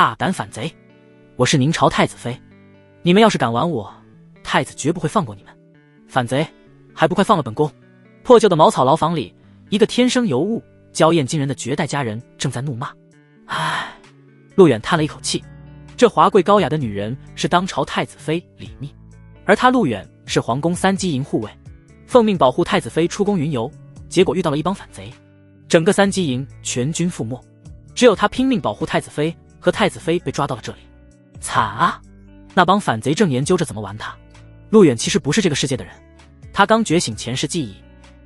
大胆反贼！我是宁朝太子妃，你们要是敢玩我，太子绝不会放过你们！反贼，还不快放了本宫！破旧的茅草牢房里，一个天生尤物、娇艳惊人的绝代佳人正在怒骂。唉，陆远叹了一口气，这华贵高雅的女人是当朝太子妃李密，而他陆远是皇宫3机营护卫，奉命保护太子妃出宫云游，结果遇到了一帮反贼，整个3机营全军覆没，只有他拼命保护太子妃，和太子妃被抓到了这里。惨啊！那帮反贼正研究着怎么玩他。陆远其实不是这个世界的人，他刚觉醒前世记忆。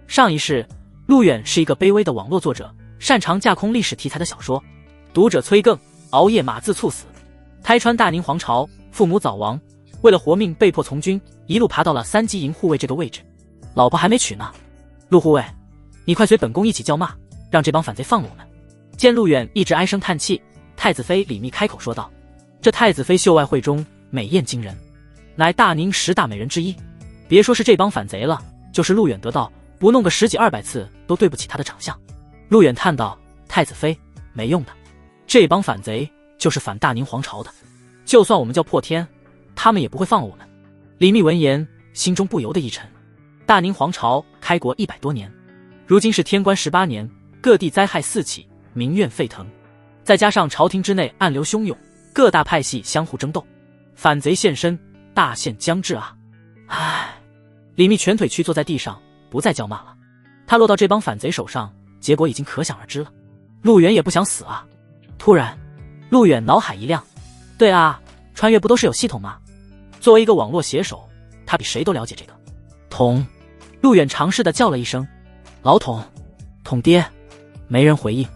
上一世，陆远是一个卑微的网络作者，擅长架空历史题材的小说。读者催更，熬夜码字猝死，胎穿大宁皇朝，父母早亡，为了活命被迫从军，一路爬到了3机营护卫这个位置。老婆还没娶呢，陆护卫，你快随本宫一起叫骂，让这帮反贼放了我们。见陆远一直唉声叹气，太子妃李密开口说道：这太子妃秀外慧中，美艳惊人，乃大宁10大美人之一。别说是这帮反贼了，就是陆远得到，不弄个10几200次都对不起他的长相。陆远叹道：太子妃，没用的，这帮反贼就是反大宁皇朝的，就算我们叫破天，他们也不会放了我们。李密闻言，心中不由得一沉。大宁皇朝开国100多年，如今是天官18年，各地灾害四起，民怨沸腾，再加上朝廷之内暗流汹涌，各大派系相互争斗，反贼现身，大限将至啊！唉，李密蜷腿屈坐在地上，不再叫骂了。他落到这帮反贼手上，结果已经可想而知了。陆远也不想死啊！突然，陆远脑海一亮，对啊，穿越不都是有系统吗？作为一个网络写手，他比谁都了解这个。统，陆远尝试地叫了一声：老统，统爹。没人回应，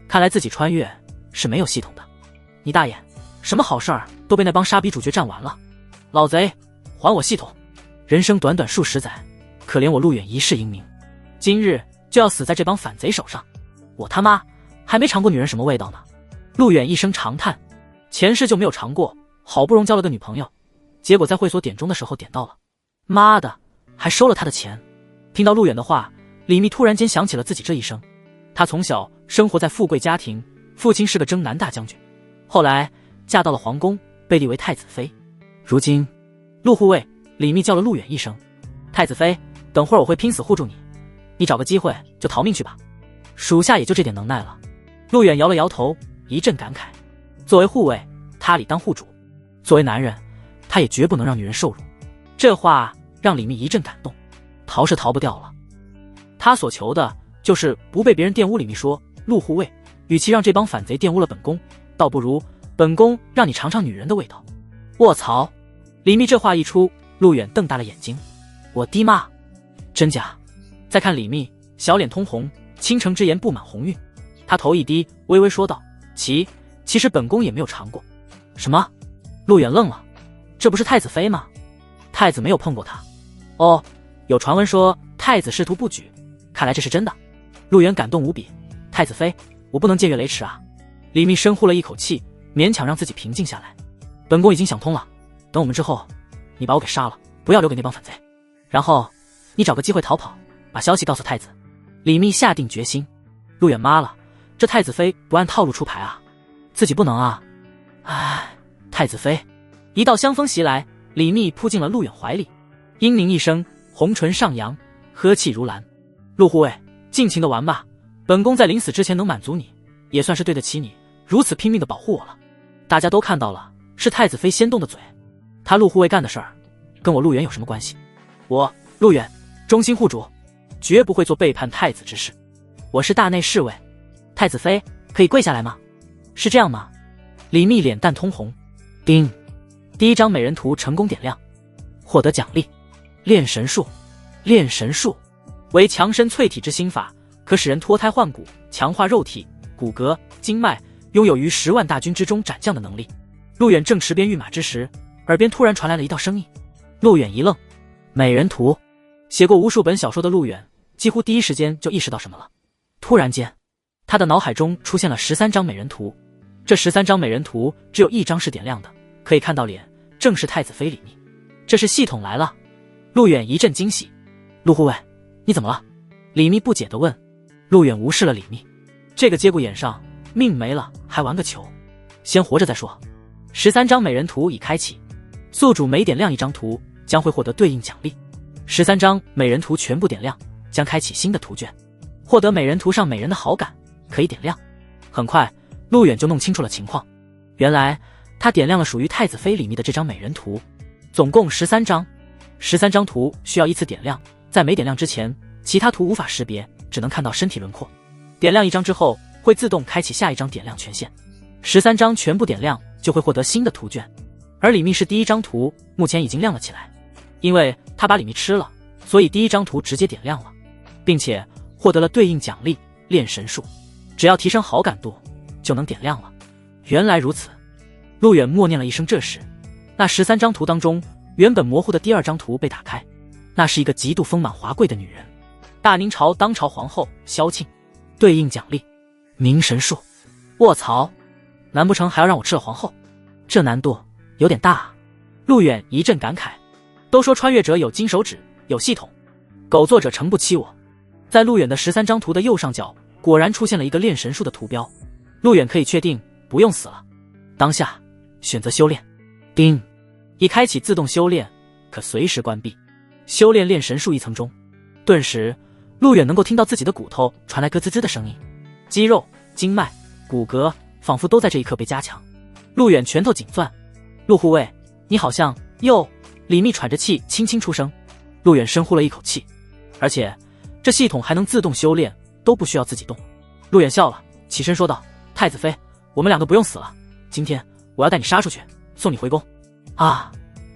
看来自己穿越是没有系统的。你大爷，什么好事儿都被那帮傻逼主角占完了，老贼，还我系统！人生短短数十载，可怜我陆远一世英名，今日就要死在这帮反贼手上。我他妈还没尝过女人什么味道呢。陆远一声长叹，前世就没有尝过，好不容易交了个女朋友，结果在会所点钟的时候点到了，妈的，还收了他的钱。听到陆远的话，李密突然间想起了自己这一生。他从小生活在富贵家庭，父亲是个征南大将军，后来嫁到了皇宫，被立为太子妃。如今，陆护卫，李密叫了陆远一声：太子妃，等会儿我会拼死护住你，你找个机会就逃命去吧。属下也就这点能耐了。陆远摇了摇头，一阵感慨。作为护卫，他理当护主；作为男人，他也绝不能让女人受辱。这话让李密一阵感动，逃是逃不掉了。他所求的就是不被别人玷污。李密说：陆护卫，与其让这帮反贼玷污了本宫，倒不如本宫让你尝尝女人的味道。卧槽！李密这话一出，陆远瞪大了眼睛。我滴妈！真假？再看李密，小脸通红，倾城之言布满红晕。他头一低，微微说道：其实本宫也没有尝过。什么？陆远愣了，这不是太子妃吗？太子没有碰过她。哦，有传闻说太子仕途不举，看来这是真的。陆远感动无比，太子妃，我不能僭越雷池啊！李密深呼了一口气，勉强让自己平静下来。本宫已经想通了，等我们之后，你把我给杀了，不要留给那帮反贼，然后你找个机会逃跑，把消息告诉太子。李密下定决心。陆远妈了，这太子妃不按套路出牌啊，自己不能啊！唉，太子妃。一道香风袭来，李密扑进了陆远怀里，嘤咛一声，红唇上扬，呵气如兰。陆护卫，尽情的玩吧，本宫在临死之前能满足你，也算是对得起你如此拼命的保护我了。大家都看到了，是太子妃先动的嘴，他陆护卫干的事儿跟我陆远有什么关系？我陆远忠心护主，绝不会做背叛太子之事。我是大内侍卫，太子妃可以跪下来吗？是这样吗？李密脸蛋通红。叮，第一张美人图成功点亮，获得奖励：炼神术。炼神术为强身淬体之心法，可使人脱胎换骨，强化肉体、骨骼、经脉，拥有于10万大军之中斩将的能力。陆远正驰鞭御马之时，耳边突然传来了一道声音。陆远一愣，美人图。写过无数本小说的陆远几乎第一时间就意识到什么了。突然间，他的脑海中出现了13张美人图，这13张美人图只有一张是点亮的，可以看到脸，正是太子妃李密。这是系统来了。陆远一阵惊喜。陆护卫，你怎么了？李密不解地问。陆远无视了李密，这个节骨眼上，命没了还玩个球。先活着再说。13张美人图已开启，宿主每点亮一张图将会获得对应奖励。13张美人图全部点亮，将开启新的图卷，获得美人图上美人的好感，可以点亮。很快，陆远就弄清楚了情况。原来他点亮了属于太子妃李密的这张美人图，总共13张。13张图需要依次点亮，在没点亮之前，其他图无法识别，只能看到身体轮廓。点亮一张之后，会自动开启下一张点亮权限。13张全部点亮，就会获得新的图卷。而李密是第一张图，目前已经亮了起来。因为他把李密吃了，所以第一张图直接点亮了，并且获得了对应奖励炼神术，只要提升好感度就能点亮了。原来如此，陆远默念了一声，这时那13张图当中原本模糊的第2张图被打开，那是一个极度丰满华贵的女人，大宁朝当朝皇后萧庆。对应奖励凝神术。卧槽，难不成还要让我吃了皇后？这难度有点大啊。陆远一阵感慨，都说穿越者有金手指，有系统，狗作者诚不欺我。在陆远的13张图的右上角果然出现了一个炼神术的图标，陆远可以确定不用死了。当下选择修炼，叮，已开启自动修炼，可随时关闭。修炼炼神术一层中，顿时陆远能够听到自己的骨头传来咯吱吱的声音，肌肉、经脉、骨骼仿佛都在这一刻被加强。陆远拳头紧攥，陆护卫，你好像又……李密喘着气轻轻出声。陆远深呼了一口气，而且这系统还能自动修炼，都不需要自己动。陆远笑了，起身说道：太子妃，我们2个不用死了，今天我要带你杀出去，送你回宫。啊，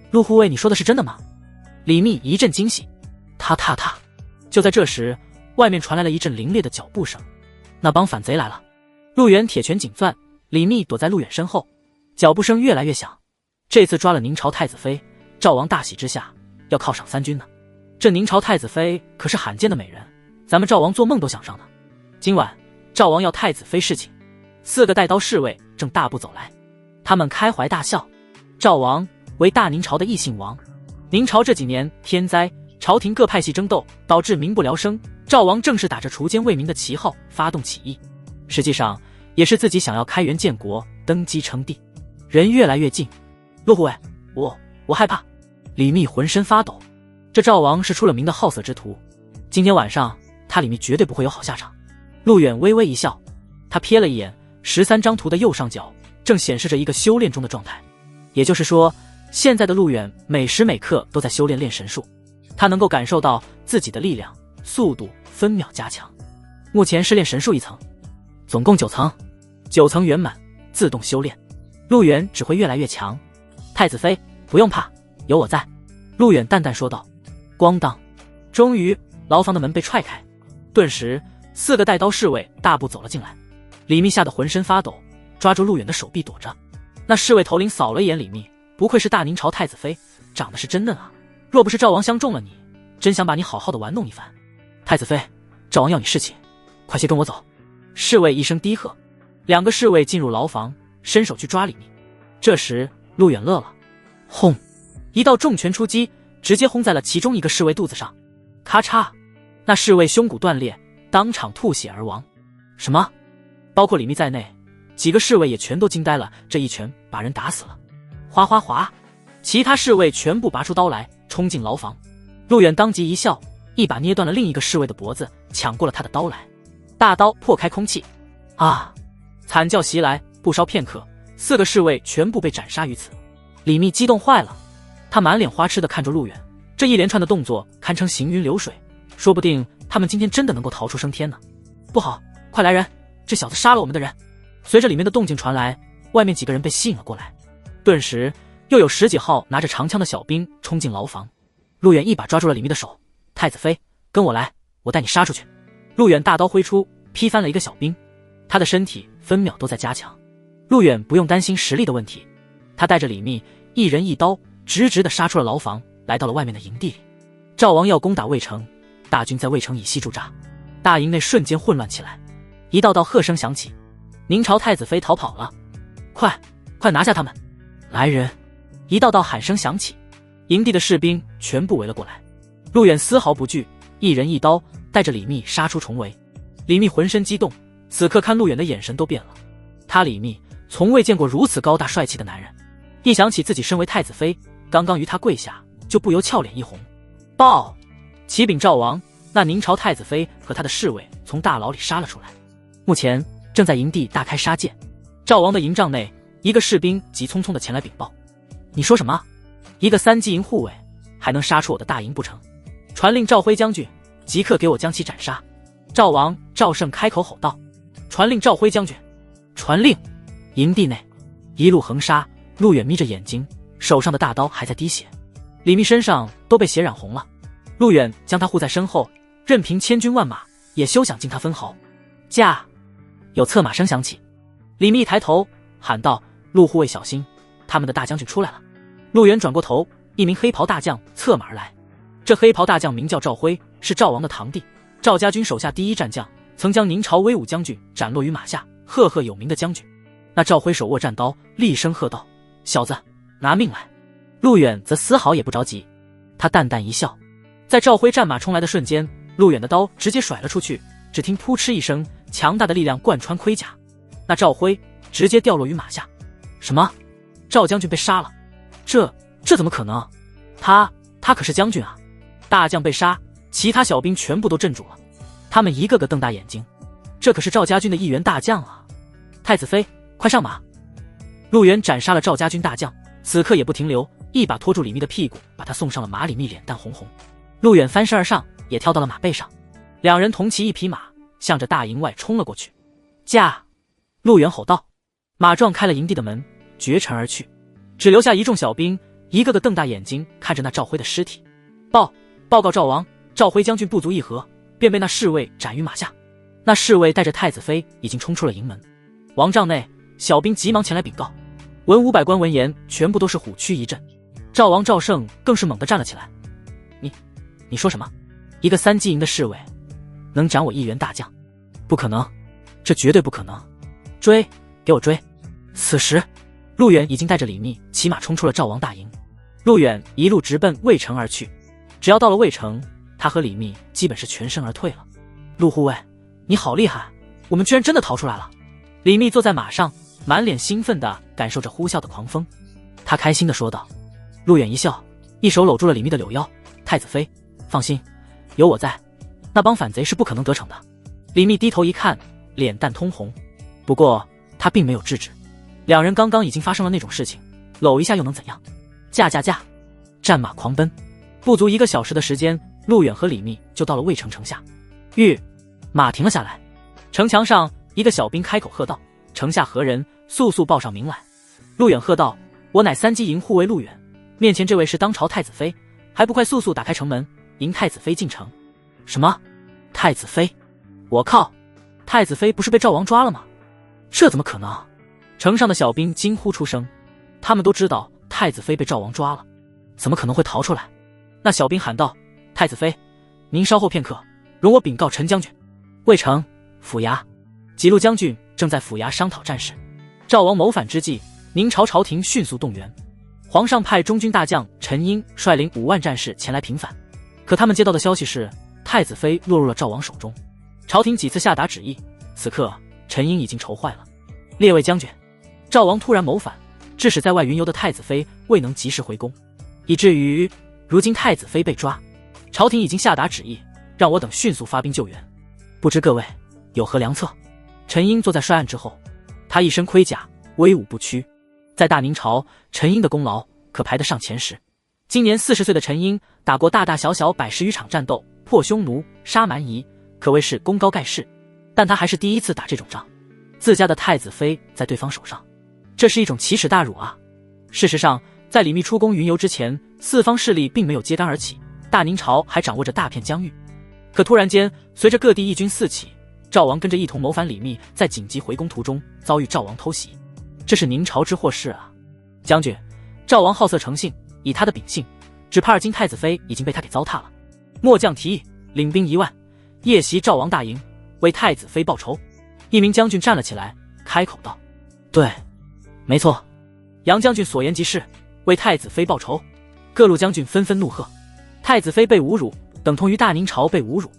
陆护卫，你说的是真的吗？李密一阵惊喜。踏踏踏。就在这时，外面传来了一阵凌冽的脚步声，那帮反贼来了。陆远铁拳紧攥，李密躲在陆远身后，脚步声越来越响。这次抓了宁朝太子妃，赵王大喜之下要犒赏3军呢。这宁朝太子妃可是罕见的美人，咱们赵王做梦都想上呢。今晚赵王要太子妃侍寝，4个带刀侍卫正大步走来，他们开怀大笑。赵王为大宁朝的异姓王，宁朝这几年天灾，朝廷各派系争斗，导致民不聊生。赵王正是打着除奸为民的旗号发动起义，实际上也是自己想要开元建国，登基称帝。人越来越近，陆护卫，我害怕。李密浑身发抖，这赵王是出了名的好色之徒，今天晚上他李密绝对不会有好下场。陆远微微一笑，他瞥了一眼13张图的右上角，正显示着一个修炼中的状态，也就是说，现在的陆远每时每刻都在修炼炼神术，他能够感受到自己的力量、速度分秒加强。目前是炼神术1层，总共9层，9层圆满，自动修炼，陆远只会越来越强。太子妃，不用怕，有我在。陆远淡淡说道。咣当，终于牢房的门被踹开，顿时4个带刀侍卫大步走了进来。李密吓得浑身发抖，抓住陆远的手臂躲着。那侍卫头领扫了一眼李密，不愧是大宁朝太子妃，长得是真嫩啊，若不是赵王相中了你，真想把你好好的玩弄一番。太子妃，赵王要你侍寝，快些跟我走。侍卫一声低喝，2个侍卫进入牢房，伸手去抓李密。这时陆远乐了，轰，一道重拳出击，直接轰在了其中一个侍卫肚子上，咔嚓，那侍卫胸骨断裂，当场吐血而亡。什么？包括李密在内，几个侍卫也全都惊呆了，这一拳把人打死了。哗哗哗，其他侍卫全部拔出刀来，冲进牢房。陆远当即一笑，一把捏断了另一个侍卫的脖子，抢过了他的刀来，大刀破开空气。啊！惨叫袭来，不稍片刻，4个侍卫全部被斩杀于此。李密激动坏了，他满脸花痴地看着陆远，这一连串的动作堪称行云流水，说不定他们今天真的能够逃出升天呢。不好，快来人，这小子杀了我们的人。随着里面的动静传来，外面几个人被吸引了过来，顿时又有10几号拿着长枪的小兵冲进牢房。陆远一把抓住了李密的手，太子妃，跟我来，我带你杀出去。陆远大刀挥出，劈翻了一个小兵，他的身体分秒都在加强。陆远不用担心实力的问题，他带着李密一人一刀，直直地杀出了牢房，来到了外面的营地里。赵王要攻打渭城，大军在渭城以西驻扎，大营内瞬间混乱起来，一道道喝声响起，宁朝太子妃逃跑了，快拿下他们！来人！一道道喊声响起，营地的士兵全部围了过来。陆远丝毫不惧，一人一刀，带着李密杀出重围。李密浑身激动，此刻看陆远的眼神都变了。他李密从未见过如此高大帅气的男人。一想起自己身为太子妃，刚刚于他跪下，就不由俏脸一红。报！启禀赵王，那宁朝太子妃和他的侍卫从大牢里杀了出来，目前正在营地大开杀戒。赵王的营帐内，一个士兵急匆匆地前来禀报。你说什么？一个3级营护卫还能杀出我的大营不成？传令赵辉将军，即刻给我将其斩杀。赵王赵胜开口吼道。传令赵辉将军。传令。营地内一路横杀，陆远眯着眼睛，手上的大刀还在滴血，李密身上都被血染红了。陆远将他护在身后，任凭千军万马也休想进他分毫。驾！有策马声响起，李密抬头喊道：陆护卫小心，他们的大将军出来了。陆远转过头，一名黑袍大将策马而来。这黑袍大将名叫赵辉，是赵王的堂弟，赵家军手下第一战将，曾将宁朝威武将军斩落于马下，赫赫有名的将军。那赵辉手握战刀，厉声喝道：小子，拿命来！陆远则丝毫也不着急，他淡淡一笑。在赵辉战马冲来的瞬间，陆远的刀直接甩了出去，只听扑哧一声，强大的力量贯穿盔甲，那赵辉直接掉落于马下。什么？赵将军被杀了？这怎么可能？他可是将军啊！大将被杀，其他小兵全部都镇住了，他们一个个瞪大眼睛，这可是赵家军的一员大将啊！太子妃，快上马！陆远斩杀了赵家军大将，此刻也不停留，一把拖住李密的屁股，把他送上了马。李密脸蛋红红，陆远翻身而上，也跳到了马背上，两人同骑一匹马，向着大营外冲了过去。驾！陆远吼道。马撞开了营地的门，绝尘而去，只留下一众小兵，一个个瞪大眼睛看着那赵辉的尸体。报告赵王，赵辉将军不足一合，便被那侍卫斩于马下。那侍卫带着太子妃已经冲出了营门。王帐内，小兵急忙前来禀告。文武百官闻言，全部都是虎躯一震。赵王赵胜更是猛地站了起来。你说什么？一个3级营的侍卫能斩我一员大将？不可能，这绝对不可能！追，给我追！此时陆远已经带着李密骑马冲出了赵王大营。陆远一路直奔魏城而去，只要到了魏城，他和李密基本是全身而退了。陆护卫，你好厉害，我们居然真的逃出来了！李密坐在马上，满脸兴奋地感受着呼啸的狂风，他开心地说道。陆远一笑，一手搂住了李密的柳腰。太子妃，放心，有我在，那帮反贼是不可能得逞的。李密低头一看，脸蛋通红，不过他并没有制止。两人刚刚已经发生了那种事情，搂一下又能怎样？驾！战马狂奔，不足1个小时的时间，陆远和李密就到了魏城城下。马停了下来，城墙上一个小兵开口喝道：城下何人？速报上名来！陆远喝道：我乃3级营护卫陆远，面前这位是当朝太子妃，还不快速打开城门，迎太子妃进城！什么？太子妃？我靠！太子妃不是被赵王抓了吗？这怎么可能？城上的小兵惊呼出声，他们都知道太子妃被赵王抓了，怎么可能会逃出来？那小兵喊道：太子妃，您稍后片刻，容我禀告陈将军。魏城府衙，几路将军正在府衙商讨战事。赵王谋反之际，宁朝朝廷迅速动员，皇上派中军大将陈英率领5万战士前来平反。可他们接到的消息是，太子妃落入了赵王手中。朝廷几次下达旨意，此刻陈英已经愁坏了。列位将军，赵王突然谋反，致使在外云游的太子妃未能及时回宫，以至于如今太子妃被抓，朝廷已经下达旨意，让我等迅速发兵救援。不知各位有何良策？陈英坐在帅案之后，他一身盔甲，威武不屈，在大宁朝，陈英的功劳可排得上前10。今年40岁的陈英，打过大大小小110余场战斗，破匈奴，杀蛮夷，可谓是功高盖世。但他还是第一次打这种仗，自家的太子妃在对方手上，这是一种奇耻大辱啊！事实上，在李密出宫云游之前，四方势力并没有揭竿而起，大宁朝还掌握着大片疆域。可突然间，随着各地义军四起，赵王跟着一同谋反李密，在紧急回宫途中遭遇赵王偷袭，这是宁朝之祸事啊！将军，赵王好色成性，以他的秉性，只怕而今太子妃已经被他给糟蹋了。末将提议，领兵1万，夜袭赵王大营，为太子妃报仇。一名将军站了起来，开口道：对，没错，杨将军所言极是，为太子妃报仇。各路将军纷纷怒喝：太子妃被侮辱，等同于大宁朝被侮辱，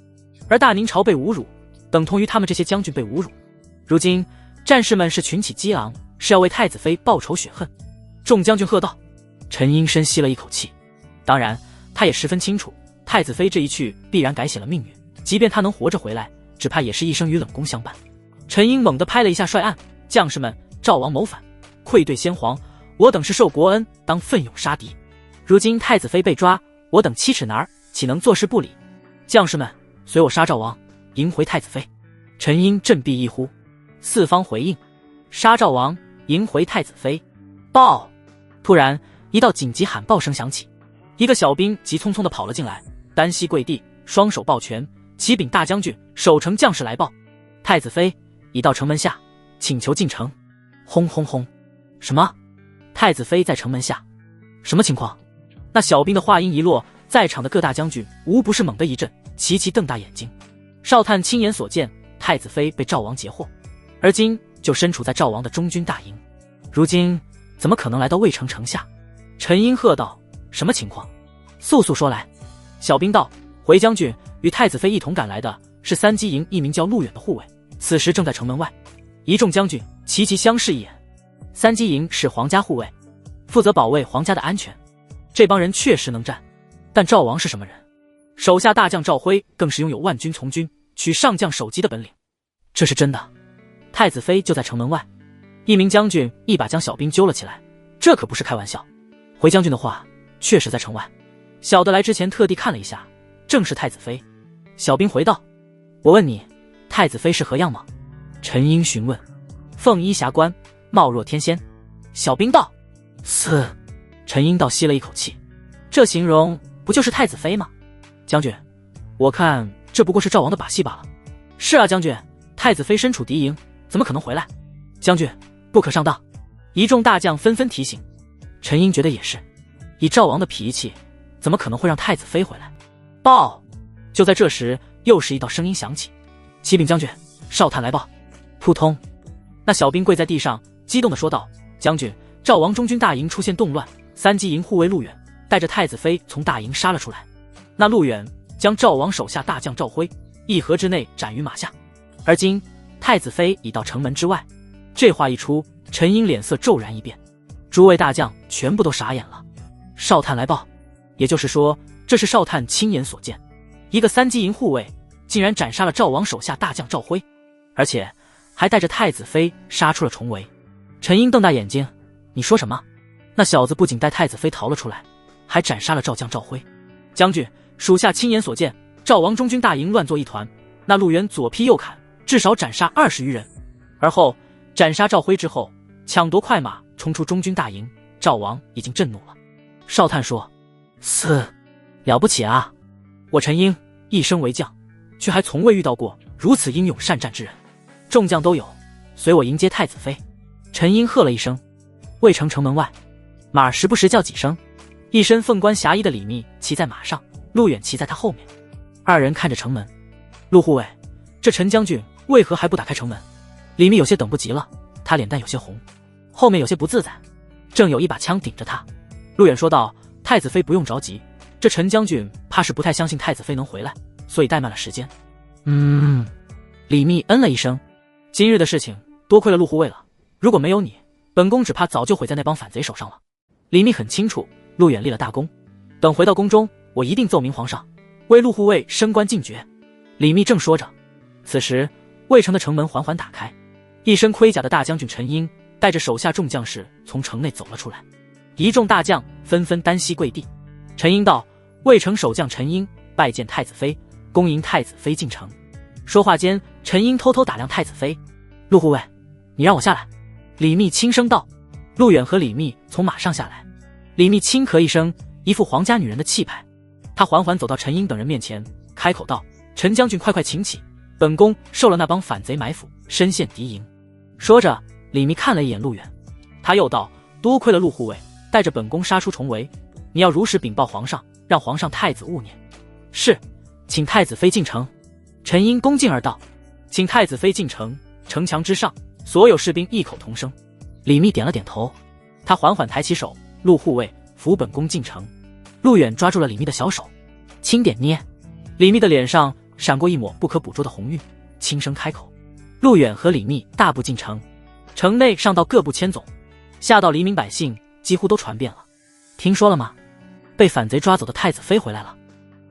而大宁朝被侮辱，等同于他们这些将军被侮辱。如今战士们是群起激昂，是要为太子妃报仇雪恨。众将军喝道。陈英深吸了一口气，当然他也十分清楚，太子妃这一去必然改写了命运，即便他能活着回来，只怕也是一生与冷宫相伴。陈英猛地拍了一下帅案，将士们，赵王谋反，愧对先皇，我等是受国恩，当奋勇杀敌。如今太子妃被抓，我等七尺男儿岂能坐视不理？将士们，随我杀赵王，迎回太子妃。陈英振臂一呼，四方回应，杀赵王，迎回太子妃。报！突然一道紧急喊报声响起，一个小兵急匆匆地跑了进来，单膝跪地，双手抱拳，启禀大将军，守城将士来报，太子妃已到城门下，请求进城。轰轰轰！什么？太子妃在城门下？什么情况？那小兵的话音一落，在场的各大将军无不是猛地一震，齐齐瞪大眼睛。少探亲眼所见，太子妃被赵王截获，而今就身处在赵王的中军大营，如今怎么可能来到渭城城下？陈英喝道：什么情况？速速说来。小兵道：回将军，与太子妃一同赶来的是三机营一名叫陆远的护卫，此时正在城门外。一众将军齐齐相视一眼。三机营是皇家护卫，负责保卫皇家的安全，这帮人确实能战，但赵王是什么人？手下大将赵辉更是拥有万军从军，取上将首级的本领。这是真的，太子妃就在城门外。一名将军一把将小兵揪了起来，这可不是开玩笑。回将军的话，确实在城外。小的来之前特地看了一下，正是太子妃。小兵回道：我问你，太子妃是何样吗？陈英询问。凤衣霞冠，貌若天仙。小兵道：嘶。陈英倒吸了一口气，这形容不就是太子妃吗？将军，我看这不过是赵王的把戏罢了。是啊，将军，太子妃身处敌营，怎么可能回来？将军不可上当。一众大将纷纷提醒。陈英觉得也是，以赵王的脾气，怎么可能会让太子妃回来？报！就在这时，又是一道声音响起：启禀将军，少探来报。扑通！那小兵跪在地上，激动地说道：将军，赵王中军大营出现动乱，三机营护卫陆远带着太子妃从大营杀了出来。那陆远将赵王手下大将赵辉一合之内斩于马下，而今太子妃已到城门之外。这话一出，陈英脸色骤然一变，诸位大将全部都傻眼了。少探来报，也就是说，这是少探亲眼所见，一个三机营护卫竟然斩杀了赵王手下大将赵辉，而且还带着太子妃杀出了重围。陈英瞪大眼睛，你说什么？那小子不仅带太子妃逃了出来，还斩杀了赵将赵辉。将军，属下亲眼所见，赵王中军大营乱作一团，那陆远左劈右砍，至少斩杀20余人，而后斩杀赵辉之后，抢夺快马冲出中军大营，赵王已经震怒了。少探说：嘶，了不起啊！我陈英一生为将，却还从未遇到过如此英勇善战之人。众将都有，随我迎接太子妃。陈英喝了一声。渭城城门外，马时不时叫几声，一身凤冠霞衣的李密骑在马上，陆远骑在他后面。二人看着城门。陆护卫，这陈将军为何还不打开城门？李密有些等不及了，他脸蛋有些红，后面有些不自在，正有一把枪顶着他。陆远说道：太子妃不用着急，这陈将军怕是不太相信太子妃能回来，所以怠慢了时间。李密嗯了一声。今日的事情多亏了陆护卫了，如果没有你，本宫只怕早就毁在那帮反贼手上了。李密很清楚陆远立了大功，等回到宫中，我一定奏明皇上，为陆护卫升官进爵。李密正说着，此时渭城的城门缓缓打开，一身盔甲的大将军陈英带着手下众将士从城内走了出来。一众大将纷纷单膝跪地。陈英道：渭城守将陈英拜见太子妃，恭迎太子妃进城。说话间，陈英偷偷打量太子妃。陆护卫，你让我下来。李密轻声道。陆远和李密从马上下来。李密轻咳一声，一副皇家女人的气派。他缓缓走到陈英等人面前，开口道：陈将军快快请起，本宫受了那帮反贼埋伏，身陷敌营。说着，李密看了一眼陆远，他又道：多亏了陆护卫带着本宫杀出重围，你要如实禀报皇上，让皇上太子勿念。是，请太子妃进城。陈英恭敬而道：请太子妃进城。城墙之上，所有士兵异口同声。李密点了点头，他缓缓抬起手：陆护卫扶本宫进城。陆远抓住了李密的小手，轻点捏。李密的脸上闪过一抹不可捕捉的红晕，轻声开口。陆远和李密大步进城。城内上到各部千总，下到黎民百姓，几乎都传遍了。听说了吗？被反贼抓走的太子妃回来了。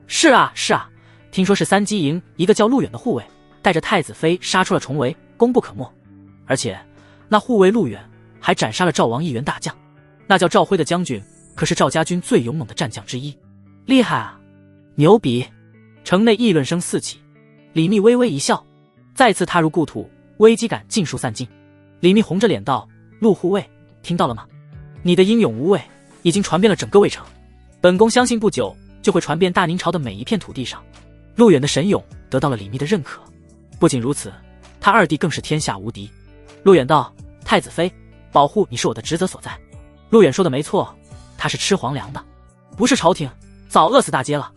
是啊，是啊，听说是三鸡营一个叫陆远的护卫带着太子妃杀出了重围，功不可没。而且那护卫陆远还斩杀了赵王一员大将，那叫赵辉的将军可是赵家军最勇猛的战将之一，厉害啊，牛逼！城内议论声四起。李密微微一笑，再次踏入故土，危机感尽数散尽。李密红着脸道：陆护卫，听到了吗？你的英勇无畏已经传遍了整个渭城，本宫相信不久就会传遍大宁朝的每一片土地上。陆远的神勇得到了李密的认可，不仅如此，他二弟更是天下无敌。陆远道：太子妃，保护你是我的职责所在。陆远说的没错，他是吃皇粮的，不是朝廷早饿死大街了。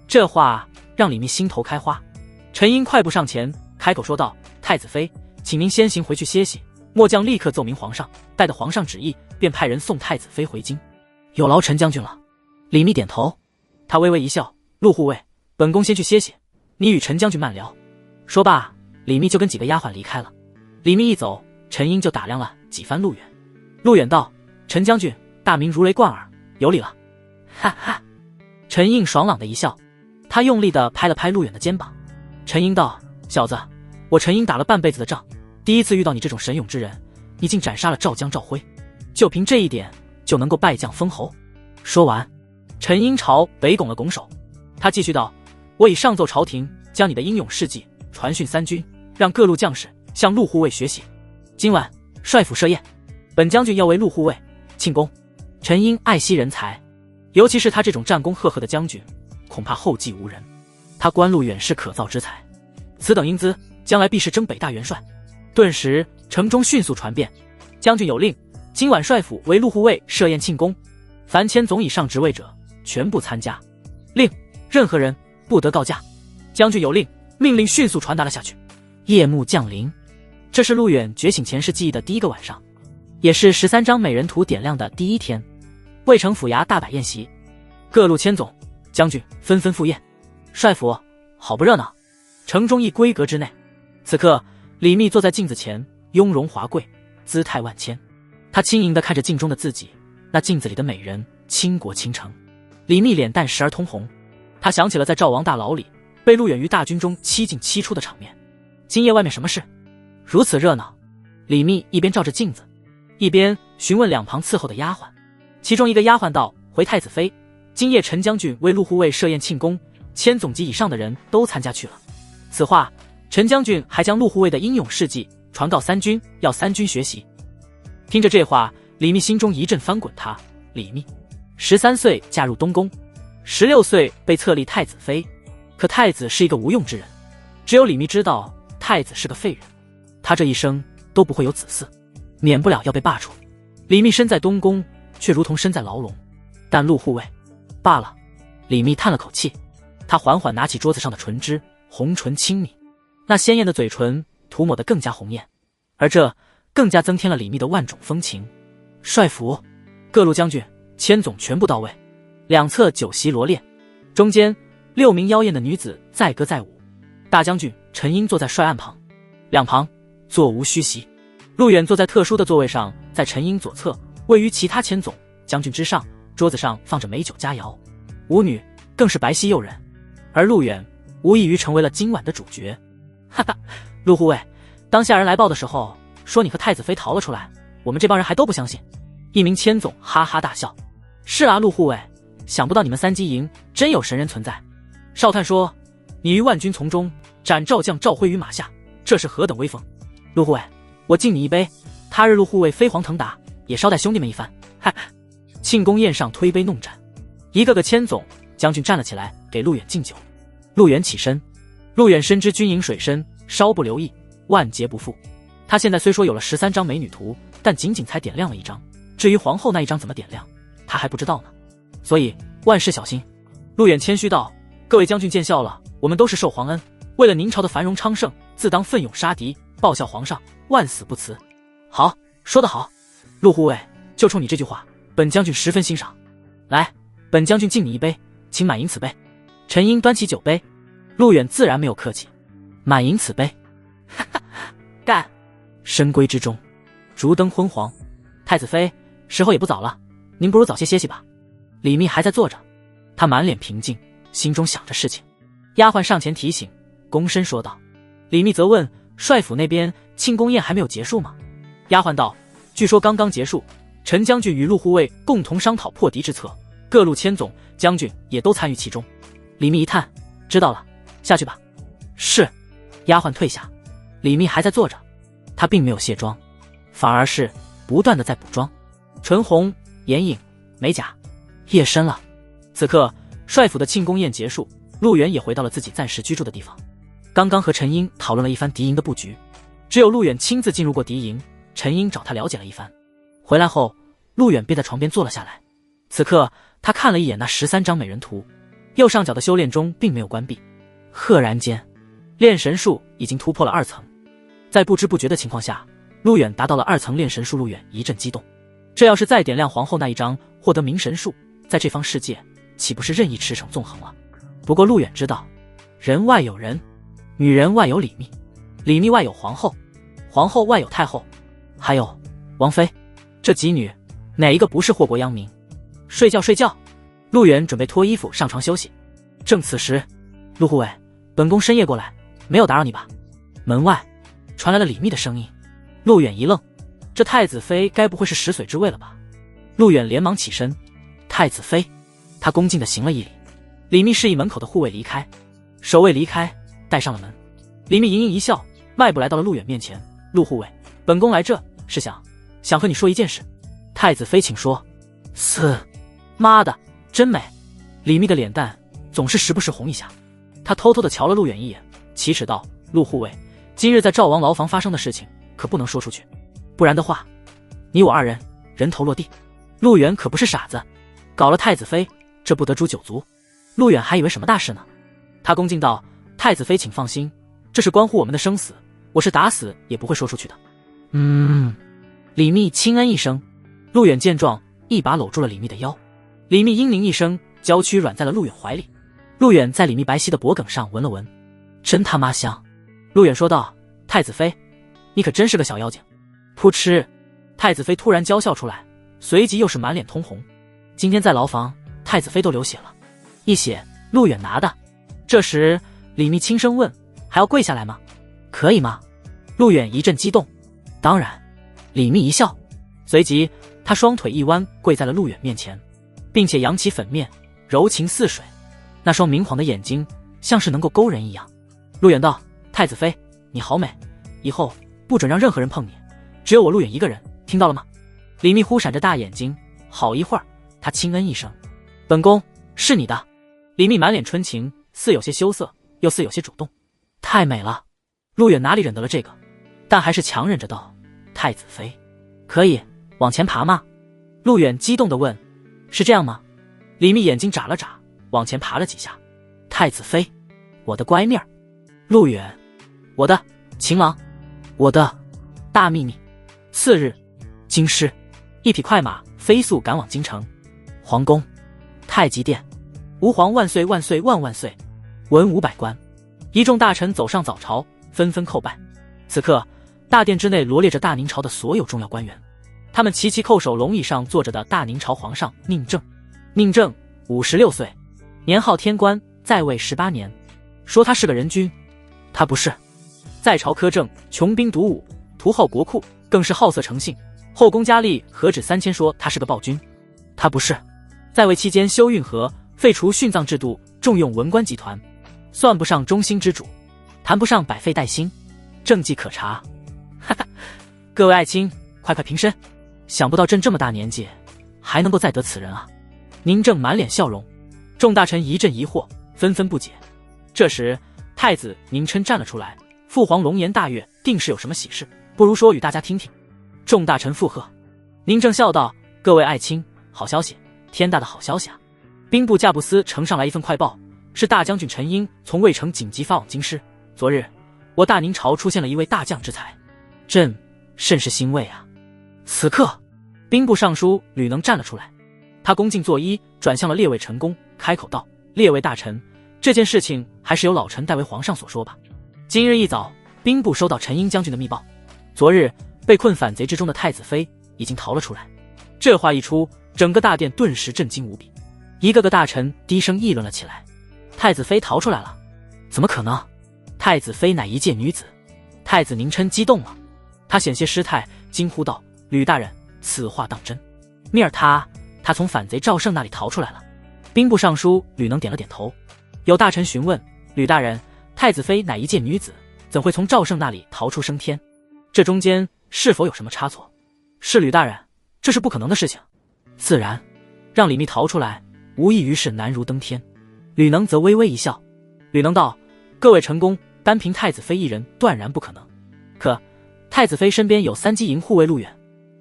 这话让李密心头开花。陈英快步上前开口说道：太子妃，请您先行回去歇息，末将立刻奏明皇上，待得皇上旨意，便派人送太子妃回京。有劳陈将军了。李密点头，他微微一笑：陆护卫，本宫先去歇息，你与陈将军慢聊。说罢，李密就跟几个丫鬟离开了。李密一走，陈英就打量了几番陆远。陆远道：陈将军大名如雷贯耳，有礼了。哈哈。陈英爽朗的一笑，他用力地拍了拍陆远的肩膀。陈英道：小子，我陈英打了半辈子的仗，第一次遇到你这种神勇之人，你竟斩杀了赵将赵辉，就凭这一点就能够拜将封侯？说完，陈英朝北拱了拱手，他继续道：我已上奏朝廷，将你的英勇事迹传讯三军，让各路将士向陆护卫学习。今晚帅府设宴，本将军要为陆护卫庆功。陈英爱惜人才，尤其是他这种战功赫赫的将军，恐怕后继无人。他官路远是可造之才，此等英姿，将来必是征北大元帅。顿时城中迅速传遍：将军有令，今晚帅府为陆护卫设宴庆功，凡千总以上职位者全部参加。令任何人不得告假。将军有令，命令迅速传达了下去。夜幕降临，这是陆远觉醒前世记忆的第一个晚上，也是13张美人图点亮的第一天。渭城府衙大摆宴席，各路千总将军纷纷赴宴。帅府好不热闹，城中一闺阁之内，此刻李密坐在镜子前，雍容华贵，姿态万千。他轻盈地看着镜中的自己，那镜子里的美人倾国倾城。李密脸蛋时而通红，他想起了在赵王大牢里被陆远于大军中7进7出的场面。今夜外面什么事如此热闹？李密一边照着镜子，一边询问两旁伺候的丫鬟。其中一个丫鬟道：回太子妃，今夜陈将军为陆护卫设宴庆功，1000总级以上的人都参加去了。此话陈将军还将陆护卫的英勇事迹传告三军，要三军学习。听着这话，李密心中一阵翻滚。他李密13岁嫁入东宫，16岁被册立太子妃，可太子是一个无用之人，只有李密知道太子是个废人，他这一生都不会有子嗣，免不了要被罢黜。李密身在东宫，却如同身在牢笼，但陆护卫罢了。李密叹了口气，他缓缓拿起桌子上的唇枝，红唇轻抿，那鲜艳的嘴唇涂抹得更加红艳，而这更加增添了李密的万种风情。帅府各路将军千总全部到位，两侧酒席罗列，中间6名妖艳的女子载歌载舞。大将军陈英坐在帅案旁，两旁座无虚席。陆远坐在特殊的座位上，在陈英左侧，位于其他千总将军之上，桌子上放着美酒佳肴，舞女更是白皙诱人，而陆远无异于成为了今晚的主角。哈哈，陆护卫，当下人来报的时候说你和太子妃逃了出来，我们这帮人还都不相信。一名千总哈哈大笑。是啊，陆护卫，想不到你们三鸡营真有神人存在。少探说你于万军丛中斩赵将赵辉于马下，这是何等威风。陆护卫，我敬你一杯，他日陆护卫飞黄腾达，也捎带兄弟们一番。哈哈。庆功宴上推杯弄盏，一个个千总将军站了起来给陆远敬酒。陆远起身，陆远深知军营水深，稍不留意万劫不复。他现在虽说有了13张美女图，但仅仅才点亮了1张，至于皇后那1张怎么点亮，他还不知道呢，所以万事小心。陆远谦虚道：各位将军见笑了，我们都是受皇恩，为了宁朝的繁荣昌盛，自当奋勇杀敌，报效皇上，万死不辞。好，说得好，陆护卫，就冲你这句话，本将军十分欣赏。来，本将军敬你一杯，请满盈此杯。陈英端起酒杯，陆远自然没有客气，满盈此杯。哈哈，干！深闺之中，烛灯昏黄。太子妃，时候也不早了，您不如早些歇息吧。李密还在坐着，他满脸平静，心中想着事情。丫鬟上前提醒，躬身说道。李密则问，帅府那边庆功宴还没有结束吗？丫鬟道，据说刚刚结束，陈将军与陆护卫共同商讨破敌之策，各路千总将军也都参与其中。李密一叹，知道了，下去吧。是。丫鬟退下，李密还在坐着，他并没有卸妆，反而是不断的在补妆，唇红、眼影、美甲。夜深了，此刻帅府的庆功宴结束，陆远也回到了自己暂时居住的地方。刚刚和陈英讨论了一番敌营的布局，只有陆远亲自进入过敌营，陈英找他了解了一番。回来后，陆远便在床边坐了下来。此刻他看了一眼那13张美人图，右上角的修炼中并没有关闭。赫然间，炼神术已经突破了2层，在不知不觉的情况下，陆远达到了2层炼神术。陆远一阵激动，这要是再点亮皇后那一张，获得明神术，在这方世界岂不是任意驰骋纵横了？不过陆远知道，人外有人，女人外有李密，李密外有皇后，皇后外有太后，还有王妃，这几女哪一个不是祸国殃民？睡觉睡觉。陆远准备脱衣服上床休息。正此时，陆护卫，本宫深夜过来，没有打扰你吧？门外传来了李密的声音。陆远一愣，这太子妃该不会是食髓之味了吧？陆远连忙起身，太子妃。他恭敬地行了一礼。李密示意门口的护卫离开，守卫离开，带上了门。李密盈盈一笑，迈步来到了陆远面前。陆护卫，本宫来这是想和你说一件事。太子妃请说。妈的，真美。李密的脸蛋总是时不时红一下，他偷偷地瞧了陆远一眼，奇耻道，陆护卫，今日在赵王牢房发生的事情可不能说出去，不然的话，你我2人人头落地。陆远可不是傻子，搞了太子妃，这不得诛9族。陆远还以为什么大事呢。他恭敬道，太子妃请放心，这是关乎我们的生死，我是打死也不会说出去的。李密轻嗯一声。陆远见状，一把搂住了李密的腰。李密嘤咛一声，娇躯软在了陆远怀里。陆远在李密白皙的脖颈上闻了闻，真他妈香。陆远说道，太子妃，你可真是个小妖精。噗嗤，太子妃突然娇笑出来，随即又是满脸通红。今天在牢房，太子妃都流血了，一血陆远拿的。这时李密轻声问，还要跪下来吗？可以吗？陆远一阵激动，当然。李密一笑，随即他双腿一弯，跪在了陆远面前，并且扬起粉面，柔情似水，那双明晃的眼睛像是能够勾人一样。陆远道，太子妃，你好美，以后不准让任何人碰你，只有我陆远一个人，听到了吗？李密忽闪着大眼睛，好一会儿他轻嗯一声，本宫是你的。李密满脸春情，似有些羞涩，又似有些主动。太美了。陆远哪里忍得了这个，但还是强忍着道，太子妃，可以往前爬吗？陆远激动地问，是这样吗？李密眼睛眨了眨，往前爬了几下。太子妃，我的乖蜜儿。陆远，我的情郎，我的大秘密。次日，京师，一匹快马飞速赶往京城。皇宫，太极殿，吾皇万岁万岁万万岁！文武百官，一众大臣走上早朝，纷纷叩拜。此刻大殿之内罗列着大宁朝的所有重要官员，他们齐齐叩首。龙椅上坐着的大宁朝皇上宁正，宁正56岁，年号天官，在位18年。说他是个人君，他不是。在朝苛政，穷兵黩武，图耗国库，更是好色成性，后宫佳丽何止3000，说他是个暴君，他不是。在位期间修运河，废除殉葬制度，重用文官集团，算不上忠心之主，谈不上百废待兴，政绩可查。哈哈，各位爱卿，快快平身！想不到朕这么大年纪，还能够再得此人啊！宁正满脸笑容，众大臣一阵疑惑，纷纷不解。这时，太子宁琛站了出来，父皇龙颜大悦，定是有什么喜事，不如说与大家听听。众大臣附和。宁正笑道：“各位爱卿，好消息，天大的好消息啊！兵部驾部司呈上来一份快报，是大将军陈英从渭城紧急发往京师。昨日，我大宁朝出现了一位大将之才，朕甚是欣慰啊！”此刻，兵部尚书吕能站了出来，他恭敬作揖，转向了列位臣工，开口道：“列位大臣，这件事情还是由老臣代为皇上所说吧。今日一早，兵部收到陈英将军的密报，昨日被困反贼之中的太子妃已经逃了出来。这话一出，整个大殿顿时震惊无比，一个个大臣低声议论了起来。太子妃逃出来了？怎么可能？太子妃乃一介女子。太子宁琛激动了，他险些失态，惊呼道：“吕大人，此话当真？明儿他从反贼赵胜那里逃出来了。”兵部尚书吕能点了点头。有大臣询问：“吕大人，太子妃乃一介女子，怎会从赵胜那里逃出升天？这中间是否有什么差错？”“是吕大人，这是不可能的事情。自然，让李密逃出来，无异于是难如登天。”吕能则微微一笑。吕能道：“各位臣工，单凭太子妃一人断然不可能。可太子妃身边有3机营护卫路远，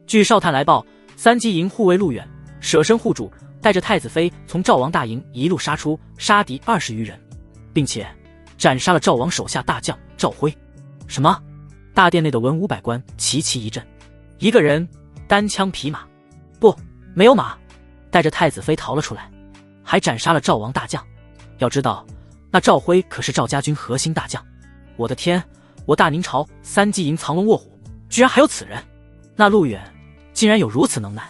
据哨探来报，3机营护卫路远舍身护主，带着太子妃从赵王大营一路杀出，杀敌20余人，并且斩杀了赵王手下大将赵辉。”什么？大殿内的文武百官齐齐一震。一个人单枪匹马，不，没有马，带着太子妃逃了出来，还斩杀了赵王大将。要知道，那赵辉可是赵家军核心大将。我的天，我大宁朝3机营藏龙卧虎，居然还有此人！那陆远竟然有如此能耐。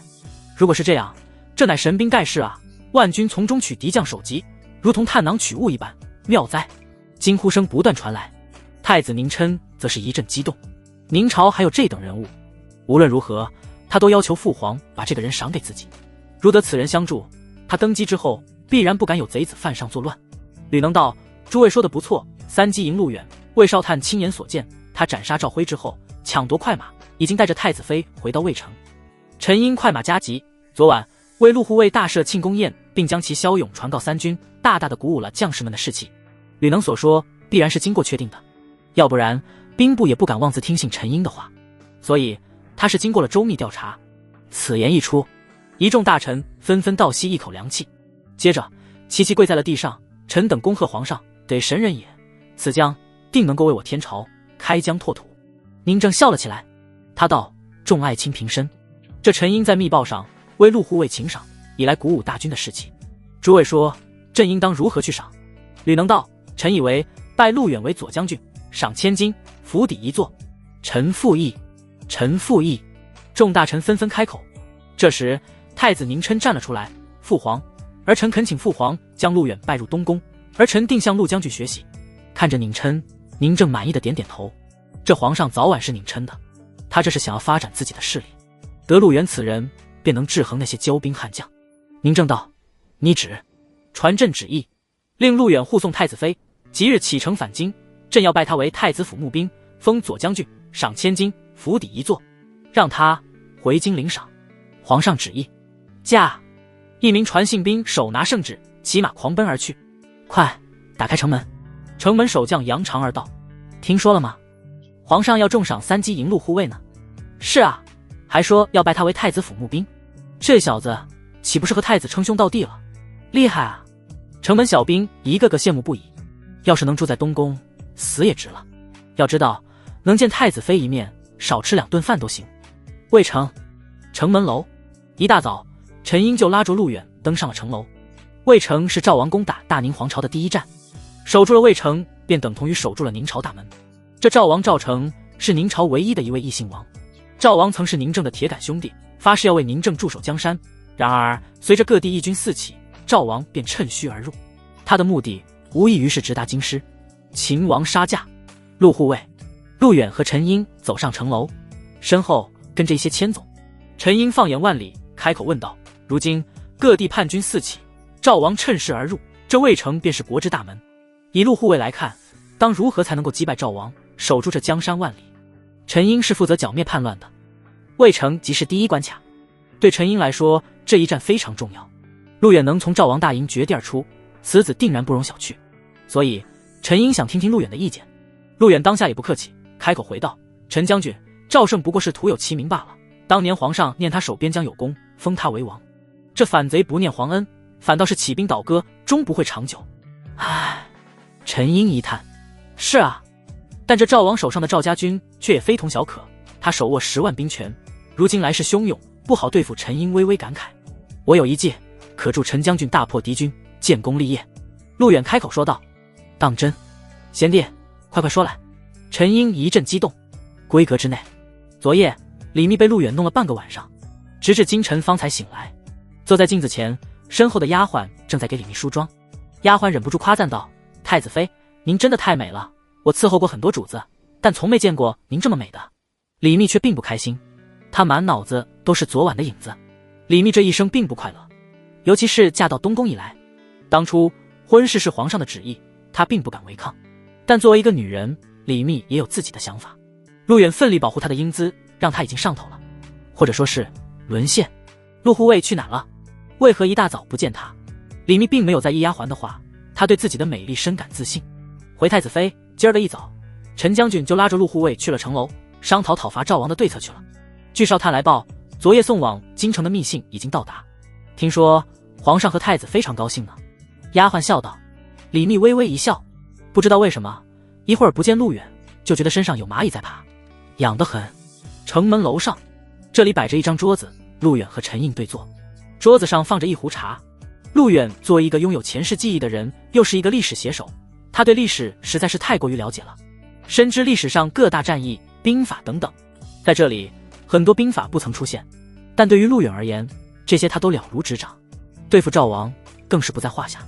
如果是这样，这乃神兵盖世啊！万军从中取敌将首级，如同探囊取物一般，妙哉！惊呼声不断传来。太子宁琛则是一阵激动，宁朝还有这等人物。无论如何，他都要求父皇把这个人赏给自己。如得此人相助，他登基之后必然不敢有贼子犯上作乱。吕能道：“诸位说的不错，3机营路远，魏少探亲眼所见，他斩杀赵辉之后，抢夺快马，已经带着太子妃回到魏城。臣因快马加急，昨晚为陆护卫大设庆功宴，并将其骁勇传告3军，大大的鼓舞了将士们的士气。”吕能所说必然是经过确定的，要不然兵部也不敢妄自听信陈英的话，所以他是经过了周密调查。此言一出，一众大臣纷纷倒吸一口凉气，接着齐齐跪在了地上：“臣等恭贺皇上，得神人也，此将定能够为我天朝开疆拓土。”宁正笑了起来，他道：“众爱卿平身，这陈英在密报上为陆护卫请赏，以来鼓舞大军的士气。诸位说，朕应当如何去赏？”吕能道：“臣以为拜陆远为左将军，赏1000金，府邸1座。”臣附议，臣附议。众大臣纷纷开口。这时太子宁琛站了出来：“父皇，儿臣恳请父皇将陆远拜入东宫，儿臣定向陆将军学习。”看着宁琛，宁正满意的点点头。这皇上早晚是宁琛的，他这是想要发展自己的势力，得陆远此人便能制衡那些骄兵悍将。宁正道：“你旨。”传朕旨意，令陆远护送太子妃，即日启程返京。朕要拜他为太子府募兵，封左将军，赏1000金，府邸1座，让他回京领赏。皇上旨意。驾！一名传信兵手拿圣旨，骑马狂奔而去。快，打开城门！城门守将扬长而道：“听说了吗？皇上要重赏3机营路护卫呢。”“是啊，还说要拜他为太子府募兵。这小子岂不是和太子称兄道弟了？厉害啊！”城门小兵一个个羡慕不已。要是能住在东宫，死也值了。要知道，能见太子妃一面，少吃2顿饭都行。魏城城门楼，一大早，陈英就拉着陆远登上了城楼。魏城是赵王攻打大宁皇朝的第一站，守住了魏城，便等同于守住了宁朝大门。这赵王赵成是宁朝唯一的一位异姓王。赵王曾是宁正的铁杆兄弟，发誓要为宁正驻守江山。然而随着各地义军四起，赵王便趁虚而入，他的目的无异于是直达京师。秦王杀驾，陆护卫陆远和陈英走上城楼，身后跟着一些千总。陈英放眼万里，开口问道：“如今各地叛军四起，赵王趁势而入，这魏城便是国之大门。以陆护卫来看，当如何才能够击败赵王，守住这江山万里？”陈英是负责剿灭叛乱的，魏城即是第一关卡。对陈英来说，这一战非常重要。陆远能从赵王大营绝地而出，此子定然不容小觑。所以陈英想听听陆远的意见。陆远当下也不客气，开口回道：“陈将军，赵胜不过是徒有其名罢了。当年皇上念他守边疆有功，封他为王。这反贼不念皇恩，反倒是起兵倒戈，终不会长久。”唉，陈英一叹：“是啊，但这赵王手上的赵家军却也非同小可，他手握10万兵权，如今来势汹涌，不好对付。”陈英微微感慨：“我有一计，可助陈将军大破敌军，建功立业。”陆远开口说道：“当真？贤弟，快快说来。”陈英一阵激动：“闺阁之内，昨夜李密被陆远弄了半个晚上，直至今晨方才醒来。坐在镜子前，身后的丫鬟正在给李密梳妆。丫鬟忍不住夸赞道：“太子妃，您真的太美了，我伺候过很多主子，但从没见过您这么美的。”李密却并不开心，他满脑子都是昨晚的影子。李密这一生并不快乐，尤其是嫁到东宫以来。当初婚事是皇上的旨意，他并不敢违抗，但作为一个女人，李密也有自己的想法。陆远奋力保护她的英姿，让她已经上头了，或者说是沦陷。陆护卫去哪了？为何一大早不见他？李密并没有在意丫鬟的话，他对自己的美丽深感自信。回太子妃，今儿个一早，陈将军就拉着陆护卫去了城楼，商讨讨伐赵王的对策去了。据哨探来报，昨夜送往京城的密信已经到达，听说皇上和太子非常高兴呢。丫鬟笑道。李密微微一笑，不知道为什么，一会儿不见陆远，就觉得身上有蚂蚁在爬，痒得很。城门楼上，这里摆着一张桌子，陆远和陈印对坐，桌子上放着一壶茶。陆远作为一个拥有前世记忆的人，又是一个历史写手，他对历史实在是太过于了解了，深知历史上各大战役、兵法等等。在这里，很多兵法不曾出现，但对于陆远而言，这些他都了如指掌，对付赵王更是不在话下。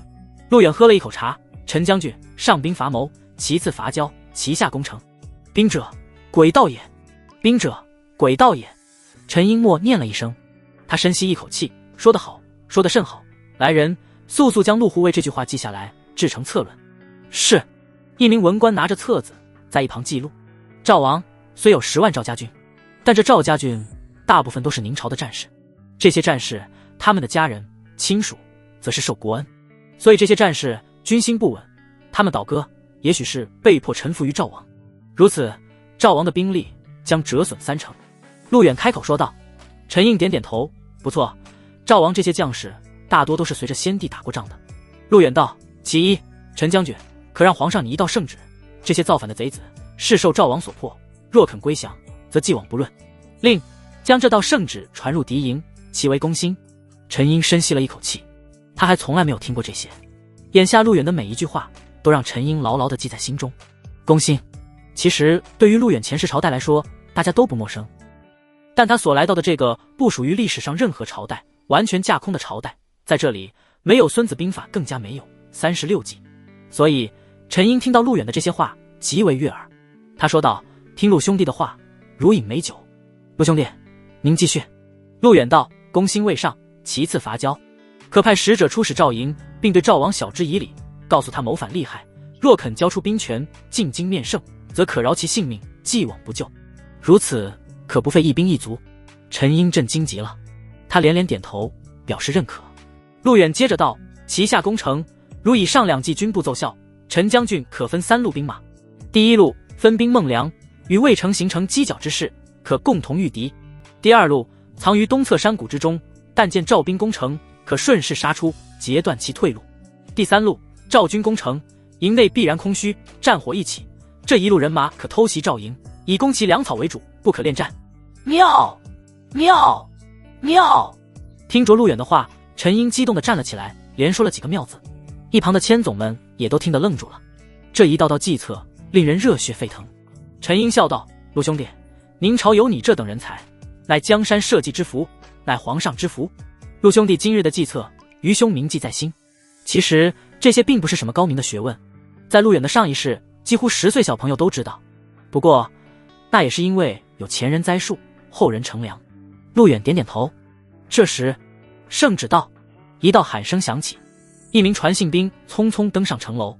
陆远喝了一口茶，陈将军，上兵伐谋，其次伐交，其下攻城。兵者，诡道也。兵者，诡道也。陈英默念了一声，他深吸一口气，说得好，说得甚好。来人，速速将陆护卫这句话记下来，制成策论。是。一名文官拿着册子在一旁记录。赵王虽有10万赵家军，但这赵家军大部分都是明朝的战士，这些战士他们的家人亲属则是受国恩，所以这些战士军心不稳，他们倒戈也许是被迫臣服于赵王，如此赵王的兵力将折损30%。陆远开口说道。陈应点点头，不错，赵王这些将士大多都是随着先帝打过仗的。陆远道。其一，陈将军可让皇上你一道圣旨，这些造反的贼子是受赵王所迫，若肯归降，则既往不论。另将这道圣旨传入敌营，其为攻心。陈英深吸了一口气，他还从来没有听过这些，眼下陆远的每一句话都让陈英牢牢地记在心中。攻心其实对于陆远前世朝代来说大家都不陌生，但他所来到的这个不属于历史上任何朝代，完全架空的朝代，在这里没有孙子兵法，更加没有36计，所以陈英听到陆远的这些话极为悦耳。他说道，听陆兄弟的话如饮美酒。陆兄弟您继续。陆远道，攻心未上，其次伐交，可派使者出使赵营，并对赵王晓之以理，告诉他谋反厉害，若肯交出兵权，进京面圣，则可饶其性命，既往不咎。如此可不费一兵一卒。陈英震惊极了，他连连点头表示认可。陆远接着道，其下攻城，如以上2计军部奏效，陈将军可分3路兵马。第一路分兵孟良，与魏城形成犄角之势，可共同御敌。第二路藏于东侧山谷之中，但见赵兵攻城，可顺势杀出，截断其退路。第三路赵军攻城，营内必然空虚，战火一起，这一路人马可偷袭赵营，以攻其粮草为主，不可恋战。妙妙妙！听着陆远的话，陈英激动地站了起来，连说了几个妙字。一旁的千总们也都听得愣住了，这一道道计策令人热血沸腾。陈英笑道，陆兄弟，明朝有你这等人才，乃江山社稷之福，乃皇上之福。陆兄弟今日的计策，愚兄铭记在心。其实这些并不是什么高明的学问，在陆远的上一世，几乎10岁小朋友都知道。不过那也是因为有前人栽树，后人乘凉。陆远点点头。这时圣旨到，一道喊声响起，一名传信兵匆匆登上城楼。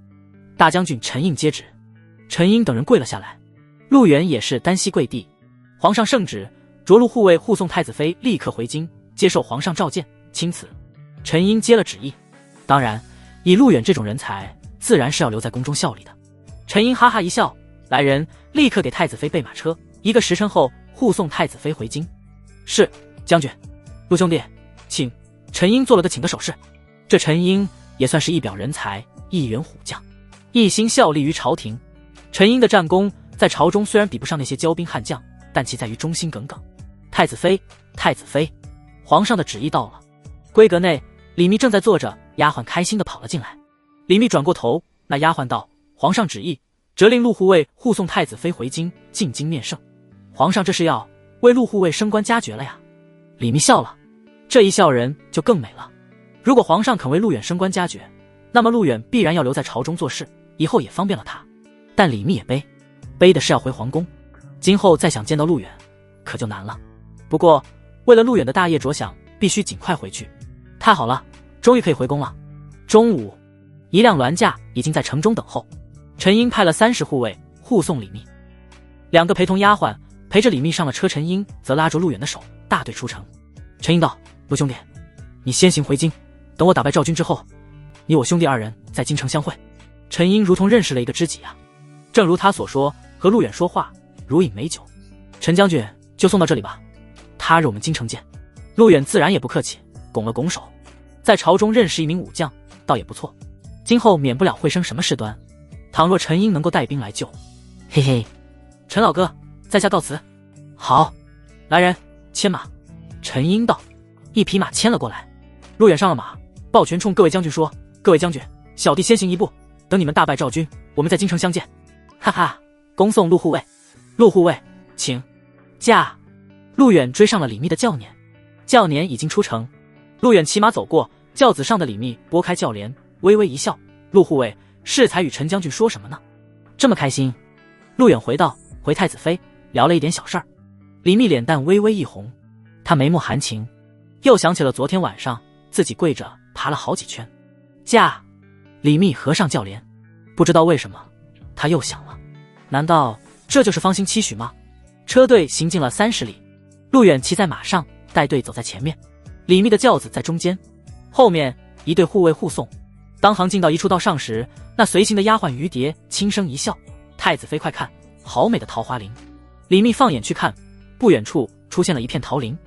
大将军陈应接旨。陈英等人跪了下来，陆远也是单膝跪地。皇上圣旨，着陆护卫护送太子妃立刻回京，接受皇上召见，钦此。陈英接了旨意。当然以陆远这种人才，自然是要留在宫中效力的。陈英哈哈一笑，来人，立刻给太子妃备马车，1个时辰后护送太子妃回京。是，将军。陆兄弟请。陈英做了个请的手势。这陈英也算是一表人才，一员虎将，一心效力于朝廷。陈英的战功在朝中虽然比不上那些骄兵悍将，但其在于忠心耿耿。太子妃，太子妃，皇上的旨意到了。闺阁内，李密正在坐着，丫鬟开心地跑了进来。李密转过头，那丫鬟道，皇上旨意，责令陆护卫护送太子妃回京，进京面圣。皇上这是要为陆护卫升官加爵了呀。李密笑了，这一笑人就更美了。如果皇上肯为陆远升官加爵，那么陆远必然要留在朝中做事，以后也方便了他。但李密也背的是要回皇宫，今后再想见到陆远可就难了。不过为了陆远的大业着想，必须尽快回去。太好了，终于可以回宫了。中午，一辆銮驾已经在城中等候，陈英派了30护卫护送李密，2个陪同丫鬟陪着李密上了车，陈英则拉着陆远的手大队出城。陈英道：陆兄弟，你先行回京，等我打败赵军之后，你我兄弟2人在京城相会。陈英如同认识了一个知己啊，正如他所说，和陆远说话如饮美酒。陈将军就送到这里吧，他日我们京城见。陆远自然也不客气，拱了拱手。在朝中认识一名武将倒也不错，今后免不了会生什么事端，倘若陈英能够带兵来救，嘿嘿。陈老哥，在下告辞。好，来人，牵马。陈英道。一匹马牵了过来。陆远上了马，抱拳冲各位将军说：各位将军，小弟先行一步，等你们大败赵军，我们在京城相见。哈哈，恭送陆护卫。陆护卫，请驾。陆远追上了李密的轿辇，轿辇已经出城。陆远骑马走过，轿子上的李密拨开轿帘，微微一笑：陆护卫适才与陈将军说什么呢？这么开心？陆远回道：回太子妃，聊了一点小事儿。李密脸蛋微微一红，他眉目含情，又想起了昨天晚上自己跪着爬了好几圈。驾！李密合上轿帘，不知道为什么他又想了，难道这就是芳心期许吗？车队行进了30里，陆远骑在马上，带队走在前面，李密的轿子在中间，后面一队护卫护送。当行进到一处道上时，那随行的丫鬟于蝶轻声一笑：太子妃快看，好美的桃花林。李密放眼去看，不远处出现了一片桃林，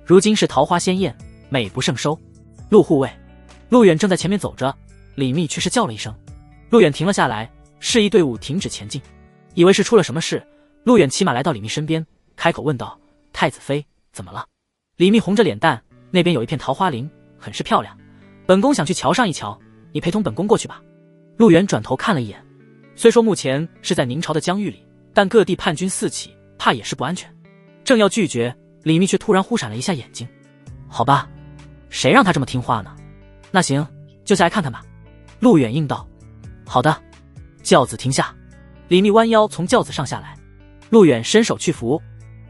如今是桃花鲜艳，美不胜收。陆护卫。陆远正在前面走着，李密却是叫了一声。陆远停了下来，示意队伍停止前进，以为是出了什么事。陆远骑马来到李密身边，开口问道：太子妃怎么了？李密红着脸蛋：那边有一片桃花林，很是漂亮，本宫想去瞧上一瞧，你陪同本宫过去吧。陆远转头看了一眼，虽说目前是在宁朝的疆域里，但各地叛军四起，怕也是不安全。正要拒绝，李密却突然忽闪了一下眼睛。好吧，谁让他这么听话呢？那行，就下来看看吧。陆远应道。好的。轿子停下，李密弯腰从轿子上下来，陆远伸手去扶，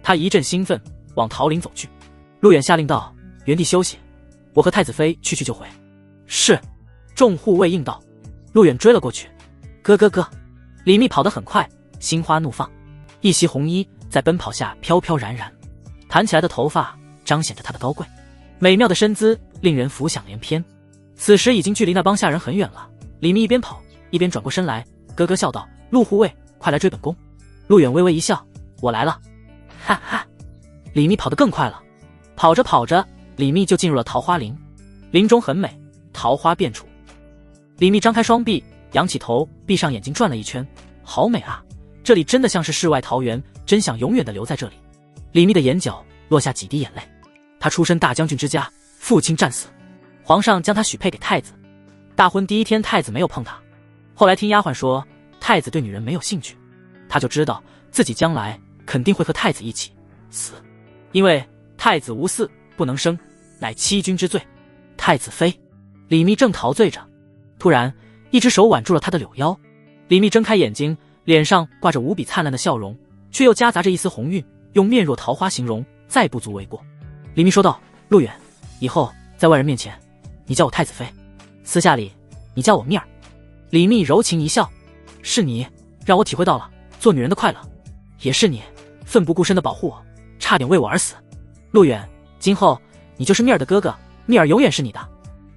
他一阵兴奋往桃林走去。陆远下令道：原地休息，我和太子妃去就回。是。众护卫应道。陆远追了过去。咯。李密跑得很快，心花怒放，一袭红衣在奔跑下飘飘然然，弹起来的头发彰显着他的高贵，美妙的身姿令人浮想联翩。此时已经距离那帮下人很远了，李密一边跑一边转过身来，咯咯笑道：陆护卫，快来追本宫。陆远微微一笑：我来了。哈哈。李密跑得更快了，跑着跑着，李密就进入了桃花林。林中很美，桃花遍处。李密张开双臂，仰起头，闭上眼睛转了一圈，好美啊，这里真的像是世外桃源，真想永远的留在这里。李密的眼角落下几滴眼泪，他出身大将军之家，父亲战死，皇上将他许配给太子。大婚第一天，太子没有碰他，后来听丫鬟说太子对女人没有兴趣，他就知道自己将来肯定会和太子一起死，因为太子无嗣不能生，乃欺君之罪。太子妃。李密正陶醉着，突然一只手挽住了他的柳腰。李密睁开眼睛，脸上挂着无比灿烂的笑容，却又夹杂着一丝红晕，用面若桃花形容再不足为过。李密说道：陆远，以后在外人面前你叫我太子妃，私下里你叫我蜜儿。李密柔情一笑：是你让我体会到了做女人的快乐，也是你奋不顾身的保护我，差点为我而死。陆远，今后你就是蜜儿的哥哥，蜜儿永远是你的。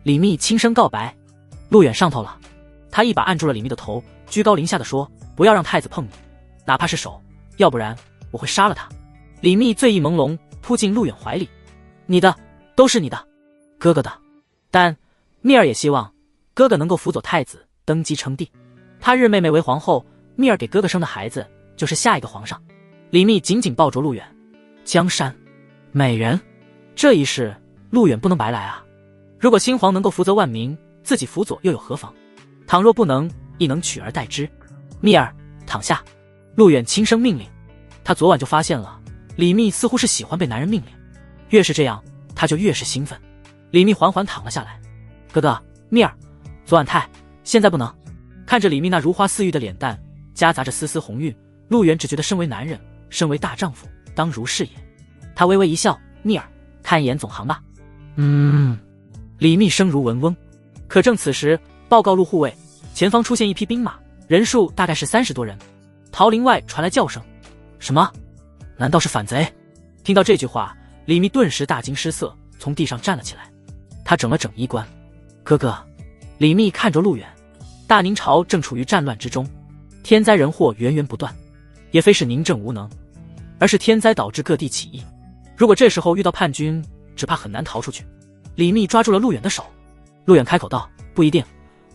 李密轻声告白。陆远上头了，他一把按住了李密的头，居高临下的说：不要让太子碰你，哪怕是手，要不然我会杀了他。李密醉意朦胧，扑进陆远怀里：你的都是你的，哥哥的，但蜜儿也希望哥哥能够辅佐太子登基称帝，他日妹妹为皇后，蜜儿给哥哥生的孩子就是下一个皇上。李密紧紧抱着陆远。江山美人，这一世陆远不能白来啊，如果新皇能够福泽万民，自己辅佐又有何妨，倘若不能，亦能取而代之。蜜儿躺下。陆远轻声命令。他昨晚就发现了李密似乎是喜欢被男人命令，越是这样，他就越是兴奋。李密缓缓躺了下来。哥哥，蜜儿，昨晚太，现在不能。看着李密那如花似玉的脸蛋，夹杂着丝丝红晕，陆远只觉得身为男人，身为大丈夫，当如是也。他微微一笑，蜜儿，看一眼总行吧。李密声如蚊嗡。可正此时，报告陆护卫，前方出现一匹兵马，人数大概是30多人。桃林外传来叫声。什么？难道是反贼？听到这句话，李密顿时大惊失色，从地上站了起来。他整了整衣冠。哥哥。李密看着陆远。大宁朝正处于战乱之中，天灾人祸源源不断，也非是宁政无能，而是天灾导致各地起义。如果这时候遇到叛军，只怕很难逃出去。李密抓住了陆远的手。陆远开口道：不一定，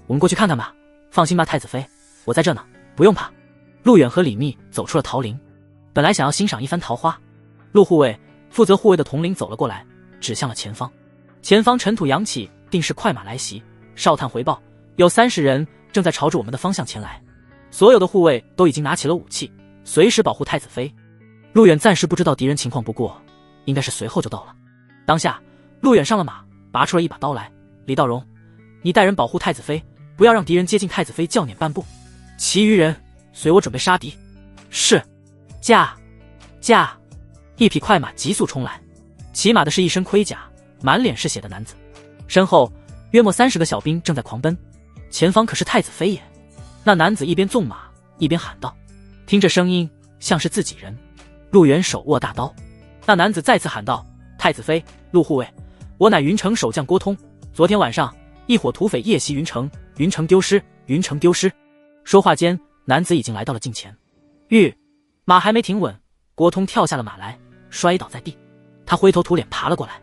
我们过去看看吧。放心吧，太子妃，我在这呢，不用怕。陆远和李密走出了桃林，本来想要欣赏一番桃花。陆护卫，负责护卫的统领走了过来，指向了前方。前方尘土扬起，定是快马来袭。哨探回报，有30人正在朝着我们的方向前来，所有的护卫都已经拿起了武器，随时保护太子妃。陆远暂时不知道敌人情况，不过应该是随后就到了。当下，陆远上了马，拔出了一把刀来。李道荣，你带人保护太子妃，不要让敌人接近太子妃较撵半步。其余人随我准备杀敌。是。驾！一匹快马急速冲来，骑马的是一身盔甲，满脸是血的男子，身后约莫30个小兵正在狂奔。前方可是太子妃也。那男子一边纵马一边喊道，听着声音像是自己人。陆远手握大刀。那男子再次喊道，太子妃，陆护卫，我乃云城守将郭通，昨天晚上一伙土匪夜袭云城，云城丢失。说话间，男子已经来到了近前。马还没停稳，郭通跳下了马来，摔倒在地。他灰头土脸爬了过来。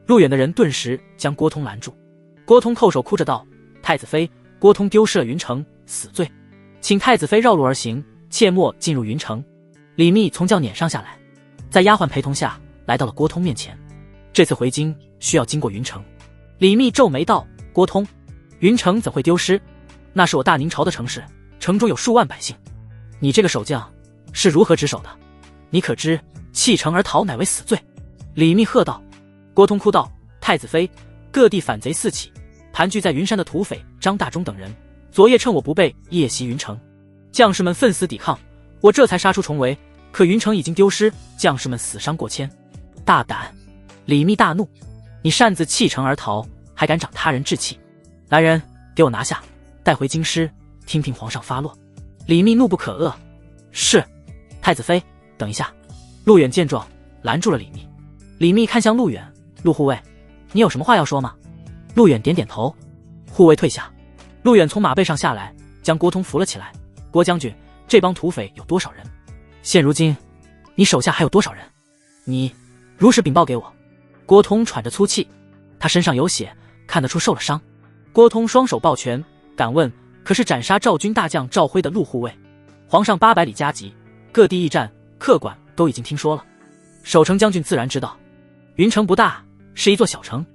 陆远的人顿时将郭通拦住。郭通叩首哭着道，太子妃，郭通丢失了云城，死罪，请太子妃绕路而行，切莫进入云城。李密从轿辇上下来，在丫鬟陪同下来到了郭通面前。这次回京需要经过云城。李密皱眉道，郭通，云城怎会丢失？那是我大宁朝的城市，城中有数万百姓，你这个守将是如何值守的？你可知弃城而逃乃为死罪？李密喝道。郭通哭道，太子妃，各地反贼四起，盘踞在云山的土匪张大忠等人，昨夜趁我不备夜袭云城，将士们奋死抵抗，我这才杀出重围，可云城已经丢失，将士们死伤过千。大胆！李密大怒，你擅自弃城而逃，还敢长他人志气？来人，给我拿下，带回京师，听凭皇上发落。李密怒不可遏。是。太子妃，等一下。陆远见状拦住了李密。李密看向陆远，陆护卫，你有什么话要说吗？陆远点点头。护卫退下。陆远从马背上下来，将郭通扶了起来。郭将军，这帮土匪有多少人？现如今你手下还有多少人？你如实禀报给我。郭通喘着粗气，他身上有血，看得出受了伤。郭通双手抱拳，敢问可是斩杀赵军大将赵辉的陆护卫？皇上800里加急，各地驿站客馆都已经听说了，守城将军自然知道。云城不大，是一座小城，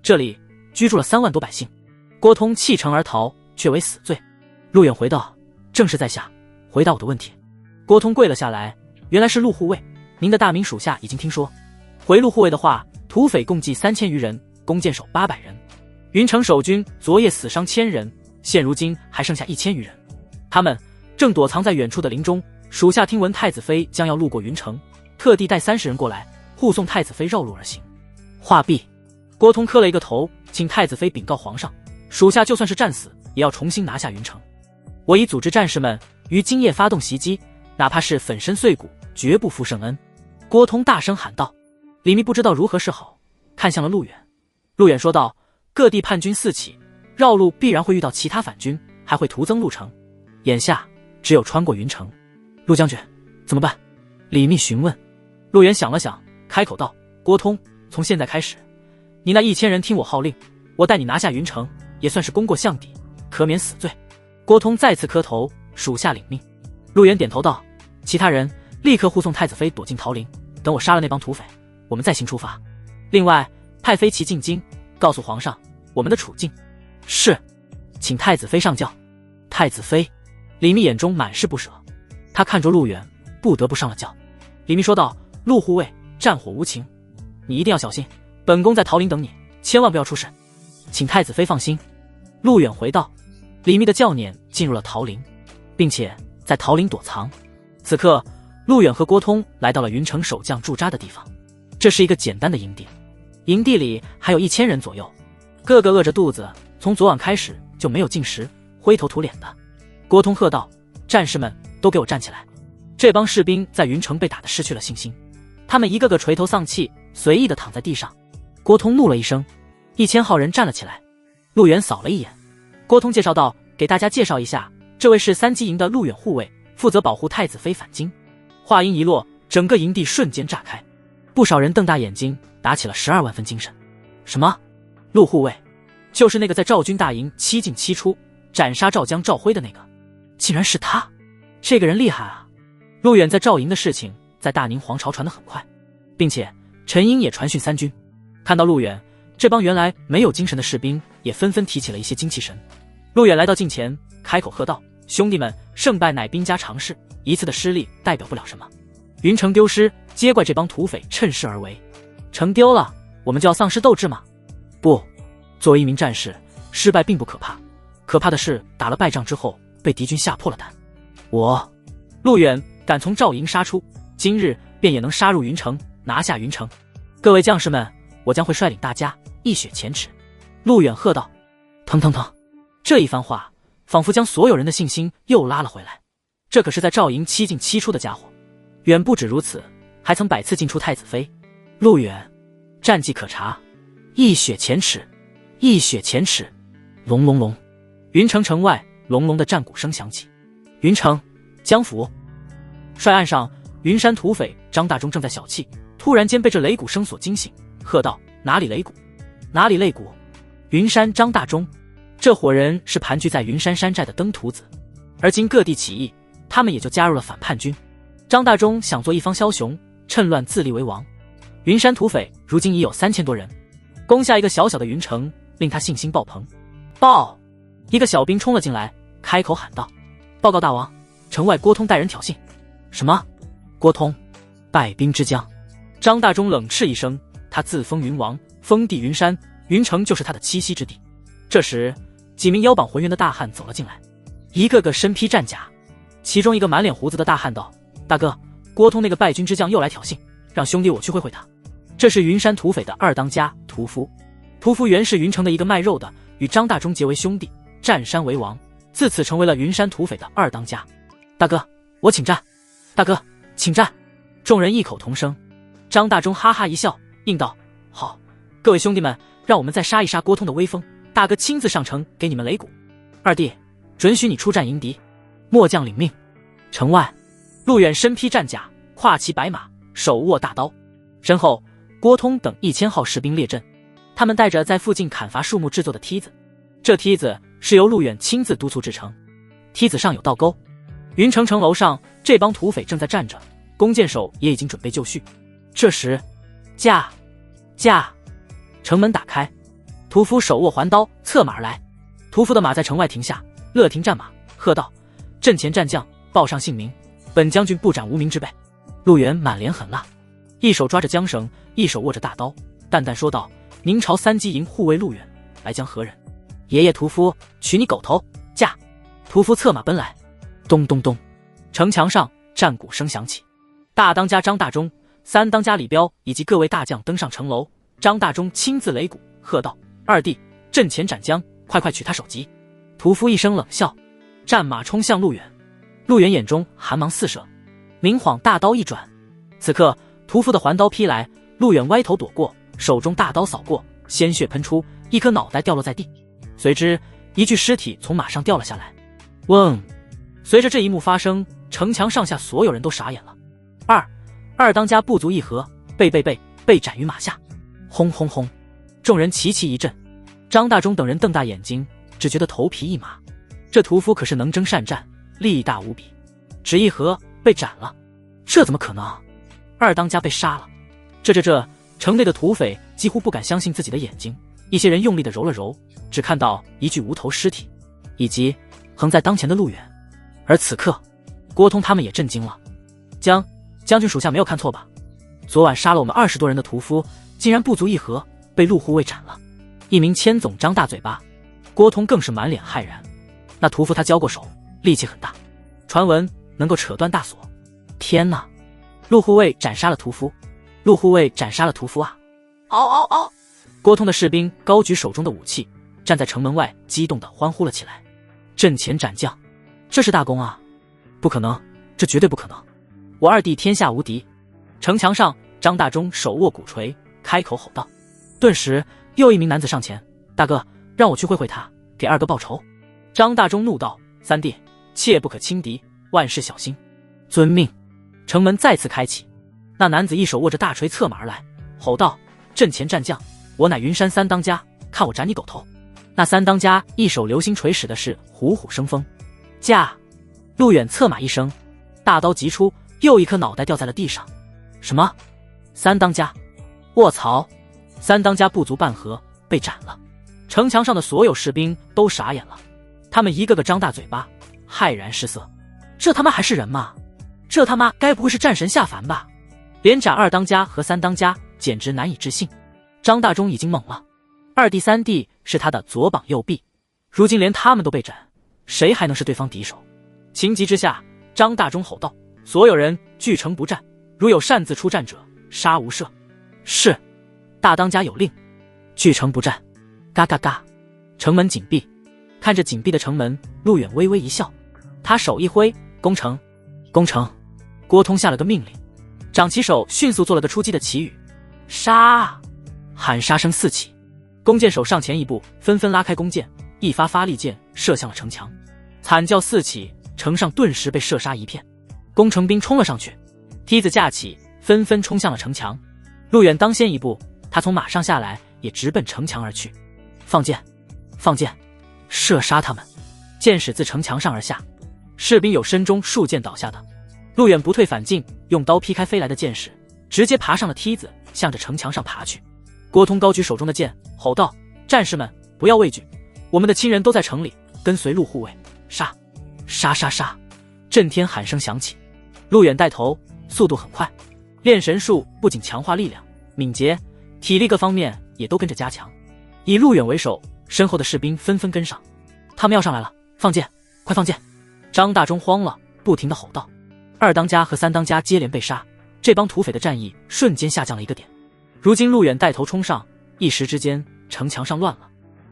这里居住了3万多百姓，郭通弃城而逃，却为死罪。陆远回道，正是在下，回答我的问题。郭通跪了下来，原来是陆护卫，您的大名属下已经听说。回陆护卫的话，土匪共计3000余人，弓箭手800人，云城守军昨夜死伤1000人，现如今还剩下1000余人，他们正躲藏在远处的林中。属下听闻太子妃将要路过云城，特地带30人过来护送太子妃绕路而行。话毕，郭通磕了一个头，请太子妃禀告皇上，属下就算是战死，也要重新拿下云城。我已组织战士们于今夜发动袭击，哪怕是粉身碎骨，绝不负圣恩。郭通大声喊道。李密不知道如何是好，看向了陆远。陆远说道，各地叛军四起，绕路必然会遇到其他反军，还会徒增路程，眼下只有穿过云城。陆将军怎么办？李密询问。陆远想了想，开口道，郭通，从现在开始，你那1000人听我号令，我带你拿下云城，也算是功过相抵，可免死罪。郭通再次磕头，属下领命。陆远点头道，其他人立刻护送太子妃躲进桃林，等我杀了那帮土匪，我们再行出发。另外派飞骑进京，告诉皇上我们的处境。是。请太子妃上轿。太子妃。李密眼中满是不舍，他看着陆远，不得不上了轿。李密说道，陆护卫战火无情，你一定要小心，本宫在桃林等你，千万不要出事。请太子妃放心。陆远回道。李密的教辇进入了桃林，并且在桃林躲藏。此刻，陆远和郭通来到了云城守将驻扎的地方。这是一个简单的营地，营地里还有1000人左右，个个饿着肚子，从昨晚开始就没有进食，灰头土脸的。郭通喝道：“战士们，都给我站起来！”这帮士兵在云城被打得失去了信心，他们一个个垂头丧气，随意地躺在地上。郭通怒了一声，1000号人站了起来。陆远扫了一眼，郭通介绍道：“给大家介绍一下，这位是3机营的陆远护卫，负责保护太子妃返京。”话音一落，整个营地瞬间炸开，不少人瞪大眼睛，打起了12万分精神。什么？陆护卫？就是那个在赵军大营7进7出斩杀赵江、赵辉的那个？竟然是他！这个人厉害啊！陆远在赵营的事情在大宁皇朝传得很快，并且陈英也传讯3军。看到陆远，这帮原来没有精神的士兵也纷纷提起了一些精气神。陆远来到近前，开口喝道：“兄弟们，胜败乃兵家常事，一次的失利代表不了什么。云城丢失，皆怪这帮土匪趁势而为。城丢了，我们就要丧失斗志吗？不，作为一名战士，失败并不可怕，可怕的是打了败仗之后被敌军吓破了胆。我陆远敢从赵营杀出，今日便也能杀入云城，拿下云城。各位将士们，我将会率领大家一雪前耻。”陆远喝道。腾腾腾，这一番话仿佛将所有人的信心又拉了回来。这可是在赵营7进7出的家伙，远不止如此，还曾百次进出太子妃。陆远战绩可查，一雪前耻，一雪前耻。隆隆隆，云城城外隆隆的战鼓声响起。云城江府帅岸上，云山土匪张大忠正在小憩，突然间被这擂鼓声所惊醒，喝道：“哪里擂鼓？哪里擂鼓？”云山张大忠，这伙人是盘踞在云山山寨的登徒子，而今各地起义，他们也就加入了反叛军。张大忠想做一方枭雄，趁乱自立为王。云山土匪如今已有3000多人，攻下一个小小的云城，令他信心爆棚。报！一个小兵冲了进来，开口喊道：“报告大王，城外郭通带人挑衅。”什么？郭通？败兵之将？张大忠冷斥一声，他自封云王，封地云山，云城就是他的栖息之地。这时，几名腰绑浑圆的大汉走了进来，一个个身披战甲。其中一个满脸胡子的大汉道：“大哥，郭通那个败军之将又来挑衅，让兄弟我去会会他。”这是云山土匪的2当家屠夫。屠夫原是云城的一个卖肉的，与张大忠结为兄弟，占山为王，自此成为了云山土匪的2当家。大哥，我请战！大哥，请战！众人异口同声。张大忠哈哈一笑，应道：“好，各位兄弟们，让我们再杀一杀郭通的威风，大哥亲自上城给你们擂鼓。二弟，准许你出战迎敌。”末将领命。城外，陆远身披战甲，跨骑白马，手握大刀，身后郭通等1000号士兵列阵，他们带着在附近砍伐树木制作的梯子，这梯子是由陆远亲自督促制成，梯子上有倒钩。云城城楼上，这帮土匪正在站着，弓箭手也已经准备就绪。这时，驾！城门打开，屠夫手握环刀，策马而来。屠夫的马在城外停下，勒停战马，喝道：“阵前战将，报上姓名，本将军不斩无名之辈。”陆远满脸狠辣，一手抓着缰绳，一手握着大刀，淡淡说道：“宁朝3机营护卫陆远，来将何人？”爷爷屠夫，取你狗头！驾！屠夫策马奔来。咚咚咚，城墙上战鼓声响起。大当家张大忠、3当家李彪以及各位大将登上城楼。张大忠亲自擂鼓，喝道：“二弟，阵前斩将，快快取他首级！”屠夫一声冷笑，战马冲向陆远。陆远眼中寒芒四射，明晃大刀一转。此刻屠夫的环刀劈来，陆远歪头躲过，手中大刀扫过，鲜血喷出，一颗脑袋掉落在地，随之一具尸体从马上掉了下来。嗡！随着这一幕发生，城墙上下所有人都傻眼了。二当家不足一合，被斩于马下。轰轰轰！众人齐齐一震，张大忠等人瞪大眼睛，只觉得头皮一麻。这屠夫可是能征善战，力大无比，只一合被斩了，这怎么可能？2当家被杀了。这城内的土匪几乎不敢相信自己的眼睛，一些人用力地揉了揉，只看到一具无头尸体，以及横在当前的陆远。而此刻，郭通他们也震惊了。将军属下没有看错吧？昨晚杀了我们20多人的屠夫，竟然不足一合，被陆护卫斩了。一名千总张大嘴巴，郭通更是满脸骇然。那屠夫他交过手，力气很大，传闻能够扯断大锁。天哪！陆护卫斩杀了屠夫，陆护卫斩杀了屠夫啊！嗷嗷嗷！郭通的士兵高举手中的武器，站在城门外，激动地欢呼了起来。阵前斩将，这是大功啊！不可能，这绝对不可能！我二弟天下无敌！城墙上，张大忠手握鼓槌，开口吼道。顿时，又一名男子上前：“大哥，让我去会会他，给二哥报仇。”张大忠怒道：“三弟，切不可轻敌，万事小心。”遵命。城门再次开启，那男子一手握着大锤策马而来，吼道：“阵前战将，我乃云山三当家，看我斩你狗头！”那三当家一手流星锤使的是虎虎生风。驾！陆远策马一声，大刀急出，又一颗脑袋掉在了地上。什么？三当家？卧槽！三当家不足半合，被斩了。城墙上的所有士兵都傻眼了，他们一个个张大嘴巴，骇然失色。这他妈还是人吗？这他妈该不会是战神下凡吧？连斩二当家和三当家，简直难以置信。张大忠已经懵了，二弟三弟是他的左膀右臂，如今连他们都被斩，谁还能是对方敌手？情急之下，张大忠吼道：“所有人据城不战，如有擅自出战者，杀无赦。”是。大当家有令，据城不战。嘎嘎嘎，城门紧闭。看着紧闭的城门，陆远微微一笑，他手一挥，攻城，攻城。郭通下了个命令，掌起手，迅速做了个出击的旗语，杀！喊杀声四起，弓箭手上前一步，纷纷拉开弓箭，一发发利箭射向了城墙，惨叫四起，城上顿时被射杀一片。攻城兵冲了上去，梯子架起，纷纷冲向了城墙。陆远当先一步，他从马上下来，也直奔城墙而去。放箭，放箭，射杀他们！箭矢自城墙上而下，士兵有身中数箭倒下的。陆远不退反进，用刀劈开飞来的箭矢，直接爬上了梯子，向着城墙上爬去。郭通高举手中的剑，吼道：“战士们，不要畏惧，我们的亲人都在城里，跟随陆护卫，杀！杀杀杀！”震天喊声响起。陆远带头，速度很快，练神术不仅强化力量、敏捷、体力各方面也都跟着加强。以陆远为首，身后的士兵纷纷跟上。他们要上来了，放箭，快放箭！张大忠慌了，不停地吼道。二当家和三当家接连被杀，这帮土匪的战意瞬间下降了一个点。如今陆远带头冲上，一时之间城墙上乱了。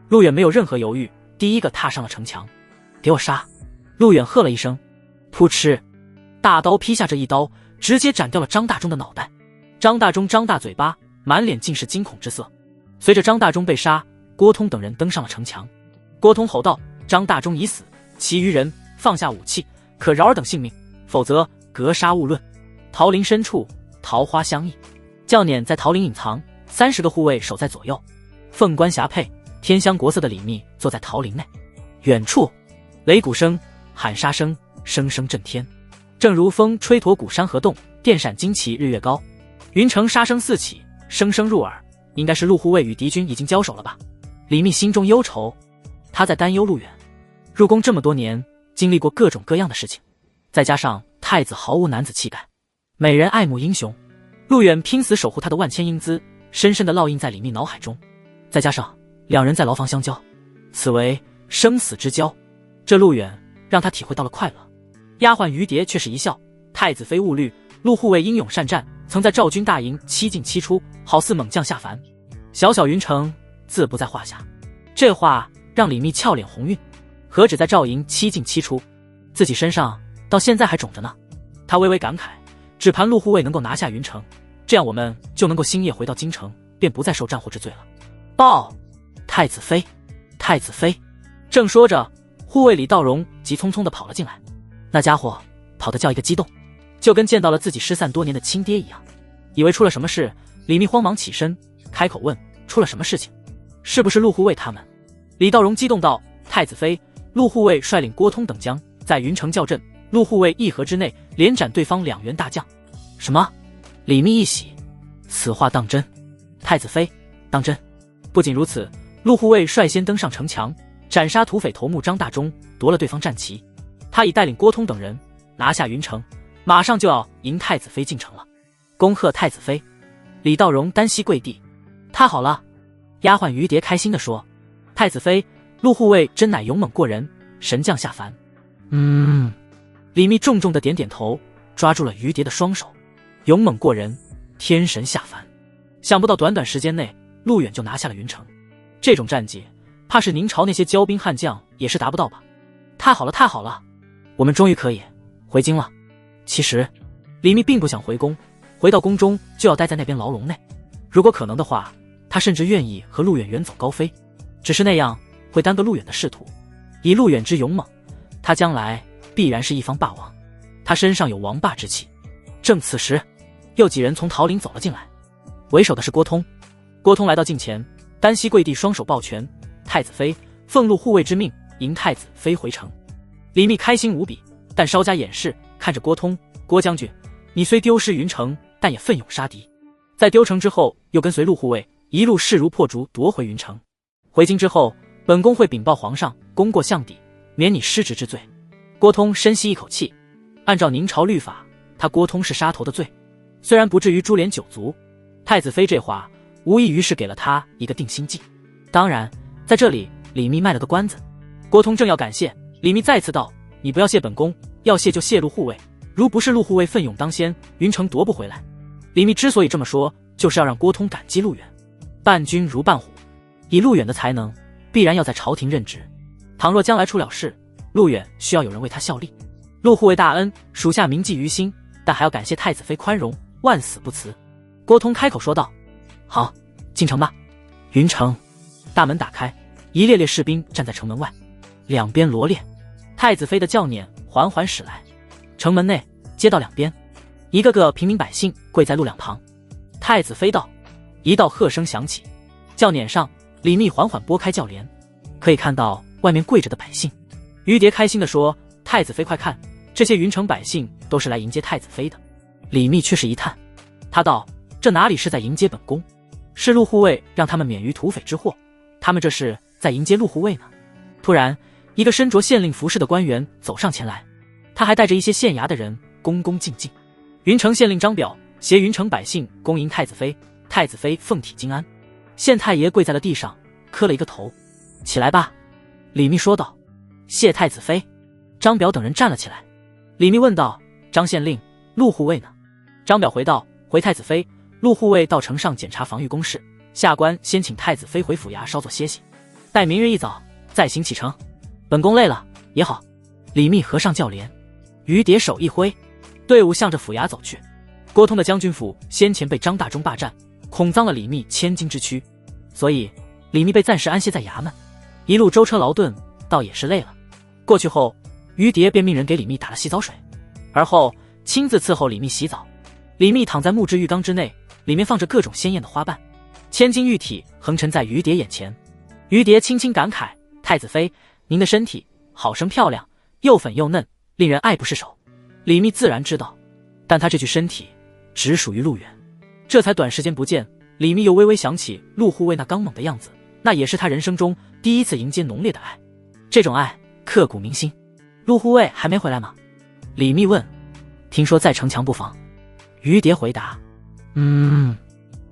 陆远没有任何犹豫，第一个踏上了城墙。给我杀！陆远喝了一声，噗嗤，大刀劈下这一刀，直接斩掉了张大忠的脑袋。张大忠张大嘴巴，满脸尽是惊恐之色。随着张大忠被杀，郭通等人登上了城墙。郭通吼道：“张大忠已死，其余人放下武器，可饶尔等性命，否则格杀勿论。”桃林深处，桃花相映。教撵在桃林隐藏，30个护卫守在左右。凤冠霞帔，天香国色的李密坐在桃林内。远处，擂鼓声、喊杀声，声声震天。正如风吹驼鼓山河动，电闪惊旗日月高。云城杀声四起，声声入耳。应该是陆护卫与敌军已经交手了吧？李密心中忧愁，他在担忧陆远。入宫这么多年，经历过各种各样的事情，再加上太子毫无男子气概，美人爱慕英雄，陆远拼死守护他的万千英姿，深深地烙印在李密脑海中。再加上两人在牢房相交，此为生死之交，这陆远让他体会到了快乐。丫鬟于蝶却是一笑：“太子妃勿虑，陆护卫英勇善战，曾在赵军大营7进7出，好似猛将下凡。小小云城自不在话下。”这话让李密俏脸红晕，何止在赵营7进7出，自己身上到现在还肿着呢。他微微感慨，只盼陆护卫能够拿下云城，这样我们就能够星夜回到京城，便不再受战火之罪了。报！太子妃，太子妃！正说着，护卫李道荣急匆匆地跑了进来，那家伙跑得叫一个激动，就跟见到了自己失散多年的亲爹一样。以为出了什么事，李密慌忙起身，开口问：“出了什么事情？是不是陆护卫他们？”李道荣激动道：“太子妃，陆护卫率领郭通等将在云城校阵，陆护卫1合之内连斩对方2员大将。”什么？李密一喜，此话当真？太子妃，当真。不仅如此，陆护卫率先登上城墙，斩杀土匪头目张大忠，夺了对方战旗。他已带领郭通等人拿下云城，马上就要迎太子妃进城了。恭贺太子妃！李道荣单膝跪地：“太好了！”丫鬟于蝶开心地说：“太子妃，陆护卫真乃勇猛过人，神将下凡。”李密重重地点点头，抓住了于蝶的双手：“勇猛过人，天神下凡。”想不到短短时间内，陆远就拿下了云城。这种战绩，怕是宁朝那些骄兵悍将也是达不到吧？太好了，太好了！我们终于可以回京了。其实，李密并不想回宫，回到宫中就要待在那边牢笼内。如果可能的话，他甚至愿意和陆远远走高飞，只是那样会耽搁陆远的仕途。以陆远之勇猛，他将来必然是一方霸王，他身上有王霸之气。正此时，又几人从桃林走了进来，为首的是郭通。郭通来到近前，单膝跪地，双手抱拳：“太子妃，奉陆护卫之命，迎太子妃回城。”李密开心无比，但稍加掩饰，看着郭通：“郭将军，你虽丢失云城，但也奋勇杀敌，在丢城之后又跟随陆护卫一路势如破竹夺回云城。回京之后，本宫会禀报皇上，功过相抵，免你失职之罪。”郭通深吸一口气，按照宁朝律法，他郭通是杀头的罪，虽然不至于株连九族。太子妃这话无异于是给了他一个定心剂。当然，在这里李密卖了个关子。郭通正要感谢，李密再次道：“你不要谢本宫，要谢就谢陆护卫。如不是陆护卫奋勇当先，云城夺不回来。”李密之所以这么说，就是要让郭通感激陆远。伴君如伴虎，以陆远的才能，必然要在朝廷任职。倘若将来出了事，陆远需要有人为他效力。陆护卫大恩，属下铭记于心，但还要感谢太子妃宽容，万死不辞。郭通开口说道：“好，进城吧。”云城大门打开，一列列士兵站在城门外，两边罗列。太子妃的轿辇缓缓驶来，城门内街道两边，一个个平民百姓跪在路两旁。太子妃到，一道喝声响起，轿辇上李密缓缓拨开轿帘，可以看到外面跪着的百姓。于蝶开心地说：“太子妃快看，这些云城百姓都是来迎接太子妃的。”李密却是一叹，他道：“这哪里是在迎接本宫，是陆护卫让他们免于土匪之祸，他们这是在迎接陆护卫呢。”突然，一个身着县令服饰的官员走上前来，他还带着一些县衙的人，恭恭敬敬。云城县令张表携云城百姓恭迎太子妃，太子妃凤体金安。县太爷跪在了地上，磕了一个头：“起来吧。”李密说道：“谢太子妃。”张表等人站了起来。李密问道：“张县令，陆护卫呢？”张表回道：“回太子妃，陆护卫到城上检查防御工事，下官先请太子妃回府衙稍作歇息，待明日一早再行启程。本宫累了也好。”李密合上轿帘，于蝶手一挥，队伍向着府衙走去。郭通的将军府先前被张大中霸占，恐脏了李密千金之躯，所以李密被暂时安歇在衙门，一路舟车劳顿，倒也是累了。过去后，于蝶便命人给李密打了洗澡水，而后亲自伺候李密洗澡。李密躺在木质浴缸之内，里面放着各种鲜艳的花瓣，千金玉体横陈在于蝶眼前。于蝶轻轻感慨：“太子妃，您的身体好生漂亮，又粉又嫩，令人爱不释手。”李密自然知道，但他这具身体只属于陆远。这才短时间不见，李密又微微想起陆护卫那刚猛的样子，那也是他人生中第一次迎接浓烈的爱，这种爱刻骨铭心。陆护卫还没回来吗？李密问。听说在城墙布防。于蝶回答。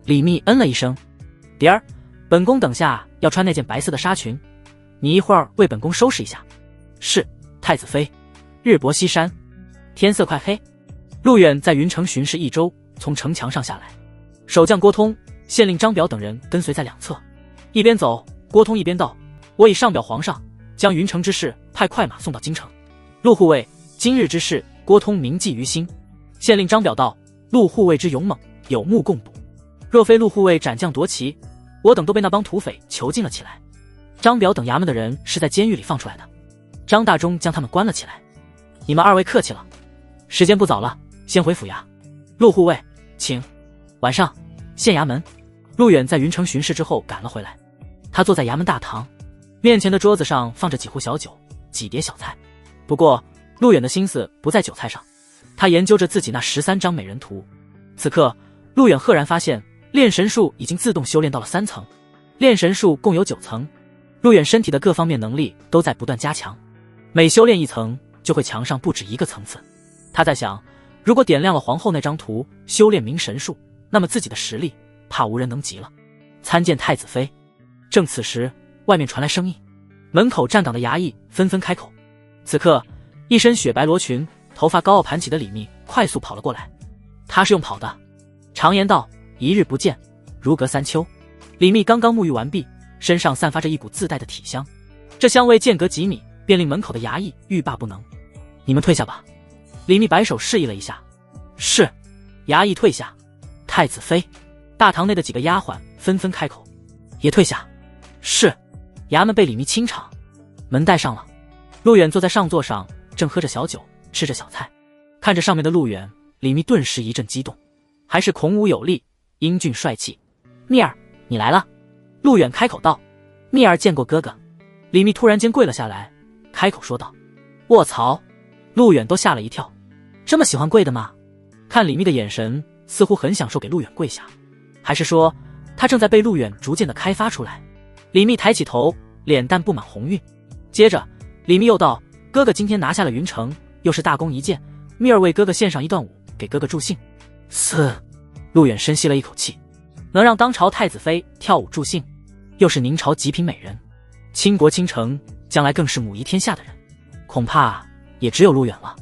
李密嗯了一声。蝶儿，本宫等下要穿那件白色的纱裙，你一会儿为本宫收拾一下。是，太子妃。日薄西山，天色快黑。陆远在云城巡视一周，从城墙上下来，守将郭通、县令张表等人跟随在两侧。一边走，郭通一边道：“我已上表皇上，将云城之事派快马送到京城。陆护卫今日之事，郭通铭记于心。”县令张表道：“陆护卫之勇猛，有目共睹。若非陆护卫斩将夺旗，我等都被那帮土匪囚禁了起来。张表等衙门的人是在监狱里放出来的，张大中将他们关了起来。你们二位客气了，时间不早了，先回府衙。陆护卫，请。”晚上，县衙门，陆远在云城巡视之后赶了回来。他坐在衙门大堂，面前的桌子上放着几壶小酒，几碟小菜。不过，陆远的心思不在酒菜上，他研究着自己那13张美人图。此刻，陆远赫然发现，炼神术已经自动修炼到了3层。炼神术共有9层，陆远身体的各方面能力都在不断加强，每修炼一层，就会强上不止一个层次。他在想，如果点亮了皇后那张图，修炼明神术，那么自己的实力怕无人能及了。参见太子妃。正此时，外面传来声音，门口站岗的衙役纷纷开口。此刻，一身雪白罗裙，头发高傲盘起的李密快速跑了过来。他是用跑的。常言道，一日不见，如隔三秋。李密刚刚沐浴完毕，身上散发着一股自带的体香，这香味间隔几米，便令门口的衙役欲罢不能。你们退下吧。李密摆手示意了一下。是。衙役退下。太子妃。大堂内的几个丫鬟纷纷开口。也退下。是。衙门被李密清场。门带上了。陆远坐在上座上，正喝着小酒，吃着小菜，看着上面的陆远，李密顿时一阵激动，还是孔武有力，英俊帅气。密儿，你来了。陆远开口道。密儿见过哥哥。李密突然间跪了下来，开口说道。卧槽！陆远都吓了一跳。这么喜欢跪的吗？看李密的眼神，似乎很享受给陆远跪下，还是说他正在被陆远逐渐的开发出来？李密抬起头，脸蛋布满红晕。接着李密又道，哥哥今天拿下了云城，又是大功一件，密儿为哥哥献上一段舞，给哥哥助兴。陆远深吸了一口气，能让当朝太子妃跳舞助兴，又是宁朝极品美人，倾国倾城，将来更是母仪天下的人，恐怕也只有陆远了。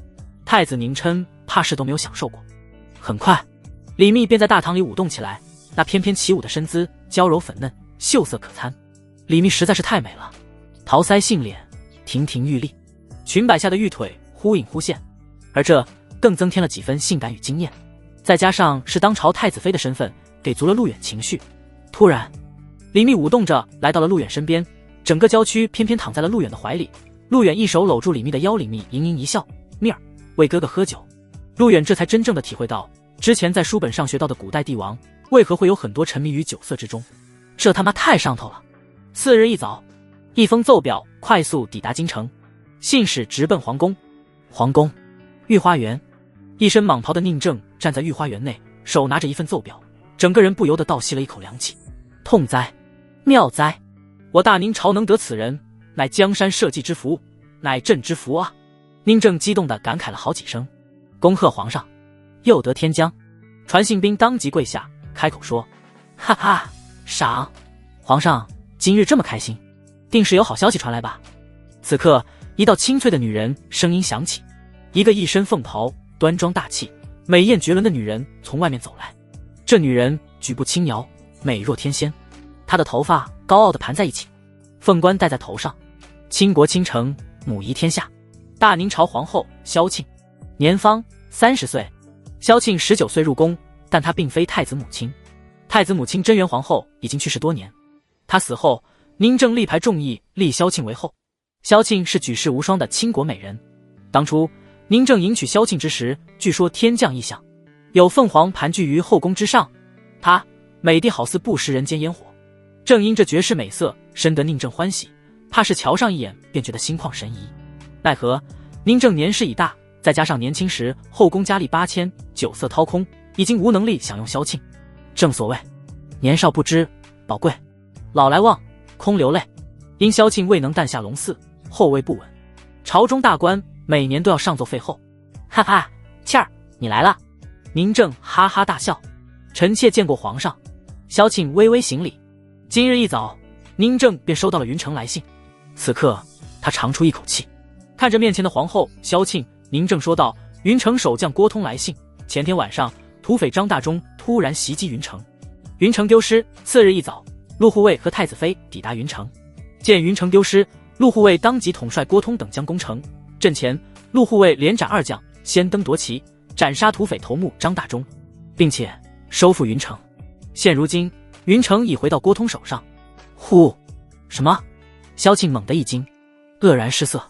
太子宁琛怕是都没有享受过。很快，李密便在大堂里舞动起来，那翩翩起舞的身姿娇柔粉嫩，秀色可餐。李密实在是太美了，桃腮杏脸，亭亭玉立，裙摆下的玉腿忽隐忽现，而这更增添了几分性感与惊艳。再加上是当朝太子妃的身份，给足了陆远情绪。突然，李密舞动着来到了陆远身边，整个娇躯偏偏躺在了陆远的怀里。陆远一手搂住李密的腰，李密盈盈一笑，蜜儿，为哥哥喝酒。陆远这才真正的体会到，之前在书本上学到的古代帝王为何会有很多沉迷于酒色之中，这他妈太上头了。次日一早，一封奏表快速抵达京城，信使直奔皇宫。皇宫御花园，一身蟒袍的宁正站在御花园内，手拿着一份奏表，整个人不由得倒吸了一口凉气。痛哉，妙哉！我大宁朝能得此人，乃江山社稷之福，乃朕之福啊！宁正激动地感慨了好几声。恭贺皇上，又得天将。传信兵当即跪下，开口说：哈哈，赏！皇上今日这么开心，定是有好消息传来吧？此刻，一道清脆的女人声音响起，一个一身凤袍，端庄大气，美艳绝伦的女人从外面走来。这女人举步轻摇，美若天仙，她的头发高傲地盘在一起，凤冠戴在头上，倾国倾城，母仪天下。大宁朝皇后萧庆，年方30岁。萧庆19岁入宫，但她并非太子母亲。太子母亲贞元皇后已经去世多年，她死后，宁正力排众议立萧庆为后。萧庆是举世无双的倾国美人。当初宁正迎娶萧庆之时，据说天降异象，有凤凰盘踞于后宫之上，她美的好似不食人间烟火。正因这绝世美色，深得宁正欢喜，怕是瞧上一眼便觉得心旷神怡。奈何宁正年事已大，再加上年轻时后宫佳丽8000，酒色掏空，已经无能力享用萧庆。正所谓年少不知宝贵，老来忘空流泪。因萧庆未能诞下龙嗣，后位不稳，朝中大官每年都要上奏废后。哈哈，倩儿你来了。宁正哈哈大笑，臣妾见过皇上。萧庆微微行礼。今日一早，宁正便收到了云城来信。此刻他长出一口气，看着面前的皇后萧庆，宁正说道：云城守将郭通来信，前天晚上土匪张大忠突然袭击云城，云城丢失。次日一早，陆护卫和太子妃抵达云城，见云城丢失，陆护卫当即统帅郭通等将攻城。阵前，陆护卫连斩2将，先登夺旗，斩杀土匪头目张大忠，并且收复云城。现如今，云城已回到郭通手上。呼！什么？萧庆猛地一惊，愕然失色。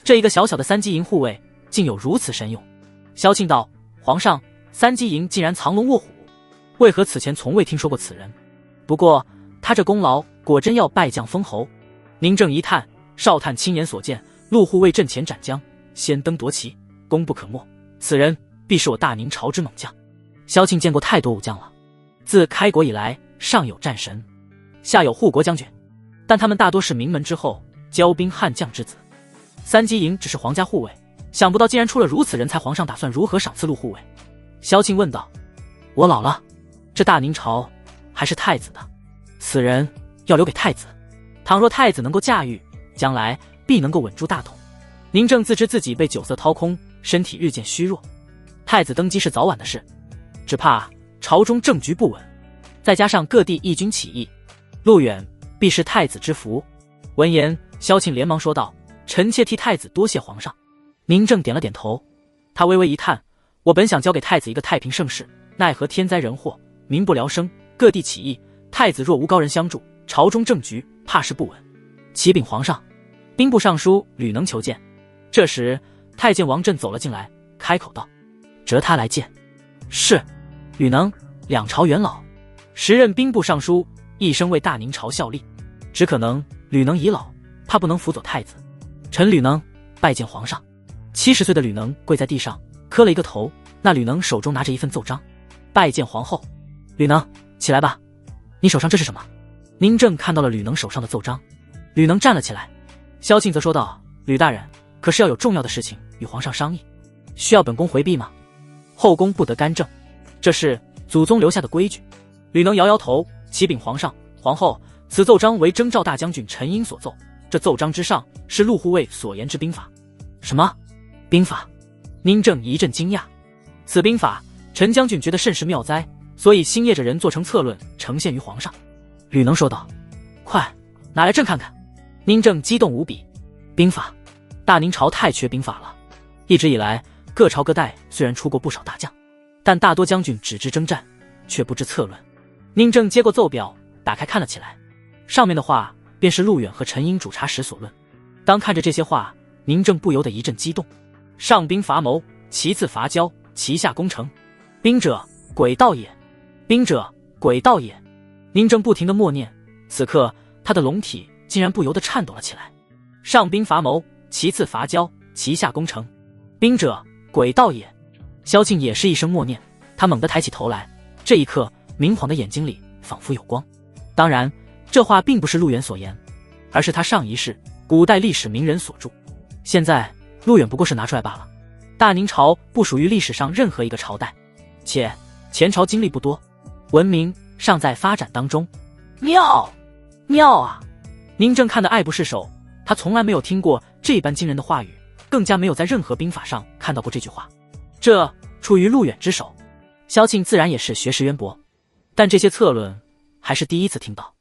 这一个小小的3级营护卫，竟有如此神勇。萧庆道：皇上，3级营竟然藏龙卧虎，为何此前从未听说过此人？不过他这功劳果真要拜将封侯。宁正一叹，少探亲眼所见，陆护卫阵前斩将，先登夺旗，功不可没。此人必是我大宁朝之猛将。萧庆见过太多武将了，自开国以来，上有战神，下有护国将军，但他们大多是名门之后，骄兵悍将之子。3级营只是皇家护卫，想不到竟然出了如此人才，皇上打算如何赏赐陆护卫？萧庆问道。我老了，这大宁朝还是太子的，此人要留给太子。倘若太子能够驾驭，将来必能够稳住大统。宁正自知自己被酒色掏空，身体日渐虚弱，太子登基是早晚的事，只怕朝中政局不稳，再加上各地义军起义，路远必是太子之福。闻言，萧庆连忙说道：“臣妾替太子多谢皇上。”宁正点了点头，他微微一叹：“我本想交给太子一个太平盛世，奈何天灾人祸，民不聊生，各地起义，太子若无高人相助，朝中政局怕是不稳。启禀皇上，兵部尚书吕能求见。”这时，太监王振走了进来，开口道：“折他来见。”是。吕能，两朝元老，时任兵部尚书，一生为大宁朝效力，只可能吕能已老，怕不能辅佐太子。臣吕能拜见皇上。70岁的吕能跪在地上，磕了一个头。那吕能手中拿着一份奏章，拜见皇后。吕能，起来吧，你手上这是什么？宁正看到了吕能手上的奏章，吕能站了起来。萧庆则说道：“吕大人，可是要有重要的事情与皇上商议，需要本宫回避吗？后宫不得干政，这是祖宗留下的规矩。”吕能摇摇头，启禀皇上、皇后，此奏章为征召大将军陈英所奏，这奏章之上是陆护卫所言之兵法。什么兵法？宁正一阵惊讶。此兵法，陈将军觉得甚是妙哉，所以星夜着人做成策论，呈现于皇上。吕能说道：“快拿来朕看看。”宁正激动无比。兵法？大宁朝太缺兵法了。一直以来，各朝各代虽然出过不少大将，但大多将军只知征战，却不知策论。宁正接过奏表，打开看了起来，上面的话便是陆远和陈英主察时所论。当看着这些话，宁正不由得一阵激动。上兵伐谋，其次伐交，其下攻城。兵者，诡道也。兵者，诡道也。宁正不停地默念，此刻他的龙体竟然不由得颤抖了起来。上兵伐谋，其次伐交，其下攻城。兵者，诡道也。萧庆也是一声默念，他猛地抬起头来，这一刻明晃的眼睛里仿佛有光。当然，这话并不是陆远所言，而是他上一世古代历史名人所著。现在陆远不过是拿出来罢了。大宁朝不属于历史上任何一个朝代，且前朝经历不多，文明尚在发展当中。妙，妙啊！宁正看得爱不释手，他从来没有听过这般惊人的话语，更加没有在任何兵法上看到过这句话。这出于陆远之手。萧庆自然也是学识渊博，但这些策论还是第一次听到。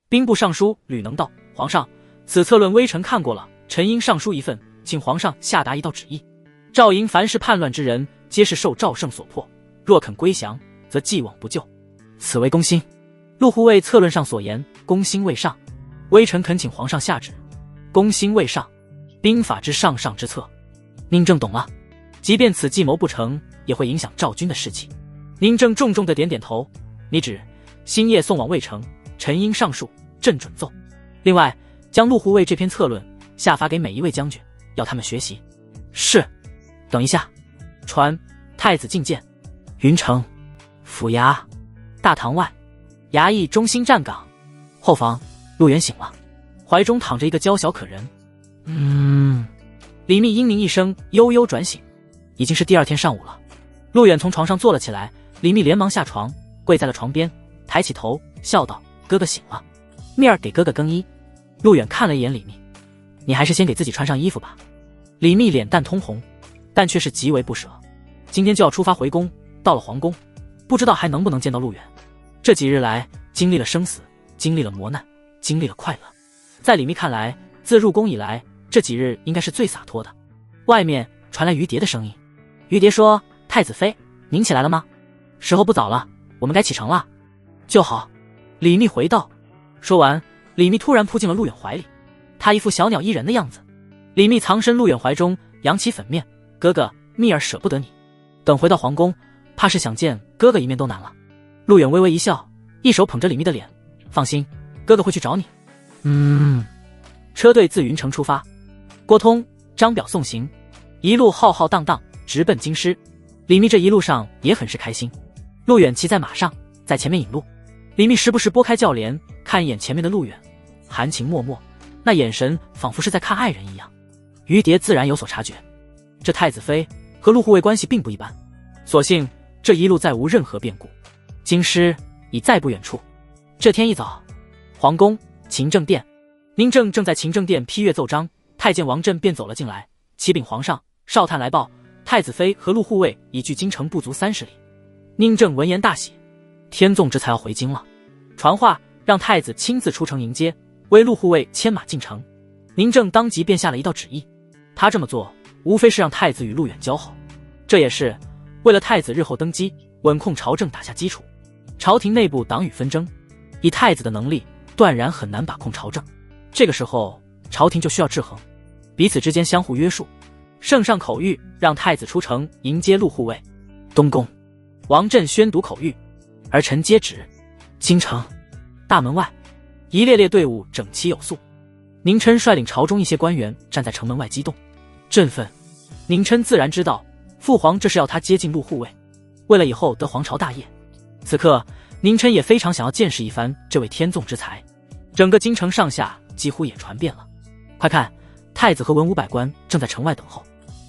兵部尚书吕能道：“皇上，此策论微臣看过了，臣应上书一份，请皇上下达一道旨意。赵营凡是叛乱之人，皆是受赵胜所迫，若肯归降，则既往不咎。此为公心。陆护卫策论上所言，公心未上，微臣恳请皇上下旨。公心未上，兵法之上上之策。”宁正懂了，即便此计谋不成，也会影响赵军的士气。宁正重重的点点头：“你旨，星夜送往魏城，臣应上书，朕准奏。另外，将陆护卫这篇策论下发给每一位将军，要他们学习。”是。等一下，传太子觐见。云城府衙大堂外，衙役中心站岗。后房，陆远醒了，怀中躺着一个娇小可人。李密嘤咛一声，悠悠转醒。已经是第二天上午了。陆远从床上坐了起来，李密连忙下床，跪在了床边，抬起头笑道：“哥哥醒了，蜜儿给哥哥更衣。”陆远看了一眼李密：“你还是先给自己穿上衣服吧。”李密脸蛋通红，但却是极为不舍。今天就要出发回宫，到了皇宫，不知道还能不能见到陆远。这几日来，经历了生死，经历了磨难，经历了快乐。在李密看来，自入宫以来，这几日应该是最洒脱的。外面传来于蝶的声音：“于蝶说，太子妃，您起来了吗？时候不早了，我们该启程了。”就好。李密回道。说完，李密突然扑进了陆远怀里，他一副小鸟依人的样子。李密藏身陆远怀中，扬起粉面：“哥哥，蜜儿舍不得你，等回到皇宫，怕是想见哥哥一面都难了。”陆远微微一笑，一手捧着李密的脸：“放心，哥哥会去找你。”车队自云城出发，郭通、张表送行，一路浩浩荡荡，直奔京师。李密这一路上也很是开心。陆远骑在马上，在前面引路。李密时不时拨开轿帘，看一眼前面的陆远，含情脉脉，那眼神仿佛是在看爱人一样。于蝶自然有所察觉，这太子妃和陆护卫关系并不一般，所幸这一路再无任何变故，京师已再不远处。这天一早，皇宫勤政殿，宁正正在勤政殿批阅奏章，太监王振便走了进来，启禀皇上，少探来报，太子妃和陆护卫已距京城不足30里。宁正闻言大喜，天纵这才要回京了，传话让太子亲自出城迎接，为陆护卫牵马进城。宁正当即便下了一道旨意，他这么做无非是让太子与陆远交好，这也是为了太子日后登基，稳控朝政打下基础。朝廷内部党羽纷争，以太子的能力断然很难把控朝政，这个时候朝廷就需要制衡，彼此之间相互约束。圣上口谕让太子出城迎接陆护卫。东宫，王振宣读口谕，儿臣接旨。京城大门外，一列列队伍整齐有素，宁琛率领朝中一些官员站在城门外激动振奋。宁琛自然知道父皇这是要他接近陆护卫，为了以后得皇朝大业。此刻宁琛也非常想要见识一番这位天纵之才。整个京城上下几乎也传遍了，快看，太子和文武百官正在城外等候。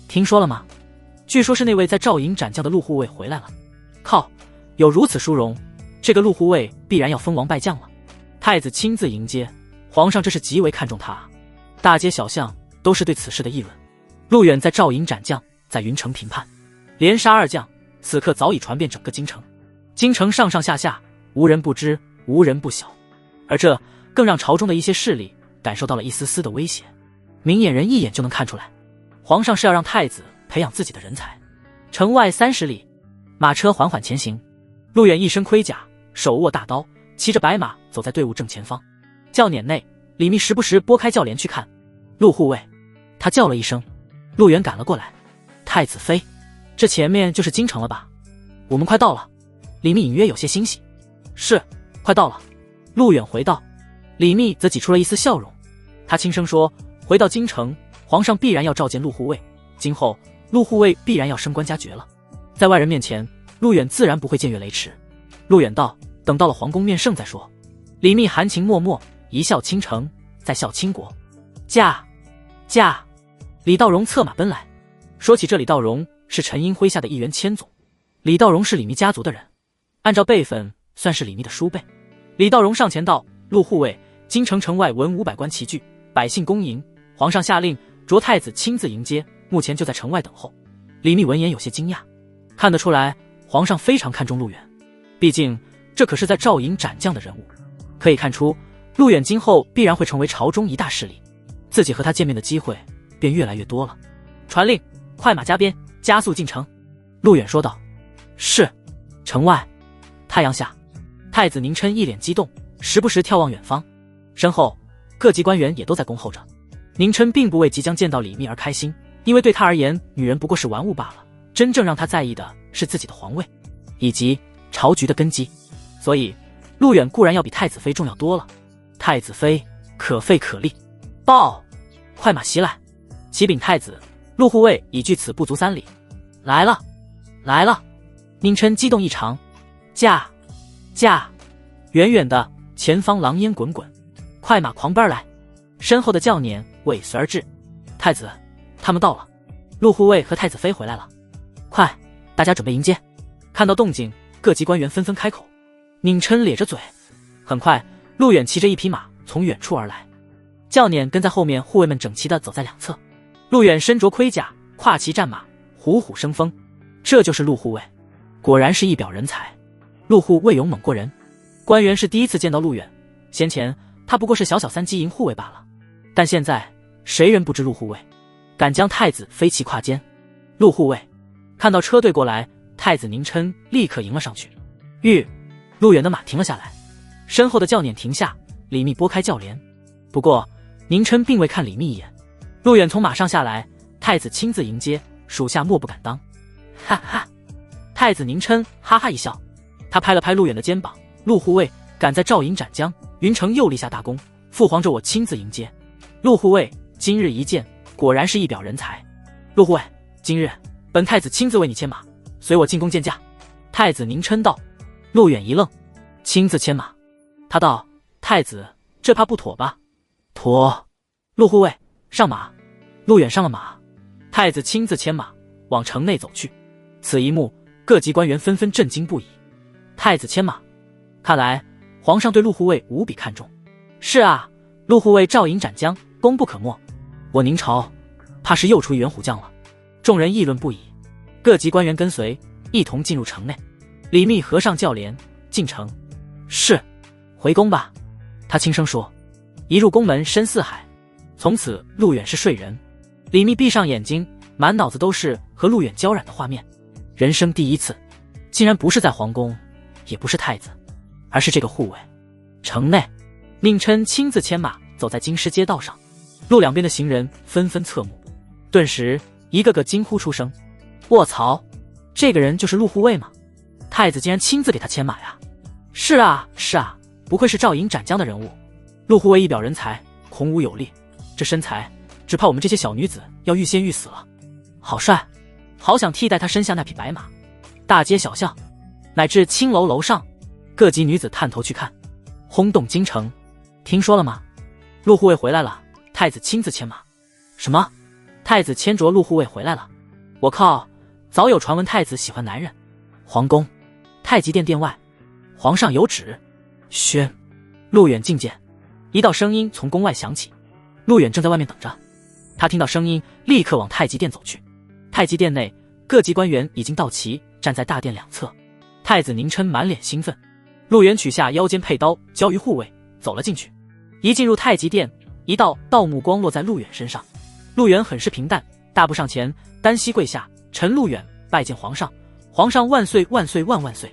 听说了吗？据说是那位在赵营斩将的陆护卫回来了。靠，有如此殊荣，这个陆护卫必然要封王拜将了。太子亲自迎接，皇上这是极为看重他啊。大街小巷都是对此事的议论。陆远在赵营斩将，在云城平叛，连杀2将，此刻早已传遍整个京城。京城上上下下无人不知，无人不晓，而这更让朝中的一些势力感受到了一丝丝的威胁。明眼人一眼就能看出来，皇上是要让太子培养自己的人才。城外30里，马车缓缓前行，陆远一身盔甲，手握大刀，骑着白马走在队伍正前方。轿辇内，李密时不时拨开轿帘去看陆护卫，他叫了一声，陆远赶了过来。太子妃，这前面就是京城了吧？我们快到了。李密隐约有些欣喜。是，快到了。陆远回道。李密则挤出了一丝笑容，他轻声说，回到京城，皇上必然要召见陆护卫，今后陆护卫必然要升官加爵了。在外人面前，陆远自然不会僭越雷池。陆远道，等到了皇宫面圣再说。李密含情脉脉，一笑倾城，再笑倾国。驾！驾！李道荣策马奔来。说起这李道荣，是陈英麾下的一员千总。李道荣是李密家族的人，按照辈分算是李密的叔辈。李道荣上前道，陆护卫，京城城外文武百官齐聚，百姓恭迎，皇上下令着太子亲自迎接，目前就在城外等候。李密闻言有些惊讶，看得出来皇上非常看重陆远，毕竟这可是在赵营斩将的人物，可以看出陆远今后必然会成为朝中一大势力，自己和他见面的机会便越来越多了。传令，快马加鞭，加速进城。陆远说道。是。城外，太阳下，太子宁琛一脸激动，时不时眺望远方，身后各级官员也都在恭候着。宁琛并不为即将见到李密而开心，因为对他而言，女人不过是玩物罢了，真正让他在意的是自己的皇位以及朝局的根基，所以陆远固然要比太子妃重要多了。太子妃可废可立。报，快马袭来。启禀太子，陆护卫已距此不足3里。来了，来了。宁琛激动异常。驾！驾！远远的前方狼烟滚滚，快马狂奔而来，身后的轿辇尾随而至。太子，他们到了。陆护卫和太子妃回来了。快，大家准备迎接。看到动静，各级官员纷纷开口。宁琛咧着嘴。很快，陆远骑着一匹马从远处而来，轿辇跟在后面，护卫们整齐地走在两侧。陆远身着盔甲，跨骑战马，虎虎生风。这就是陆护卫，果然是一表人才。陆护卫勇猛过人，官员是第一次见到陆远，先前他不过是小小3级营护卫罢了，但现在谁人不知陆护卫敢将太子妃骑跨肩。陆护卫看到车队过来，太子宁琛立刻迎了上去。陆远的马停了下来，身后的轿辇停下，李密拨开轿帘。不过宁琛并未看李密一眼。陆远从马上下来，太子亲自迎接，属下莫不敢当。哈哈！太子宁琛哈哈一笑，他拍了拍陆远的肩膀。陆护卫敢在赵营斩将，云城又立下大功，父皇着我亲自迎接。陆护卫今日一见，果然是一表人才。陆护卫，今日本太子亲自为你牵马，随我进宫见驾。太子宁琛道。陆远一愣，亲自牵马？他道，太子这怕不妥吧？妥。陆护卫上马。陆远上了马，太子亲自牵马往城内走去。此一幕，各级官员纷纷震惊不已。太子牵马，看来皇上对陆护卫无比看重。是啊，陆护卫照营斩将，功不可没。我宁朝怕是又出一员虎将了。众人议论不已，各级官员跟随，一同进入城内。李密和尚叫连进城。是，回宫吧。他轻声说。一入宫门深似海，从此陆远是睡人。李密闭上眼睛，满脑子都是和陆远交染的画面。人生第一次，竟然不是在皇宫，也不是太子，而是这个护卫。城内，宁琛亲自牵马走在京师街道上，路两边的行人纷纷侧目，顿时一个个惊呼出声：卧槽，这个人就是陆护卫吗？太子竟然亲自给他牵马呀！是啊是啊，不愧是照营斩将的人物。陆护卫一表人才，孔武有力，这身材只怕我们这些小女子要欲仙欲死了。好帅，好想替代他身下那匹白马。大街小巷乃至青楼楼上，各级女子探头去看，轰动京城。听说了吗？陆护卫回来了，太子亲自牵马。什么？太子牵着陆护卫回来了？我靠，早有传闻太子喜欢男人。皇宫太极殿殿外，皇上有旨，宣陆远觐见。一道声音从宫外响起，陆远正在外面等着。他听到声音，立刻往太极殿走去。太极殿内，各级官员已经到齐，站在大殿两侧。太子宁琛满脸兴奋，陆远取下腰间佩刀，交于护卫，走了进去。一进入太极殿，一道目光落在陆远身上。陆远很是平淡，大步上前，单膝跪下：臣陆远拜见皇上，皇上万岁万岁万万岁！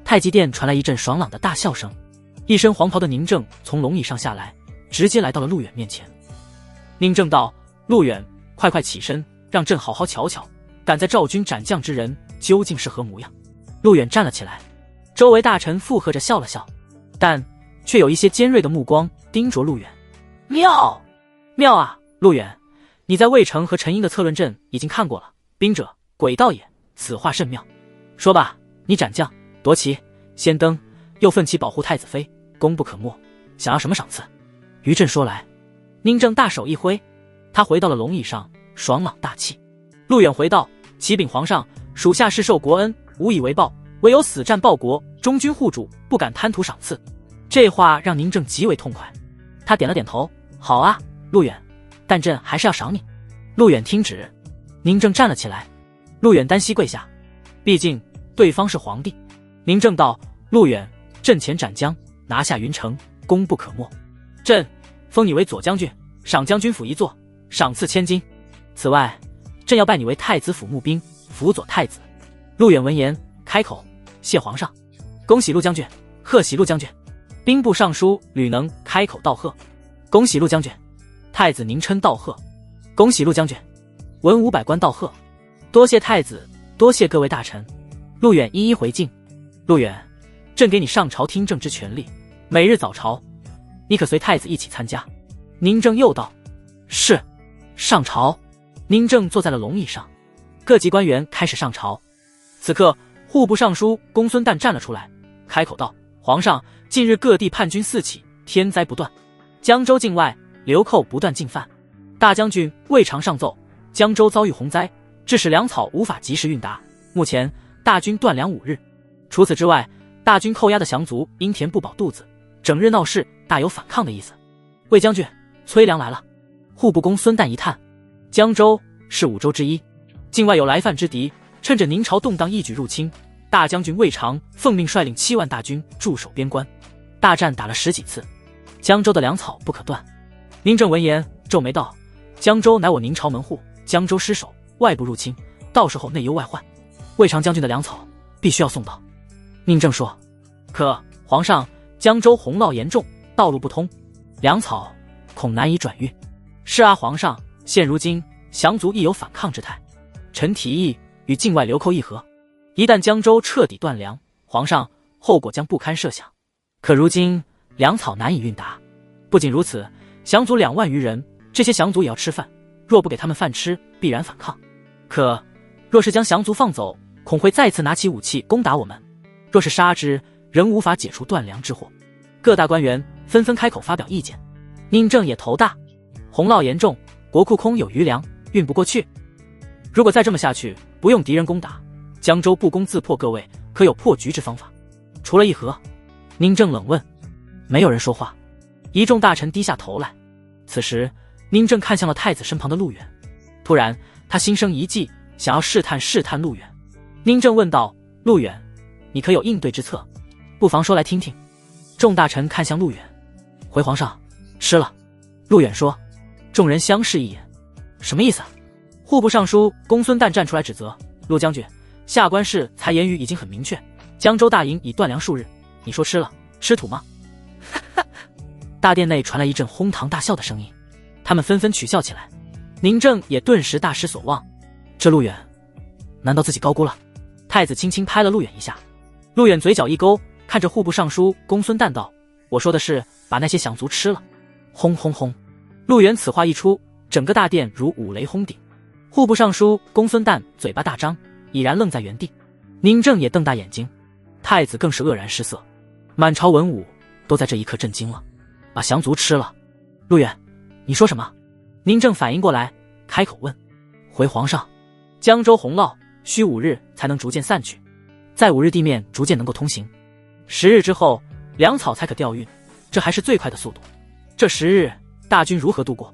太极殿传来一阵爽朗的大笑声。一身黄袍的宁正从龙椅上下来，直接来到了陆远面前。宁正道：陆远，快快起身，让朕好好瞧瞧，敢在赵军斩将之人究竟是何模样。陆远站了起来，周围大臣附和着笑了笑，但却有一些尖锐的目光盯着陆远。妙妙啊，陆远，你在魏城和陈英的策论阵已经看过了，兵者诡道也，此话甚妙。说吧，你斩将夺旗先登，又奋起保护太子妃，功不可没，想要什么赏赐？于朕说来。宁正大手一挥，他回到了龙椅上，爽朗大气。陆远回道：启禀皇上，属下是受国恩，无以为报，唯有死战报国，忠君护主，不敢贪图赏赐。这话让宁正极为痛快，他点了点头：好啊，陆远，但朕还是要赏你。陆远听旨。宁正站了起来，陆远单膝跪下，毕竟对方是皇帝。宁正道：陆远，阵前斩将，拿下云城，功不可没。朕封你为左将军，赏将军府一座，赏赐千金。此外，朕要拜你为太子府募兵，辅佐太子。陆远闻言开口：谢皇上，恭喜陆将军，贺喜陆将军。兵部尚书吕能开口道贺：恭喜陆将军。太子宁琛道贺：恭喜陆将军。文武百官道贺：多谢太子，多谢各位大臣。陆远一一回敬。陆远，朕给你上朝听政之权利，每日早朝，你可随太子一起参加。宁正又道：是。上朝。宁正坐在了龙椅上，各级官员开始上朝。此刻户部尚书公孙旦站了出来，开口道：皇上，近日各地叛军四起，天灾不断，江州境外流寇不断进犯，大将军未尝上奏，江州遭遇洪灾，致使粮草无法及时运达，目前大军断粮5日。除此之外，大军扣押的降卒因填不饱肚子，整日闹事，大有反抗的意思。魏将军，催粮来了。户部公孙旦一叹，江州是5州之一，境外有来犯之敌，趁着宁朝动荡一举入侵，大将军魏长奉命率领7万大军驻守边关，大战打了10几次，江州的粮草不可断。宁正闻言皱眉道：江州乃我宁朝门户，江州失守，外部入侵，到时候内忧外患，魏长将军的粮草必须要送到。宁正说：可皇上，江州洪涝严重，道路不通，粮草恐难以转运。是啊，皇上，现如今降卒亦有反抗之态，臣提议与境外流寇议和，一旦江州彻底断粮，皇上后果将不堪设想。可如今粮草难以运达，不仅如此，降卒2万余人，这些降卒也要吃饭，若不给他们饭吃，必然反抗。可若是将降卒放走，恐会再次拿起武器攻打我们，若是杀之，仍无法解除断粮之祸。各大官员纷纷开口发表意见。宁正也头大，洪涝严重，国库空有余粮，运不过去。如果再这么下去，不用敌人攻打，江州不攻自破，各位可有破局之方法？除了议和，宁正冷问。没有人说话，一众大臣低下头来。此时宁正看向了太子身旁的陆远，突然他心生一计，想要试探陆远。宁正问道：陆远，你可有应对之策？不妨说来听听。众大臣看向陆远，回皇上，吃了。陆远说。众人相视一眼，什么意思啊？户部尚书公孙旦站出来指责陆将军，下官氏才言语已经很明确，江州大营已断粮数日，你说吃了吃土吗？大殿内传来一阵哄堂大笑的声音，他们纷纷取笑起来。宁正也顿时大失所望，这陆远难道自己高估了？太子轻轻拍了陆远一下，陆远嘴角一勾，看着户部尚书公孙旦道：我说的是把那些响卒吃了。轰轰轰！陆远此话一出，整个大殿如五雷轰顶。户部尚书公孙旦嘴巴大张，已然愣在原地。宁正也瞪大眼睛，太子更是愕然失色。满朝文武都在这一刻震惊了。把降卒吃了？陆远，你说什么？宁正反应过来，开口问。回皇上，江州洪涝需5日才能逐渐散去，在5日地面逐渐能够通行，10日之后粮草才可调运，这还是最快的速度。这10日大军如何度过？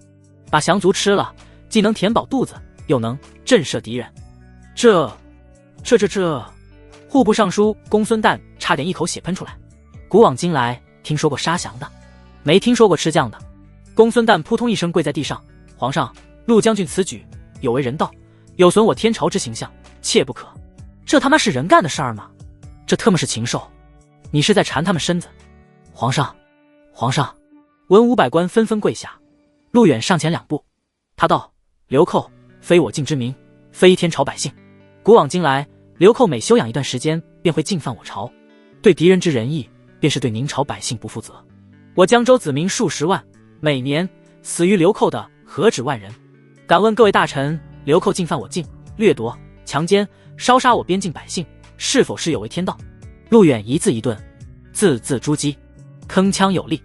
把降卒吃了，既能填饱肚子，又能震慑敌人。这……户部尚书公孙旦差点一口血喷出来。古往今来，听说过杀降的，没听说过吃酱的。公孙旦扑通一声跪在地上：皇上，陆将军此举有违人道，有损我天朝之形象，切不可。这他妈是人干的事儿吗？这特么是禽兽！你是在缠他们身子？皇上，皇上！文武百官纷纷跪下。陆远上前2步，他道：流寇非我境之民，非天朝百姓。古往今来，流寇每休养一段时间，便会进犯我朝，对敌人之仁义，便是对明朝百姓不负责。我江州子民数十万，每年死于流寇的何止万人？敢问各位大臣，流寇进犯我境，掠夺、强奸、烧杀我边境百姓，是否是有违天道？陆远一字一顿，字字珠玑，铿锵有力。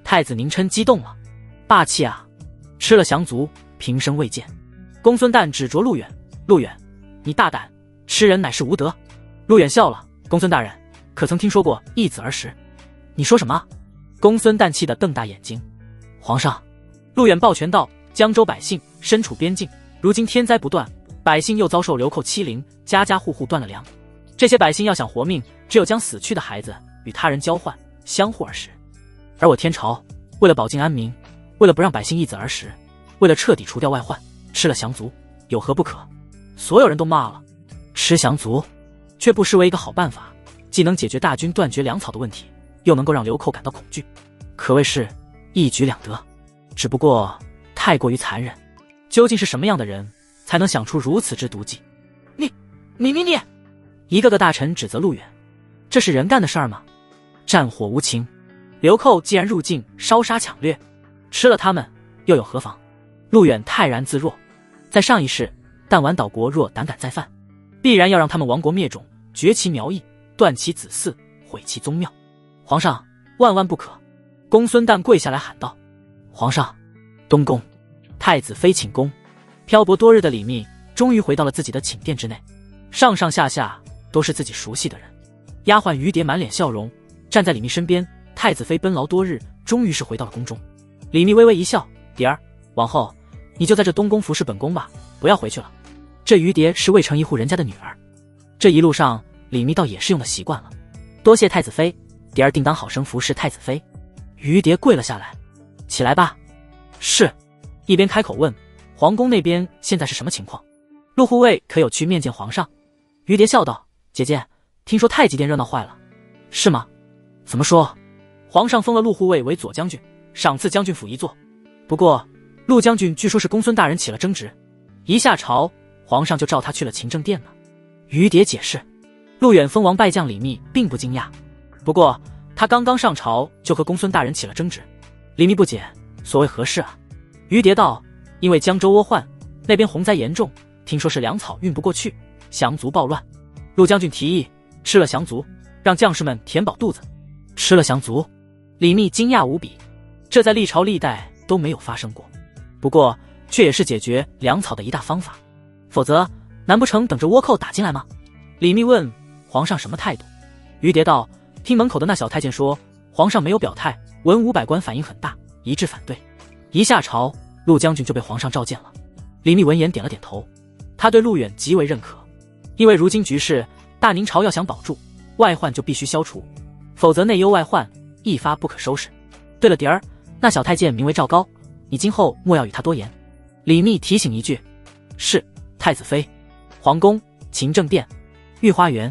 太子宁琛激动了，霸气啊！吃了降卒，平生未见。公孙旦指着陆远：陆远，你大胆，吃人乃是无德。陆远笑了：公孙大人，可曾听说过一子而食？你说什么？公孙旦气得瞪大眼睛。皇上！陆远抱拳道：江州百姓身处边境，如今天灾不断，百姓又遭受流寇欺凌，家家户户断了粮。这些百姓要想活命，只有将死去的孩子与他人交换，相互而食。而我天朝为了保境安民，为了不让百姓一子而食，为了彻底除掉外患，吃了降卒，有何不可？所有人都骂了。吃降卒却不失为一个好办法，既能解决大军断绝粮草的问题，又能够让流寇感到恐惧，可谓是一举两得。只不过太过于残忍，究竟是什么样的人才能想出如此之毒计？你！一个个大臣指责陆远，这是人干的事儿吗？战火无情，流寇既然入境烧杀抢掠，吃了他们又有何妨？陆远泰然自若，在上一世弹丸岛国若胆敢再犯，必然要让他们亡国灭种，绝其苗裔，断其子嗣，毁其宗庙。皇上万万不可！公孙旦跪下来喊道。皇上，东宫。太子妃寝宫，漂泊多日的李密终于回到了自己的寝殿之内，上上下下都是自己熟悉的人。丫鬟于蝶满脸笑容站在李密身边，太子妃奔劳多日，终于是回到了宫中。李密微微一笑：蝶儿，往后你就在这东宫服侍本宫吧，不要回去了。这于蝶是魏城一户人家的女儿，这一路上李密倒也是用的习惯了。多谢太子妃，蝶儿定当好生服侍太子妃。于蝶跪了下来：起来吧。是。一边开口问：皇宫那边现在是什么情况？陆护卫可有去面见皇上？于蝶笑道：姐姐，听说太极殿热闹坏了。是吗？怎么说？皇上封了陆护卫为左将军，赏赐将军府一座。不过陆将军据说是公孙大人起了争执，一下朝皇上就召他去了勤政殿呢。于蝶解释。陆远封王拜将李密并不惊讶，不过他刚刚上朝就和公孙大人起了争执。李密不解，所谓何事啊？于蝶道：因为江州倭患，那边洪灾严重，听说是粮草运不过去，降卒暴乱。陆将军提议吃了降卒，让将士们填饱肚子。吃了降卒？李密惊讶无比，这在历朝历代都没有发生过，不过却也是解决粮草的一大方法。否则难不成等着倭寇打进来吗？李密问：皇上什么态度？于蝶道：听门口的那小太监说，皇上没有表态，文武百官反应很大，一致反对。一下朝，陆将军就被皇上召见了。李密闻言点了点头，他对陆远极为认可，因为如今局势，大宁朝要想保住，外患就必须消除，否则内忧外患一发不可收拾。对了，蝶儿，那小太监名为赵高，你今后莫要与他多言。李密提醒一句。是，太子妃。皇宫、勤政殿、御花园。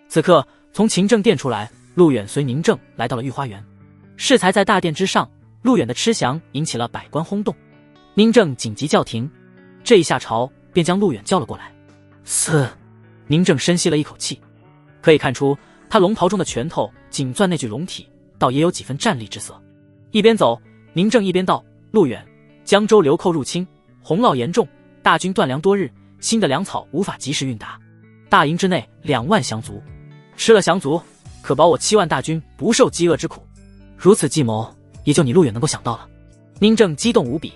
此刻从勤政殿出来，陆远随宁正来到了御花园。适才在大殿之上，陆远的吃降引起了百官轰动。宁正紧急叫停，这一下朝便将陆远叫了过来。宁正深吸了一口气，可以看出他龙袍中的拳头紧攥那具龙体，倒也有几分战栗之色。一边走，宁正一边道：陆远，江州流寇入侵，洪涝严重，大军断粮多日，新的粮草无法及时运达，大营之内2万降卒，吃了降卒，可保我7万大军不受饥饿之苦。如此计谋，也就你陆远能够想到了。宁正激动无比，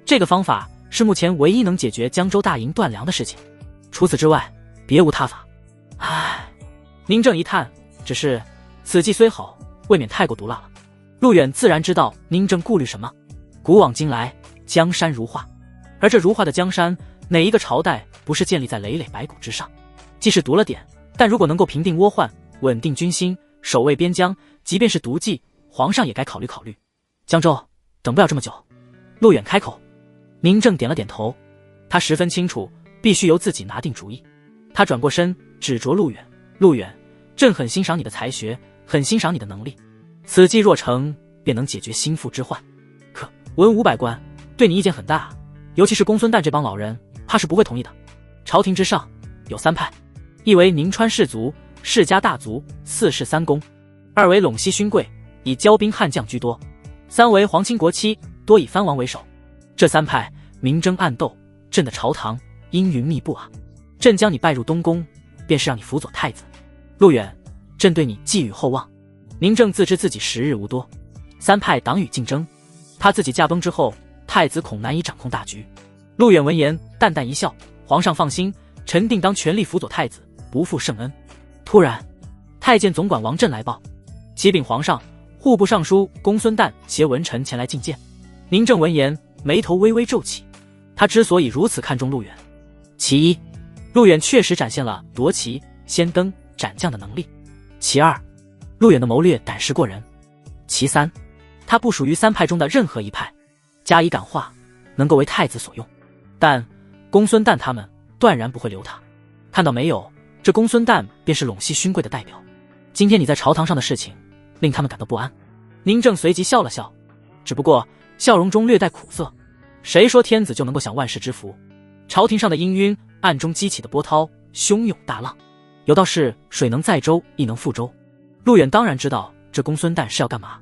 这个方法是目前唯一能解决江州大营断粮的事情，除此之外别无他法。唉，宁正一叹，只是此计虽好，未免太过毒辣了。陆远自然知道宁正顾虑什么。古往今来，江山如画，而这如画的江山，哪一个朝代不是建立在累累白骨之上？既是毒了点，但如果能够平定倭患，稳定军心，守卫边疆，即便是毒计，皇上也该考虑考虑。江州等不了这么久。陆远开口。宁正点了点头，他十分清楚必须由自己拿定主意。他转过身指着陆远，陆远，朕很欣赏你的才学，很欣赏你的能力，此计若成，便能解决心腹之患。可文武百官对你意见很大，尤其是公孙瓒这帮老人，怕是不会同意的。朝廷之上有3派，一为宁川士族、世家大族、四世三公；二为陇西勋贵，以骄兵悍将居多；三为皇亲国戚，多以藩王为首。这3派明争暗斗，朕的朝堂阴云密布啊！朕将你拜入东宫，便是让你辅佐太子。陆远，朕对你寄予厚望。宁正自知自己时日无多，3派党羽竞争，他自己驾崩之后，太子恐难以掌控大局。陆远闻言淡淡一笑，皇上放心，臣定当全力辅佐太子，不负圣恩。突然，太监总管王振来报，启禀皇上，户部尚书公孙瓒携文臣前来觐见。宁正闻言眉头微微皱起，他之所以如此看重陆远，其一，陆远确实展现了夺旗、先登、斩将的能力；其二，陆远的谋略胆识过人；其三，他不属于3派中的任何一派，加以感化，能够为太子所用。但公孙瓒他们断然不会留他。看到没有，这公孙瓒便是陇西勋贵的代表。今天你在朝堂上的事情，令他们感到不安。宁正随即笑了笑，只不过笑容中略带苦涩。谁说天子就能够享万世之福？朝廷上的氤氲，暗中激起的波涛，汹涌大浪。有道是水能载舟，亦能覆舟。陆远当然知道这公孙瓒是要干嘛。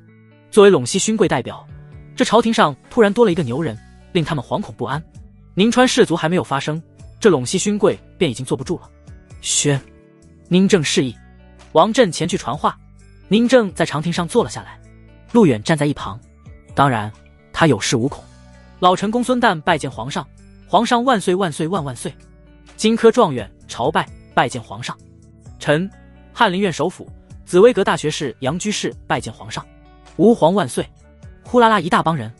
作为陇西勋贵代表，这朝廷上突然多了一个牛人，令他们惶恐不安。宁川士族还没有发声，这陇西勋贵便已经坐不住了。宣，宁正示意，王振前去传话。宁正在长亭上坐了下来，陆远站在一旁，当然他有恃无恐。老臣公孙瓒拜见皇上，皇上万岁万岁万万岁！金科状元朝拜见皇上。臣翰林院首辅紫微阁大学士杨居士拜见皇上。吾皇万岁！呼啦啦一大帮人，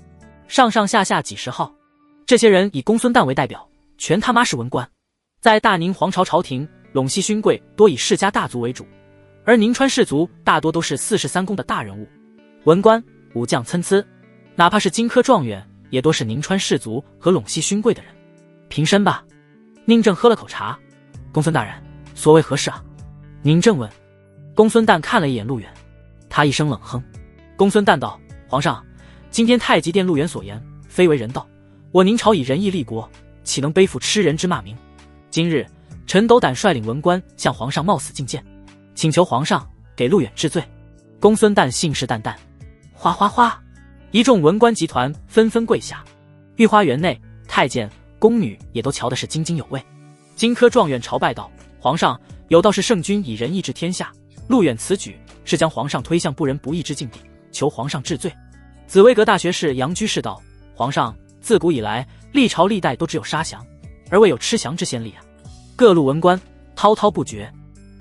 上上下下几十号，这些人以公孙瓒为代表，全他妈是文官。在大宁皇朝朝廷，陇西勋贵多以世家大族为主，而宁川士族大多都是4世3公的大人物，文官武将参差，哪怕是金科状元，也多是宁川士族和陇西勋贵的人。平身吧。宁正喝了口茶。公孙大人，所谓何事啊？宁正问。公孙瓒看了一眼陆远，他一声冷哼。公孙瓒道：皇上，今天太极殿陆远所言，非为人道。我宁朝以仁义立国，岂能背负吃人之骂名？今日臣斗胆率领文官向皇上冒死进谏，请求皇上给陆远治罪。公孙瓒信誓旦旦。哗哗哗，一众文官集团纷纷跪下。御花园内，太监宫女也都瞧的是津津有味。金科状元朝拜道：皇上，有道是圣君以仁义治天下，陆远此举是将皇上推向不仁不义之境地，求皇上治罪。紫微阁大学士杨居士道：皇上，自古以来历朝历代都只有杀降，而未有吃降之先例啊。各路文官滔滔不绝，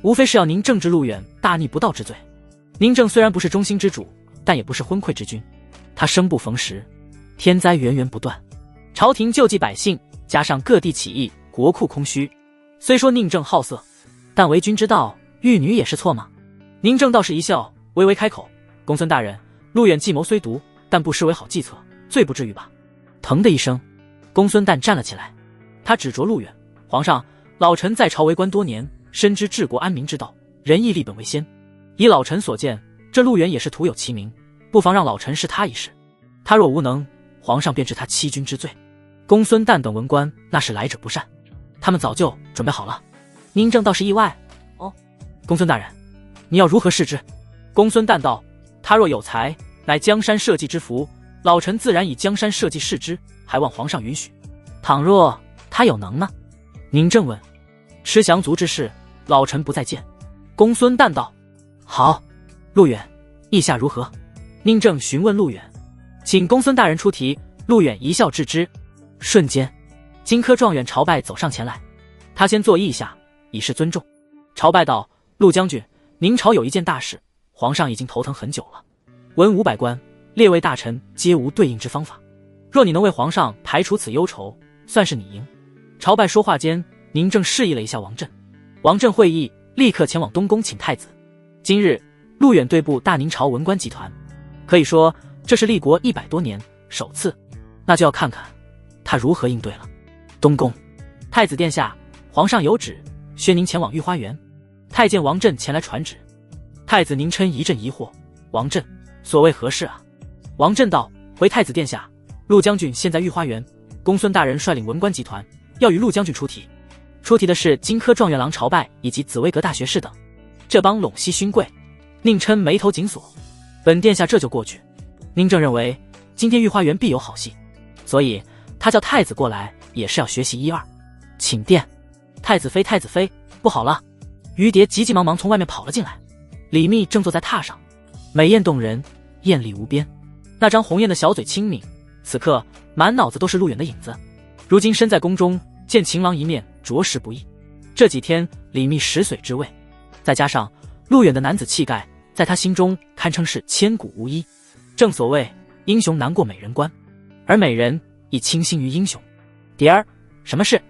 无非是要您正治陆远大逆不道之罪。宁正虽然不是中兴之主，但也不是昏聩之君。他生不逢时，天灾源源不断，朝廷救济百姓，加上各地起义，国库空虚。虽说宁正好色，但为君之道，玉女也是错吗？宁正倒是一笑，微微开口：“公孙大人，陆远计谋虽毒，但不失为好计策，罪不至于吧？”腾的一声，公孙旦站了起来，他指着陆远：“皇上，老臣在朝为官多年，深知治国安民之道，仁义立本为先。以老臣所见，这陆远也是徒有其名，不妨让老臣试他一试。他若无能，皇上便治他欺君之罪。”公孙旦等文官那是来者不善，他们早就准备好了。宁正倒是意外：“哦，公孙大人，你要如何试之？”公孙旦道：“他若有才，乃江山社稷之福，老臣自然以江山社稷试之，还望皇上允许。倘若他有能呢？”宁正问：“吃降卒之事，老臣不再见。”公孙旦道：“好，陆远，意下如何？”宁正询问陆远：“请公孙大人出题。”陆远一笑置之。瞬间，荆轲状元朝拜走上前来，他先坐意下，以示尊重。朝拜道：“陆将军，明朝有一件大事，皇上已经头疼很久了。文武百官、列位大臣皆无对应之方法，若你能为皇上排除此忧愁，算是你赢。”朝拜说话间，宁正示意了一下王振，王振会意，立刻前往东宫请太子。今日陆远对簿大宁朝文官集团，可以说这是立国100多年首次，那就要看看他如何应对了。东宫，太子殿下，皇上有旨，宣您前往御花园。太监王振前来传旨。太子宁琛一阵疑惑：“王振，所谓何事啊？”王振道：“回太子殿下，陆将军现在御花园，公孙大人率领文官集团，要与陆将军出题。出题的是荆轲状元郎朝拜以及紫薇阁大学士等，这帮陇西勋贵。”宁琛眉头紧锁：“本殿下这就过去。”宁正认为今天御花园必有好戏，所以他叫太子过来也是要学习一二。请殿。太子妃，太子妃，不好了！于蝶急急忙忙从外面跑了进来。李密正坐在榻上，美艳动人，艳丽无边，那张红艳的小嘴轻抿，此刻满脑子都是陆远的影子。如今身在宫中，见情郎一面，着实不易。这几天李密食髓知味，再加上陆远的男子气概，在他心中堪称是千古无一。正所谓英雄难过美人关，而美人亦倾心于英雄。蝶儿，什么事？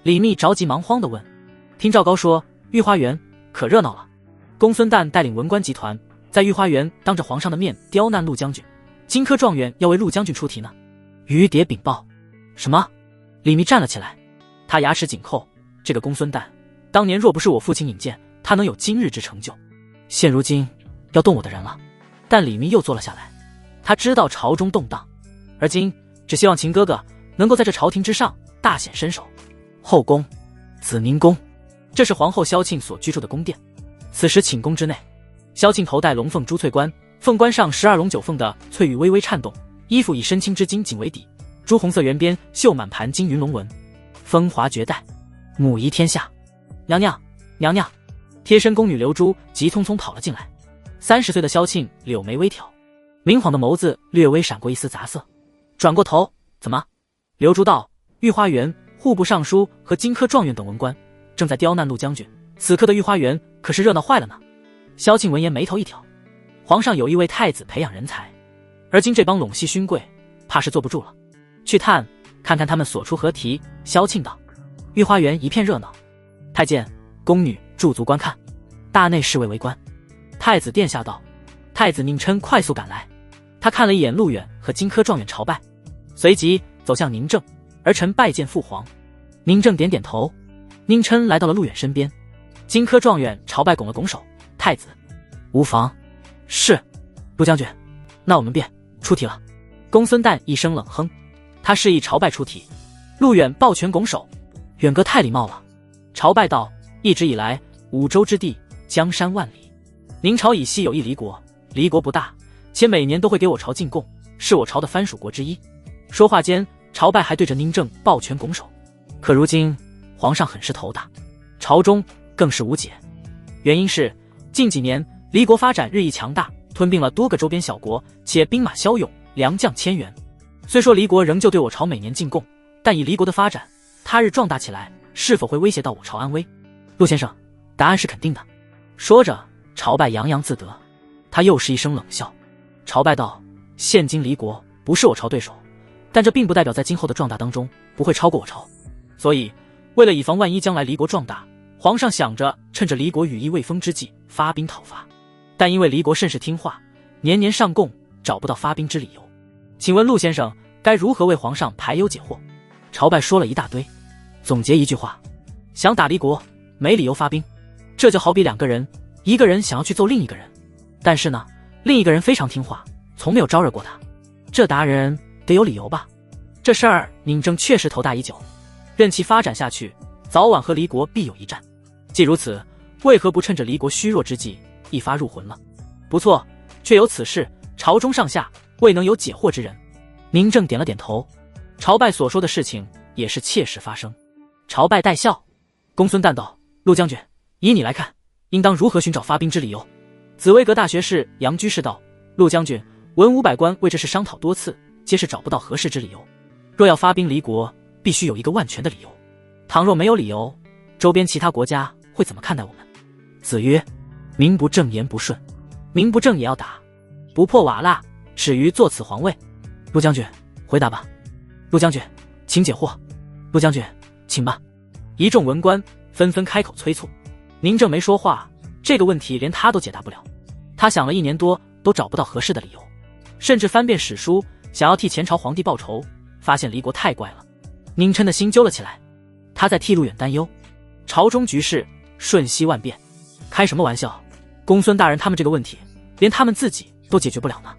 李密着急忙慌地问。听赵高说，御花园可热闹了。公孙旦带领文官集团在御花园当着皇上的面刁难陆将军，荆轲状元要为陆将军出题呢。于蝶禀报。什么？李密站了起来，他牙齿紧扣，这个公孙旦当年若不是我父亲引荐，他能有今日之成就？现如今要动我的人了。但李密又坐了下来，他知道朝中动荡，而今只希望秦哥哥能够在这朝廷之上大显身手。后宫，紫宁宫，这是皇后萧庆所居住的宫殿。此时寝宫之内，萧庆头戴龙凤珠翠冠，凤冠上12龙9凤的翠玉微微颤动，衣服以深青之金锦为底，朱红色圆边绣满盘金云龙纹，风华绝代，母仪天下。娘娘，娘娘！贴身宫女刘珠急匆匆跑了进来。30岁的萧庆柳眉微挑，明晃的眸子略微闪过一丝杂色，转过头，怎么？刘珠道：御花园户部尚书和荆轲状元等文官正在刁难陆将军，此刻的御花园可是热闹坏了呢。萧庆闻言眉头一挑，皇上有意为太子培养人才，而今这帮陇西勋贵怕是坐不住了，去看看他们所出何题。萧庆道。御花园一片热闹，太监宫女驻足观看，大内侍卫围观。太子殿下道。太子宁琛快速赶来，他看了一眼陆远和荆轲状元朝拜，随即走向宁正，儿臣拜见父皇。宁正点点头。宁琛来到了陆远身边，荆轲状元朝拜拱了拱手。太子，无妨。是，陆将军，那我们便出题了。公孙旦一声冷哼，他示意朝拜出题。陆远抱拳拱手，远哥太礼貌了。朝拜道：一直以来，五州之地，江山万里，明朝以西有一离国，离国不大，且每年都会给我朝进贡，是我朝的藩属国之一。说话间，朝拜还对着宁正抱拳拱手。可如今皇上很是头大，朝中更是无解。原因是近几年离国发展日益强大，吞并了多个周边小国，且兵马骁勇，良将千员。虽说离国仍旧对我朝每年进贡，但以离国的发展，他日壮大起来，是否会威胁到我朝安危？陆先生，答案是肯定的。说着，朝拜洋洋自得，他又是一声冷笑。朝拜道：“现今离国不是我朝对手，但这并不代表在今后的壮大当中不会超过我朝。所以，为了以防万一将来离国壮大，皇上想着趁着离国羽翼未丰之际发兵讨伐。但因为离国甚是听话，年年上贡，找不到发兵之理由。请问陆先生该如何为皇上排忧解惑？”朝拜说了一大堆，总结一句话：想打离国，没理由发兵。这就好比两个人，一个人想要去揍另一个人，但是呢，另一个人非常听话，从没有招惹过他，这达人得有理由吧？这事儿宁正确实头大已久，任其发展下去，早晚和离国必有一战。既如此，为何不趁着离国虚弱之际一发入魂了？不错，确有此事，朝中上下未能有解惑之人。宁正点了点头，朝拜所说的事情也是切实发生。朝拜带笑，公孙旦道：“陆将军，以你来看，应当如何寻找发兵之理由？”紫微阁大学士杨居士道：“陆将军，文武百官为这事商讨多次，皆是找不到合适之理由。若要发兵离国，必须有一个万全的理由。倘若没有理由，周边其他国家会怎么看待我们？”子曰：“名不正言不顺，名不正也要打，不破瓦剌，耻于坐此皇位。”陆将军，回答吧。陆将军，请解惑。陆将军，请吧。一众文官纷纷开口催促。宁正没说话，这个问题连他都解答不了。他想了1年多，都找不到合适的理由，甚至翻遍史书，想要替前朝皇帝报仇，发现离国太怪了。宁琛的心揪了起来，他在替陆远担忧。朝中局势瞬息万变，开什么玩笑？公孙大人他们这个问题，连他们自己都解决不了呢。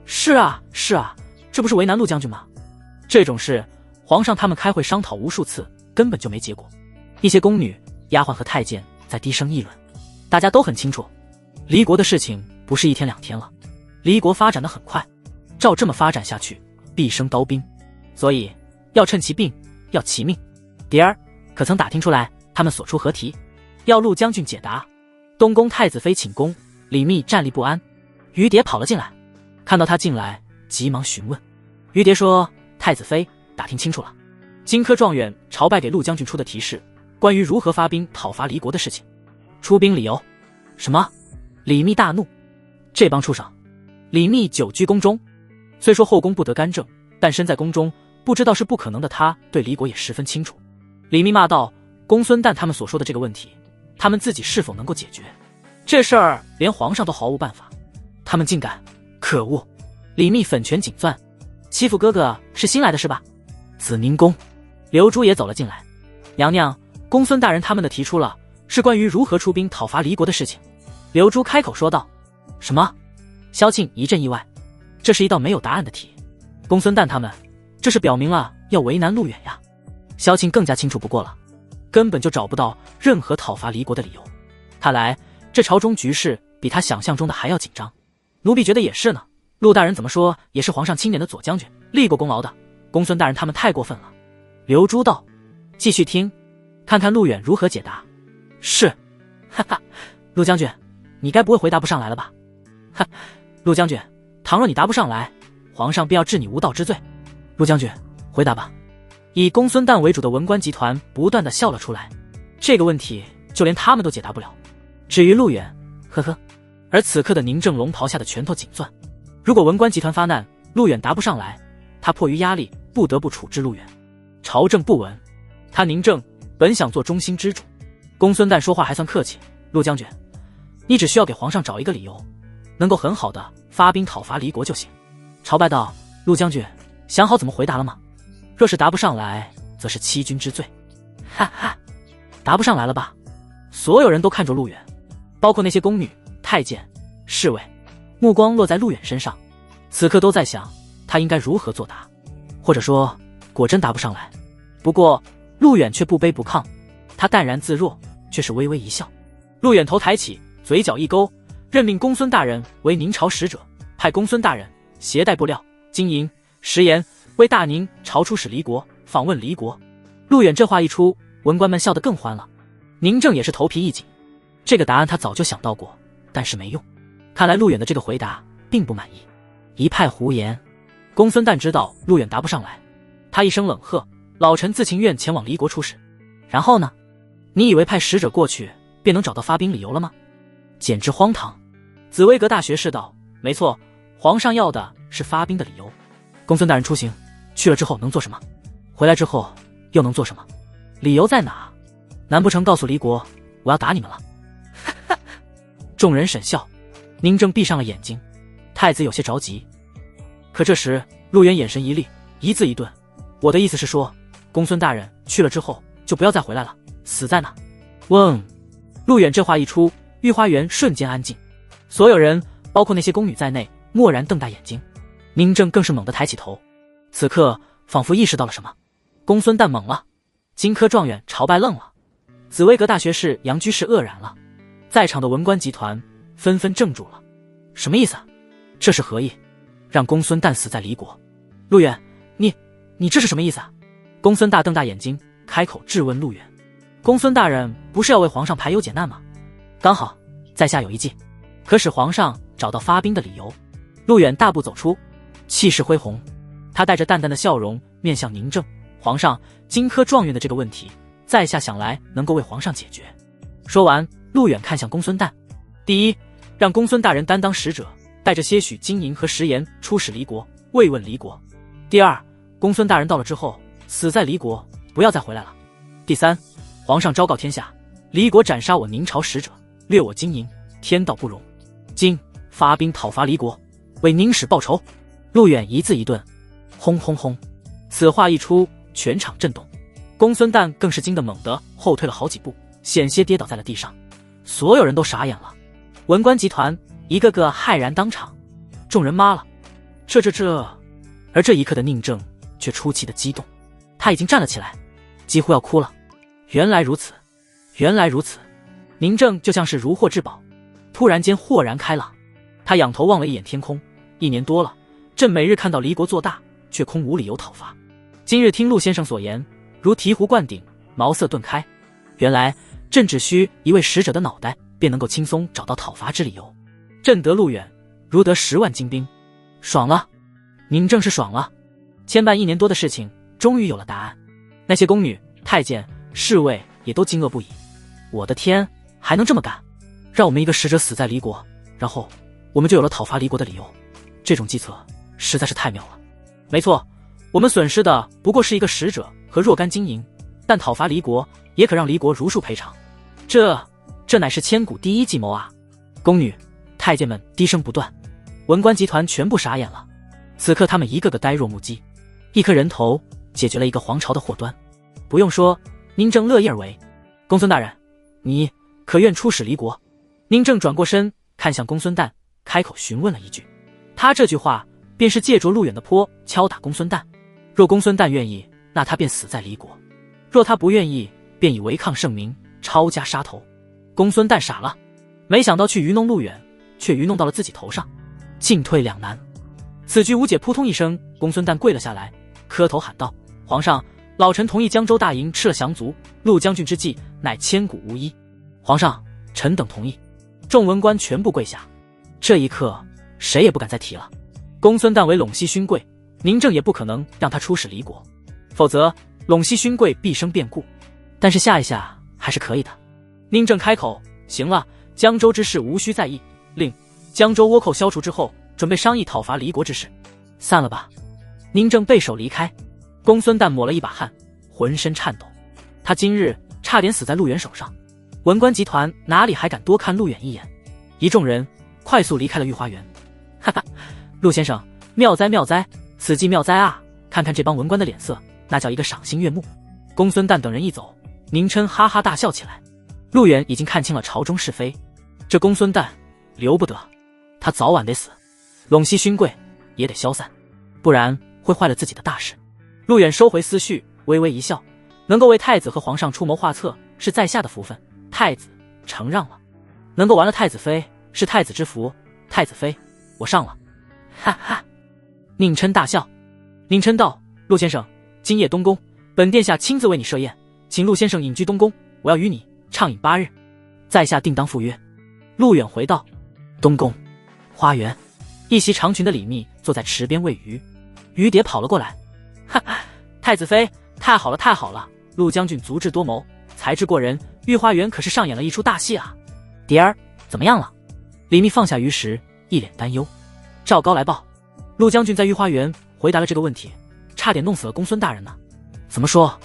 是啊，是啊，这不是为难陆将军吗？这种事，皇上他们开会商讨无数次，根本就没结果。一些宫女、丫鬟和太监在低声议论，大家都很清楚，离国的事情不是1天2天了，离国发展得很快，照这么发展下去，必生刀兵，所以要趁其病，要其命。蝶儿可曾打听出来他们所出何题？要陆将军解答。东宫太子妃寝宫，李密站立不安，于蝶跑了进来，看到他进来，急忙询问。于蝶说：“太子妃打听清楚了，荆轲状元朝拜给陆将军出的提示，关于如何发兵讨伐离国的事情。出兵理由？什么？”李密大怒，这帮畜生！李密久居宫中，虽说后宫不得干政，但身在宫中，不知道是不可能的他对离国也十分清楚。李密骂道：“公孙旦他们所说的这个问题，他们自己是否能够解决？这事儿连皇上都毫无办法，他们竟敢！可恶！”李密粉拳紧攥，欺负哥哥是新来的是吧？紫宁宫，刘珠也走了进来。娘娘，公孙大人他们的提出了，是关于如何出兵讨伐离国的事情。刘珠开口说道。什么？萧庆一阵意外，这是一道没有答案的题。公孙旦他们，这是表明了要为难陆远呀。萧庆更加清楚不过了，根本就找不到任何讨伐离国的理由。看来这朝中局势比他想象中的还要紧张。奴婢觉得也是呢，陆大人怎么说也是皇上钦点的左将军，立过功劳的，公孙大人他们太过分了。刘珠道：“继续听，看看陆远如何解答。”是，哈哈，陆将军，你该不会回答不上来了吧？哈，陆将军，倘若你答不上来，皇上便要治你无道之罪。陆将军，回答吧。以公孙旦为主的文官集团不断地笑了出来，这个问题就连他们都解答不了。至于陆远，呵呵。而此刻的宁正龙袍下的拳头紧攥，如果文官集团发难，陆远答不上来，他迫于压力不得不处置陆远。朝政不稳，他宁正本想做中心支柱。公孙旦说话还算客气，陆将军，你只需要给皇上找一个理由，能够很好的发兵讨伐离国就行。朝拜道：“陆将军，想好怎么回答了吗？若是答不上来，则是欺君之罪。”哈哈，答不上来了吧？所有人都看着陆远，包括那些宫女、太监、侍卫，目光落在陆远身上，此刻都在想他应该如何作答，或者说果真答不上来。不过陆远却不卑不亢，他淡然自若，却是微微一笑。陆远头抬起，嘴角一勾，任命公孙大人为宁朝使者，派公孙大人携带布料、金银、食盐，为大宁朝出使离国，访问离国。陆远这话一出，文官们笑得更欢了。宁正也是头皮一紧，这个答案他早就想到过，但是没用。看来陆远的这个回答并不满意，一派胡言。公孙旦知道陆远答不上来，他一声冷喝：“老臣自情愿前往离国出使。”然后呢？你以为派使者过去便能找到发兵理由了吗？简直荒唐！紫微阁大学士道：“没错，皇上要的是发兵的理由。公孙大人出行去了之后能做什么？回来之后又能做什么？理由在哪？难不成告诉离国我要打你们了？众人沈笑。宁正闭上了眼睛，太子有些着急。可这时陆远眼神一厉，一字一顿，我的意思是说，公孙大人去了之后就不要再回来了，死在那。嗡！陆远这话一出，御花园瞬间安静，所有人包括那些宫女在内蓦然瞪大眼睛。宁正更是猛地抬起头，此刻仿佛意识到了什么。公孙诞懵了，荆轲状元朝拜愣了，紫薇阁大学士杨居士愕然了，在场的文官集团纷纷怔住了。什么意思？这是何意？让公孙诞死在离国？陆远，你这是什么意思啊？公孙大瞪大眼睛，开口质问陆远。公孙大人不是要为皇上排忧解难吗？刚好在下有一计，可使皇上找到发兵的理由。陆远大步走出，气势恢宏，他带着淡淡的笑容面向宁正。皇上，荆轲状元的这个问题，在下想来能够为皇上解决。说完，陆远看向公孙诞。第一，让公孙大人担当使者，带着些许金银和食盐出使离国，慰问离国。第二，公孙大人到了之后死在离国，不要再回来了。第三，皇上昭告天下，离国斩杀我宁朝使者，掠我金银，天道不容。今发兵讨伐离国，为宁使报仇。陆远一字一顿，轰轰轰！此话一出，全场震动。公孙诞更是惊得猛地后退了好几步，险些跌倒在了地上。所有人都傻眼了，文官集团一个个骇然当场。众人妈了，这……而这一刻的宁正却出奇的激动，他已经站了起来，几乎要哭了。原来如此，原来如此！宁正就像是如获至宝，突然间豁然开朗。他仰头望了一眼天空，1年多了，朕每日看到离国做大，却空无理由讨伐。今日听陆先生所言，如醍醐灌顶，茅塞顿开。原来朕只需一位使者的脑袋，便能够轻松找到讨伐之理由。朕得陆远，如得10万精兵，爽了！宁正是爽了，牵绊1年多的事情终于有了答案。那些宫女、太监、侍卫也都惊愕不已。我的天，还能这么干？让我们一个使者死在离国，然后我们就有了讨伐离国的理由。这种计策实在是太妙了。没错，我们损失的不过是一个使者和若干金银，但讨伐离国也可让离国如数赔偿。这乃是千古第一计谋啊！宫女、太监们低声不断，文官集团全部傻眼了。此刻他们一个个呆若木鸡，一颗人头解决了一个皇朝的祸端。不用说，宁正乐意而为。公孙大人，你可愿出使离国？宁正转过身看向公孙诞，开口询问了一句。他这句话便是借着陆远的坡敲打公孙诞。若公孙诞愿意，那他便死在离国；若他不愿意，便以违抗圣明，抄家杀头。公孙诞傻了，没想到去愚弄陆远，却愚弄到了自己头上，进退两难。此局无解，扑通一声，公孙诞跪了下来，磕头喊道：“皇上，老臣同意江州大营吃了降卒，陆将军之计乃千古无一。皇上，臣等同意。”众文官全部跪下。这一刻，谁也不敢再提了。公孙诞为陇西勋贵，宁正也不可能让他出使离国，否则陇西勋贵必生变故。但是下一下还是可以的。宁正开口：“行了，江州之事无需在意，令江州倭寇消除之后，准备商议讨伐离国之事。散了吧。”宁正背手离开。公孙诞抹了一把汗，浑身颤抖。他今日差点死在陆远手上，文官集团哪里还敢多看陆远一眼？一众人快速离开了御花园。哈哈，陆先生，妙哉妙哉，此计妙哉啊！看看这帮文官的脸色，那叫一个赏心悦目。公孙诞等人一走，宁琛哈哈大笑起来。陆远已经看清了朝中是非，这公孙诞留不得，他早晚得死。陇西勋贵也得消散，不然会坏了自己的大事。陆远收回思绪，微微一笑，能够为太子和皇上出谋划策，是在下的福分，太子承让了。能够完了太子妃，是太子之福，太子妃我上了。哈哈！宁琛大笑。宁琛道：“陆先生，今夜东宫，本殿下亲自为你设宴，请陆先生隐居东宫，我要与你畅饮8日，在下定当赴约。”陆远回道：“东宫花园。”一袭长裙的李密坐在池边喂鱼，鱼蝶跑了过来。哈哈，太子妃，太好了太好了，陆将军足智多谋，才智过人，御花园可是上演了一出大戏啊。蝶儿怎么样了？李密放下鱼食，一脸担忧。赵高来报，陆将军在御花园回答了这个问题，差点弄死了公孙大人呢。怎么说？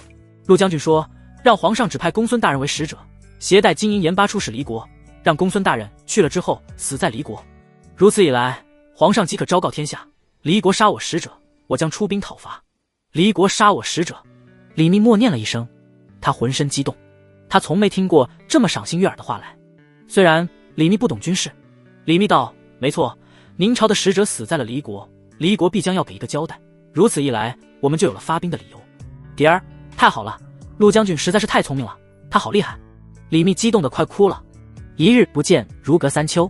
陆将军说，让皇上指派公孙大人为使者，携带金银盐巴出使离国，让公孙大人去了之后死在离国。如此一来，皇上即可昭告天下，离国杀我使者，我将出兵讨伐。离国杀我使者，李密默念了一声，他浑身激动，他从没听过这么赏心悦耳的话来。虽然李密不懂军事，李密道：没错，明朝的使者死在了离国，离国必将要给一个交代，如此一来，我们就有了发兵的理由。蝶儿，太好了，陆将军实在是太聪明了，他好厉害。李密激动得快哭了。一日不见，如隔三秋。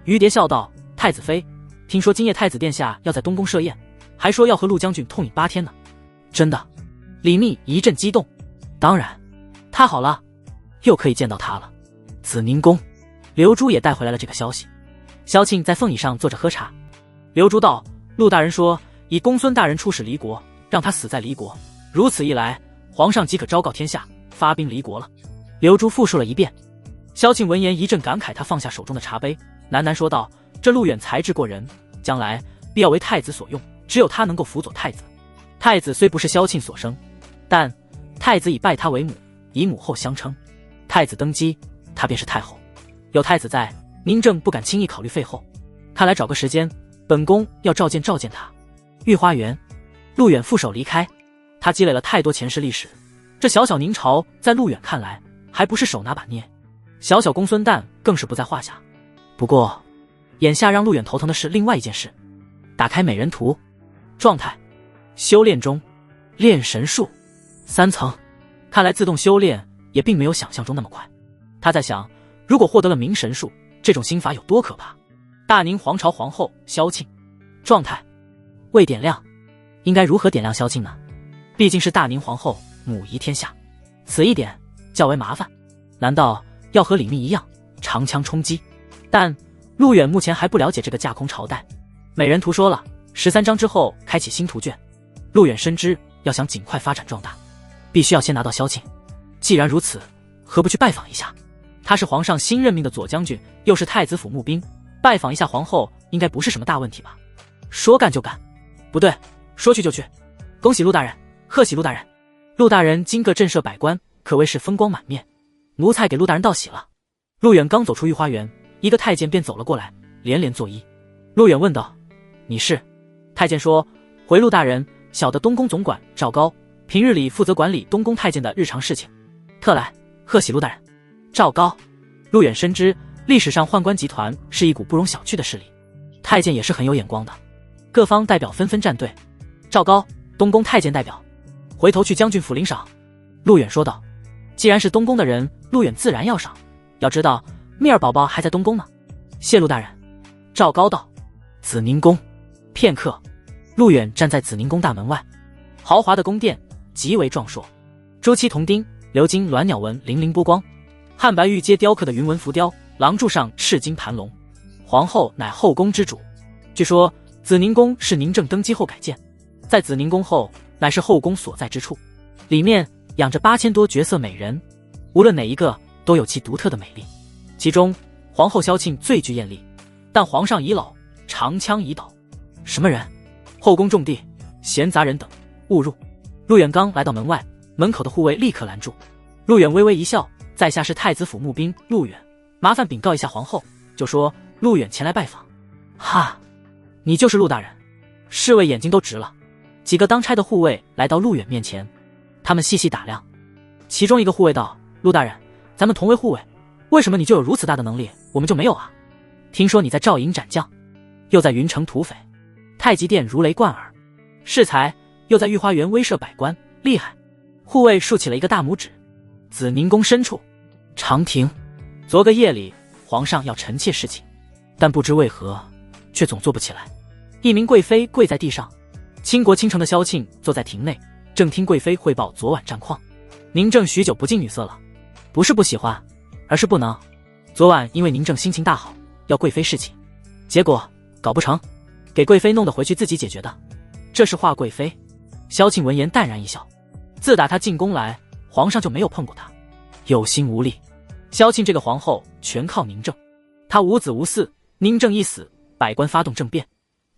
于蝶笑道：太子妃，听说今夜太子殿下要在东宫设宴，还说要和陆将军痛饮8天呢。真的？李密一阵激动。当然，太好了，又可以见到他了。紫宁宫，刘珠也带回来了这个消息。萧庆在凤椅上坐着喝茶。刘珠道：陆大人说，以公孙大人出使离国，让他死在离国，如此一来，皇上即可昭告天下，发兵离国了。刘珠复述了一遍。萧庆闻言一阵感慨，他放下手中的茶杯，喃喃说道：这陆远才智过人，将来必要为太子所用，只有他能够辅佐太子。太子虽不是萧庆所生，但太子以拜他为母，以母后相称。太子登基，他便是太后。有太子在，宁正不敢轻易考虑废后。看来找个时间，本宫要召见他。御花园，陆远负手离开。他积累了太多前世历史，这小小宁朝在陆远看来还不是手拿把捏，小小公孙瓒更是不在话下。不过眼下让陆远头疼的是另外一件事。打开美人图，状态修炼中，炼神术3层，看来自动修炼也并没有想象中那么快。他在想，如果获得了明神术，这种心法有多可怕。大宁皇朝皇后萧庆，状态未点亮。应该如何点亮萧庆呢？毕竟是大宁皇后，母仪天下，此一点较为麻烦。难道要和李密一样长枪冲击？但陆远目前还不了解这个架空朝代。美人图说了，13章之后开启新图卷。陆远深知，要想尽快发展壮大，必须要先拿到萧庆。既然如此，何不去拜访一下？他是皇上新任命的左将军，又是太子府募兵，拜访一下皇后应该不是什么大问题吧？说干就干。不对，说去就去。恭喜陆大人，贺喜陆大人。陆大人今个震慑百官，可谓是风光满面，奴才给陆大人道喜了。陆远刚走出御花园，一个太监便走了过来，连连作揖。陆远问道：你是？太监说：回陆大人，小的东宫总管赵高，平日里负责管理东宫太监的日常事情，特来贺喜陆大人。赵高，陆远深知历史上宦官集团是一股不容小觑的势力，太监也是很有眼光的。各方代表纷纷站队。赵高，东宫太监代表，回头去将军府领赏。陆远说道。既然是东宫的人，陆远自然要赏。要知道蜜儿宝宝还在东宫呢。谢陆大人。赵高道。紫宁宫。片刻，陆远站在紫宁宫大门外，豪华的宫殿极为壮硕，朱漆铜钉，鎏金鸾鸟纹粼粼波光，汉白玉阶雕刻的云纹浮雕，廊柱上赤金盘龙。皇后乃后宫之主，据说紫宁宫是宁正登基后改建，在紫宁宫后乃是后宫所在之处，里面养着8000多绝色美人，无论哪一个都有其独特的美丽。其中皇后萧庆最具艳丽，但皇上已老，长枪已倒。什么人？后宫重地，闲杂人等，勿入。陆远刚来到门外，门口的护卫立刻拦住。陆远微微一笑，在下是太子府募兵陆远，麻烦禀告一下皇后，就说陆远前来拜访。哈，你就是陆大人？侍卫眼睛都直了。几个当差的护卫来到陆远面前，他们细细打量。其中一个护卫道：陆大人，咱们同为护卫，为什么你就有如此大的能力，我们就没有啊？听说你在赵营斩将，又在云城土匪，太极殿如雷贯耳，适才又在御花园威慑百官，厉害。护卫竖起了一个大拇指。紫宁宫深处，长亭。昨个夜里皇上要臣妾侍寝，但不知为何却总坐不起来。一名贵妃跪在地上，倾国倾城的萧庆坐在亭内，正听贵妃汇报昨晚战况。宁正许久不近女色了，不是不喜欢，而是不能。昨晚因为宁正心情大好，要贵妃侍寝，结果搞不成，给贵妃弄得回去自己解决的。这是华贵妃。萧庆闻言淡然一笑，自打他进宫来，皇上就没有碰过他，有心无力。萧庆这个皇后全靠宁正，他无子无嗣，宁正一死，百官发动政变，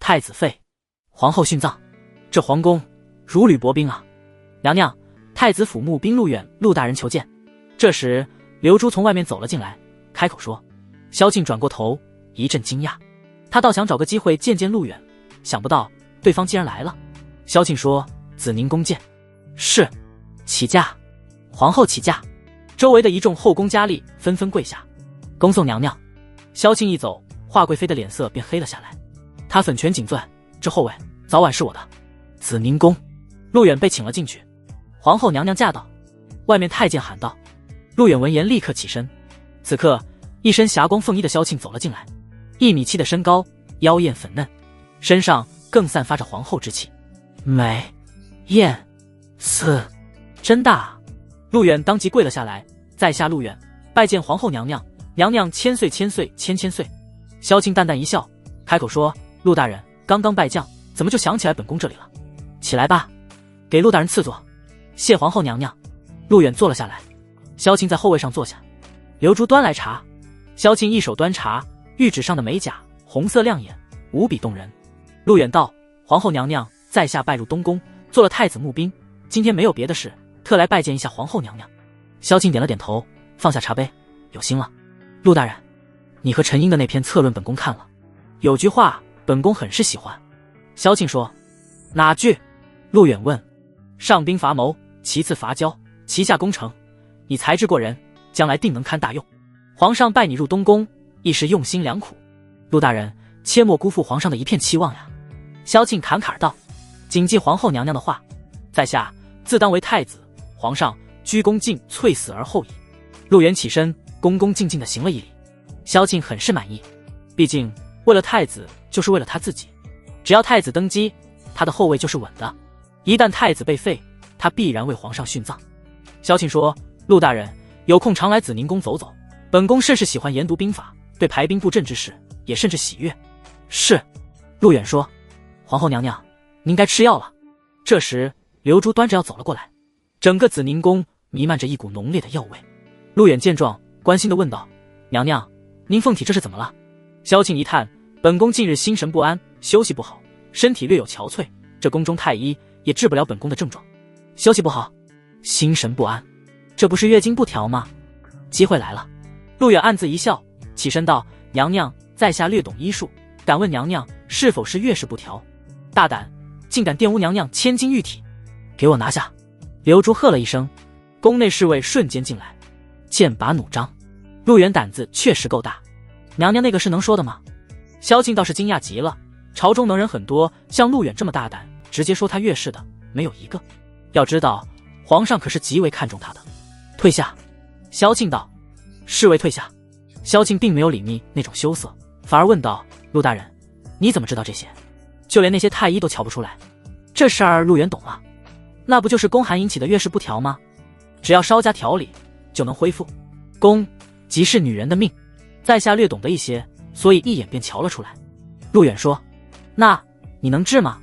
太子废，皇后殉葬，这皇宫如履薄冰啊！娘娘，太子府募兵陆远，陆大人求见。这时，刘珠从外面走了进来，开口说。萧敬转过头，一阵惊讶，他倒想找个机会见见陆远，想不到对方竟然来了。萧敬说：“子宁恭见。”是。起驾。皇后起驾。周围的一众后宫佳丽纷纷跪下，恭送娘娘。萧敬一走，华贵妃的脸色便黑了下来，她粉拳紧攥，这后位早晚是我的。子宁宫。陆远被请了进去。皇后娘娘驾到。外面太监喊道。陆远闻言立刻起身。此刻一身霞光凤衣的萧庆走了进来，1.7米的身高，妖艳粉嫩，身上更散发着皇后之气，美艳似真大。陆远当即跪了下来，在下陆远拜见皇后娘娘，娘娘千岁千岁千千岁。萧庆淡淡一笑，开口说：“陆大人刚刚拜将，怎么就想起来本宫这里了？起来吧，给陆大人赐座。”谢皇后娘娘。陆远坐了下来，萧庆在后位上坐下。刘珠端来茶，萧庆一手端茶，玉指上的美甲红色亮眼，无比动人。陆远道：“皇后娘娘，在下拜入东宫，做了太子募兵，今天没有别的事，特来拜见一下皇后娘娘。”萧庆点了点头，放下茶杯，有心了。陆大人，你和陈英的那篇策论本宫看了，有句话本宫很是喜欢。萧庆说：“哪句？”陆远问：“上兵伐谋，其次伐交，其下攻城，你才智过人，将来定能堪大用。皇上拜你入东宫，亦是用心良苦。陆大人切莫辜负皇上的一片期望呀。”萧庆侃侃道：“谨记皇后娘娘的话，在下自当为太子，皇上鞠躬尽猝死而后已。”陆远起身，恭恭敬敬地行了一礼。萧庆很是满意，毕竟为了太子就是为了他自己，只要太子登基，他的后位就是稳的。一旦太子被废，他必然为皇上殉葬。萧庆说：“陆大人有空常来紫宁宫走走，本宫甚是喜欢研读兵法，对排兵布阵之事也甚是喜悦。”是。陆远说：“皇后娘娘，您该吃药了。”这时刘珠端着药走了过来，整个紫宁宫弥漫着一股浓烈的药味。陆远见状，关心地问道：“娘娘，您凤体这是怎么了？”萧庆一叹：“本宫近日心神不安，休息不好，身体略有憔悴，这宫中太医也治不了本宫的症状。”休息不好，心神不安，这不是月经不调吗？机会来了。陆远暗自一笑，起身道：“娘娘，在下略懂医术，敢问娘娘是否是月事不调？大胆，竟敢玷污娘娘千金玉体，给我拿下！”刘珠喝了一声，宫内侍卫瞬间进来，剑拔弩张。陆远胆子确实够大，娘娘那个是能说的吗？萧庆倒是惊讶极了，朝中能人很多，像陆远这么大胆，直接说他月事的没有一个。要知道皇上可是极为看重他的。退下。萧庆道：“侍卫退下。”萧庆并没有李密那种羞涩，反而问道：“陆大人，你怎么知道这些？就连那些太医都瞧不出来。”这事儿陆远懂了，那不就是宫寒引起的月事不调吗？只要稍加调理就能恢复。宫即是女人的命，在下略懂得一些，所以一眼便瞧了出来。陆远说：“那你能治吗？”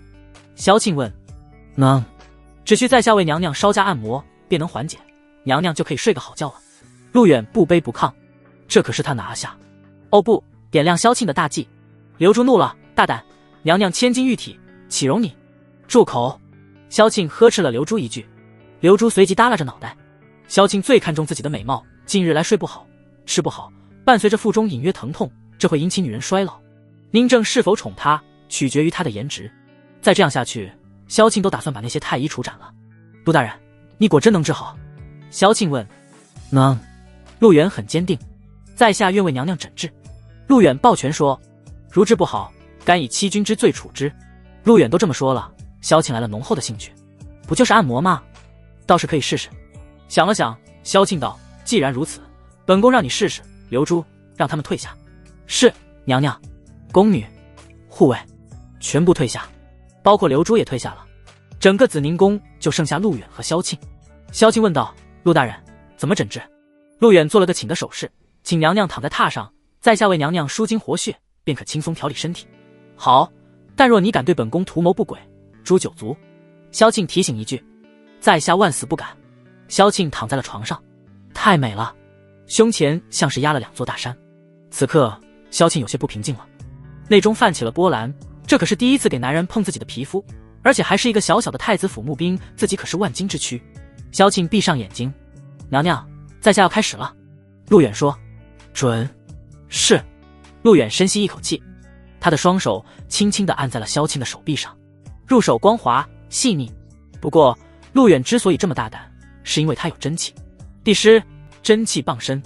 萧庆问：“能，只需在下为娘娘稍加按摩，便能缓解，娘娘就可以睡个好觉了。”陆远不卑不亢，这可是他拿下。哦不，点亮萧庆的大计。刘珠怒了：“大胆！娘娘千金玉体，岂容你？”住口！萧庆呵斥了刘珠一句，刘珠随即耷拉着脑袋。萧庆最看重自己的美貌，近日来睡不好，吃不好，伴随着腹中隐约疼痛，这会引起女人衰老。宁正是否宠她，取决于她的颜值。再这样下去，萧庆都打算把那些太医处斩了。陆大人，你果真能治好？萧庆问。能。陆远很坚定，在下愿为娘娘诊治。陆远抱拳说：“如治不好，敢以欺君之罪处之。”陆远都这么说了，萧庆来了浓厚的兴趣。不就是按摩吗？倒是可以试试。想了想，萧庆道：“既然如此，本宫让你试试。”刘珠，让他们退下。是，娘娘。宫女、护卫全部退下，包括刘珠也退下了。整个紫宁宫就剩下陆远和萧庆。萧庆问道：“陆大人，怎么诊治？”陆远做了个请的手势，请娘娘躺在榻上，在下为娘娘舒筋活血，便可轻松调理身体。好，但若你敢对本宫图谋不轨，诛九族。萧庆提醒一句，在下万死不敢。萧庆躺在了床上，太美了，胸前像是压了2座大山。此刻萧庆有些不平静了，内中泛起了波澜，这可是第一次给男人碰自己的皮肤，而且还是一个小小的太子府募兵，自己可是万金之躯。萧庆闭上眼睛，娘娘，在下要开始了。陆远说，准。是。陆远深吸一口气，他的双手轻轻地按在了萧庆的手臂上，入手光滑细腻。不过陆远之所以这么大胆，是因为他有真气。帝师，真气傍身，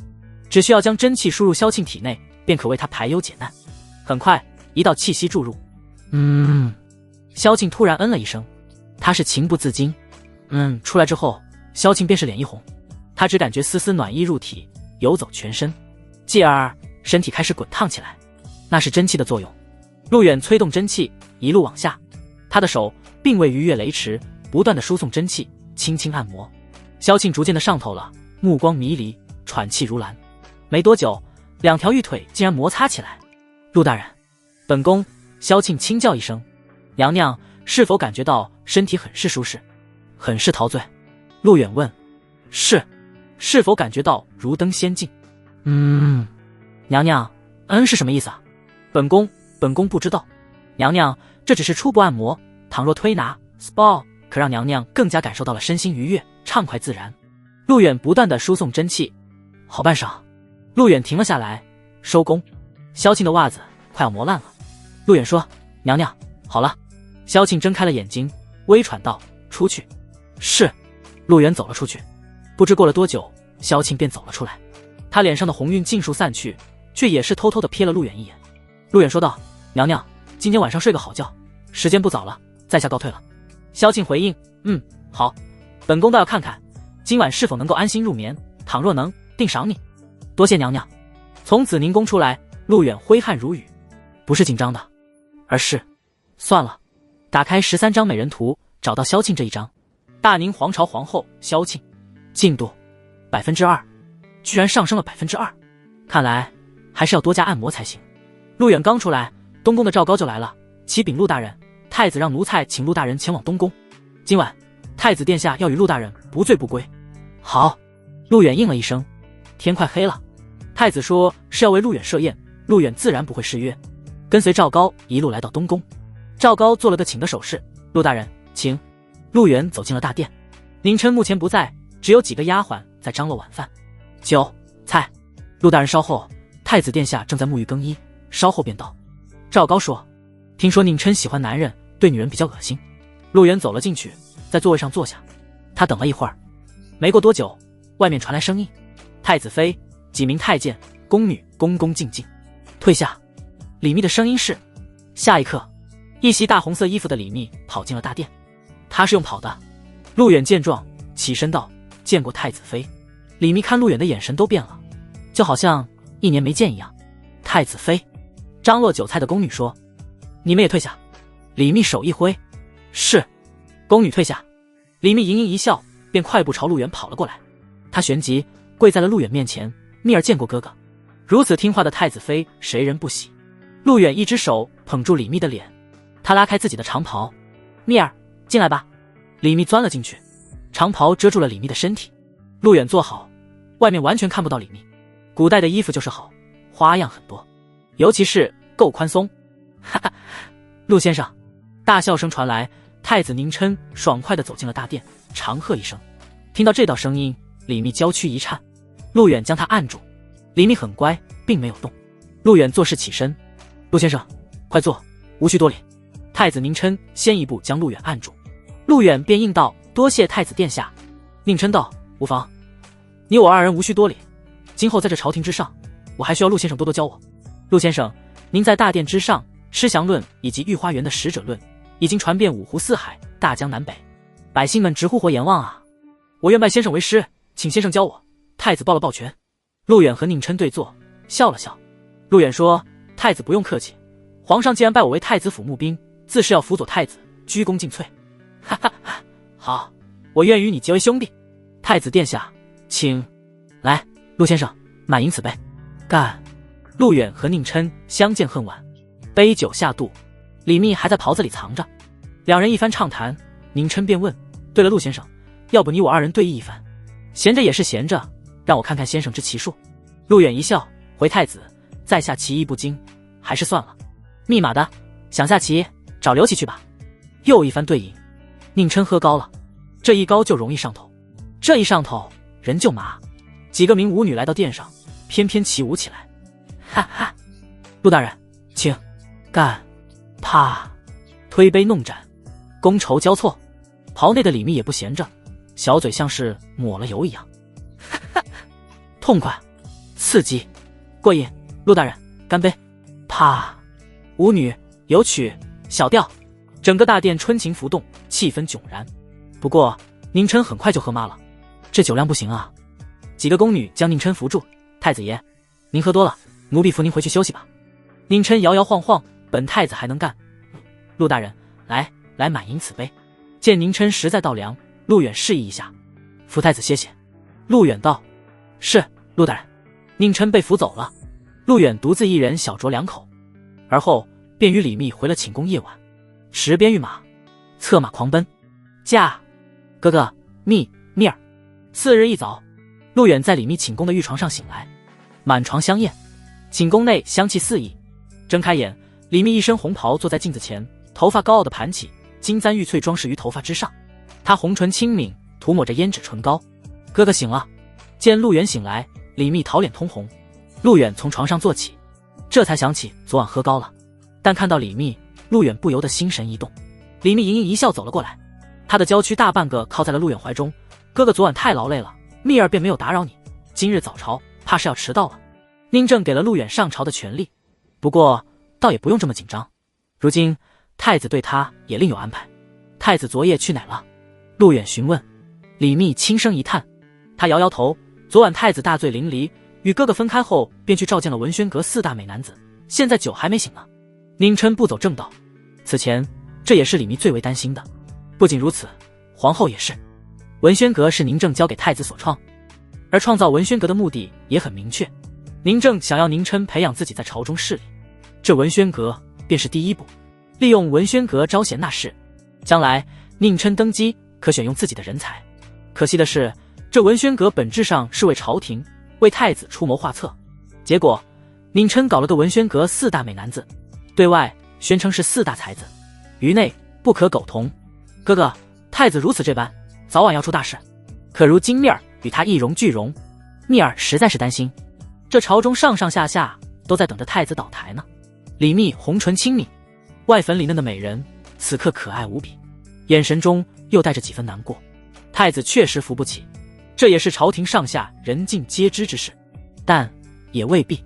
只需要将真气输入萧庆体内，便可为他排忧解难。很快，一道气息注入。萧庆突然嗯了一声，他是情不自禁。出来之后，萧庆便是脸一红，他只感觉丝丝暖意入体，游走全身，继而身体开始滚烫起来，那是真气的作用。陆远催动真气一路往下，他的手并未逾越雷池，不断的输送真气，轻轻按摩。萧庆逐渐的上头了，目光迷离，喘气如兰。没多久，两条玉腿竟然摩擦起来。陆大人，本宫。萧庆轻叫一声，娘娘是否感觉到身体很是舒适，很是陶醉？陆远问。是。是否感觉到如登仙境？娘娘，是什么意思啊？本宫不知道。娘娘，这只是初步按摩，倘若推拿 SPA， 可让娘娘更加感受到了身心愉悦，畅快自然。陆远不断的输送真气，好半晌，陆远停了下来，收工。萧庆的袜子快要磨烂了。陆远说，娘娘，好了。萧庆睁开了眼睛，微喘道，出去。是。陆远走了出去。不知过了多久，萧庆便走了出来，他脸上的红晕尽数散去，却也是偷偷的瞥了陆远一眼。陆远说道，娘娘，今天晚上睡个好觉，时间不早了，在下告退了。萧庆回应，好，本宫倒要看看今晚是否能够安心入眠，倘若能，定赏你。多谢娘娘。从此宁宫出来，陆远挥汗如雨，不是紧张的，而是算了。打开13张美人图，找到萧庆这一张，大宁皇朝皇后萧庆，进度2%，居然上升了2%，看来还是要多加按摩才行。陆远刚出来，东宫的赵高就来了，启禀陆大人，太子让奴才请陆大人前往东宫，今晚太子殿下要与陆大人不醉不归。好。陆远应了一声。天快黑了，太子说是要为陆远设宴，陆远自然不会失约，跟随赵高一路来到东宫。赵高做了个请的手势，陆大人请。陆远走进了大殿，宁琛目前不在，只有几个丫鬟在张罗晚饭，酒菜。陆大人稍后，太子殿下正在沐浴更衣，稍后便到。赵高说，听说宁琛喜欢男人，对女人比较恶心。陆远走了进去，在座位上坐下，他等了一会儿，没过多久，外面传来声音，太子妃、几名太监、宫女恭恭敬敬退下。李密的声音是。下一刻，一袭大红色衣服的李密跑进了大殿，他是用跑的。陆远见状起身道，见过太子妃。李密看陆远的眼神都变了，就好像1年没见一样。太子妃。张罗酒菜的宫女说，你们也退下。李密手一挥，是。宫女退下。李密盈盈一笑，便快步朝陆远跑了过来，他旋即跪在了陆远面前，密儿见过哥哥。如此听话的太子妃，谁人不喜？陆远一只手捧住李密的脸，他拉开自己的长袍，密儿进来吧。李密钻了进去，长袍遮住了李密的身体。陆远坐好，外面完全看不到李密。古代的衣服就是好，花样很多，尤其是够宽松。哈哈，陆先生。大笑声传来，太子宁琛爽快地走进了大殿，长喝一声。听到这道声音，李密娇躯一颤，陆远将他按住。李密很乖，并没有动。陆远做事起身，陆先生快坐，无需多礼。太子宁琛先一步将陆远按住，陆远便应道，多谢太子殿下。宁琛道，无妨，你我2人无需多礼，今后在这朝廷之上，我还需要陆先生多多教我。陆先生，您在大殿之上吃祥论以及御花园的使者论已经传遍5湖4海，大江南北，百姓们直呼火阎王啊！我愿拜先生为师，请先生教我。太子抱了抱拳。陆远和宁琛对坐，笑了笑。陆远说，太子不用客气，皇上既然拜我为太子府募兵，自是要辅佐太子，鞠躬尽瘁。哈哈哈，好，我愿与你结为兄弟。太子殿下，请来。陆先生，满饮此杯。干。陆远和宁琛相见恨晚，杯酒下肚，李密还在袍子里藏着。两人一番畅谈，宁琛便问，对了，陆先生，要不你我2人对弈一番？闲着也是闲着，让我看看先生之奇术。陆远一笑，回太子，在下棋艺不精，还是算了。密码的，想下棋找刘琦去吧。又一番对饮，宁琛喝高了，这一高就容易上头，这一上头人就麻。几个名舞女来到殿上，翩翩起舞起来。哈哈，陆大人，请干！啪，推杯弄盏，觥筹交错。袍内的李密也不闲着，小嘴像是抹了油一样。哈哈，痛快，刺激，过瘾！陆大人，干杯！啪，舞女、有曲、小调，整个大殿春情浮动，气氛迥然。不过宁琛很快就喝麻了，这酒量不行啊！几个宫女将宁琛扶住，太子爷，您喝多了，奴婢扶您回去休息吧。宁琛摇摇晃晃，本太子还能干。陆大人，来满盈此杯。见宁琛实在到凉，陆远示意一下，扶太子歇歇。陆远道：是，陆大人。宁琛被扶走了，陆远独自一人小酌2口，而后便与李密回了寝宫夜晚。持鞭御马，策马狂奔。驾！哥哥，密儿。次日一早，陆远在李密寝宫的御床上醒来，满床香艳，寝宫内香气四溢。睁开眼，李密一身红袍坐在镜子前，头发高傲的盘起，金簪玉翠装饰于头发之上。他红唇轻抿，涂抹着胭脂唇膏。哥哥醒了。见陆远醒来，李密桃脸通红。陆远从床上坐起，这才想起昨晚喝高了，但看到李密，陆远不由得心神一动。李密盈盈一笑走了过来，他的娇躯大半个靠在了陆远怀中。哥哥昨晚太劳累了，密儿便没有打扰你，今日早朝怕是要迟到了。宁正给了陆远上朝的权利，不过倒也不用这么紧张，如今太子对他也另有安排。太子昨夜去哪了？陆远询问。李密轻声一叹，他摇摇头，昨晚太子大醉淋漓，与哥哥分开后便去召见了文宣阁4大美男子，现在酒还没醒呢。宁琛不走正道，此前这也是李密最为担心的。不仅如此，皇后也是。文宣阁是宁正交给太子所创，而创造文宣阁的目的也很明确，宁正想要宁琛培养自己在朝中势力，这文宣阁便是第一步，利用文宣阁招贤纳士，将来宁琛登基可选用自己的人才。可惜的是，这文宣阁本质上是为朝廷、为太子出谋划策，结果宁琛搞了个文宣阁4大美男子，对外宣称是4大才子，于内不可苟同。哥哥，太子如此这般，早晚要出大事。可如今密儿与他一荣俱荣，密儿实在是担心，这朝中上上下下都在等着太子倒台呢。李密红唇轻抿，外粉里嫩的美人，此刻可爱无比，眼神中又带着几分难过。太子确实扶不起，这也是朝廷上下人尽皆知之事，但也未必。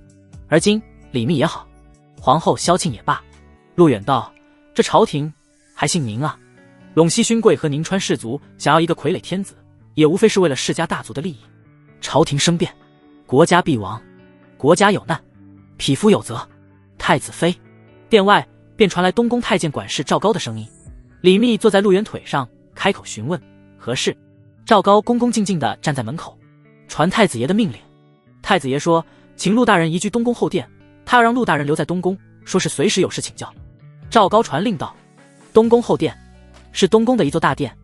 而今李密也好，皇后萧庆也罢，陆远道：这朝廷还姓宁啊。陇西勋贵和宁川士族想要一个傀儡天子，也无非是为了世家大族的利益。朝廷生变，国家必亡；国家有难，匹夫有责。太子妃。殿外便传来东宫太监管事赵高的声音。李密坐在陆远腿上，开口询问何事。赵高恭恭敬敬地站在门口，传太子爷的命令。太子爷说，请陆大人移居东宫后殿，他要让陆大人留在东宫，说是随时有事请教。赵高传令道：东宫后殿是东宫的一座大殿，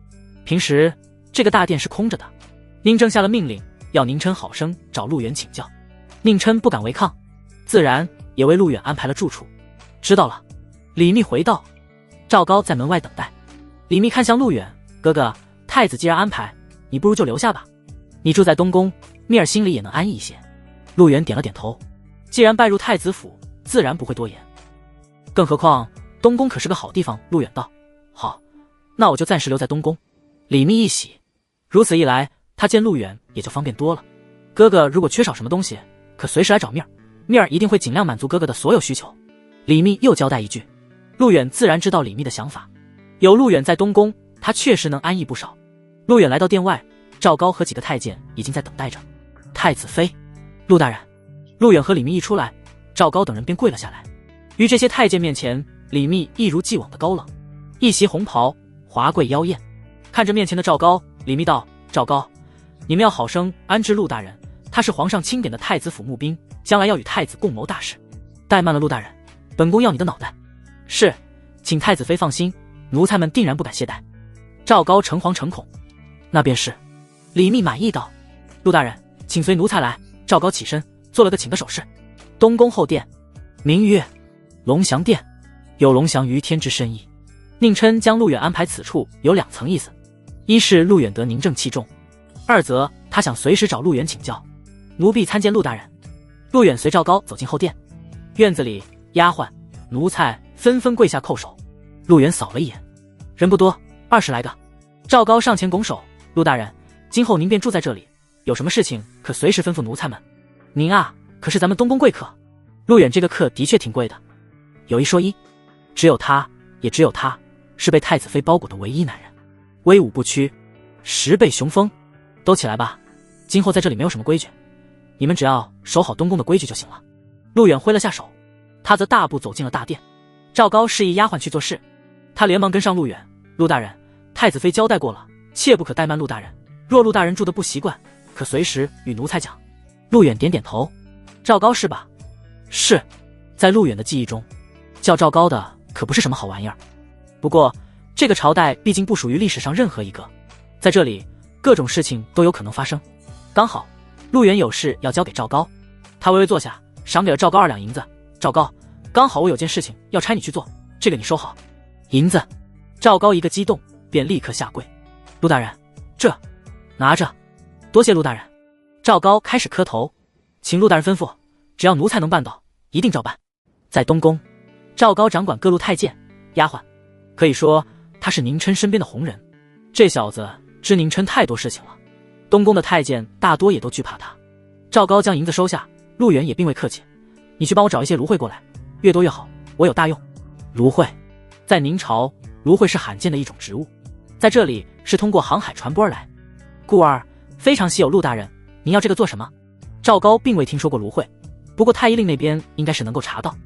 平时这个大殿是空着的。宁正下了命令，要宁琛好生找陆远请教。宁琛不敢违抗，自然也为陆远安排了住处。知道了。李密回道。赵高在门外等待。李密看向陆远，哥哥，太子既然安排，你不如就留下吧。你住在东宫，密儿心里也能安逸一些。陆远点了点头，既然拜入太子府，自然不会多言。更何况东宫可是个好地方。陆远道：好，那我就暂时留在东宫。李密一喜，如此一来，他见陆远也就方便多了。哥哥如果缺少什么东西，可随时来找密儿，密儿一定会尽量满足哥哥的所有需求。李密又交代一句。陆远自然知道李密的想法，有陆远在东宫，他确实能安逸不少。陆远来到殿外，赵高和几个太监已经在等待着。太子妃。陆大人。陆远和李密一出来，赵高等人便跪了下来。于这些太监面前，李密一如既往的高冷，一袭红袍，华贵妖艳。看着面前的赵高，李密道：赵高，你们要好生安置陆大人，他是皇上钦点的太子府募兵，将来要与太子共谋大事。怠慢了陆大人，本宫要你的脑袋。是，请太子妃放心，奴才们定然不敢懈怠。赵高诚惶诚恐。那便是。李密满意道：陆大人，请随奴才来。赵高起身，做了个请的手势。东宫后殿，名曰龙翔殿，有龙翔于天之深意。宁琛将陆远安排此处有2层意思，一是陆远得宁正器重，二则他想随时找陆远请教。奴婢参见陆大人。陆远随赵高走进后殿，院子里丫鬟奴才纷纷跪下叩首。陆远扫了一眼，人不多，20来个。赵高上前拱手，陆大人，今后您便住在这里，有什么事情可随时吩咐奴才们。您啊，可是咱们东宫贵客。陆远这个客的确挺贵的，有一说一，只有他，也只有他是被太子妃包裹的唯一男人，威武不屈，10倍雄风。都起来吧，今后在这里没有什么规矩，你们只要守好东宫的规矩就行了。陆远挥了下手，他则大步走进了大殿。赵高示意丫鬟去做事，他连忙跟上陆远。陆大人，太子妃交代过了，切不可怠慢陆大人，若陆大人住得不习惯，可随时与奴才讲。陆远点点头，赵高是吧？是。在陆远的记忆中，叫赵高的可不是什么好玩意儿。不过这个朝代毕竟不属于历史上任何一个，在这里各种事情都有可能发生。刚好陆远有事要交给赵高，他微微坐下，赏给了赵高2两银子。赵高，刚好我有件事情要差你去做，这个你收好。银子。赵高一个激动，便立刻下跪。陆大人，这拿着。多谢陆大人。赵高开始磕头，请陆大人吩咐，只要奴才能办到，一定照办。在东宫，赵高掌管各路太监丫鬟，可以说他是宁琛身边的红人。这小子知宁琛太多事情了，东宫的太监大多也都惧怕他。赵高将银子收下，陆远也并未客气，你去帮我找一些芦荟过来，越多越好，我有大用。芦荟在明朝，芦荟是罕见的一种植物，在这里是通过航海传播而来，故而非常稀有。陆大人，您要这个做什么？赵高并未听说过芦荟，不过太医令那边应该是能够查到。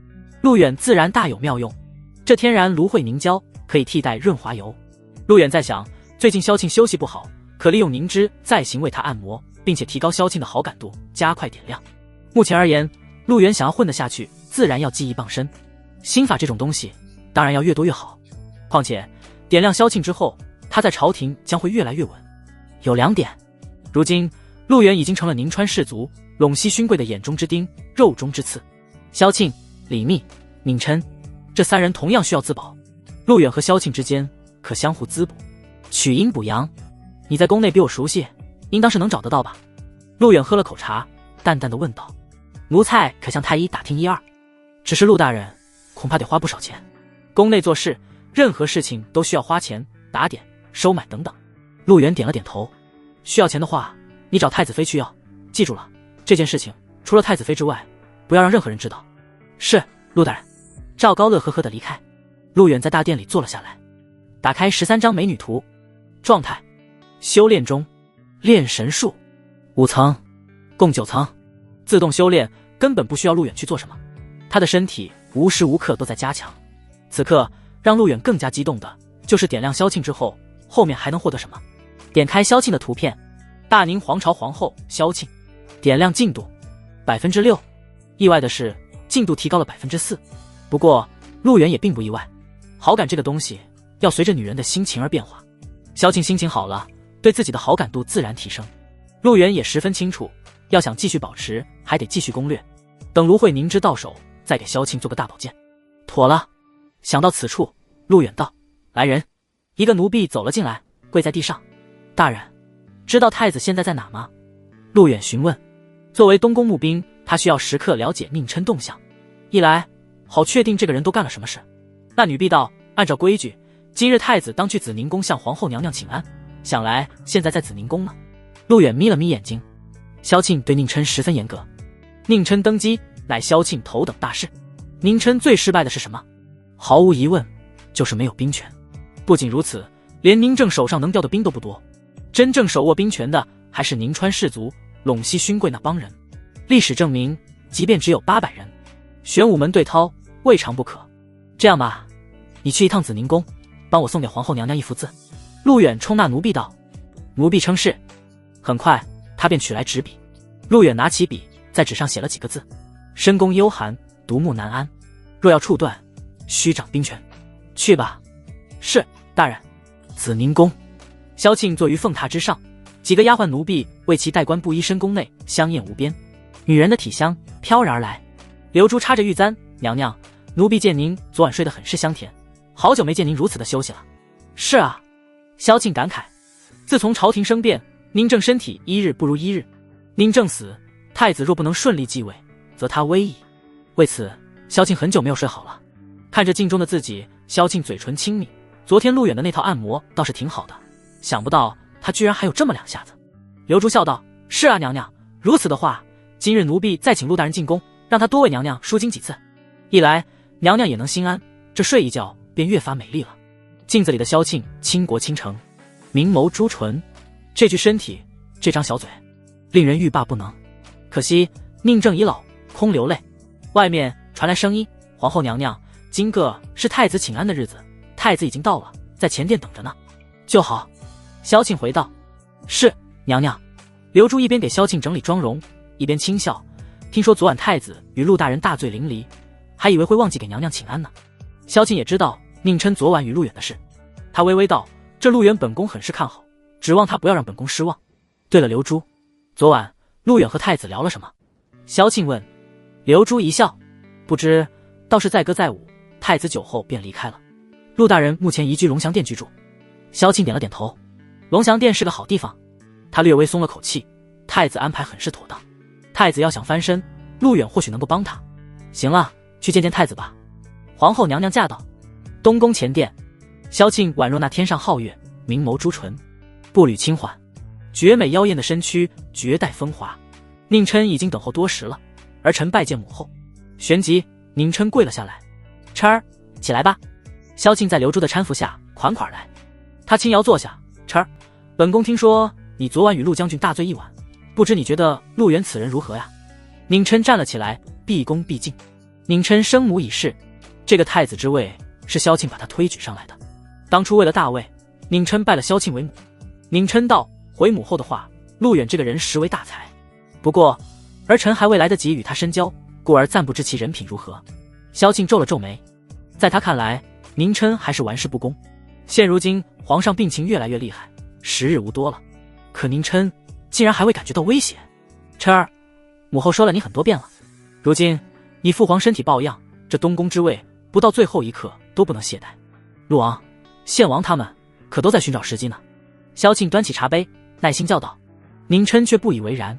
陆远自然大有妙用，这天然芦荟凝胶可以替代润滑油。陆远在想，最近萧庆休息不好，可利用凝脂再行为他按摩，并且提高萧庆的好感度，加快点亮。目前而言，陆远想要混得下去，自然要技艺傍身。心法这种东西当然要越多越好，况且点亮萧庆之后，他在朝廷将会越来越稳。有2点，如今陆远已经成了宁川士族陇西勋贵的眼中之钉，肉中之刺。萧庆、李密、宁琛这3人同样需要自保，陆远和萧庆之间可相互滋补，取阴补阳。你在宫内比我熟悉，应当是能找得到吧？陆远喝了口茶，淡淡的问道。奴才可向太医打听1、2，只是陆大人恐怕得花不少钱。宫内做事，任何事情都需要花钱，打点、收买等等。陆远点了点头。需要钱的话，你找太子妃去要，记住了，这件事情除了太子妃之外，不要让任何人知道。是，陆大人。赵高乐呵呵的离开。陆远在大殿里坐了下来，打开13张美女图。状态：修炼中，炼神术，5层，共9层，自动修炼，根本不需要陆远去做什么，他的身体无时无刻都在加强。此刻让陆远更加激动的就是点亮萧庆之后，后面还能获得什么。点开萧庆的图片，大宁皇朝皇后萧庆，点亮进度 6%， 意外的是进度提高了 4%。 不过陆远也并不意外，好感这个东西要随着女人的心情而变化，萧庆心情好了，对自己的好感度自然提升。陆远也十分清楚，要想继续保持，还得继续攻略，等芦荟凝脂到手，再给萧庆做个大保健。妥了。想到此处，陆远道：来人。一个奴婢走了进来，跪在地上。大人，知道太子现在在哪吗？陆远询问。作为东宫募兵，他需要时刻了解宁琛动向，一来好确定这个人都干了什么事。那女婢道：按照规矩，今日太子当去紫宁宫向皇后娘娘请安，想来现在在紫宁宫呢。陆远眯了眯眼睛。萧庆对宁琛十分严格，宁琛登基乃萧庆头等大事。宁琛最失败的是什么？毫无疑问就是没有兵权。不仅如此，连宁正手上能调的兵都不多，真正手握兵权的还是宁川士族陇西勋贵那帮人。历史证明，即便只有800人，玄武门对涛未尝不可。这样吧，你去一趟紫宁宫，帮我送给皇后娘娘一幅字。陆远冲那奴婢道。奴婢称是。很快他便取来纸笔，陆远拿起笔在纸上写了几个字：深宫幽寒，独木难安，若要处断，须掌兵权。去吧。是，大人。紫宁宫，萧庆坐于凤榻之上，几个丫鬟奴婢为其戴冠布衣，深宫内香艳无边，女人的体香飘然而来。流珠插着玉簪，娘娘，奴婢见您昨晚睡得很是香甜，好久没见您如此的休息了。是啊，萧庆感慨，自从朝廷生变，宁正身体一日不如一日。宁正死，太子若不能顺利继位，则他危矣。为此，萧庆很久没有睡好了。看着镜中的自己，萧庆嘴唇轻抿。昨天陆远的那套按摩倒是挺好的，想不到他居然还有这么两下子。刘珠笑道：“是啊，娘娘，如此的话，今日奴婢再请陆大人进宫，让他多为娘娘舒筋几次。一来，娘娘也能心安，这睡一觉便越发美丽了。”镜子里的萧庆倾国倾城，明眸朱唇，这具身体，这张小嘴，令人欲罢不能。可惜宁正已老，空流泪。外面传来声音：“皇后娘娘，今个是太子请安的日子，太子已经到了，在前殿等着呢。”就好。萧庆回道：“是，娘娘。”刘珠一边给萧庆整理妆容，一边轻笑：“听说昨晚太子与陆大人大醉淋漓，还以为会忘记给娘娘请安呢。”萧庆也知道宁琛昨晚与陆远的事，他微微道：“这陆远本宫很是看好，指望他不要让本宫失望。对了，刘珠，昨晚陆远和太子聊了什么？”萧庆问。刘珠一笑：“不知，倒是载歌载舞，太子酒后便离开了。陆大人目前移居龙翔殿居住。”萧庆点了点头。龙翔殿是个好地方。他略微松了口气，太子安排很是妥当。太子要想翻身，陆远或许能够帮他。行了，去见见太子吧。皇后娘娘驾到。东宫前殿，萧庆宛若那天上皓月，明眸朱唇，步履轻缓，绝美妖艳的身躯绝代风华。宁琛已经等候多时了，儿臣拜见母后。旋即，宁琛跪了下来。琛儿，起来吧。萧庆在刘珠的搀扶下款款来。他轻摇坐下。琛儿，本宫听说你昨晚与陆将军大醉一晚，不知你觉得陆远此人如何呀？宁琛站了起来，毕恭毕敬。宁琛生母已逝，这个太子之位是萧庆把他推举上来的。当初为了大位，宁琛拜了萧庆为母。宁琛道：“回母后的话，陆远这个人实为大才，不过儿臣还未来得及与他深交，故而暂不知其人品如何。”萧庆皱了皱眉，在他看来，宁琛还是玩世不恭。现如今皇上病情越来越厉害，时日无多了，可宁琛竟然还未感觉到威胁。琛儿，母后说了你很多遍了，如今你父皇身体抱恙，这东宫之位不到最后一刻都不能懈怠。陆王、献王他们可都在寻找时机呢。萧庆端起茶杯，耐心教导。宁琛却不以为然，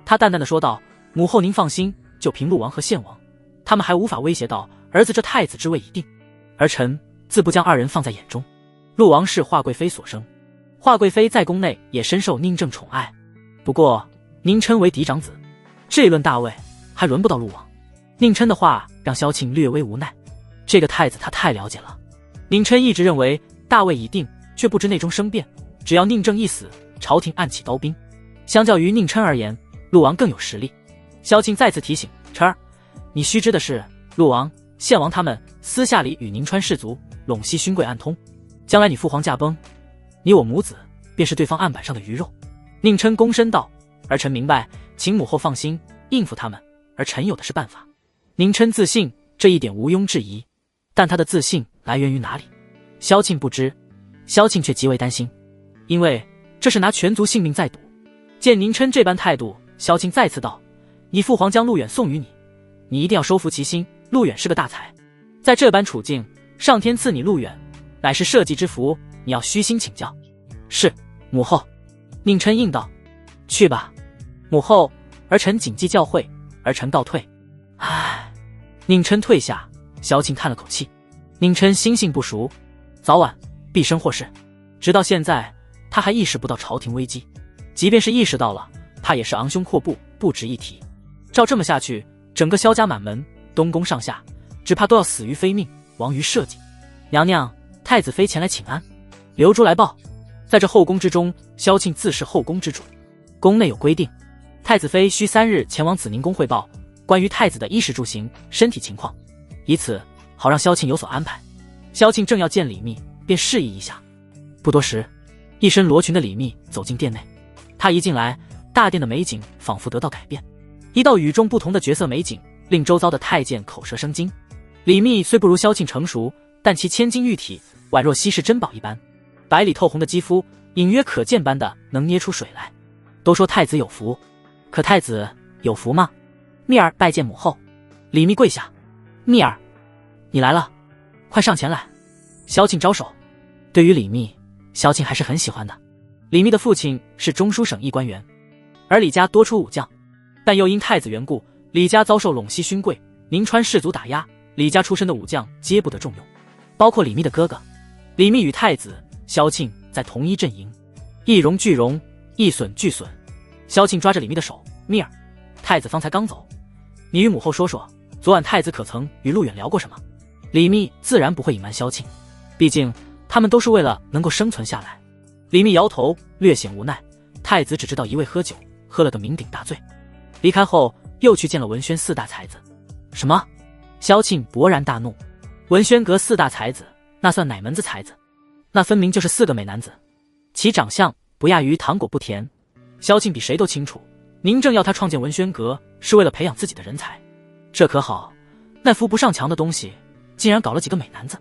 他淡淡的说道：“母后您放心，就凭陆王和献王，他们还无法威胁到儿子这太子之位已定，儿臣自不将二人放在眼中。陆王是华贵妃所生，华贵妃在宫内也深受宁正宠爱，不过宁琛为嫡长子，这一轮大位还轮不到陆王。”宁琛的话让萧庆略微无奈，这个太子他太了解了。宁琛一直认为大位已定，却不知内中生变，只要宁正一死，朝廷暗起刀兵。相较于宁琛而言，陆王更有实力。萧庆再次提醒：“琛儿，你须知的是，陆王、献王他们私下里与宁川氏族陇西勋贵暗通，将来你父皇驾崩，你我母子便是对方案板上的鱼肉。”宁琛躬身道：“儿臣明白，请母后放心，应付他们，儿臣有的是办法。”宁琛自信，这一点毋庸置疑，但他的自信来源于哪里？萧庆不知，萧庆却极为担心，因为这是拿全族性命在赌。见宁琛这般态度，萧庆再次道：“你父皇将陆远送于你，你一定要收服其心。陆远是个大才，在这般处境，上天赐你陆远，乃是社稷之福，你要虚心请教。”是，母后。宁琛应道：“去吧，母后，儿臣谨记教诲，儿臣告退。”唉，宁琛退下，萧庆叹了口气。宁琛心性不熟，早晚必生祸事。直到现在，他还意识不到朝廷危机，即便是意识到了，他也是昂胸阔步，不值一提。照这么下去，整个萧家满门、东宫上下，只怕都要死于非命，亡于社稷。娘娘，太子妃前来请安。刘珠来报，在这后宫之中，萧庆自是后宫之主，宫内有规定，太子妃需3日前往紫宁宫汇报关于太子的衣食住行、身体情况，以此好让萧庆有所安排。萧庆正要见李密，便示意一下。不多时，一身罗裙的李密走进殿内。他一进来，大殿的美景仿佛得到改变，一道与众不同的绝色美景令周遭的太监口舌生津。李密虽不如萧庆成熟，但其千金玉体宛若稀世珍宝一般，白里透红的肌肤隐约可见般的能捏出水来。都说太子有福，可太子有福吗？密儿拜见母后。李密跪下。密儿。你来了，快上前来。萧庆招手。对于李密，萧庆还是很喜欢的。李密的父亲是中书省一官员，而李家多出武将，但又因太子缘故，李家遭受陇西勋贵、宁川士族打压，李家出身的武将皆不得重用，包括李密的哥哥。李密与太子、萧庆在同一阵营，一荣俱荣，一损俱损。萧庆抓着李密的手，密儿，太子方才刚走，你与母后说说，昨晚太子可曾与陆远聊过什么？李密自然不会隐瞒萧庆，毕竟他们都是为了能够生存下来。李密摇头，略显无奈。太子只知道一味喝酒，喝了个酩酊大醉，离开后又去见了文宣4大才子。什么？萧庆勃然大怒。文宣阁4大才子，那算哪门子才子？那分明就是4个美男子，其长相不亚于糖果不甜。萧庆比谁都清楚，宁正要他创建文宣阁，是为了培养自己的人才。这可好，那扶不上墙的东西，竟然搞了几个美男子。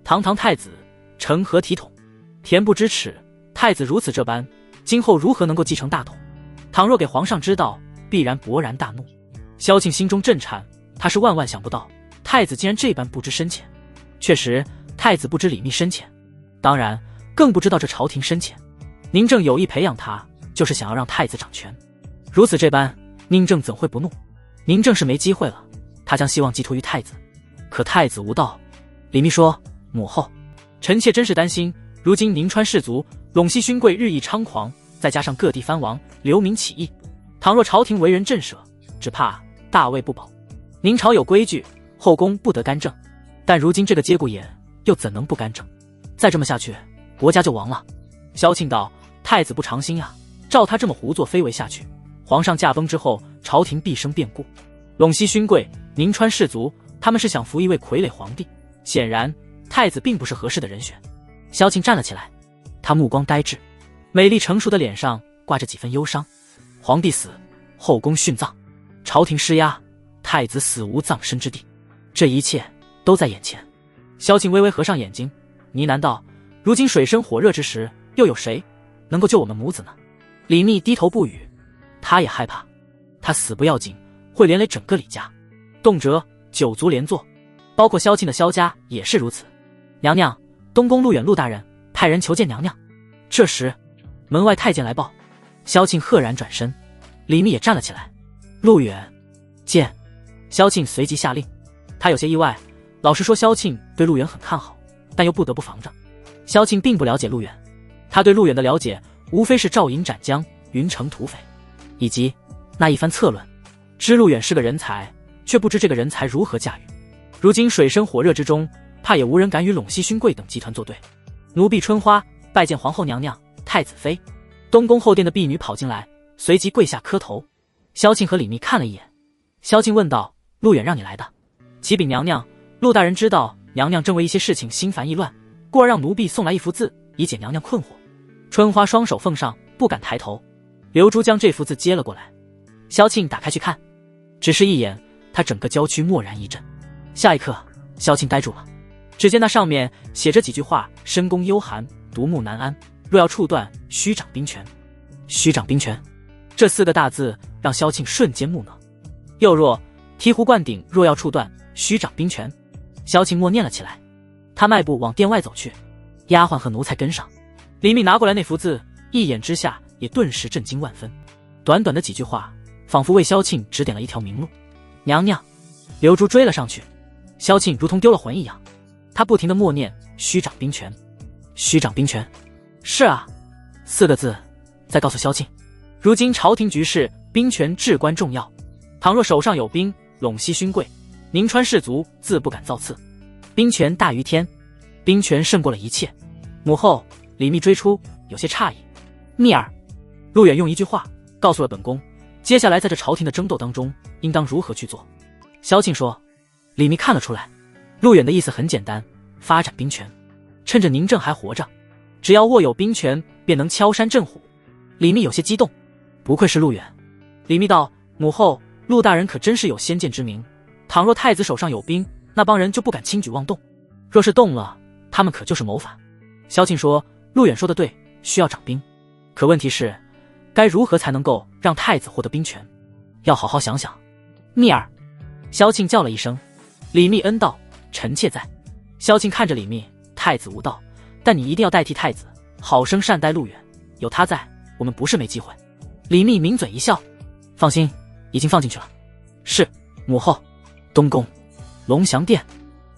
堂堂太子，成何体统？恬不知耻！太子如此这般，今后如何能够继承大统？倘若给皇上知道，必然勃然大怒。萧庆心中震颤，他是万万想不到，太子竟然这般不知深浅。确实，太子不知李密深浅，当然更不知道这朝廷深浅。宁正有意培养他，就是想要让太子掌权。如此这般，宁正怎会不怒？宁正是没机会了，他将希望寄托于太子，可太子无道。李密说：母后，臣妾真是担心，如今宁川士族、陇西勋贵日益猖狂，再加上各地藩王流民起义，倘若朝廷为人震慑，只怕大位不保。明朝有规矩，后宫不得干政，但如今这个节骨眼，又怎能不干政？再这么下去，国家就亡了。萧庆道：太子不长心呀，照他这么胡作非为下去，皇上驾崩之后，朝廷必生变故。陇西勋贵、宁川士族，他们是想扶一位傀儡皇帝，显然太子并不是合适的人选。萧庆站了起来，他目光呆滞，美丽成熟的脸上挂着几分忧伤。皇帝死，后宫殉葬，朝廷施压，太子死无葬身之地，这一切都在眼前。萧庆微微合上眼睛，呢喃道：如今水深火热之时，又有谁能够救我们母子呢？李密低头不语，他也害怕，他死不要紧，会连累整个李家，动辄9族连坐，包括萧庆的萧家也是如此。娘娘，东宫陆远陆大人派人求见娘娘。这时门外太监来报，萧庆赫然转身，李密也站了起来。陆远，见。萧庆随即下令。他有些意外，老实说萧庆对陆远很看好，但又不得不防着。萧庆并不了解陆远，他对陆远的了解无非是赵营斩将、云城土匪，以及那一番策论，知陆远是个人才，却不知这个人才如何驾驭。如今水深火热之中，怕也无人敢与陇西勋贵等集团作对。奴婢春花拜见皇后娘娘、太子妃。东宫后殿的婢女跑进来，随即跪下磕头。萧庆和李密看了一眼，萧庆问道：陆远让你来的？启禀娘娘，陆大人知道娘娘正为一些事情心烦意乱，故而让奴婢送来一幅字，以解娘娘困惑。春花双手奉上，不敢抬头。刘珠将这幅字接了过来，萧庆打开去看，只是一眼，他整个娇躯蓦然一震。下一刻，萧庆呆住了。只见那上面写着几句话：深宫幽寒，独木难安，若要触断，须掌兵权。须掌兵权，这4个大字让萧庆瞬间木讷。又若醍醐灌顶，若要触断，须掌兵权。萧庆默念了起来，他迈步往殿外走去，丫鬟和奴才跟上。李密拿过来那幅字，一眼之下也顿时震惊万分。短短的几句话，仿佛为萧庆指点了一条明路。娘娘，刘珠追了上去。萧庆如同丢了魂一样，他不停地默念：须掌兵权，须掌兵权。是啊，4个字在告诉萧庆，如今朝廷局势，兵权至关重要。倘若手上有兵，陇西勋贵、宁川士族自不敢造次。兵权大于天，兵权胜过了一切。母后，李密追出，有些诧异。密儿，陆远用一句话告诉了本宫，接下来在这朝廷的争斗当中，应当如何去做。萧庆说，李密看了出来，陆远的意思很简单，发展兵权，趁着宁正还活着，只要握有兵权，便能敲山震虎。李密有些激动，不愧是陆远。李密道：母后，陆大人可真是有先见之明，倘若太子手上有兵，那帮人就不敢轻举妄动，若是动了，他们可就是谋反。萧庆说，陆远说的对，需要掌兵，可问题是该如何才能够让太子获得兵权，要好好想想。密儿，萧庆叫了一声。李密恩道：臣妾在。萧庆看着李密，太子无道，但你一定要代替太子，好生善待陆远，有他在，我们不是没机会。李密抿嘴一笑，放心，已经放进去了。是，母后。东宫，龙翔殿，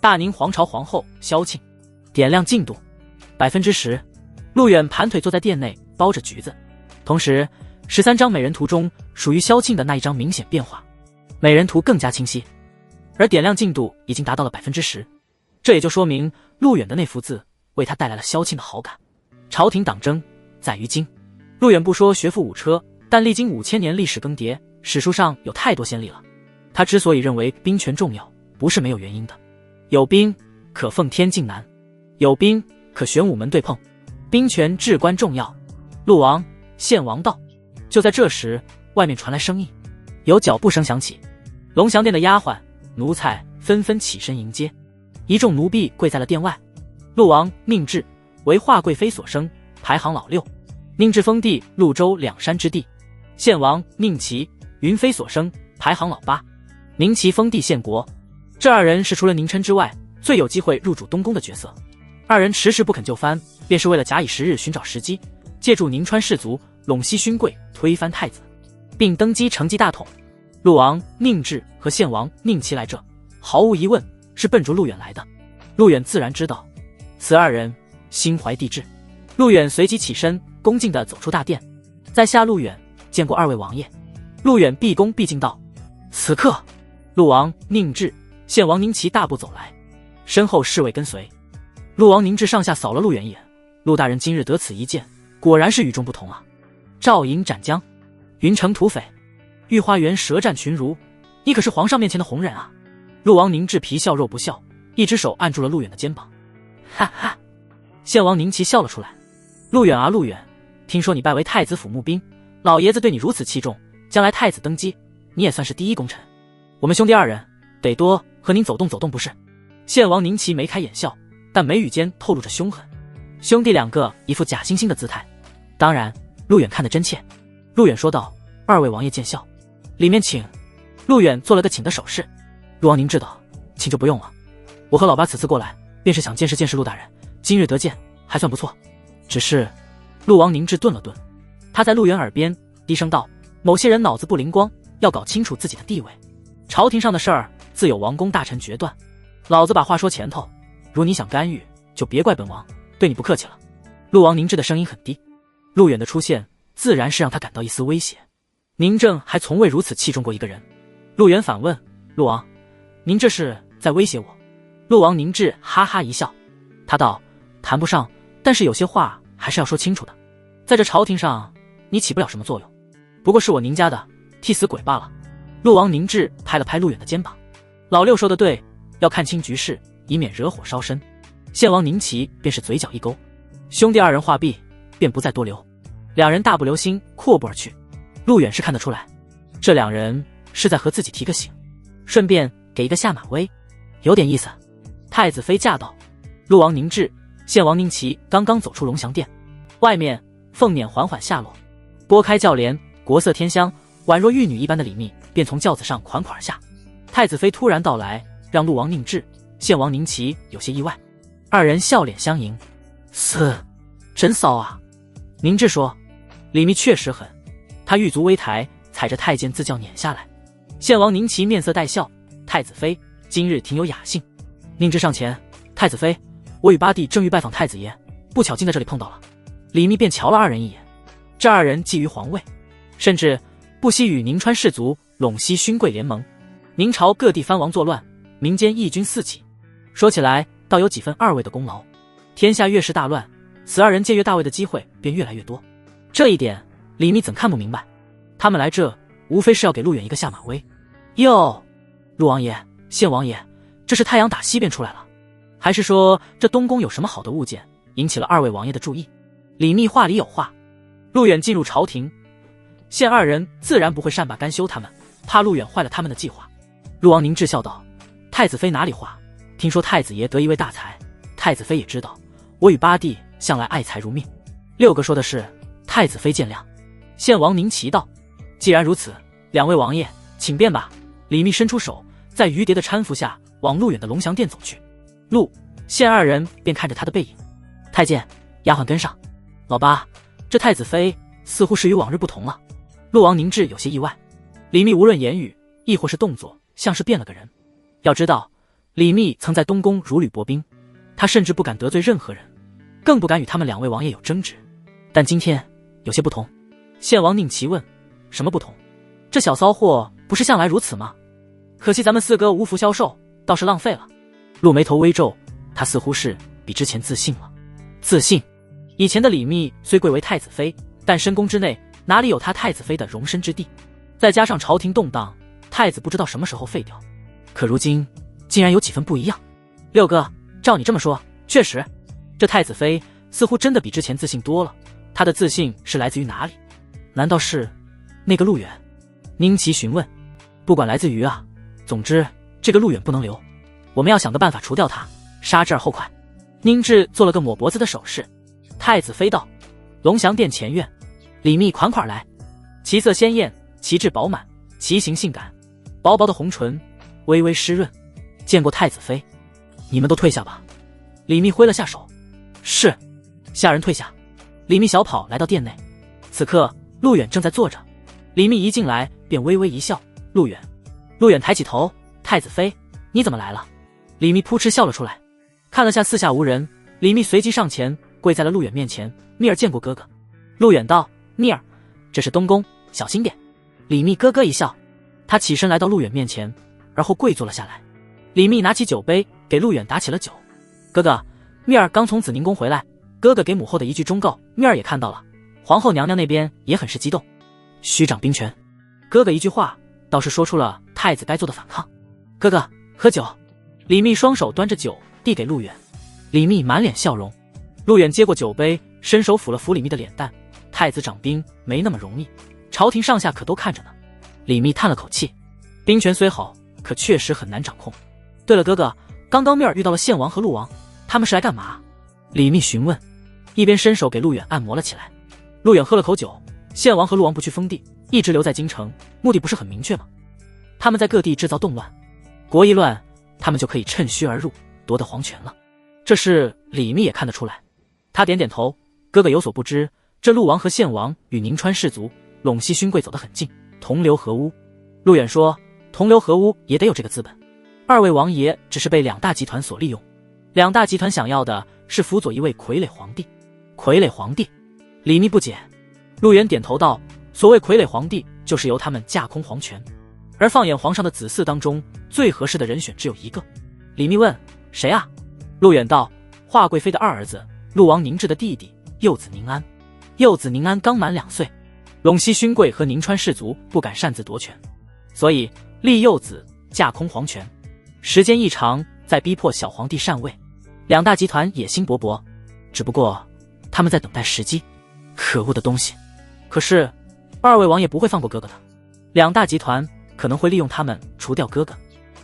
大宁皇朝皇后萧庆，点亮进度10%。陆远盘腿坐在殿内，包着橘子。同时，13张美人图中属于萧庆的那一张明显变化，美人图更加清晰，而点亮进度已经达到了10%。这也就说明陆远的那幅字为他带来了萧庆的好感。朝廷党争在于今，陆远不说学富五车，但历经5000年历史更迭，史书上有太多先例了。他之所以认为兵权重要，不是没有原因的。有兵可奉天境南，有兵可玄武门对碰，兵权至关重要。陆王、献王到。就在这时，外面传来声音，有脚步声响起。龙翔殿的丫鬟、奴才纷纷起身迎接，一众奴婢跪在了殿外。陆王宁制为华贵妃所生，排行老6，宁制封地潞州2山之地。献王宁齐云妃所生，排行老8，宁齐封地献国。这2人是除了宁琛之外最有机会入主东宫的角色。2人迟迟不肯就藩，便是为了假以时日，寻找时机，借助宁川士族陇西勋贵推翻太子，并登基承继大统。陆王宁制和献王宁齐来这，毫无疑问是奔着陆远来的。陆远自然知道，此2人心怀帝志。陆远随即起身，恭敬地走出大殿，在下陆远见过2位王爷。陆远毕恭毕敬道。此刻，陆王宁制、献王宁齐大步走来，身后侍卫跟随。陆王宁制上下扫了陆远一眼，陆大人今日得此一见，果然是与众不同啊！赵营斩将，云城土匪，御花园舌战群儒，你可是皇上面前的红人啊！陆王宁制皮笑肉不笑，一只手按住了陆远的肩膀。哈哈！献王宁齐笑了出来。陆远啊陆远，听说你拜为太子府募兵，老爷子对你如此器重，将来太子登基，你也算是第一功臣。我们兄弟2人得多和您走动走动不是？献王宁齐眉开眼笑，但眉宇间透露着凶狠。兄弟2个一副假惺惺的姿态。当然，陆远看得真切。陆远说道：“2位王爷见笑，里面请。”陆远做了个请的手势。陆王您知道，请就不用了。我和老八此次过来，便是想见识陆大人，今日得见，还算不错。只是，陆王宁制顿了顿，他在陆远耳边低声道：“某些人脑子不灵光，要搞清楚自己的地位。朝廷上的事儿，自有王公大臣决断。老子把话说前头，如你想干预，就别怪本王，对你不客气了。”陆王宁制的声音很低。陆远的出现自然是让他感到一丝威胁。宁正还从未如此器重过一个人。陆远反问：“陆王，您这是在威胁我？”陆王宁制哈哈一笑，他道：“谈不上，但是有些话还是要说清楚的。在这朝廷上，你起不了什么作用，不过是我宁家的替死鬼罢了。”陆王宁制拍了拍陆远的肩膀：“老六说的对，要看清局势，以免惹火烧身。”献王宁齐便是嘴角一勾，兄弟2人话毕，便不再多留。2人大步流星阔步而去。陆远是看得出来，这2人是在和自己提个醒，顺便给一个下马威，有点意思。太子妃驾到。陆王宁制、献王宁齐刚刚走出龙翔殿，外面凤辇缓缓下落，拨开轿帘，国色天香，宛若玉女一般的李密便从轿子上款款而下。太子妃突然到来，让陆王宁制、献王宁齐有些意外。2人笑脸相迎。真骚啊！宁制说。李密确实狠，他玉足微抬，踩着太监自轿撵下来。献王宁齐面色带笑：“太子妃今日挺有雅兴。”宁制上前：“太子妃，我与八弟正欲拜访太子爷，不巧竟在这里碰到了。”李密便瞧了2人一眼。这2人觊觎皇位，甚至不惜与宁川士族、陇西勋贵联盟。宁朝各地藩王作乱，民间义军四起。说起来，倒有几分2位的功劳。天下越是大乱，此2人僭越大位的机会便越来越多。这一点，李密怎看不明白？他们来这，无非是要给陆远一个下马威。哟，陆王爷、献王爷，这是太阳打西边出来了，还是说这东宫有什么好的物件，引起了2位王爷的注意？李密话里有话。陆远进入朝廷，献2人自然不会善罢甘休他们，怕陆远坏了他们的计划。陆王宁制笑道：“太子妃哪里话？听说太子爷得一位大才，太子妃也知道，我与八弟向来爱才如命。6个说的是，太子妃见谅。”献王宁齐道：“既然如此，2位王爷，请便吧。”李密伸出手，在于蝶的搀扶下往陆远的龙翔殿走去。陆、宪二人便看着他的背影。太监、丫鬟跟上。老八，这太子妃似乎是与往日不同了。陆王凝滞有些意外。李密无论言语亦或是动作，像是变了个人。要知道，李密曾在东宫如履薄冰，他甚至不敢得罪任何人，更不敢与他们两位王爷有争执。但今天有些不同。献王宁奇问：什么不同？这小骚货不是向来如此吗？可惜咱们四哥无福消受，倒是浪费了。陆眉头微皱，他似乎是比之前自信了。自信？以前的李密虽贵为太子妃，但深宫之内哪里有他太子妃的容身之地？再加上朝廷动荡，太子不知道什么时候废掉。可如今竟然有几分不一样。六哥，照你这么说，确实，这太子妃似乎真的比之前自信多了。他的自信是来自于哪里？难道是那个陆远？宁奇询问。不管来自于啊，总之这个陆远不能留，我们要想个办法除掉他，杀之而后快。宁志做了个抹脖子的手势。太子妃道：龙翔殿前院，李密款款来，其色鲜艳，其质饱满，其形性感，薄薄的红唇微微湿润。见过太子妃。你们都退下吧。李密挥了下手。是。下人退下。李密小跑来到殿内。此刻陆远正在坐着。李密一进来便微微一笑。陆远。陆远抬起头。太子妃，你怎么来了？李密扑哧笑了出来。看了下四下无人，李密随即上前跪在了陆远面前。密儿见过哥哥。陆远道：密儿，这是东宫，小心点。李密咯咯一笑。他起身来到陆远面前，而后跪坐了下来。李密拿起酒杯给陆远打起了酒。哥哥，密儿刚从紫宁宫回来，哥哥给母后的一句忠告，密儿也看到了，皇后娘娘那边也很是激动。虚掌兵权。哥哥一句话倒是说出了太子该做的反抗。哥哥，喝酒。李密双手端着酒递给陆远。李密满脸笑容。陆远接过酒杯，伸手抚了抚李密的脸蛋。太子掌兵没那么容易，朝廷上下可都看着呢。李密叹了口气，兵权虽好，可确实很难掌控。对了哥哥，刚刚密儿遇到了献王和陆王，他们是来干嘛？李密询问，一边伸手给陆远按摩了起来。陆远喝了口酒。献王和陆王不去封地，一直留在京城，目的不是很明确吗？他们在各地制造动乱，国一乱，他们就可以趁虚而入，夺得皇权了。这事李密也看得出来。他点点头。哥哥有所不知，这陆王和献王与宁川氏族、陇西勋贵走得很近，同流合污。陆远说，同流合污也得有这个资本。二位王爷只是被两大集团所利用，两大集团想要的是辅佐一位傀儡皇帝。傀儡皇帝？李密不解。陆远点头道，所谓傀儡皇帝，就是由他们架空皇权，而放眼皇上的子嗣当中，最合适的人选只有一个。李密问，谁啊？陆远道，华贵妃的二儿子，陆王宁志的弟弟幼子宁安。幼子宁安刚满2岁，陇西勋贵和宁川氏族不敢擅自夺权，所以立幼子架空皇权，时间一长，再逼迫小皇帝禅位。两大集团野心勃勃，只不过他们在等待时机。可恶的东西！可是二位王爷不会放过哥哥的，两大集团可能会利用他们除掉哥哥。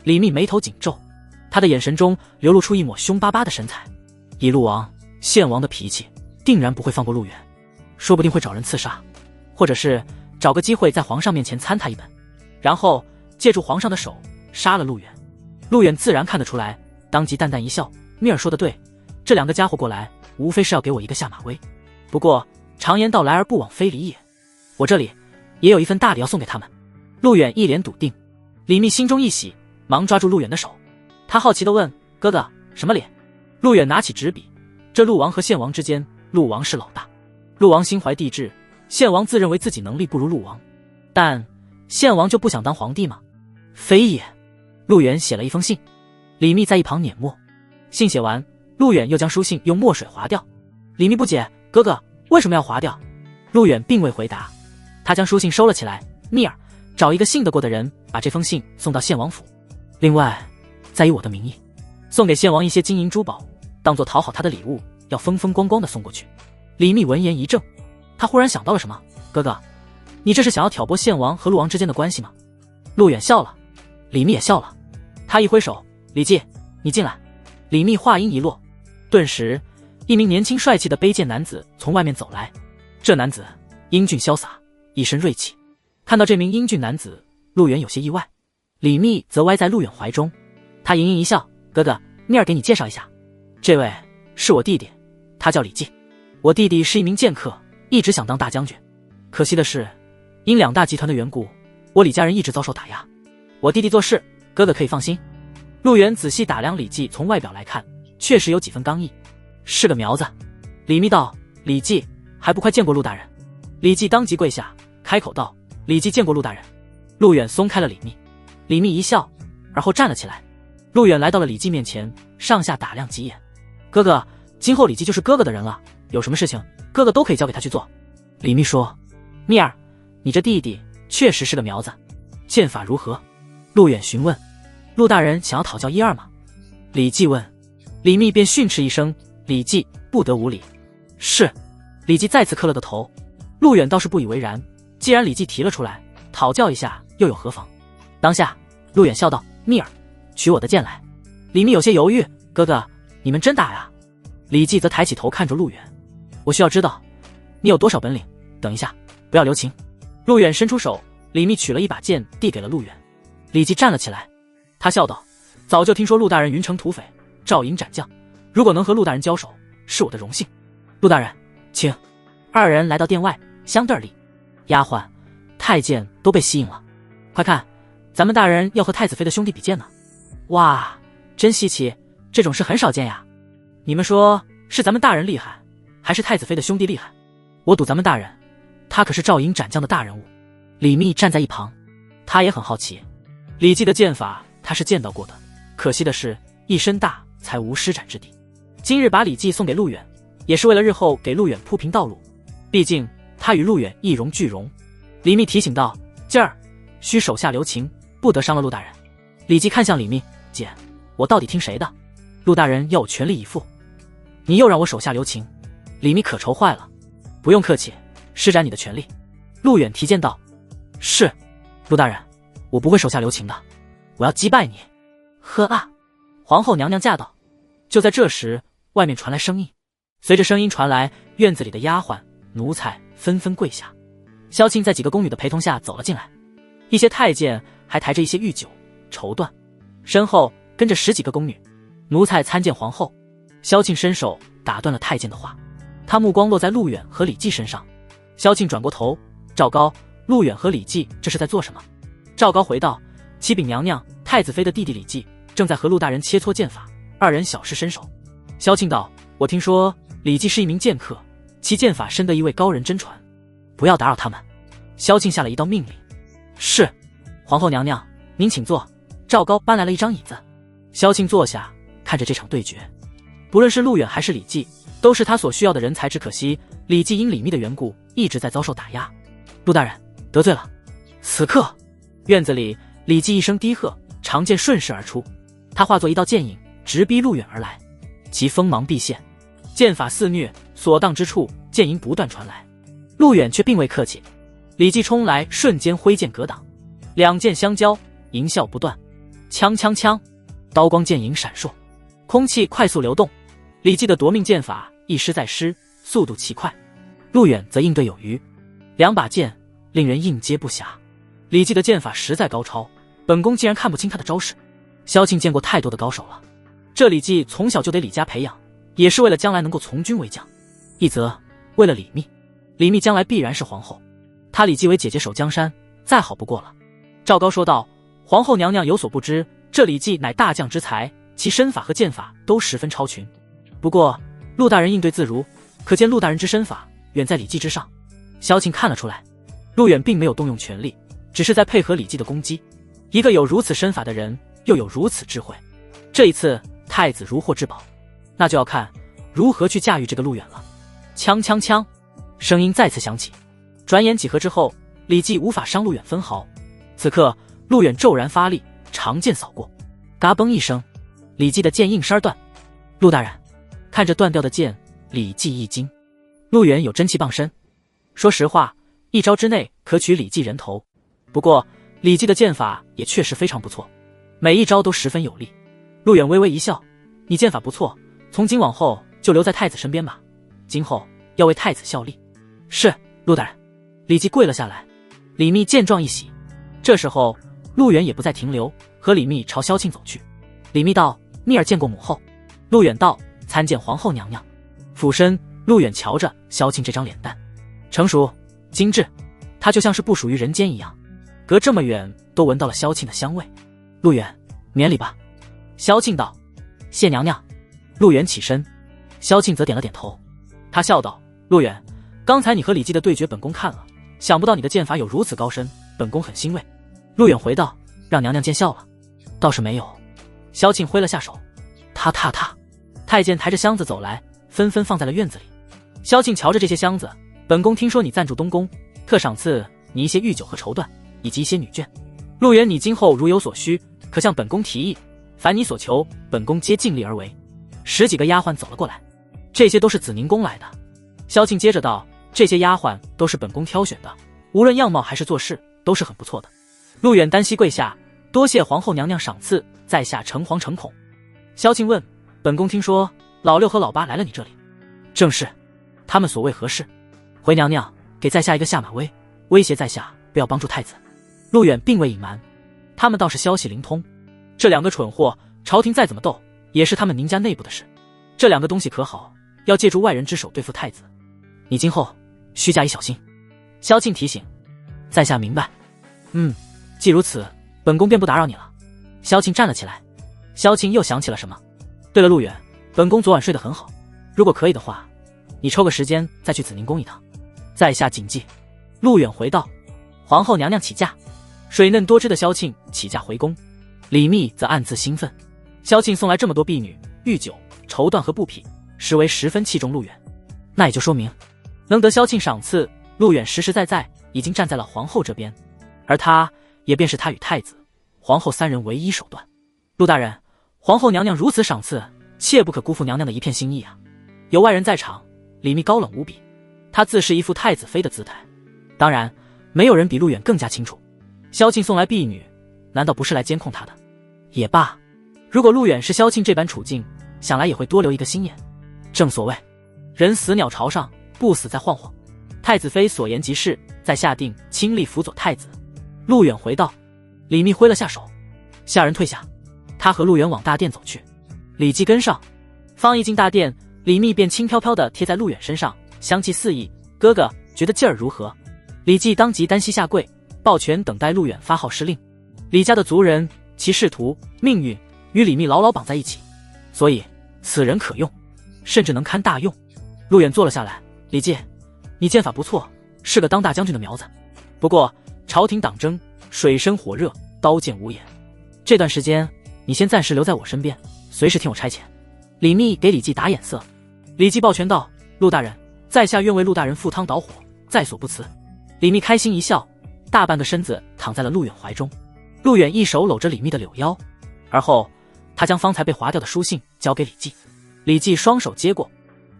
李密眉头紧皱，他的眼神中流露出一抹凶巴巴的神采。以陆王、献王的脾气，定然不会放过陆远，说不定会找人刺杀，或者是找个机会在皇上面前参他一本，然后借助皇上的手杀了陆远。陆远自然看得出来，当即淡淡一笑：密儿说的对，这两个家伙过来，无非是要给我一个下马威。不过常言道来而不往非礼也，我这里也有一份大礼要送给他们。陆远一脸笃定。李密心中一喜，忙抓住陆远的手。他好奇地问，哥哥，什么礼？陆远拿起纸笔，这陆王和献王之间，陆王是老大，陆王心怀帝志，献王自认为自己能力不如陆王，但献王就不想当皇帝吗？非也。陆远写了一封信。李密在一旁碾墨。信写完，陆远又将书信用墨水划掉。李密不解，哥哥为什么要划掉？陆远并未回答，他将书信收了起来。密儿，找一个信得过的人，把这封信送到献王府，另外再以我的名义送给献王一些金银珠宝，当作讨好他的礼物，要风风光光的送过去。李密闻言一怔，他忽然想到了什么，哥哥，你这是想要挑拨献王和陆王之间的关系吗？陆远笑了。李密也笑了。他一挥手，李记，你进来。李密话音一落，顿时一名年轻帅气的卑贱男子从外面走来。这男子英俊潇洒，一身锐气。看到这名英俊男子，陆远有些意外。李密则歪在陆远怀中，他盈盈一笑，哥哥，蜜儿给你介绍一下，这位是我弟弟，他叫李绩。我弟弟是一名剑客，一直想当大将军，可惜的是，因两大集团的缘故，我李家人一直遭受打压。我弟弟做事，哥哥可以放心。陆远仔细打量李绩，从外表来看，确实有几分刚毅，是个苗子。李密道：“李绩，还不快见过陆大人？”李绩当即跪下，开口道：“李绩见过陆大人。”陆远松开了李密，李密一笑，而后站了起来。陆远来到了李绩面前，上下打量几眼：“哥哥，今后李绩就是哥哥的人了，有什么事情，哥哥都可以交给他去做。”李密说：“密儿，你这弟弟确实是个苗子，剑法如何？”陆远询问：“陆大人想要讨教一二吗？”李绩问。李密便训斥一声：“李绩不得无礼。”是。李绩再次磕了个头。陆远倒是不以为然，既然李绩提了出来，讨教一下又有何妨？当下，陆远笑道：“密儿，取我的剑来。”李密有些犹豫：“哥哥，你们真打呀？”李绩则抬起头看着陆远：“我需要知道你有多少本领，等一下，不要留情。”陆远伸出手，李密取了一把剑递给了陆远。李绩站了起来，他笑道：“早就听说陆大人云城土匪，照营斩将，如果能和陆大人交手，是我的荣幸。陆大人，请。”二人来到殿外，相对立。丫鬟、太监都被吸引了，快看，咱们大人要和太子妃的兄弟比剑呢！哇，真稀奇，这种事很少见呀。你们说是咱们大人厉害，还是太子妃的兄弟厉害？我赌咱们大人，他可是照营斩将的大人物。李密站在一旁，他也很好奇。李绩的剑法他是见到过的，可惜的是一身大才无施展之地。今日把李绩送给陆远，也是为了日后给陆远铺平道路，毕竟他与陆远一荣俱荣。李密提醒道：“今儿需手下留情，不得伤了陆大人。”李绩看向李密：“姐，我到底听谁的？陆大人要我全力以赴，你又让我手下留情。”李密可愁坏了：“不用客气，施展你的全力。”陆远提剑道：“是，陆大人，我不会手下留情的，我要击败你。”呵啊！皇后娘娘驾到。就在这时，外面传来声音，随着声音传来，院子里的丫鬟、奴才纷纷跪下。萧庆在几个宫女的陪同下走了进来，一些太监还抬着一些御酒、绸缎，身后跟着10几个宫女、奴才参见皇后。萧庆伸手打断了太监的话，他目光落在陆远和李绩身上。萧庆转过头：“赵高，陆远和李绩这是在做什么？”赵高回道：“启禀娘娘，太子妃的弟弟李绩正在和陆大人切磋剑法，二人小试身手。”萧庆道：“我听说李绩是一名剑客，其剑法深得一位高人真传，不要打扰他们。”萧庆下了一道命令：“是。皇后娘娘，您请坐。”赵高搬来了一张椅子，萧庆坐下，看着这场对决。不论是陆远还是李绩，都是他所需要的人才，只可惜李绩因李密的缘故，一直在遭受打压。陆大人得罪了。此刻，院子里李绩一声低喝，长剑顺势而出，他化作一道剑影，直逼陆远而来。其锋芒毕现，剑法肆虐，所当之处剑影不断传来。陆远却并未客气，李绩冲来，瞬间挥剑格挡，两剑相交，银啸不断，锵锵锵，刀光剑影闪烁，空气快速流动。李绩的夺命剑法一施再施，速度奇快，陆远则应对有余，两把剑令人应接不暇。李绩的剑法实在高超，本宫竟然看不清他的招式。萧庆见过太多的高手了，这李绩从小就得李家培养，也是为了将来能够从军为将，一则为了李密，李密将来必然是皇后，他李绩为姐姐守江山，再好不过了。赵高说道：“皇后娘娘有所不知，这李绩乃大将之才，其身法和剑法都十分超群。不过陆大人应对自如，可见陆大人之身法远在李绩之上。”萧庆看了出来，陆远并没有动用全力，只是在配合李绩的攻击。一个有如此身法的人，又有如此智慧，这一次太子如获至宝，那就要看如何去驾驭这个陆远了。锵锵锵，声音再次响起。转眼几合之后，李绩无法伤陆远分毫。此刻陆远骤然发力，长剑扫过，嘎嘣一声，李绩的剑硬衫断。陆大人看着断掉的剑，李绩一惊。陆远有真气傍身，说实话，一招之内可取李绩人头。不过李绩的剑法也确实非常不错，每一招都十分有力。陆远微微一笑：“你剑法不错，从今往后就留在太子身边吧，今后要为太子效力。”是，陆大人。李绩跪了下来。李密见状一喜。这时候陆远也不再停留，和李密朝萧庆走去。李密道：“密儿见过母后。陆远道：参见皇后娘娘。俯身，陆远瞧着萧庆这张脸蛋，成熟精致，她就像是不属于人间一样，隔这么远都闻到了萧庆的香味。陆远，免礼吧。萧庆道：谢娘娘。陆远起身，萧庆则点了点头。他笑道：陆远，刚才你和李记的对决本宫看了，想不到你的剑法有如此高深，本宫很欣慰。陆远回道：让娘娘见笑了。倒是没有。萧庆挥了下手。踏踏踏，太监抬着箱子走来，纷纷放在了院子里。萧庆瞧着这些箱子，本宫听说你暂住东宫，特赏赐你一些御酒和绸缎，以及一些女眷。陆远，你今后如有所需，可向本宫提议，凡你所求，本宫皆尽力而为。10几个丫鬟走了过来，这些都是紫宁宫来的。萧庆接着道：这些丫鬟都是本宫挑选的，无论样貌还是做事都是很不错的。陆远单膝跪下，多谢皇后娘娘赏赐，在下诚惶诚恐。萧庆问：本宫听说老六和老八来了你这里？正是。他们所谓何事？回娘娘，给在下一个下马威，威胁在下不要帮助太子。陆远并未隐瞒，他们倒是消息灵通。这两个蠢货，朝廷再怎么斗，也是他们宁家内部的事。这两个东西可好，要借助外人之手对付太子，你今后需加以小心。萧庆提醒。在下明白。既如此，本宫便不打扰你了。萧庆站了起来。萧庆又想起了什么。对了，陆远，本宫昨晚睡得很好，如果可以的话，你抽个时间再去紫宁宫一趟。在下谨记。陆远回道。皇后娘娘起驾。水嫩多汁的萧庆起驾回宫，李密则暗自兴奋。萧庆送来这么多婢女、御酒、绸缎和布匹，实为十分器重陆远。那也就说明，能得萧庆赏赐，陆远实实在在已经站在了皇后这边，而他也便是他与太子、皇后三人唯一手段。陆大人，皇后娘娘如此赏赐，切不可辜负娘娘的一片心意啊！有外人在场，李密高冷无比，他自是一副太子妃的姿态。当然，没有人比陆远更加清楚，萧庆送来婢女，难道不是来监控他的？也罢，如果陆远是萧庆这般处境，想来也会多留一个心眼。正所谓，人死鸟朝上，不死再晃晃。太子妃所言极是，在下定亲力辅佐太子。陆远回道。李密挥了下手，下人退下。他和陆远往大殿走去，李记跟上。方一进大殿，李密便轻飘飘地贴在陆远身上，香气四溢。哥哥觉得劲儿如何？李记当即单膝下跪，抱拳等待陆远发号施令。李家的族人，其仕途、命运与李密牢牢绑在一起，所以此人可用，甚至能堪大用。陆远坐了下来。李记，你剑法不错，是个当大将军的苗子。不过朝廷党争，水深火热，刀剑无眼，这段时间你先暂时留在我身边，随时听我差遣。李密给李记打眼色。李记抱拳道：陆大人，在下愿为陆大人赴汤蹈火，在所不辞。李密开心一笑，大半个身子躺在了陆远怀中。陆远一手搂着李密的柳腰，而后他将方才被划掉的书信交给李记。李记双手接过。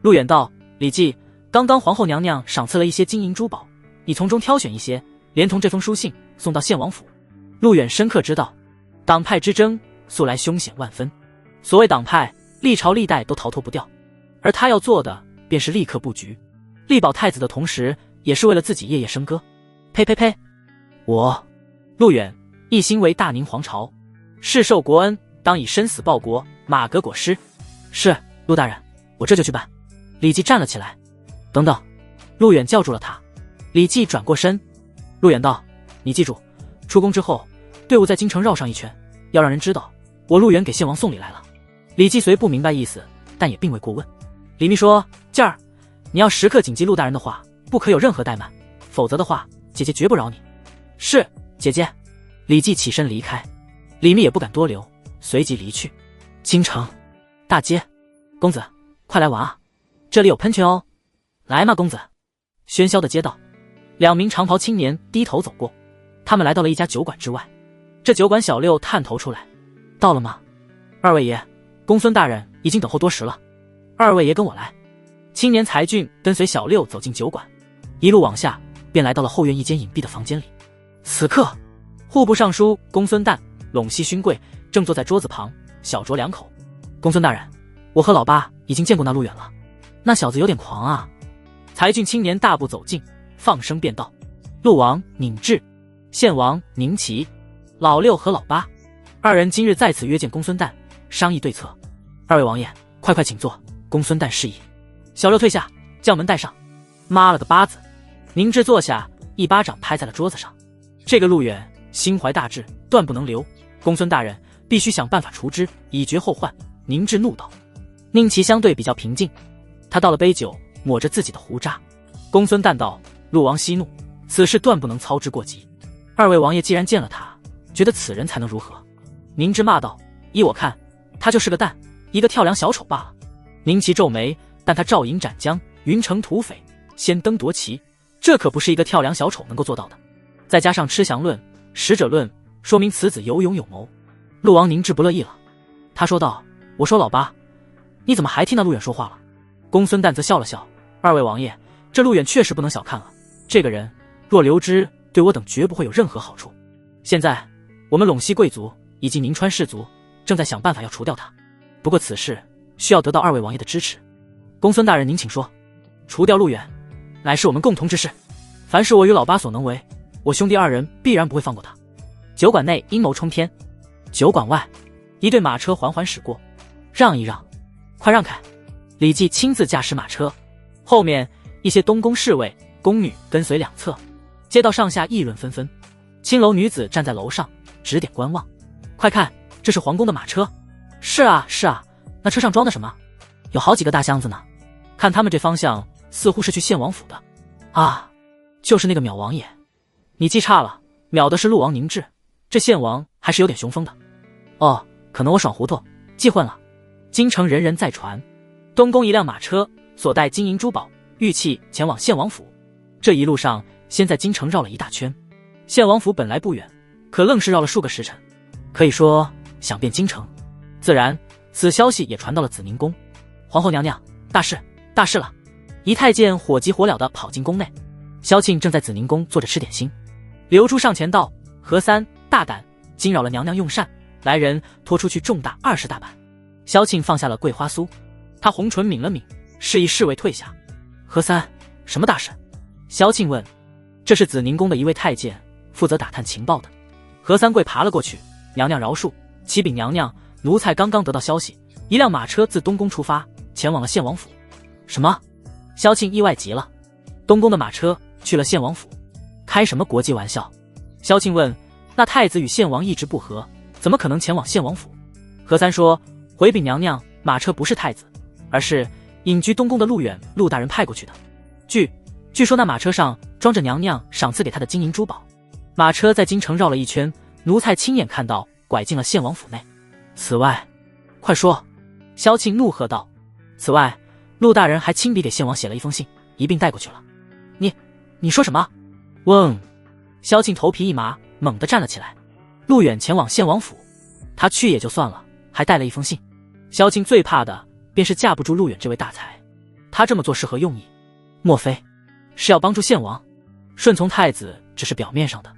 陆远道：李记，刚刚皇后娘娘赏赐了一些金银珠宝，你从中挑选一些，连同这封书信送到献王府。陆远深刻知道，党派之争素来凶险万分，所谓党派，历朝历代都逃脱不掉，而他要做的便是立刻布局，力保太子的同时，也是为了自己夜夜笙歌。呸呸呸！我陆远一心为大宁皇朝，世受国恩，当以生死报国，马革裹尸。是，陆大人，我这就去办。李记站了起来。等等！陆远叫住了他。李记转过身。陆远道：你记住，出宫之后，队伍在京城绕上一圈，要让人知道我陆远给献王送礼来了。李记虽不明白意思，但也并未过问。李密说：劲儿，你要时刻谨记陆大人的话，不可有任何怠慢，否则的话，姐姐绝不饶你。是，姐姐。李记起身离开。李密也不敢多留，随即离去。京城大街，公子，快来玩啊！这里有喷泉哦。来嘛，公子。喧嚣的街道，两名长袍青年低头走过，他们来到了一家酒馆之外。这酒馆小六探头出来：到了吗？二位爷，公孙大人已经等候多时了。二位爷跟我来。青年才俊跟随小六走进酒馆，一路往下，便来到了后院一间隐蔽的房间里。此刻，户部尚书公孙旦陇西勋贵正坐在桌子旁，小酌两口。公孙大人，我和老八已经见过那陆远了，那小子有点狂啊。才俊青年大步走近，放声便道：陆王宁志，献王宁齐，老六和老八二人今日在此约见公孙旦，商议对策。二位王爷，快快请坐，公孙旦示意。小六退下，将门带上。妈了个巴子！宁志坐下，一巴掌拍在了桌子上。这个陆远心怀大志，断不能留。公孙大人必须想办法除之，以绝后患。宁志怒道。宁齐相对比较平静，他倒了杯酒，抹着自己的胡渣。公孙旦道：陆王息怒，此事断不能操之过急。二位王爷既然见了他，觉得此人才能如何？宁志骂道：依我看，他就是个蛋，一个跳梁小丑罢了。宁齐皱眉，但他照营斩将，云城土匪，先登夺旗，这可不是一个跳梁小丑能够做到的。再加上吃降论、使者论，说明此子有勇有谋。陆王宁志不乐意了，他说道：我说老八，你怎么还替那陆远说话了？公孙旦则笑了笑：二位王爷，这陆远确实不能小看了，这个人若留之，对我等绝不会有任何好处。现在我们陇西贵族以及宁川士族正在想办法要除掉他，不过此事需要得到二位王爷的支持。公孙大人您请说。除掉陆远乃是我们共同之事，凡是我与老八所能为，我兄弟二人必然不会放过他。酒馆内阴谋冲天，酒馆外一队马车缓缓驶过。让一让，快让开！李绩亲自驾驶马车，后面一些东宫侍卫、宫女跟随两侧，街道上下议论纷纷。青楼女子站在楼上指点观望，快看，这是皇宫的马车。是啊是啊，那车上装的什么？有好几个大箱子呢，看他们这方向似乎是去献王府的。啊，就是那个淼王爷。你记差了，淼的是陆王宁志，这献王还是有点雄风的。哦，可能我爽糊涂，记混了。京城人人在传，东宫一辆马车所带金银珠宝玉器前往献王府，这一路上先在京城绕了一大圈。献王府本来不远，可愣是绕了数个时辰，可以说想遍京城。自然此消息也传到了紫宁宫。皇后娘娘，大事大事了！一太监火急火燎地跑进宫内。萧庆正在紫宁宫坐着吃点心，刘珠上前道：何三大胆，惊扰了娘娘用膳，来人拖出去重大20大板。萧庆放下了桂花酥，他红唇抿了抿，示意侍卫退下。何三，什么大事？萧庆问。这是紫宁宫的一位太监，负责打探情报的。何三跪爬了过去，娘娘饶恕，启禀娘娘，奴才刚刚得到消息，一辆马车自东宫出发，前往了献王府。什么？萧庆意外极了，东宫的马车去了献王府？开什么国际玩笑？萧庆问。那太子与献王一直不和，怎么可能前往献王府？何三说，回禀娘娘，马车不是太子，而是隐居东宫的陆远陆大人派过去的。据说那马车上装着娘娘赏赐给他的金银珠宝。马车在京城绕了一圈，奴才亲眼看到拐进了献王府内。此外，快说！萧庆怒喝道。此外，陆大人还亲笔给献王写了一封信，一并带过去了。你说什么？嗡！萧庆头皮一麻，猛地站了起来。陆远前往献王府，他去也就算了，还带了一封信。萧庆最怕的便是架不住陆远这位大才，他这么做是何用意？莫非是要帮助献王？顺从太子只是表面上的，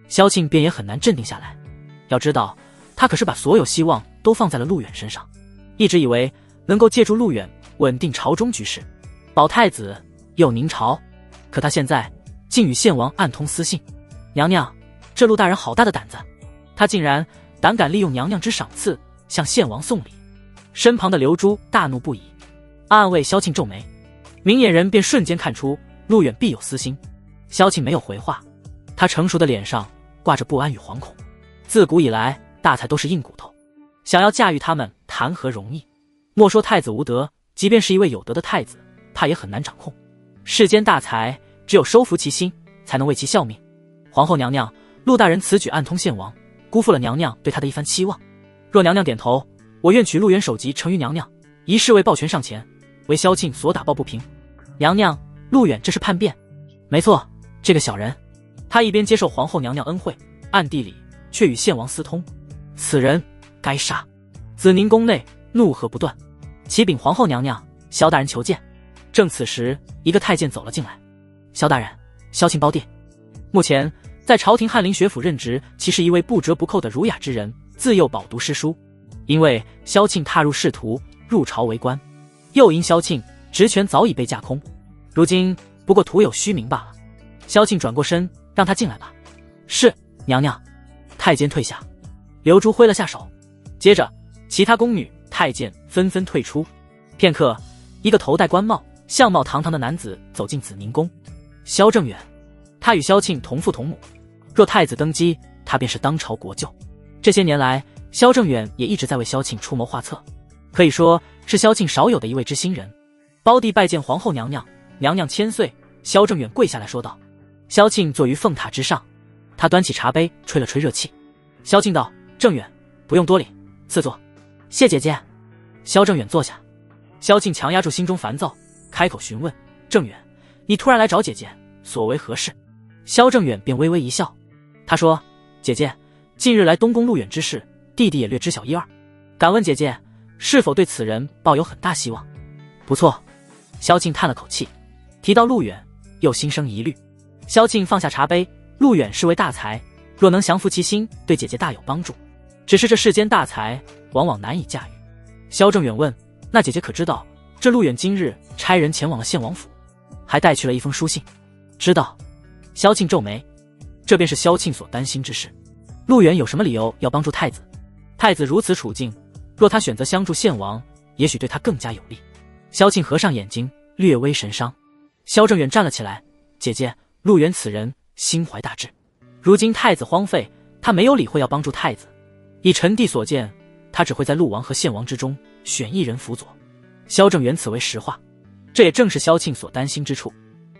萧庆便也很难镇定下来。要知道，他可是把所有希望都放在了陆远身上，一直以为能够借助陆远稳定朝中局势，保太子又宁朝。可他现在竟与献王暗通私信。娘娘，这陆大人好大的胆子，他竟然胆敢利用娘娘之赏赐向献王送礼。身旁的刘珠大怒不已，暗暗为萧庆皱眉。明眼人便瞬间看出陆远必有私心。萧庆没有回话，他成熟的脸上挂着不安与惶恐。自古以来，大才都是硬骨头，想要驾驭他们谈何容易？莫说太子无德，即便是一位有德的太子，怕也很难掌控。世间大才只有收服其心，才能为其效命。皇后娘娘，陆大人此举暗通献王，辜负了娘娘对他的一番期望。若娘娘点头，我愿取陆远首级呈于娘娘，一侍卫抱拳上前，为萧庆所打抱不平。娘娘，陆远这是叛变。没错，这个小人，他一边接受皇后娘娘恩惠，暗地里却与献王私通，此人该杀。紫宁宫内怒喝不断。启禀皇后娘娘，萧大人求见。正此时，一个太监走了进来。萧大人，萧庆胞弟。目前在朝廷翰林学府任职，其是一位不折不扣的儒雅之人，自幼饱读诗书。因为萧庆踏入仕途，入朝为官，又因萧庆职权早已被架空，如今不过徒有虚名罢了。萧庆转过身，让他进来吧。是，娘娘。太监退下，刘珠挥了下手，接着其他宫女太监纷纷退出。片刻，一个头戴官帽、相貌堂堂的男子走进紫宁宫。萧正远，他与萧庆同父同母，若太子登基，他便是当朝国舅。这些年来，萧正远也一直在为萧庆出谋划策，可以说是萧庆少有的一位知心人。胞弟拜见皇后娘娘，娘娘千岁。萧正远跪下来说道。萧庆坐于凤榻之上，他端起茶杯吹了吹热气。萧庆道：正远，不用多礼，赐座。谢姐姐。萧正远坐下。萧庆强压住心中烦躁，开口询问：正远，你突然来找姐姐，所为何事？萧正远便微微一笑，他说：姐姐，近日来东宫陆远之事，弟弟也略知晓一二，敢问姐姐是否对此人抱有很大希望？不错。萧庆叹了口气，提到陆远又心生疑虑。萧庆放下茶杯，陆远是位大才，若能降服其心，对姐姐大有帮助。只是这世间大才往往难以驾驭。萧正远问：那姐姐可知道这陆远今日差人前往了献王府，还带去了一封书信？知道。萧庆皱眉，这便是萧庆所担心之事。陆远有什么理由要帮助太子？太子如此处境，若他选择相助献王，也许对他更加有利。萧庆合上眼睛，略微神伤。萧正远站了起来：姐姐，陆远此人心怀大志，如今太子荒废，他没有理会要帮助太子。以臣弟所见，他只会在陆王和献王之中选一人辅佐。萧正远此为实话，这也正是萧庆所担心之处。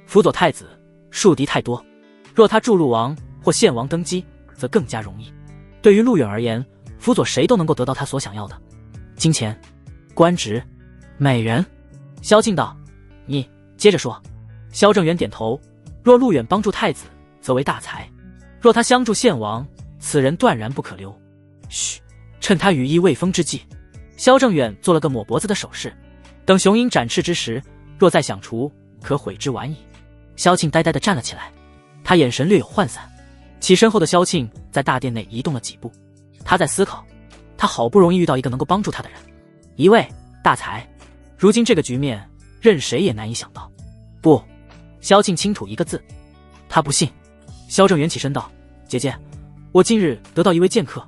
辅佐太子，树敌太多，若他助陆王或献王登基，则更加容易。对于陆远而言，辅佐谁都能够得到他所想要的：金钱、官职、美人。萧庆道：你接着说。萧正远点头：若陆远帮助太子，则为大才；若他相助献王，此人断然不可留。嘘，趁他羽翼未丰之际。萧正远做了个抹脖子的手势，等雄鹰展翅之时，若再想除，可悔之晚矣。萧庆呆呆地站了起来，他眼神略有涣散。起身后的萧庆在大殿内移动了几步，他在思考，他好不容易遇到一个能够帮助他的人，一位大才，如今这个局面，任谁也难以想到。不。萧庆轻吐一个字：他不信。萧正远起身道：姐姐，我近日得到一位剑客，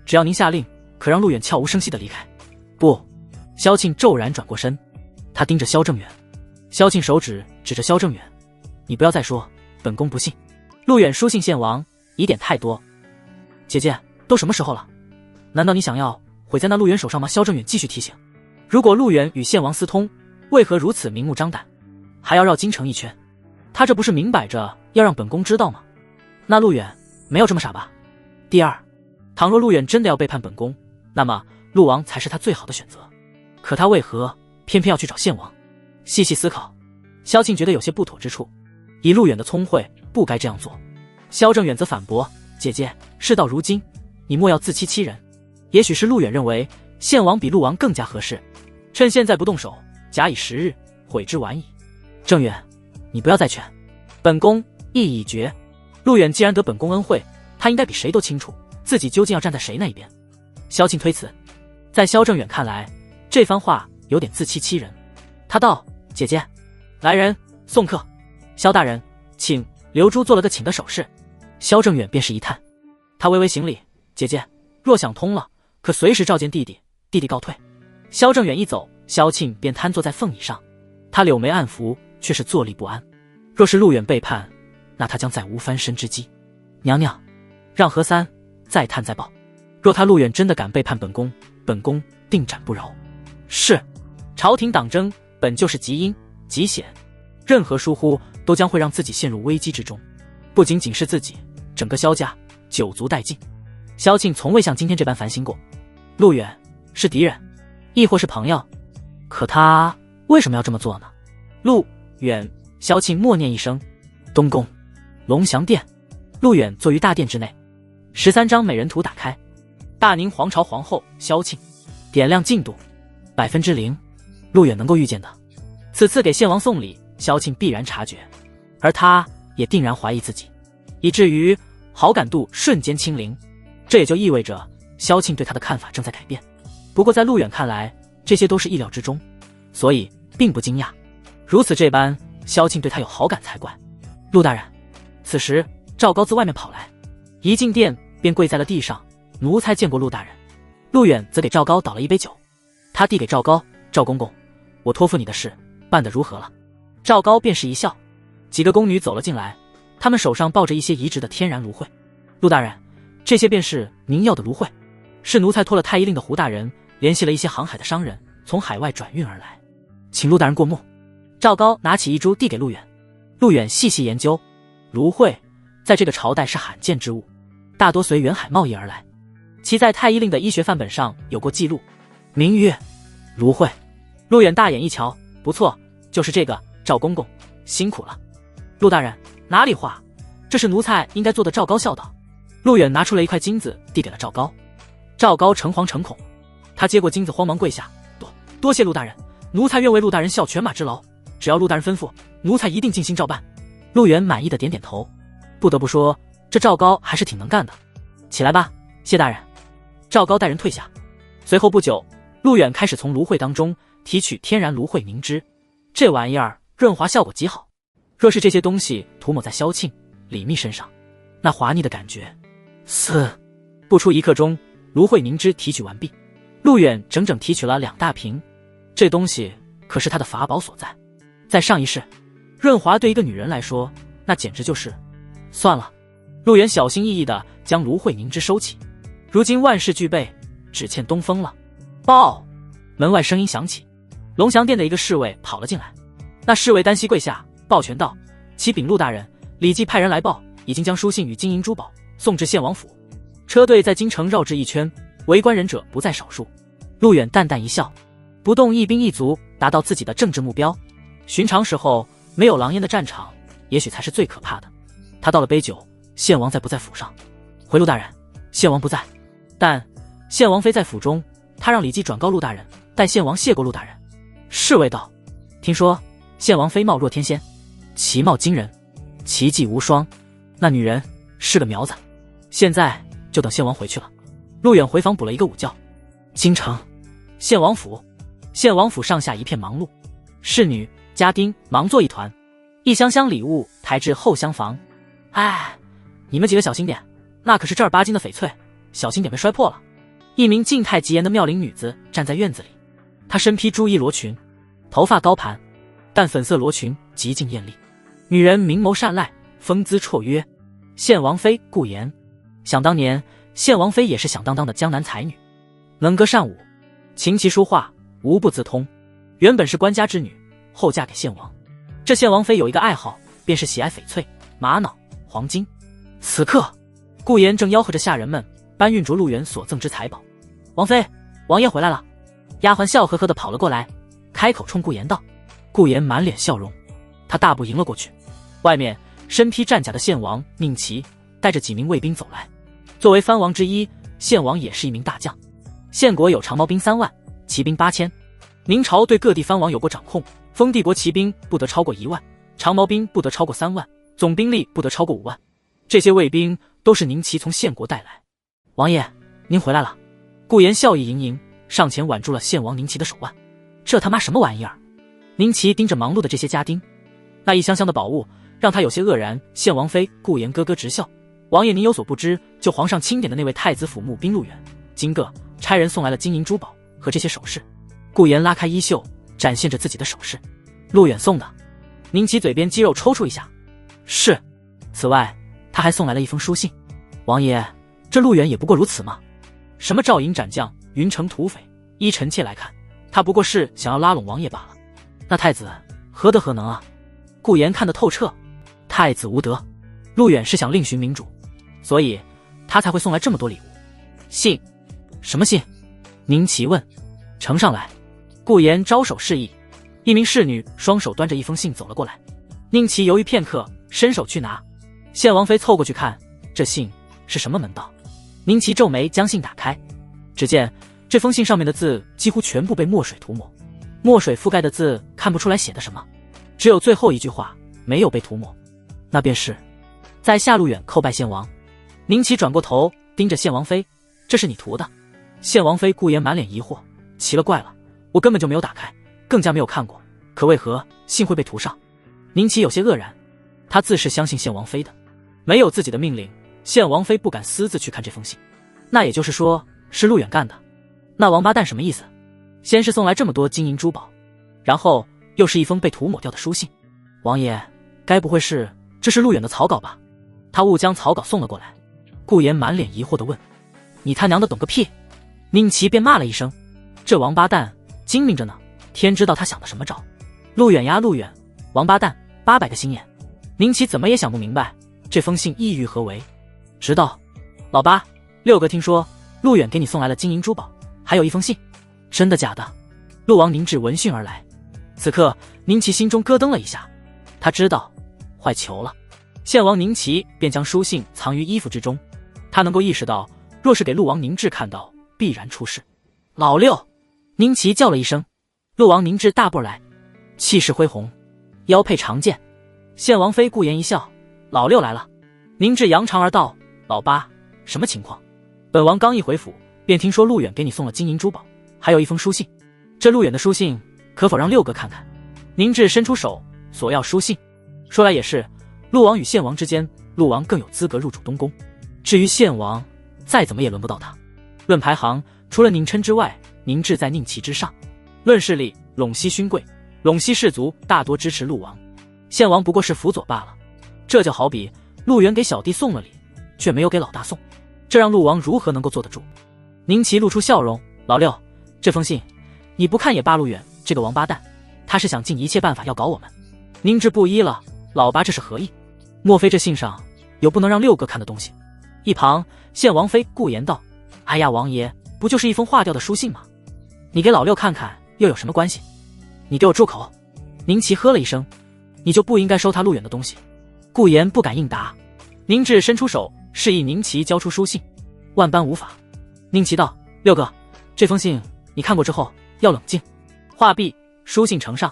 只要您下令，可让陆远悄无声息地离开。不。萧庆骤然转过身，他盯着萧正远。萧庆手指指着萧正远：你不要再说，本宫不信。陆远书信献王，疑点太多。姐姐，都什么时候了？难道你想要毁在那陆远手上吗？萧正远继续提醒：如果陆远与献王私通，为何如此明目张胆，还要绕京城一圈？他这不是明摆着要让本宫知道吗？那陆远没有这么傻吧？第二，倘若陆远真的要背叛本宫，那么陆王才是他最好的选择。可他为何偏偏要去找献王？细细思考，萧庆觉得有些不妥之处。以陆远的聪慧，不该这样做。萧正远则反驳：姐姐，事到如今，你莫要自欺欺人。也许是陆远认为献王比陆王更加合适，趁现在不动手，假以时日，悔之晚矣。正远，你不要再劝，本宫意已决。陆远既然得本宫恩惠，他应该比谁都清楚自己究竟要站在谁那一边。萧庆推辞，在萧正远看来，这番话有点自欺欺人。他道：姐姐，来人，送客。萧大人，请。刘珠做了个请的手势，萧正远便是一叹，他微微行礼：姐姐，若想通了，可随时召见弟弟，弟弟告退。萧正远一走，萧庆便瘫坐在凤椅上，他柳眉暗伏，却是坐立不安。若是陆远背叛，那他将再无翻身之机。娘娘，让何三再探再报。若他陆远真的敢背叛本宫，本宫定斩不饶。是。朝廷党争本就是极阴极险，任何疏忽都将会让自己陷入危机之中，不仅仅是自己，整个萧家九族殆尽。萧庆从未像今天这般烦心过。陆远是敌人，亦或是朋友？可他为什么要这么做呢？陆远，萧庆默念一声。东宫龙翔殿，陆远坐于大殿之内，13张美人图打开。大宁皇朝皇后萧庆，点亮进度0%，陆远能够预见的。此次给献王送礼，萧庆必然察觉，而他也定然怀疑自己，以至于好感度瞬间清零。这也就意味着萧庆对他的看法正在改变。不过在陆远看来，这些都是意料之中，所以并不惊讶。如此这般，萧庆对他有好感才怪。陆大人，此时赵高自外面跑来，一进殿便跪在了地上，奴才见过陆大人。陆远则给赵高倒了一杯酒，他递给赵高，赵公公，我托付你的事办得如何了？赵高便是一笑。几个宫女走了进来，他们手上抱着一些移植的天然芦荟。陆大人，这些便是您要的芦荟，是奴才托了太医令的胡大人联系了一些航海的商人，从海外转运而来，请陆大人过目。赵高拿起一株递给陆远，陆远细细研究，芦荟在这个朝代是罕见之物，大多随远海贸易而来，其在太医令的医学范本上有过记录，名曰芦荟。陆远大眼一瞧，不错，就是这个，赵公公辛苦了。陆大人，哪里话，这是奴才应该做的。赵高笑道。陆远拿出了一块金子递给了赵高，赵高诚惶诚恐，他接过金子慌忙跪下，多谢陆大人，奴才愿为陆大人效犬马之劳，只要陆大人吩咐，奴才一定尽心照办。陆远满意的点点头，不得不说这赵高还是挺能干的。起来吧，谢大人。赵高带人退下，随后不久，陆远开始从芦荟当中提取天然芦荟凝脂，这玩意儿润滑效果极好，若是这些东西涂抹在萧庆、李密身上，那滑腻的感觉，不出1刻钟，芦荟凝脂提取完毕。陆远整整提取了2大瓶，这东西可是他的法宝所在。在上一世，润滑对一个女人来说，那简直就是算了。陆远小心翼翼地将芦荟凝脂收起，如今万事俱备，只欠东风了。报！门外声音响起，龙翔殿的一个侍卫跑了进来。那侍卫单膝跪下，抱拳道：“启禀陆大人，李记派人来报，已经将书信与金银珠宝送至献王府。车队在京城绕至一圈，围观人者不在少数。”陆远淡淡一笑，不动一兵一卒，达到自己的政治目标。寻常时候没有狼烟的战场，也许才是最可怕的。他倒了杯酒，献王在不在府上？回陆大人，献王不在，但献王妃在府中，他让李记转告陆大人，待献王谢过陆大人。侍卫道：“听说献王妃貌若天仙，其貌惊人，奇技无双，那女人是个苗子，现在就等献王回去了。”陆远回房补了一个午觉。京城献王府，献王府上下一片忙碌，侍女家丁忙作一团，一箱箱礼物抬至后厢房。哎，你们几个小心点，那可是正儿八经的翡翠，小心点被摔破了。一名静态极严的妙龄女子站在院子里，她身披朱衣罗裙，头发高盘，淡粉色罗裙极尽艳丽。女人明眸善睐，风姿绰约，献王妃顾妍。想当年，献王妃也是响当当的江南才女，能歌善舞，琴棋书画无不自通。原本是官家之女，后嫁给献王。这献王妃有一个爱好，便是喜爱翡翠、玛瑙、黄金。此刻，顾妍正吆喝着下人们搬运着陆远所赠之财宝。王妃，王爷回来了。丫鬟笑呵呵地跑了过来，开口冲顾妍道。顾妍满脸笑容，他大步迎了过去。外面身披战甲的献王宁齐带着几名卫兵走来。作为藩王之一，献王也是一名大将。献国有长毛兵3万，骑兵8000。明朝对各地藩王有过掌控，封地国骑兵不得超过1万，长毛兵不得超过3万，总兵力不得超过5万。这些卫兵都是宁齐从献国带来。王爷，您回来了。顾妍笑意盈盈，上前挽住了献王宁齐的手腕。这他妈什么玩意儿？宁齐盯着忙碌的这些家丁，那一箱箱的宝物让他有些愕然。献王妃顾妍咯咯直笑。王爷您有所不知，就皇上钦点的那位太子府募兵陆远，今个差人送来了金银珠宝和这些首饰。顾妍拉开衣袖，展现着自己的首饰。陆远送的。宁齐嘴边肌肉抽搐一下。是。此外，他还送来了一封书信。王爷，这陆远也不过如此吗？什么赵营斩将、云城土匪，依臣妾来看，他不过是想要拉拢王爷罢了。那太子何德何能啊？顾妍看得透彻。太子无德，陆远是想另寻明主，所以他才会送来这么多礼物。信？什么信？宁齐问。呈上来。顾妍招手示意，一名侍女双手端着一封信走了过来。宁齐犹豫片刻，伸手去拿。献王妃凑过去看，这信是什么门道？宁齐皱眉将信打开，只见这封信上面的字几乎全部被墨水涂抹，墨水覆盖的字看不出来写的什么，只有最后一句话没有被涂抹，那便是在下陆远叩拜献王。宁齐转过头盯着献王妃，这是你涂的？献王妃顾妍满脸疑惑，奇了怪了，我根本就没有打开，更加没有看过，可为何信会被涂上？宁齐有些愕然，他自是相信献王妃的，没有自己的命令，献王妃不敢私自去看这封信。那也就是说是陆远干的。那王八蛋什么意思？先是送来这么多金银珠宝，然后又是一封被涂抹掉的书信。王爷，该不会这是陆远的草稿吧？他误将草稿送了过来。顾言满脸疑惑地问：“你他娘的懂个屁！”宁奇便骂了一声：“这王八蛋精明着呢，天知道他想的什么招！陆远呀陆远，王八蛋，800个心眼！”宁奇怎么也想不明白这封信意欲何为，直到老八，六哥听说陆远给你送来了金银珠宝，还有一封信，真的假的？陆王凝滞闻讯而来，此刻宁奇心中咯噔了一下，他知道坏球了。献王宁奇便将书信藏于衣服之中，他能够意识到，若是给陆王凝滞看到，必然出事。老六，宁奇叫了一声，陆王凝滞大步而来，气势恢宏，腰佩长剑。献王妃顾言一笑：“老六来了。”宁滞扬长而道：“老八，什么情况？”本王刚一回府，便听说陆远给你送了金银珠宝，还有一封书信。这陆远的书信，可否让六哥看看？宁滞伸出手索要书信。说来也是，陆王与献王之间，陆王更有资格入主东宫。至于献王，再怎么也轮不到他。论排行，除了宁琛之外，宁滞在宁齐之上。论势力，陇西勋贵，陇西士族大多支持陆王，献王不过是辅佐罢了。这就好比陆远给小弟送了礼，却没有给老大送，这让陆王如何能够坐得住？宁齐露出笑容：“老六，这封信你不看也罢。陆远这个王八蛋，他是想尽一切办法要搞我们。”宁滞不依了：“老八这是何意？莫非这信上有不能让六哥看的东西？”一旁献王妃顾言道：“哎呀，王爷，不就是一封划掉的书信吗？你给老六看看又有什么关系？你给我住口！”宁齐喝了一声：“你就不应该收他陆远的东西。”顾言不敢应答。宁滞伸出手示意宁齐交出书信，万般无法。宁齐道：“六哥，这封信你看过之后要冷静。”话毕，书信呈上。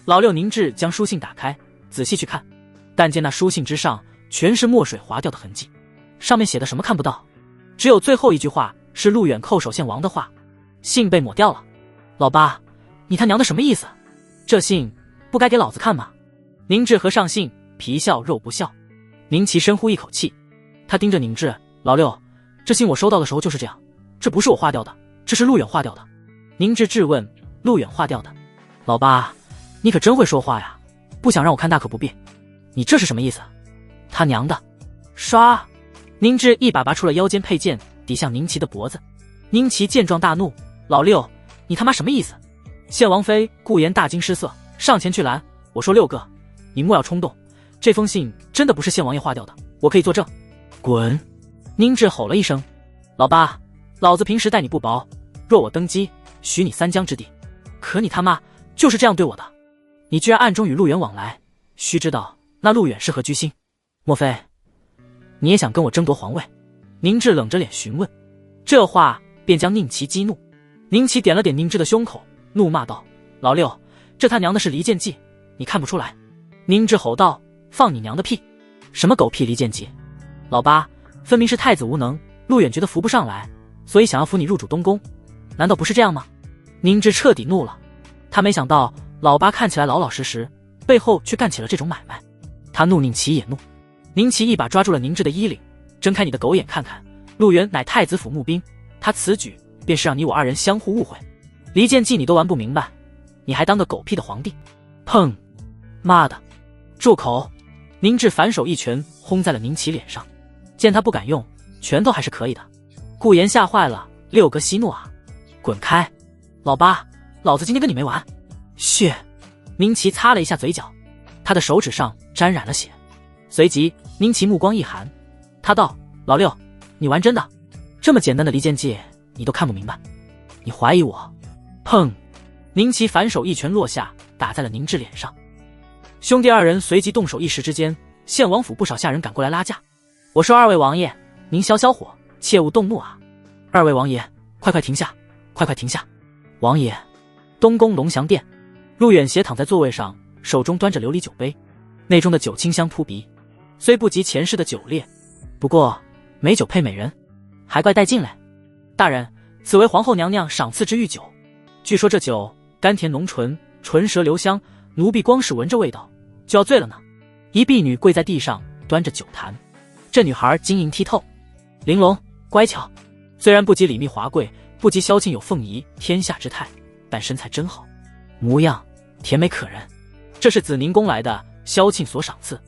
老六宁滞将书信打开，仔细去看，但见那书信之上全是墨水划掉的痕迹，上面写的什么看不到，只有最后一句话是陆远叩首献王的话，信被抹掉了。老八，你他娘的什么意思？这信不该给老子看吗？宁滞合上信，皮笑肉不笑。宁齐深呼一口气，他盯着宁滞：“老六，这信我收到的时候就是这样，这不是我划掉的，这是陆远划掉的。”宁滞质问：“陆远划掉的？老八，你可真会说话呀，不想让我看大可不必。你这是什么意思？他娘的！”唰，宁滞一把拔出了腰间佩剑，抵向宁齐的脖子。宁齐见状大怒：“老六，你他妈什么意思？”献王妃顾言大惊失色，上前去拦：“我说六哥，你莫要冲动，这封信真的不是献王爷划掉的，我可以作证。”滚！宁滞吼了一声：“老八，老子平时待你不薄，若我登基，许你3江之地，可你他妈就是这样对我的，你居然暗中与陆远往来，须知道那陆远是何居心？莫非你也想跟我争夺皇位？”宁滞冷着脸询问，这话便将宁齐激怒。宁齐点了点宁滞的胸口，怒骂道：“老六，这他娘的是离间计，你看不出来？”宁滞吼道：“放你娘的屁！什么狗屁离间计？老八，分明是太子无能，陆远觉得扶不上来，所以想要扶你入主东宫，难道不是这样吗？”宁滞彻底怒了，他没想到老八看起来老老实实，背后却干起了这种买卖。他怒，宁齐也怒。宁齐一把抓住了宁滞的衣领：“睁开你的狗眼看看，陆远乃太子府募兵，他此举便是让你我2人相互误会，离间计你都玩不明白，你还当个狗屁的皇帝！”砰！妈的！住口！宁滞反手一拳轰在了宁齐脸上，见他不敢用，拳头还是可以的。顾言吓坏了：“六哥息怒啊！滚开！老八，老子今天跟你没完！”血！宁齐擦了一下嘴角，他的手指上沾染了血。随即宁齐目光一寒，他道：“老六，你玩真的？这么简单的离间计你都看不明白？你怀疑我？”砰！宁齐反手一拳落下，打在了宁滞脸上。兄弟2人随即动手，一时之间，献王府不少下人赶过来拉架。“我说2位王爷，您消消火，切勿动怒啊！2位王爷，快快停下，快快停下！”王爷，东宫龙翔殿，陆远斜躺在座位上，手中端着琉璃酒杯，内中的酒清香扑鼻，虽不及前世的酒烈，不过美酒配美人，还怪带劲嘞。大人，此为皇后娘娘赏赐之御酒，据说这酒甘甜浓醇，唇舌留香，奴婢光是闻着味道就要醉了呢。一婢女跪在地上，端着酒坛，这女孩晶莹剔透，玲珑乖巧，虽然不及李密华贵，不及萧庆有凤仪天下之态，但身材真好，模样甜美可人。这是子宁宫来的，萧庆所赏赐。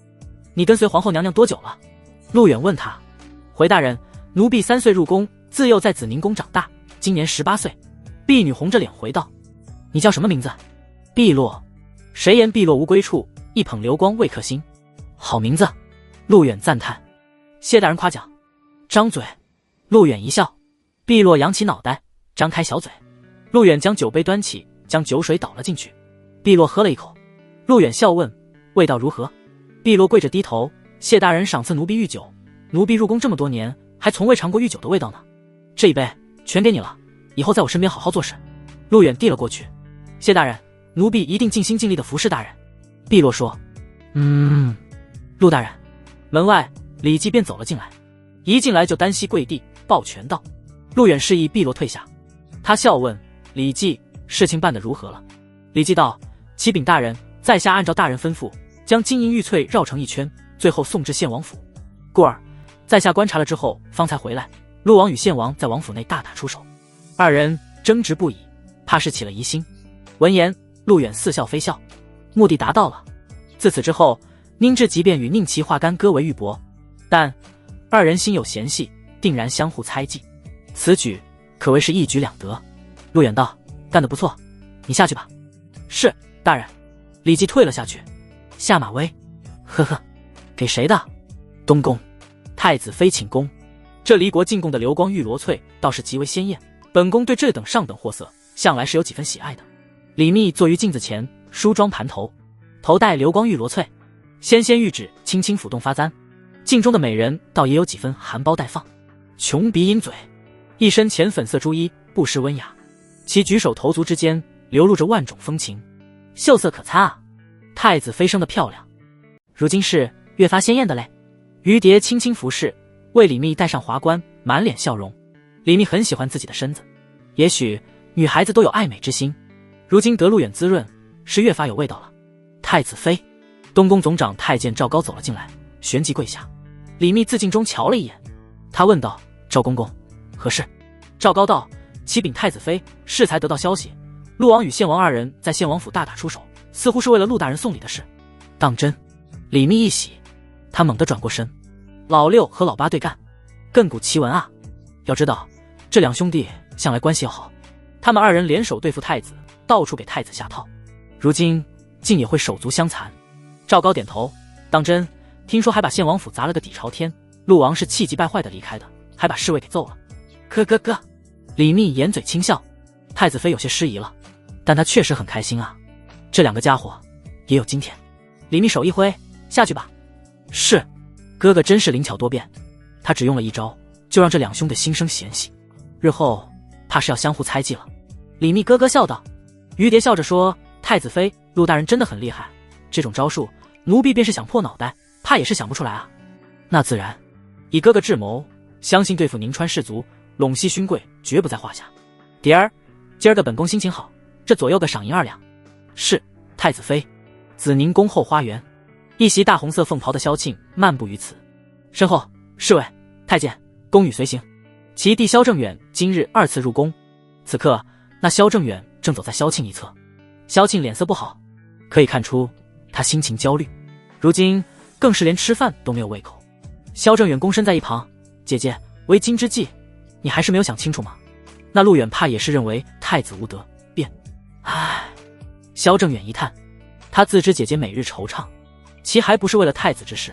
你跟随皇后娘娘多久了？陆远问他。回大人，奴婢3岁入宫，自幼在子宁宫长大，今年18岁。婢女红着脸回道：你叫什么名字？碧落。谁言碧落无归处，一捧流光未克星。好名字。陆远赞叹。谢大人夸奖。张嘴。陆远一笑。碧落扬起脑袋，张开小嘴。陆远将酒杯端起，将酒水倒了进去。碧落喝了一口。陆远笑问：味道如何？碧落跪着低头：谢大人赏赐奴婢御酒，奴婢入宫这么多年，还从未尝过御酒的味道呢。这一杯全给你了，以后在我身边好好做事。陆远递了过去。谢大人，奴婢一定尽心尽力的服侍大人。碧落说。陆大人。门外李记便走了进来，一进来就单膝跪地抱拳道。陆远示意碧落退下。他笑问李记：事情办得如何了？李记道：启禀大人，在下按照大人吩咐，将金银玉翠绕成一圈，最后送至献王府。故而在下观察了之后方才回来。陆王与献王在王府内大打出手，二人争执不已，怕是起了疑心。闻言，陆远似笑非笑，目的达到了。自此之后，宁志即便与宁齐、华干割为玉帛，但二人心有嫌隙，定然相互猜忌。此举可谓是一举两得。陆远道：干得不错，你下去吧。是，大人。李记退了下去。下马威。呵呵，给谁的？东宫。太子妃寝宫。这离国进贡的流光玉罗翠倒是极为鲜艳，本宫对这等上等货色向来是有几分喜爱的。李密坐于镜子前，梳妆盘头，头戴流光玉罗翠，纤纤玉指轻轻抚动发簪。镜中的美人倒也有几分含苞待放，琼鼻鹰嘴，一身浅粉色朱衣，不失温雅。其举手投足之间流露着万种风情，秀色可餐啊。太子妃生得漂亮，如今是越发鲜艳的嘞。余蝶轻轻服侍，为李密戴上华冠，满脸笑容。李密很喜欢自己的身子，也许女孩子都有爱美之心，如今得陆远滋润，是越发有味道了。太子妃。东宫总长太监赵高走了进来，旋即跪下。李密自镜中瞧了一眼，他问道：赵公公，何事？赵高道：启禀太子妃，适才得到消息，陆王与献王二人在献王府大打出手，似乎是为了陆大人送礼的事。当真？李密一喜，他猛地转过身。老六和老八对干，亘古奇闻啊！要知道，这两兄弟向来关系要好，他们二人联手对付太子，到处给太子下套，如今竟也会手足相残。赵高点头，当真？听说还把献王府砸了个底朝天，陆王是气急败坏的离开的，还把侍卫给揍了。咯。李密掩嘴轻笑，太子妃有些失仪了，但他确实很开心啊。这两个家伙也有今天。李密手一挥，下去吧。是，哥哥真是灵巧多变，他只用了一招，就让这两兄弟心生嫌隙，日后怕是要相互猜忌了。李密咯咯笑道。余蝶笑着说：太子妃，陆大人真的很厉害，这种招数奴婢便是想破脑袋，怕也是想不出来啊。那自然，以哥哥智谋，相信对付宁川士族、陇西勋贵绝不在话下。蝶儿，今儿个本宫心情好，这左右个赏银2两。是，太子妃。子宁宫后花园，一袭大红色凤袍的萧庆漫步于此，身后侍卫、太监、宫女随行。其弟萧正远今日2次入宫，此刻那萧正远正走在萧庆一侧。萧庆脸色不好，可以看出他心情焦虑，如今更是连吃饭都没有胃口。萧正远躬身在一旁：姐姐，为今之计，你还是没有想清楚吗？那陆远怕也是认为太子无德，便……唉。萧正远一叹，他自知姐姐每日惆怅，其还不是为了太子之事。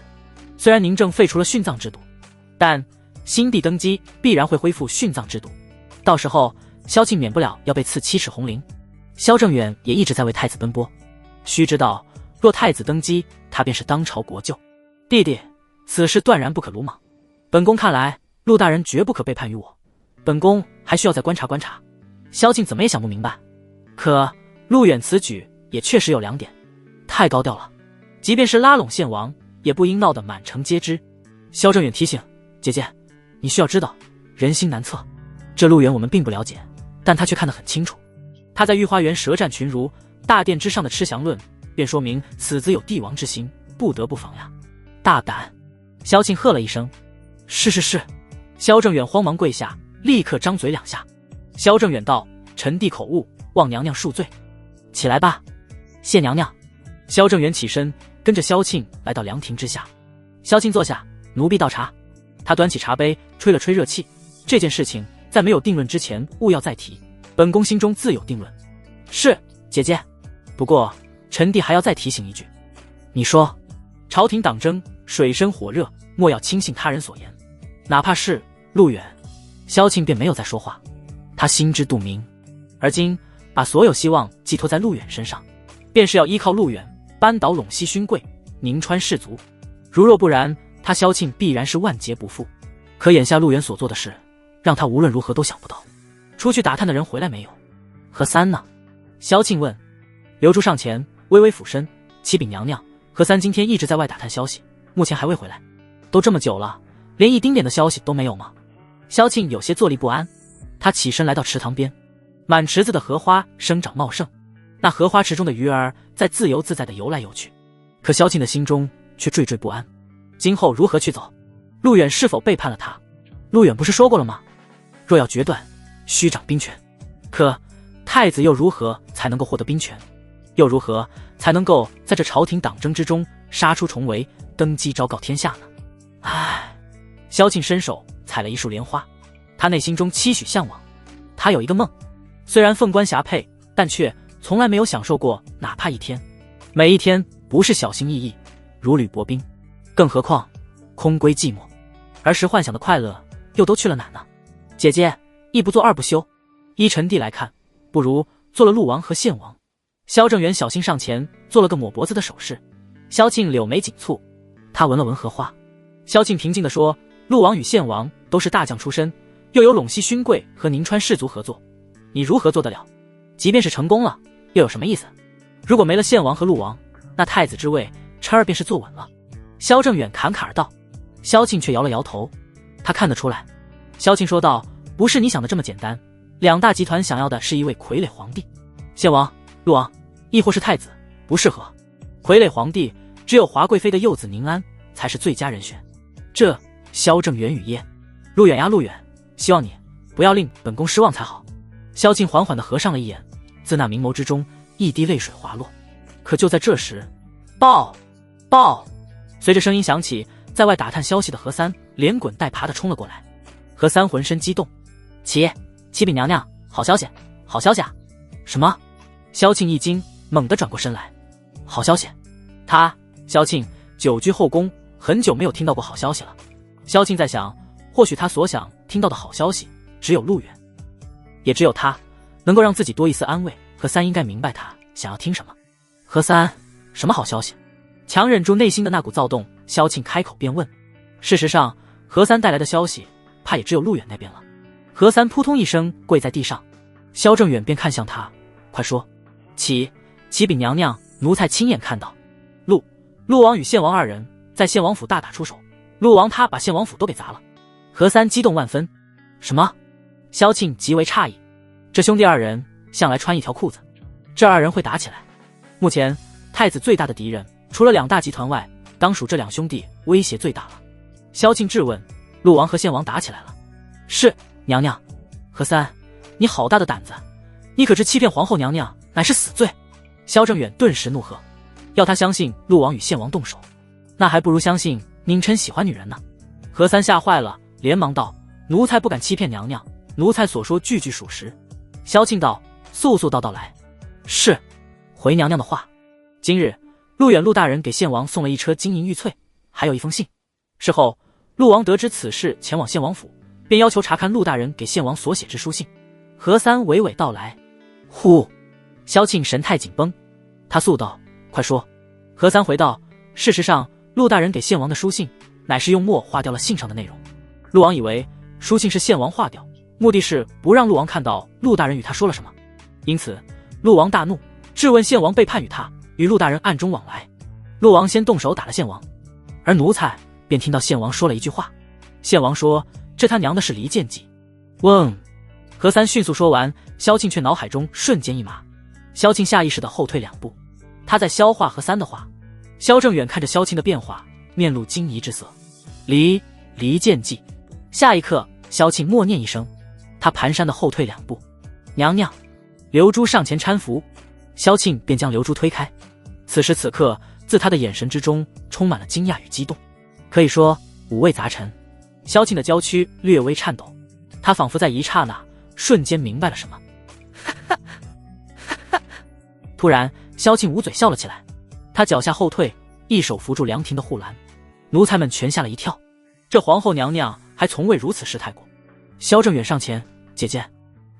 虽然宁政废除了殉葬制度，但新帝登基必然会恢复殉葬制度，到时候萧庆免不了要被赐7尺红绫。萧正远也一直在为太子奔波，须知道若太子登基，他便是当朝国舅。弟弟，此事断然不可鲁莽，本宫看来陆大人绝不可背叛于我，本宫还需要再观察观察。萧庆怎么也想不明白，可陆远此举也确实有2点，太高调了，即便是拉拢献王，也不应闹得满城皆知。萧正远提醒：姐姐，你需要知道，人心难测，这陆远我们并不了解，但他却看得很清楚。他在御花园舌战群儒，大殿之上的吃降论，便说明此子有帝王之心，不得不防呀。大胆！萧庆喝了一声：是。萧正远慌忙跪下，立刻张嘴2下。萧正远道：臣弟口误，望娘娘恕罪。起来吧，谢娘娘。萧正元起身，跟着萧庆来到凉亭之下。萧庆坐下，奴婢倒茶。他端起茶杯，吹了吹热气。这件事情在没有定论之前，勿要再提。本宫心中自有定论。是，姐姐。不过臣弟还要再提醒一句。你说。朝廷党争，水深火热，莫要轻信他人所言，哪怕是陆远。萧庆便没有再说话，他心知肚明，而今把所有希望寄托在陆远身上，便是要依靠陆远扳倒陇西勋贵、宁川士族。如若不然，他萧庆必然是万劫不复。可眼下陆远所做的事，让他无论如何都想不到。出去打探的人回来没有？何三呢？萧庆问。刘珠上前微微俯身，启禀娘娘，何三今天一直在外打探消息，目前还未回来。都这么久了，连一丁点的消息都没有吗？萧庆有些坐立不安，他起身来到池塘边，满池子的荷花生长茂盛，那荷花池中的鱼儿在自由自在地游来游去。可萧庆的心中却惴惴不安，今后如何去走？陆远是否背叛了他？陆远不是说过了吗？若要决断，须掌兵权。可太子又如何才能够获得兵权？又如何才能够在这朝廷党争之中杀出重围，登基昭告天下呢？唉，萧庆伸手采了一束莲花，他内心中期许向往。他有一个梦，虽然凤冠霞帔，但却从来没有享受过哪怕一天。每一天不是小心翼翼，如履薄冰，更何况空归寂寞。儿时幻想的快乐又都去了哪呢？姐姐，一不做二不休。依臣弟来看，不如做了陆王和献王。萧正元小心上前做了个抹脖子的手势。萧庆柳眉紧蹙，他闻了闻荷花。萧庆平静地说，陆王与献王都是大将出身，又有陇西勋贵和宁川士族合作，你如何做得了？即便是成功了，又有什么意思？如果没了献王和陆王，那太子之位臣儿便是坐稳了。萧正远侃侃而道。萧庆却摇了摇头，他看得出来。萧庆说道，不是你想的这么简单，两大集团想要的是一位傀儡皇帝，献王、陆王亦或是太子，不适合。傀儡皇帝只有华贵妃的幼子宁安才是最佳人选。这萧正元语噎，陆远呀陆远，希望你不要令本宫失望才好。萧庆缓缓地合上了一眼，自那明眸之中一滴泪水滑落。可就在这时，报报！随着声音响起，在外打探消息的何三连滚带爬地冲了过来。何三浑身激动，启禀娘娘，好消息，好消息啊！什么？萧庆一惊，猛地转过身来。好消息？萧庆久居后宫，很久没有听到过好消息了。萧庆在想，或许他所想听到的好消息只有陆远，也只有他能够让自己多一丝安慰。何三应该明白他想要听什么。何三，什么好消息？强忍住内心的那股躁动，萧庆开口便问。事实上，何三带来的消息怕也只有陆远那边了。何三扑通一声跪在地上，萧正远便看向他，快说。启禀娘娘，奴才亲眼看到陆王与献王二人在献王府大打出手，陆王他把献王府都给砸了。何三激动万分。什么？萧庆极为诧异，这兄弟二人向来穿一条裤子，这二人会打起来？目前太子最大的敌人除了两大集团外，当属这两兄弟威胁最大了。萧庆质问，陆王和献王打起来了？是，娘娘。何三，你好大的胆子，你可知欺骗皇后娘娘乃是死罪？萧正远顿时怒喝，要他相信陆王与献王动手，那还不如相信宁琛喜欢女人呢。何三吓坏了，连忙道，奴才不敢欺骗娘娘，奴才所说句句属实。萧庆道，速速道来。是，回娘娘的话。今日陆远陆大人给献王送了一车金银玉翠，还有一封信。事后陆王得知此事，前往献王府，便要求查看陆大人给献王所写之书信。何三娓娓道来。呼！萧庆神态紧绷，他速道，快说。何三回道，事实上陆大人给献王的书信乃是用墨划掉了信上的内容，陆王以为书信是献王划掉，目的是不让陆王看到陆大人与他说了什么，因此陆王大怒，质问献王背叛于他，与陆大人暗中往来。陆王先动手打了献王，而奴才便听到献王说了一句话，献王说，这他娘的是离间计。嗡！何三迅速说完，萧庆却脑海中瞬间一麻，萧庆下意识地后退两步，他在消化何三的话。萧正远看着萧庆的变化，面露惊疑之色。离间计。下一刻，萧庆默念一声，他蹒跚地后退两步。娘娘。刘珠上前搀扶，萧庆便将刘珠推开。此时此刻，自他的眼神之中充满了惊讶与激动，可以说五味杂陈。萧庆的娇躯略微颤抖，他仿佛在一刹那瞬间明白了什么。突然，萧庆捂嘴笑了起来，他脚下后退，一手扶住凉亭的护栏。奴才们全吓了一跳，这皇后娘娘还从未如此失态过。萧正远上前，姐姐。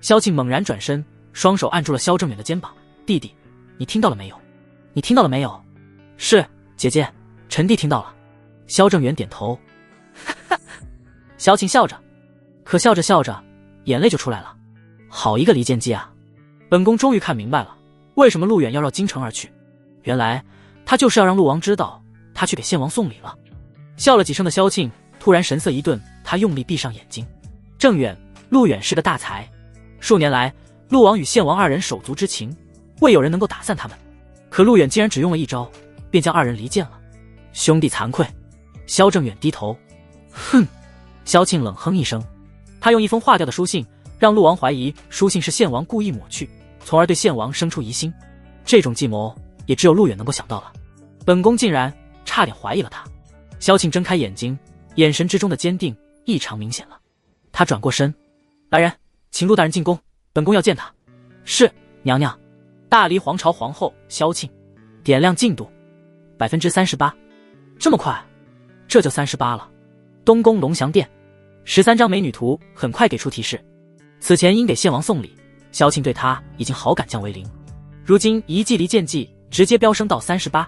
萧庆猛然转身，双手按住了萧正远的肩膀，弟弟，你听到了没有？你听到了没有？是，姐姐，臣弟听到了。萧正远点头。萧庆笑着，可笑着笑着，眼泪就出来了。好一个离间计啊！本宫终于看明白了，为什么陆远要绕京城而去。原来他就是要让陆王知道他去给献王送礼了。笑了几声的萧庆突然神色一顿，他用力闭上眼睛。正远，陆远是个大才，数年来陆王与献王二人手足之情，未有人能够打散他们。可陆远竟然只用了一招，便将二人离间了。兄弟惭愧。萧正远低头。哼。萧庆冷哼一声，他用一封划掉的书信让陆王怀疑书信是献王故意抹去，从而对献王生出疑心。这种计谋也只有陆远能够想到了，本宫竟然差点怀疑了他。萧庆睁开眼睛，眼神之中的坚定异常明显了。他转过身，来人，请陆大人进宫，本宫要见他。是，娘娘。大黎皇朝皇后萧庆。点亮进度 38%。 这么快？这就38了。东宫龙翔殿13张美女图很快给出提示，此前因给献王送礼，萧庆对他已经好感降为0，如今一记离间计直接飙升到38。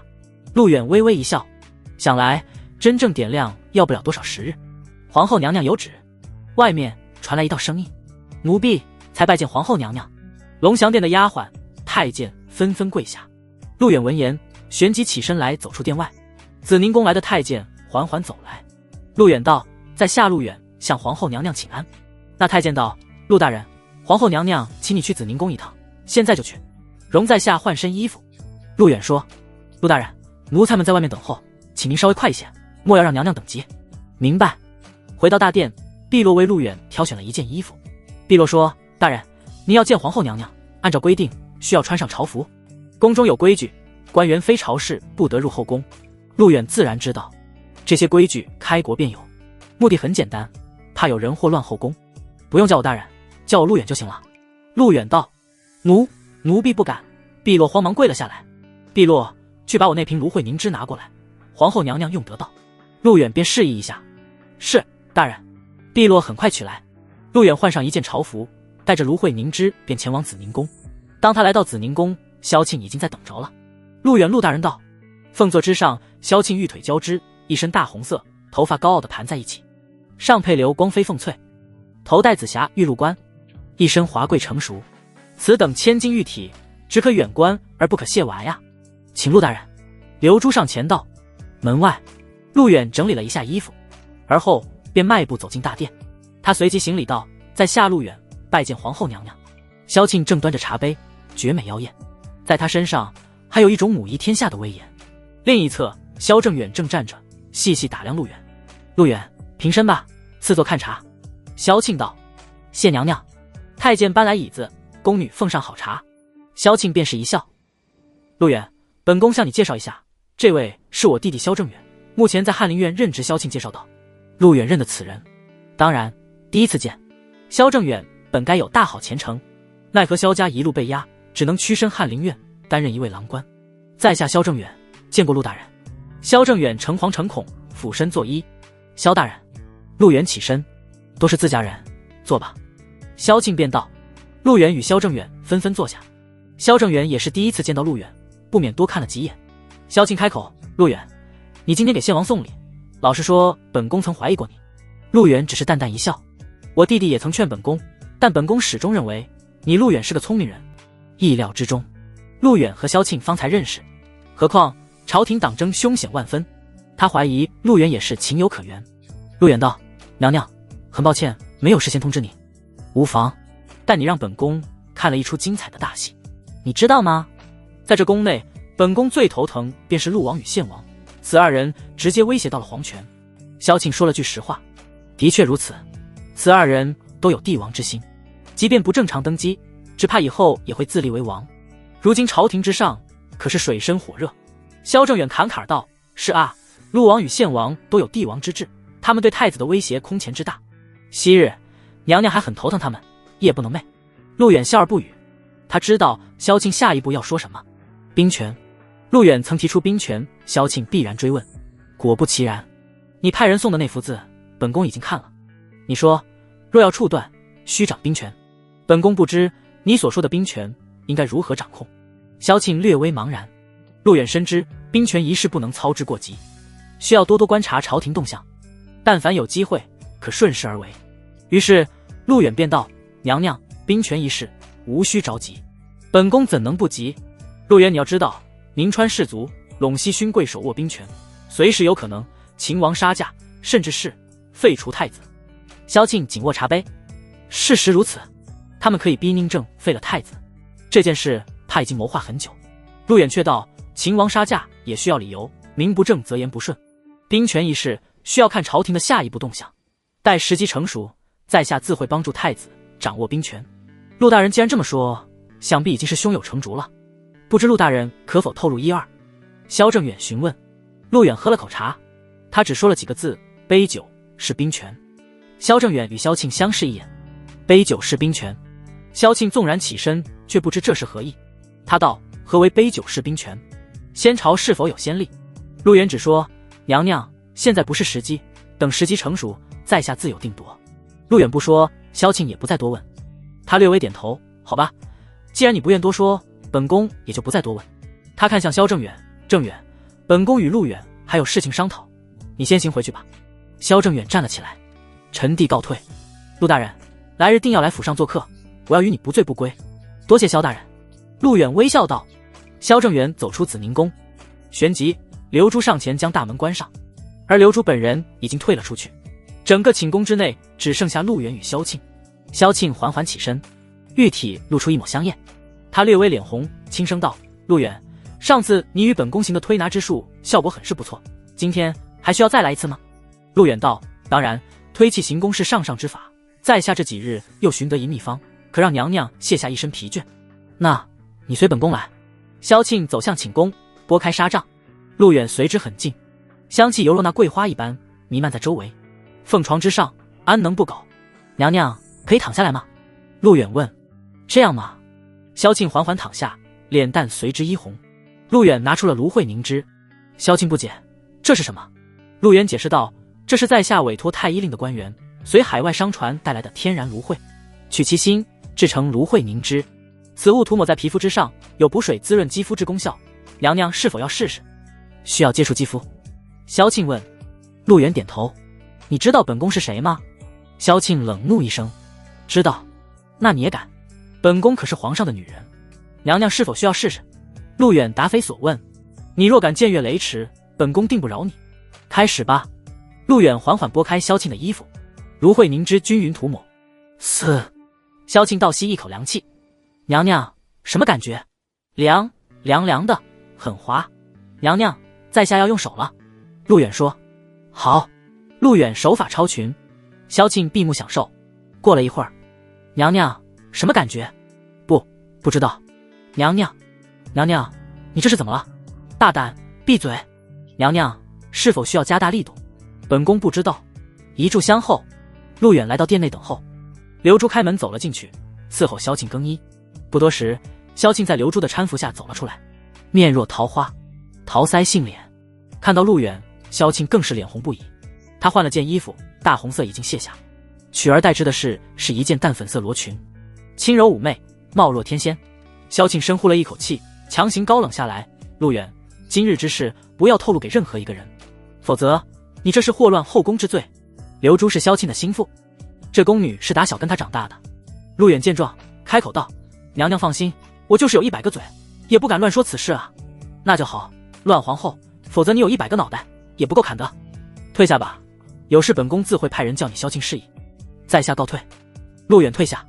陆远微微一笑，想来真正点亮要不了多少时日。皇后娘娘有旨。外面传来一道声音，奴婢才拜见皇后娘娘。龙翔殿的丫鬟太监纷纷跪下。陆远闻言旋即起身来，走出殿外。紫宁宫来的太监缓缓走来。陆远道：在下陆远向皇后娘娘请安。那太监道：陆大人，皇后娘娘请你去紫宁宫一趟，现在就去。容在下换身衣服。陆远说：陆大人，奴才们在外面等候，请您稍微快一些，莫要让娘娘等急。明白。回到大殿，碧落为陆远挑选了一件衣服。碧落说：大人，您要见皇后娘娘，按照规定需要穿上朝服，宫中有规矩，官员非朝士不得入后宫。陆远自然知道这些规矩开国便有，目的很简单，怕有人祸乱后宫。不用叫我大人，叫我陆远就行了。陆远道：奴婢不敢。碧落慌忙跪了下来。碧落，去把我那瓶芦荟凝脂拿过来，皇后娘娘用得到。陆远便示意一下。是，大人。碧落很快取来。陆远换上一件朝服，带着芦荟凝脂便前往紫宁宫。当他来到紫宁宫，萧庆已经在等着了。陆远，陆大人到。凤座之上，萧庆玉腿交织，一身大红色，头发高傲地盘在一起，上配流光飞凤翠，头戴紫霞玉露冠，一身华贵成熟。此等千金玉体，只可远观而不可亵玩呀。请陆大人。刘珠上前道。门外，陆远整理了一下衣服，而后便迈步走进大殿。他随即行礼道：在下陆远拜见皇后娘娘。萧庆正端着茶杯，绝美妖艳，在他身上还有一种母仪天下的威严。另一侧，萧正远正站着，细细打量陆远。陆远，平身吧，赐座看茶。萧庆道：谢娘娘。太监搬来椅子，宫女奉上好茶。萧庆便是一笑。陆远，本宫向你介绍一下，这位是我弟弟萧正远，目前在翰林院任职。萧庆介绍道。陆远认得此人，当然第一次见。萧正远本该有大好前程，奈何萧家一路被压，只能屈身翰林院担任一位郎官。在下萧正远，见过陆大人。萧正远诚惶诚恐，俯身作揖。萧大人。陆远起身，都是自家人，坐吧。萧庆便道。陆远与萧正远纷纷坐下。萧正远也是第一次见到陆远，不免多看了几眼。萧庆开口：陆远，你今天给献王送礼，老实说本宫曾怀疑过你。陆远只是淡淡一笑。我弟弟也曾劝本宫，但本宫始终认为你陆远是个聪明人。意料之中，陆远和萧庆方才认识，何况朝廷党争凶险万分，他怀疑陆远也是情有可原。陆远道：娘娘，很抱歉没有事先通知你。无妨，但你让本宫看了一出精彩的大戏。你知道吗？在这宫内，本宫最头疼便是陆王与献王，此二人直接威胁到了皇权。萧庆说了句实话，的确如此，此二人都有帝王之心，即便不正常登基，只怕以后也会自立为王。如今朝廷之上可是水深火热。萧正远侃侃道：是啊，陆王与献王都有帝王之志，他们对太子的威胁空前之大。昔日娘娘还很头疼他们，夜不能寐。陆远笑而不语，他知道萧庆下一步要说什么。兵权，陆远曾提出兵权，萧庆必然追问。果不其然，你派人送的那幅字，本宫已经看了。你说若要处断，须掌兵权，本宫不知你所说的兵权应该如何掌控。萧庆略微茫然。陆远深知兵权一事不能操之过急，需要多多观察朝廷动向，但凡有机会可顺势而为。于是陆远便道：娘娘，兵权一事无需着急，本宫怎能不急？陆远，你要知道，宁川士族、陇西勋贵手握兵权，随时有可能秦王杀驾，甚至是废除太子。萧庆紧握茶杯，事实如此，他们可以逼宁正废了太子，这件事他已经谋划很久。陆远却道：秦王杀驾也需要理由，名不正则言不顺，兵权一事需要看朝廷的下一步动向，待时机成熟，在下自会帮助太子掌握兵权。陆大人既然这么说，想必已经是胸有成竹了，不知陆大人可否透露一二？萧正远询问。陆远喝了口茶，他只说了几个字：杯酒是兵权。萧正远与萧庆相视一眼，杯酒是兵权。萧庆纵然起身，却不知这是何意。他道：何为杯酒是兵权？先朝是否有先例？陆远只说：娘娘，现在不是时机，等时机成熟，在下自有定夺。陆远不说，萧庆也不再多问。他略微点头：好吧，既然你不愿多说，本宫也就不再多问。他看向萧正远：正远，本宫与陆远还有事情商讨，你先行回去吧。萧正远站了起来：臣弟告退。陆大人，来日定要来府上做客，我要与你不醉不归。多谢萧大人。陆远微笑道。萧正远走出紫宁宫，旋即刘珠上前将大门关上，而刘珠本人已经退了出去。整个寝宫之内只剩下陆远与萧庆。萧庆缓缓起身，玉体露出一抹香艳，他略微脸红，轻声道：陆远，上次你与本宫行的推拿之术效果很是不错，今天还需要再来一次吗？陆远道：当然，推气行宫是上上之法，在下这几日又寻得一秘方，可让娘娘卸下一身疲倦。那你随本宫来。萧庆走向寝宫，拨开纱帐，陆远随之很近，香气犹如那桂花一般弥漫在周围。凤床之上，安能不苟？娘娘可以躺下来吗？陆远问。这样吗？萧庆缓缓躺下，脸蛋随之一红。陆远拿出了芦荟凝脂。萧庆不解，这是什么？陆远解释道：这是在下委托太医令的官员随海外商船带来的天然芦荟，取其芯制成芦荟凝脂，此物涂抹在皮肤之上，有补水滋润肌肤之功效，娘娘是否要试试？需要接触肌肤？萧庆问。陆远点头。你知道本宫是谁吗？萧庆冷怒一声。知道。那你也敢？本宫可是皇上的女人，娘娘是否需要试试？陆远答非所问。你若敢僭越雷池，本宫定不饶你。开始吧。陆远缓缓拨开萧庆的衣服，芦荟凝脂均匀涂抹。嘶！萧庆倒吸一口凉气。娘娘，什么感觉？凉凉的，很滑。娘娘，在下要用手了。陆远说。好。陆远手法超群。萧庆闭目享受。过了一会儿，娘娘，什么感觉？不知道。娘娘，你这是怎么了？大胆，闭嘴。娘娘，是否需要加大力度？本宫不知道。一炷香后，陆远来到殿内等候。刘珠开门走了进去，伺候萧庆更衣。不多时，萧庆在刘珠的搀扶下走了出来，面若桃花，桃腮杏脸。看到陆远，萧庆更是脸红不已。他换了件衣服，大红色已经卸下，取而代之的是一件淡粉色罗裙，轻柔妩媚，貌若天仙。萧庆深呼了一口气，强行高冷下来：陆远，今日之事不要透露给任何一个人，否则你这是祸乱后宫之罪。刘珠是萧庆的心腹，这宫女是打小跟他长大的。陆远见状，开口道：娘娘放心，我就是有100个嘴，也不敢乱说此事啊。那就好，乱皇后，否则你有100个脑袋也不够砍的。退下吧，有事本宫自会派人叫你萧庆示意。在下告退。陆远退下。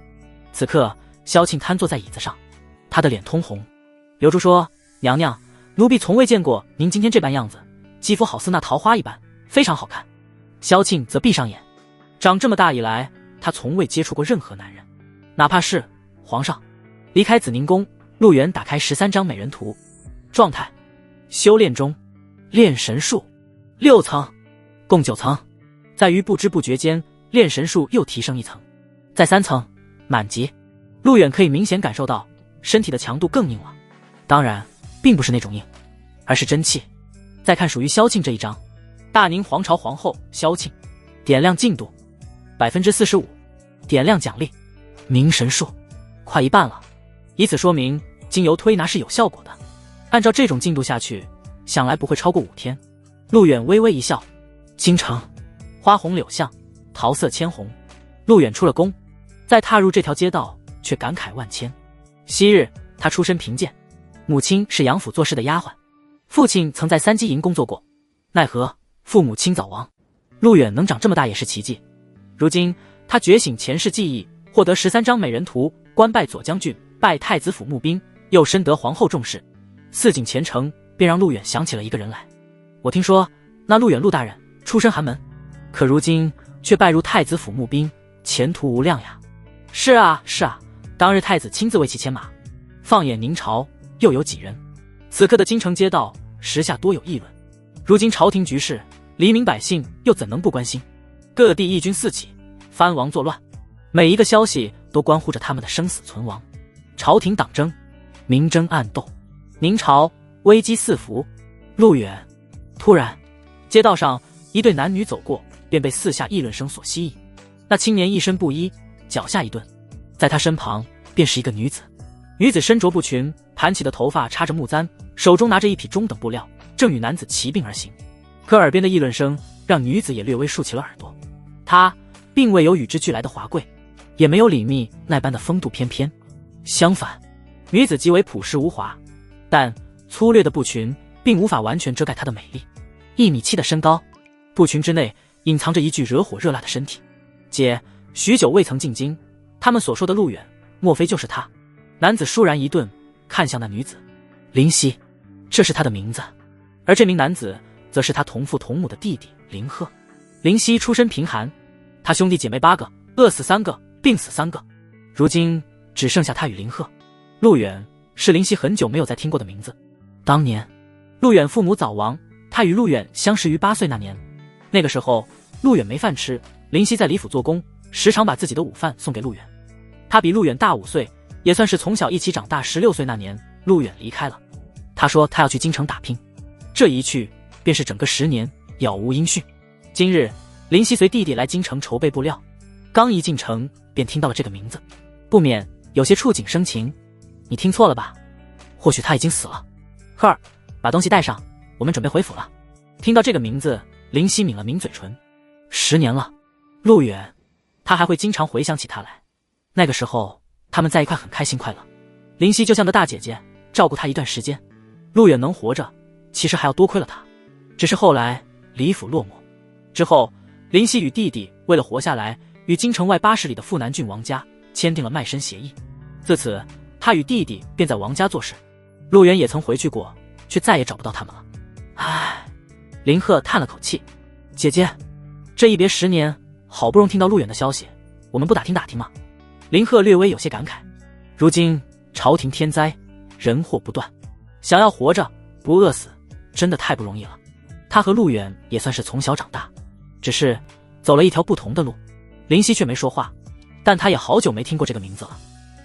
此刻萧庆瘫坐在椅子上，他的脸通红。刘珠说：娘娘，奴婢从未见过您今天这般样子，肌肤好似那桃花一般，非常好看。萧庆则闭上眼，长这么大以来，他从未接触过任何男人，哪怕是皇上。离开紫宁宫，陆远打开13张美人图，状态：修炼中，炼神术，6层，共9层。在于不知不觉间，炼神术又提升1层，在3层，满级。陆远可以明显感受到身体的强度更硬了，当然并不是那种硬，而是真气。再看属于萧庆这一章，大宁皇朝皇后萧庆，点亮进度 45%， 点亮奖励明神术，快一半了。以此说明精油推拿是有效果的，按照这种进度下去，想来不会超过5天。陆远微微一笑，京城花红柳巷，桃色千红。陆远出了宫，再踏入这条街道，却感慨万千。昔日他出身贫贱，母亲是杨府做事的丫鬟，父亲曾在3鸡营工作过，奈何父母亲早亡。陆远能长这么大也是奇迹。如今他觉醒前世记忆，获得13张美人图，官拜左将军，拜太子府募兵，又深得皇后重视。4锦前程，便让陆远想起了一个人来。我听说那陆远陆大人出身寒门，可如今却拜入太子府募兵，前途无量呀。是啊是啊，当日太子亲自为其牵马。放眼宁朝，又有几人？此刻的京城街道，时下多有议论。如今朝廷局势，黎民百姓又怎能不关心？各地义军四起，藩王作乱，每一个消息都关乎着他们的生死存亡。朝廷党争，明争暗斗，宁朝危机四伏。陆远突然，街道上一对男女走过，便被四下议论声所吸引。那青年一身布衣，脚下一顿，在他身旁便是一个女子。女子身着布裙，盘起的头发插着木簪，手中拿着一匹中等布料，正与男子齐并而行。可耳边的议论声让女子也略微竖起了耳朵。她并未有与之俱来的华贵，也没有李密那般的风度翩翩，相反，女子极为朴实无华，但粗略的布裙并无法完全遮盖她的美丽。1.7米的身高，布裙之内隐藏着一具惹火热辣的身体。姐许久未曾进京，他们所说的陆远，莫非就是他？男子倏然一顿，看向那女子，林夕，这是他的名字。而这名男子则是他同父同母的弟弟林鹤。林夕出身贫寒，他兄弟姐妹8个，饿死3个，病死3个，如今只剩下他与林鹤。陆远是林夕很久没有再听过的名字。当年陆远父母早亡，他与陆远相识于8岁那年。那个时候陆远没饭吃，林夕在李府做工，时常把自己的午饭送给陆远。他比陆远大5岁，也算是从小一起长大。16岁那年，陆远离开了，他说他要去京城打拼，这一去便是整个10年，杳无音讯。今日林夕随弟弟来京城筹备布料，刚一进城便听到了这个名字，不免有些触景生情。你听错了吧？或许他已经死了。赫儿，把东西带上，我们准备回府了。听到这个名字，林夕抿了抿嘴唇。10年了，陆远，他还会经常回想起他来。那个时候他们在一块很开心快乐，林夕就像个大姐姐，照顾他一段时间。陆远能活着，其实还要多亏了他。只是后来李府落寞之后，林夕与弟弟为了活下来，与京城外80里的富南郡王家签订了卖身协议。自此他与弟弟便在王家做事。陆远也曾回去过，却再也找不到他们了。唉，林鹤叹了口气，姐姐，这一别10年，好不容易听到陆远的消息，我们不打听打听吗？林鹤略微有些感慨，如今朝廷天灾，人祸不断，想要活着不饿死，真的太不容易了。他和陆远也算是从小长大，只是走了一条不同的路。林夕却没说话，但他也好久没听过这个名字了。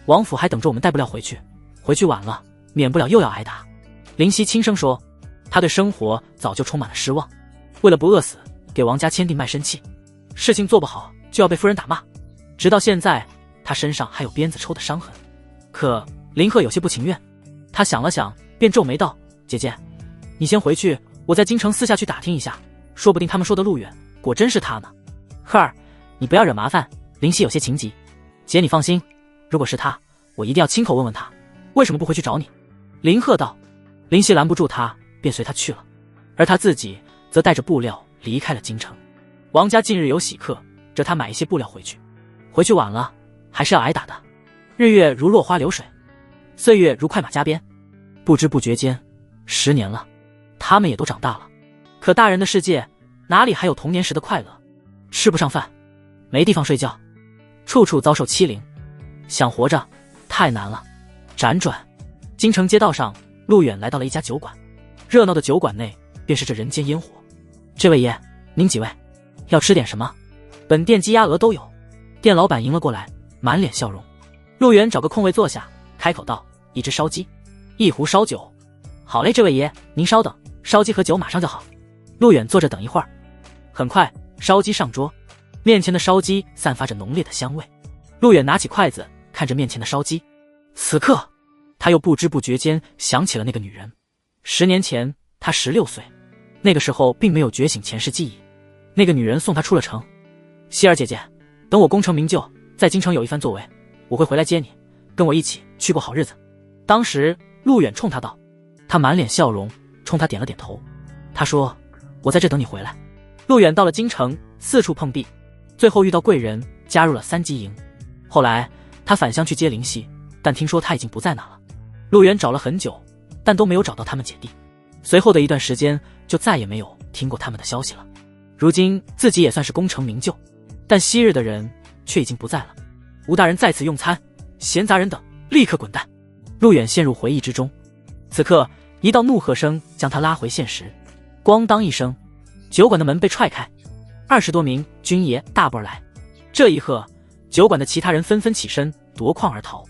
王府还等着我们带布料回去，回去晚了，免不了又要挨打。林夕轻声说，他对生活早就充满了失望，为了不饿死，给王家签订卖身契，事情做不好就要被夫人打骂，直到现在他身上还有鞭子抽的伤痕。可林鹤有些不情愿，他想了想，便皱眉道，姐姐，你先回去，我在京城私下去打听一下，说不定他们说的陆远果真是他呢。鹤儿，你不要惹麻烦，林夕有些情急。姐你放心，如果是他，我一定要亲口问问他，为什么不回去找你。林鹤道。林夕拦不住他，便随他去了，而他自己则带着布料离开了京城。王家近日有喜客，着他买一些布料回去，回去晚了还是要挨打的。日月如落花流水，岁月如快马加鞭，不知不觉间10年了，他们也都长大了。可大人的世界哪里还有童年时的快乐？吃不上饭，没地方睡觉，处处遭受欺凌，想活着太难了。辗转，京城街道上，陆远来到了一家酒馆。热闹的酒馆内便是这人间烟火。这位爷，您几位？要吃点什么？本店鸡鸭鹅都有。店老板迎了过来，满脸笑容。陆远找个空位坐下，开口道：一只烧鸡，1壶烧酒。好嘞，这位爷，您稍等，烧鸡和酒马上就好。陆远坐着等一会儿。很快，烧鸡上桌，面前的烧鸡散发着浓烈的香味。陆远拿起筷子，看着面前的烧鸡。此刻，他又不知不觉间想起了那个女人。10年前，他16岁，那个时候并没有觉醒前世记忆。那个女人送他出了城。希儿姐姐，等我功成名就，在京城有一番作为，我会回来接你，跟我一起去过好日子。当时，陆远冲他道。他满脸笑容，冲他点了点头。他说：我在这等你回来。陆远到了京城，四处碰壁，最后遇到贵人，加入了3级营。后来他返乡去接灵犀，但听说他已经不在那了。陆远找了很久，但都没有找到他们姐弟。随后的一段时间，就再也没有听过他们的消息了。如今自己也算是功成名就，但昔日的人却已经不在了。吴大人在此用餐，闲杂人等立刻滚蛋。陆远陷入回忆之中。此刻一道怒喝声将他拉回现实。咣当一声，酒馆的门被踹开，20多名军爷大步而来。这一喝，酒馆的其他人纷纷起身夺眶而逃。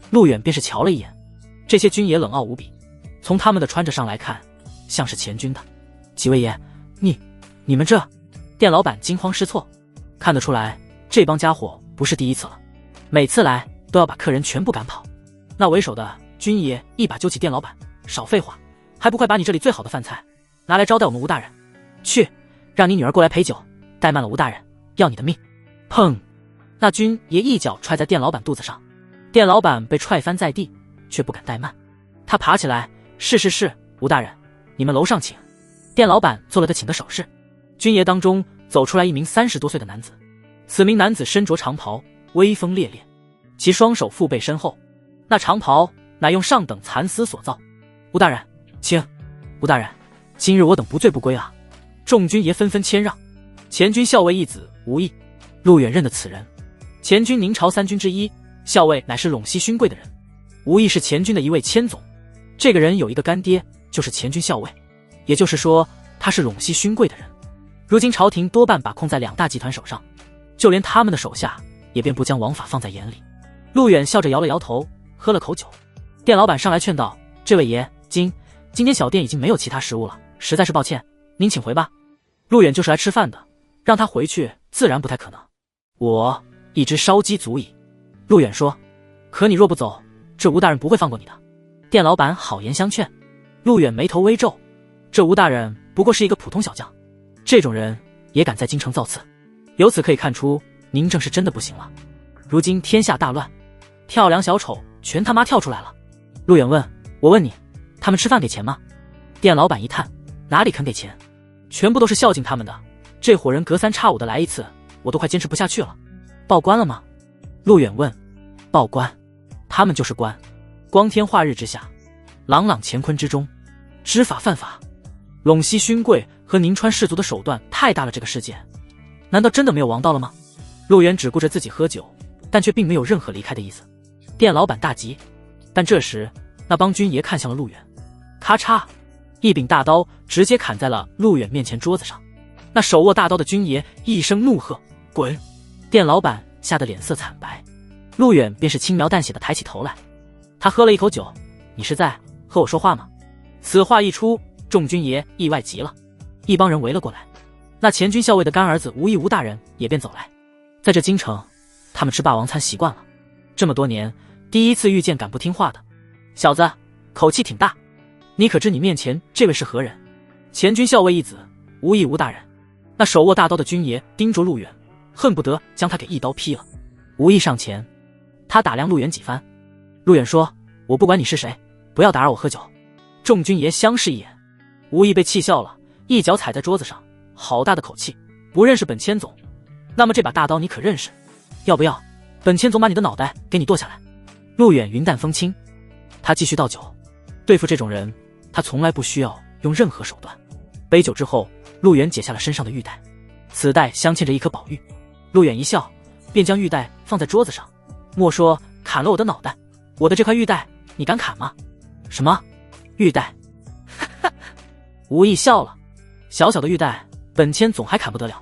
陆远便是瞧了一眼，这些军爷冷傲无比，从他们的穿着上来看，像是前军的。几位爷，你们这……店老板惊慌失措，看得出来这帮家伙不是第一次了，每次来都要把客人全部赶跑。那为首的军爷一把揪起店老板，少废话，还不快把你这里最好的饭菜拿来招待我们吴大人？去，让你女儿过来陪酒，怠慢了吴大人要你的命。砰！那军爷一脚踹在店老板肚子上，店老板被踹翻在地，却不敢怠慢，他爬起来，是，吴大人，你们楼上请。店老板做了个请的手势。军爷当中走出来一名30多岁的男子，此名男子身着长袍，威风烈烈，其双手腹背深厚，那长袍乃用上等蚕丝所造。吴大人，请。吴大人，今日我等不醉不归啊！众军爷纷纷谦让。前军校尉一子吴毅，陆远认得此人，前军宁朝3军之一，校尉乃是陇西勋贵的人。吴毅是前军的一位千总，这个人有一个干爹，就是前军校尉，也就是说他是陇西勋贵的人。如今朝廷多半把控在2大集团手上，就连他们的手下也便不将王法放在眼里。陆远笑着摇了摇头，喝了口酒。店老板上来劝道：这位爷，今天小店已经没有其他食物了，实在是抱歉，您请回吧。陆远就是来吃饭的，让他回去自然不太可能。我一只烧鸡足矣。陆远说。可你若不走，这吴大人不会放过你的。店老板好言相劝。陆远眉头微皱，这吴大人不过是一个普通小将，这种人也敢在京城造次，由此可以看出您正是真的不行了。如今天下大乱，跳梁小丑全他妈跳出来了。陆远问：我问你，他们吃饭给钱吗？店老板一叹：哪里肯给钱，全部都是孝敬他们的，这伙人隔3差5的来一次，我都快坚持不下去了。报官了吗？陆远问。报官，他们就是官，光天化日之下，朗朗乾坤之中，知法犯法。陇西勋贵和宁川士族的手段太大了，这个事件难道真的没有王道了吗？陆远只顾着自己喝酒，但却并没有任何离开的意思。店老板大急，但这时那帮军爷看向了陆远，咔嚓，一柄大刀直接砍在了陆远面前桌子上。那手握大刀的军爷一声怒喝：滚！店老板吓得脸色惨白，陆远便是轻描淡写的抬起头来。他喝了一口酒：你是在和我说话吗？此话一出，众军爷意外极了，一帮人围了过来。那前军校尉的干儿子吴毅吴大人也便走来。在这京城，他们吃霸王餐习惯了，这么多年第一次遇见敢不听话的小子，口气挺大。你可知你面前这位是何人？前军校尉一子吴毅吴大人。那手握大刀的军爷盯着陆远，恨不得将他给一刀劈了。吴毅上前，他打量陆远几番。陆远说：我不管你是谁，不要打扰我喝酒。众军爷相视一眼，吴毅被气笑了，一脚踩在桌子上，好大的口气，不认识本千总？那么这把大刀你可认识？要不要本千总把你的脑袋给你剁下来？陆远云淡风轻，他继续倒酒。对付这种人，他从来不需要用任何手段。杯酒之后，陆远解下了身上的玉带，此带镶嵌着一颗宝玉。陆远一笑，便将玉带放在桌子上，莫说砍了我的脑袋，我的这块玉带你敢砍吗？什么？玉带？吴毅笑了，小小的玉带，本千总还砍不得了。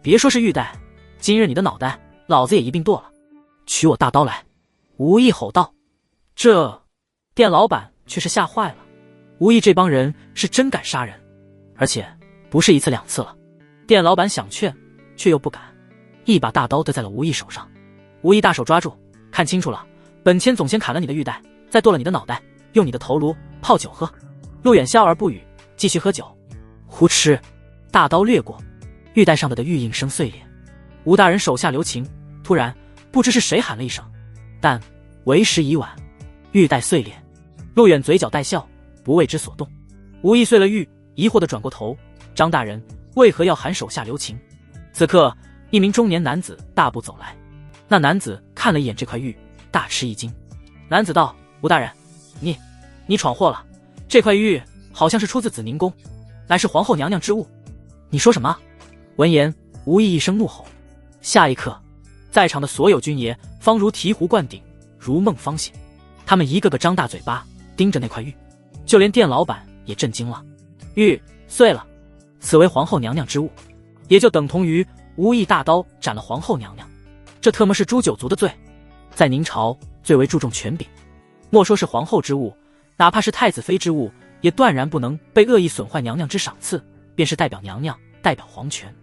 别说是玉带，今日你的脑袋，老子也一并剁了。取我大刀来！吴毅吼道。这店老板却是吓坏了，吴毅这帮人是真敢杀人，而且不是一次两次了。店老板想劝，却又不敢，一把大刀对在了吴毅手上。吴毅大手抓住，看清楚了，本千总先砍了你的玉带，再剁了你的脑袋，用你的头颅泡酒喝。陆远笑而不语，继续喝酒。呼哧，大刀掠过，玉带上的玉印声碎裂。吴大人手下留情，突然不知是谁喊了一声，但为时已晚，玉带碎裂。陆远嘴角带笑，不为之所动。吴毅碎了玉，疑惑地转过头，张大人为何要喊手下留情？此刻一名中年男子大步走来，那男子看了一眼这块玉，大吃一惊。男子道：吴大人，你闯祸了，这块玉好像是出自紫宁宫，乃是皇后娘娘之物。你说什么？闻言，吴毅一声怒吼，下一刻，在场的所有军爷方如醍醐灌顶，如梦方醒，他们一个个张大嘴巴盯着那块玉，就连店老板也震惊了。玉碎了，此为皇后娘娘之物，也就等同于吴毅大刀斩了皇后娘娘，这特么是诛九族的罪，在宁朝最为注重权柄，莫说是皇后之物，哪怕是太子妃之物，也断然不能被恶意损坏娘娘之赏赐，便是代表娘娘，代表皇权。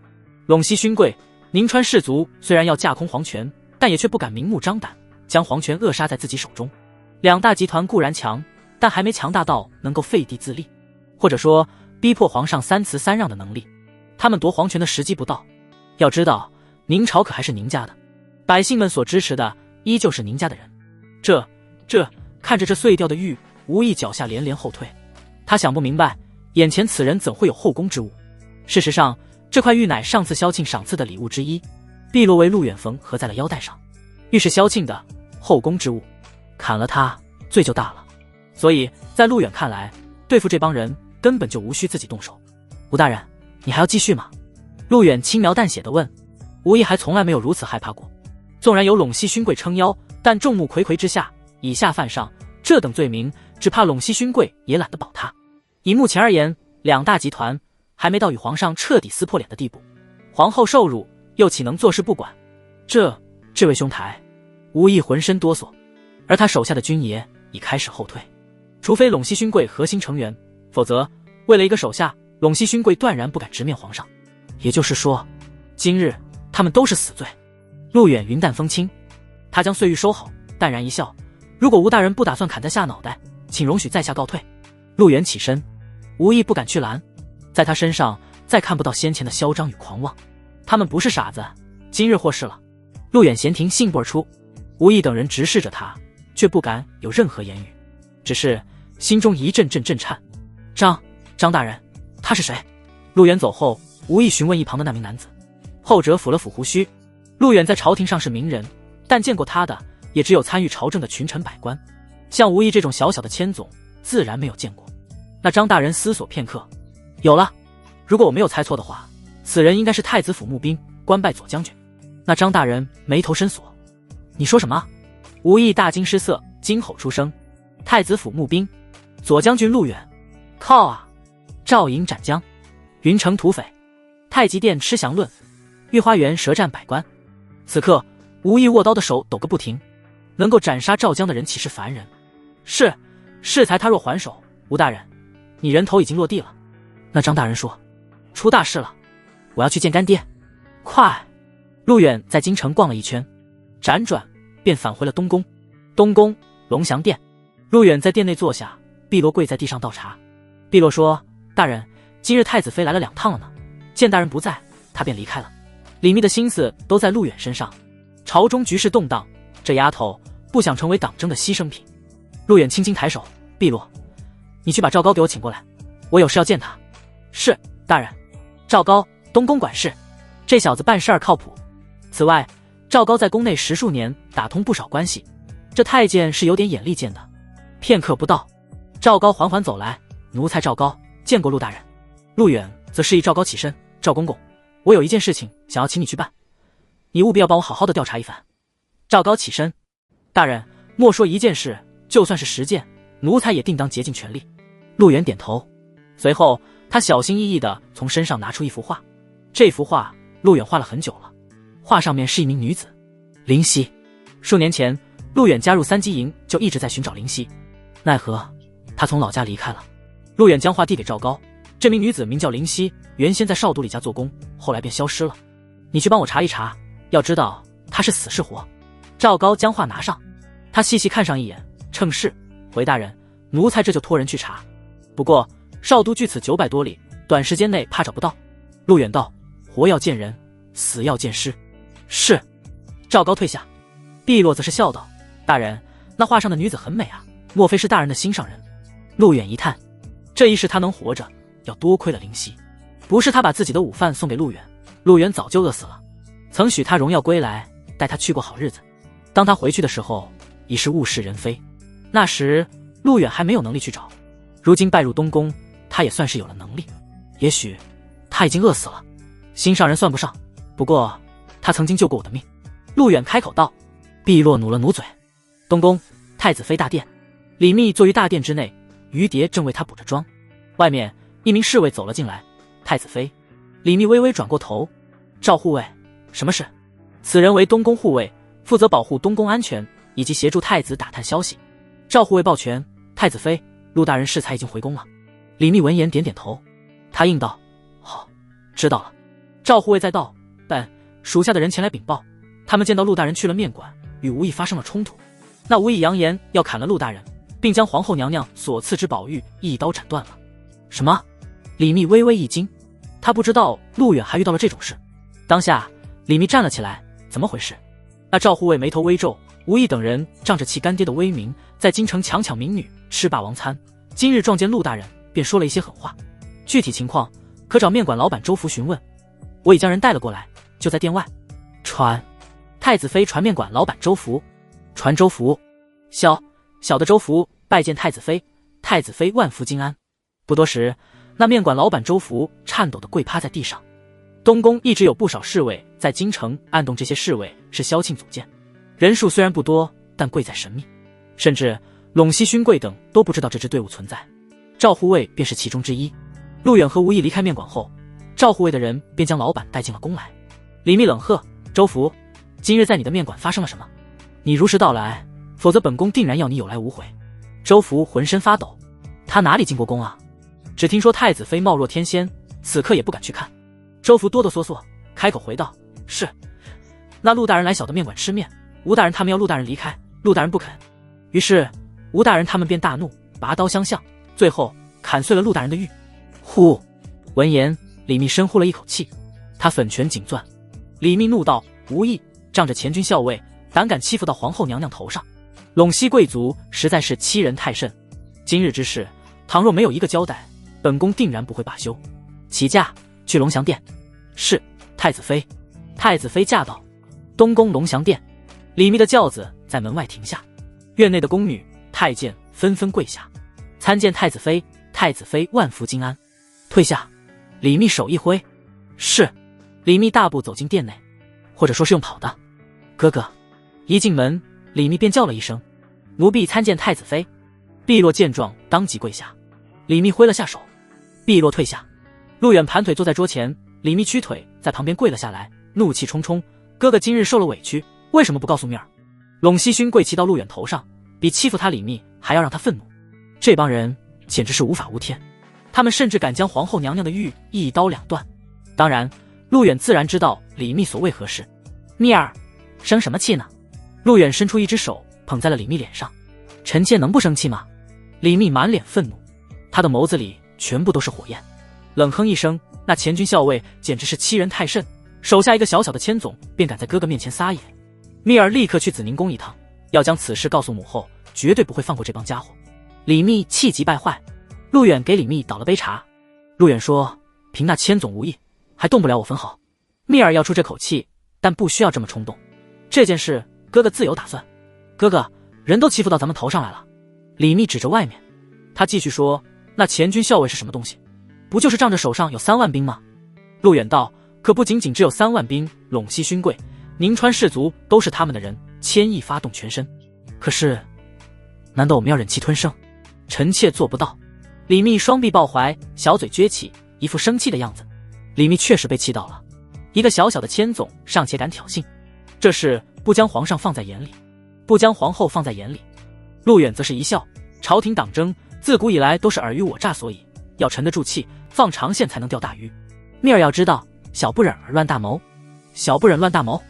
陇西勋贵，宁川氏族虽然要架空皇权，但也却不敢明目张胆将皇权扼杀在自己手中。两大集团固然强，但还没强大到能够废帝自立，或者说逼迫皇上三辞三让的能力。他们夺皇权的时机不到。要知道，宁朝可还是宁家的，百姓们所支持的依旧是宁家的人。看着这碎掉的玉，吴毅脚下连连后退。他想不明白，眼前此人怎会有后宫之物？事实上，这块玉乃上次萧庆赏赐的礼物之一，碧螺为陆远缝合在了腰带上。玉是萧庆的后宫之物，砍了他，罪就大了。所以在陆远看来，对付这帮人根本就无需自己动手。吴大人，你还要继续吗？陆远轻描淡写地问。吴毅还从来没有如此害怕过。纵然有陇西勋贵撑腰，但众目睽睽之下，以下犯上，这等罪名，只怕陇西勋贵也懒得保他。以目前而言，两大集团还没到与皇上彻底撕破脸的地步，皇后受辱，又岂能坐视不管？这位兄台，吴毅浑身哆嗦，而他手下的军爷已开始后退。除非陇西勋贵核心成员，否则为了一个手下，陇西勋贵断然不敢直面皇上。也就是说，今日他们都是死罪。陆远云淡风轻，他将碎玉收好，淡然一笑，如果吴大人不打算砍在下脑袋，请容许在下告退。陆远起身，吴毅不敢去拦，在他身上再看不到先前的嚣张与狂妄。他们不是傻子，今日获释了。陆远闲庭信步而出，吴毅等人直视着他，却不敢有任何言语，只是心中一阵阵震颤。张大人，他是谁？陆远走后，吴毅询问一旁的那名男子，后者抚了抚胡须。陆远在朝廷上是名人，但见过他的也只有参与朝政的群臣百官，像吴毅这种小小的千总，自然没有见过。那张大人思索片刻，有了，如果我没有猜错的话，此人应该是太子府募兵，官拜左将军。那张大人眉头深锁，你说什么？吴毅大惊失色，惊吼出声，太子府募兵，左将军陆远，靠啊！赵营斩将，云城土匪，太极殿吃降论，御花园舌战百官。此刻吴毅握刀的手抖个不停，能够斩杀赵江的人岂是凡人？是才他若还手，吴大人，你人头已经落地了。那张大人说，出大事了，我要去见干爹。快！陆远在京城逛了一圈，辗转便返回了东宫。东宫龙翔殿，陆远在殿内坐下，碧螺跪在地上倒茶。碧螺说，大人，今日太子妃来了2趟了呢，见大人不在，他便离开了。李密的心思都在陆远身上，朝中局势动荡，这丫头不想成为党争的牺牲品。陆远轻轻抬手，碧螺，你去把赵高给我请过来，我有事要见他。是，大人。赵高，东宫管事，这小子办事儿靠谱。此外，赵高在宫内10数年，打通不少关系，这太监是有点眼力见的。片刻不到，赵高缓缓走来，奴才赵高见过陆大人。陆远则示意赵高起身，赵公公，我有一件事情想要请你去办，你务必要帮我好好的调查一番。赵高起身，大人，莫说一件事，就算是实践，奴才也定当竭尽全力。陆远点头，随后他小心翼翼地从身上拿出一幅画。这幅画陆远画了很久了，画上面是一名女子，灵犀。数年前，陆远加入3级营就一直在寻找灵犀，奈何他从老家离开了。陆远将画递给赵高，这名女子名叫灵犀，原先在少督里家做工，后来便消失了。你去帮我查一查，要知道她是死是活。赵高将画拿上，他细细看上一眼，称是，回大人，奴才这就托人去查。不过少都距此900多里，短时间内怕找不到。陆远道：活要见人，死要见尸。是。赵高退下。碧落则是笑道：大人，那画上的女子很美啊，莫非是大人的心上人？陆远一叹，这一世他能活着，要多亏了灵犀。不是他把自己的午饭送给陆远，陆远早就饿死了。曾许他荣耀归来，带他去过好日子。当他回去的时候，已是物是人非。那时陆远还没有能力去找，如今拜入东宫，他也算是有了能力。也许他已经饿死了，心上人算不上，不过他曾经救过我的命。陆远开口道。碧落努了努嘴。东宫太子妃大殿，李密坐于大殿之内，于蝶正为他补着妆。外面一名侍卫走了进来。太子妃。李密微微转过头。赵护卫，什么事？此人为东宫护卫，负责保护东宫安全，以及协助太子打探消息。赵护卫抱拳。太子妃，陆大人适才已经回宫了。李密闻言点点头，他应道：好，知道了。赵护卫再道：但属下的人前来禀报，他们见到陆大人去了面馆，与吴懿发生了冲突。那吴懿扬言要砍了陆大人，并将皇后娘娘所赐之宝玉一刀斩断了。什么？李密微微一惊，他不知道陆远还遇到了这种事。当下李密站了起来，怎么回事？那赵护卫眉头微皱，吴懿等人仗着其干爹的威名，在京城强抢民女，吃霸王餐，今日撞见陆大人，便说了一些狠话。具体情况可找面馆老板周福询问，我已将人带了过来，就在殿外。传太子妃传面馆老板周福。传周福。小的周福拜见太子妃，太子妃万福金安。不多时，那面馆老板周福颤抖地跪趴在地上。东宫一直有不少侍卫在京城暗动，这些侍卫是萧庆组建，人数虽然不多，但贵在神秘，甚至陇西勋贵等都不知道这支队伍存在。赵护卫便是其中之一。陆远和吴懿离开面馆后，赵护卫的人便将老板带进了宫来。李密冷喝：周福，今日在你的面馆发生了什么？你如实道来，否则本宫定然要你有来无回。周福浑身发抖，他哪里进过宫啊？只听说太子妃貌若天仙，此刻也不敢去看。周福哆哆嗦嗦开口回道：是，那陆大人来小的面馆吃面，吴大人他们要陆大人离开，陆大人不肯，于是吴大人他们便大怒，拔刀相向，最后砍碎了陆大人的玉。呼！闻言，李密深呼了一口气，他粉拳紧攥。李密怒道：吴懿仗着前军校尉，胆敢欺负到皇后娘娘头上，陇西贵族实在是欺人太甚。今日之事，倘若没有一个交代，本宫定然不会罢休。起驾去龙翔殿。是，太子妃。太子妃驾到。东宫龙翔殿，李密的轿子在门外停下，院内的宫女、太监纷纷跪下，参见太子妃，太子妃万福金安。退下。李密手一挥。是。李密大步走进殿内，或者说是用跑的。哥哥。一进门，李密便叫了一声：奴婢参见太子妃。碧落见状，当即跪下。李密挥了下手，碧落退下。陆远盘腿坐在桌前，李密屈腿在旁边跪了下来，怒气冲冲：哥哥今日受了委屈，为什么不告诉蜜儿？陇西勋贵骑到陆远头上，比欺负他李密还要让他愤怒。这帮人简直是无法无天，他们甚至敢将皇后娘娘的玉一刀两断。当然，陆远自然知道李密所谓何事。蜜儿，生什么气呢？陆远伸出一只手捧在了李密脸上。臣妾能不生气吗？李密满脸愤怒，他的眸子里全部都是火焰，冷哼一声：那前军校尉简直是欺人太甚，手下一个小小的千总便敢在哥哥面前撒野。蜜儿立刻去紫宁宫一趟，要将此事告诉母后，绝对不会放过这帮家伙。李密气急败坏。陆远给李密倒了杯茶。陆远说：凭那千总无意，还动不了我分毫。蜜儿要出这口气，但不需要这么冲动。这件事哥哥自有打算。哥哥，人都欺负到咱们头上来了。李密指着外面，他继续说：那前军校尉是什么东西？不就是仗着手上有3万兵吗？陆远道：可不仅仅只有3万兵，陇西勋贵、宁川士族都是他们的人，千亿发动全身。可是难道我们要忍气吞声？臣妾做不到。李密双臂抱怀，小嘴撅起，一副生气的样子。李密确实被气到了，一个小小的千总尚且敢挑衅，这是不将皇上放在眼里，不将皇后放在眼里。陆远则是一笑，朝廷党争自古以来都是尔虞我诈，所以要沉得住气，放长线才能钓大鱼。密儿要知道，小不忍儿乱大谋，小不忍乱大谋。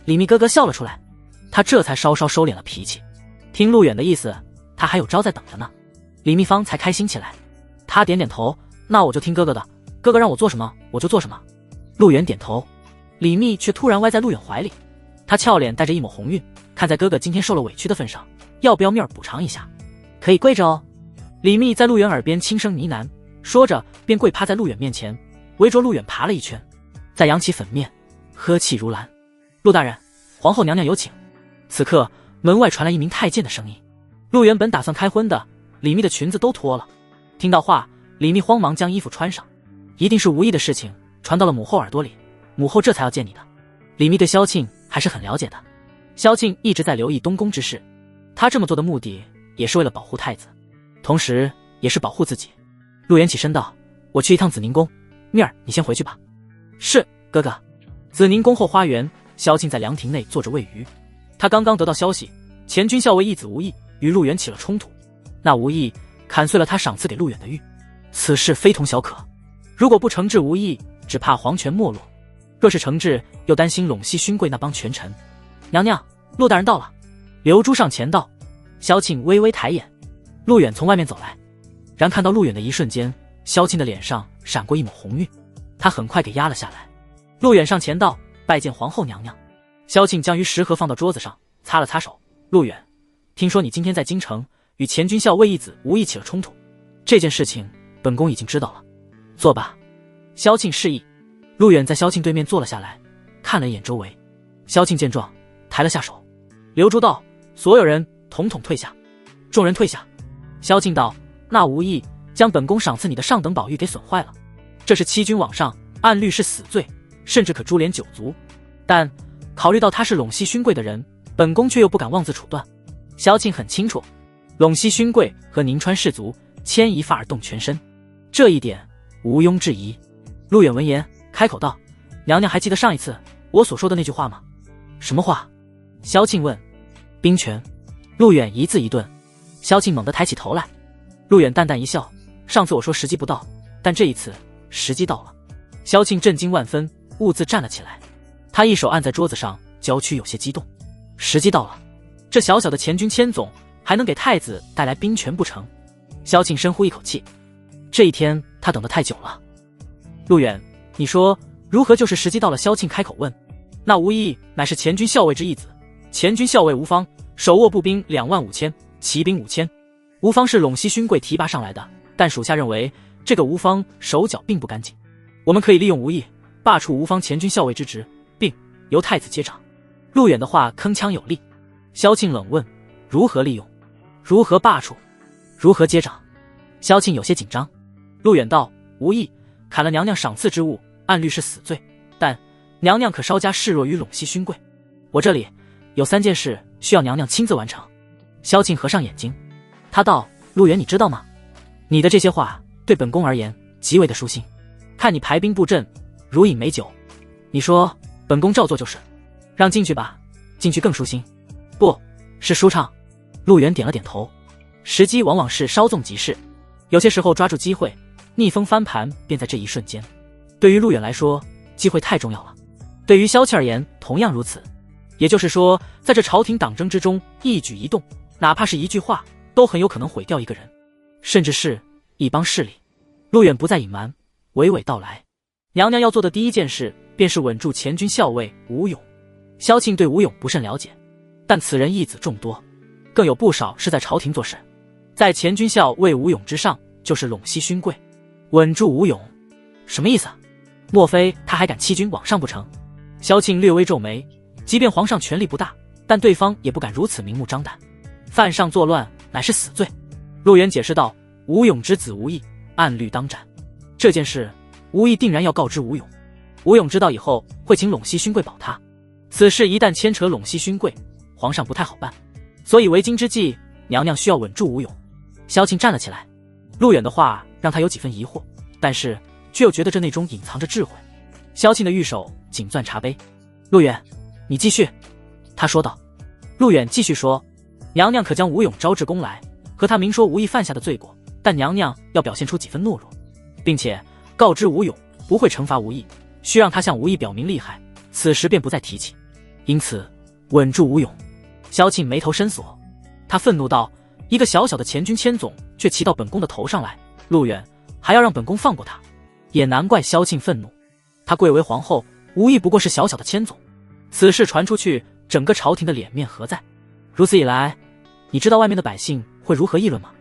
李密咯咯笑了出来，他这才稍稍收敛了脾气。听陆远的意思，他还有招在等着呢。李密方才开心起来，他点点头，那我就听哥哥的，哥哥让我做什么我就做什么。陆远点头，李密却突然歪在陆远怀里，他俏脸带着一抹红晕，看在哥哥今天受了委屈的份上，要不要密儿补偿一下？可以跪着哦。李密在陆远耳边轻声呢喃，说着便跪趴在陆远面前，围着陆远爬了一圈，再扬起粉面，呵气如兰。陆大人，皇后娘娘有请。此刻门外传来一名太监的声音。陆远本打算开荤的，李密的裙子都脱了，听到话，李密慌忙将衣服穿上，一定是无意的事情传到了母后耳朵里，母后这才要见你的。李密对萧庆还是很了解的，萧庆一直在留意东宫之事，他这么做的目的也是为了保护太子，同时也是保护自己。陆远起身道，我去一趟紫宁宫，蜜儿你先回去吧。是，哥哥。紫宁宫后花园，萧庆在凉亭内坐着喂鱼，他刚刚得到消息，前军校尉义子吴毅与陆远起了冲突，那吴毅砍碎了他赏赐给陆远的玉，此事非同小可，如果不惩治吴毅，只怕皇权没落，若是惩治，又担心陇西勋贵那帮权臣。娘娘，陆大人到了。刘珠上前道。萧庆微微抬眼，陆远从外面走来，然看到陆远的一瞬间，萧庆的脸上闪过一抹红晕，他很快给压了下来。陆远上前道，拜见皇后娘娘。萧庆将鱼食盒放到桌子上，擦了擦手。陆远，听说你今天在京城与前军校尉义子吴毅起了冲突，这件事情本宫已经知道了。坐吧。萧庆示意。陆远在萧庆对面坐了下来，看了一眼周围。萧庆见状，抬了下手。刘珠道，所有人统统退下。众人退下。萧庆道，那吴毅将本宫赏赐你的上等宝玉给损坏了，这是欺君罔上，按律是死罪，甚至可株连9族，但考虑到他是陇西勋贵的人，本宫却又不敢妄自处断。萧庆很清楚，陇西勋贵和宁川士族牵一发而动全身，这一点毋庸置疑。陆远闻言开口道，娘娘还记得上一次我所说的那句话吗？什么话？萧庆问。兵权。陆远一字一顿。萧庆猛地抬起头来。陆远淡淡一笑，上次我说时机不到，但这一次时机到了。萧庆震惊万分，兀自站了起来，他一手按在桌子上，娇躯有些激动。时机到了，这小小的前军千总还能给太子带来兵权不成？萧庆深呼一口气，这一天他等得太久了。陆远，你说如何就是时机到了？萧庆开口问。那吴毅乃是前军校尉之义子，前军校尉吴方手握步兵25000，骑兵5000。吴方是陇西勋贵提拔上来的，但属下认为这个吴方手脚并不干净，我们可以利用吴毅罢黜吴方前军校尉之职，并由太子接掌。陆远的话铿锵有力。萧庆冷问，如何利用？如何罢黜？如何接掌？萧庆有些紧张。陆远道，吴毅砍了娘娘赏赐之物，按律是死罪，但娘娘可稍加示弱于陇西勋贵，我这里有3件事需要娘娘亲自完成。萧庆合上眼睛，他道，陆远你知道吗？你的这些话对本宫而言极为的舒心，看你排兵布阵如饮美酒，你说本宫照做就是，让进去吧，进去更舒心。不是舒畅。陆远点了点头。时机往往是稍纵即逝，有些时候抓住机会，逆风翻盘便在这一瞬间。对于陆远来说，机会太重要了，对于萧庆而言同样如此。也就是说，在这朝廷党争之中，一举一动，哪怕是一句话，都很有可能毁掉一个人，甚至是一帮势力。陆远不再隐瞒，娓娓道来。娘娘要做的第一件事，便是稳住前军校尉吴勇。萧庆对吴勇不甚了解，但此人义子众多，更有不少是在朝廷做事，在前军校尉吴勇之上，就是陇西勋贵。稳住吴勇，什么意思？莫非他还敢欺君罔上不成？萧庆略微皱眉，即便皇上权力不大，但对方也不敢如此明目张胆，犯上作乱乃是死罪。陆远解释道，吴勇之子吴毅按律当斩，这件事吴毅定然要告知吴勇，吴勇知道以后会请陇西勋贵保他，此事一旦牵扯陇西勋贵，皇上不太好办，所以为今之计娘娘需要稳住吴勇。萧庆站了起来，陆远的话让他有几分疑惑，但是却又觉得这内中隐藏着智慧。萧庆的玉手紧攥茶杯，陆远，你继续，他说道。陆远继续说，娘娘可将吴勇招至宫来，和他明说无意犯下的罪过，但娘娘要表现出几分懦弱，并且告知吴勇不会惩罚无意，需让他向无意表明厉害，此时便不再提起。因此稳住吴勇。萧庆眉头深锁，他愤怒道，一个小小的前军千总却骑到本宫的头上来，陆远还要让本宫放过他，也难怪萧庆愤怒。他贵为皇后，无意不过是小小的千总，此事传出去，整个朝廷的脸面何在？如此一来，你知道外面的百姓会如何议论吗？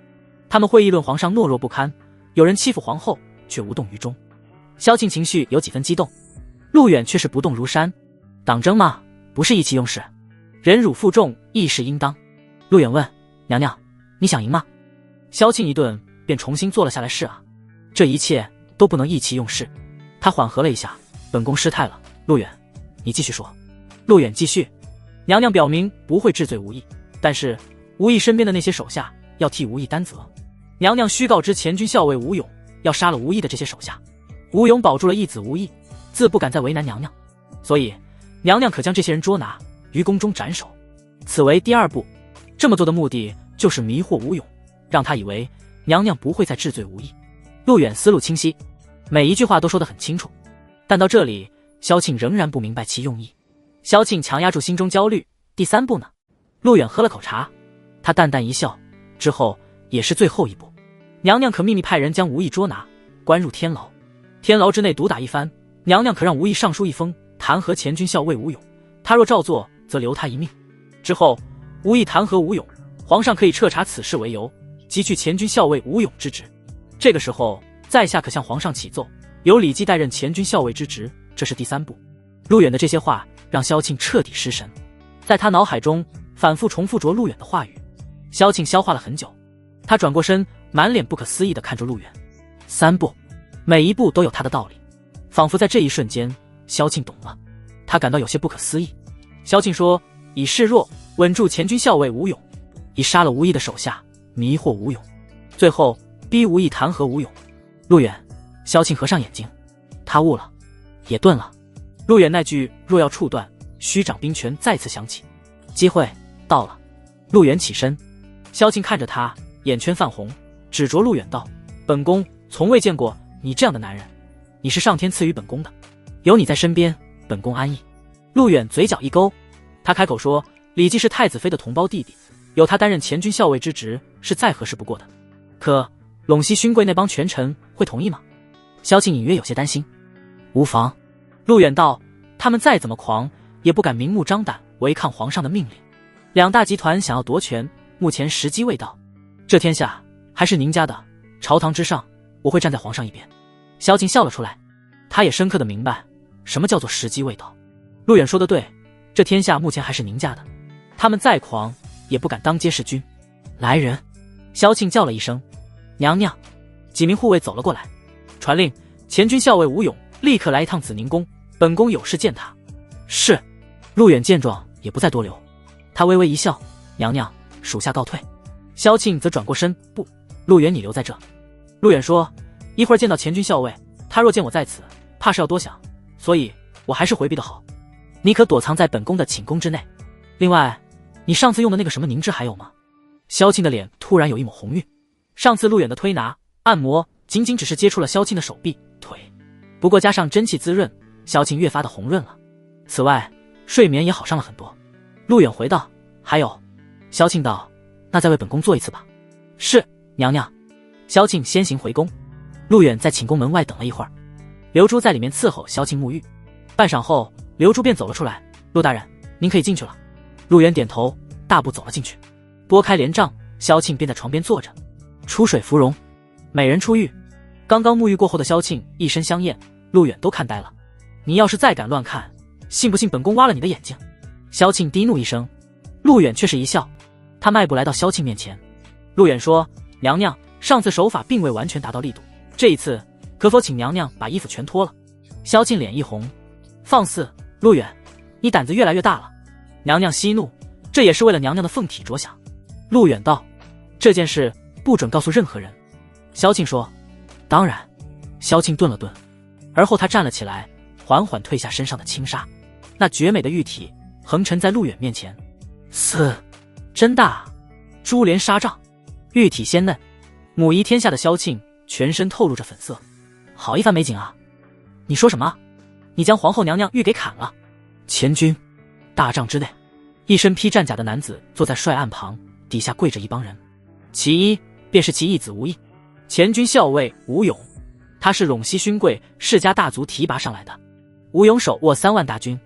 他们会议论皇上懦弱不堪，有人欺负皇后却无动于衷。萧庆情绪有几分激动，陆远却是不动如山。党争嘛，不是意气用事，忍辱负重亦是应当。陆远问，娘娘，你想赢吗？萧庆一顿便重新坐了下来，是啊，这一切都不能意气用事。他缓和了一下，本宫失态了，陆远，你继续说。陆远继续，娘娘表明不会治罪无意，但是无意身边的那些手下要替无意担责。娘娘须告知前军校尉吴勇，要杀了无意的这些手下。吴勇保住了义子无意，自不敢再为难娘娘，所以娘娘可将这些人捉拿，于宫中斩首，此为第二步。这么做的目的就是迷惑吴勇，让他以为娘娘不会再治罪无意。陆远思路清晰，每一句话都说得很清楚，但到这里萧庆仍然不明白其用意。萧庆强压住心中焦虑，第三步呢？陆远喝了口茶，他淡淡一笑，之后也是最后一步，娘娘可秘密派人将无意捉拿，关入天牢，天牢之内毒打一番，娘娘可让无意上书一封弹劾前军校尉吴勇，他若照做则留他一命。之后无意弹劾吴勇，皇上可以彻查此事为由，即去前军校尉吴勇之职。这个时候在下可向皇上启奏，由李绩代任前军校尉之职，这是第三步。陆远的这些话让萧庆彻底失神，在他脑海中反复重复着陆远的话语。萧庆消化了很久，他转过身，满脸不可思议地看着陆远。三步，每一步都有他的道理，仿佛在这一瞬间萧庆懂了，他感到有些不可思议。萧庆说，以示弱稳住前军校尉吴勇，以杀了无意的手下迷惑吴勇，最后逼无意弹劾吴勇。陆远，萧庆合上眼睛，他悟了，也顿了。陆远那句若要触断，须掌兵权再次响起，机会到了。陆远起身，萧庆看着他，眼圈泛红，指着陆远道，本宫从未见过你这样的男人，你是上天赐予本宫的，有你在身边，本宫安逸。陆远嘴角一勾，他开口说，李绩是太子妃的同胞弟弟，有他担任前军校尉之职是再合适不过的，可陇西勋贵那帮权臣会同意吗？萧庆隐约有些担心。无妨，陆远道，他们再怎么狂也不敢明目张胆违抗皇上的命令，两大集团想要夺权，目前时机未到，这天下还是您家的，朝堂之上我会站在皇上一边。萧庆笑了出来，他也深刻的明白什么叫做时机未到。陆远说的对，这天下目前还是您家的，他们再狂也不敢当街弑君。来人！萧庆叫了一声，娘娘。几名护卫走了过来，传令前军校尉吴勇立刻来一趟紫宁宫，本宫有事见他。是。陆远见状也不再多留，他微微一笑，娘娘，属下告退。萧庆则转过身，不，陆远你留在这。陆远说，一会儿见到前军校尉，他若见我在此，怕是要多想，所以我还是回避的好。你可躲藏在本宫的寝宫之内。另外，你上次用的那个什么凝脂还有吗？萧庆的脸突然有一抹红晕，上次陆远的推拿按摩仅仅只是接触了萧庆的手臂腿，不过加上真气滋润，萧庆越发的红润了，此外睡眠也好上了很多。陆远回道，还有。萧庆道，那再为本宫做一次吧。是，娘娘。萧庆先行回宫，陆远在寝宫门外等了一会儿，刘珠在里面伺候萧庆沐浴。半晌后，刘珠便走了出来，陆大人，您可以进去了。陆远点头，大步走了进去，拨开帘帐，萧庆便在床边坐着。出水芙蓉，美人出浴。刚刚沐浴过后的萧庆一身香艳，陆远都看呆了。你要是再敢乱看，信不信本宫挖了你的眼睛？萧庆低怒一声，陆远却是一笑，他迈步来到萧庆面前。陆远说，娘娘，上次手法并未完全达到力度，这一次可否请娘娘把衣服全脱了？萧庆脸一红，放肆，陆远，你胆子越来越大了。娘娘息怒，这也是为了娘娘的凤体着想。陆远道，这件事不准告诉任何人。萧庆说：当然。萧庆顿了顿，而后他站了起来，缓缓褪下身上的轻纱，那绝美的玉体横陈在陆远面前。真大啊！珠帘纱帐，玉体鲜嫩，母仪天下的萧庆全身透露着粉色，好一番美景啊！你说什么？你将皇后娘娘玉给砍了？前军，大帐之内，一身披战甲的男子坐在帅案旁，底下跪着一帮人，其一便是其义子吴毅，前军校尉吴勇，他是陇西勋贵世家大族提拔上来的。吴勇手握3万大军，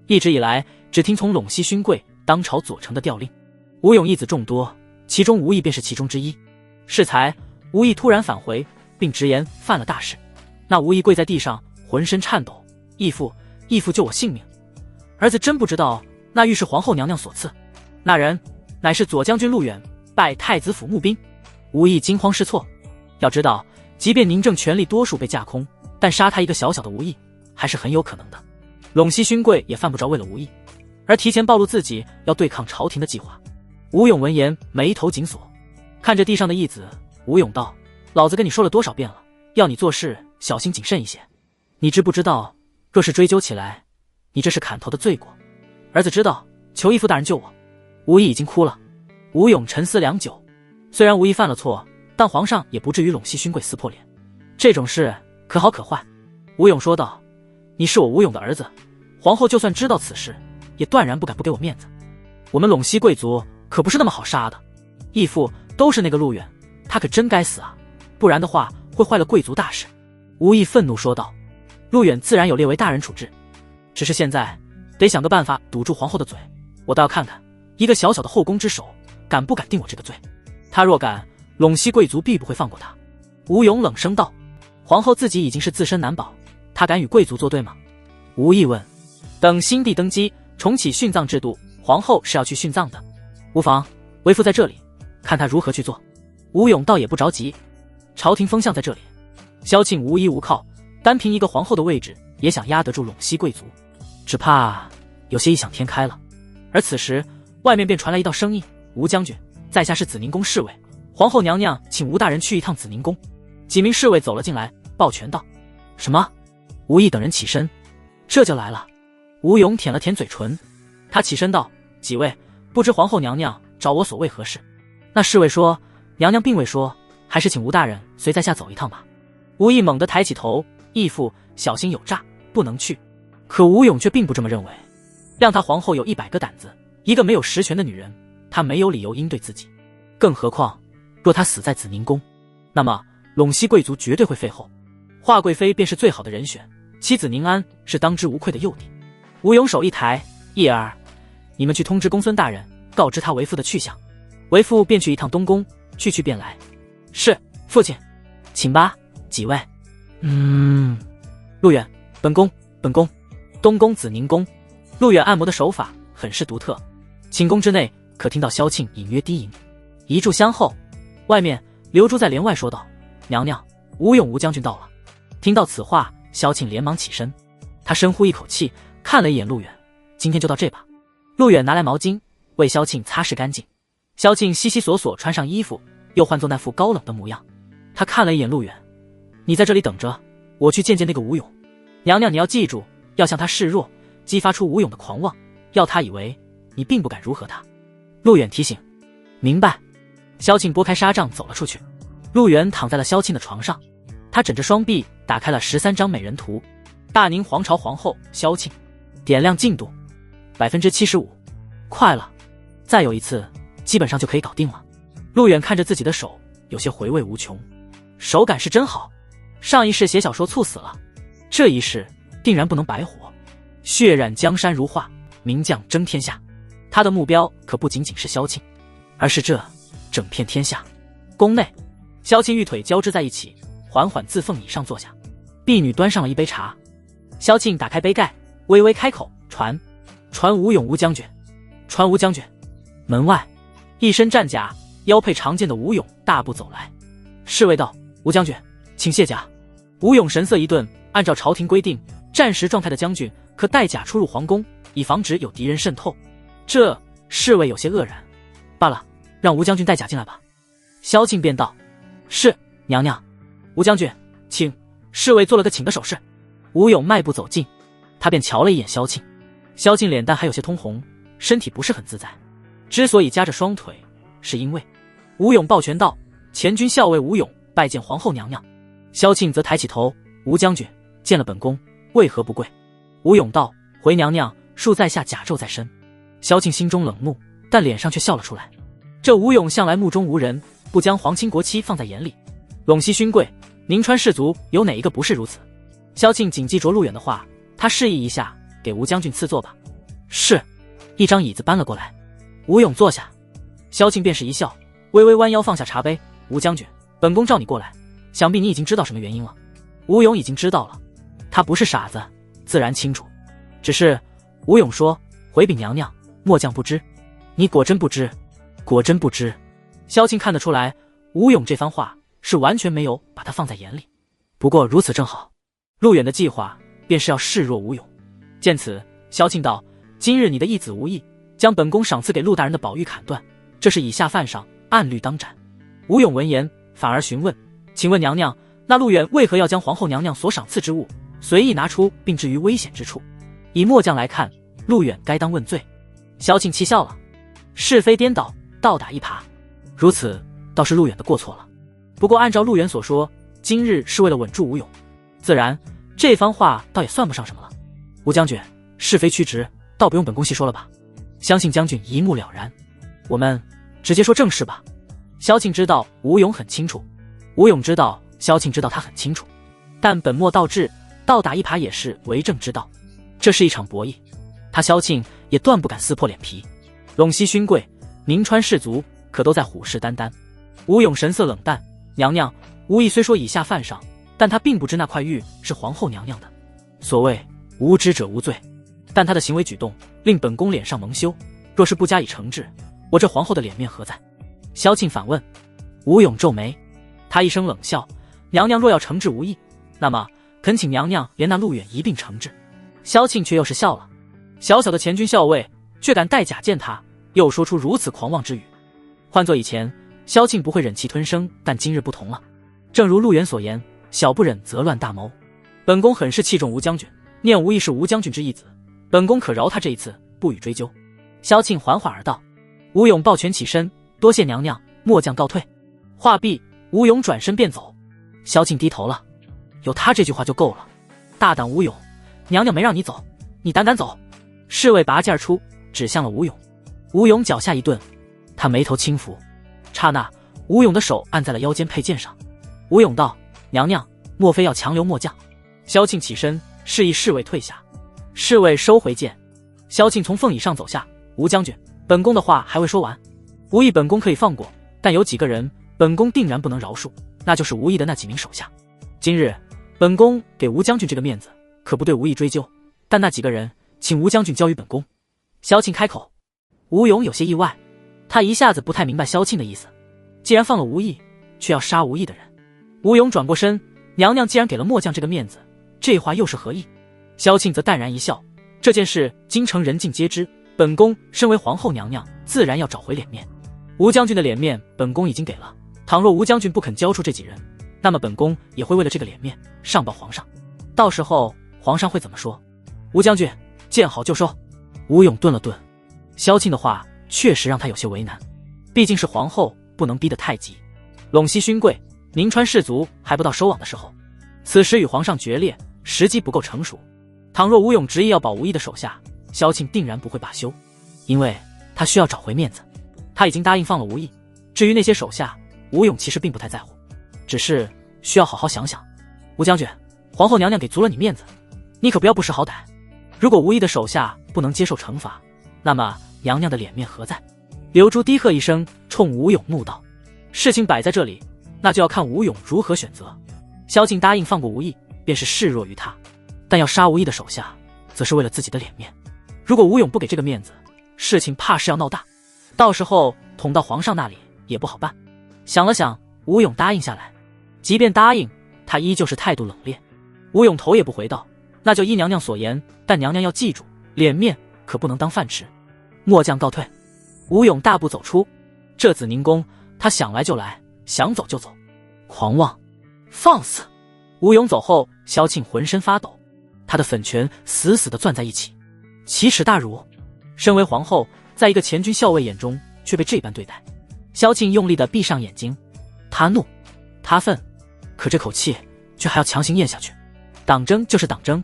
一直以来只听从陇西勋贵当朝左丞的调令。吴勇义子众多，其中吴毅便是其中之一。适才吴毅突然返回，并直言犯了大事。那吴毅跪在地上，浑身颤抖：义父，义父救我性命！儿子真不知道那玉是皇后娘娘所赐。那人乃是左将军陆远，拜太子府募兵。吴毅惊慌失措，要知道即便宁正权力多数被架空，但杀他一个小小的吴毅还是很有可能的。陇西勋贵也犯不着为了吴毅而提前暴露自己要对抗朝廷的计划。吴勇闻言眉头紧锁，看着地上的义子，吴勇道：老子跟你说了多少遍了，要你做事小心谨慎一些，你知不知道若是追究起来，你这是砍头的罪过。儿子知道，求义父大人救我。吴毅已经哭了。吴勇沉思良久，虽然吴毅犯了错，但皇上也不至于陇西勋贵撕破脸，这种事可好可坏。吴勇说道：你是我吴勇的儿子，皇后就算知道此事，也断然不敢不给我面子。我们陇西贵族可不是那么好杀的，义父都是那个陆远，他可真该死啊，不然的话会坏了贵族大事。吴毅愤怒说道：陆远自然有列为大人处置，只是现在得想个办法堵住皇后的嘴，我倒要看看一个小小的后宫之首敢不敢定我这个罪。他若敢，陇西贵族必不会放过他。吴勇冷声道：皇后自己已经是自身难保，他敢与贵族作对吗？吴毅问：等新帝登基，重启殉葬制度，皇后是要去殉葬的，无妨，为父在这里，看他如何去做。吴勇倒也不着急，朝廷风向在这里，萧庆无依无靠，单凭一个皇后的位置也想压得住陇西贵族，只怕有些异想天开了。而此时外面便传来一道声音：吴将军，在下是紫宁宫侍卫，皇后娘娘请吴大人去一趟紫宁宫。几名侍卫走了进来，抱拳道：什么？吴毅等人起身，这就来了。吴勇舔了舔嘴唇，他起身道：几位，不知皇后娘娘找我所为何事？那侍卫说：娘娘并未说，还是请吴大人随在下走一趟吧。吴毅猛地抬起头：义父小心有诈，不能去。可吴勇却并不这么认为，谅他皇后有100个胆子，一个没有实权的女人，他没有理由应对自己。更何况若他死在紫宁宫，那么陇西贵族绝对会废后，华贵妃便是最好的人选，妻子宁安是当之无愧的幼弟。吴勇手一抬：义儿，你们去通知公孙大人，告知他为父的去向，为父便去一趟东宫，去便来。是，父亲。请吧，几位。陆远，本宫。东宫紫宁宫。陆远按摩的手法很是独特。寝宫之内可听到萧庆隐约低吟，一炷香后，外面刘珠在帘外说道：娘娘，吴勇吴将军到了。听到此话，萧庆连忙起身，他深呼一口气，看了一眼陆远：今天就到这吧。陆远拿来毛巾为萧庆擦拭干净。萧庆悉悉索索穿上衣服，又换作那副高冷的模样。他看了一眼陆远：你在这里等着，我去见见那个吴勇。娘娘你要记住，要向他示弱，激发出吴勇的狂妄，要他以为你并不敢如何他。陆远提醒：明白。萧庆拨开纱帐走了出去。陆远躺在了萧庆的床上，他枕着双臂打开了13张美人图。大宁皇朝皇后萧庆，点亮进度 75%， 快了，再有一次基本上就可以搞定了。陆远看着自己的手，有些回味无穷，手感是真好。上一世写小说猝死了，这一世定然不能白活，血染江山如画，名将争天下。他的目标可不仅仅是萧庆，而是这整片天下。宫内，萧庆玉腿交织在一起，缓缓自凤椅上坐下。婢女端上了一杯茶。萧庆打开杯盖，微微开口：传吴勇吴将军。传吴将军。门外，一身战甲，腰佩长剑的吴勇大步走来。侍卫道：吴将军，请卸甲。吴勇神色一顿，按照朝廷规定，战时状态的将军可带甲出入皇宫，以防止有敌人渗透。这侍卫有些愕然。罢了，让吴将军带甲进来吧。萧庆便道：“是，娘娘。”吴将军，请。侍卫做了个请的手势。吴勇迈步走近，他便瞧了一眼萧庆。萧庆脸蛋还有些通红，身体不是很自在。之所以夹着双腿，是因为吴勇抱拳道：“前军校尉吴勇拜见皇后娘娘。”萧庆则抬起头：“吴将军，见了本宫，为何不跪？”吴勇道：“回娘娘，恕在下甲胄在身。”萧庆心中冷怒，但脸上却笑了出来。这吴勇向来目中无人，不将皇亲国戚放在眼里。陇西勋贵，宁川士族有哪一个不是如此？萧庆谨记着陆远的话，他示意一下，给吴将军赐座吧。是。一张椅子搬了过来，吴勇坐下。萧庆便是一笑，微微弯腰放下茶杯：“吴将军，本宫召你过来，想必你已经知道什么原因了。”吴勇已经知道了，他不是傻子，自然清楚。只是吴勇说：“回禀娘娘，末将不知。”你果真不知？果真不知。萧庆看得出来，吴勇这番话是完全没有把他放在眼里。不过如此正好，陆远的计划便是要示弱吴勇。见此，萧庆道：“今日你的义子无意将本宫赏赐给陆大人的宝玉砍断，这是以下犯上，按律当斩。”吴勇闻言反而询问：“请问娘娘，那陆远为何要将皇后娘娘所赏赐之物随意拿出，并置于危险之处？以末将来看，陆远该当问罪。”萧庆气笑了：“是非颠倒，倒打一耙，如此倒是陆远的过错了。不过按照陆远所说，今日是为了稳住吴勇，自然这番话倒也算不上什么了。吴将军，是非曲直，倒不用本宫细说了吧？相信将军一目了然。我们直接说正事吧。”萧庆知道吴勇很清楚，吴勇知道萧庆知道他很清楚，但本末倒置，倒打一耙也是为政之道。这是一场博弈，他萧庆也断不敢撕破脸皮。陇西勋贵，宁川士族可都在虎视眈眈。吴勇神色冷淡：“娘娘，吴意虽说以下犯上，但他并不知那块玉是皇后娘娘的。所谓无知者无罪，但他的行为举动令本宫脸上蒙羞，若是不加以惩治，我这皇后的脸面何在？”萧庆反问。吴勇皱眉，他一声冷笑：“娘娘若要惩治无意，那么恳请娘娘连那陆远一并惩治。”萧庆却又是笑了，小小的前军校尉却敢带甲见他，又说出如此狂妄之语。换作以前，萧庆不会忍气吞声，但今日不同了。正如陆远所言，小不忍则乱大谋。本宫很是器重吴将军，念无意是吴将军之义子，本宫可饶他这一次，不予追究。萧庆缓缓而道。吴勇抱拳起身：“多谢娘娘，末将告退。”话毕，吴勇转身便走。萧庆低头了，有他这句话就够了。大胆吴勇，娘娘没让你走，你胆敢走！侍卫拔剑而出，指向了吴勇。吴勇脚下一顿，他眉头轻拂，刹那吴勇的手按在了腰间佩剑上。吴勇道：“娘娘，莫非要强留末将？”萧庆起身示意侍卫退下，侍卫收回剑。萧庆从凤椅上走下：“吴将军，本宫的话还未说完。无意本宫可以放过，但有几个人本宫定然不能饶恕，那就是吴意的那几名手下。今日本宫给吴将军这个面子，可不对吴意追究，但那几个人请吴将军交于本宫。”萧庆开口。吴勇有些意外，他一下子不太明白萧庆的意思，既然放了吴意，却要杀吴意的人。吴勇转过身：“娘娘既然给了末将这个面子，这话又是何意？”萧庆则淡然一笑：“这件事京城人尽皆知，本宫身为皇后娘娘，自然要找回脸面。吴将军的脸面本宫已经给了，倘若吴将军不肯交出这几人，那么本宫也会为了这个脸面上报皇上，到时候皇上会怎么说？吴将军见好就收。”吴勇顿了顿，萧庆的话确实让他有些为难，毕竟是皇后，不能逼得太急。陇西勋贵，宁川士族还不到收网的时候，此时与皇上决裂，时机不够成熟。倘若吴勇执意要保吴意的手下，萧庆定然不会罢休，因为他需要找回面子。他已经答应放了吴意，至于那些手下，吴勇其实并不太在乎，只是需要好好想想。吴将军，皇后娘娘给足了你面子，你可不要不识好歹。如果吴意的手下不能接受惩罚，那么娘娘的脸面何在？刘珠低喝一声，冲吴勇怒道：“事情摆在这里，那就要看吴勇如何选择。”萧庆答应放过吴意，便是示弱于他，但要杀吴意的手下，则是为了自己的脸面。如果吴勇不给这个面子，事情怕是要闹大，到时候捅到皇上那里也不好办。想了想，吴勇答应下来。即便答应，他依旧是态度冷冽。吴勇头也不回道：“那就依娘娘所言，但娘娘要记住，脸面可不能当饭吃。末将告退。”吴勇大步走出。这紫宁宫他想来就来，想走就走，狂妄，放肆！吴勇走后，萧庆浑身发抖，他的粉拳死死地攥在一起，奇耻大辱！身为皇后，在一个前军校尉眼中却被这般对待。萧庆用力地闭上眼睛，他怒，他愤，可这口气却还要强行咽下去。党争就是党争，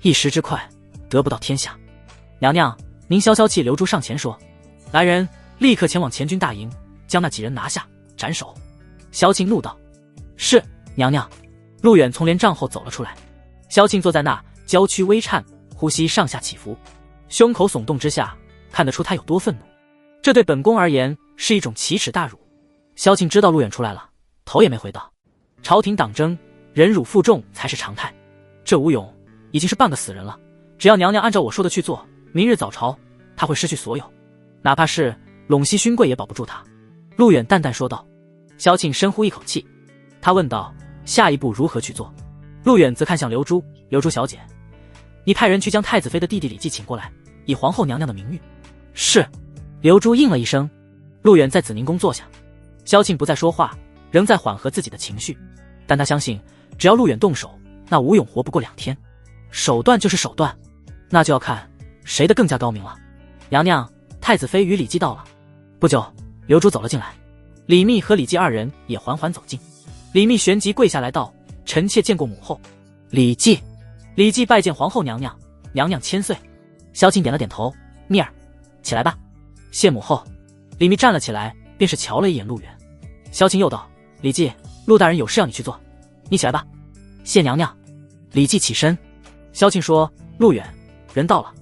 一时之快，得不到天下。娘娘，您消消气。刘珠上前说：“来人，立刻前往前军大营，将那几人拿下，斩首。”萧庆怒道：“是，娘娘。”陆远从连帐后走了出来，萧庆坐在那，娇躯微颤，呼吸上下起伏，胸口耸动之下，看得出他有多愤怒。这对本宫而言是一种奇耻大辱。萧庆知道陆远出来了，头也没回道：“朝廷党争，忍辱负重才是常态。这吴勇已经是半个死人了，只要娘娘按照我说的去做，明日早朝他会失去所有，哪怕是陇西勋贵也保不住他。”陆远淡淡说道。萧庆深呼一口气，他问道：“下一步如何去做？”陆远则看向刘珠：“刘珠小姐，你派人去将太子妃的弟弟李绩请过来，以皇后娘娘的名誉。”是。刘珠应了一声。陆远在紫宁宫坐下，萧庆不再说话，仍在缓和自己的情绪，但他相信只要陆远动手，那吴勇活不过2天。手段就是手段，那就要看谁的更加高明了。娘娘，太子妃与李绩到了。不久，刘珠走了进来，李密和李绩二人也缓缓走近。李密旋即跪下来道：“臣妾见过母后。”李绩拜见皇后娘娘，娘娘千岁。萧庆点了点头：“密儿，起来吧。”谢母后。李密站了起来，便是瞧了一眼陆远。萧庆又道：“李绩，陆大人有事要你去做，你起来吧。”谢娘娘。李绩起身。萧庆说：“陆远，人到了。”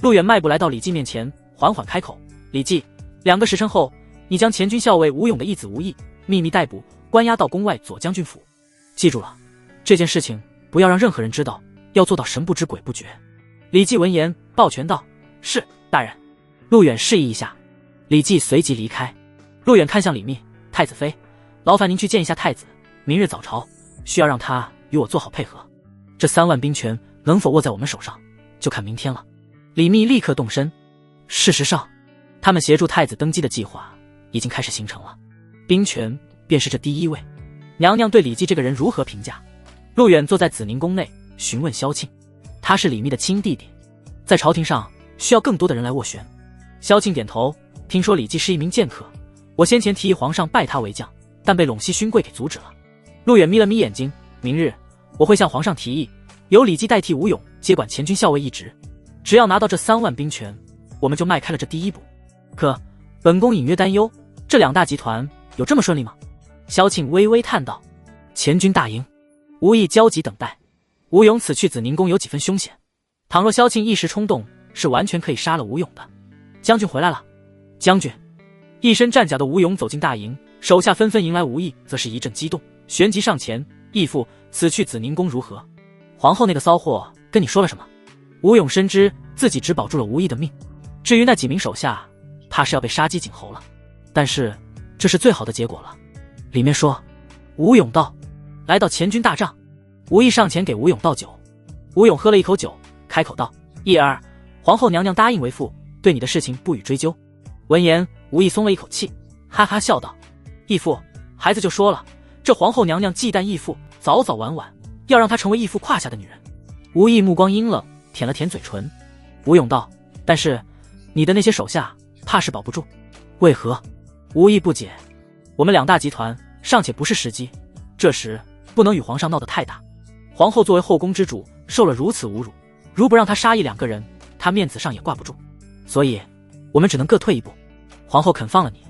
陆远迈步来到李绩面前，缓缓开口：“李绩，2个时辰后，你将前军校尉吴勇的义子吴毅秘密逮捕，关押到宫外左将军府。记住了，这件事情不要让任何人知道，要做到神不知鬼不觉。”李绩闻言抱拳道：“是，大人。”陆远示意一下，李绩随即离开。陆远看向李密：“太子妃，劳烦您去见一下太子，明日早朝需要让他与我做好配合。这3万兵权能否握在我们手上，就看明天了。”李密立刻动身。事实上，他们协助太子登基的计划已经开始形成了，兵权便是这第一位。娘娘对李绩这个人如何评价？陆远坐在紫宁宫内询问萧庆，他是李密的亲弟弟，在朝廷上需要更多的人来斡旋。萧庆点头，听说李绩是一名剑客，我先前提议皇上拜他为将，但被陇西勋贵给阻止了。陆远眯了眯眼睛，明日我会向皇上提议，由李绩代替吴勇接管前军校尉一职，只要拿到这3万兵权，我们就迈开了这第一步。可本宫隐约担忧，这2大集团有这么顺利吗？萧庆微微叹道：“前军大营，无意焦急等待。吴勇此去紫宁宫有几分凶险，倘若萧庆一时冲动，是完全可以杀了吴勇的。”将军回来了。将军。一身战甲的吴勇走进大营，手下纷纷迎来，吴毅则是一阵激动，旋即上前：“义父，此去紫宁宫如何？皇后那个骚货跟你说了什么？”吴勇深知自己只保住了吴毅的命，至于那几名手下，怕是要被杀鸡儆猴了。但是这是最好的结果了。里面说，吴勇道：“来到前军大帐。”吴毅上前给吴勇倒酒。吴勇喝了一口酒，开口道：“义儿，皇后娘娘答应为父，对你的事情不予追究。”闻言，吴毅松了一口气，哈哈笑道：“义父，孩子就说了，这皇后娘娘忌惮义父，早早晚晚要让她成为义父胯下的女人。”吴毅目光阴冷，舔了舔嘴唇。吴勇道：“但是你的那些手下怕是保不住。”为何？吴毅不解。我们2大集团尚且不是时机，这时不能与皇上闹得太大。皇后作为后宫之主，受了如此侮辱，如不让她杀1-2个人，她面子上也挂不住。所以我们只能各退一步。皇后肯放了你，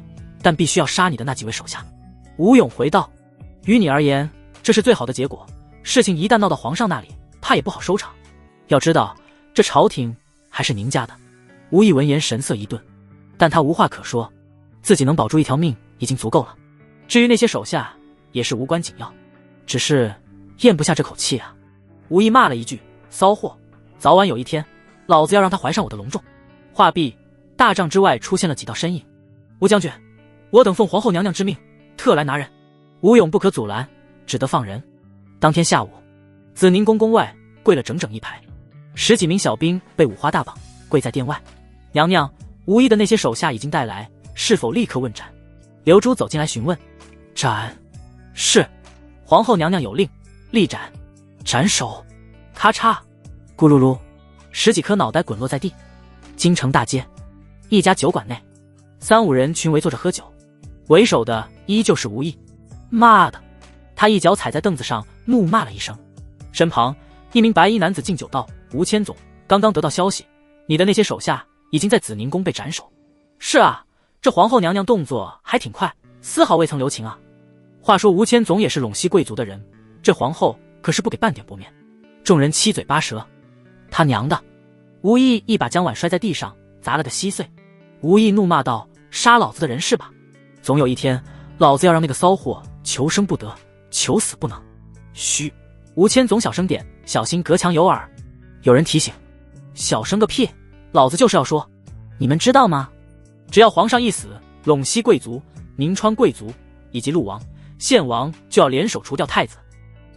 但必须要杀你的那几位手下。吴勇回道：“于你而言，这是最好的结果。事情一旦闹到皇上那里，怕也不好收场。要知道，这朝廷还是您家的。”吴毅闻言神色一顿，但他无话可说，自己能保住1条命已经足够了。至于那些手下，也是无关紧要，只是咽不下这口气啊。吴毅骂了一句：“骚货！早晚有一天，老子要让他怀上我的隆重。”话毕，大帐之外出现了几道身影。吴将军，我等奉皇后娘娘之命，特来拿人。吴勇不可阻拦，只得放人。当天下午，紫宁宫宫外跪了整整1排，10几名小兵被五花大绑，跪在殿外。娘娘，吴毅的那些手下已经带来，是否立刻问斩？刘珠走进来询问。斩。是。皇后娘娘有令，立斩。斩首。咔嚓，咕噜噜，十几颗脑袋滚落在地。京城大街，一家酒馆内，3、5人群围坐着喝酒，为首的依旧是吴毅。妈的！他一脚踩在凳子上，怒骂了一声。身旁一名白衣男子敬酒道：“吴千总，刚刚得到消息，你的那些手下已经在紫宁宫被斩首。”是啊，这皇后娘娘动作还挺快，丝毫未曾留情啊。话说吴千总也是陇西贵族的人，这皇后可是不给半点薄面。众人七嘴八舌。他娘的！吴毅一把将碗摔在地上，砸了个稀碎。吴毅怒骂道：“杀老子的人是吧？总有一天，老子要让那个骚货求生不得，求死不能。”嘘，吴千总小声点，小心隔墙有耳。有人提醒：“小声个屁，老子就是要说，你们知道吗？只要皇上一死，陇西贵族、宁川贵族以及陆王、献王就要联手除掉太子。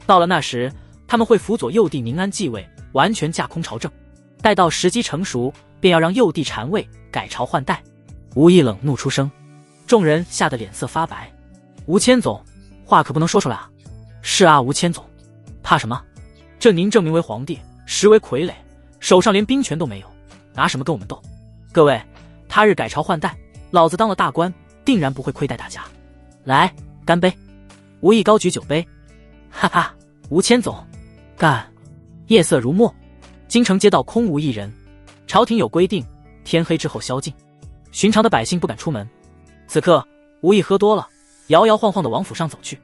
到了那时，他们会辅佐幼帝宁安继位，完全架空朝政。待到时机成熟，便要让幼帝禅位，改朝换代。”吴毅冷怒出声，众人吓得脸色发白。吴千总，话可不能说出来啊！是啊，吴千总，怕什么？这您证明为皇帝，实为傀儡，手上连兵权都没有，拿什么跟我们斗？各位，他日改朝换代，老子当了大官，定然不会亏待大家。来，干杯！吴毅高举酒杯，哈哈，吴千总，干！夜色如墨，京城街道空无一人。朝廷有规定，天黑之后宵禁，寻常的百姓不敢出门。此刻，吴毅喝多了，摇摇晃晃地往府上走去。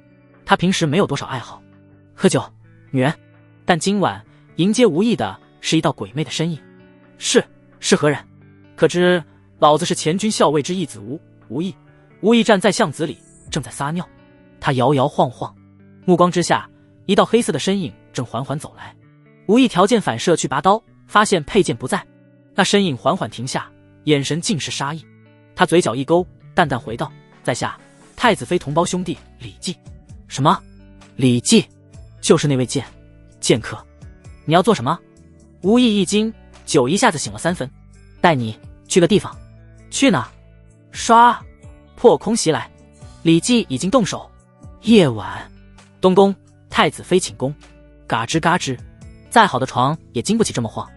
他平时没有多少爱好，喝酒、女人，但今晚迎接吴毅的是一道鬼魅的身影。是何人？可知老子是前军校尉之义子吴毅。吴毅站在巷子里，正在撒尿。他摇摇晃晃，目光之下，一道黑色的身影正缓缓走来。吴毅条件反射去拔刀，发现佩剑不在。那身影缓缓停下，眼神尽是杀意。他嘴角一勾，淡淡回道：“在下太子妃同胞兄弟李绩。”什么？李绩？就是那位剑客。你要做什么？吴毅一惊，酒一下子醒了3分。带你去个地方。去哪？唰，破空袭来。李绩已经动手。夜晚，东宫，太子妃寝宫。嘎吱嘎吱，再好的床也经不起这么晃。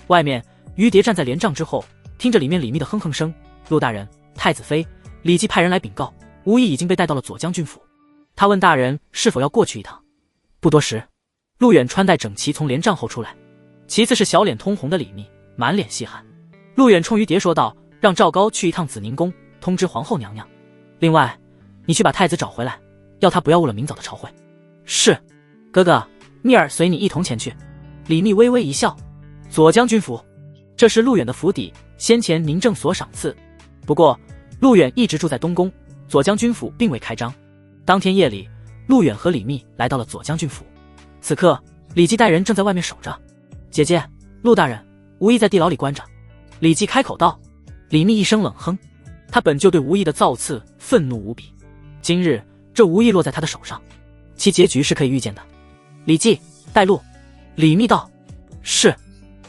外面，于蝶站在帘帐之后，听着里面李密的哼哼声。陆大人，太子妃，李绩派人来禀告，吴毅已经被带到了左将军府。他问大人是否要过去一趟。不多时，陆远穿戴整齐从帘帐后出来，其次是小脸通红的李密，满脸细汗。陆远冲于蝶说道：“让赵高去一趟紫宁宫，通知皇后娘娘。另外，你去把太子找回来，要他不要误了明早的朝会。”是，哥哥，密儿随你一同前去。李密微微一笑。左将军府，这是陆远的府邸，先前宁正所赏赐。不过，陆远一直住在东宫，左将军府并未开张。当天夜里，陆远和李密来到了左将军府。此刻，李绩带人正在外面守着。姐姐，陆大人，吴毅在地牢里关着。李绩开口道。李密一声冷哼，他本就对吴毅的造次愤怒无比，今日这吴毅落在他的手上，其结局是可以预见的。李绩，带路。李密道。是。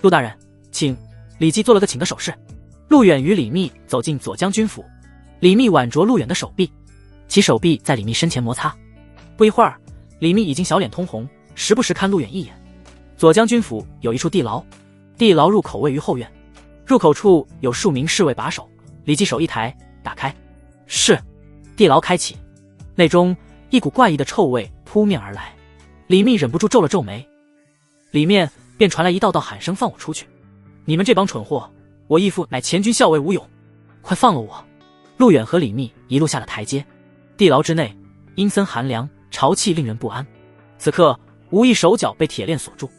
陆大人，请。李绩做了个请的手势。陆远与李密走进左将军府。李密挽着陆远的手臂，其手臂在李密身前摩擦。不一会儿，李密已经小脸通红，时不时看陆远一眼。左将军府有一处地牢，地牢入口位于后院，入口处有数名侍卫把守。李绩手一抬，打开。是。地牢开启，内中一股怪异的臭味扑面而来。李密忍不住皱了皱眉，里面便传来一道道喊声：“放我出去！你们这帮蠢货，我义父乃前军校尉吴勇，快放了我！”陆远和李密一路下了台阶。地牢之内阴森寒凉，潮气令人不安。此刻吴毅手脚被铁链锁住，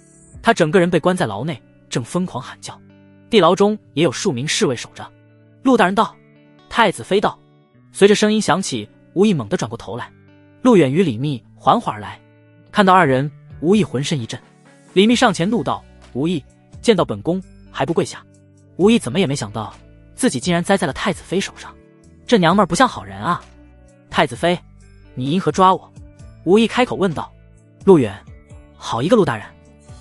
他整个人被关在牢内，正疯狂喊叫。地牢中也有数名侍卫守着。陆大人到。太子妃到。随着声音响起，吴毅猛地转过头来。陆远与李密缓缓而来，看到二人，吴毅浑身一震。李密上前怒道：“吴毅，见到本宫还不跪下！”吴毅怎么也没想到，自己竟然栽在了太子妃手上，这娘们儿不像好人啊！太子妃，你因何抓我？吴毅开口问道。陆远，好一个陆大人！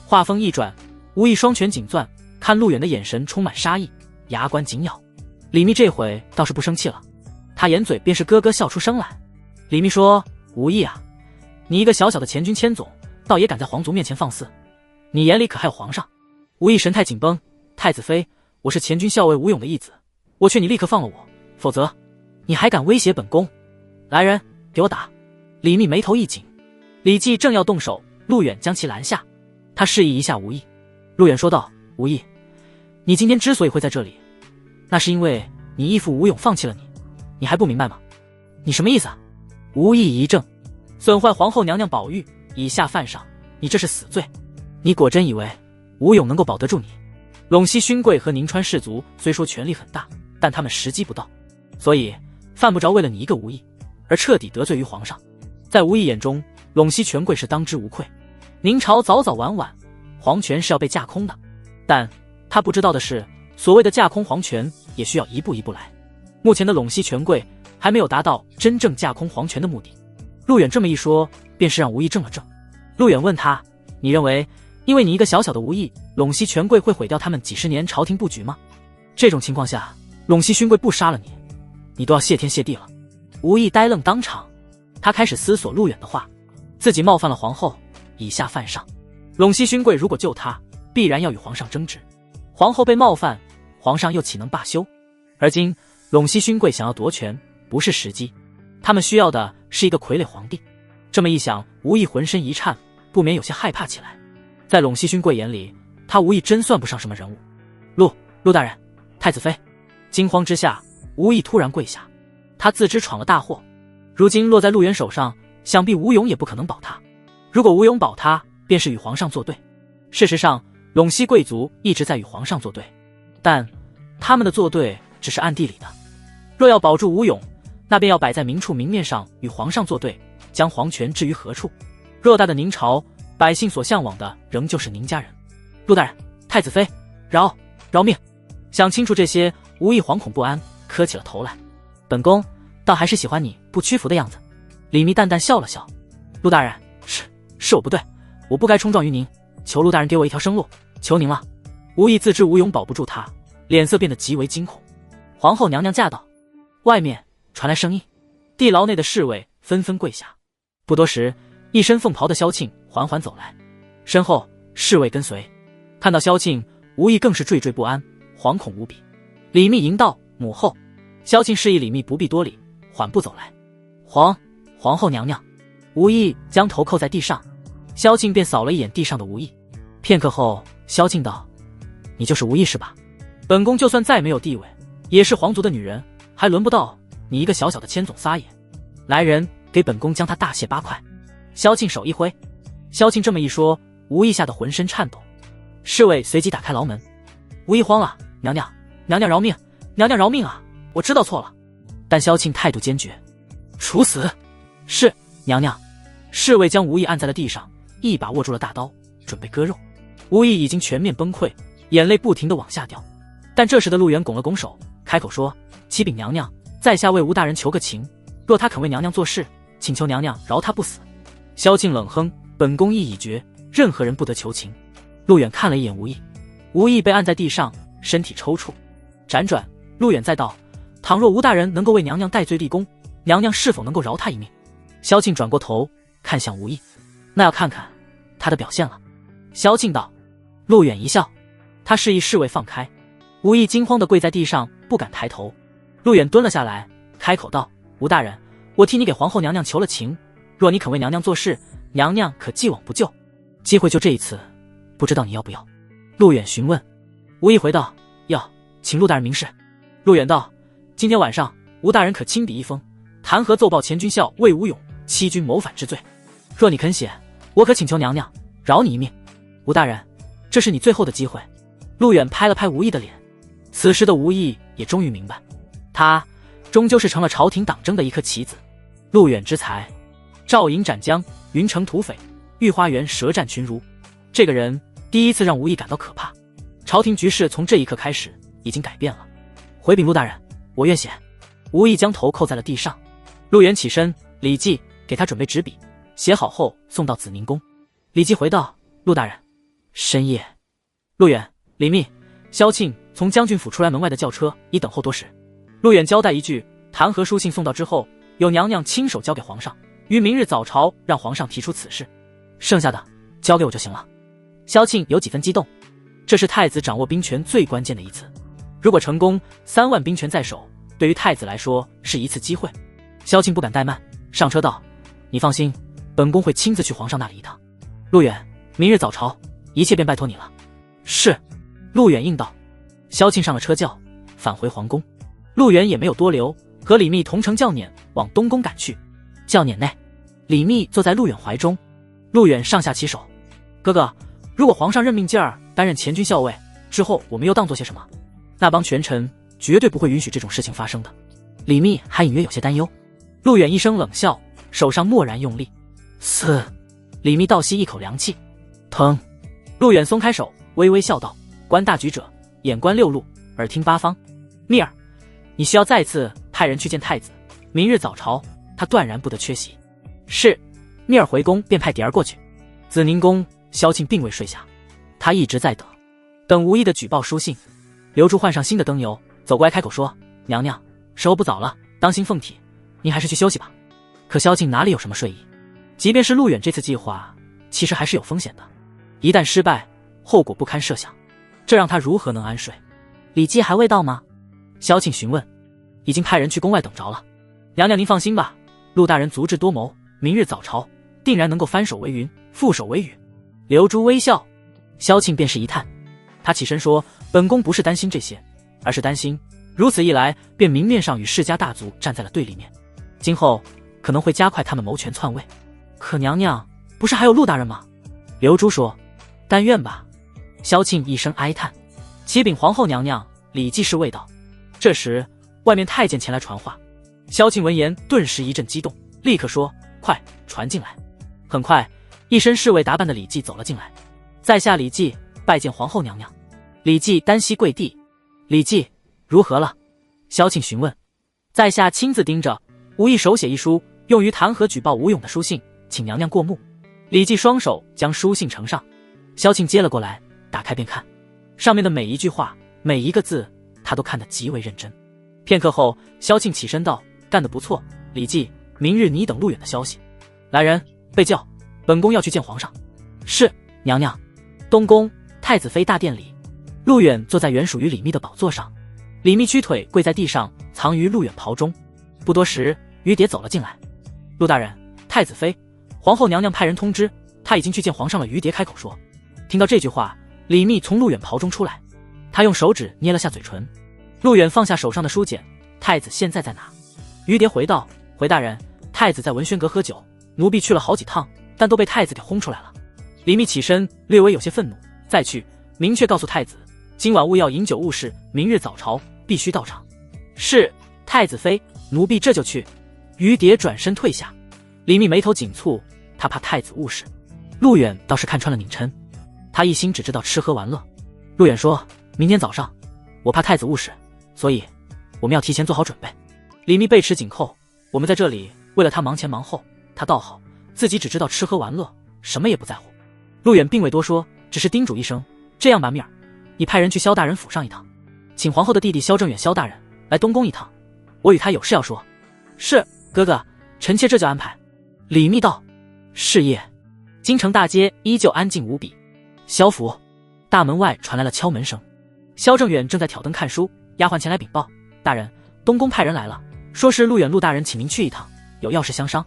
话锋一转，吴毅双拳紧攥，看陆远的眼神充满杀意，牙关紧咬。李密这回倒是不生气了，他掩嘴便是咯咯笑出声来。李密说：“吴毅啊，你一个小小的前军千总，倒也敢在皇族面前放肆，你眼里可还有皇上？吴懿神态紧绷，太子妃，我是前军校尉吴勇的义子，我劝你立刻放了我，否则你还敢威胁本宫？来人，给我打！李密眉头一紧，李绩正要动手，陆远将其拦下，他示意一下吴懿。陆远说道：吴懿，你今天之所以会在这里，那是因为你义父吴勇放弃了你，你还不明白吗？你什么意思啊？吴懿一怔，损坏皇后娘娘宝玉，以下犯上，你这是死罪。你果真以为吴勇能够保得住你？陇西勋贵和宁川士族虽说权力很大，但他们时机不到，所以犯不着为了你一个吴懿而彻底得罪于皇上。在吴懿眼中，陇西权贵是当之无愧，明朝早早晚晚皇权是要被架空的，但他不知道的是，所谓的架空皇权也需要一步一步来。目前的陇西权贵还没有达到真正架空皇权的目的。陆远这么一说，便是让吴懿怔了怔。陆远问他：你认为因为你一个小小的吴懿，陇西权贵会毁掉他们几十年朝廷布局吗？这种情况下，陇西勋贵不杀了你，你都要谢天谢地了。吴懿呆愣当场，他开始思索陆远的话，自己冒犯了皇后，以下犯上。陇西勋贵如果救他，必然要与皇上争执，皇后被冒犯，皇上又岂能罢休？而今陇西勋贵想要夺权，不是时机，他们需要的是一个傀儡皇帝。这么一想，吴懿浑身一颤，不免有些害怕起来。在陇西勋贵眼里，他无疑真算不上什么人物。陆大人，太子妃。惊慌之下，吴懿突然跪下，他自知闯了大祸，如今落在陆远手上，想必吴勇也不可能保他。如果吴勇保他，便是与皇上作对。事实上，陇西贵族一直在与皇上作对，但他们的作对只是暗地里的。若要保住吴勇，那便要摆在明处明面上与皇上作对，将皇权置于何处？偌大的宁朝，百姓所向往的仍旧是宁家人。陆大人，太子妃，饶命！想清楚这些，吴懿惶恐不安，磕起了头来。本宫倒还是喜欢你不屈服的样子。李密淡淡笑了笑。陆大人，是我不对，我不该冲撞于您，求陆大人给我一条生路，求您了。吴懿自知吴勇保不住他，脸色变得极为惊恐。皇后娘娘驾到！外面传来声音，地牢内的侍卫纷纷跪下。不多时，一身凤袍的萧庆缓缓走来，身后侍卫跟随。看到萧庆，吴懿更是惴惴不安，惶恐无比。李密迎道：母后。萧庆示意李密不必多礼，缓步走来。皇后娘娘。吴懿将头扣在地上，萧庆便扫了一眼地上的吴懿。片刻后，萧庆道：你就是吴懿是吧？本宫就算再没有地位，也是皇族的女人，还轮不到你一个小小的千总撒野。来人，给本宫将他大卸8块。萧庆手一挥，萧庆这么一说，吴懿吓得浑身颤抖。侍卫随即打开牢门。吴懿慌了：娘娘饶命，娘娘饶命啊！我知道错了。但萧庆态度坚决：处死！是娘娘。侍卫将吴懿按在了地上，一把握住了大刀，准备割肉。吴懿已经全面崩溃，眼泪不停地往下掉。但这时的陆远拱了拱手，开口说：启禀娘娘，在下为吴大人求个情，若他肯为娘娘做事，请求娘娘饶他不死。萧庆冷哼：本宫意已决，任何人不得求情。陆远看了一眼吴懿，吴懿被按在地上，身体抽搐。辗转，陆远再道：倘若吴大人能够为娘娘戴罪立功，娘娘是否能够饶他一命？萧庆转过头看向吴懿，那要看看他的表现了。萧庆道。陆远一笑，他示意侍卫放开。吴懿惊慌地跪在地上，不敢抬头。陆远蹲了下来，开口道：吴大人，我替你给皇后娘娘求了情，若你肯为娘娘做事，娘娘可既往不咎。机会就这一次，不知道你要不要？陆远询问。吴懿回道：要，请陆大人明示。陆远道：今天晚上吴大人可亲笔一封，弹劾奏报前军校尉吴勇欺君谋反之罪。若你肯写，我可请求娘娘饶你一命。吴大人，这是你最后的机会。陆远拍了拍吴懿的脸。此时的吴懿也终于明白，他终究是成了朝廷党争的一颗棋子。陆远之才，赵营斩将，云城土匪，御花园舌战群儒。这个人第一次让吴懿感到可怕。朝廷局势从这一刻开始已经改变了。回禀陆大人，我愿写。吴懿将头扣在了地上。陆远起身，李绩给他准备纸笔，写好后送到紫宁宫。李绩回道：陆大人。深夜，陆远、李密、萧庆从将军府出来门外的轿车已等候多时。陆远交代一句，弹劾书信送到之后，由娘娘亲手交给皇上，于明日早朝让皇上提出此事，剩下的交给我就行了。萧庆有几分激动，这是太子掌握兵权最关键的一次，如果成功，3万兵权在手，对于太子来说是一次机会。萧庆不敢怠慢，上车道：“你放心，本宫会亲自去皇上那里一趟。陆远，明日早朝，一切便拜托你了。”是。陆远应道。萧庆上了车轿，返回皇宫。陆远也没有多留，和李密同乘轿辇往东宫赶去。轿辇内，李密坐在陆远怀中，陆远上下其手：“哥哥，如果皇上任命劲儿担任前军校尉，之后我们又当做些什么？那帮权臣绝对不会允许这种事情发生的。”李密还隐约有些担忧。陆远一声冷笑，手上蓦然用力，嘶！李密倒吸一口凉气，疼。陆远松开手，微微笑道：“观大局者，眼观六路，耳听八方。密儿，你需要再次派人去见太子，明日早朝他断然不得缺席。”是。密儿回宫便派蝶儿过去。紫宁宫，萧庆并未睡下，他一直在等无意的举报书信。刘珠换上新的灯油，走过来开口说：“娘娘，时候不早了，当心凤体，您还是去休息吧。”可萧庆哪里有什么睡意？即便是陆远这次计划，其实还是有风险的，一旦失败，后果不堪设想，这让他如何能安睡？李绩还未到吗？萧庆询问。已经派人去宫外等着了。娘娘您放心吧，陆大人足智多谋，明日早朝定然能够翻手为云，覆手为雨。刘珠微笑。萧庆便是一叹，他起身说：“本宫不是担心这些，而是担心如此一来，便明面上与世家大族站在了对立面，今后可能会加快他们谋权篡位。可娘娘不是还有陆大人吗？”刘珠说：“但愿吧。”萧庆一声哀叹。启禀皇后娘娘，李继是未到。这时外面太监前来传话。萧庆闻言顿时一阵激动，立刻说：“快传进来。”很快，一身侍卫打扮的李绩走了进来。在下李绩拜见皇后娘娘。李绩单膝跪地。李绩如何了？萧庆询问。在下亲自盯着，无意手写一书，用于弹劾举报吴勇的书信，请娘娘过目。李绩双手将书信呈上。萧庆接了过来，打开便看，上面的每一句话，每一个字，他都看得极为认真。片刻后，萧庆起身道：“干得不错，李绩，明日你等陆远的消息。来人，备轿，本宫要去见皇上。”是，娘娘。东宫太子妃大殿里，陆远坐在原属于李密的宝座上，李密屈腿跪在地上，藏于陆远袍中。不多时，于蝶走了进来。陆大人，太子妃，皇后娘娘派人通知，她已经去见皇上了。于蝶开口说。听到这句话，李密从陆远袍中出来，他用手指捏了下嘴唇。陆远放下手上的书简：“太子现在在哪？”于蝶回道：“回大人，太子在文轩阁喝酒，奴婢去了好几趟，但都被太子给轰出来了。”李密起身，略微有些愤怒：“再去，明确告诉太子，今晚勿要饮酒误事，明日早朝必须到场。”是，太子妃，奴婢这就去。于蝶转身退下。李密眉头紧蹙，他怕太子误事。陆远倒是看穿了宁琛，他一心只知道吃喝玩乐。陆远说：“明天早上，我怕太子误事，所以我们要提前做好准备。”李密背齿紧扣：“我们在这里为了他忙前忙后，他倒好，自己只知道吃喝玩乐，什么也不在乎。”陆远并未多说，只是叮嘱一声：“这样吧，密儿，你派人去萧大人府上一趟，请皇后的弟弟萧正远萧大人来东宫一趟，我与他有事要说。”是，哥哥，臣妾这就安排。李密道。是夜，京城大街依旧安静无比。萧府大门外传来了敲门声，萧正远正在挑灯看书，丫鬟前来禀报：“大人，东宫派人来了，说是陆远陆大人请您去一趟，有要事相商。”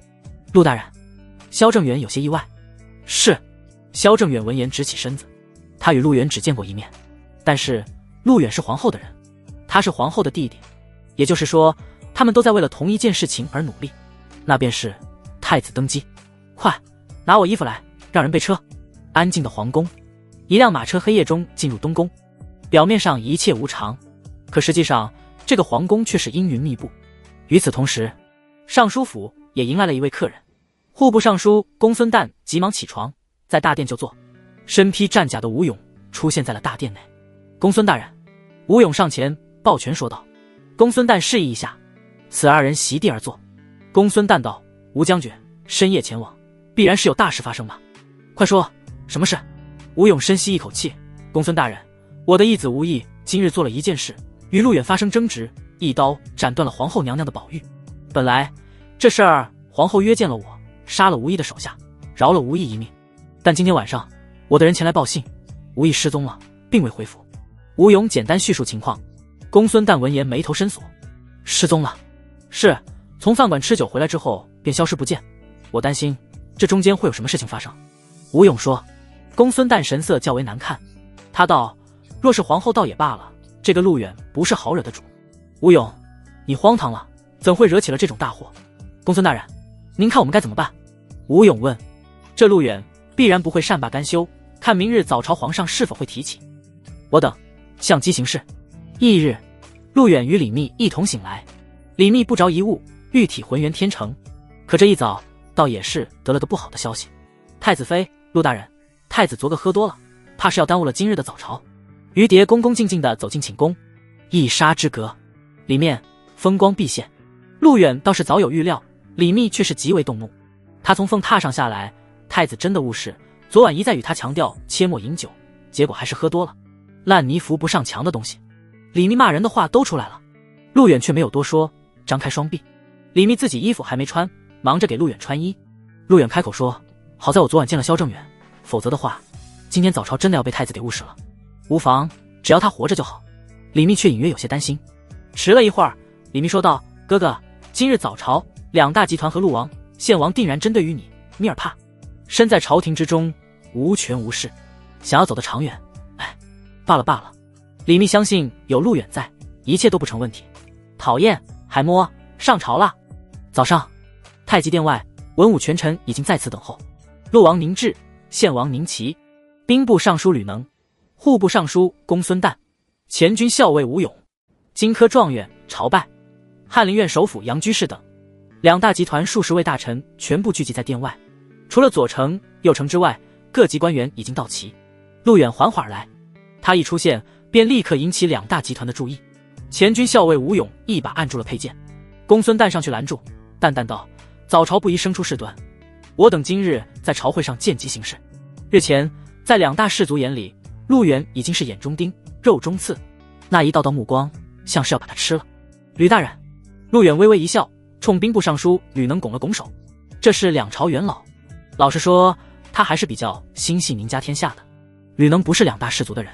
陆大人，萧正远有些意外。是。萧正远闻言直起身子，他与陆远只见过一面，但是陆远是皇后的人，他是皇后的弟弟，也就是说他们都在为了同一件事情而努力，那便是太子登基。快拿我衣服来，让人备车。安静的皇宫，一辆马车黑夜中进入东宫，表面上一切无常，可实际上这个皇宫却是阴云密布。与此同时，尚书府也迎来了一位客人，户部尚书公孙旦急忙起床，在大殿就坐。身披战甲的吴勇出现在了大殿内。公孙大人。吴勇上前抱拳说道。公孙旦示意一下，此二人席地而坐。公孙旦道：“吴将军深夜前往，必然是有大事发生吧？快说，什么事？”吴勇深吸一口气：“公孙大人，我的义子吴毅今日做了一件事，与陆远发生争执，一刀斩断了皇后娘娘的宝玉。本来这事儿皇后约见了我，杀了吴懿的手下，饶了吴懿一命。但今天晚上，我的人前来报信，吴懿失踪了，并未回府。吴勇简单叙述情况。公孙旦闻言眉头深锁，失踪了？是，从饭馆吃酒回来之后便消失不见，我担心这中间会有什么事情发生。吴勇说。公孙旦神色较为难看，他道：若是皇后倒也罢了，这个陆远不是好惹的主。吴勇，你荒唐了，怎会惹起了这种大祸？公孙大人，您看我们该怎么办？吴勇问。这陆远必然不会善罢甘休，看明日早朝皇上是否会提起。我等相机行事。翌日，陆远与李密一同醒来，李密不着一物，玉体浑圆天成。可这一早倒也是得了个不好的消息。太子妃，陆大人，太子昨个喝多了，怕是要耽误了今日的早朝。于蝶恭恭敬敬地走进寝宫，一纱之隔，里面风光毕现。陆远倒是早有预料，李密却是极为动怒。他从凤榻上下来，太子真的误事，昨晚一再与他强调切莫饮酒，结果还是喝多了，烂泥扶不上墙的东西。李密骂人的话都出来了，陆远却没有多说，张开双臂。李密自己衣服还没穿，忙着给陆远穿衣。陆远开口说：好在我昨晚见了萧正远，否则的话，今天早朝真的要被太子给误事了。无妨，只要他活着就好。李密却隐约有些担心。迟了一会儿，李密说道：哥哥，今日早朝，两大集团和陆王、献王定然针对于你，密尔怕身在朝廷之中，无权无势，想要走得长远，罢了罢了。李密相信有陆远在，一切都不成问题。讨厌，海摸，上朝了。早上，太极殿外，文武权臣已经在此等候。陆王宁志，献王宁齐，兵部尚书吕能，户部尚书公孙旦，前军校尉吴勇，金科状元朝拜，翰林院首辅杨居士等，两大集团数十位大臣全部聚集在殿外。除了左丞、右丞之外，各级官员已经到齐。陆远缓缓而来，他一出现，便立刻引起两大集团的注意。前军校尉吴勇一把按住了佩剑，公孙旦上去拦住，淡淡道：早朝不宜生出事端，我等今日在朝会上见机行事。日前，在两大士族眼里，陆远已经是眼中钉、肉中刺，那一道道目光像是要把他吃了。吕大人，陆远微微一笑，冲兵部尚书吕能拱了拱手。这是两朝元老，老实说，他还是比较心系宁家天下的。吕能不是两大氏族的人，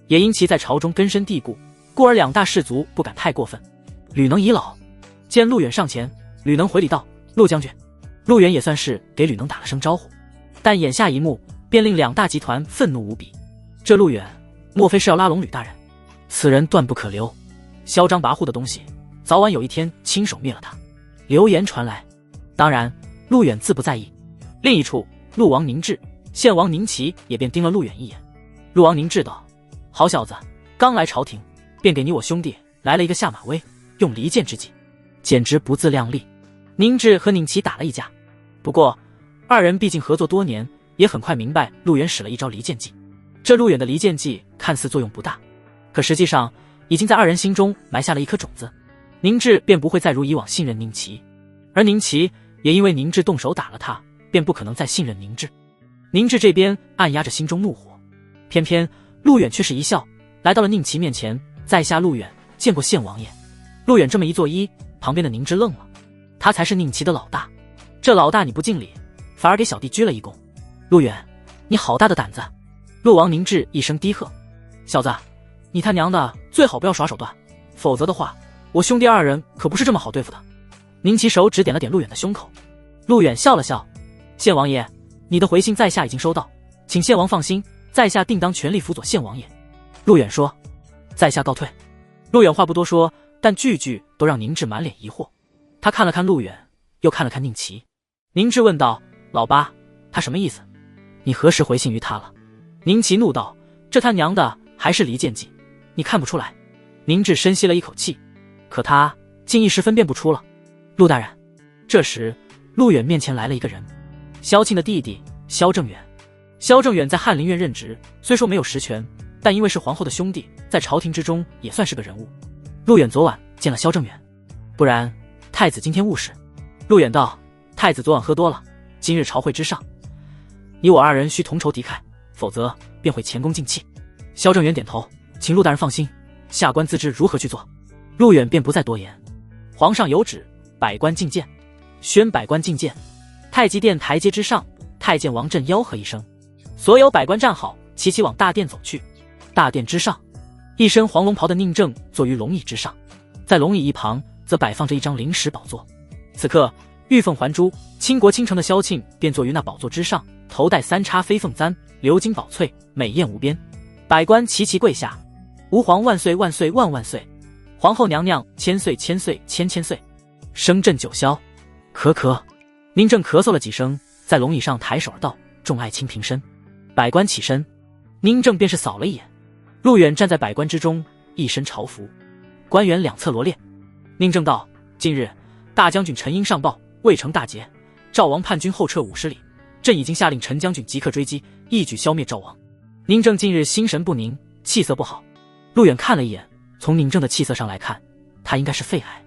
也因其在朝中根深蒂固，故而两大氏族不敢太过分。吕能已老，见陆远上前，吕能回礼道：陆将军。陆远也算是给吕能打了声招呼，但眼下一幕便令两大集团愤怒无比。这陆远莫非是要拉拢吕大人？此人断不可留，嚣张跋扈的东西，早晚有一天亲手灭了他。流言传来，当然陆远自不在意。另一处，陆王宁志、献王宁齐也便盯了陆远一眼。陆王宁志道：好小子，刚来朝廷，便给你我兄弟来了一个下马威，用离间之计，简直不自量力。宁志和宁齐打了一架，不过二人毕竟合作多年，也很快明白陆远使了一招离间计。这陆远的离间计看似作用不大，可实际上已经在二人心中埋下了一颗种子。宁志便不会再如以往信任宁齐，而宁齐也因为宁志动手打了他，便不可能再信任宁志。宁志这边按压着心中怒火，偏偏陆远却是一笑，来到了宁齐面前：在下陆远见过献王爷。陆远这么一作揖，旁边的宁志愣了，他才是宁齐的老大，这老大你不敬礼，反而给小弟鞠了一躬。陆远，你好大的胆子！陆王宁志一声低喝：小子，你他娘的最好不要耍手段，否则的话，我兄弟二人可不是这么好对付的。宁齐手指点了点陆远的胸口，陆远笑了笑：献王爷，你的回信在下已经收到，请献王放心，在下定当全力辅佐献王爷。陆远说：在下告退。陆远话不多说，但句句都让宁志满脸疑惑。他看了看陆远，又看了看宁齐。宁志问道：老八，他什么意思？你何时回信于他了？宁齐怒道：这他娘的还是离间计，你看不出来？宁志深吸了一口气，可他竟一时分辨不出了。陆大人。这时陆远面前来了一个人，萧庆的弟弟萧正远。萧正远在翰林院任职，虽说没有实权，但因为是皇后的兄弟，在朝廷之中也算是个人物。陆远昨晚见了萧正远，不然太子今天误事。陆远道：太子昨晚喝多了，今日朝会之上，你我二人须同仇敌忾，否则便会前功尽弃。萧正远点头，请陆大人放心，下官自知如何去做。陆远便不再多言。皇上有旨，百官觐见。宣百官觐见。太极殿台阶之上，太监王振吆喝一声，所有百官站好，齐齐往大殿走去。大殿之上，一身黄龙袍的宁正坐于龙椅之上，在龙椅一旁则摆放着一张临时宝座。此刻玉凤环珠，倾国倾城的萧庆便坐于那宝座之上，头戴三叉飞凤簪，鎏金宝翠，美艳无边。百官齐齐跪下，吾皇万岁万岁万万岁，皇后娘娘千岁千岁千千岁，声震九霄。咳咳，宁正咳嗽了几声，在龙椅上抬手而道：众爱卿平身。百官起身，宁正便是扫了一眼，陆远站在百官之中，一身朝服，官员两侧罗列。宁正道：近日大将军陈英上报，渭城大捷，赵王叛军后撤50里，朕已经下令陈将军即刻追击，一举消灭赵王。宁正近日心神不宁，气色不好。陆远看了一眼，从宁正的气色上来看，他应该是肺癌，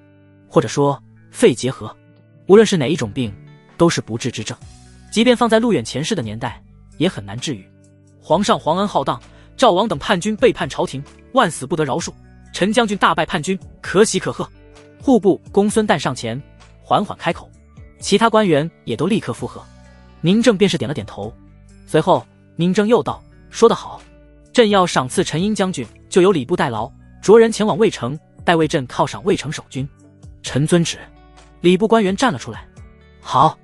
或者说肺结核。无论是哪一种病，都是不治之症，即便放在陆远前世的年代，也很难治愈。皇上皇恩浩荡，赵王等叛军背叛朝廷，万死不得饶恕。陈将军大败叛军，可喜可贺。户部公孙旦上前，缓缓开口，其他官员也都立刻附和。宁正便是点了点头。随后宁正又道：说得好，朕要赏赐陈英将军，就由礼部代劳，着人前往渭城，代为朕犒赏渭城守军。臣遵旨。礼部官员站了出来。好。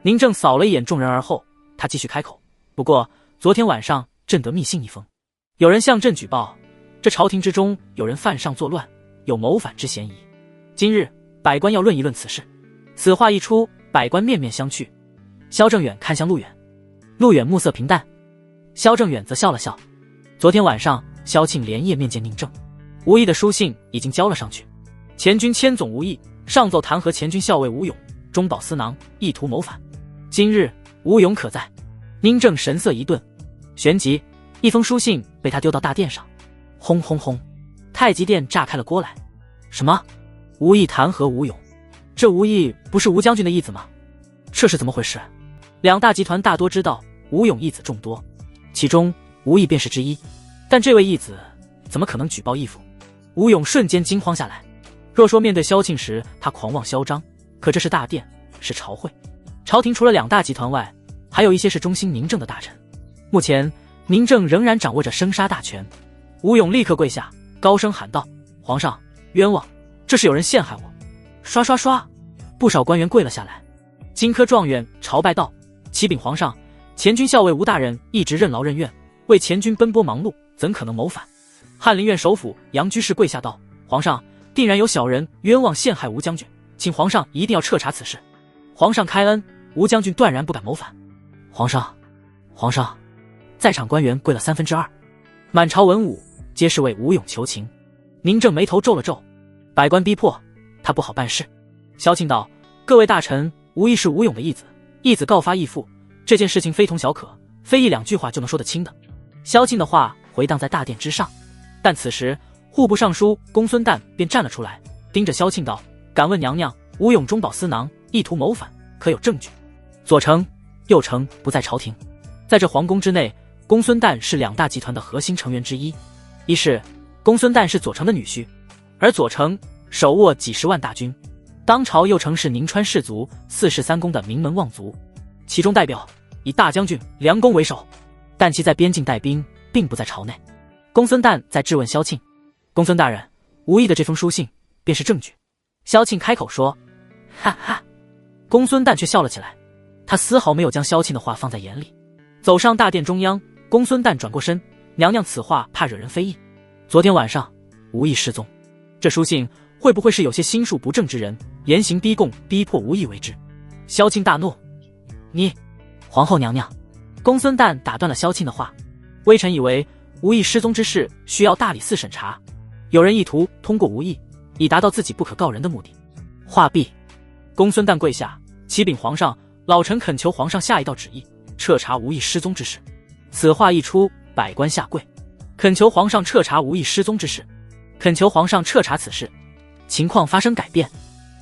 宁正扫了一眼众人而后，他继续开口：不过昨天晚上朕得密信一封，有人向朕举报，这朝廷之中有人犯上作乱，有谋反之嫌疑。今日百官要论一论此事。此话一出，百官面面相觑。萧正远看向陆远，陆远目色平淡，萧正远则笑了笑。昨天晚上萧庆连夜面见宁正，吴懿的书信已经交了上去。前军千总吴懿上奏弹劾前军校尉吴勇中饱私囊，意图谋反。今日吴勇可在？宁正神色一顿，旋即一封书信被他丢到大殿上。轰轰轰，太极殿炸开了锅来。什么？吴懿弹劾吴勇？这吴懿不是吴将军的义子吗？这是怎么回事？两大集团大多知道吴勇义子众多，其中吴懿便是之一，但这位义子怎么可能举报义父？吴勇瞬间惊慌下来。若说面对萧庆时他狂妄嚣张，可这是大殿，是朝会，朝廷除了两大集团外，还有一些是忠心宁正的大臣。目前宁正仍然掌握着生杀大权。吴勇立刻跪下，高声喊道：皇上冤枉，这是有人陷害我。刷刷刷，不少官员跪了下来。金科状元朝拜道：启禀皇上，前军校尉吴大人一直任劳任怨，为前军奔波忙碌，怎可能谋反？翰林院首辅杨居士跪下道：皇上，定然有小人冤枉陷害吴将军，请皇上一定要彻查此事。皇上开恩，吴将军断然不敢谋反。皇上，皇上！在场官员跪了2/3，满朝文武皆是为吴勇求情。宁正眉头皱了皱，百官逼迫他不好办事。萧庆道：各位大臣，无疑是吴勇的义子，义子告发义父，这件事情非同小可，非一两句话就能说得清的。萧庆的话回荡在大殿之上，但此时户部尚书公孙旦便站了出来，盯着萧庆道：敢问娘娘，吴勇中饱私囊，意图谋反，可有证据？左丞、右丞不在朝廷，在这皇宫之内，公孙旦是两大集团的核心成员之一。一是公孙旦是左丞的女婿，而左丞手握几十万大军，当朝又曾是宁川氏族4世3公的名门望族，其中代表以大将军梁公为首，但其在边境带兵，并不在朝内。公孙旦在质问萧庆：公孙大人，吴懿的这封书信便是证据。萧庆开口说：哈哈。公孙旦却笑了起来，他丝毫没有将萧庆的话放在眼里。走上大殿中央，公孙旦转过身：娘娘此话怕惹人非议。昨天晚上吴懿失踪，这书信会不会是有些心术不正之人严刑逼供，逼迫吴懿为之？萧庆大怒：你！皇后娘娘！公孙旦打断了萧庆的话：微臣以为吴懿失踪之事需要大理寺审查，有人意图通过吴懿以达到自己不可告人的目的。话毕，公孙旦跪下：启禀皇上，老臣恳求皇上下一道旨意，彻查吴懿失踪之事。此话一出，百官下跪，恳求皇上彻查吴懿失踪之事，恳求皇上彻查此事。情况发生改变，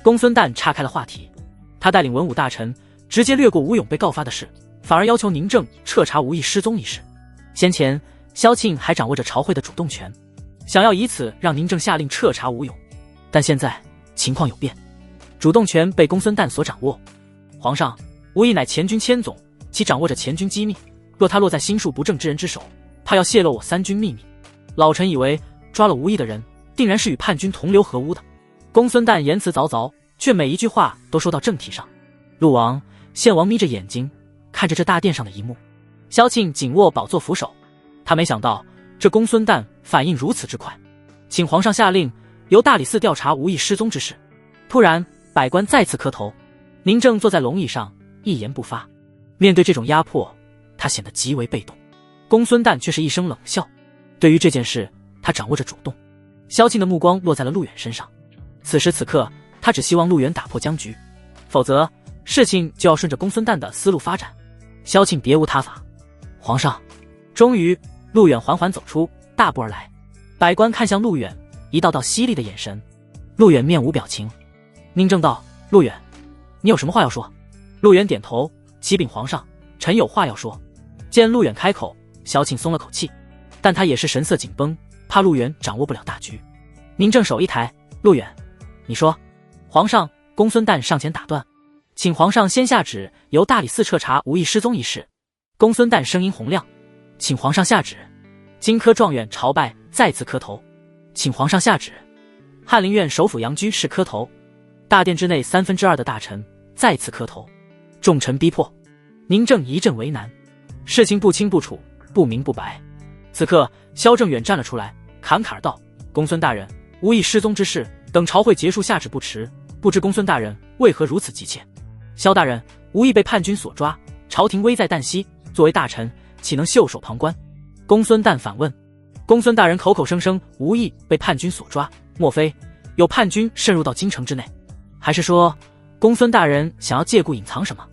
公孙旦岔开了话题，他带领文武大臣直接略过吴勇被告发的事，反而要求宁正彻查吴懿失踪一事。先前萧庆还掌握着朝会的主动权，想要以此让宁正下令彻查吴勇，但现在情况有变，主动权被公孙旦所掌握。皇上，无意乃前军千总，其掌握着前军机密，若他落在心术不正之人之手，怕要泄露我三军秘密。老臣以为抓了无意的人，定然是与叛军同流合污的。公孙瓒言辞凿凿，却每一句话都说到正题上。陆王、献王眯着眼睛看着这大殿上的一幕，萧庆紧握宝座扶手，他没想到这公孙瓒反应如此之快，请皇上下令由大理寺调查无意失踪之事。突然，百官再次磕头。宁正坐在龙椅上，一言不发。面对这种压迫，他显得极为被动。公孙瓒却是一声冷笑，对于这件事，他掌握着主动。萧庆的目光落在了陆远身上，此时此刻，他只希望陆远打破僵局，否则事情就要顺着公孙瓒的思路发展。萧庆别无他法。皇上，终于，陆远缓缓走出，大步而来。百官看向陆远，一道道犀利的眼神。陆远面无表情。宁正道：“陆远，你有什么话要说？”陆远点头，启禀皇上，臣有话要说。见陆远开口，萧庆松了口气，但他也是神色紧绷，怕陆远掌握不了大局。宁正手一抬：“陆远，你说。”皇上，公孙瓒上前打断，请皇上先下旨，由大理寺彻查无意失踪一事。公孙瓒声音洪亮：“请皇上下旨。”荆轲状元朝拜再次磕头：“请皇上下旨。”翰林院首辅杨居士磕头。大殿之内2/3的大臣再次磕头。众臣逼迫。宁正一阵为难，事情不清不楚，不明不白。此刻，萧正远站了出来，侃侃而道：“公孙大人，无意失踪之事，等朝会结束下旨不迟。不知公孙大人为何如此急切？”萧大人，无意被叛军所抓，朝廷危在旦夕，作为大臣，岂能袖手旁观？公孙瓒反问：“公孙大人口口声声无意被叛军所抓，莫非有叛军渗入到京城之内？还是说，公孙大人想要借故隐藏什么？”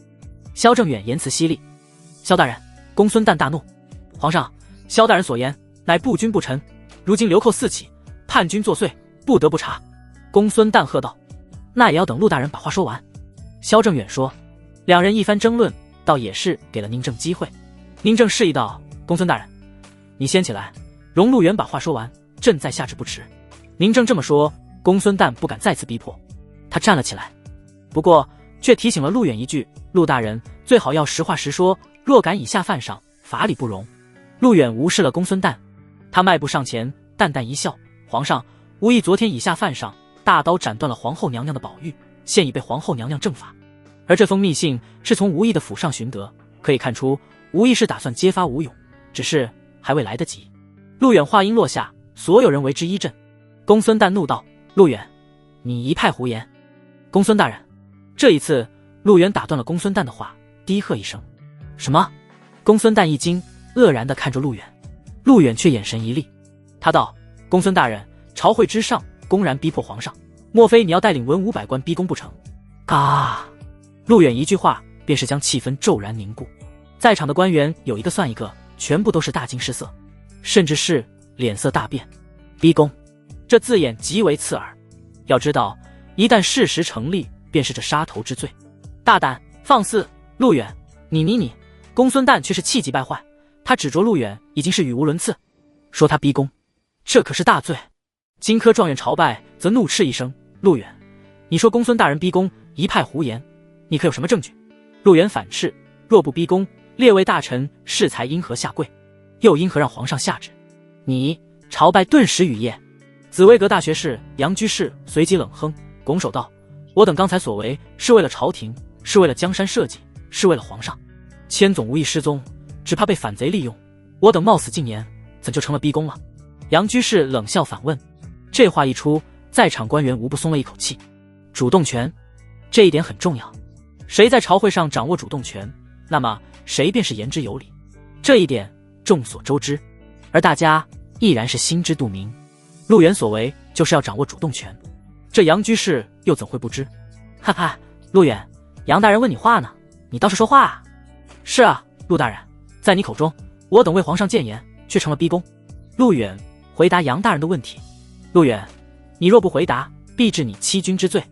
萧正远言辞犀利：“萧大人！”公孙瓒大怒：“皇上，萧大人所言乃不君不臣，如今流寇四起，叛军作祟，不得不查。”公孙瓒喝道：“那也要等陆大人把话说完。”萧正远说。两人一番争论，倒也是给了宁正机会。宁正示意道：“公孙大人，你先起来，容陆远把话说完，朕在下旨不迟。”宁正这么说，公孙瓒不敢再次逼迫，他站了起来，不过却提醒了陆远一句：“陆大人最好要实话实说，若敢以下犯上，法理不容。”陆远无视了公孙瓒，他迈步上前，淡淡一笑：“皇上，无意昨天以下犯上，大刀斩断了皇后娘娘的宝玉，现已被皇后娘娘正法。而这封密信是从无意的府上寻得，可以看出无意是打算揭发吴勇，只是还未来得及。”陆远话音落下，所有人为之一震。公孙瓒怒道：“陆远，你一派胡言！”公孙大人，这一次陆远打断了公孙瓒的话，低喝一声：“什么？”公孙瓒一惊，愕然地看着陆远。陆远却眼神一厉，他道：“公孙大人，朝会之上公然逼迫皇上，莫非你要带领文武百官逼宫不成？”嘎！陆远一句话便是将气氛骤然凝固，在场的官员有一个算一个，全部都是大惊失色，甚至是脸色大变。逼宫，这字眼极为刺耳。要知道，一旦事实成立，便是这杀头之罪。大胆放肆！陆远，你！公孙瓒却是气急败坏，他指着陆远已经是语无伦次，说他逼宫，这可是大罪。荆轲状元朝拜则怒斥一声：“陆远，你说公孙大人逼宫，一派胡言，你可有什么证据？”陆远反斥：“若不逼宫，列位大臣适才因何下跪？又因何让皇上下旨？”你朝拜顿时雨夜。紫微阁大学士杨居士随即冷哼，拱手道：“我等刚才所为，是为了朝廷，是为了江山社稷，是为了皇上。千总无意失踪，只怕被反贼利用，我等冒死进言，怎就成了逼宫了？”杨居士冷笑反问。这话一出，在场官员无不松了一口气。主动权，这一点很重要。谁在朝会上掌握主动权，那么谁便是言之有理。这一点众所周知，而大家亦然是心知肚明。陆远所为就是要掌握主动权，这杨居士又怎会不知？哈哈，陆远，杨大人问你话呢，你倒是说话啊！是啊，陆大人，在你口中，我等为皇上谏言，却成了逼宫。陆远回答杨大人的问题。陆远，你若不回答，必治你欺君之罪。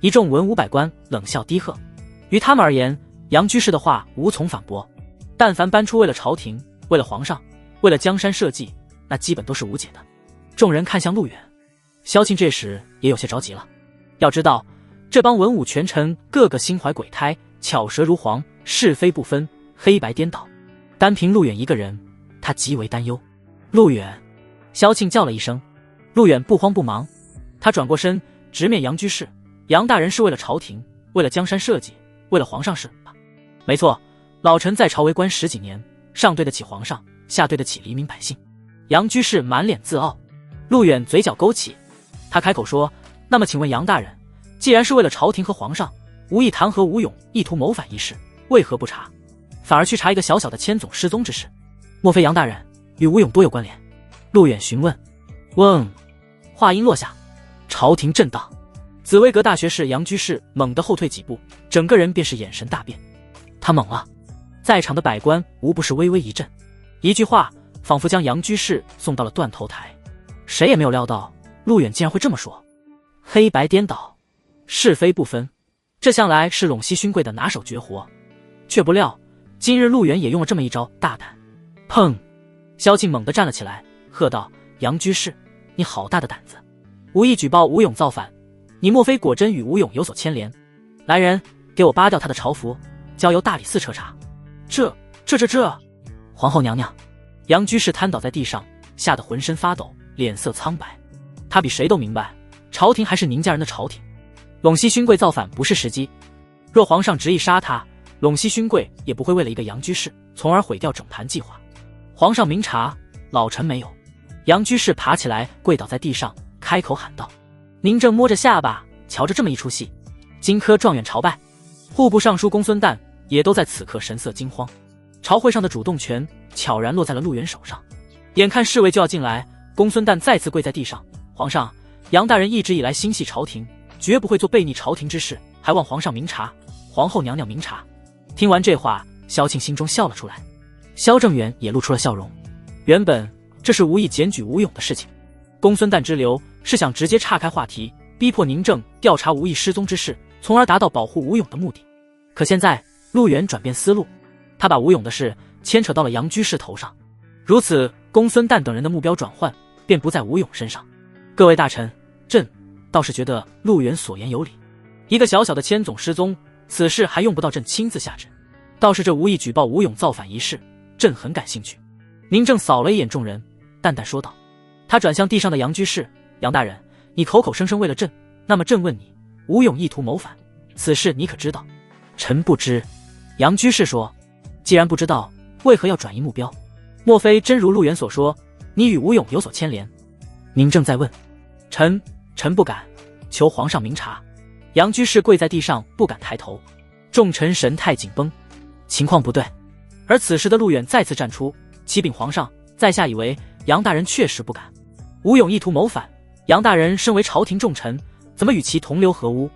一众文武百官冷笑低喝。于他们而言，杨居士的话无从反驳。但凡搬出为了朝廷、为了皇上、为了江山社稷，那基本都是无解的。众人看向陆远，萧庆这时也有些着急了。要知道，这帮文武权臣个个心怀鬼胎，巧舌如簧，是非不分，黑白颠倒。单凭陆远一个人，他极为担忧。陆远，萧庆叫了一声。陆远不慌不忙，他转过身，直面杨居士。杨大人是为了朝廷，为了江山社稷，为了皇上是吧？没错，老臣在朝为官10几年，上对得起皇上，下对得起黎民百姓。杨居士满脸自傲。陆远嘴角勾起，他开口说：那么请问杨大人，既然是为了朝廷和皇上，无意弹劾吴勇意图谋反一事，为何不查，反而去查一个小小的千总失踪之事？莫非杨大人与吴勇多有关联？陆远询问。嗡，话音落下，朝廷震荡。紫薇阁大学士杨居士猛地后退几步，整个人便是眼神大变。他懵了，在场的百官无不是微微一震，一句话仿佛将杨居士送到了断头台。谁也没有料到陆远竟然会这么说。黑白颠倒，是非不分，这向来是陇西勋贵的拿手绝活，却不料今日陆远也用了这么一招大胆。砰！萧庆猛地站了起来，喝道：杨居士，你好大的胆子，无意举报吴勇造反，你莫非果真与吴勇有所牵连？来人，给我扒掉他的朝服，交由大理寺彻查。这……皇后娘娘！杨居士瘫倒在地上，吓得浑身发抖，脸色苍白。他比谁都明白，朝廷还是宁家人的朝廷，陇西勋贵造反不是时机。若皇上执意杀他，陇西勋贵也不会为了一个杨居士，从而毁掉整盘计划。皇上明察，老臣没有。杨居士爬起来，跪倒在地上，开口喊道：宁正摸着下巴，瞧着这么一出戏，荆轲状元朝拜。户部尚书公孙旦也都在此刻神色惊慌。朝会上的主动权悄然落在了陆远手上。眼看侍卫就要进来，公孙旦再次跪在地上：皇上，杨大人一直以来心系朝廷，绝不会做背逆朝廷之事，还望皇上明察，皇后娘娘明察。听完这话，萧庆心中笑了出来，萧正远也露出了笑容。原本这是无意检举吴勇的事情，公孙旦之流是想直接岔开话题，逼迫宁正调查吴毅失踪之事，从而达到保护吴勇的目的。可现在陆远转变思路，他把吴勇的事牵扯到了杨居士头上，如此公孙旦等人的目标转换便不在吴勇身上。各位大臣，朕倒是觉得陆远所言有理，一个小小的千总失踪，此事还用不到朕亲自下旨，倒是这无意举报吴勇造反一事，朕很感兴趣。宁正扫了一眼众人，淡淡说道。他转向地上的杨居士：杨大人，你口口声声为了朕，那么朕问你，吴勇意图谋反，此事你可知道？臣不知。杨居士说。既然不知道，为何要转移目标？莫非真如陆远所说，你与吴勇有所牵连？宁正在问。臣不敢，求皇上明察。杨居士跪在地上，不敢抬头。众臣神态紧绷，情况不对。而此时的陆远再次站出，启禀皇上，在下以为杨大人确实不敢。吴勇意图谋反，杨大人身为朝廷重臣，怎么与其同流合污？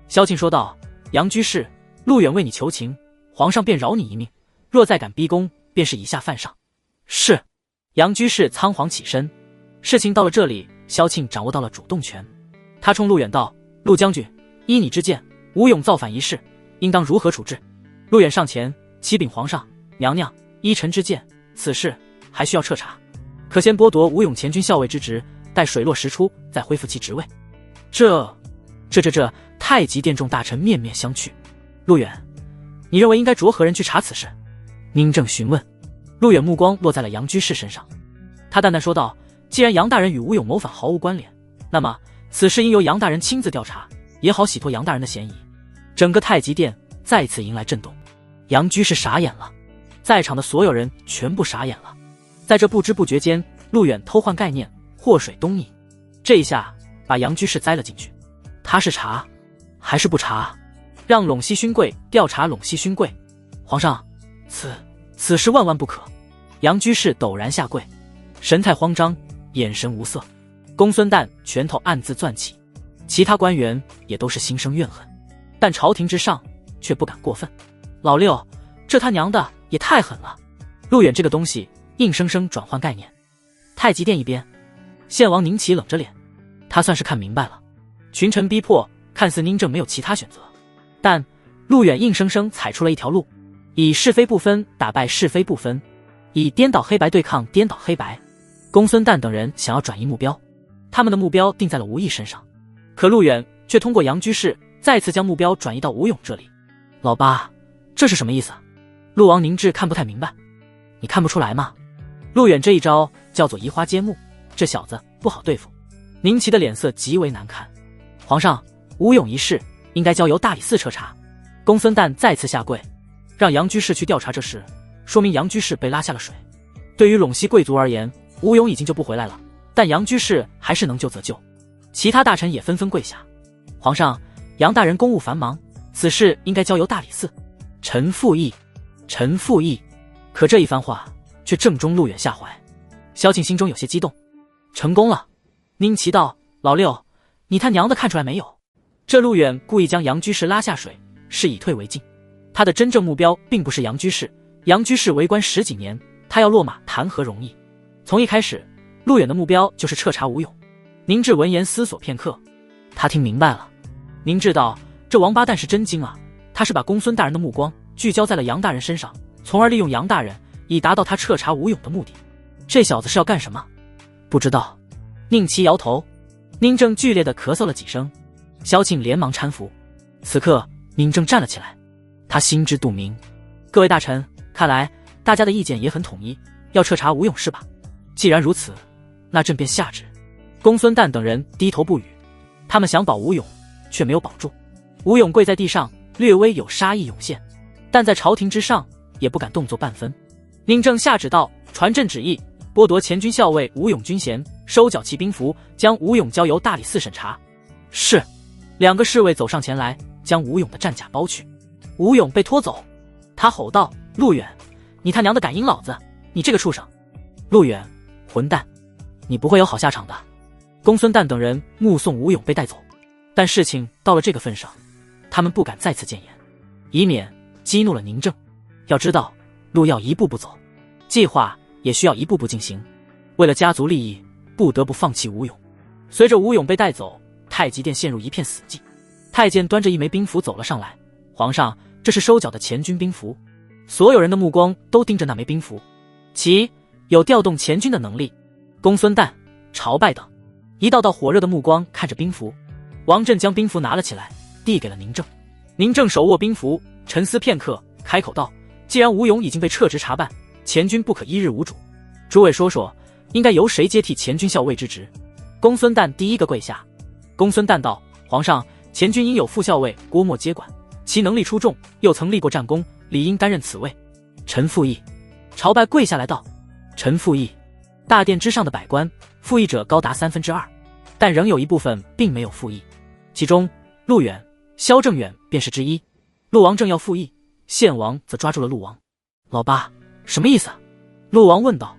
萧庆说道。杨居士，陆远为你求情，皇上便饶你一命，若再敢逼宫，便是以下犯上。是。杨居士仓皇起身。事情到了这里，萧庆掌握到了主动权。他冲陆远道：陆将军，依你之见，吴勇造反一事应当如何处置？陆远上前启禀皇上娘娘，依臣之见，此事还需要彻查，可先剥夺吴勇前军校尉之职，待水落石出再恢复其职位。这太极殿众大臣面面相觑。陆远，你认为应该着何人去查此事？宁正询问。陆远目光落在了杨居士身上，他淡淡说道：既然杨大人与吴勇谋反毫无关联，那么此事应由杨大人亲自调查，也好洗脱杨大人的嫌疑。整个太极殿再次迎来震动。杨居士傻眼了，在场的所有人全部傻眼了。在这不知不觉间，陆远偷换概念，祸水东移，这一下把杨居士栽了进去。他是查还是不查？让陇西勋贵调查陇西勋贵。皇上，此事万万不可。杨居士陡然下跪，神态慌张，眼神无色。公孙旦拳头暗自攥起，其他官员也都是心生怨恨，但朝廷之上却不敢过分。老六，这他娘的也太狠了！陆远这个东西硬生生转换概念。太极殿一边，献王宁启冷着脸，他算是看明白了，群臣逼迫，看似宁正没有其他选择，但陆远硬生生踩出了一条路，以是非不分打败是非不分，以颠倒黑白对抗颠倒黑白。公孙旦等人想要转移目标，他们的目标定在了吴毅身上，可陆远却通过杨居士再次将目标转移到吴勇这里。老八，这是什么意思？陆王宁志看不太明白。你看不出来吗？陆远这一招叫做移花接木，这小子不好对付。宁齐的脸色极为难看。皇上，吴勇一事应该交由大理寺彻查。公孙旦再次下跪，让杨居士去调查这事，说明杨居士被拉下了水。对于陇西贵族而言，吴勇已经救不回来了，但杨居士还是能救则救。其他大臣也纷纷跪下。皇上，杨大人公务繁忙，此事应该交由大理寺。臣附议。臣附议。可这一番话却正中陆远下怀。萧庆心中有些激动。成功了。宁齐道：老六，你他娘的看出来没有？这陆远故意将杨居士拉下水，是以退为进。他的真正目标并不是杨居士，杨居士为官10几年，他要落马谈何容易。从一开始，陆远的目标就是彻查吴勇。宁志闻言思索片刻，他听明白了。宁志道：这王八蛋是真精啊，他是把公孙大人的目光聚焦在了杨大人身上，从而利用杨大人以达到他彻查吴勇的目的。这小子是要干什么？不知道。宁齐摇头。宁正剧烈地咳嗽了几声，萧庆连忙搀扶。此刻宁正站了起来，他心知肚明。各位大臣，看来大家的意见也很统一，要彻查吴勇是吧？既然如此，那朕便下旨。公孙旦等人低头不语，他们想保吴勇，却没有保住。吴勇跪在地上，略微有杀意涌现，但在朝廷之上也不敢动作半分。宁正下旨道：传朕旨意，剥夺前军校尉吴勇军衔，收缴其兵符，将吴勇交由大理寺审查。是。2个侍卫走上前来，将吴勇的战甲剥去。吴勇被拖走，他吼道：陆远，你他娘的敢阴老子，你这个畜生！陆远，混蛋，你不会有好下场的。公孙旦等人目送吴勇被带走，但事情到了这个份上，他们不敢再次谏言，以免激怒了宁正。要知道，路要一步步走，计划也需要一步步进行。为了家族利益，不得不放弃吴勇。随着吴勇被带走，太极殿陷入一片死寂。太监端着一枚兵符走了上来，皇上，这是收缴的前军兵符。所有人的目光都盯着那枚兵符，其有调动前军的能力。公孙旦、朝拜等一道道火热的目光看着兵符。王振将兵符拿了起来，递给了宁正。宁正手握兵符，沉思片刻，开口道：既然吴勇已经被撤职查办，前军不可一日无主，诸位说说，应该由谁接替前军校尉之职？公孙旦第一个跪下。公孙旦道：皇上，前军应有副校尉郭沫接管，其能力出众，又曾立过战功，理应担任此位。臣附议。朝拜跪下来道：臣附议。大殿之上的百官，附议者高达2/3，但仍有一部分并没有附议，其中陆远、萧正远便是之一。陆王正要附议，献王则抓住了陆王。老八，什么意思？陆王问道。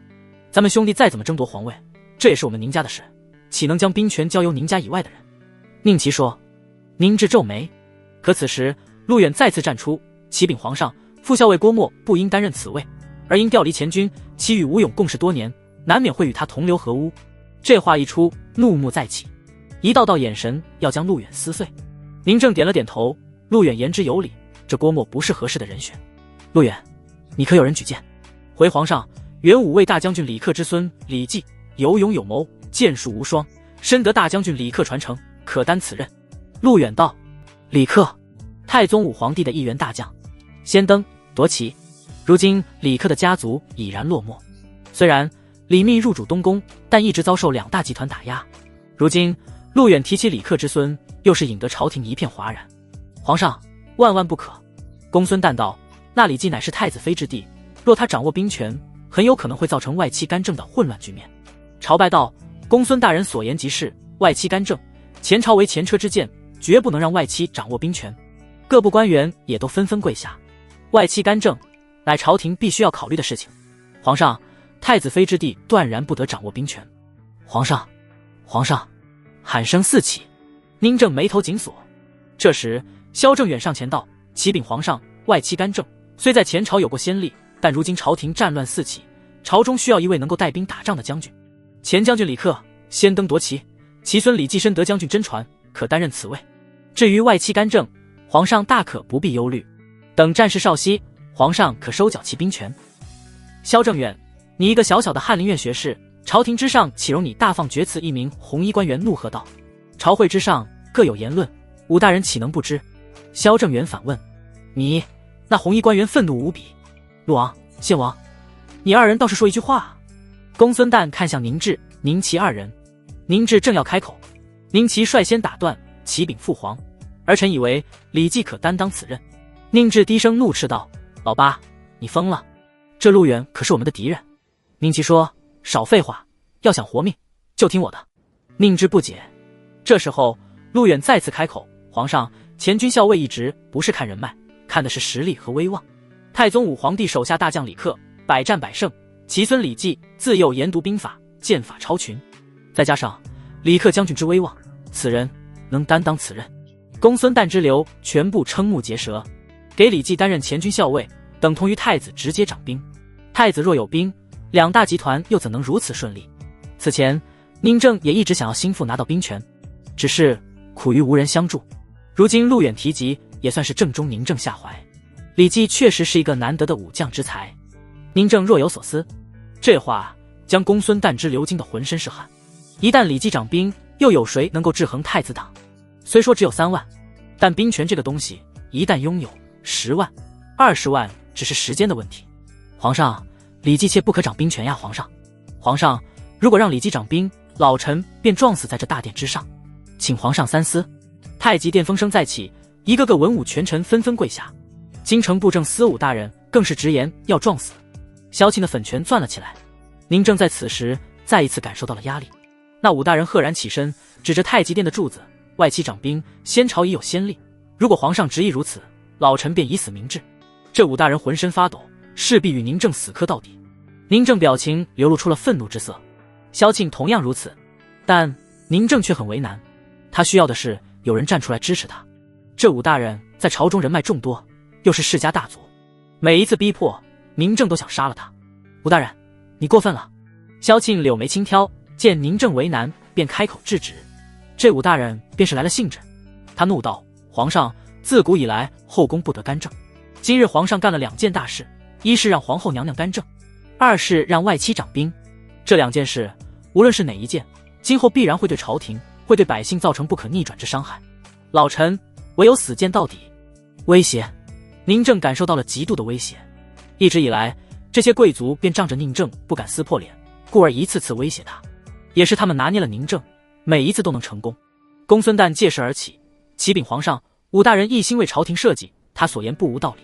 咱们兄弟再怎么争夺皇位，这也是我们宁家的事，岂能将兵权交由宁家以外的人？宁齐说。宁志皱眉。可此时陆远再次站出，启禀皇上，副校尉郭沫不应担任此位，而应调离前军，其与吴勇共事多年，难免会与他同流合污。这话一出，怒目再起，一道道眼神要将陆远撕碎。宁正点了点头，陆远言之有理，这郭沫不是合适的人选。陆远，你可有人举荐？回皇上，元武卫大将军李克之孙李绩，有勇有谋，剑术无双，深得大将军李克传承，可担此任。陆远道：李克，太宗武皇帝的一员大将，先登夺旗。如今李克的家族已然落寞，虽然李密入主东宫，但一直遭受2大集团打压。如今陆远提起李克之孙，又是引得朝廷一片哗然。皇上，万万不可。公孙旦道：那李绩乃是太子妃之弟，若他掌握兵权，很有可能会造成外戚干政的混乱局面。朝拜道：公孙大人所言极是，外戚干政，前朝为前车之鉴，绝不能让外戚掌握兵权。各部官员也都纷纷跪下。外戚干政乃朝廷必须要考虑的事情。皇上，太子妃之弟断然不得掌握兵权。皇上，皇上！喊声四起。宁正眉头紧锁。这时萧正远上前道：启禀皇上，外戚干政虽在前朝有过先例，但如今朝廷战乱四起，朝中需要一位能够带兵打仗的将军。前将军李克先登夺旗，其孙李绩深得将军真传，可担任此位。至于外戚干政，皇上大可不必忧虑，等战事稍息，皇上可收缴其兵权。萧正远，你一个小小的翰林院学士，朝廷之上岂容你大放厥词？一名红衣官员怒喝道。朝会之上各有言论，武大人岂能不知？萧正远反问。你那红衣官员愤怒无比：“陆王、献王，你二人倒是说一句话啊！”公孙瓒看向宁志、宁齐二人，宁志正要开口，宁齐率先打断：“启禀父皇，儿臣以为李绩可担当此任。”宁志低声怒斥道：“老八，你疯了！这陆远可是我们的敌人。”宁齐说：“少废话，要想活命，就听我的。”宁志不解。这时候，陆远再次开口：“皇上，前军校尉一职不是看人脉，看的是实力和威望。太宗武皇帝手下大将李克百战百胜，其孙李绩自幼研读兵法，剑法超群，再加上李克将军之威望，此人能担当此任。”公孙瓒之流全部瞠目结舌。给李绩担任前军校尉，等同于太子直接掌兵。太子若有兵，两大集团又怎能如此顺利？此前，宁正也一直想要心腹拿到兵权，只是苦于无人相助。如今陆远提及，也算是正中宁正下怀。李绩确实是一个难得的武将之才。宁正若有所思，这话将公孙瓒之流惊得浑身是汗。一旦李绩掌兵，又有谁能够制衡太子党？虽说只有3万，但兵权这个东西，一旦拥有，10万、20万只是时间的问题。皇上，李绩切不可掌兵权呀！皇上，如果让李绩掌兵，老臣便撞死在这大殿之上，请皇上三思。太极殿风声再起，一个个文武权臣纷纷跪下。京城布政司武大人更是直言要撞死。萧庆的粉拳攥了起来。宁正在此时再一次感受到了压力。那武大人赫然起身，指着太极殿的柱子：“外戚掌兵，先朝已有先例，如果皇上执意如此，老臣便以死明志。”这武大人浑身发抖，势必与宁正死磕到底。宁正表情流露出了愤怒之色，萧庆同样如此，但宁正却很为难，他需要的是有人站出来支持他。这武大人在朝中人脉众多，又是世家大族，每一次逼迫，宁正都想杀了他。武大人，你过分了！萧庆柳眉轻挑，见宁正为难，便开口制止。这武大人便是来了兴致，他怒道：“皇上，自古以来后宫不得干政，今日皇上干了2件大事，一是让皇后娘娘干政，二是让外戚掌兵。这2件事，无论是哪一件，今后必然会对朝廷、会对百姓造成不可逆转之伤害。老臣唯有死谏到底。”威胁，宁正感受到了极度的威胁。一直以来，这些贵族便仗着宁正不敢撕破脸，故而一次次威胁他，也是他们拿捏了宁正，每一次都能成功。公孙瓒借势而起：“启禀皇上，武大人一心为朝廷设计，他所言不无道理。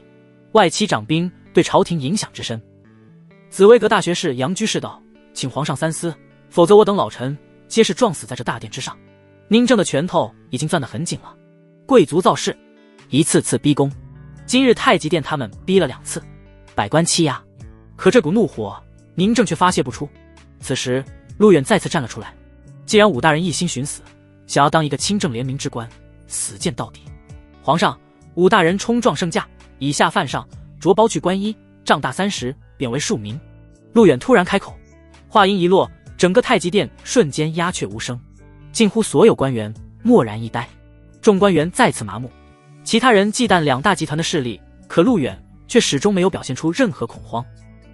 外戚掌兵对朝廷影响之深。”紫薇阁大学士杨居士道：“请皇上三思，否则我等老臣皆是撞死在这大殿之上。”宁正的拳头已经攥得很紧了。贵族造势，一次次逼宫，今日太极殿他们逼了2次，百官欺压，可这股怒火宁正却发泄不出。此时陆远再次站了出来：“既然武大人一心寻死，想要当一个清正廉明之官，死谏到底。皇上，武大人冲撞圣驾，以下犯上，着包去官衣，杖大30，贬为庶民。”陆远突然开口，话音一落，整个太极殿瞬间鸦雀无声，近乎所有官员默然一呆。众官员再次麻木，其他人忌惮2大集团的势力，可陆远却始终没有表现出任何恐慌。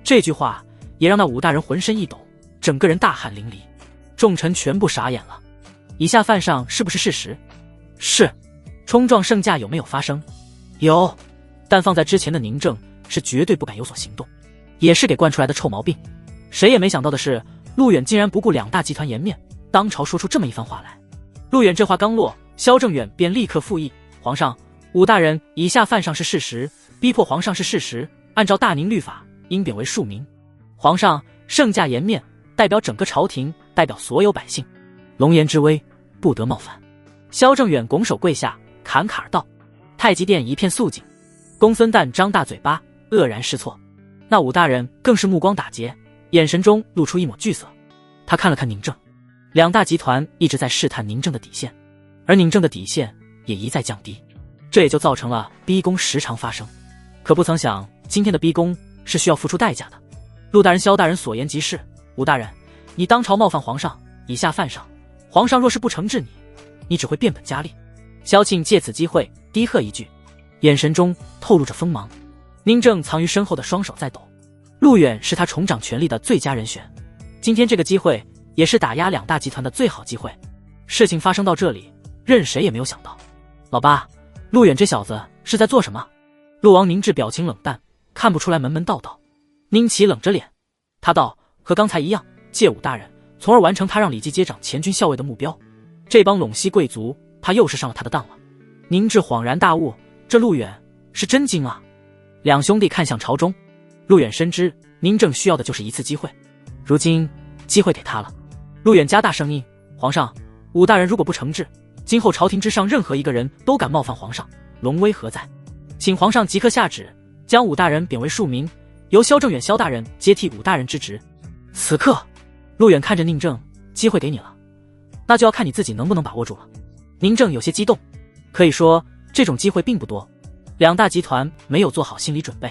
这句话也让那武大人浑身一抖，整个人大汗淋漓。众臣全部傻眼了。以下犯上是不是事实？是。冲撞圣驾有没有发生？有。但放在之前的宁正是绝对不敢有所行动，也是给惯出来的臭毛病。谁也没想到的是，陆远竟然不顾2大集团颜面，当朝说出这么一番话来。陆远这话刚落，萧正远便立刻附议：“皇上，武大人以下犯上是事实，逼迫皇上是事实，按照大宁律法，应贬为庶民。皇上，圣驾颜面，代表整个朝廷，代表所有百姓，龙颜之威，不得冒犯。”萧正远拱手跪下，侃侃而道。太极殿一片肃静，公孙瓒张大嘴巴，愕然失措。那武大人更是目光打结，眼神中露出一抹惧色。他看了看宁正，2大集团一直在试探宁正的底线，而宁正的底线也一再降低，这也就造成了逼宫时常发生。可不曾想，今天的逼宫是需要付出代价的。陆大人、萧大人所言极是，武大人，你当朝冒犯皇上，以下犯上，皇上若是不惩治你，你只会变本加厉。萧庆借此机会低喝一句，眼神中透露着锋芒。宁正藏于身后的双手在抖，陆远是他重掌权力的最佳人选，今天这个机会也是打压2大集团的最好机会。事情发生到这里，任谁也没有想到。老八，陆远这小子是在做什么？陆王宁志表情冷淡，看不出来门门道道。宁齐冷着脸，他道：和刚才一样，借武大人，从而完成他让李继接掌前军校尉的目标。这帮陇西贵族，怕又是上了他的当了。宁志恍然大悟，这陆远是真精啊！两兄弟看向朝中，陆远深知宁正需要的就是一次机会，如今机会给他了。陆远加大声音：皇上，武大人如果不惩治，今后朝廷之上任何一个人都敢冒犯皇上，龙威何在？请皇上即刻下旨，将武大人贬为庶民，由萧正远萧大人接替武大人之职。此刻，陆远看着宁正，机会给你了，那就要看你自己能不能把握住了。宁正有些激动，可以说这种机会并不多，两大集团没有做好心理准备。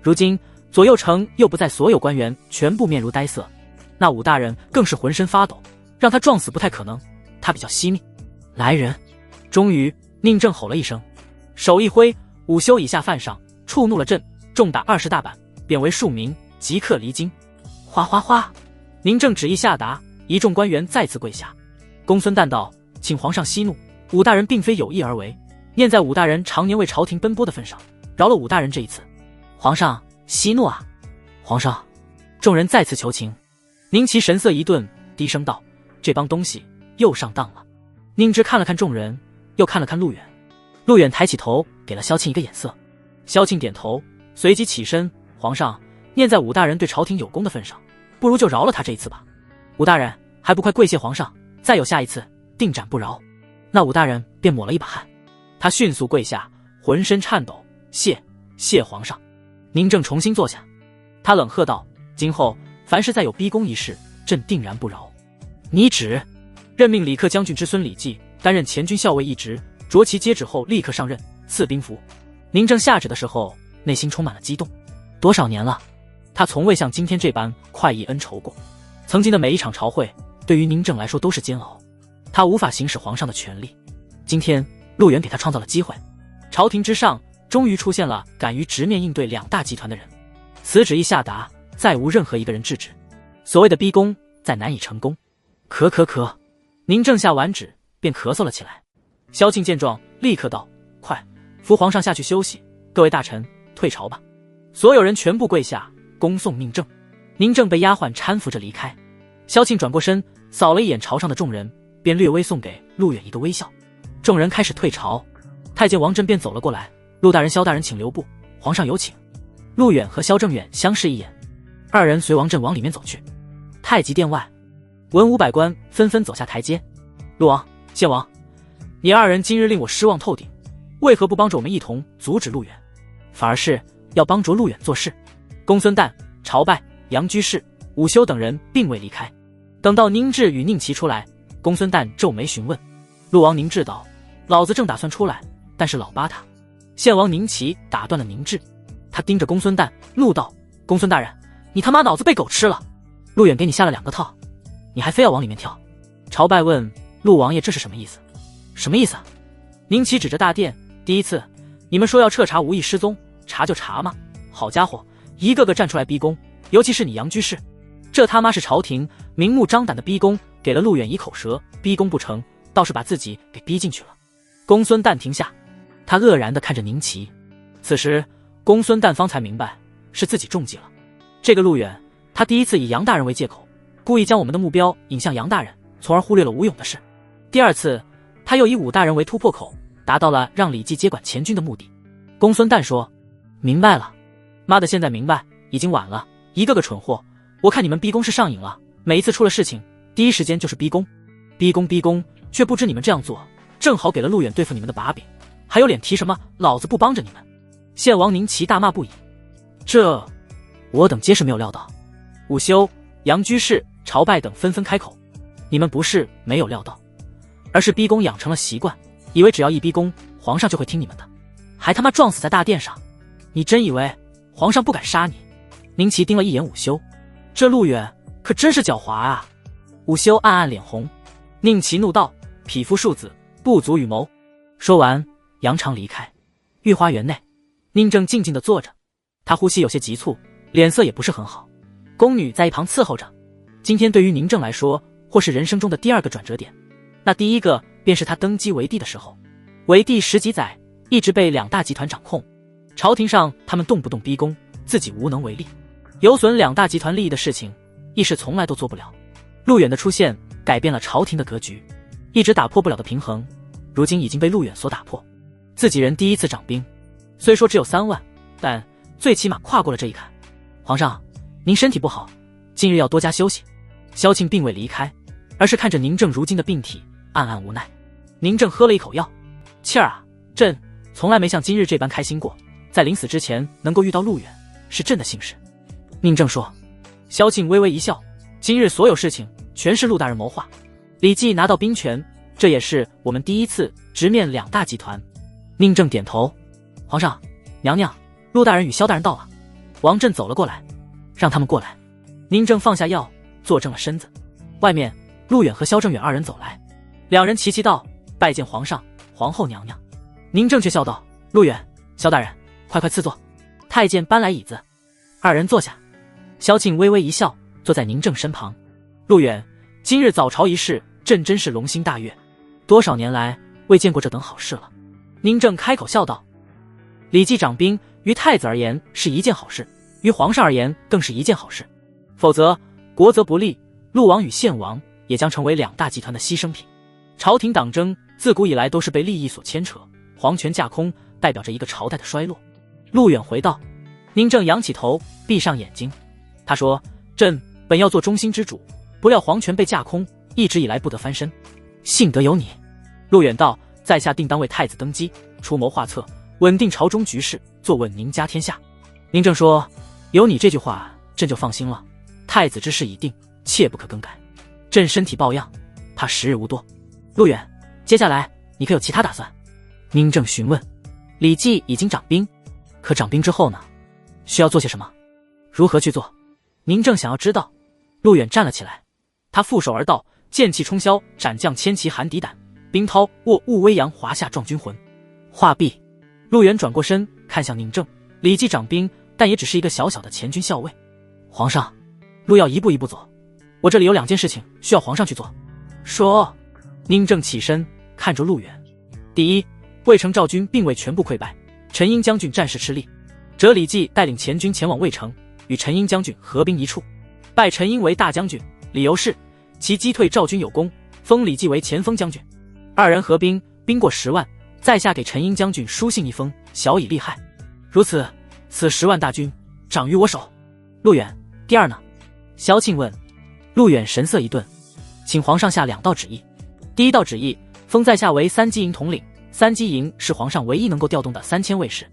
如今左右丞又不在，所有官员全部面如呆色，那武大人更是浑身发抖，让他撞死不太可能，他比较惜命。来人！终于，宁正吼了一声，手一挥，午休以下犯上，触怒了朕，重打20大板，贬为庶民，即刻离京。哗哗哗！宁正旨意下达，一众官员再次跪下。公孙瓒道：请皇上息怒，武大人并非有意而为，念在武大人常年为朝廷奔波的份上，饶了武大人这一次。皇上息怒啊！皇上！众人再次求情。宁齐神色一顿，低声道：这帮东西又上当了。宁之看了看众人，又看了看陆远。陆远抬起头，给了萧庆一个眼色。萧庆点头，随即起身：皇上，念在武大人对朝廷有功的份上，不如就饶了他这一次吧。武大人还不快跪谢皇上，再有下一次，定斩不饶。那武大人便抹了一把汗，他迅速跪下，浑身颤抖：谢皇上。宁正重新坐下，他冷喝道：今后凡是再有逼宫一事，朕定然不饶。你旨任命李克将军之孙李继担任前军校尉一职，着其接旨后立刻上任，赐兵符。宁正下旨的时候，内心充满了激动。多少年了，他从未像今天这般快意恩仇过。曾经的每一场朝会，对于宁正来说都是煎熬，他无法行使皇上的权力。今天陆远给他创造了机会，朝廷之上终于出现了敢于直面应对两大集团的人。此旨一下达，再无任何一个人制止。所谓的逼宫，再难以成功。咳，宁正下完旨便咳嗽了起来。萧庆见状，立刻道：快扶皇上下去休息，各位大臣退朝吧。所有人全部跪下恭送宁正。宁正被丫鬟搀扶着离开。萧庆转过身，扫了一眼朝上的众人，便略微送给陆远一个微笑。众人开始退朝。太监王振便走了过来：陆大人萧大人请留步，皇上有请。陆远和萧正远相视一眼，二人随王振往里面走去。太极殿外，文武百官纷纷走下台阶。陆王、谢王，你二人今日令我失望透顶，为何不帮着我们一同阻止陆远，反而是要帮着陆远做事？公孙瓒、晁拜、杨居士、午休等人并未离开。等到宁志与宁齐出来，公孙瓒皱眉询问。陆王宁志道：老子正打算出来，但是老八他献王宁齐打断了宁志。他盯着公孙瓒怒道：公孙大人，你他妈脑子被狗吃了！陆远给你下了2个套，你还非要往里面跳。晁拜问陆王爷这是什么意思？什么意思啊？宁齐指着大殿：第一次你们说要彻查无意失踪，查就查吗？好家伙，一个个站出来逼宫，尤其是你杨居士，这他妈是朝廷明目张胆的逼宫，给了陆远一口舌，逼宫不成，倒是把自己给逼进去了。公孙瓒停下，他愕然地看着宁齐。此时公孙瓒方才明白是自己中计了。这个陆远，他第一次以杨大人为借口，故意将我们的目标引向杨大人，从而忽略了吴勇的事。第二次他又以武大人为突破口，达到了让李继接管前军的目的。公孙瓒说：明白了。妈的，现在明白已经晚了，一个个蠢货，我看你们逼宫是上瘾了，每一次出了事情第一时间就是逼宫，却不知你们这样做正好给了陆远对付你们的把柄，还有脸提什么老子不帮着你们？献王宁齐大骂不已。这我等皆是没有料到。午休、杨居士、晁拜等纷纷开口：你们不是没有料到，而是逼宫养成了习惯，以为只要一逼宫皇上就会听你们的，还他妈撞死在大殿上。你真以为皇上不敢杀你？宁齐盯了一眼午休，这陆远可真是狡猾啊。午休暗暗脸红。宁齐怒道：匹夫庶子，不足与谋。说完扬长离开。御花园内，宁正静静地坐着，他呼吸有些急促，脸色也不是很好。宫女在一旁伺候着。今天对于宁正来说，或是人生中的第2个转折点。那第一个便是他登基为帝的时候。为帝10几载，一直被两大集团掌控。朝廷上他们动不动逼宫，自己无能为力，有损两大集团利益的事情，亦是从来都做不了。陆远的出现改变了朝廷的格局，一直打破不了的平衡，如今已经被陆远所打破。自己人第一次掌兵，虽说只有3万，但最起码跨过了这一坎。皇上，您身体不好，近日要多加休息。萧庆并未离开，而是看着宁正如今的病体，暗暗无奈。宁正喝了一口药，气儿啊，朕从来没像今日这般开心过，在临死之前能够遇到陆远，是朕的幸事。宁正说。萧庆微微一笑，今日所有事情全是陆大人谋划。李绩拿到兵权，这也是我们第一次直面两大集团。宁正点头。皇上，娘娘，陆大人与萧大人到了。王振走了过来，让他们过来。宁正放下药，坐正了身子。外面，陆远和萧正远二人走来，两人齐齐道：“拜见皇上、皇后娘娘。”宁正却笑道：“陆远、萧大人，快快赐坐。”太监搬来椅子，二人坐下。萧庆微微一笑，坐在宁正身旁。陆远，今日早朝一事，朕真是龙心大悦，多少年来未见过这等好事了。宁正开口笑道：“李绩掌兵，于太子而言是一件好事，于皇上而言更是一件好事。否则，国则不利，陆王与献王也将成为两大集团的牺牲品。朝廷党争自古以来都是被利益所牵扯，皇权架空代表着一个朝代的衰落。”陆远回道。宁正仰起头，闭上眼睛。他说：“朕本要做中心之主，不料皇权被架空，一直以来不得翻身，幸得有你。”陆远道：“在下定当为太子登基，出谋划策，稳定朝中局势，坐稳宁家天下。”宁正说：“有你这句话，朕就放心了。太子之事已定，切不可更改。朕身体抱恙，怕时日无多。”陆远，接下来你可有其他打算？宁正询问。李绩已经掌兵，可掌兵之后呢？需要做些什么？如何去做？宁正想要知道。陆远站了起来，他负手而道：“剑气冲霄，斩将千骑寒底胆；冰涛卧雾微扬，华夏壮军魂。”话毕，陆远转过身看向宁正。李绩掌兵，但也只是一个小小的前军校尉。皇上，路要一步一步走，我这里有2件事情需要皇上去做。说。宁正起身看着陆远。第一，魏城赵军并未全部溃败，陈英将军战事吃力，折李绩带领前军前往魏城，与陈英将军合兵一处，拜陈英为大将军，理由是其击退赵军有功，封李绩为前锋将军。二人合兵，兵过10万，在下给陈英将军书信一封，小以利害。如此，此10万大军掌于我手。陆远，第二呢？萧庆问。陆远神色一顿，请皇上下2道旨意。第一道旨意，封在下为3机营统领，3机营是皇上唯一能够调动的3000卫士。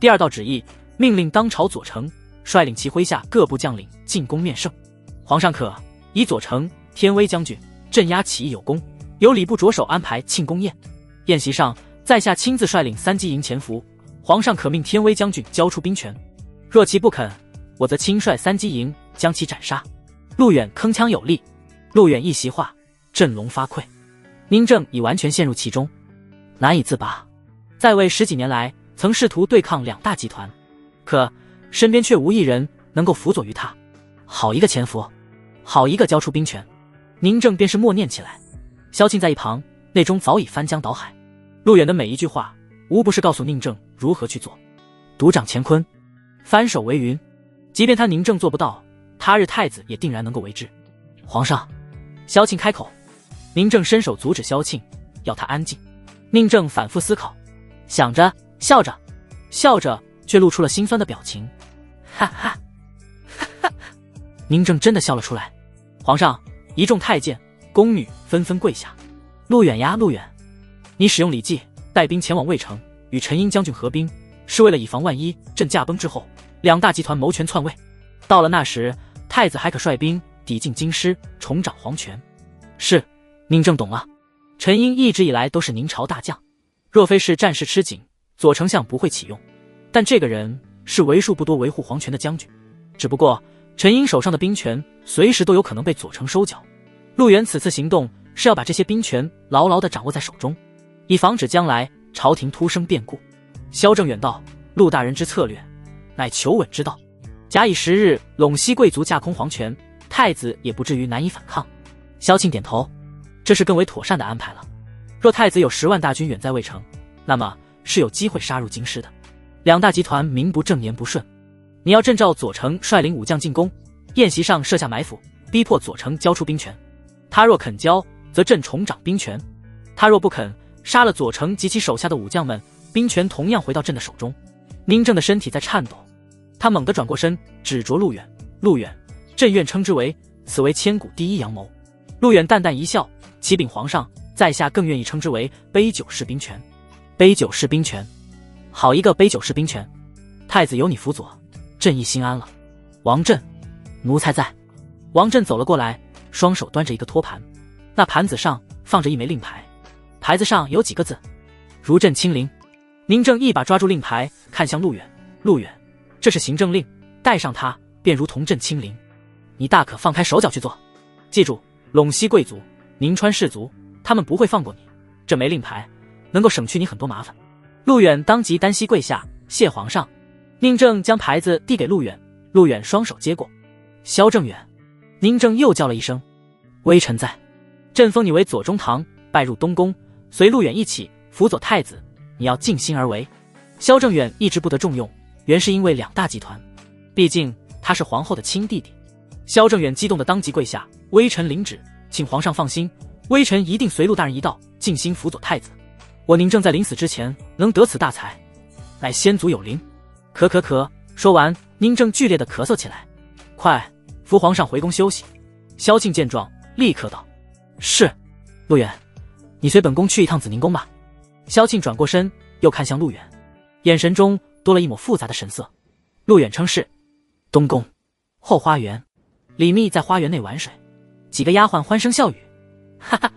第二道旨意，命令当朝左丞率领其麾下各部将领进宫面圣。皇上可以左丞天威将军镇压起义有功，由礼部着手安排庆功宴。宴席上，在下亲自率领3机营前伏，皇上可命天威将军交出兵权。若其不肯，我则亲率3机营将其斩杀。陆远铿锵有力。陆远一席话，振聋发聩。宁正已完全陷入其中，难以自拔。在位10几年来，曾试图对抗两大集团，可身边却无一人能够辅佐于他。好一个潜伏，好一个交出兵权。宁正便是默念起来。萧庆在一旁，内中早已翻江倒海。陆远的每一句话，无不是告诉宁正如何去做。独掌乾坤，翻手为云。即便他宁正做不到，他日太子也定然能够为之。皇上，萧庆开口。宁正伸手阻止萧庆，要他安静。宁正反复思考，想着，笑着，笑着却露出了心酸的表情。哈哈，哈哈！宁正真的笑了出来。皇上，一众太监、宫女纷纷跪下。陆远呀，陆远，你使用李绩带兵前往魏城，与陈英将军合兵，是为了以防万一朕驾崩之后，两大集团谋权篡位。到了那时，太子还可率兵抵进京师，重掌皇权。是。宁正懂了，陈英一直以来都是宁朝大将，若非是战事吃紧，左丞相不会启用。但这个人是为数不多维护皇权的将军，只不过陈英手上的兵权随时都有可能被左丞收缴。陆远此次行动是要把这些兵权牢牢地掌握在手中，以防止将来朝廷突生变故。萧正远道：“陆大人之策略，乃求稳之道。假以时日陇西贵族架空皇权，太子也不至于难以反抗。”萧庆点头。这是更为妥善的安排了。若太子有10万大军远在魏城，那么是有机会杀入京师的。两大集团名不正言不顺。你要朕召左丞率领武将进攻，宴席上设下埋伏，逼迫左丞交出兵权。他若肯交，则朕重掌兵权；他若不肯，杀了左丞及其手下的武将们，兵权同样回到朕的手中。宁正的身体在颤抖，他猛地转过身，指着陆远：“陆远，朕愿称之为此为千古第一阳谋。”陆远淡淡一笑：“启禀皇上，在下更愿意称之为杯酒释兵权。”杯酒释兵权，好一个杯酒释兵权！太子有你辅佐，朕亦心安了。王振，奴才在。王振走了过来，双手端着一个托盘，那盘子上放着一枚令牌，牌子上有几个字：如朕亲临。宁正一把抓住令牌，看向陆远：“陆远，这是行政令，带上它便如同朕亲临，你大可放开手脚去做。记住，陇西贵族、宁川士族，他们不会放过你。这枚令牌能够省去你很多麻烦。”陆远当即单膝跪下，谢皇上。宁正将牌子递给陆远，陆远双手接过。萧正远，宁正又叫了一声：“微臣在。朕封你为左中堂，拜入东宫，随陆远一起辅佐太子，你要尽心而为。”萧正远一直不得重用，原是因为两大集团，毕竟他是皇后的亲弟弟。萧正远激动的当即跪下：“微臣领旨，请皇上放心，微臣一定随陆大人一道，尽心辅佐太子。我宁正在临死之前能得此大才，乃先祖有灵。咳。说完，宁正剧烈的咳嗽起来。快扶皇上回宫休息。萧庆见状，立刻道：“是。陆远，你随本宫去一趟紫宁宫吧。”萧庆转过身，又看向陆远，眼神中多了一抹复杂的神色。陆远称是。东宫后花园，李密在花园内玩水，几个丫鬟欢声笑语：“哈哈，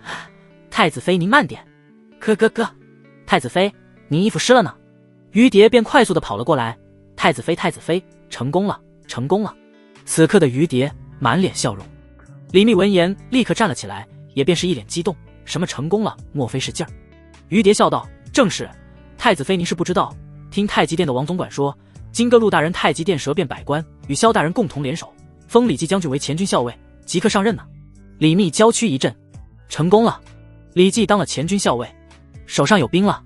太子妃您慢点。咯，太子妃您衣服湿了呢。”于蝶便快速地跑了过来：“太子妃，成功了。”此刻的于蝶满脸笑容。李密闻言立刻站了起来，也便是一脸激动：“什么成功了？莫非是劲儿？”于蝶笑道：“正是。太子妃您是不知道，听太极殿的王总管说，今个陆大人太极殿舌辩百官，与萧大人共同联手，封李继将军为前军校尉，即刻上任呢。”李密娇躯一震：“成功了？李继当了前军校尉，手上有兵了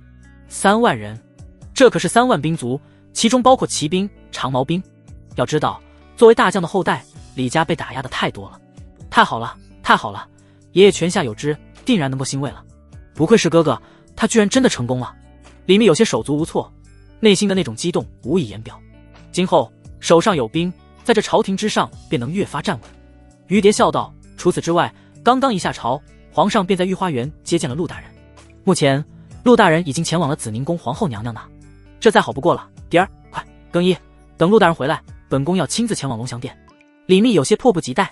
？3万人，这可是3万兵卒，其中包括骑兵、长矛兵。要知道，作为大将的后代，李家被打压的太多了。太好了，爷爷泉下有知，定然能够欣慰了。不愧是哥哥，他居然真的成功了。”李密有些手足无措，内心的那种激动无以言表。今后手上有兵，在这朝廷之上便能越发站稳。于蝶笑道：“除此之外，刚刚一下朝，皇上便在御花园接见了陆大人。目前陆大人已经前往了紫宁宫皇后娘娘那，这再好不过了。蝶儿，快更衣，等陆大人回来，本宫要亲自前往龙翔殿。”李密有些迫不及待，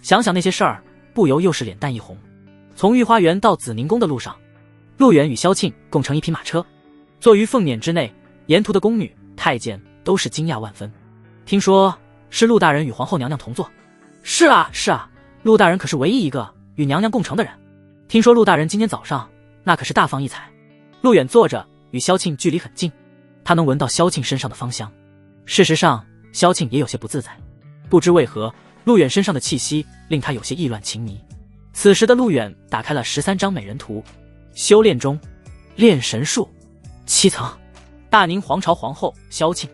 想想那些事儿，不由又是脸蛋一红。从御花园到紫宁宫的路上，陆远与萧庆共乘一匹马车，坐于凤辇之内，沿途的宫女、太监都是惊讶万分。听说是陆大人与皇后娘娘同坐？是啊，陆大人可是唯一一个与娘娘共乘的人。听说陆大人今天早上那可是大放异彩。陆远坐着，与萧庆距离很近，他能闻到萧庆身上的芳香。事实上，萧庆也有些不自在，不知为何，陆远身上的气息令他有些意乱情迷。此时的陆远打开了13张美人图，修炼中，炼神术7层，大宁皇朝皇后萧庆，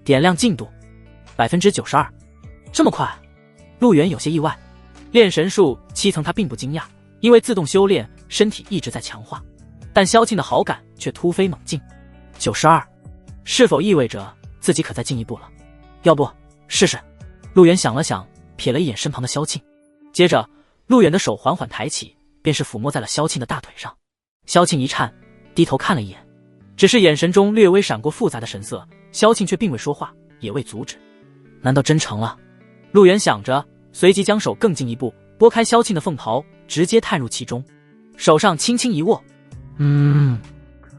点亮进度92%。这么快？陆远有些意外。炼神术7层他并不惊讶，因为自动修炼，身体一直在强化。但萧庆的好感却突飞猛进，92，是否意味着自己可再进一步了？要不试试？陆远想了想，瞥了一眼身旁的萧庆，接着陆远的手缓缓抬起，便是抚摸在了萧庆的大腿上。萧庆一颤，低头看了一眼，只是眼神中略微闪过复杂的神色，萧庆却并未说话，也未阻止。难道真成了？陆远想着，随即将手更进一步，拨开萧庆的凤袍，直接探入其中，手上轻轻一握，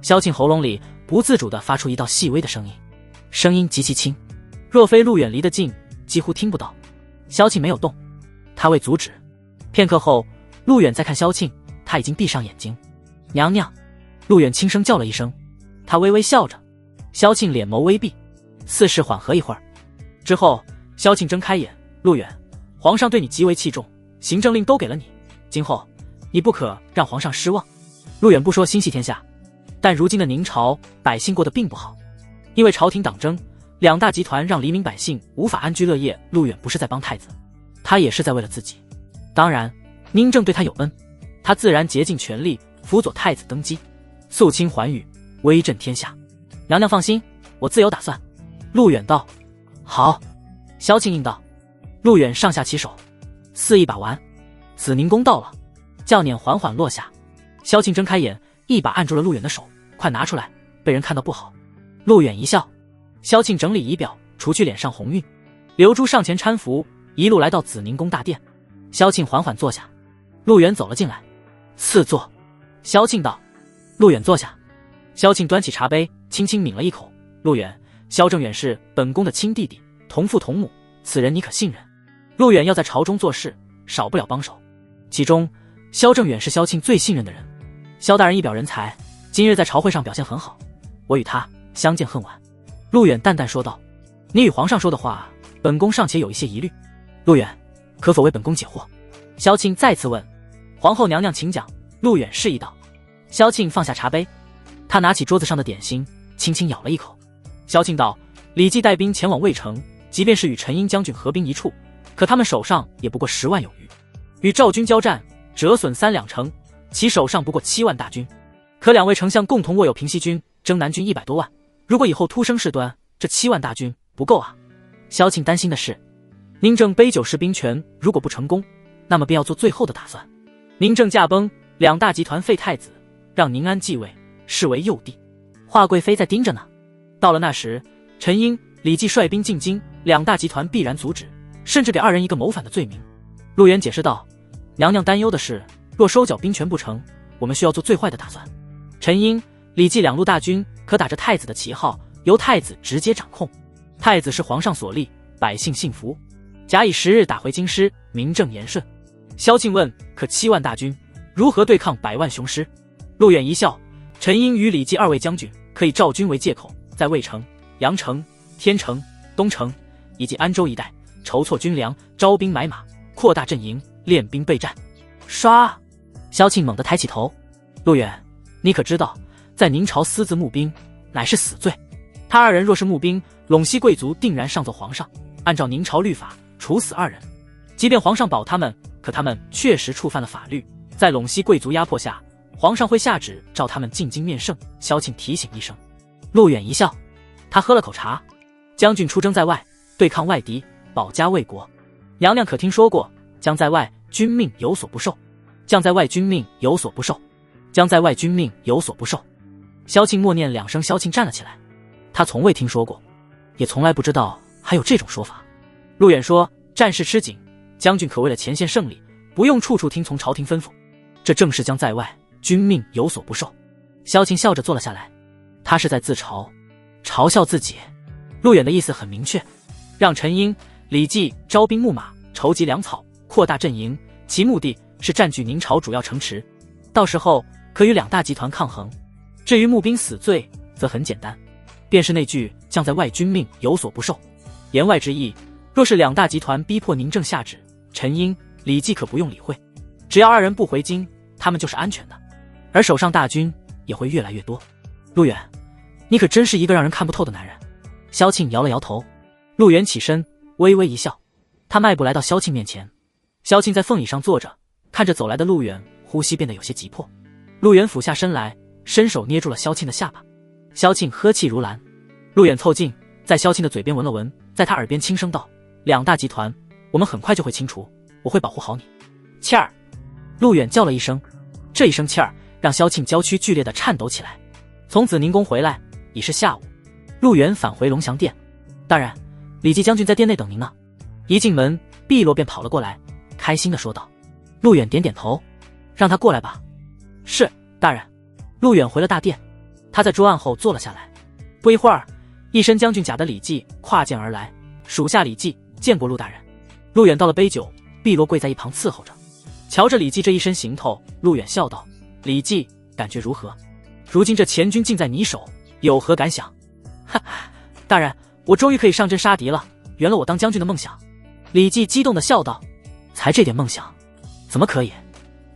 萧庆喉咙里不自主地发出一道细微的声音，声音极其轻，若非陆远离得近，几乎听不到。萧庆没有动，他未阻止。片刻后，陆远再看萧庆，他已经闭上眼睛。娘娘，陆远轻声叫了一声，他微微笑着。萧庆脸眸微闭，似是缓和一会儿之后，萧庆睁开眼：“陆远，皇上对你极为器重，行政令都给了你，今后你不可让皇上失望。”陆远不说心系天下，但如今的宁朝百姓过得并不好，因为朝廷党争，两大集团让黎民百姓无法安居乐业，陆远不是在帮太子，他也是在为了自己。当然，宁正对他有恩，他自然竭尽全力辅佐太子登基，肃清寰宇，威震天下。娘娘放心，我自有打算。陆远道：好。萧庆应道。陆远上下其手，肆意把玩。子宁公到了，轿辇缓缓落下。萧庆睁开眼，一把按住了陆远的手，快拿出来，被人看到不好。陆远一笑，萧庆整理仪表，除去脸上红晕。刘珠上前搀扶，一路来到子宁宫大殿。萧庆缓缓坐下，陆远走了进来，赐座。萧庆道：陆远坐下。萧庆端起茶杯，轻轻抿了一口。陆远，萧正远是本宫的亲弟弟，同父同母，此人你可信任？陆远要在朝中做事，少不了帮手，其中萧正远是萧庆最信任的人。萧大人一表人才，今日在朝会上表现很好，我与他相见恨晚。陆远淡淡说道：你与皇上说的话，本宫尚且有一些疑虑，陆远可否为本宫解惑？萧庆再次问。皇后娘娘请讲。陆远示意道。萧庆放下茶杯，他拿起桌子上的点心，轻轻咬了一口。萧庆道：李绩带兵前往魏城，即便是与陈英将军合兵一处，可他们手上也不过10万有余，与赵军交战，折损3两城，其手上不过7万大军。可两位丞相共同握有平西军、征南军100多万，如果以后突生事端，这7万大军不够啊。萧庆担心的是，宁正杯酒释兵权如果不成功，那么便要做最后的打算。宁正驾崩，两大集团废太子，让宁安继位，视为幼帝。华贵妃在盯着呢。到了那时，陈英、李绩率兵进京，两大集团必然阻止，甚至给二人一个谋反的罪名。陆远解释道：娘娘担忧的是，若收缴兵权不成，我们需要做最坏的打算。陈英、李绩两路大军可打着太子的旗号，由太子直接掌控。太子是皇上所立，百姓信服。假以10日打回京师，名正言顺。萧庆问：可7万大军如何对抗100万雄师？陆远一笑：陈英与李绩2位将军可以召军为借口，在渭城、阳城、天城、东城以及安州一带筹措军粮，招兵买马，扩大阵营，练兵备战。唰！萧庆猛地抬起头：陆远，你可知道，在宁朝私自募兵乃是死罪？他二人若是募兵，陇西贵族定然上奏皇上，按照宁朝律法处死2人。即便皇上保他们，可他们确实触犯了法律，在陇西贵族压迫下，皇上会下旨召他们进京面圣。萧庆提醒一声。陆远一笑，他喝了口茶：将军出征在外，对抗外敌，保家卫国。娘娘可听说过将在外，君命有所不受？将在外，君命有所不受。将在外，君命有所不受。萧庆默念2声，萧庆站了起来。他从未听说过，也从来不知道还有这种说法。陆远说：战事吃紧，将军可为了前线胜利，不用处处听从朝廷吩咐，这正是将在外，君命有所不受。萧庆笑着坐了下来，他是在自嘲，嘲笑自己。陆远的意思很明确，让陈英、李绩招兵募马，筹集粮草，扩大阵营，其目的是占据宁朝主要城池，到时候可与两大集团抗衡。至于募兵死罪，则很简单，便是那句将在外，君命有所不受。言外之意，若是两大集团逼迫宁正下旨，陈英、李绩可不用理会，只要2人不回京，他们就是安全的，而手上大军也会越来越多。陆远，你可真是一个让人看不透的男人。萧庆摇了摇头。陆远起身，微微一笑，他迈步来到萧庆面前。萧庆在凤椅上坐着，看着走来的陆远，呼吸变得有些急迫。陆远俯下身来，伸手捏住了萧庆的下巴。萧庆呵气如兰。陆远凑近，在萧庆的嘴边闻了闻，在他耳边轻声道：两大集团，我们很快就会清除，我会保护好你。切儿！陆远叫了一声，这一声切儿让萧庆娇躯剧烈地颤抖起来。从紫宁宫回来已是下午，陆远返回龙翔殿。大人，李绩将军在殿内等您呢。一进门，碧落便跑了过来，开心地说道。陆远点点头，让他过来吧。是，大人。陆远回了大殿，他在桌案后坐了下来。不一会儿，一身将军甲的李绩跨剑而来，属下李绩见过陆大人。陆远倒了杯酒，碧落跪在一旁伺候着。瞧着李绩这一身行头，陆远笑道：李绩感觉如何？如今这前军尽在你手，有何感想？哈，大人，我终于可以上阵杀敌了，圆了我当将军的梦想。李绩激动地笑道：才这点梦想，怎么可以？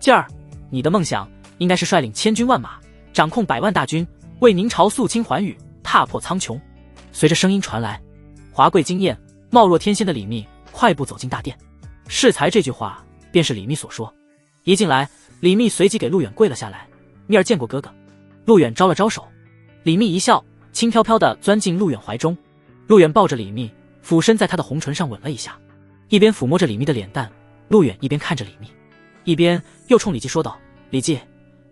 劲儿，你的梦想应该是率领1000军万马，掌控100万大军，为宁朝肃清寰宇，踏破苍穹。随着声音传来，华贵惊艳、貌若天仙的李密快步走进大殿。适才这句话便是李密所说。一进来，李密随即给陆远跪了下来：“密儿见过哥哥。”陆远招了招手，李密一笑，轻飘飘地钻进陆远怀中。陆远抱着李密，俯身在他的红唇上吻了一下，一边抚摸着李密的脸蛋，陆远一边看着李密，一边又冲李记说道：“李记，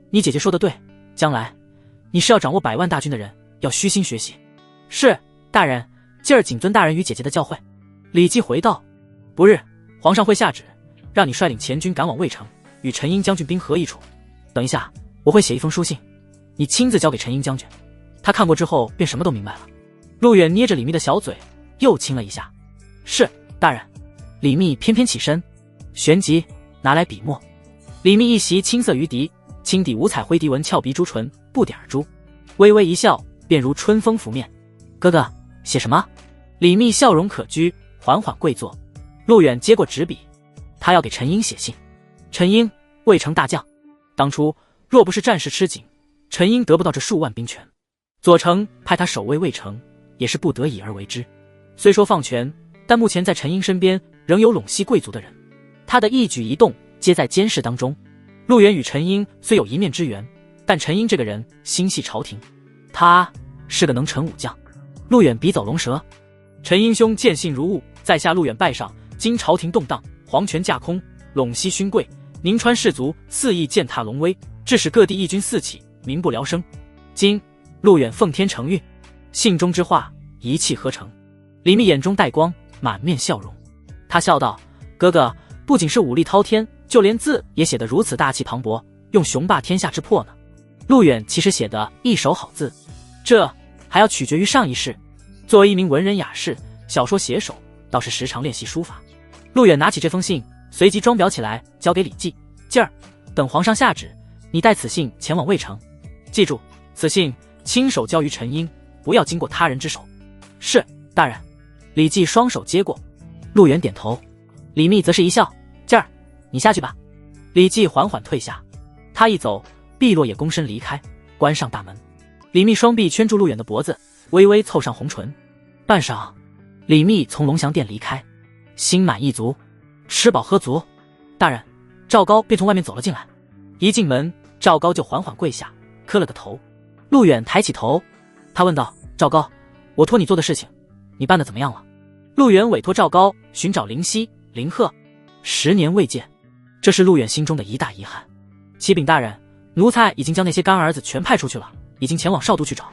你姐姐说的对，将来你是要掌握100万大军的人，要虚心学习。”“是，大人，今儿谨遵大人与姐姐的教诲。”李记回道：“不日，皇上会下旨，让你率领前军赶往渭城，与陈英将军兵合一处。等一下，我会写一封书信，你亲自交给陈英将军。”他看过之后便什么都明白了。陆远捏着李密的小嘴，又亲了一下。“是，大人。”李密翩翩起身，旋即拿来笔墨。李密一袭青色鱼笛，轻底五彩灰笛纹翘鼻朱唇，不点而珠，微微一笑，便如春风拂面。“哥哥，写什么？”李密笑容可掬，缓缓跪坐。陆远接过纸笔，他要给陈英写信。陈英，渭城大将，当初若不是战事吃紧，陈英得不到这数万兵权。左丞派他守卫渭城，也是不得已而为之。虽说放权，但目前在陈英身边仍有陇西贵族的人，他的一举一动皆在监视当中。陆远与陈英虽有一面之缘，但陈英这个人心系朝廷，他是个能臣武将。陆远笔走龙蛇：“陈英兄见信如晤，在下陆远拜上。今朝廷动荡，皇权架空，陇西勋贵、宁川士族肆意践踏龙威，致使各地义军四起，民不聊生。今陆远奉天承运。”信中之话一气呵成。李密眼中带光，满面笑容。他笑道：“哥哥不仅是武力滔天，就连字也写得如此大气磅礴，用雄霸天下之魄呢。”陆远其实写的一手好字，这还要取决于上一世。作为一名文人雅士，小说写手，倒是时常练习书法。陆远拿起这封信，随即装裱起来，交给李记：“今儿等皇上下旨，你带此信前往渭城，记住，此信亲手交于陈英，不要经过他人之手。”“是，大人。”李记双手接过。陆远点头，李密则是一笑：“今儿你下去吧。”李记缓缓退下，他一走，碧落也躬身离开，关上大门。李密双臂圈住陆远的脖子，微微凑上红唇。半晌，李密从龙翔殿离开，心满意足，吃饱喝足。大人，赵高便从外面走了进来。一进门，赵高就缓缓跪下，磕了个头。陆远抬起头，他问道：“赵高，我托你做的事情，你办得怎么样了？”陆远委托赵高寻找灵犀、灵鹤，10年未见，这是陆远心中的一大遗憾。启禀大人，奴才已经将那些干儿子全派出去了，已经前往少都去找，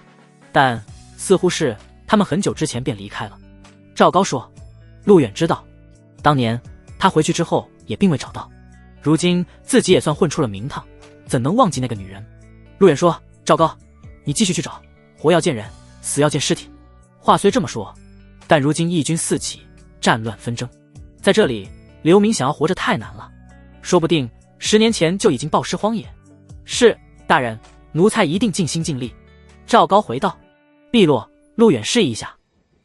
但似乎是他们很久之前便离开了。赵高说。陆远知道，当年他回去之后也并未找到，如今自己也算混出了名堂，怎能忘记那个女人？陆远说：“赵高，你继续去找，活要见人，死要见尸体。”话虽这么说，但如今义军四起，战乱纷争，在这里刘明想要活着太难了，说不定10年前就已经暴尸荒野。“是，大人，奴才一定尽心尽力。”赵高回道。碧落，陆远示意一下。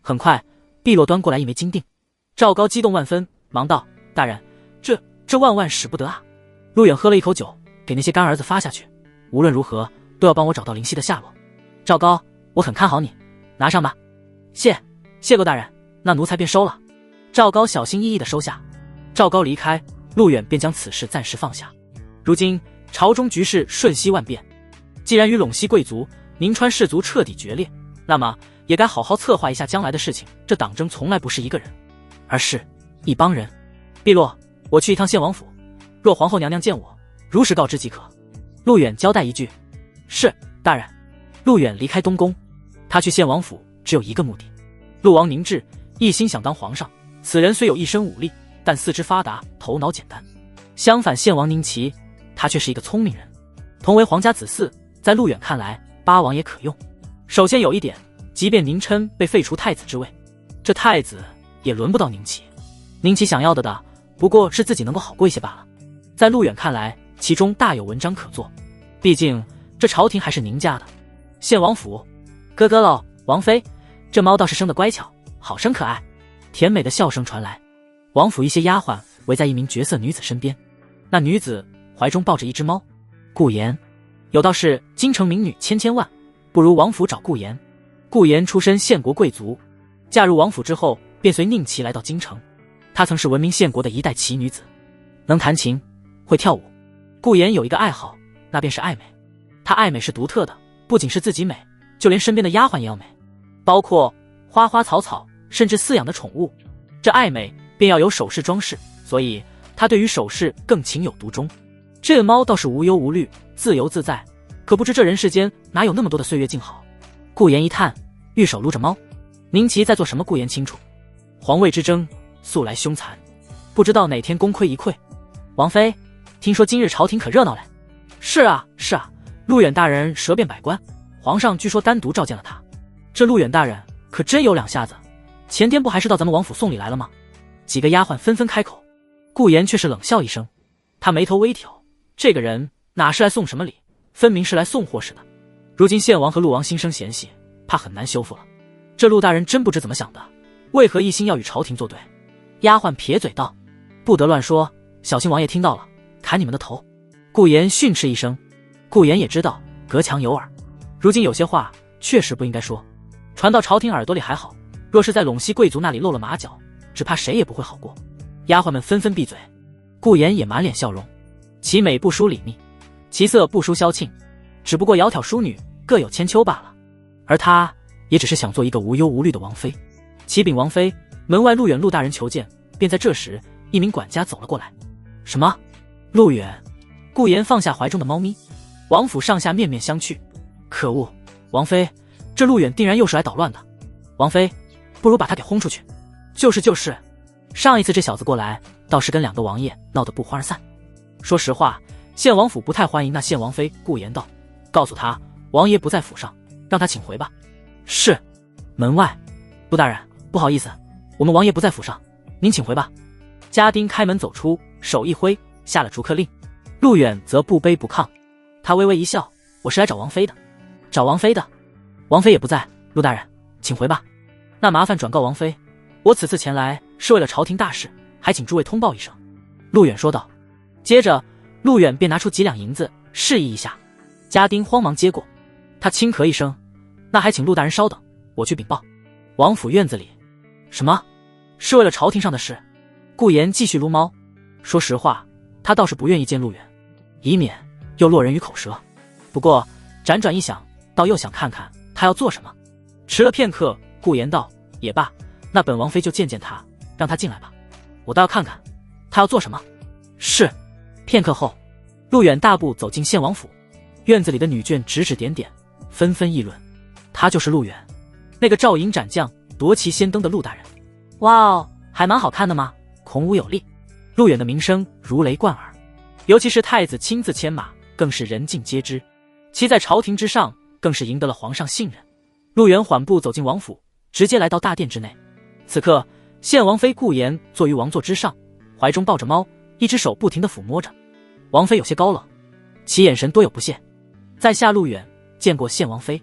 很快，碧落端过来一枚金锭。赵高激动万分，忙道：“大人，这万使不得啊！”陆远喝了一口酒，给那些干儿子发下去，无论如何都要帮我找到灵犀的下落。赵高，我很看好你，拿上吧。谢过大人，那奴才便收了。赵高小心翼翼地收下。赵高离开，陆远便将此事暂时放下。如今朝中局势瞬息万变，既然与陇西贵族、宁川士族彻底决裂，那么也该好好策划一下将来的事情。这党争从来不是一个人，而是一帮人。碧落，我去一趟献王府，若皇后娘娘见我，如实告知即可。陆远交代一句。是，大人。陆远离开东宫，他去献王府只有一个目的。陆王宁志一心想当皇上，此人虽有一身武力，但四肢发达，头脑简单。相反，献王宁齐，他却是一个聪明人。同为皇家子嗣，在陆远看来，八王也可用。首先有一点，即便宁琛被废除太子之位，这太子也轮不到宁齐。宁齐想要的不过是自己能够好过一些罢了。在陆远看来，其中大有文章可做，毕竟这朝廷还是宁家的。献王府，咯咯喽，王妃，这猫倒是生得乖巧，好生可爱。甜美的笑声传来，王府一些丫鬟围在一名绝色女子身边，那女子怀中抱着一只猫。顾言，有道是京城名女千千万，不如王府找顾言。顾炎出身县国贵族，嫁入王府之后，便随宁齐来到京城。她曾是闻名县国的一代奇女子，能弹琴，会跳舞。顾炎有一个爱好，那便是爱美。他爱美是独特的，不仅是自己美，就连身边的丫鬟也要美，包括花花草草，甚至饲养的宠物。这爱美便要有首饰装饰，所以他对于首饰更情有独钟。这个猫倒是无忧无虑，自由自在，可不知这人世间哪有那么多的岁月静好。顾炎一叹，玉手撸着猫。宁齐在做什么？顾炎清楚。皇位之争素来凶残，不知道哪天功亏一篑。王妃，听说今日朝廷可热闹嘞？是啊，是啊，陆远大人舌辩百官，皇上据说单独召见了他。这陆远大人可真有两下子，前天不还是到咱们王府送礼来了吗？几个丫鬟纷纷开口。顾炎却是冷笑一声，他眉头微挑，这个人哪是来送什么礼，分明是来送祸事的。如今献王和陆王心生嫌隙，怕很难修复了。这陆大人真不知怎么想的，为何一心要与朝廷作对？丫鬟撇嘴道：不得乱说，小心王爷听到了砍你们的头。顾炎训斥一声。顾炎也知道隔墙有耳，如今有些话确实不应该说，传到朝廷耳朵里还好，若是在陇西贵族那里露了马脚，只怕谁也不会好过。丫鬟们纷纷闭嘴。顾炎也满脸笑容，其美不输李密，其色不输萧庆，只不过窈窕淑女各有千秋罢了，而他也只是想做一个无忧无虑的王妃。启禀王妃，门外陆远陆大人求见。便在这时，一名管家走了过来。什么？陆远？顾炎放下怀中的猫咪。王府上下面面相觑。可恶，王妃，这陆远定然又是来捣乱的。王妃，不如把他给轰出去。就是，上一次这小子过来，倒是跟两个王爷闹得不欢而散。说实话，献王府不太欢迎那献王妃。顾炎道，告诉他王爷不在府上，让他请回吧。是。门外，陆大人，不好意思，我们王爷不在府上，您请回吧。家丁开门走出，手一挥，下了逐客令。陆远则不卑不亢，他微微一笑，我是来找王妃的。找王妃的？王妃也不在，陆大人，请回吧。那麻烦转告王妃，我此次前来是为了朝廷大事，还请诸位通报一声。陆远说道。接着陆远便拿出几两银子示意一下，家丁慌忙接过。他轻咳一声，那还请陆大人稍等，我去禀报。王府院子里。什么？是为了朝廷上的事？顾炎继续撸猫。说实话，他倒是不愿意见陆远，以免又落人于口舌。不过辗转一想，倒又想看看他要做什么。迟了片刻，顾炎道：也罢，那本王妃就见见他，让他进来吧，我倒要看看他要做什么。是。片刻后，陆远大步走进献王府。院子里的女眷指指点点，纷纷议论，他就是陆远，那个照影斩将夺旗先登的陆大人。哇哦，还蛮好看的嘛，孔武有力。陆远的名声如雷贯耳，尤其是太子亲自牵马，更是人尽皆知。其在朝廷之上，更是赢得了皇上信任。陆远缓步走进王府，直接来到大殿之内。此刻，献王妃顾炎坐于王座之上，怀中抱着猫，一只手不停地抚摸着。王妃有些高冷，其眼神多有不屑。在下陆远，见过献王妃。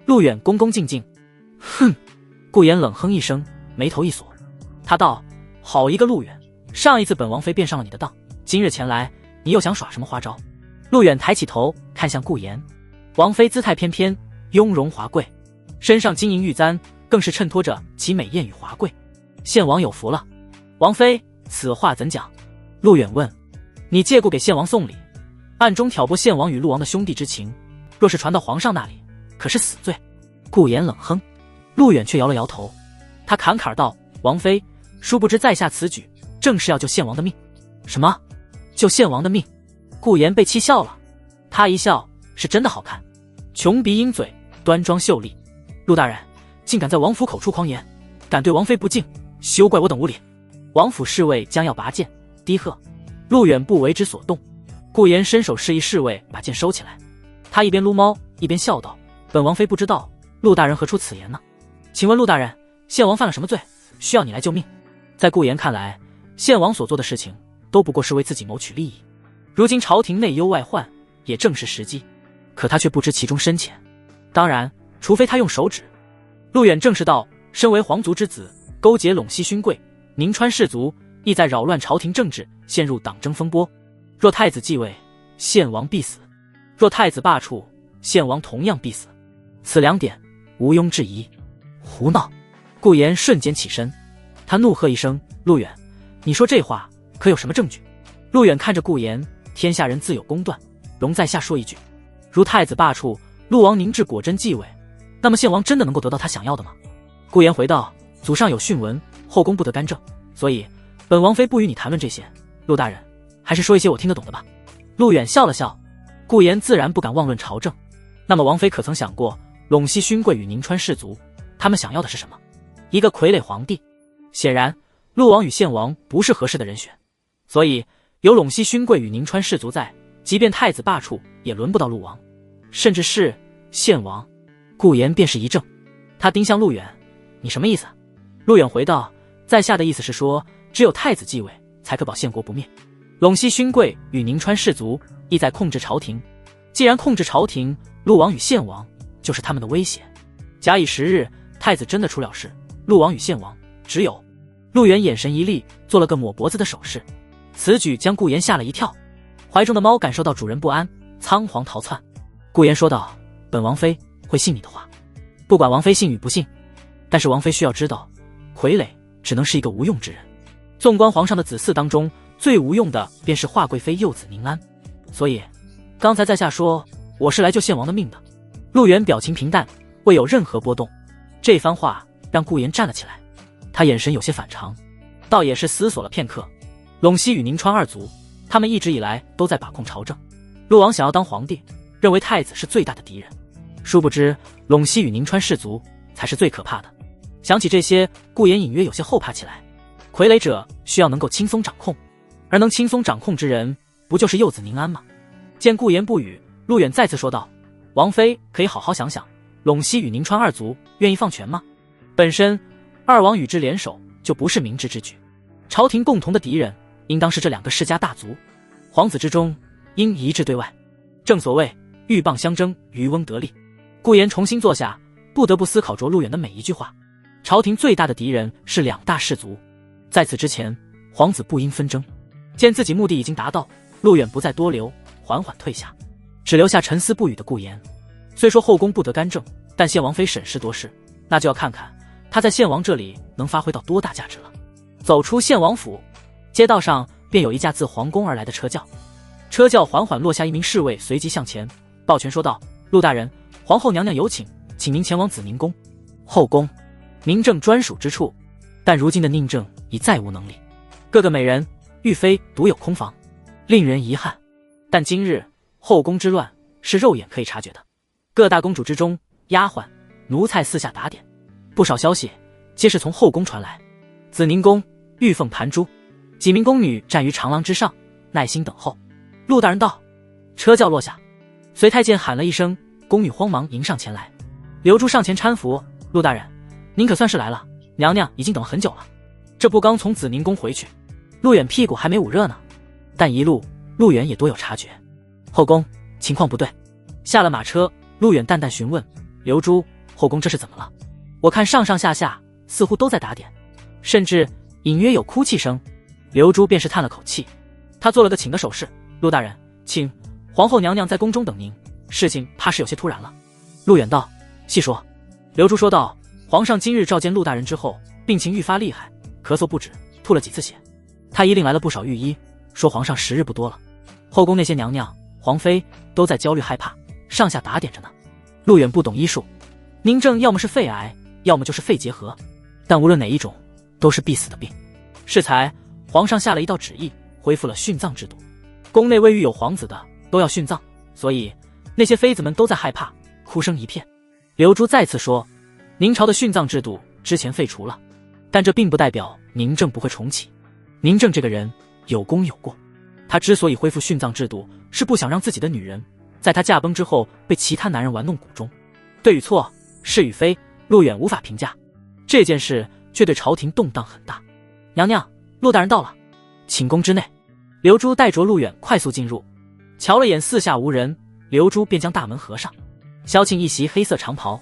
陆远恭恭敬敬。哼！顾炎冷哼一声，眉头一锁。他道：好一个陆远，上一次本王妃便上了你的当，今日前来，你又想耍什么花招？陆远抬起头看向顾炎。王妃姿态翩翩，雍容华贵，身上金银玉簪更是衬托着其美艳与华贵。献王有福了。王妃，此话怎讲？陆远问。你借故给献王送礼，暗中挑拨献王与陆王的兄弟之情，若是传到皇上那里，可是死罪。顾炎冷哼。陆远却摇了摇头，他侃侃道：王妃，殊不知在下此举正是要救献王的命。什么？救献王的命？顾炎被气笑了。他一笑是真的好看，琼鼻鹰嘴，端庄秀丽。陆大人竟敢在王府口出狂言，敢对王妃不敬，休怪我等无礼。王府侍卫将要拔剑，低喝。陆远不为之所动。顾炎伸手示意侍卫把剑收起来，他一边撸猫一边笑道：本王妃不知道陆大人何出此言呢？请问陆大人，献王犯了什么罪，需要你来救命？在顾炎看来，献王所做的事情都不过是为自己谋取利益，如今朝廷内忧外患，也正是时机，可他却不知其中深浅。当然，除非他用手指。陆远正视道：身为皇族之子，勾结陇西勋贵、宁川士族，意在扰乱朝廷政治，陷入党争风波。若太子继位，献王必死；若太子罢黜，献王同样必死。此两点毋庸置疑。胡闹！顾炎瞬间起身，他怒喝一声：“陆远，你说这话可有什么证据？”陆远看着顾炎，天下人自有公断，容在下说一句：如太子罢黜，陆王宁志果真继位，那么献王真的能够得到他想要的吗？顾炎回道：祖上有训文，后宫不得干政，所以本王妃不与你谈论这些。陆大人，还是说一些我听得懂的吧。陆远笑了笑，顾炎自然不敢妄论朝政。那么王妃可曾想过，陇西勋贵与宁川士族，他们想要的是什么？一个傀儡皇帝。显然，陆王与献王不是合适的人选，所以有陇西勋贵与宁川士族在，即便太子罢黜，也轮不到陆王，甚至是献王。顾炎便是一怔，他盯向陆远：你什么意思？陆远回道：在下的意思是说，只有太子继位，才可保献国不灭。陇西勋贵与宁川士族意在控制朝廷，既然控制朝廷，陆王与献王就是他们的威胁。假以时日，太子真的出了事，陆王与献王只有……陆远眼神一厉，做了个抹脖子的手势，此举将顾炎吓了一跳。怀中的猫感受到主人不安，仓皇逃窜。顾炎说道：本王妃会信你的话，不管王妃信与不信，但是王妃需要知道，傀儡只能是一个无用之人。纵观皇上的子嗣当中，最无用的便是华贵妃幼子宁安，所以刚才在下说我是来救献王的命的。陆远表情平淡，未有任何波动。这番话让顾炎站了起来，他眼神有些反常，倒也是思索了片刻。陇西与宁川二族，他们一直以来都在把控朝政，陆王想要当皇帝，认为太子是最大的敌人，殊不知陇西与宁川士族才是最可怕的。想起这些，顾炎隐约有些后怕起来。傀儡者需要能够轻松掌控，而能轻松掌控之人，不就是幼子宁安吗？见顾炎不语，陆远再次说道：王妃可以好好想想，陇西与宁川二族愿意放权吗？本身二王与之联手就不是明智之举，朝廷共同的敌人应当是这两个世家大族，皇子之中应一致对外。正所谓鹬蚌相争，渔翁得利。顾炎重新坐下，不得不思考着陆远的每一句话。朝廷最大的敌人是两大氏族，在此之前，皇子不应纷争。见自己目的已经达到，陆远不再多留，缓缓退下，只留下沉思不语的顾炎。虽说后宫不得干政，但献王妃审时度势，那就要看看他在献王这里能发挥到多大价值了。走出献王府，街道上便有一架自皇宫而来的车轿，车轿缓缓落下，一名侍卫随即向前抱拳说道：陆大人，皇后娘娘有请，请您前往紫宁宫。后宫，宁正专属之处，但如今的宁正已再无能力，各个美人玉妃独有空房，令人遗憾。但今日后宫之乱是肉眼可以察觉的，各大公主之中，丫鬟奴才四下打点，不少消息皆是从后宫传来。紫宁宫玉凤盘珠，几名宫女站于长廊之上，耐心等候。陆大人到。车轿落下，随太监喊了一声，宫女慌忙迎上前来。刘珠上前搀扶：陆大人，您可算是来了，娘娘已经等了很久了。这不刚从紫宁宫回去，陆远屁股还没捂热呢。但一路陆远也多有察觉，后宫情况不对。下了马车，陆远淡淡询问刘珠：后宫这是怎么了？我看上上下下似乎都在打点，甚至隐约有哭泣声。刘珠便是叹了口气，他做了个请的手势：陆大人，请，皇后娘娘在宫中等您，事情怕是有些突然了。陆远道：细说。刘珠说道：皇上今日召见陆大人之后，病情愈发厉害，咳嗽不止，吐了几次血。太医令来了不少御医，说皇上时日不多了。后宫那些娘娘皇妃都在焦虑害怕，上下打点着呢。陆远不懂医术，宁正要么是肺癌，要么就是肺结核，但无论哪一种都是必死的病。适才皇上下了一道旨意，恢复了殉葬制度，宫内未育有皇子的都要殉葬，所以那些妃子们都在害怕，哭声一片。刘珠再次说，宁朝的殉葬制度之前废除了，但这并不代表宁正不会重启。宁正这个人有功有过，他之所以恢复殉葬制度，是不想让自己的女人在他驾崩之后被其他男人玩弄骨中。对与错，是与非，陆远无法评价，这件事却对朝廷动荡很大。娘娘，陆大人到了，寝宫之内。刘珠带着陆远快速进入，瞧了眼四下无人，刘珠便将大门合上。萧庆一袭黑色长袍，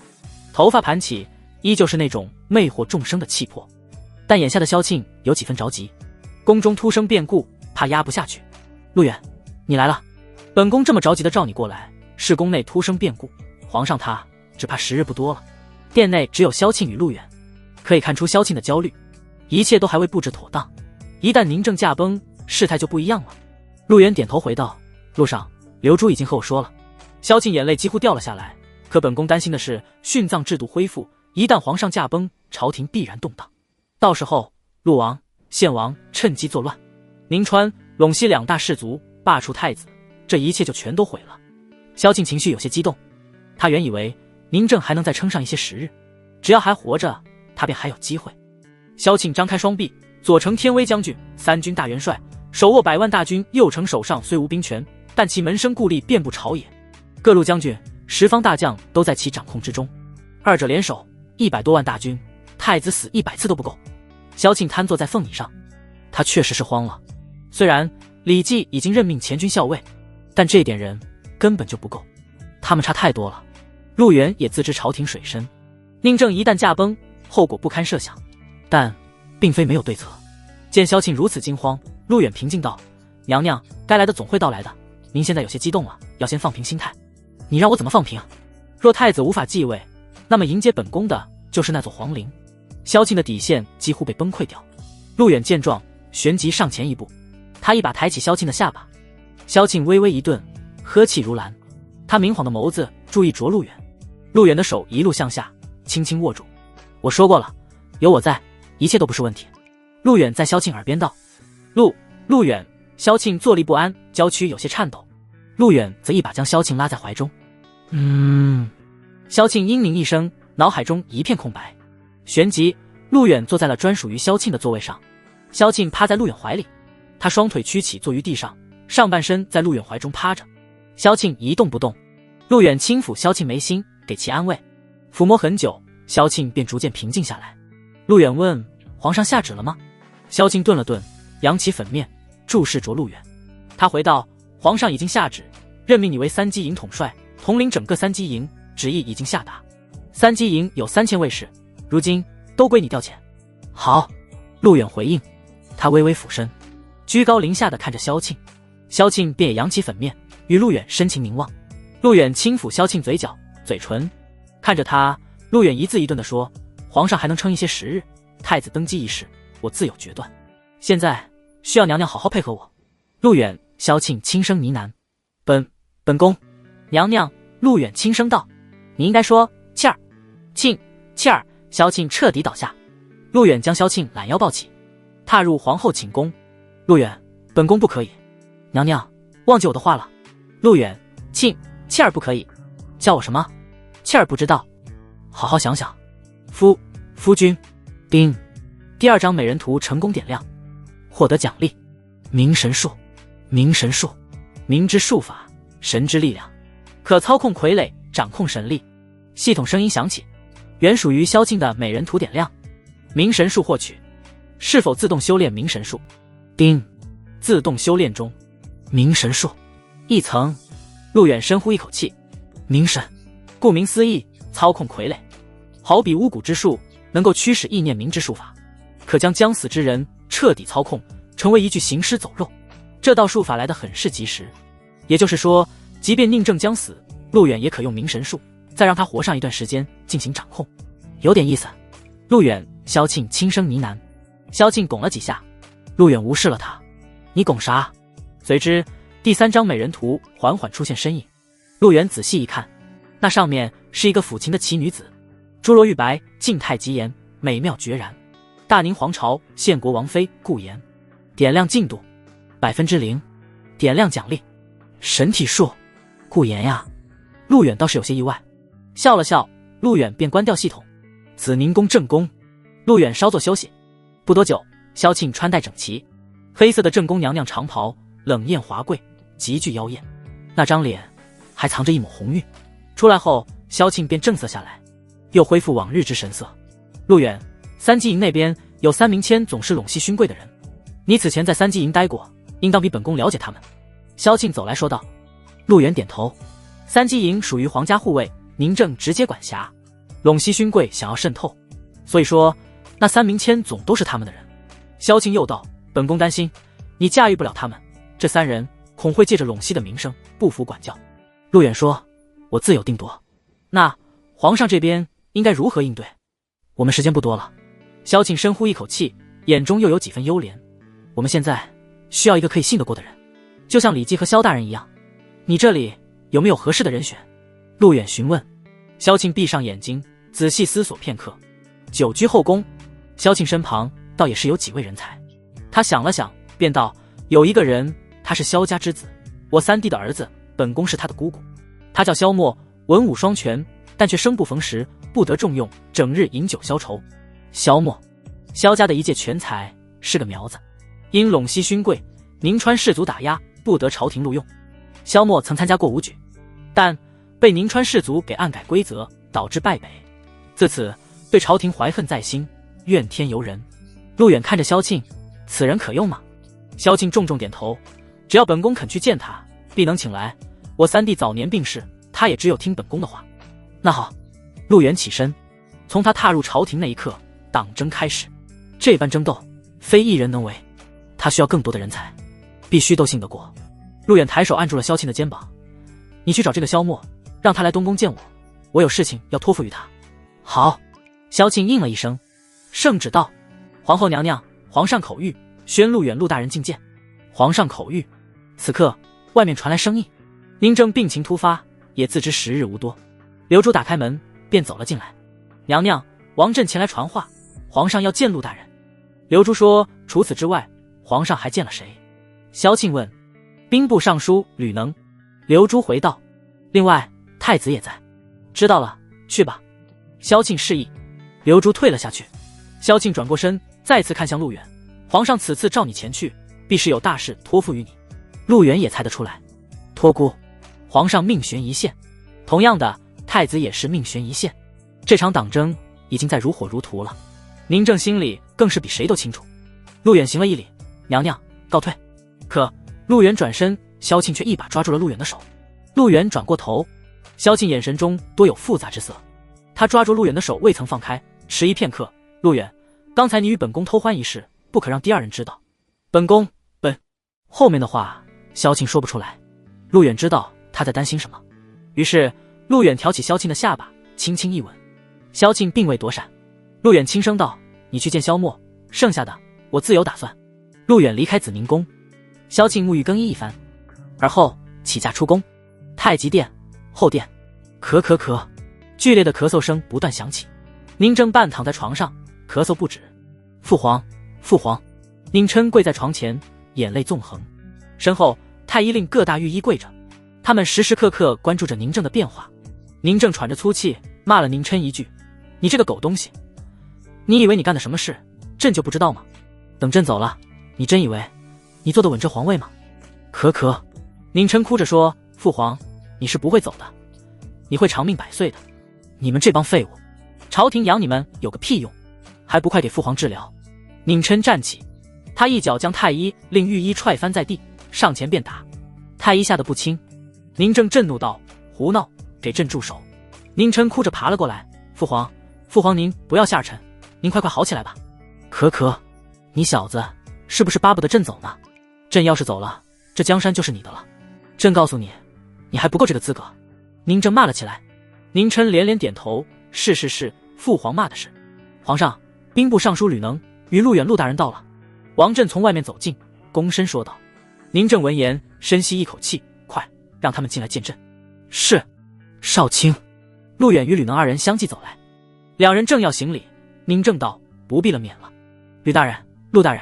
头发盘起，依旧是那种魅惑众生的气魄，但眼下的萧庆有几分着急。宫中突生变故，怕压不下去。陆远，你来了，本宫这么着急的召你过来，是宫内突生变故，皇上他只怕时日不多了。殿内只有萧庆与陆远，可以看出萧庆的焦虑，一切都还未布置妥当。一旦宁正驾崩，事态就不一样了。陆远点头回道：路上刘珠已经和我说了。萧庆眼泪几乎掉了下来，可本宫担心的是殉葬制度恢复，一旦皇上驾崩，朝廷必然动荡，到时候陆王、献王趁机作乱，宁川、陇西两大氏族罢黜太子，这一切就全都毁了。萧庆情绪有些激动，他原以为宁正还能再撑上一些时日，只要还活着，他便还有机会。萧庆张开双臂，左丞天威将军、三军大元帅，手握100万大军；右丞手上虽无兵权，但其门生故吏遍布朝野，各路将军、十方大将都在其掌控之中。二者联手100多万大军，太子死100次都不够。萧庆瘫坐在凤椅上，他确实是慌了。虽然李绩已经任命前军校尉，但这点人根本就不够，他们差太多了。陆远也自知朝廷水深，宁正一旦驾崩，后果不堪设想，但并非没有对策。见萧庆如此惊慌，陆远平静道：娘娘，该来的总会到来的，您现在有些激动了，要先放平心态。你让我怎么放平？若太子无法继位，那么迎接本宫的就是那座皇陵。萧庆的底线几乎被崩溃掉。陆远见状，旋即上前一步，他一把抬起萧庆的下巴。萧庆微微一顿，呵气如兰，他明晃的眸子注意着陆远。陆远的手一路向下，轻轻握住。我说过了，有我在，一切都不是问题。陆远在萧庆耳边道。陆远。萧庆坐立不安，娇躯有些颤抖。陆远则一把将萧庆拉在怀中。萧庆嘤咛一声，脑海中一片空白。旋即，陆远坐在了专属于萧庆的座位上。萧庆趴在陆远怀里，他双腿屈起坐于地上，上半身在陆远怀中趴着。萧庆一动不动。陆远轻抚萧庆眉心，给其安慰。抚摸很久，萧庆便逐渐平静下来。陆远问：皇上下旨了吗？萧庆顿了顿，扬起粉面，注视着陆远。他回道：皇上已经下旨，任命你为三机营统帅，统领整个三机营，旨意已经下达。三机营有3000卫士，如今都归你调遣。好，陆远回应。他微微俯身，居高临下的看着萧庆。萧庆便也扬起粉面，与陆远深情凝望。陆远轻抚萧庆嘴角、嘴唇，看着他，陆远一字一顿地说：皇上还能撑一些时日，太子登基一事，我自有决断。现在需要娘娘好好配合我。陆远，萧庆轻声呢喃：本宫。娘娘，陆远轻声道：你应该说庆儿。庆儿。萧庆彻底倒下。陆远将萧庆揽腰抱起，踏入皇后寝宫。陆远，本宫不可以。娘娘，忘记我的话了。陆远，庆儿不可以。叫我什么？庆儿不知道。好好想想。夫君。丁。第2张美人图成功点亮，获得奖励：明神术。明之术法，神之力量，可操控傀儡，掌控神力。系统声音响起，原属于萧庆的美人图点亮。明神术获取，是否自动修炼明神术？丁。自动修炼中。明神术1层。陆远深呼一口气。明神，顾名思义，操控傀儡，好比巫蛊之术，能够驱使意念明之术法，可将将死之人彻底操控，成为一具行尸走肉。这道术法来得很是及时，也就是说，即便宁正将死，陆远也可用明神术，再让他活上一段时间进行掌控。有点意思。陆远，萧庆轻声呢喃。萧庆拱了几下，陆远无视了他。你拱啥？随之第3张美人图缓缓出现身影。陆远仔细一看，那上面是一个抚琴的奇女子，珠罗玉白，静态极颜，美妙绝然。大宁皇朝献国王妃顾妍。点亮进度0%。点亮奖励：神体术。顾妍呀。陆远倒是有些意外，笑了笑，陆远便关掉系统。子宁宫正宫。陆远稍作休息。不多久，萧庆穿戴整齐，黑色的正宫娘娘长袍，冷艳华贵，极具妖艳。那张脸还藏着一抹红晕。出来后，萧庆便正色下来，又恢复往日之神色。陆远，三机营那边有3名签总是陇西勋贵的人，你此前在三机营待过，应当比本宫了解他们。萧庆走来说道。陆远点头。三机营属于皇家护卫，宁正直接管辖，陇西勋贵想要渗透，所以说那3名签总都是他们的人。萧庆又道：本宫担心你驾驭不了他们，这3人恐会借着陇西的名声不服管教。陆远说：我自有定夺。那皇上这边应该如何应对？我们时间不多了。萧庆深呼一口气，眼中又有几分幽怜。我们现在需要一个可以信得过的人，就像李记和萧大人一样。你这里有没有合适的人选？陆远询问。萧庆闭上眼睛，仔细思索片刻。久居后宫，萧庆身旁倒也是有几位人才。他想了想，便道：有一个人，他是萧家之子，我三弟的儿子，本宫是他的姑姑。他叫萧默，文武双全，但却生不逢时，不得重用，整日饮酒消愁。萧默，萧家的一介全才，是个苗子，因陇西勋贵，宁川士族打压，不得朝廷录用。萧默曾参加过武举，但被宁川士族给暗改规则，导致败北。自此对朝廷怀恨在心，怨天尤人。陆远看着萧庆，此人可用吗？萧庆重重点头，只要本宫肯去见他，必能请来。我三弟早年病逝，他也只有听本宫的话。那好。陆远起身，从他踏入朝廷那一刻，党争开始。这般争斗，非一人能为，他需要更多的人才，必须都信得过。陆远抬手按住了萧庆的肩膀，你去找这个萧默，让他来东宫见我，我有事情要托付于他。好。萧庆应了一声。圣旨到。皇后娘娘，皇上口谕，宣陆远陆大人觐见。皇上口谕。此刻外面传来声音，宁正病情突发，也自知时日无多。刘珠打开门便走了进来。娘娘，王振前来传话，皇上要见陆大人。刘珠说，除此之外，皇上还见了谁？萧庆问。兵部尚书吕能。刘珠回道，另外太子也在。知道了，去吧。萧庆示意。刘珠退了下去。萧庆转过身，再次看向陆远。皇上此次召你前去，必是有大事托付于你。陆远也猜得出来。托孤，皇上命悬一线。同样的，太子也是命悬一线。这场党争已经在如火如荼了。宁正心里更是比谁都清楚。陆远行了一礼，娘娘告退。可陆远转身，萧庆却一把抓住了陆远的手。陆远转过头，萧庆眼神中多有复杂之色。他抓住陆远的手未曾放开，迟疑片刻。陆远，刚才你与本宫偷欢一事，不可让第二人知道。本宫后面的话萧庆说不出来。陆远知道他在担心什么，于是陆远挑起萧庆的下巴，轻轻一吻。萧庆并未躲闪。陆远轻声道，你去见萧默，剩下的我自有打算。陆远离开紫宁宫。萧庆沐浴更衣一番，而后起驾出宫。太极殿后殿，咳，剧烈的咳嗽声不断响起。宁正半躺在床上，咳嗽不止。父皇。宁琛跪在床前，眼泪纵横。身后太医令各大御医跪着，他们时时刻刻关注着宁正的变化。宁正喘着粗气，骂了宁琛一句，你这个狗东西，你以为你干的什么事朕就不知道吗？等朕走了，你真以为你坐得稳这皇位吗？咳，宁琛哭着说，父皇，你是不会走的，你会长命百岁的。你们这帮废物，朝廷养你们有个屁用，还不快给父皇治疗。宁琛站起，他一脚将太医令御医踹翻在地，上前便打。太医吓得不轻。宁正震怒道，胡闹，给朕住手。宁琛哭着爬了过来，父皇您不要吓着臣，您快好起来吧。咳，你小子是不是巴不得朕走呢？朕要是走了，这江山就是你的了。朕告诉你，你还不够这个资格。宁正骂了起来。宁琛连连点头，是，父皇骂的是。皇上，兵部尚书吕能与陆远陆大人到了。王振从外面走进，躬身说道。宁正闻言深吸一口气，快让他们进来见朕。是。少卿。陆远与吕能二人相继走来，两人正要行礼，宁正道，不必了，免了。吕大人，陆大人，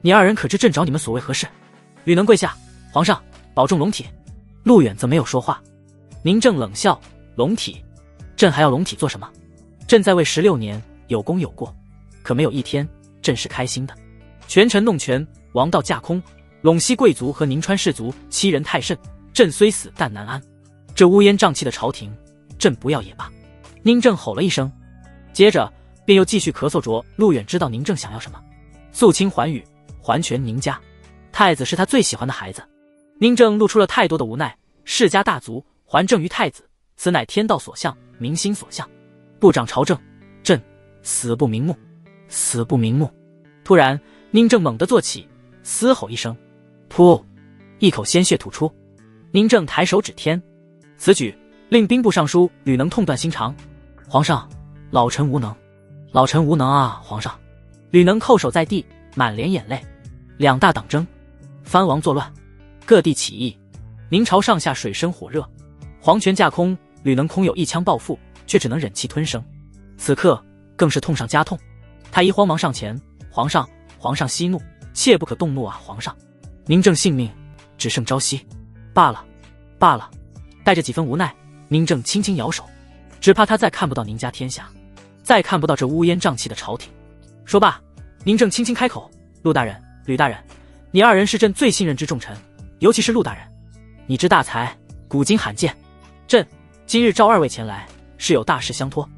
你二人可知朕找你们所谓何事？吕能跪下，皇上保重龙体。陆远则没有说话。宁正冷笑，龙体？朕还要龙体做什么？朕在位16年，有功有过，可没有一天朕是开心的。权臣弄权，王道架空，陇西贵族和宁川士族欺人太甚，朕虽死但难安。这乌烟瘴气的朝廷，朕不要也罢。宁正吼了一声，接着便又继续咳嗽着。陆远知道宁正想要什么，肃清寰宇，还权宁家。太子是他最喜欢的孩子。宁正露出了太多的无奈，世家大族还政于太子，此乃天道所向，民心所向。不掌朝政，朕死不瞑目，死不瞑目。突然宁正猛地坐起，嘶吼一声，噗，一口鲜血吐出。宁正抬手指天，此举令兵部尚书吕能痛断心肠。皇上，老臣无能，老臣无能啊，皇上！吕能叩首在地，满脸眼泪。两大党争，藩王作乱，各地起义，明朝上下水深火热，皇权架空，吕能空有一枪报复，却只能忍气吞声。此刻更是痛上加痛，太医慌忙上前：“皇上，皇上息怒，切不可动怒啊，皇上！宁正性命只剩朝夕。”罢了，罢了。带着几分无奈，宁正轻轻摇手，只怕他再看不到宁家天下，再看不到这乌烟瘴气的朝廷。说罢，宁正轻轻开口：“陆大人，吕大人，你二人是朕最信任之重臣，尤其是陆大人，你之大才，古今罕见。朕今日召二位前来，是有大事相托。”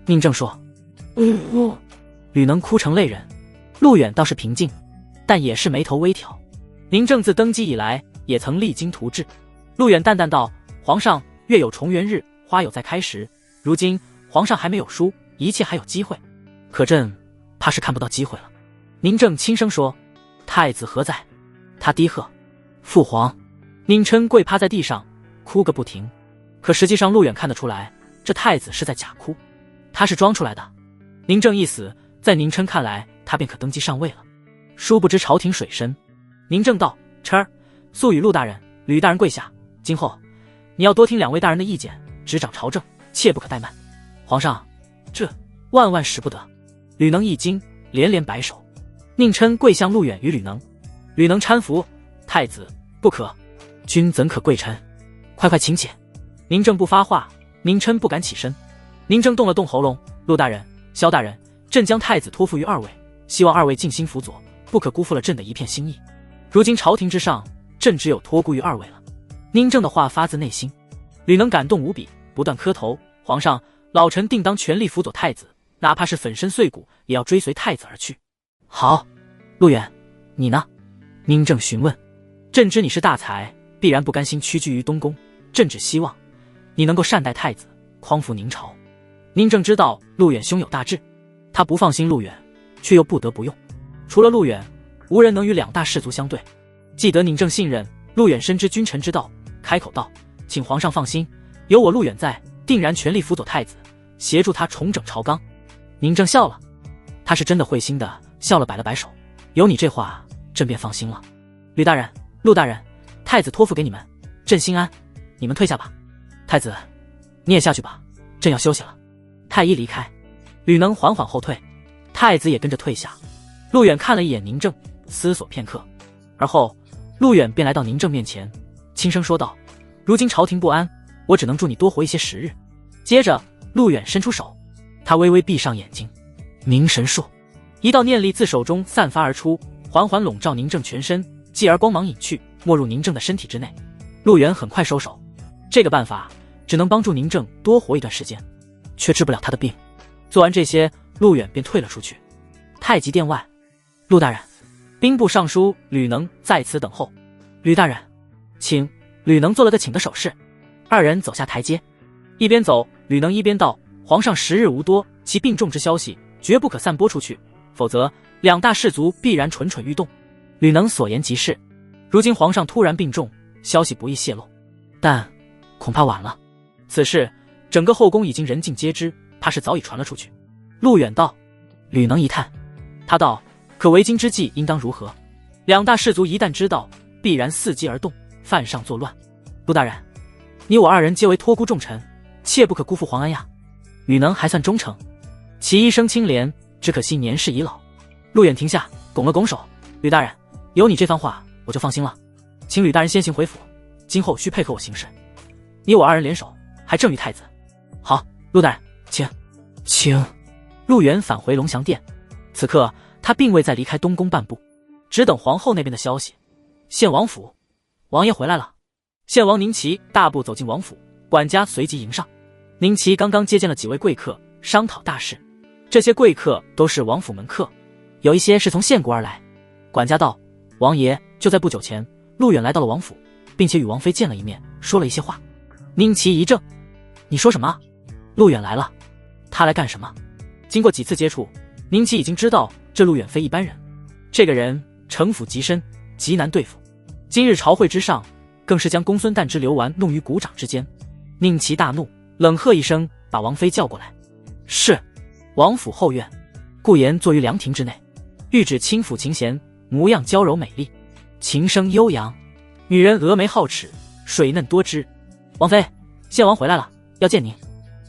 宁正说：“吕能哭成泪人。”陆远倒是平静，但也是眉头微挑。宁正自登基以来，也曾励精图治。陆远淡淡道：“皇上，月有重圆日，花有再开时。如今皇上还没有输，一切还有机会。可朕怕是看不到机会了。”宁正轻声说：“太子何在？”他低喝：“父皇。”宁琛跪趴在地上，哭个不停。可实际上陆远看得出来，这太子是在假哭，他是装出来的。宁正一死，在宁琛看来，他便可登基上位了。殊不知朝廷水深。宁正道：“琛儿，速与陆大人、吕大人跪下。今后你要多听两位大人的意见，执掌朝政，切不可怠慢。”皇上，这万万使不得。吕能一惊，连连摆手。宁琛跪向陆远与吕能，吕能搀扶：“太子不可，君怎可跪臣？快快请起。”宁正不发话，宁琛不敢起身。宁正动了动喉咙：“陆大人、萧大人，朕将太子托付于二位，希望二位尽心辅佐，不可辜负了朕的一片心意。如今朝廷之上，朕只有托孤于二位了。”宁正的话发自内心。吕能感动无比，不断磕头：“皇上，老臣定当全力辅佐太子，哪怕是粉身碎骨，也要追随太子而去。”好，陆远，你呢？宁正询问。朕知你是大才，必然不甘心屈居于东宫，朕只希望你能够善待太子，匡扶宁朝。宁正知道陆远胸有大志，他不放心陆远，却又不得不用。除了陆远，无人能与两大氏族相对。既得宁正信任，陆远深知君臣之道，开口道：“请皇上放心，有我陆远在，定然全力辅佐太子，协助他重整朝纲。”宁正笑了，他是真的会心的，笑了摆了摆手：“有你这话，朕便放心了。吕大人、陆大人，太子托付给你们，朕心安，你们退下吧。太子，你也下去吧，朕要休息了。”太医离开，吕能缓缓后退，太子也跟着退下。陆远看了一眼宁正，思索片刻，而后陆远便来到宁正面前，轻声说道：“如今朝廷不安，我只能祝你多活一些时日。”接着陆远伸出手，他微微闭上眼睛，明神术，一道念力自手中散发而出，缓缓笼罩宁正全身，继而光芒隐去，没入宁正的身体之内。陆远很快收手，这个办法只能帮助宁正多活一段时间，却治不了他的病。做完这些，陆远便退了出去。太极殿外，陆大人，兵部尚书吕能在此等候。吕大人，请。吕能做了个请的手势，二人走下台阶。一边走，吕能一边道：“皇上时日无多，其病重之消息绝不可散播出去，否则两大氏族必然蠢蠢欲动。”吕能所言极是，如今皇上突然病重，消息不易泄露，但恐怕晚了。此事整个后宫已经人尽皆知，怕是早已传了出去。陆远道。吕能一叹，他道：“可为今之计应当如何？两大氏族一旦知道，必然伺机而动，犯上作乱。陆大人，你我二人皆为托孤重臣，切不可辜负皇恩呀。”吕能还算忠诚，其一生清廉，只可惜年事已老。陆远停下，拱了拱手：“吕大人，有你这番话，我就放心了。请吕大人先行回府，今后需配合我行事。你我二人联手，还正于太子。”好，陆大人，请。陆远返回龙翔殿，此刻他并未再离开东宫半步，只等皇后那边的消息。献王府，王爷回来了。献王宁齐大步走进王府，管家随即迎上。宁齐刚刚接见了几位贵客，商讨大事。这些贵客都是王府门客，有一些是从县国而来。管家道：“王爷，就在不久前，陆远来到了王府，并且与王妃见了一面，说了一些话。”宁齐一怔：“你说什么？陆远来了？他来干什么？”经过几次接触，宁齐已经知道这陆远非一般人。这个人城府极深，极难对付。今日朝会之上，更是将公孙瓒之流丸弄于股掌之间。宁齐大怒，冷喝一声，把王妃叫过来。是。王府后院，顾妍坐于凉亭之内，玉指轻抚琴弦，模样娇柔美丽，琴声悠扬。女人峨眉皓齿，水嫩多汁。王妃，献王回来了，要见您。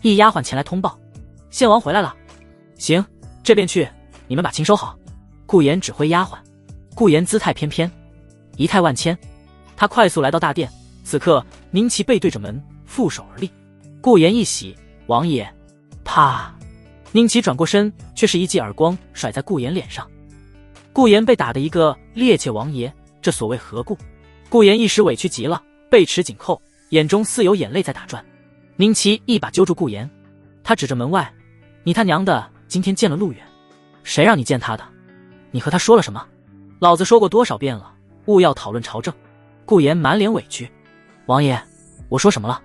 一丫鬟前来通报，献王回来了。行，这边去，你们把琴收好。顾妍指挥丫鬟。顾妍姿态翩翩，仪态万千。她快速来到大殿，此刻宁琪背对着门，负手而立。顾妍一喜，王爷。啪！宁琪转过身，却是一记耳光甩在顾妍脸上。顾妍被打得一个趔趄，王爷，这所谓何故？顾妍一时委屈极了，背齿紧扣，眼中似有眼泪在打转。宁琪一把揪住顾妍，他指着门外：“你他娘的，今天见了陆远，谁让你见他的？你和他说了什么？老子说过多少遍了，勿要讨论朝政。”顾妍满脸委屈：“王爷，我说什么了？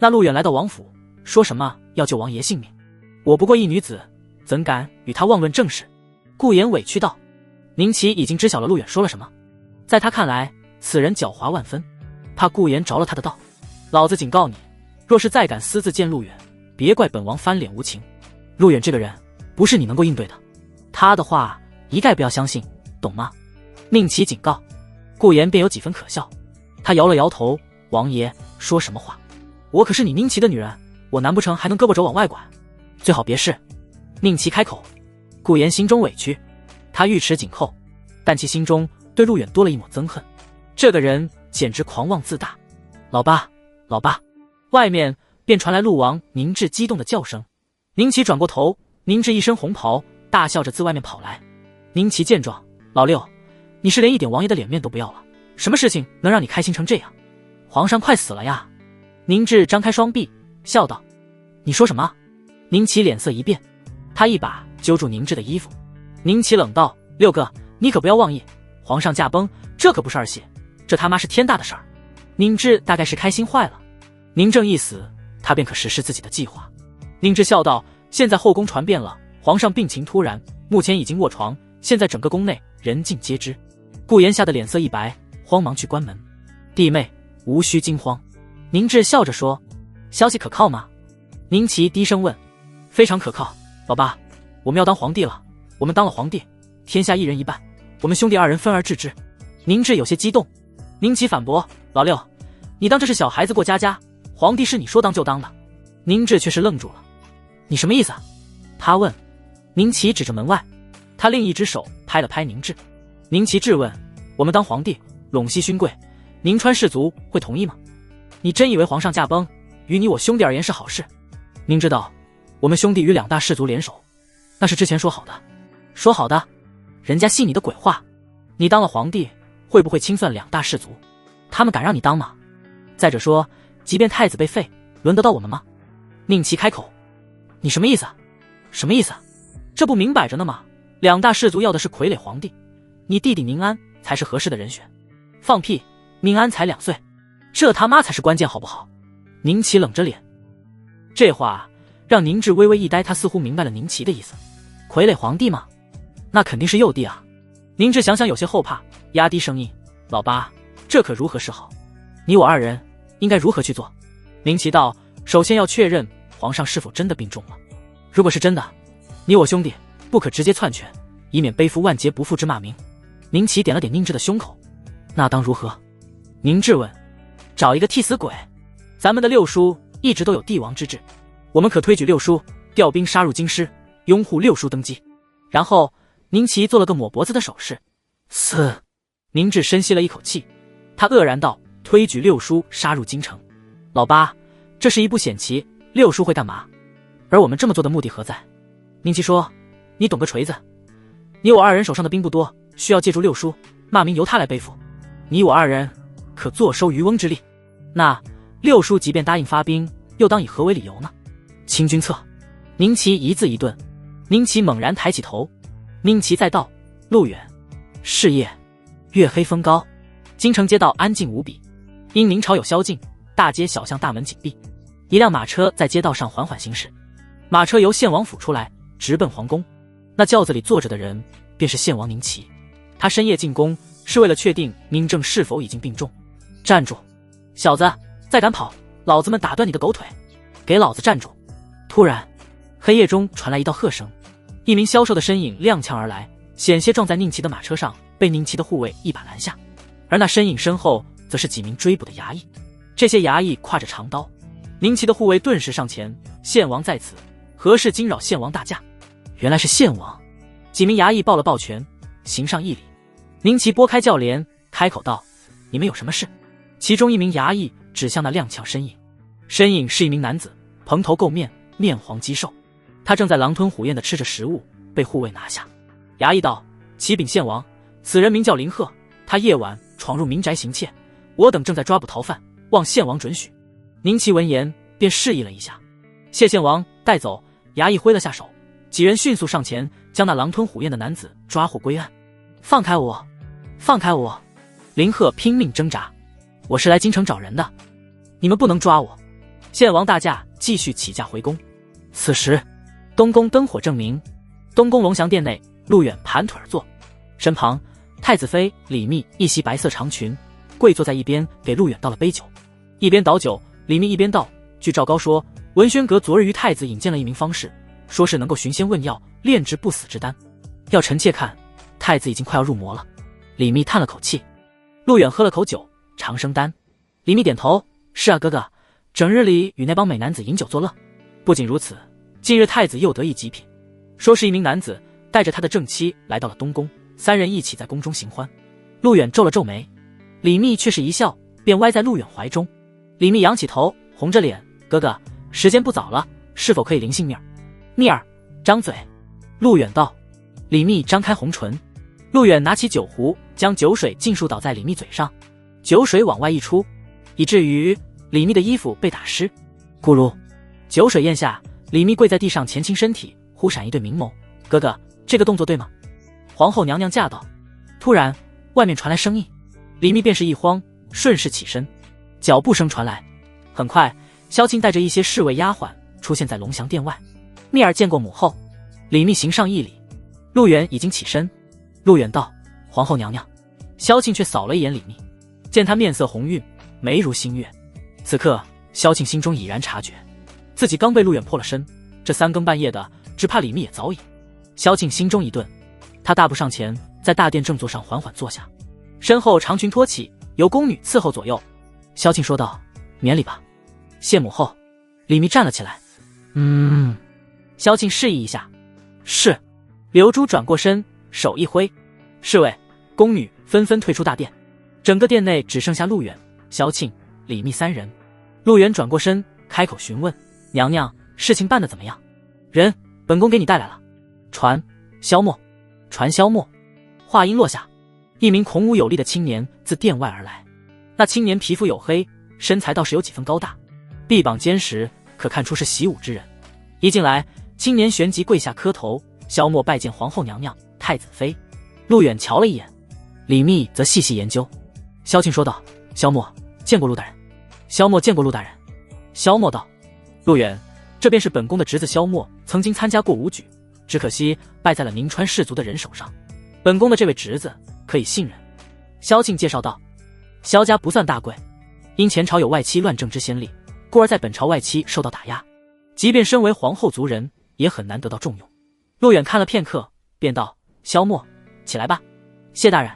那陆远来到王府，说什么要救王爷性命？我不过一女子，怎敢与他妄论政事？”顾妍委屈道。宁琪已经知晓了陆远说了什么，在他看来，此人狡猾万分，怕顾妍着了他的道。老子警告你，若是再敢私自见陆远，别怪本王翻脸无情。陆远这个人，不是你能够应对的，他的话一概不要相信，懂吗？宁琪警告。顾妍便有几分可笑，他摇了摇头：“王爷说什么话？我可是你宁琪的女人，我难不成还能胳膊肘往外拐？最好别是。”宁琪开口。顾妍心中委屈，他玉齿紧扣，但其心中对陆远多了一抹憎恨。这个人简直狂妄自大。老爸，老爸！外面便传来陆王宁志激动的叫声。宁琪转过头，宁志一身红袍，大笑着自外面跑来。宁琪见状：“老六，你是连一点王爷的脸面都不要了？什么事情能让你开心成这样？皇上快死了呀！”宁志张开双臂，笑道：“你说什么？”宁琪脸色一变，他一把揪住宁志的衣服。宁琪冷道：“六哥，你可不要妄议，皇上驾崩，这可不是儿戏，这他妈是天大的事儿。”宁志大概是开心坏了，宁正一死，他便可实施自己的计划。宁志笑道：“现在后宫传遍了，皇上病情突然，目前已经卧床，现在整个宫内人尽皆知。”顾妍吓得脸色一白，慌忙去关门。弟妹无需惊慌。宁志笑着说：“消息可靠吗？”宁琪低声问：“非常可靠，老爸，我们要当皇帝了。我们当了皇帝，天下一人一半，我们兄弟二人分而治之。”宁志有些激动。宁琪反驳：“老六，你当这是小孩子过家家？皇帝是你说当就当的。”宁志却是愣住了。“你什么意思？”他问。宁琪指着门外，他另一只手拍了拍宁志。宁琪质问：“我们当皇帝，陇西勋贵，宁川士族会同意吗？你真以为皇上驾崩，于你我兄弟而言是好事？”宁知道，我们兄弟与两大氏族联手，那是之前说好的。说好的？人家信你的鬼话。你当了皇帝，会不会清算两大氏族？他们敢让你当吗？再者说，即便太子被废，轮得到我们吗？宁琪开口：“你什么意思？什么意思？这不明摆着呢吗？两大氏族要的是傀儡皇帝，你弟弟宁安才是合适的人选。”放屁！宁安才2岁，这他妈才是关键，好不好？宁琪冷着脸。这话让宁志微微一呆，他似乎明白了宁琪的意思。傀儡皇帝吗？那肯定是幼帝啊。宁志想想有些后怕，压低声音：“老八，这可如何是好？你我二人应该如何去做？”宁琪道：“首先要确认皇上是否真的病重了。如果是真的，你我兄弟不可直接篡权，以免背负万劫不复之骂名。”宁琪点了点宁志的胸口：“那当如何？”宁志问：“找一个替死鬼。咱们的六叔一直都有帝王之志，我们可推举六叔调兵杀入京师，拥护六叔登基。”然后宁琪做了个抹脖子的手势。嘶！宁志深吸了一口气，他愕然道：“推举六叔杀入京城，老八，这是一步险棋，六叔会干嘛？而我们这么做的目的何在？”宁琪说：“你懂个锤子！你我二人手上的兵不多，需要借助六叔，骂名由他来背负。你我二人可坐收渔翁之利。那六叔即便答应发兵，又当以何为理由呢？”清君侧。宁琪一字一顿。宁琪猛然抬起头。宁琪再道：“陆远，是夜，月黑风高，京城街道安静无比。因明朝有宵禁，大街小巷大门紧闭。一辆马车在街道上缓缓行驶，马车由献王府出来，直奔皇宫。那轿子里坐着的人，便是献王宁琪。他深夜进宫，是为了确定宁正是否已经病重。站住，小子，再敢跑，老子们打断你的狗腿！给老子站住！”突然，黑夜中传来一道喝声。一名消瘦的身影踉跄而来，险些撞在宁奇的马车上，被宁奇的护卫一把拦下。而那身影身后则是几名追捕的衙役，这些衙役挎着长刀。宁奇的护卫顿时上前：“献王在此，何事惊扰献王大驾？”原来是献王。几名衙役抱了抱拳，行上一礼。宁奇拨开轿帘，开口道：“你们有什么事？”其中一名衙役指向那踉跄身影，身影是一名男子，蓬头垢面，面黄肌瘦，他正在狼吞虎咽地吃着食物，被护卫拿下。衙役道：“启禀献王，此人名叫林鹤，他夜晚闯入民宅行窃，我等正在抓捕逃犯，望献王准许。”宁奇闻言便示意了一下：“谢献王，带走。”衙役挥了下手，几人迅速上前，将那狼吞虎咽的男子抓获归案。“放开我！放开我！”林鹤拼命挣扎：“我是来京城找人的，你们不能抓我！”献王大驾继续起驾回宫。此时东宫灯火正明，东宫龙翔殿内，陆远盘腿而坐，身旁太子妃李密一袭白色长裙，跪坐在一边，给陆远倒了杯酒。一边倒酒，李密一边道：“据赵高说，文宣阁昨日于太子引荐了一名方士，说是能够寻仙问药，炼制不死之丹。要臣妾看，太子已经快要入魔了。”李密叹了口气。陆远喝了口酒，长生丹。李密点头：“是啊，哥哥，整日里与那帮美男子饮酒作乐。不仅如此，近日太子又得一极品，说是一名男子带着他的正妻来到了东宫，三人一起在宫中行欢。”陆远皱了皱眉，李密却是一笑，便歪在陆远怀中。李密仰起头，红着脸：“哥哥，时间不早了，是否可以临幸面儿？”“面儿，张嘴。”陆远道。李密张开红唇。陆远拿起酒壶，将酒水尽数倒在李密嘴上，酒水往外溢出，以至于李密的衣服被打湿。咕噜，酒水咽下，李密跪在地上前倾身体，忽闪一对明眸：“哥哥，这个动作对吗？皇后娘娘驾到。”突然外面传来声音，李密便是一慌，顺势起身，脚步声传来，很快萧庆带着一些侍卫丫鬟出现在龙翔殿外。“密儿见过母后。”李密行上一礼。陆远已经起身。陆远道：“皇后娘娘。”萧庆却扫了一眼李密，见他面色红晕，眉如新月。此刻萧庆心中已然察觉，自己刚被陆远破了身，这三更半夜的，只怕李密也早已。萧庆心中一顿，他大步上前，在大殿正座上缓缓坐下，身后长裙托起，由宫女伺候左右。萧庆说道：“免礼吧。”“谢母后。”李密站了起来。萧庆示意一下。“是。”刘珠转过身，手一挥，侍卫、宫女纷纷退出大殿，整个殿内只剩下陆远、萧庆、李密三人。陆远转过身，开口询问：“娘娘，事情办得怎么样？”“人，本宫给你带来了。”“传萧默。”“传萧默。”话音落下，一名孔武有力的青年自殿外而来。那青年皮肤黝黑，身材倒是有几分高大，臂膀坚实，可看出是习武之人。一进来，青年旋即跪下磕头：“萧默拜见皇后娘娘、太子妃。”陆远瞧了一眼，李密则细细研究。萧庆说道：“萧默见过陆大人。”“萧默见过陆大人。”萧默道：“陆远，这便是本宫的侄子萧默，曾经参加过武举，只可惜败在了宁川氏族的人手上。本宫的这位侄子可以信任。”萧庆介绍道：“萧家不算大贵，因前朝有外戚乱政之先例，故而在本朝外戚受到打压，即便身为皇后族人，也很难得到重用。”陆远看了片刻，便道：“萧默，起来吧。”“谢大人。”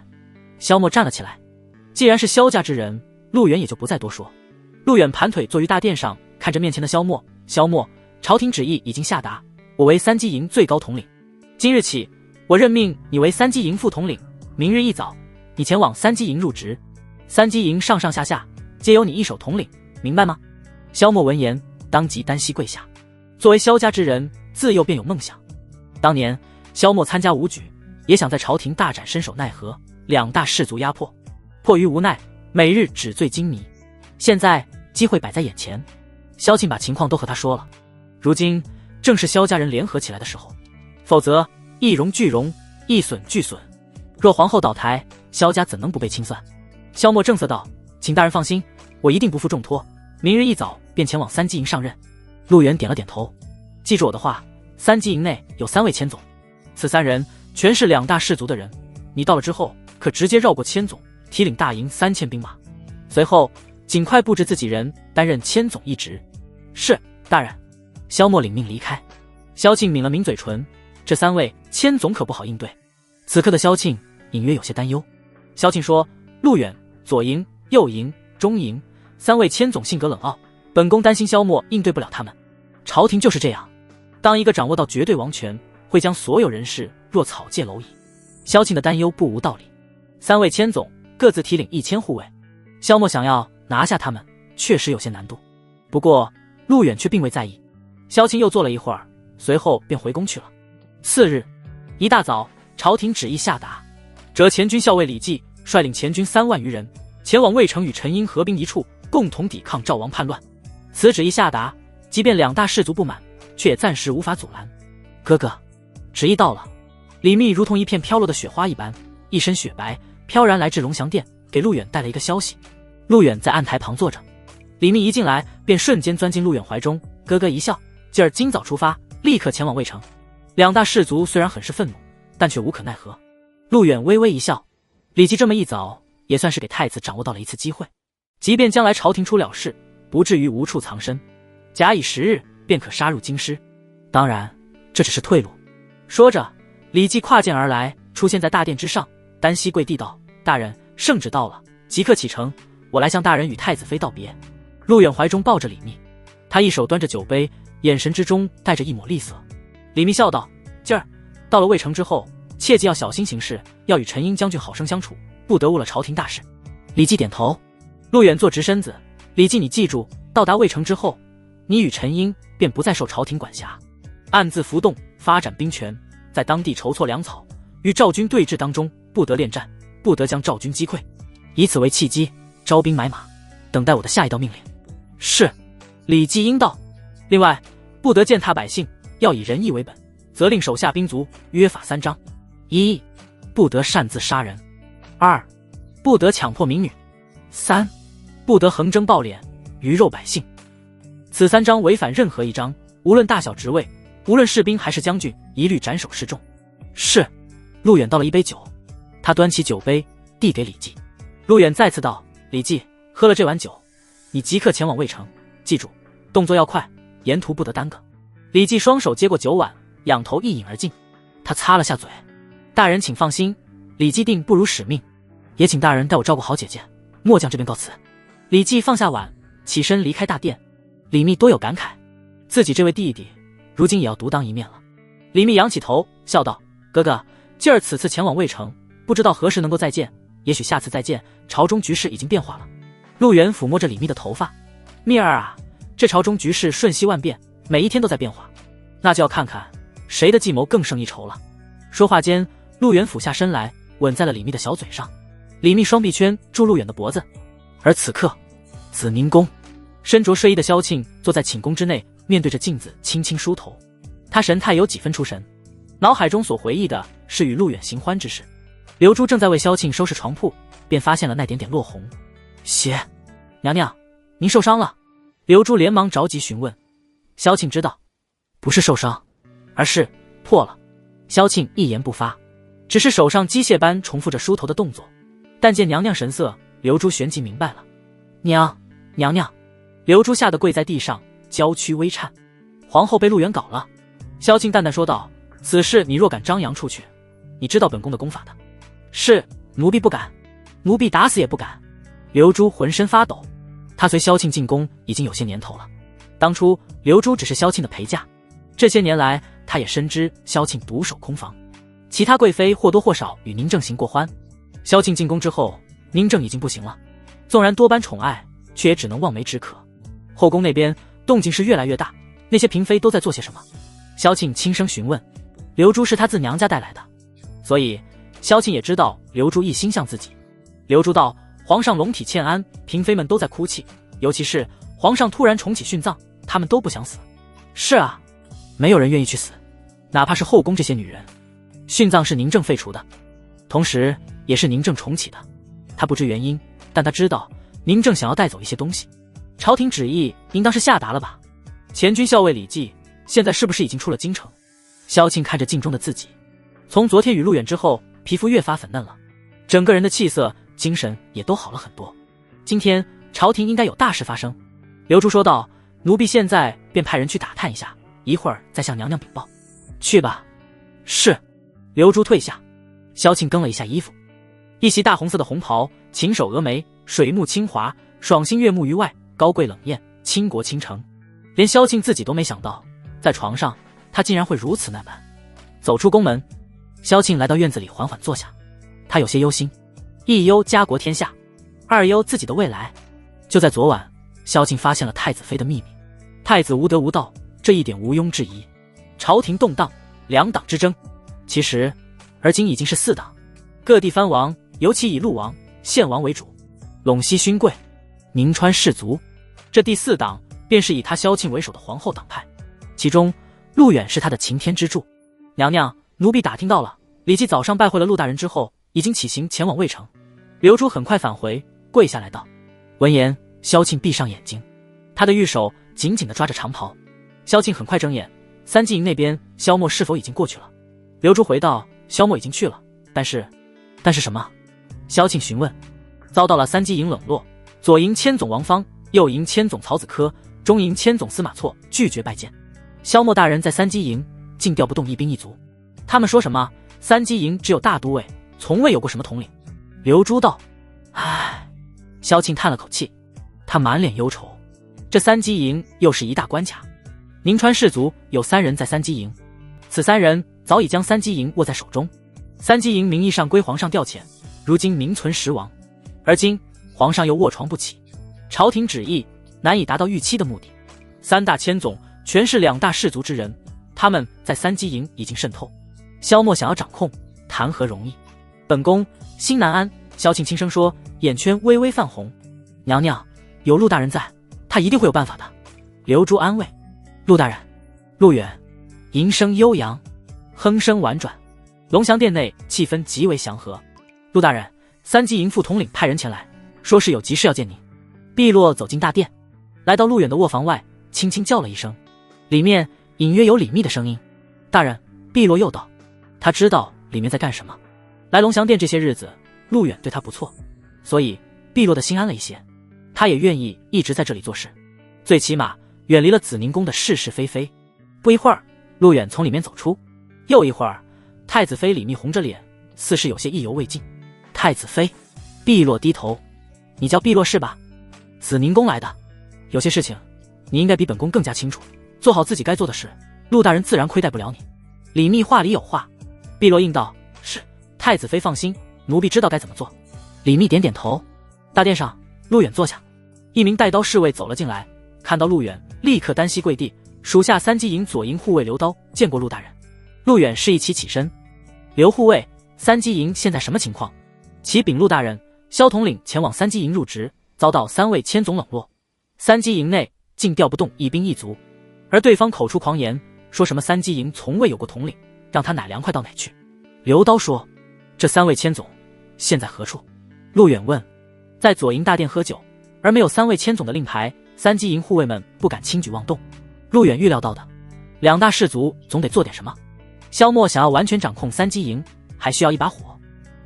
萧默站了起来。既然是萧家之人，陆远也就不再多说。陆远盘腿坐于大殿上，看着面前的萧默：“萧默，朝廷旨意已经下达，我为三机营最高统领。今日起，我任命你为三机营副统领。明日一早，你前往三机营入职。三机营上上下下皆由你一手统领，明白吗？”萧默闻言，当即单膝跪下。作为萧家之人，自幼便有梦想。当年萧默参加武举，也想在朝廷大展身手，奈何两大氏族压迫，迫于无奈，每日纸醉金迷。现在机会摆在眼前，萧庆把情况都和他说了。如今正是萧家人联合起来的时候，否则一荣俱荣，一损俱损。若皇后倒台，萧家怎能不被清算？萧默正色道：“请大人放心，我一定不负重托，明日一早便前往三机营上任。”陆远点了点头：“记住我的话，三机营内有3位千总，此3人全是两大氏族的人，你到了之后，可直接绕过千总，提领大营3000兵马，随后尽快布置自己人担任千总一职。”“是，大人。”萧默领命离开。萧庆抿了抿嘴唇，这3位千总可不好应对。此刻的萧庆隐约有些担忧。萧庆说：“陆远，左营、右营、中营3位千总性格冷傲，本宫担心萧默应对不了他们。朝廷就是这样，当一个掌握到绝对王权，会将所有人事若草芥蝼蚁。”萧庆的担忧不无道理。3位千总各自提领1000护卫，萧默想要拿下他们，确实有些难度。不过陆远却并未在意。萧庆又坐了一会儿，随后便回宫去了。次日一大早，朝廷旨意下达，折前军校尉李绩率领前军3万余人前往渭城与陈英合兵一处，共同抵抗赵王叛乱。此旨意下达，即便2大氏族不满，却也暂时无法阻拦。哥哥，旨意到了。李密如同一片飘落的雪花一般，一身雪白，飘然来至龙翔殿，给陆远带了一个消息。陆远在案台旁坐着，李密一进来便瞬间钻进陆远怀中，咯咯一笑，今儿今早出发，立刻前往渭城。2大氏族虽然很是愤怒，但却无可奈何。陆远微微一笑，李绩这么一早，也算是给太子掌握到了一次机会，即便将来朝廷出了事，不至于无处藏身，假以时日，便可杀入京师。当然，这只是退路。说着，李绩跨剑而来，出现在大殿之上，单膝跪地道：“大人，圣旨到了，即刻启程，我来向大人与太子妃道别。”陆远怀中抱着李密，他一手端着酒杯，眼神之中带着一抹厉色。李密笑道：“今儿到了渭城之后，切记要小心行事，要与陈英将军好生相处，不得误了朝廷大事。”李绩点头。陆远坐直身子：“李绩，你记住，到达渭城之后，你与陈英便不再受朝廷管辖，暗自浮动，发展兵权，在当地筹措粮草，与赵军对峙当中，不得恋战，不得将赵军击溃，以此为契机，招兵买马，等待我的下一道命令。”是。李绩应道。另外，不得践踏百姓，要以仁义为本，责令手下兵卒约法3章： 1. 不得擅自杀人； 2. 不得强迫民女； 3. 不得横征暴敛，鱼肉百姓。此3章违反任何一章，无论大小职位，无论士兵还是将军，一律斩首示众。是。陆远倒了一杯酒，他端起酒杯递给李绩。陆远再次道：“李绩，喝了这碗酒，你即刻前往渭城，记住，动作要快，沿途不得耽搁。”李绩双手接过酒碗，仰头一饮而尽。他擦了下嘴：“大人请放心，李绩定不辱使命，也请大人带我照顾好姐姐。末将这边告辞。”李绩放下碗，起身离开大殿。李密多有感慨，自己这位弟弟如今也要独当一面了。李密仰起头笑道：“哥哥，今儿此次前往渭城，不知道何时能够再见，也许下次再见，朝中局势已经变化了。”陆远抚摸着李密的头发：“密儿啊，这朝中局势瞬息万变，每一天都在变化，那就要看看谁的计谋更胜一筹了。”说话间，陆远俯下身来，吻在了李密的小嘴上。李密双臂圈住陆远的脖子。而此刻，紫宁宫身着睡衣的萧庆坐在寝宫之内，面对着镜子轻轻梳头，他神态有几分出神，脑海中所回忆的是与陆远行欢之事。刘珠正在为萧庆收拾床铺，便发现了那点点落红。血，娘娘，您受伤了？刘珠连忙着急询问。萧庆知道，不是受伤，而是破了。萧庆一言不发，只是手上机械般重复着梳头的动作。但见娘娘神色，刘珠旋即明白了。娘娘，刘珠吓得跪在地上，娇躯微颤。皇后被陆远搞了。萧庆淡淡说道：“此事你若敢张扬出去，你知道本宫的功法的。”是，奴婢不敢，奴婢打死也不敢。刘珠浑身发抖，她随萧庆进宫已经有些年头了。当初刘珠只是萧庆的陪嫁，这些年来她也深知萧庆独守空房，其他贵妃或多或少与宁正行过欢。萧庆进宫之后，宁正已经不行了，纵然多般宠爱，却也只能望梅止渴。后宫那边动静是越来越大，那些嫔妃都在做些什么？萧庆轻声询问。刘珠是他自娘家带来的，所以萧庆也知道刘珠一心向自己。刘珠道：“皇上龙体欠安，嫔妃们都在哭泣，尤其是皇上突然重启殉葬，他们都不想死。”是啊，没有人愿意去死，哪怕是后宫这些女人。殉葬是宁正废除的，同时也是宁正重启的。他不知原因，但他知道宁正想要带走一些东西。朝廷旨意应当是下达了吧？前军校尉李绩现在是不是已经出了京城？萧庆看着镜中的自己，从昨天与陆远之后，皮肤越发粉嫩了，整个人的气色、精神也都好了很多。今天朝廷应该有大事发生。刘珠说道：“奴婢现在便派人去打探一下，一会儿再向娘娘禀报。”去吧。是。刘珠退下，萧庆更了一下衣服，一袭大红色的红袍，琴手峨眉，水目清华，爽心悦目于外，高贵冷艳，倾国倾城。连萧庆自己都没想到，在床上他竟然会如此耐满。走出宫门，萧庆来到院子里缓缓坐下，他有些忧心，一忧家国天下，二忧自己的未来。就在昨晚，萧庆发现了太子妃的秘密。太子无德无道，这一点毋庸置疑。朝廷动荡，两党之争，其实而今已经是四党，各地藩王尤其以陆王、献王为主，陇西勋贵、宁川士族，这第四党便是以他萧庆为首的皇后党派，其中陆远是他的擎天之柱。娘娘，奴婢打听到了，李绩早上拜会了陆大人之后，已经起行前往魏城。刘珠很快返回，跪下来道。闻言，萧庆闭上眼睛，他的玉手紧紧地抓着长袍。萧庆很快睁眼，三季营那边萧默是否已经过去了？刘珠回道，萧默已经去了，但是什么？萧庆询问。遭到了三季营冷落，左营千总王方，右营千总曹子科，中营千总司马错拒绝拜见。萧默大人在三季营竟调不动一兵一卒，他们说什么三季营只有大都尉，从未有过什么统领。刘珠道，唉。萧庆叹了口气，他满脸忧愁，这三季营又是一大关卡。宁川士族有3人在三季营，此3人早已将三季营握在手中。三季营名义上归皇上调遣，如今名存实亡，而今皇上又卧床不起，朝廷旨意难以达到预期的目的。3大千总全是2大士族之人，他们在三季营已经渗透，萧默想要掌控，谈何容易？本宫心难安。萧庆轻声说，眼圈微微泛红。娘娘，有陆大人在，他一定会有办法的。刘珠安慰。陆大人。陆远。吟声悠扬，哼声婉转，龙翔殿内气氛极为祥和。陆大人，三季营副统领派人前来，说是有急事要见您。碧落走进大殿，来到陆远的卧房外，轻轻叫了一声，里面隐约有李密的声音。大人。碧落又道，他知道里面在干什么。来龙翔殿这些日子，陆远对他不错，所以碧落的心安了一些，他也愿意一直在这里做事，最起码远离了紫宁宫的是是非非。不一会儿，陆远从里面走出，又一会儿，太子妃李密红着脸，似是有些意犹未尽。太子妃。碧落低头，你叫碧落是吧？紫宁宫来的，有些事情你应该比本宫更加清楚，做好自己该做的事，陆大人自然亏待不了你。李密话里有话。碧落应道，是，太子妃放心，奴婢知道该怎么做。李密点点头。大殿上，陆远坐下，一名带刀侍卫走了进来，看到陆远立刻单膝跪地，属下三季营左营护卫刘刀见过陆大人。陆远示意其起身。刘护卫，三季营现在什么情况？启禀陆大人，萧统领前往三季营入职，遭到3位千总冷落，三季营内竟调不动一兵一卒，而对方口出狂言，说什么三季营从未有过统领，让他哪凉快到哪去。刘刀说，这3位千总现在何处？陆远问。在左营大殿喝酒，而没有3位千总的令牌，三季营护卫们不敢轻举妄动。陆远预料到的，2大士族总得做点什么。萧默想要完全掌控三季营，还需要一把火，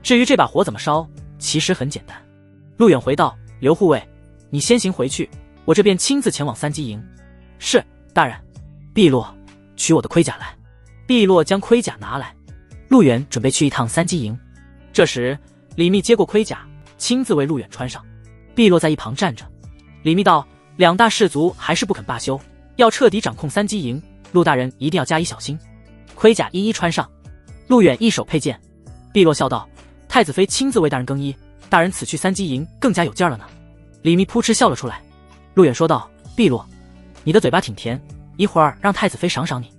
至于这把火怎么烧，其实很简单。陆远回道，刘护卫，你先行回去，我这边亲自前往三季营。是，大人。碧落，取我的盔甲来。碧落将盔甲拿来。陆远准备去一趟三季营。这时李密接过盔甲，亲自为陆远穿上。碧落在一旁站着。李密道，2大士族还是不肯罢休，要彻底掌控三季营，陆大人一定要加以小心。盔甲一一穿上。陆远一手佩剑。碧落笑道，太子妃亲自为大人更衣，大人此去三季营更加有劲了呢。李密扑哧笑了出来。陆远说道，碧落，你的嘴巴挺甜，一会儿让太子妃赏赏你。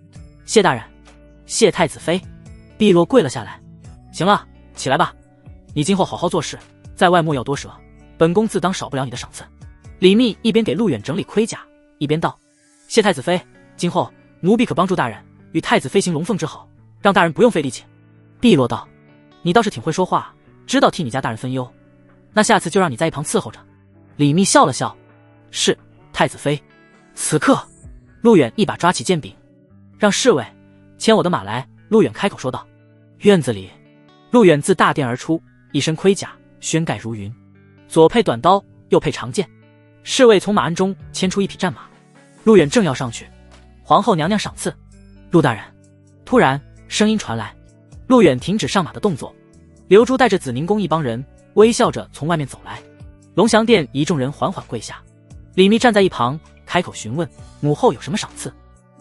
谢大人。谢太子妃。碧落跪了下来。行了，起来吧，你今后好好做事，在外莫要多舌，本宫自当少不了你的赏赐。李密一边给陆远整理盔甲，一边道，谢太子妃，今后奴婢可帮助大人与太子妃行龙凤之好，让大人不用费力气。碧落道，你倒是挺会说话，知道替你家大人分忧，那下次就让你在一旁伺候着。李密笑了笑，是，太子妃。此刻陆远一把抓起剑柄，让侍卫牵我的马来。陆远开口说道。院子里，陆远自大殿而出，一身盔甲，轩盖如云，左配短刀，右配长剑。侍卫从马鞍中牵出一匹战马。陆远正要上去，皇后娘娘赏赐。陆大人。突然声音传来。陆远停止上马的动作，刘珠带着紫宁宫一帮人微笑着从外面走来。龙翔殿一众人缓缓跪下，李密站在一旁开口询问母后有什么赏赐。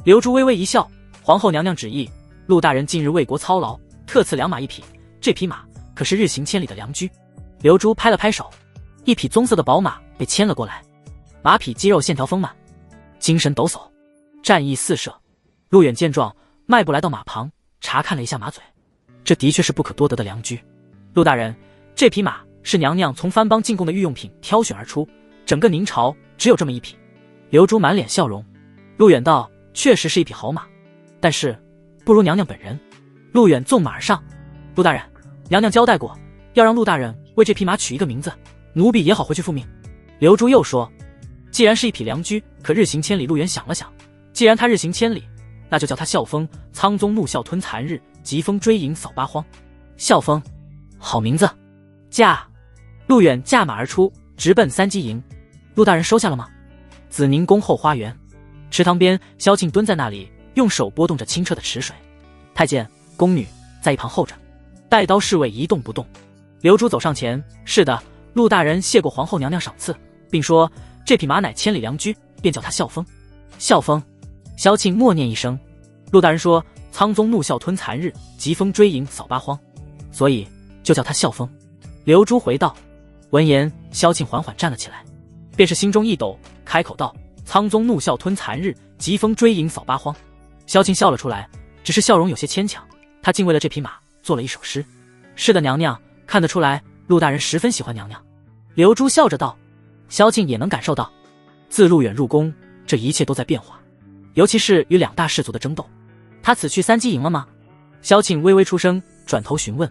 刘珠微微一笑，皇后娘娘旨意，陆大人近日为国操劳，特赐良马一匹，这匹马可是日行千里的良驹。刘珠拍了拍手，一匹棕色的宝马被牵了过来，马匹肌肉线条丰满，精神抖擞，战意四射。陆远见状，迈步来到马旁，查看了一下马嘴，这的确是不可多得的良驹。陆大人，这匹马是娘娘从藩邦进贡的御用品挑选而出，整个宁朝只有这么一匹。刘珠满脸笑容。陆远道：确实是一匹好马，但是不如娘娘本人。陆远纵马而上。陆大人，娘娘交代过，要让陆大人为这匹马取一个名字，奴婢也好回去复命。刘珠又说，既然是一匹良驹，可日行千里。陆远想了想，既然他日行千里，那就叫他孝风，苍宗怒啸吞残日，疾风追迎扫八荒。孝风，好名字。驾！陆远驾马而出，直奔三鸡营。陆大人收下了吗？紫宁宫后花园，池塘边，萧庆蹲在那里，用手拨动着清澈的池水。太监、宫女在一旁候着，带刀侍卫一动不动。刘珠走上前，是的，陆大人谢过皇后娘娘赏赐，并说这匹马乃千里良驹，便叫他孝风。孝风。萧庆默念一声。陆大人说苍宗怒啸吞残日，疾风追迎扫八荒，所以就叫他孝风。刘珠回道。闻言，萧庆缓缓站了起来，便是心中一抖，开口道：苍宗怒啸吞残日，疾风追迎扫八荒。萧庆笑了出来，只是笑容有些牵强，他竟为了这匹马做了一首诗。是的，娘娘，看得出来陆大人十分喜欢娘娘。刘珠笑着道。萧庆也能感受到，自陆远入宫，这一切都在变化，尤其是与两大氏族的争斗。他此去三鸡营了吗？萧庆微微出声，转头询问。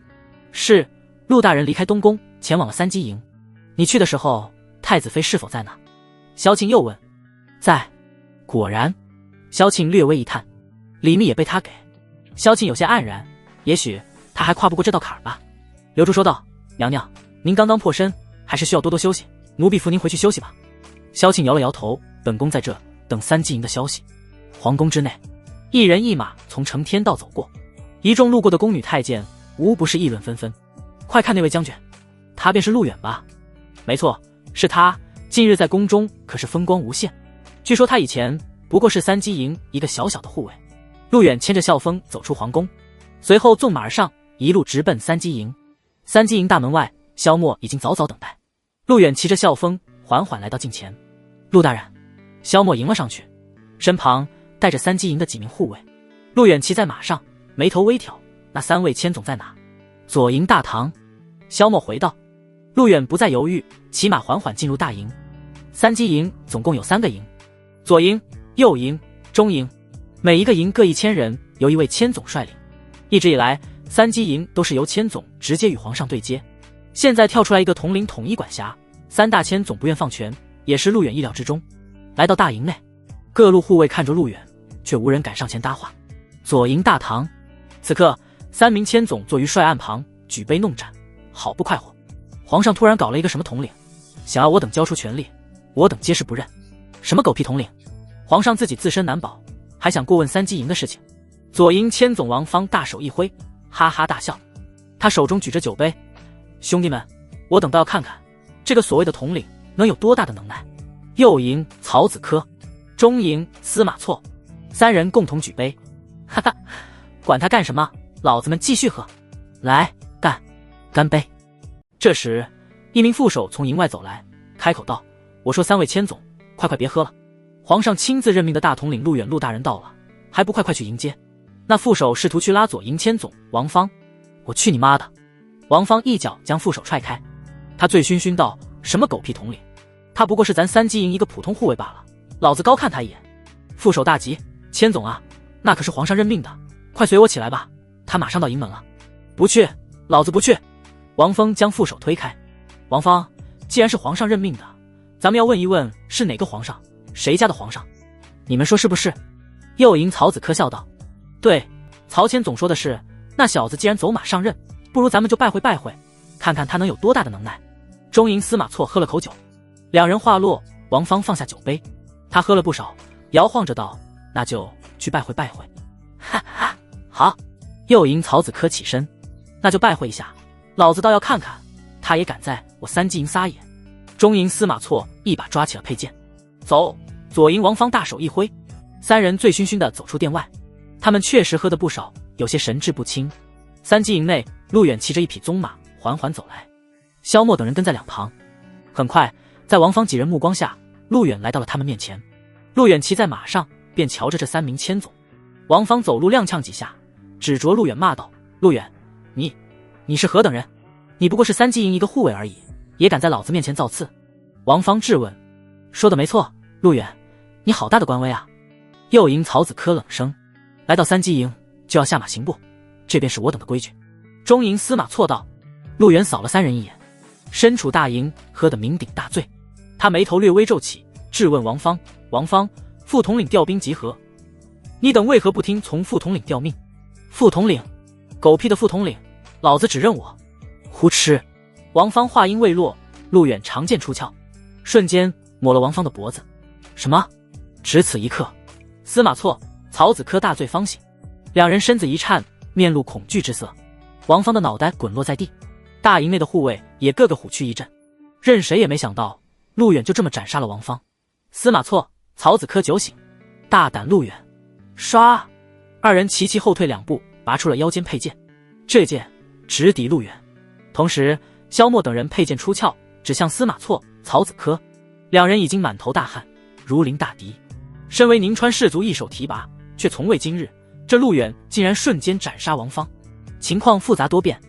是，陆大人离开东宫，前往了三鸡营。你去的时候，太子妃是否在呢？萧庆又问。在。果然。萧庆略微一叹，李密也被他给。萧庆有些黯然，也许他还跨不过这道坎儿吧。刘珠说道：娘娘，您刚刚破身，还是需要多多休息，奴婢扶您回去休息吧。萧庆摇了摇头，本宫在这等三鸡营的消息。皇宫之内，一人一马从承天道走过，一众路过的宫女太监无不是议论纷纷。快看那位将军，他便是陆远吧？没错，是他，近日在宫中可是风光无限。据说他以前不过是三鸡营一个小小的护卫。陆远牵着孝风走出皇宫，随后纵马而上，一路直奔三鸡营。三鸡营大门外，萧默已经早早等待。陆远骑着孝风缓缓来到近前。陆大人。萧默迎了上去，身旁带着三鸡营的几名护卫。陆远骑在马上，眉头微挑，那三位千总在哪？左营大堂。萧默回道。陆远不再犹豫，骑马缓缓进入大营。三鸡营总共有3个营，左营、右营、中营，每一个营各1000人，由一位千总率领。一直以来，三鸡营都是由千总直接与皇上对接，现在跳出来一个统领统一管辖，3大千总不愿放权，也是陆远意料之中。来到大营内，各路护卫看着陆远，却无人敢上前搭话。左营大堂，此刻3名千总坐于帅案旁，举杯弄盏，好不快活。皇上突然搞了一个什么统领，想要我等交出权力，我等皆是不认。什么狗屁统领？皇上自己自身难保，还想过问三鸡营的事情？左营千总王方大手一挥，哈哈大笑，他手中举着酒杯。兄弟们，我等倒要看看这个所谓的统领能有多大的能耐。右营曹子科，中营司马错，3人共同举杯，哈哈，管他干什么，老子们继续喝，来干杯。这时一名副手从营外走来，开口道：我说3位千总，快别喝了，皇上亲自任命的大统领陆远陆大人到了，还不快去迎接。那副手试图去拉左营千总王方。我去你妈的！王方一脚将副手踹开，他醉醺醺道：什么狗屁统领，他不过是咱三鸡营一个普通护卫罢了，老子高看他一眼。副手大急：千总啊，那可是皇上任命的，快随我起来吧，他马上到营门了。不去，老子不去。王峰将副手推开。王方，既然是皇上任命的，咱们要问一问是哪个皇上，谁家的皇上，你们说是不是？右营曹子科笑道：对，曹千总说的是，那小子既然走马上任，不如咱们就拜会，看看他能有多大的能耐。中营司马错喝了口酒，两人话落，王方放下酒杯，他喝了不少，摇晃着道：那就去拜会。哈哈，好。右营曹子科起身，那就拜会一下，老子倒要看看，他也敢在我三鸡营撒野。中营司马错一把抓起了佩剑，走。左营王方大手一挥，三人醉醺醺地走出店外。他们确实喝得不少，有些神志不清。三鸡营内，陆远骑着一匹棕马缓缓走来，萧默等人跟在两旁。很快，在王方几人目光下，陆远来到了他们面前。陆远骑在马上，便瞧着这三名千总。王方走路踉跄几下，指着陆远骂道：“陆远，你是何等人？你不过是三鸡营一个护卫而已，也敢在老子面前造次？”王方质问：“说的没错，陆远，你好大的官威啊！”右营曹子科冷声：“来到三鸡营就要下马行步，这便是我等的规矩。”中营司马错道。陆远扫了三人一眼，身处大营，喝得酩酊大醉。他眉头略微皱起，质问王方：“王方，副统领调兵集合，你等为何不听从副统领调命？”副统领？狗屁的副统领，老子只认我！胡吃！王方话音未落，陆远长剑出鞘，瞬间抹了王方的脖子。什么？只此一刻，司马错、曹子科大醉方醒，两人身子一颤，面露恐惧之色。王方的脑袋滚落在地，大营内的护卫也个个虎躯一震，任谁也没想到陆远就这么斩杀了王方。司马错、曹子科酒醒，大胆陆远！唰，二人齐齐后退两步，拔出了腰间佩剑，这剑直抵陆远。同时，萧默等人佩剑出鞘，指向司马错、曹子科。两人已经满头大汗，如临大敌。身为宁川士族一手提拔，却从未今日，这陆远竟然瞬间斩杀王方。情况复杂多变，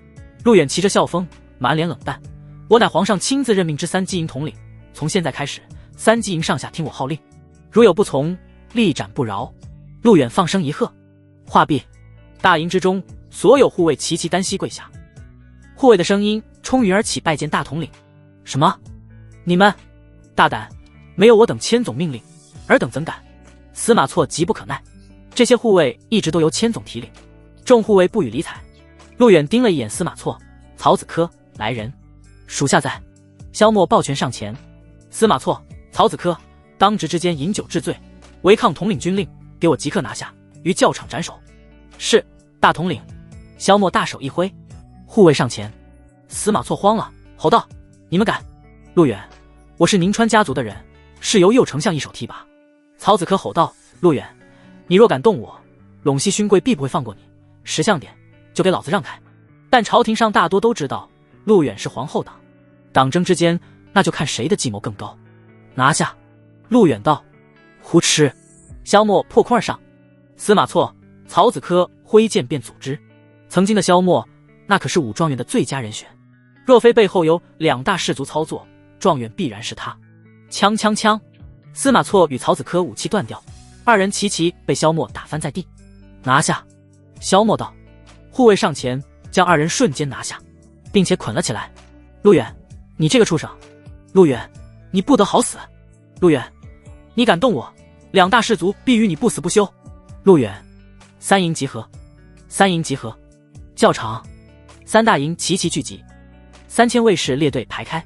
陆远骑着笑风，满脸冷淡：“我乃皇上亲自任命之三鸡营统领，从现在开始，三鸡营上下听我号令，如有不从，立斩不饶。”陆远放声一喝，话毕，大营之中，所有护卫齐齐单膝跪下。护卫的声音冲云而起，拜见大统领。什么？你们大胆！没有我等千总命令，尔等怎敢？司马错急不可耐，这些护卫一直都由千总提领，众护卫不予理睬。陆远盯了一眼司马错、曹子科，来人，属下在。萧默抱拳上前，司马错、曹子科当值之间饮酒致醉，违抗统领军令，给我即刻拿下，于教场斩首。是，大统领。萧默大手一挥，护卫上前。司马错慌了，吼道：“你们敢！”陆远，我是宁川家族的人，是由右丞相一手提拔。曹子科吼道：“陆远，你若敢动我，陇西勋贵必不会放过你，识相点，就给老子让开。”但朝廷上大多都知道陆远是皇后党，党争之间，那就看谁的计谋更高。拿下！陆远道。胡吃！萧默破空而上，司马错、曹子科挥剑便阻之。曾经的萧默，那可是武状元的最佳人选，若非背后有两大氏族操作，状元必然是他。锵锵锵！司马错与曹子科武器断掉，二人齐齐被萧默打翻在地。拿下！萧默道。护卫上前将二人瞬间拿下，并且捆了起来。陆远，你这个畜生！陆远，你不得好死！陆远，你敢动我，两大氏族必与你不死不休！陆远，三营集合！三营集合！教场！三大营齐齐聚集，3000卫士列队排开。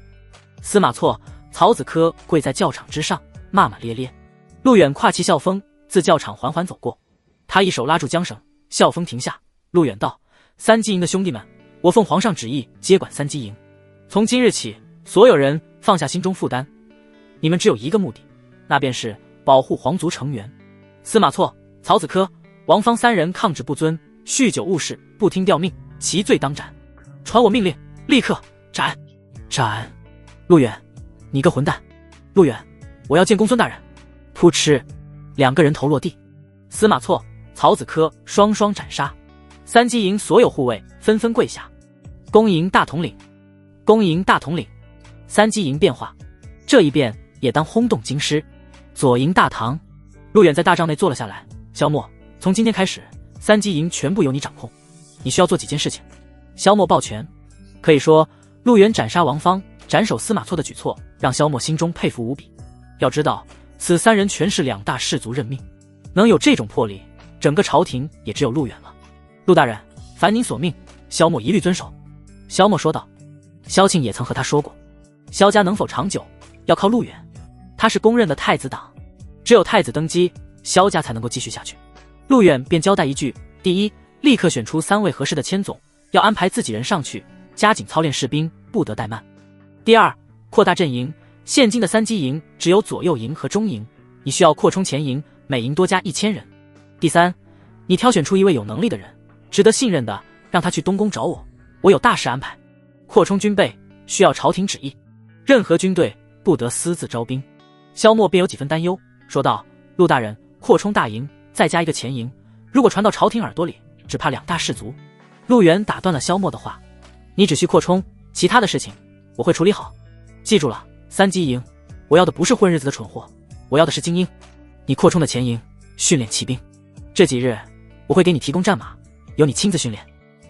司马错、曹子科跪在教场之上，骂骂咧咧。陆远跨骑笑风自教场缓缓走过，他一手拉住缰绳，笑风停下。陆远道：“三鸡营的兄弟们，我奉皇上旨意接管三鸡营，从今日起，所有人放下心中负担，你们只有一个目的，那便是保护皇族成员。司马错、曹子科、王方三人抗旨不遵，酗酒误事，不听调命，其罪当斩。传我命令，立刻斩！斩！陆远，你个混蛋！陆远，我要见公孙大人！”噗嗤，两个人头落地。司马错、曹子科双双斩杀。三鸡营所有护卫纷纷跪下。恭迎大统领！恭迎大统领！三鸡营变化，这一变也当轰动京师。左营大堂，陆远在大帐内坐了下来。萧默，从今天开始，三鸡营全部由你掌控，你需要做几件事情。萧默抱拳。可以说，陆远斩杀王方、斩首司马错的举措，让萧默心中佩服无比。要知道，此三人全是两大氏族任命，能有这种魄力，整个朝廷也只有陆远了。陆大人，凡您所命，萧默一律遵守。萧默说道。萧庆也曾和他说过，萧家能否长久，要靠陆远。他是公认的太子党，只有太子登基，萧家才能够继续下去。陆远便交代一句：第一，立刻选出3位合适的千总，要安排自己人上去，加紧操练士兵，不得怠慢。第二，扩大阵营。现今的3机营只有左右营和中营，你需要扩充前营，每营多加1000人。第三，你挑选出一位有能力的人，值得信任的，让他去东宫找我，我有大事安排。扩充军备需要朝廷旨意，任何军队不得私自招兵。萧默便有几分担忧，说道：陆大人，扩充大营，再加一个前营，如果传到朝廷耳朵里，只怕2大士卒。陆远打断了萧默的话：你只需扩充，其他的事情我会处理好。记住了，3机营，我要的不是混日子的蠢货，我要的是精英。你扩充的前营训练骑兵，这几日我会给你提供战马，由你亲自训练。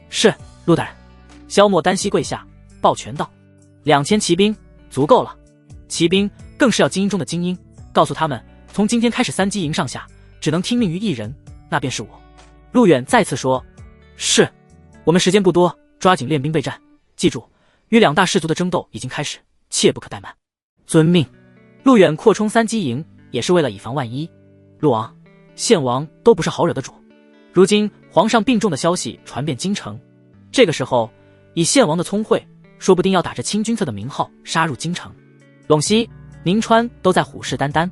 是，陆大人。萧默单膝跪下，抱拳道：2000骑兵足够了，骑兵更是要精英中的精英，告诉他们，从今天开始3机营上下只能听命于一人，那便是我。陆远再次说：是，我们时间不多，抓紧练兵备战，记住，与2大士族的争斗已经开始，切不可怠慢。遵命。陆远扩充3机营也是为了以防万一。陆王、献王都不是好惹的主，如今皇上病重的消息传遍京城，这个时候以献王的聪慧，说不定要打着清君侧的名号杀入京城。陇西、宁川都在虎视眈眈，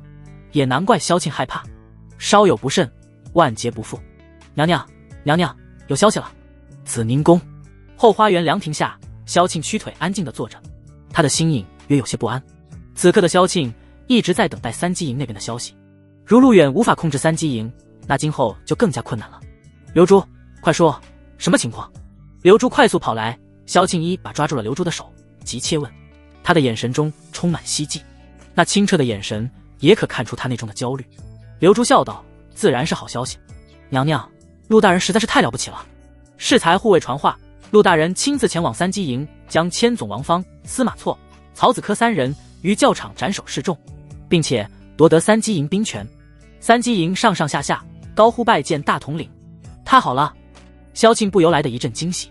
也难怪萧庆害怕，稍有不慎，万劫不复。娘娘，娘娘，有消息了。紫宁宫后花园凉亭下，萧庆屈腿安静地坐着，他的心影约有些不安。此刻的萧庆一直在等待3机营那边的消息，如陆远无法控制3机营，那今后就更加困难了。刘珠，快说，什么情况？刘珠快速跑来，萧庆一把抓住了刘珠的手，急切问，他的眼神中充满希冀，那清澈的眼神也可看出他内中的焦虑。刘珠笑道：自然是好消息，娘娘，陆大人实在是太了不起了。适才护卫传话，陆大人亲自前往3机营，将千总王方、司马错、曹子科3人于教场斩首示众，并且夺得3机营兵权。3机营上上下下高呼拜见大统领。太好了！萧庆不由来的一阵惊喜，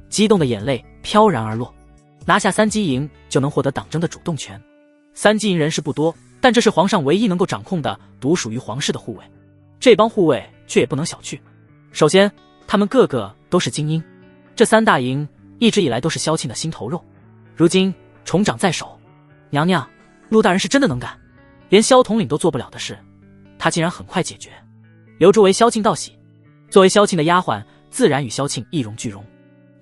激动的眼泪飘然而落。拿下3机营就能获得党争的主动权。3机营人士不多，但这是皇上唯一能够掌控的独属于皇室的护卫，这帮护卫却也不能小觑。首先，他们个个都是精英，这3大营一直以来都是萧庆的心头肉，如今重掌在手。娘娘，陆大人是真的能干，连萧统领都做不了的事，他竟然很快解决。刘珠为萧庆道喜，作为萧庆的丫鬟，自然与萧庆一荣俱荣。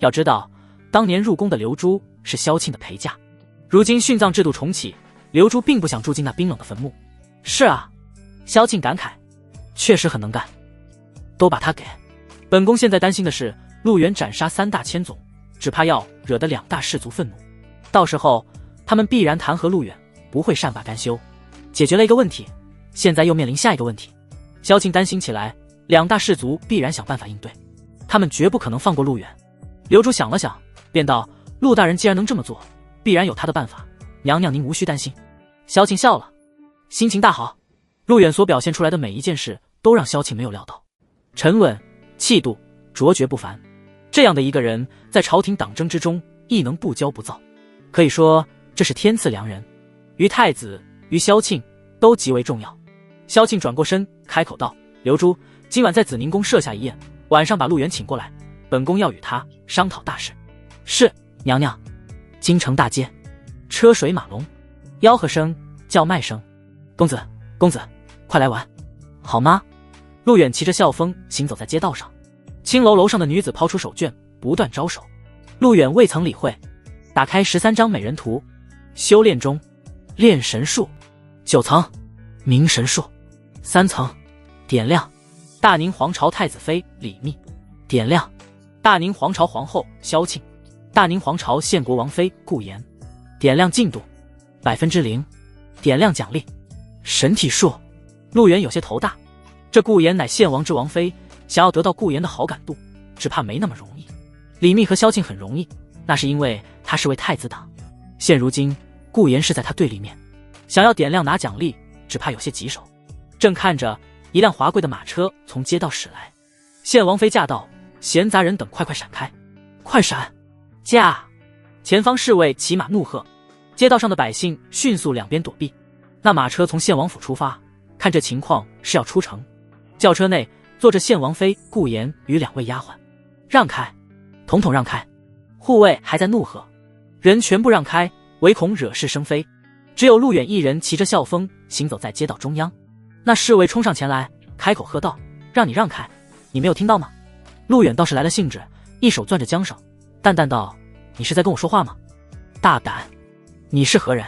要知道，当年入宫的刘珠是萧庆的陪嫁，如今殉葬制度重启，刘珠并不想住进那冰冷的坟墓。是啊，萧庆感慨，确实很能干，都把他给。本宫现在担心的是，陆远斩杀3大千总，只怕要惹得2大士族愤怒，到时候他们必然弹劾陆远，不会善罢甘休。解决了一个问题，现在又面临下一个问题。萧庆担心起来，2大士族必然想办法应对，他们绝不可能放过陆远。刘珠想了想，便道：陆大人既然能这么做，必然有他的办法，娘娘您无需担心。萧庆笑了，心情大好。陆远所表现出来的每一件事都让萧庆没有料到，沉稳、气度、卓绝不凡，这样的一个人在朝廷党争之中亦能不骄不躁，可以说这是天赐良人，于太子于萧庆都极为重要。萧庆转过身开口道：刘珠，今晚在紫宁宫设下一宴，晚上把陆远请过来，本宫要与他商讨大事。是，娘娘。京城大街，车水马龙，吆喝声、叫卖声，公子，公子，快来玩，好吗？陆远骑着校风行走在街道上，青楼楼上的女子抛出手绢，不断招手。陆远未曾理会，打开13张美人图，修炼中，炼神术，9层，明神术，3层，点亮，大宁皇朝太子妃李密，点亮，大宁皇朝皇后萧庆，大宁皇朝献国王妃顾妍，点亮进度0%，点亮奖励神体术。陆远有些头大，这顾妍乃献王之王妃，想要得到顾妍的好感度，只怕没那么容易。李密和萧庆很容易，那是因为他是为太子党，现如今顾妍是在他对立面，想要点亮拿奖励，只怕有些棘手。正看着，一辆华贵的马车从街道驶来，献王妃驾到，闲杂人等快快闪开，快闪！驾！前方侍卫骑马怒喝，街道上的百姓迅速两边躲避。那马车从献王府出发，看这情况是要出城。轿车内坐着献王妃顾妍与2位丫鬟，让开，统统让开！护卫还在怒喝，人全部让开，唯恐惹是生非。只有陆远一人骑着校风行走在街道中央。那侍卫冲上前来，开口喝道：“让你让开，你没有听到吗？”陆远倒是来了兴致，一手攥着缰绳，淡淡道：“你是在跟我说话吗？大胆！你是何人？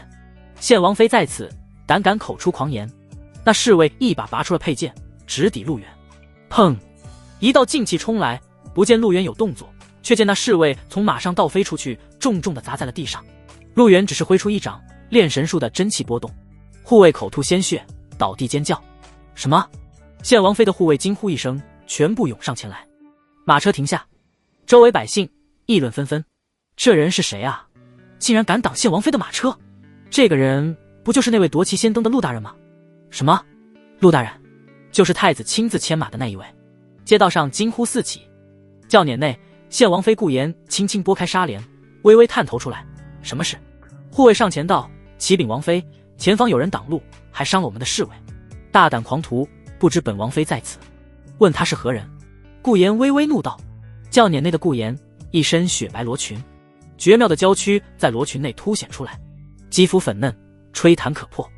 献王妃在此，胆敢口出狂言！”那侍卫一把拔出了佩剑，直抵陆远。砰！一道劲气冲来，不见陆远有动作，却见那侍卫从马上倒飞出去，重重地砸在了地上。陆远只是挥出一掌，炼神术的真气波动，护卫口吐鲜血，倒地尖叫。什么？献王妃的护卫惊呼一声，全部涌上前来。马车停下，周围百姓议论纷纷。这人是谁啊？竟然敢挡献王妃的马车！这个人不就是那位夺旗先登的陆大人吗？什么？陆大人？就是太子亲自牵马的那一位。街道上惊呼四起。轿辇内，献王妃顾妍轻轻拨开纱帘，微微探头出来。什么事？护卫上前道：“启禀王妃，前方有人挡路，还伤了我们的侍卫。大胆狂徒，不知本王妃在此，问他是何人？”顾妍微微怒道。轿辇内的顾妍一身雪白罗裙，绝妙的娇躯在罗裙内凸显出来，肌肤粉嫩，吹弹可破。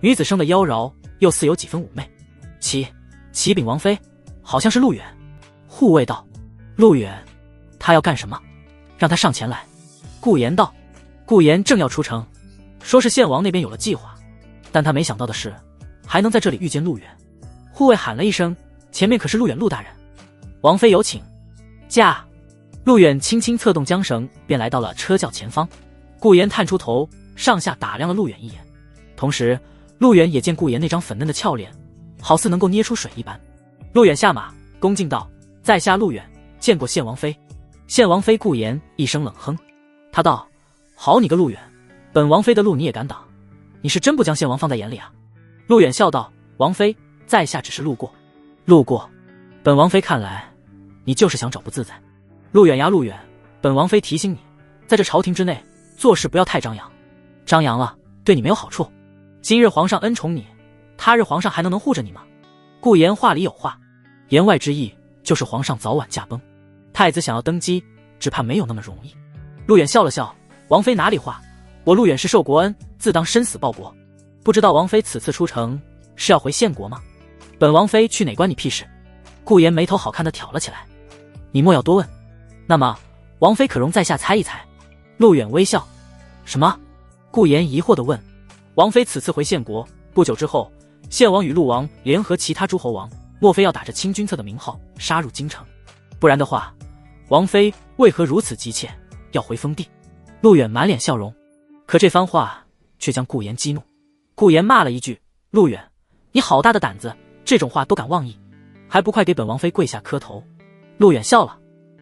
女子生的妖娆，又似有几分妩媚。启禀王妃，好像是陆远。护卫道：“陆远，他要干什么？让他上前来。”顾妍道。顾妍正要出城，说是献王那边有了计划，但他没想到的是，还能在这里遇见陆远。护卫喊了一声：“前面可是陆远陆大人。”王妃有请。驾！陆远轻轻策动缰绳，便来到了车轿前方。顾妍探出头，上下打量了陆远一眼，同时陆远也见顾妍那张粉嫩的俏脸，好似能够捏出水一般。陆远下马，恭敬道：“在下陆远，见过献王妃。”献王妃顾妍一声冷哼，他道：“好你个陆远，本王妃的路你也敢挡？你是真不将献王放在眼里啊？”陆远笑道：“王妃，在下只是路过。”路过？本王妃看来，你就是想找不自在。陆远呀陆远，本王妃提醒你，在这朝廷之内，做事不要太张扬，张扬了对你没有好处。今日皇上恩宠你，他日皇上还能护着你吗？顾妍话里有话，言外之意就是皇上早晚驾崩，太子想要登基，只怕没有那么容易。陆远笑了笑：“王妃哪里话，我陆远是受国恩，自当生死报国。不知道王妃此次出城是要回献国吗？本王妃去哪关你屁事？”顾妍眉头好看的挑了起来：“你莫要多问。那么王妃可容在下猜一猜？”陆远微笑：“什么？”顾妍疑惑地问。王妃此次回献国，不久之后，献王与陆王联合其他诸侯王，莫非要打着清君侧的名号杀入京城？不然的话，王妃为何如此急切要回封地？陆远满脸笑容，可这番话却将顾妍激怒。顾妍骂了一句：“陆远，你好大的胆子，这种话都敢妄议，还不快给本王妃跪下磕头！”陆远笑了，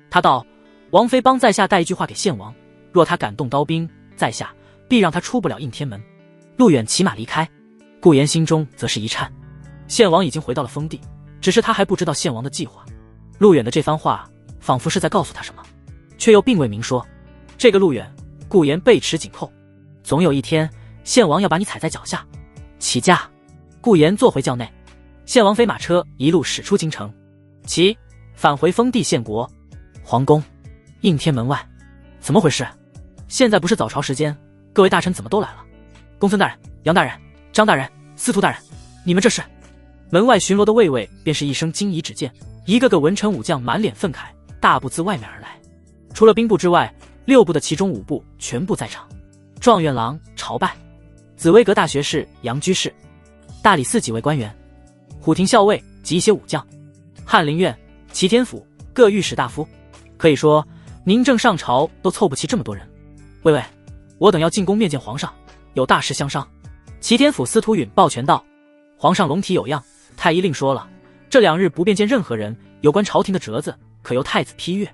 他道：“王妃帮在下带一句话给献王，若他敢动刀兵，在下必让他出不了应天门。”陆远骑马离开，顾妍心中则是一颤。献王已经回到了封地，只是他还不知道献王的计划。陆远的这番话仿佛是在告诉他什么，却又并未明说。这个陆远，顾妍背齿紧扣，总有一天献王要把你踩在脚下。起驾！顾妍坐回轿内，献王妃马车一路驶出京城，返回封地献国。皇宫应天门外，怎么回事？现在不是早朝时间，各位大臣怎么都来了？公孙大人、杨大人、张大人、司徒大人，你们这是？门外巡逻的卫尉便是一声惊疑，只见一个个文臣武将满脸愤慨，大步自外面而来。除了兵部之外，6部的其中5部全部在场。状元郎朝拜，紫薇阁大学士杨居士，大理寺几位官员，虎庭校尉及一些武将，翰林院、齐天府各御史大夫。可以说宁正上朝都凑不齐这么多人。卫尉，我等要进宫面见皇上，有大事相商。齐天府司徒允抱拳道：“皇上龙体有恙，太医令说了，这2日不便见任何人，有关朝廷的折子可由太子批阅。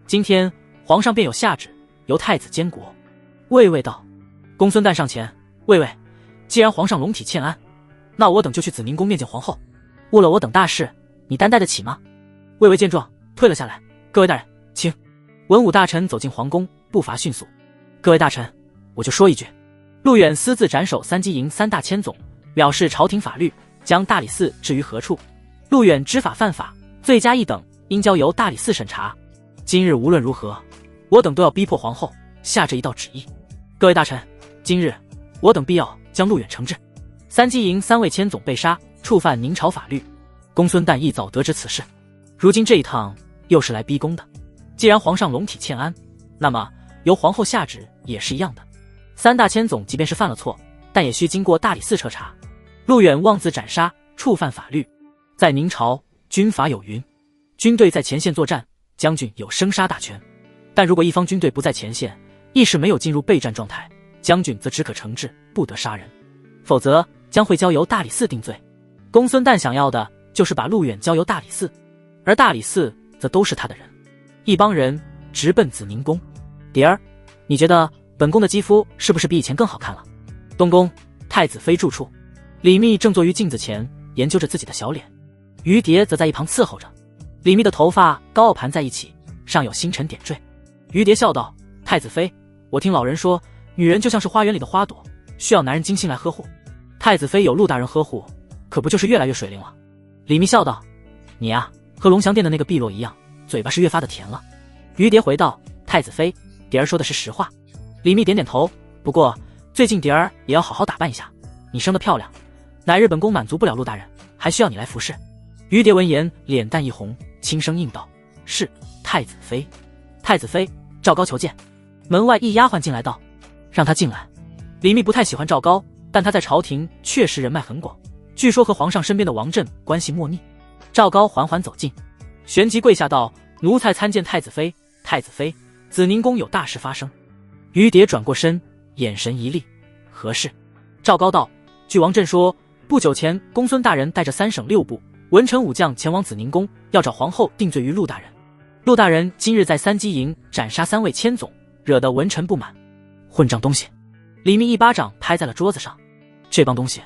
今天皇上便有下旨，由太子监国。”卫尉道：“公孙旦上前，卫尉，既然皇上龙体欠安，那我等就去紫宁宫面见皇后。误了我等大事，你担待得起吗？”卫尉见状退了下来：“各位大人，请。”文武大臣走进皇宫，步伐迅速。各位大臣，我就说一句，陆远私自斩首3击营3大千总，藐视朝廷法律，将大理寺置于何处？陆远知法犯法，罪加一等，应交由大理寺审查。今日无论如何，我等都要逼迫皇后下这一道旨意。各位大臣，今日我等必要将陆远惩治。三机营3位千总被杀，触犯宁朝法律。公孙旦一早得知此事，如今这一趟又是来逼宫的。既然皇上龙体欠安，那么由皇后下旨也是一样的。3大千总即便是犯了错，但也需经过大理寺彻查。陆远妄自斩杀，触犯法律。在宁朝，军法有云：军队在前线作战，将军有生杀大权。但如果一方军队不在前线，亦是没有进入备战状态，将军则只可惩治，不得杀人，否则将会交由大理寺定罪。公孙旦想要的就是把陆远交由大理寺，而大理寺则都是他的人。一帮人直奔紫宁宫。蝶儿，你觉得本宫的肌肤是不是比以前更好看了？东宫，太子妃住处，李密正坐于镜子前研究着自己的小脸，于蝶则在一旁伺候着。李密的头发高傲盘在一起，上有星辰点缀。于蝶笑道：太子妃，我听老人说，女人就像是花园里的花朵，需要男人精心来呵护。太子妃有陆大人呵护，可不就是越来越水灵了？李密笑道：你呀，和龙翔殿的那个碧落一样，嘴巴是越发的甜了。于蝶回道：太子妃，蝶儿说的是实话。李密点点头，不过最近蝶儿也要好好打扮一下，你生得漂亮，乃日本宫满足不了陆大人，还需要你来服侍。于蝶闻言脸蛋一红，轻声应道：是，太子妃。太子妃，赵高求见。门外一丫鬟进来道：让他进来。李密不太喜欢赵高，但他在朝廷确实人脉很广，据说和皇上身边的王振关系莫逆。赵高缓缓走近，旋即跪下道：奴才参见太子妃。太子妃，紫宁宫有大事发生。于蝶转过身，眼神一厉：何事？赵高道：据王振说，不久前公孙大人带着3省6部文臣武将前往紫宁宫，要找皇后定罪于陆大人。陆大人今日在3机营斩杀3位千总，惹得文臣不满。混账东西！李密一巴掌拍在了桌子上，这帮东西，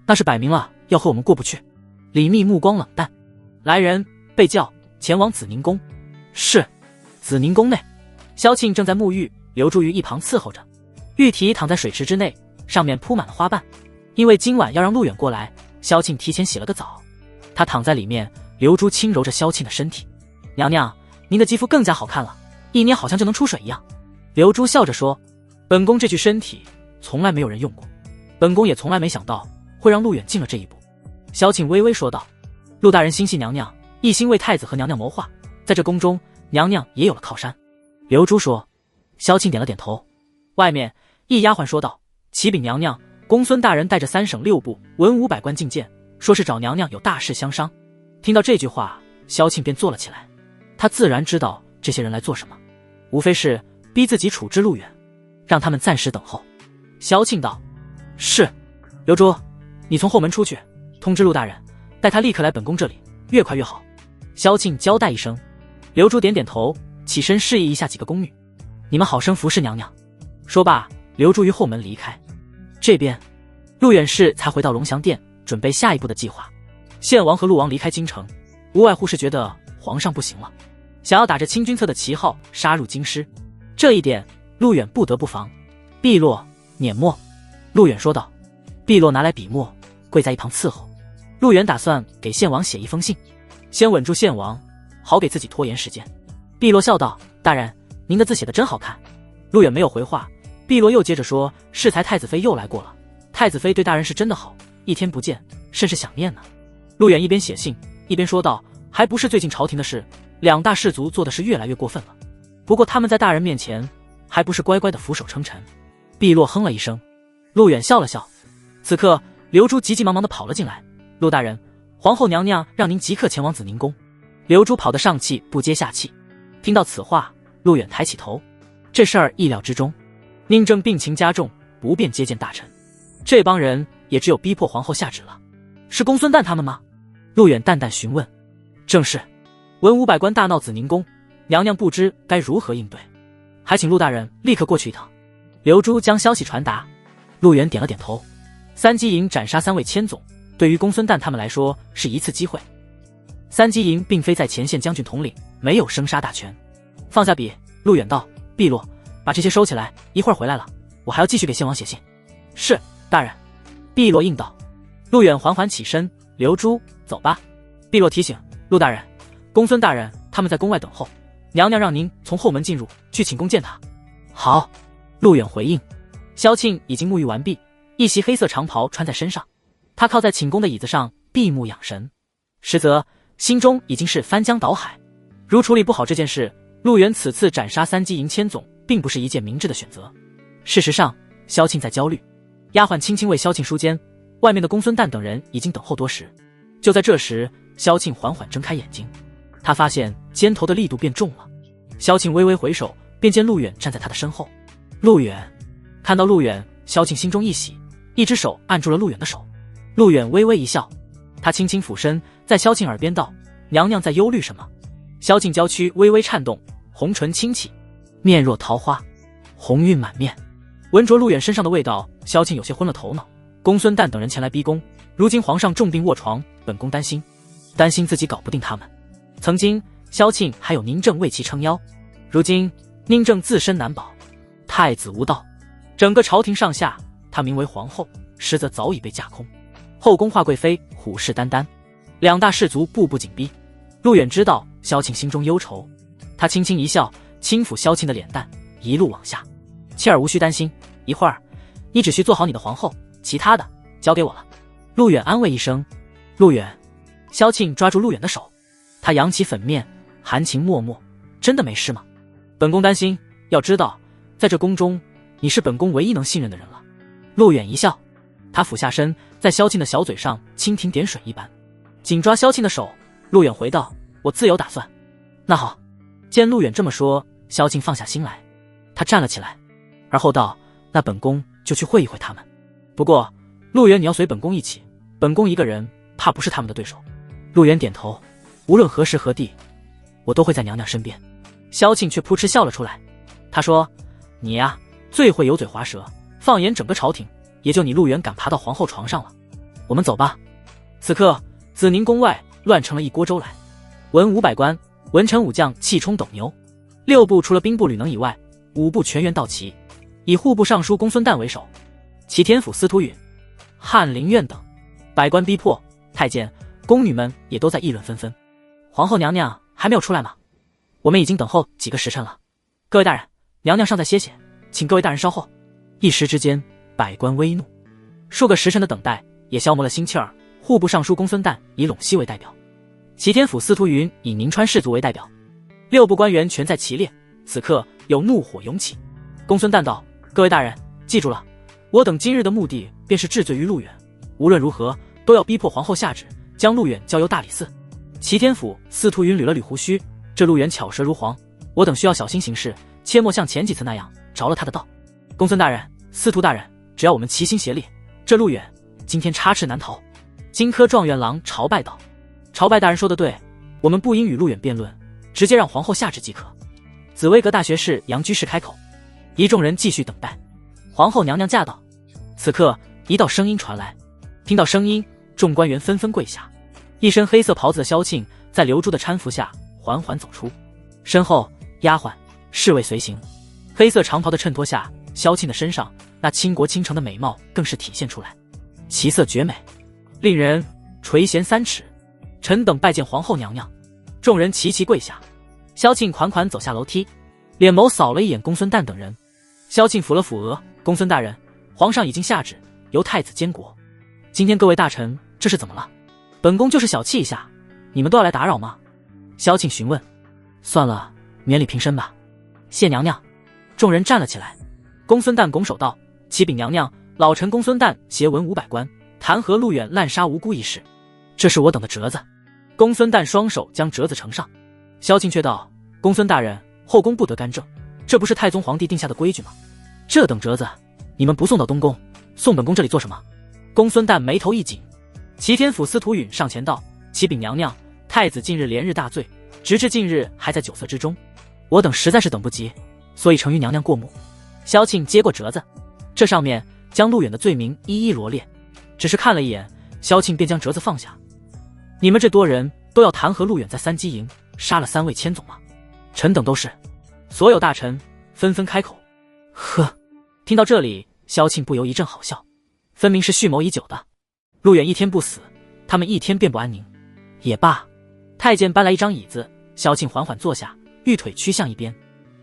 那是摆明了要和我们过不去。李密目光冷淡：来人，被叫前往紫宁宫。是。紫宁宫内，萧庆正在沐浴，刘珠于一旁伺候着。玉体躺在水池之内，上面铺满了花瓣。因为今晚要让陆远过来，萧庆提前洗了个澡。他躺在里面，刘珠轻揉着萧庆的身体。娘娘，您的肌肤更加好看了，一捏好像就能出水一样。刘珠笑着说：本宫这具身体从来没有人用过，本宫也从来没想到会让陆远进了这一步。萧庆微微说道：陆大人心系娘娘，一心为太子和娘娘谋划，在这宫中娘娘也有了靠山。刘珠说。萧庆点了点头。外面一丫鬟说道：启禀娘娘，公孙大人带着3省6部文武百官觐见，说是找娘娘有大事相商。听到这句话，萧庆便坐了起来。他自然知道这些人来做什么，无非是逼自己处置陆远，让他们暂时等候。萧庆道：是。刘珠，你从后门出去，通知陆大人，带他立刻来本宫这里，越快越好。萧庆交代一声。刘珠点点头，起身示意一下几个宫女：你们好生服侍娘娘。说罢，刘珠于后门离开。这边，陆远氏才回到龙翔殿，准备下一步的计划。献王和陆王离开京城，无外乎是觉得皇上不行了，想要打着清君侧的旗号杀入京师。这一点，陆远不得不防。碧落，捻墨。陆远说道。碧落拿来笔墨，跪在一旁伺候。陆远打算给献王写一封信，先稳住献王，好给自己拖延时间。碧落笑道：大人，您的字写得真好看。陆远没有回话。碧落又接着说：适才太子妃又来过了，太子妃对大人是真的好，一天不见，甚是想念呢。陆远一边写信一边说道：还不是最近朝廷的事，2大氏族做的是越来越过分了，不过他们在大人面前还不是乖乖的俯首称臣。碧落哼了一声。陆远笑了笑。此刻刘珠急急忙忙地跑了进来：陆大人，皇后娘娘让您即刻前往紫宁宫。刘珠跑得上气不接下气。听到此话，陆远抬起头。这事儿意料之中，宁正病情加重，不便接见大臣，这帮人也只有逼迫皇后下旨了。是公孙旦他们吗？陆远淡淡询问。正是。文武百官大闹紫宁宫，娘娘不知该如何应对，还请陆大人立刻过去一趟。刘珠将消息传达。陆远点了点头。3机营斩杀3位千总，对于公孙旦他们来说是一次机会。3机营并非在前线将军统领，没有生杀大权。放下笔，陆远道：碧落，把这些收起来，一会儿回来了，我还要继续给献王写信。是，大人。碧落应道。陆远缓缓起身：刘珠，走吧。碧落提醒：陆大人，公孙大人他们在宫外等候，娘娘让您从后门进入，去寝宫见她。好。陆远回应。萧庆已经沐浴完毕，一袭黑色长袍穿在身上，他靠在寝宫的椅子上闭目养神，实则心中已经是翻江倒海。如处理不好这件事，陆远此次斩杀三击营千总并不是一件明智的选择。事实上，萧庆在焦虑。丫鬟轻轻为萧庆梳肩，外面的公孙瓒等人已经等候多时。就在这时，萧庆缓缓睁开眼睛，他发现肩头的力度变重了。萧庆微微回首，便见陆远站在他的身后。陆远。看到陆远，萧庆心中一喜，一只手按住了陆远的手。陆远微微一笑，他轻轻俯身，在萧庆耳边道：“娘娘在忧虑什么？”萧庆娇躯微微颤动，红唇轻启，面若桃花，红晕满面。闻着陆远身上的味道，萧庆有些昏了头脑。公孙瓒等人前来逼宫，如今皇上重病卧床，本宫担心自己搞不定他们。曾经萧庆还有宁正为其撑腰，如今宁正自身难保，太子无道，整个朝廷上下，她名为皇后，实则早已被架空。后宫华贵妃虎视眈眈，两大氏族步步紧逼。陆远知道萧庆心中忧愁，他轻轻一笑，轻抚萧庆的脸蛋，一路往下。妻儿无需担心，一会儿你只需做好你的皇后，其他的交给我了。陆远安慰一声。陆远。萧庆抓住陆远的手，他扬起粉面，含情脉脉：真的没事吗？本宫担心，要知道在这宫中你是本宫唯一能信任的人了。陆远一笑，他俯下身，在萧庆的小嘴上蜻蜓点水一般紧抓萧庆的手。陆远回道：我自有打算。那好。见陆远这么说，萧庆放下心来，他站了起来，而后道：那本宫就去会一会他们。不过陆远你要随本宫一起，本宫一个人怕不是他们的对手。陆远点头，无论何时何地，我都会在娘娘身边。萧庆却扑哧笑了出来，他说：你呀，最会油嘴滑舌，放眼整个朝廷，也就你陆远敢爬到皇后床上了。我们走吧。此刻紫宁宫外乱成了一锅粥来，文500官，文臣武将气冲斗牛，6部除了兵部吕能以外，5部全员到齐，以户部尚书公孙瓒为首，齐天府司徒允、翰林院等百官逼迫，太监宫女们也都在议论纷纷。皇后娘娘还没有出来吗？我们已经等候几个时辰了。各位大人，娘娘尚在歇息，请各位大人稍后。一时之间，百官微怒，数个时辰的等待也消磨了心气儿。户部尚书公孙瓒以陇西为代表，齐天府司徒云以宁川士族为代表，6部官员全在其列。此刻有怒火涌起。公孙瓒道：各位大人，记住了，我等今日的目的便是治罪于陆远，无论如何都要逼迫皇后下旨，将陆远交由大理寺。齐天府司徒云捋了捋胡须，这陆远巧舌如簧，我等需要小心行事，切莫像前几次那样着了他的道。公孙大人，司徒大人，只要我们齐心协力，这陆远今天插翅难逃。荆轲状元郎朝拜道：朝拜大人说得对，我们不应与陆远辩论，直接让皇后下旨即可。紫薇阁大学士杨居士开口，一众人继续等待。皇后娘娘驾到。此刻一道声音传来，听到声音，众官员纷纷跪下。一身黑色袍子的萧庆在刘珠的搀扶下缓缓走出，身后丫鬟侍卫随行。黑色长袍的衬托下，萧庆的身上那倾国倾城的美貌更是体现出来，其色绝美，令人垂涎3尺。臣等拜见皇后娘娘。众人齐齐跪下。萧庆款款走下楼梯，脸眸扫了一眼公孙瓒等人。萧庆抚了抚额：公孙大人，皇上已经下旨由太子监国，今天各位大臣这是怎么了？本宫就是小气一下，你们都要来打扰吗？萧庆询问。算了，免礼平身吧。谢娘娘。众人站了起来。公孙瓒拱手道：启禀娘娘，老臣公孙瓒挟文500官，弹劾陆远滥杀无辜一事，这是我等的折子。公孙瓒双手将折子呈上。萧庆却道：公孙大人，后宫不得干政，这不是太宗皇帝定下的规矩吗？这等折子你们不送到东宫，送本宫这里做什么？公孙瓒眉头一紧。齐天府司徒允上前道：启禀娘娘，太子近日连日大醉，直至近日还在酒色之中，我等实在是等不及，所以呈于娘娘过目。萧庆接过折子，这上面将陆远的罪名一一罗列，只是看了一眼，萧庆便将折子放下。你们这多人都要弹劾陆远在三击营杀了3位千总吗？臣等都是。所有大臣纷纷开口。呵，听到这里，萧庆不由一阵好笑，分明是蓄谋已久的。陆远一天不死，他们一天便不安宁。也罢。太监搬来一张椅子，萧庆缓缓坐下，玉腿屈向一边。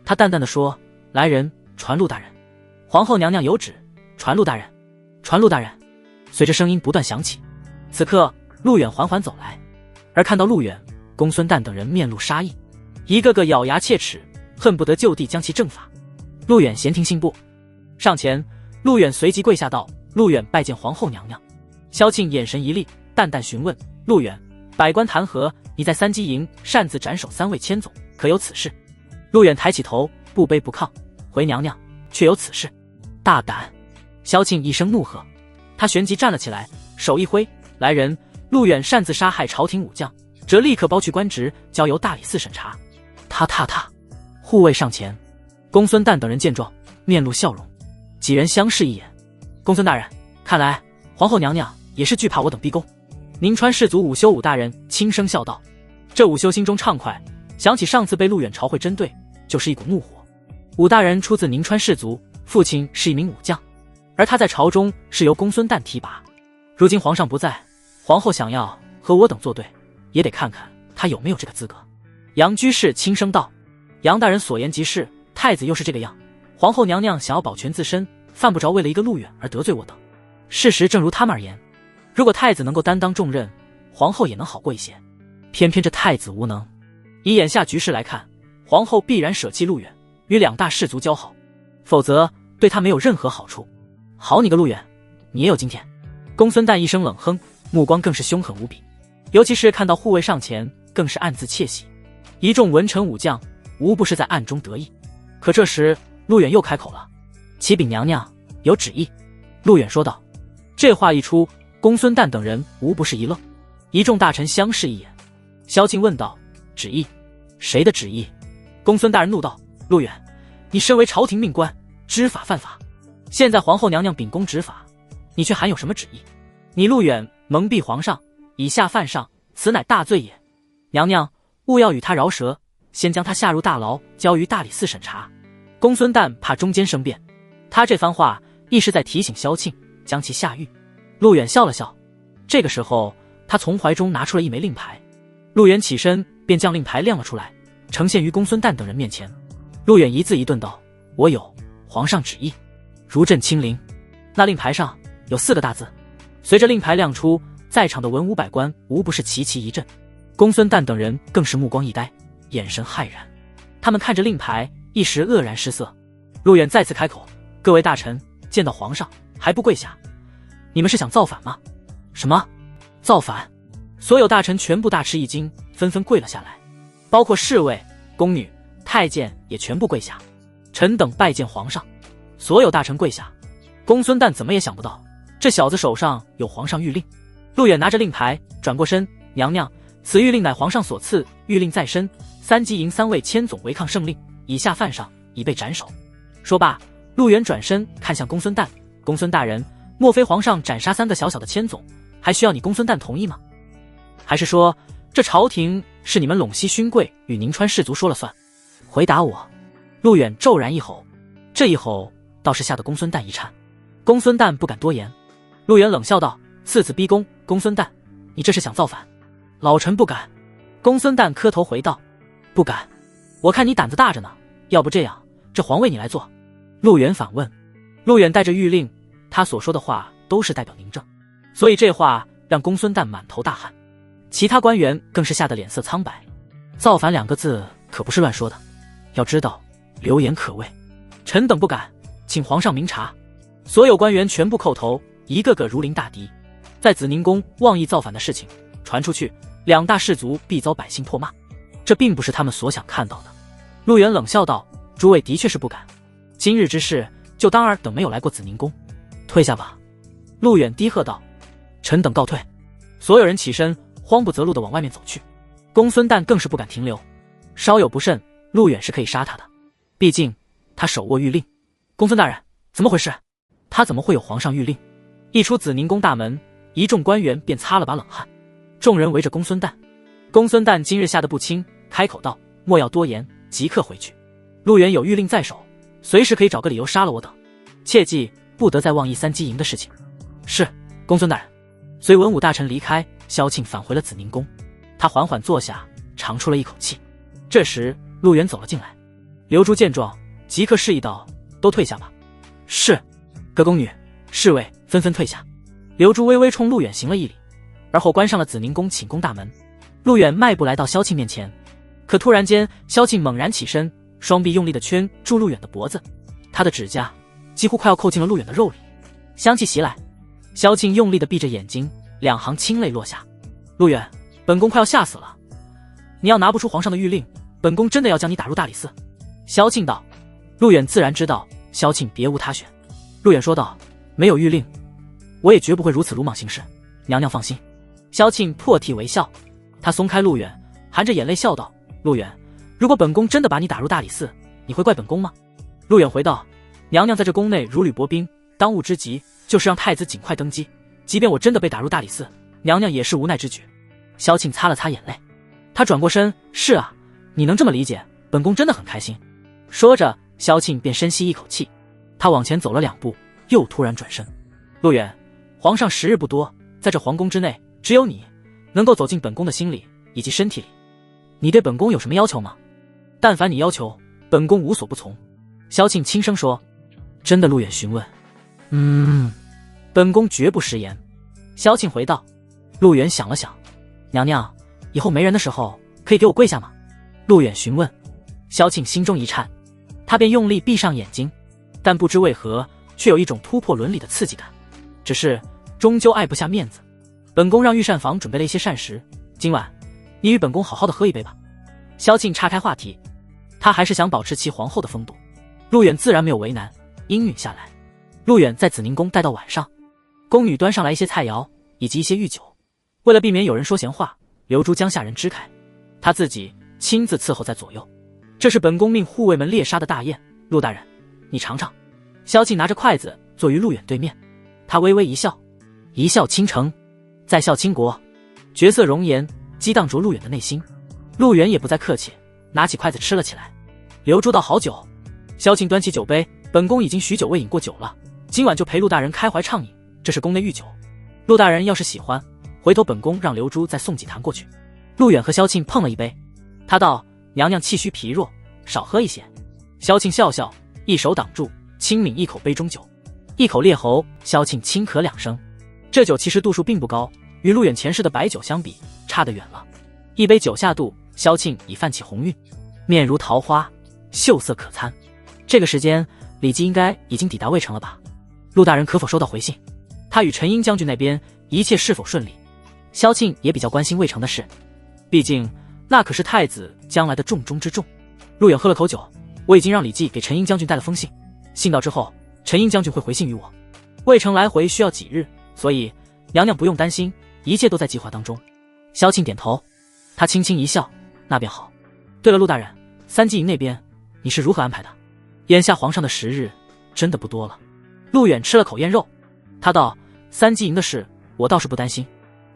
他淡淡的说：“来人，传陆大人。”皇后娘娘有旨，传陆大人，传陆大人。随着声音不断响起，此刻陆远缓缓走来，而看到陆远，公孙瓒等人面露杀意，一个个咬牙切齿，恨不得就地将其正法。陆远闲庭信步上前，陆远随即跪下道：“陆远拜见皇后娘娘。”萧庆眼神一厉，淡淡询问：“陆远，百官弹劾你在三鸡营擅自斩首3位千总，可有此事？”陆远抬起头，不卑不亢，回娘娘：“确有此事。”大胆！萧庆一声怒喝，他旋即站了起来，手一挥：“来人！陆远擅自杀害朝廷武将，则立刻剥去官职，交由大理寺审查。”他，护卫上前。公孙瓒等人见状，面露笑容，几人相视一眼。公孙大人，看来皇后娘娘也是惧怕我等逼宫。宁川氏族武修武大人轻声笑道。这武修心中畅快，想起上次被陆远朝会针对，就是一股怒火。武大人出自宁川氏族，父亲是一名武将，而他在朝中是由公孙瓒提拔。如今皇上不在，皇后想要和我等作对，也得看看他有没有这个资格。杨居士轻声道：“杨大人所言极是，太子又是这个样，皇后娘娘想要保全自身，犯不着为了一个陆远而得罪我等。事实正如他们而言，如果太子能够担当重任，皇后也能好过一些。偏偏这太子无能，以眼下局势来看，皇后必然舍弃陆远，与两大氏族交好，否则对他没有任何好处。好你个陆远，你也有今天！”公孙瓒一声冷哼，目光更是凶狠无比，尤其是看到护卫上前，更是暗自窃喜。一众文臣武将无不是在暗中得意。可这时陆远又开口了：“启禀娘娘，有旨意。”陆远说道。这话一出，公孙瓒等人无不是一愣，一众大臣相视一眼。萧敬问道：“旨意？谁的旨意？”公孙大人怒道：“陆远，你身为朝廷命官，知法犯法，现在皇后娘娘秉公执法，你却还有什么旨意？你陆远蒙蔽皇上，以下犯上，此乃大罪也。娘娘勿要与他饶舌，先将他下入大牢，交于大理寺审查。”公孙瓒怕中间生变，他这番话亦是在提醒萧庆将其下狱。陆远笑了笑，这个时候他从怀中拿出了一枚令牌。陆远起身便将令牌亮了出来，呈现于公孙瓒等人面前。陆远一字一顿道：“我有皇上旨意，如朕亲临。”那令牌上有4个大字。随着令牌亮出，在场的文武百官无不是齐齐一震，公孙瓒等人更是目光一呆，眼神骇然。他们看着令牌，一时愕然失色。陆远再次开口：“各位大臣，见到皇上还不跪下，你们是想造反吗？”“什么？造反？”所有大臣全部大吃一惊，纷纷跪了下来，包括侍卫、宫女、太监也全部跪下。臣等拜见皇上。所有大臣跪下。公孙瓒怎么也想不到，这小子手上有皇上谕令。陆远拿着令牌转过身：“娘娘，此谕令乃皇上所赐，谕令在身，三鸡营3位千总违抗圣令，以下犯上，已被斩首。”说罢，陆远转身看向公孙瓒：“公孙大人，莫非皇上斩杀3个小小的千总，还需要你公孙瓒同意吗？还是说这朝廷是你们陇西勋贵与宁川氏族说了算？回答我！”陆远骤然一吼，这一吼倒是吓得公孙瓒一颤。公孙瓒不敢多言。陆远冷笑道：“赐子逼宫，公孙瓒，你这是想造反？”“老臣不敢。”公孙瓒磕头回道：“不敢？我看你胆子大着呢。要不这样，这皇位你来做。”陆远反问。陆远带着谕令，他所说的话都是代表宁政，所以这话让公孙瓒满头大汗。其他官员更是吓得脸色苍白。造反2个字可不是乱说的，要知道流言可畏。臣等不敢，请皇上明察。所有官员全部叩头，一个个如临大敌。在紫宁宫妄议造反的事情传出去，2大氏族必遭百姓唾骂，这并不是他们所想看到的。陆远冷笑道：“诸位的确是不敢，今日之事就当尔等没有来过紫宁宫，退下吧。”陆远低喝道：“臣等告退。”所有人起身，慌不择路地往外面走去。公孙瓒更是不敢停留，稍有不慎，陆远是可以杀他的，毕竟他手握谕令。公孙大人，怎么回事？他怎么会有皇上谕令？一出紫宁宫大门，一众官员便擦了把冷汗。众人围着公孙瓒，公孙瓒今日吓得不轻，开口道：“莫要多言，即刻回去。陆远有谕令在手，随时可以找个理由杀了我等，切记不得再妄议三鸡营的事情。”“是，公孙大人。”随文武大臣离开，萧庆返回了紫宁宫。他缓缓坐下，长出了一口气。这时陆远走了进来。刘珠见状，即刻示意道：“都退下吧。”是。各宫女、侍卫纷纷退下。刘珠微微冲陆远行了一礼，而后关上了紫宁宫寝宫大门。陆远迈步来到萧庆面前，可突然间，萧庆猛然起身，双臂用力地圈住陆远的脖子，他的指甲几乎快要扣进了陆远的肉里。香气袭来，萧庆用力地闭着眼睛，两行清泪落下。陆远，本宫快要吓死了，你要拿不出皇上的谕令，本宫真的要将你打入大理寺。萧庆道。陆远自然知道萧庆别无他选。陆远说道：“没有谕令，我也绝不会如此鲁莽行事，娘娘放心。”萧庆破涕为笑，他松开陆远，含着眼泪笑道：“陆远，如果本宫真的把你打入大理寺，你会怪本宫吗？”陆远回道：“娘娘在这宫内如履薄冰，当务之急就是让太子尽快登基，即便我真的被打入大理寺，娘娘也是无奈之举。”萧庆擦了擦眼泪，他转过身：“是啊，你能这么理解，本宫真的很开心。”说着，萧庆便深吸一口气，他往前走了2步，又突然转身：“陆远，皇上时日不多，在这皇宫之内，只有你能够走进本宫的心里以及身体里。你对本宫有什么要求吗？但凡你要求，本宫无所不从。”萧庆轻声说。真的？陆远询问。本宫绝不食言。萧庆回道。陆远想了想：“娘娘，以后没人的时候，可以给我跪下吗？”陆远询问。萧庆心中一颤，他便用力闭上眼睛，但不知为何，却有一种突破伦理的刺激感。只是终究碍不下面子。本宫让御膳房准备了一些膳食，今晚你与本宫好好的喝一杯吧。萧庆岔开话题，他还是想保持其皇后的风度。陆远自然没有为难，应允下来。陆远在紫宁宫待到晚上，宫女端上来一些菜肴以及一些御酒。为了避免有人说闲话，刘珠将下人支开，他自己亲自伺候在左右。这是本宫命护卫们猎杀的大雁，陆大人，你尝尝。萧庆拿着筷子坐于陆远对面，他微微一笑，一笑倾城，在笑倾国。绝色容颜激荡着陆远的内心。陆远也不再客气，拿起筷子吃了起来。刘珠道：“好酒。”萧庆端起酒杯：“本宫已经许久未饮过酒了，今晚就陪陆大人开怀畅饮，这是宫内御酒。陆大人要是喜欢，回头本宫让刘珠再送几坛过去。”陆远和萧庆碰了一杯，他道：“娘娘气虚疲弱，少喝一些。”萧庆笑笑，一手挡住，轻抿一口杯中酒，一口裂喉。萧庆轻咳2声。这酒其实度数并不高，与陆远前世的白酒相比，差得远了。一杯酒下肚，萧庆已泛起红晕，面如桃花，秀色可餐。这个时间，李姬应该已经抵达渭城了吧？陆大人可否收到回信？他与陈英将军那边一切是否顺利？萧庆也比较关心渭城的事，毕竟那可是太子将来的重中之重。陆远喝了口酒：“我已经让李记给陈英将军带了封信，信到之后，陈英将军会回信于我。渭城来回需要几日，所以娘娘不用担心，一切都在计划当中。”萧庆点头，他轻轻一笑：“那便好。对了，陆大人，三季营那边你是如何安排的？眼下皇上的时日真的不多了。”陆远吃了口咽肉，他道：“三季营的事我倒是不担心，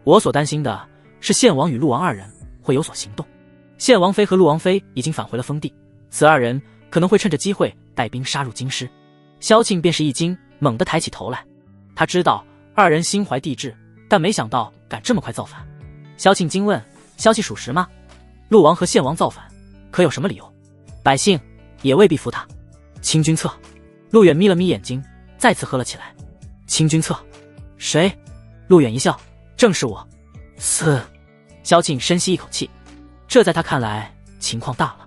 我所担心的是献王与陆王2人会有所行动。献王妃和陆王妃已经返回了封地，此2人可能会趁着机会带兵杀入京师。”萧庆便是一惊，猛地抬起头来，他知道2人心怀帝志，但没想到敢这么快造反。萧庆惊问：“消息属实吗？陆王和献王造反，可有什么理由？百姓也未必服他。”清君侧。陆远眯了眯眼睛，再次喝了起来。清君侧？谁？陆远一笑：“正是我。”萧庆深吸一口气，这在他看来情况大了。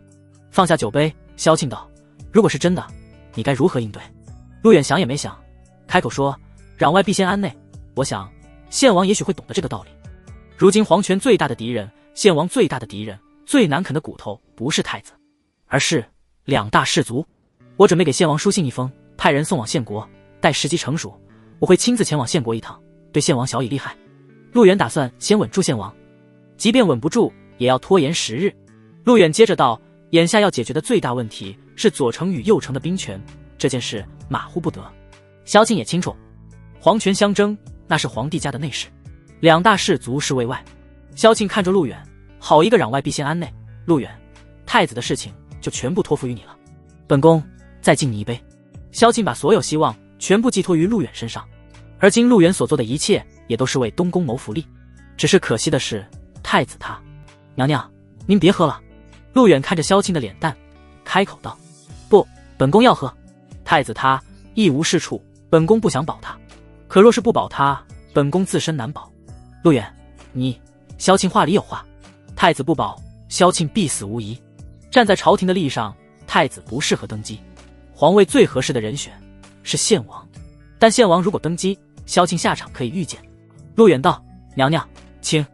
放下酒杯，萧庆道：“如果是真的，你该如何应对？”陆远想也没想，开口说：“攘外必先安内。我想献王也许会懂得这个道理。如今皇权最大的敌人，献王最大的敌人，最难啃的骨头不是太子，而是2大氏族。我准备给献王书信一封，派人送往献国，待时机成熟，我会亲自前往献国一趟，对献王小以利害。”陆远打算先稳住献王，即便稳不住，也要拖延10日。陆远接着道：“眼下要解决的最大问题是左城与右城的兵权，这件事马虎不得。”萧庆也清楚，皇权相争那是皇帝家的内事，2大氏族是卫外。萧庆看着陆远：“好一个攘外必先安内，陆远，太子的事情就全部托付于你了，本宫再敬你一杯。”萧庆把所有希望全部寄托于陆远身上，而今陆远所做的一切也都是为东宫谋福利。只是可惜的是，太子他……娘娘，您别喝了。陆远看着萧庆的脸蛋，开口道：“不，本宫要喝。太子他一无是处，本宫不想保他。可若是不保他，本宫自身难保。陆远，你……”萧庆话里有话，太子不保，萧庆必死无疑。站在朝廷的利益上，太子不适合登基，皇位最合适的人选是献王。但献王如果登基，萧庆下场可以预见。陆远道：“娘娘，请。”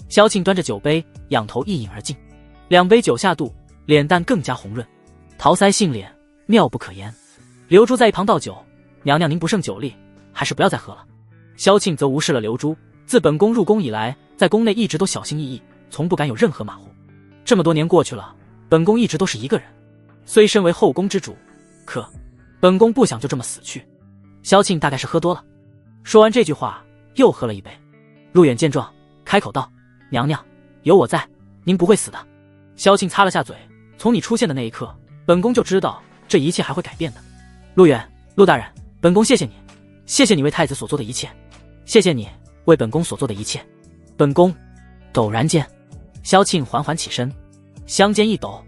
萧庆端着酒杯，仰头一饮而尽。2杯酒下肚，脸蛋更加红润，桃腮杏脸，妙不可言。刘珠在一旁倒酒：“娘娘您不胜酒力，还是不要再喝了。”萧庆则无视了刘珠。自本宫入宫以来，在宫内一直都小心翼翼，从不敢有任何马虎。这么多年过去了，本宫一直都是一个人。虽身为后宫之主，可本宫不想就这么死去。萧庆大概是喝多了，说完这句话，又喝了一杯。陆远见状，开口道：“娘娘，有我在，您不会死的。”萧庆擦了下嘴：“从你出现的那一刻，本宫就知道这一切还会改变的。陆远，陆大人，本宫谢谢你，谢谢你为太子所做的一切，谢谢你为本宫所做的一切。本宫……”陡然间，萧庆缓缓起身，香肩一抖，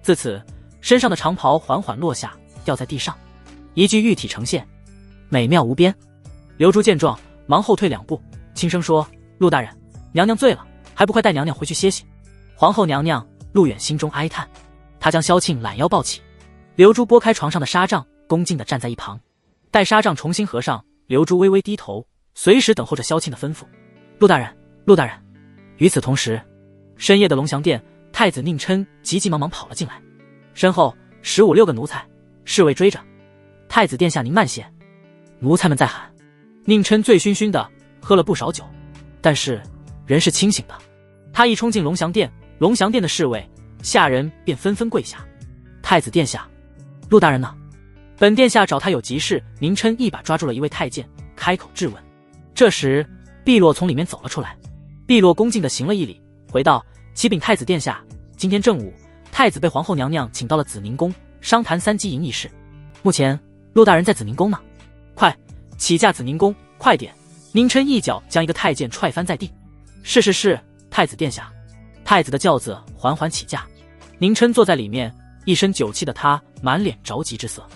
自此身上的长袍缓缓落下，掉在地上，一具玉体呈现，美妙无边。刘珠见状，忙后退2步，轻声说：“陆大人，娘娘醉了，还不快带娘娘回去歇息。”皇后娘娘。陆远心中哀叹，他将萧庆揽腰抱起。刘珠拨开床上的纱帐，恭敬地站在一旁。待纱帐重新合上，刘珠微微低头，随时等候着萧庆的吩咐。“陆大人，陆大人。”与此同时，深夜的龙翔殿，太子宁琛急急忙忙跑了进来，身后15、16个奴才侍卫追着。“太子殿下您慢些！”奴才们在喊。宁琛醉醺醺的，喝了不少酒，但是人是清醒的。他一冲进龙翔殿，龙翔殿的侍卫下人便纷纷跪下。“太子殿下，陆大人呢？”“本殿下找他有急事。”宁琛一把抓住了一位太监，开口质问。这时碧落从里面走了出来。碧落恭敬地行了一礼，回道：“启禀太子殿下，今天正午，太子被皇后娘娘请到了紫宁宫，商谈3机营一事。目前陆大人在紫宁宫呢，快起驾紫宁宫，快点！”宁琛一脚将一个太监踹翻在地。“是，太子殿下。”太子的轿子缓缓起驾，宁琛坐在里面，一身酒气的他满脸着急之色。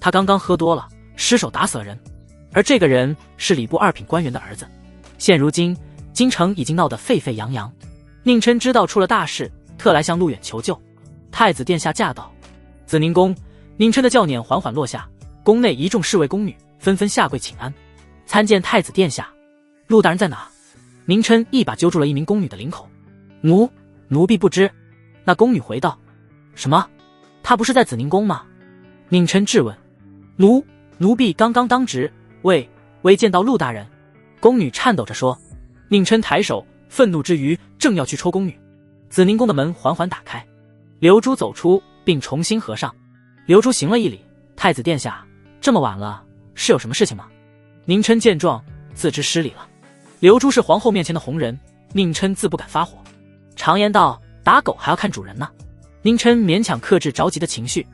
他刚刚喝多了，失手打死了人，而这个人是礼部2品官员的儿子。现如今京城已经闹得沸沸扬扬，宁琛知道出了大事，特来向陆远求救。“太子殿下驾到！”紫宁宫，宁琛的轿辇缓缓落下，宫内一众侍卫宫女纷纷下跪请安，参见太子殿下。“陆大人在哪？”宁琛一把揪住了一名宫女的领口。“奴婢不知。”那宫女回道：“什么？他不是在紫宁宫吗？”宁琛质问。“奴婢刚刚当值，未见到陆大人。”宫女颤抖着说。宁琛抬手，愤怒之余正要去抽宫女，紫宁宫的门缓缓打开，刘珠走出并重新合上。刘珠行了一礼：“太子殿下，这么晚了，是有什么事情吗？”宁琛见状，自知失礼了。刘珠是皇后面前的红人，宁琛自不敢发火。常言道，打狗还要看主人呢。宁琛勉强克制着急的情绪，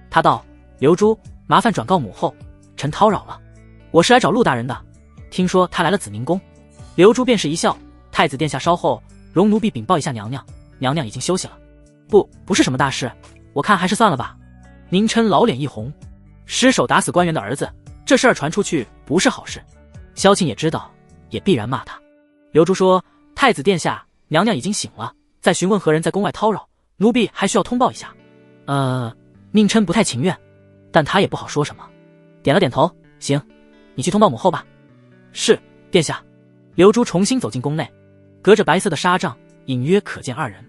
他道：“刘珠，麻烦转告母后，臣叨扰了。我是来找陆大人的，听说他来了紫宁宫。”刘珠便是一笑：“太子殿下稍后，容奴婢禀报一下娘娘，娘娘已经休息了。不是什么大事，我看还是算了吧。”宁琛老脸一红，失手打死官员的儿子，这事儿传出去不是好事。萧庆也知道，也必然骂他。刘珠说：“太子殿下，娘娘已经醒了，在询问何人在宫外叨扰，奴婢还需要通报一下。”宁琛不太情愿，但他也不好说什么，点了点头：“行，你去通报母后吧。”“是，殿下。”刘珠重新走进宫内，隔着白色的纱帐，隐约可见2人，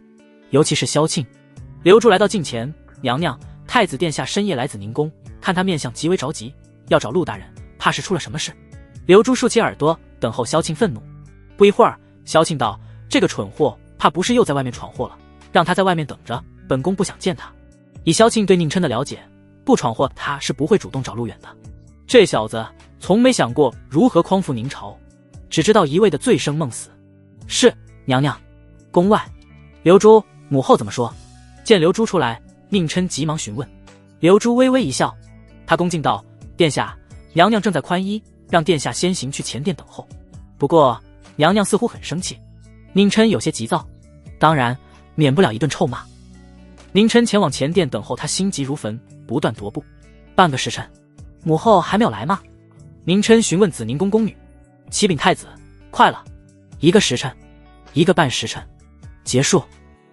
尤其是萧庆。刘珠来到近前：“娘娘，太子殿下深夜来紫宁宫，看他面相极为着急，要找陆大人，怕是出了什么事。”刘珠竖起耳朵，等候萧庆愤怒。不一会儿，萧庆道：“这个蠢货，怕不是又在外面闯祸了，让他在外面等着，本宫不想见他。”以萧庆对宁琛的了解，不闯祸他是不会主动找陆远的。这小子从没想过如何匡扶宁朝，只知道一味的醉生梦死。“是，娘娘。”宫外，刘珠，母后怎么说？见刘珠出来，宁琛急忙询问。刘珠微微一笑，他恭敬道：“殿下，娘娘正在宽衣，让殿下先行去前殿等候。不过娘娘似乎很生气。”宁琛有些急躁，当然免不了一顿臭骂。宁琛前往前殿等候他，心急如焚，不断踱步。半个时辰，母后还没有来吗？宁琛询问紫宁宫宫女。启禀太子，快了。1个时辰，1个半时辰，结束。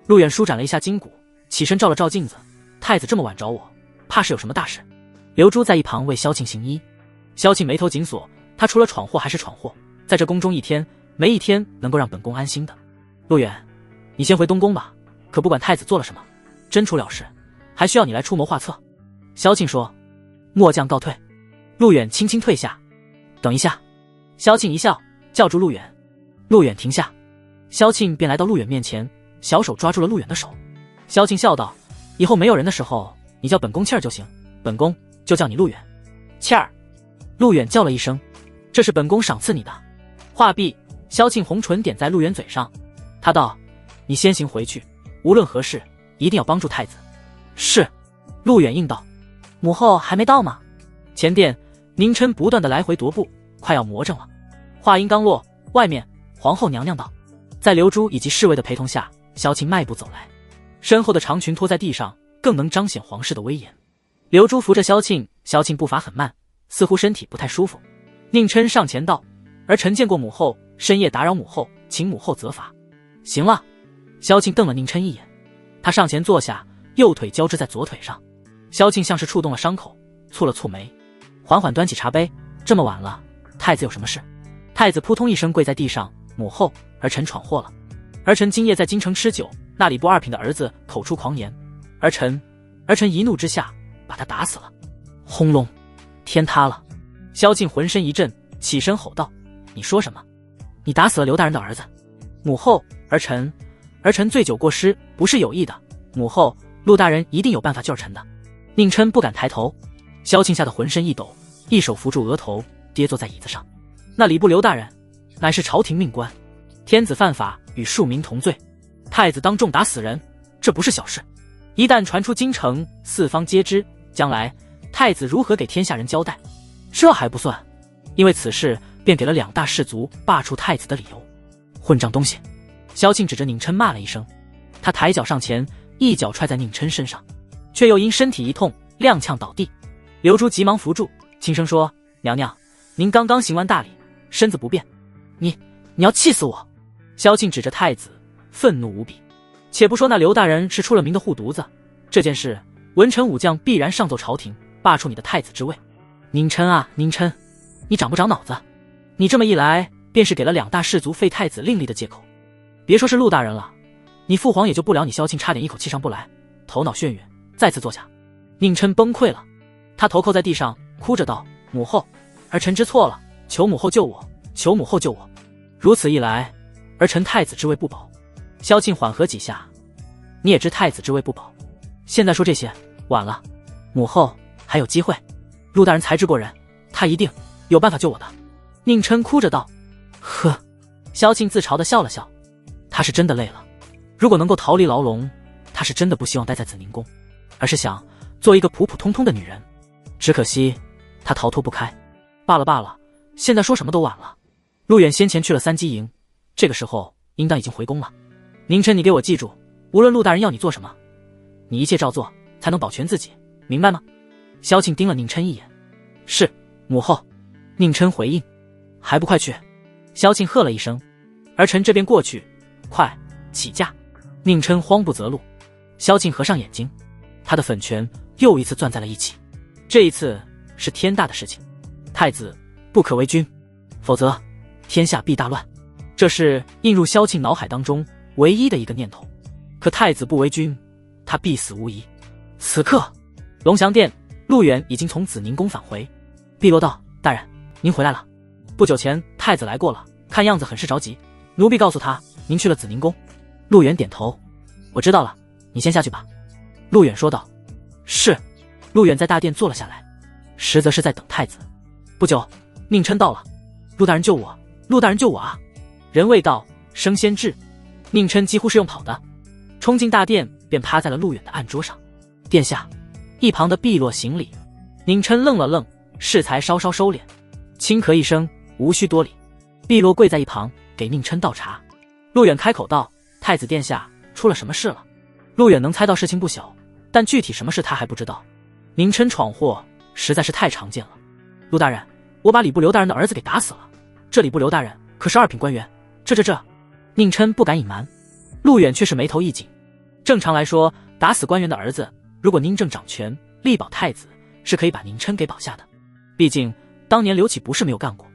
陆远舒展了一下筋骨，起身照了照镜子。太子这么晚找我，怕是有什么大事。刘珠在一旁为萧庆行医。萧庆眉头紧锁，他除了闯祸还是闯祸，在这宫中一天没一天能够让本宫安心的。陆远，你先回东宫吧，可不管太子做了什么，真出了事，还需要你来出谋划策。萧庆说。末将告退。陆远轻轻退下。等一下。萧庆一笑，叫住陆远。陆远停下。萧庆便来到陆远面前，小手抓住了陆远的手。萧庆笑道，以后没有人的时候，你叫本宫气儿就行，本宫就叫你陆远。气儿。陆远叫了一声，这是本宫赏赐你的。话毕，萧庆红唇点在陆远嘴上，他道，你先行回去，无论何事一定要帮助太子。是。陆远应道。母后还没到吗？前殿，宁琛不断的来回踱步，快要魔怔了。话音刚落，外面皇后娘娘道。在刘珠以及侍卫的陪同下，萧庆迈步走来，身后的长裙拖在地上，更能彰显皇室的威严。刘珠扶着萧庆，萧庆步伐很慢，似乎身体不太舒服。宁琛上前道，儿臣见过母后，深夜打扰母后，请母后责罚。行了。萧庆瞪了宁琛一眼，他上前坐下，右腿交织在左腿上。萧庆像是触动了伤口，蹙了蹙眉，缓缓端起茶杯。这么晚了，太子有什么事？太子扑通一声跪在地上，母后，儿臣闯祸了。儿臣今夜在京城吃酒，那礼部2品的儿子口出狂言，儿臣一怒之下把他打死了。轰隆，天塌了。萧庆浑身一震，起身吼道，你说什么？你打死了刘大人的儿子？母后，儿臣醉酒过失，不是有意的。母后，陆大人一定有办法救儿臣的。宁琛不敢抬头，萧庆吓得浑身一抖，一手扶住额头，跌坐在椅子上。那礼部刘大人乃是朝廷命官，天子犯法与庶民同罪，太子当众打死人，这不是小事。一旦传出京城，四方皆知，将来太子如何给天下人交代？这还不算，因为此事便给了2大氏族罢黜太子的理由。混账东西！萧庆指着宁琛骂了一声，他抬脚上前，一脚踹在宁琛身上，却又因身体一痛踉跄倒地。刘珠急忙扶住，轻声说，娘娘，您刚刚行完大礼，身子不便，你要气死我！萧庆指着太子，愤怒无比。且不说那刘大人是出了名的护犊子，这件事文臣武将必然上奏朝廷，罢黜你的太子之位。宁琛啊宁琛，你长不长脑子？你这么一来，便是给了2大氏族废太子另立的借口。别说是陆大人了，你父皇也救不了你。萧庆差点一口气上不来，头脑眩晕，再次坐下。宁琛崩溃了，他头扣在地上，哭着道，母后，儿臣知错了，求母后救我，求母后救我。如此一来，儿臣太子之位不保。萧庆缓和几下，你也知太子之位不保，现在说这些晚了，母后还有机会。陆大人才智过人，他一定有办法救我的。宁琛哭着道。呵。萧庆自嘲地笑了笑，他是真的累了，如果能够逃离牢笼，他是真的不希望待在紫宁宫，而是想做一个普普通通的女人。只可惜他逃脱不开。罢了，现在说什么都晚了。陆远先前去了3机营，这个时候应当已经回宫了。宁琛，你给我记住，无论陆大人要你做什么，你一切照做，才能保全自己，明白吗？萧庆盯了宁琛一眼。是，母后。宁琛回应。还不快去！萧庆喝了一声。儿臣这边过去，快起驾！宁琛慌不择路。萧庆合上眼睛，他的粉拳又一次攥在了一起。这一次是天大的事情，太子不可为君，否则天下必大乱。这是映入萧庆脑海当中唯一的一个念头。可太子不为君，他必死无疑。此刻，龙翔殿，陆远已经从紫宁宫返回。碧罗道，大人，您回来了。不久前太子来过了，看样子很是着急，奴婢告诉他您去了紫宁宫。陆远点头，我知道了，你先下去吧。陆远说道。是。陆远在大殿坐了下来，实则是在等太子。不久，宁琛到了。陆大人救我，陆大人救我啊！人未到，生先至。宁琛几乎是用跑的，冲进大殿，便趴在了陆远的案桌上。殿下。一旁的碧落行礼。宁琛愣了愣，适才稍稍收敛，轻咳一声，无需多礼。碧落跪在一旁，给宁琛倒茶。陆远开口道，太子殿下出了什么事了？陆远能猜到事情不小，但具体什么事他还不知道。宁琛闯祸实在是太常见了。陆大人，我把礼部刘大人的儿子给打死了。这礼部刘大人可是2品官员，这……宁琛不敢隐瞒。陆远却是眉头一紧。正常来说，打死官员的儿子，如果宁正掌权，力保太子，是可以把宁琛给保下的。毕竟当年刘启不是没有干过，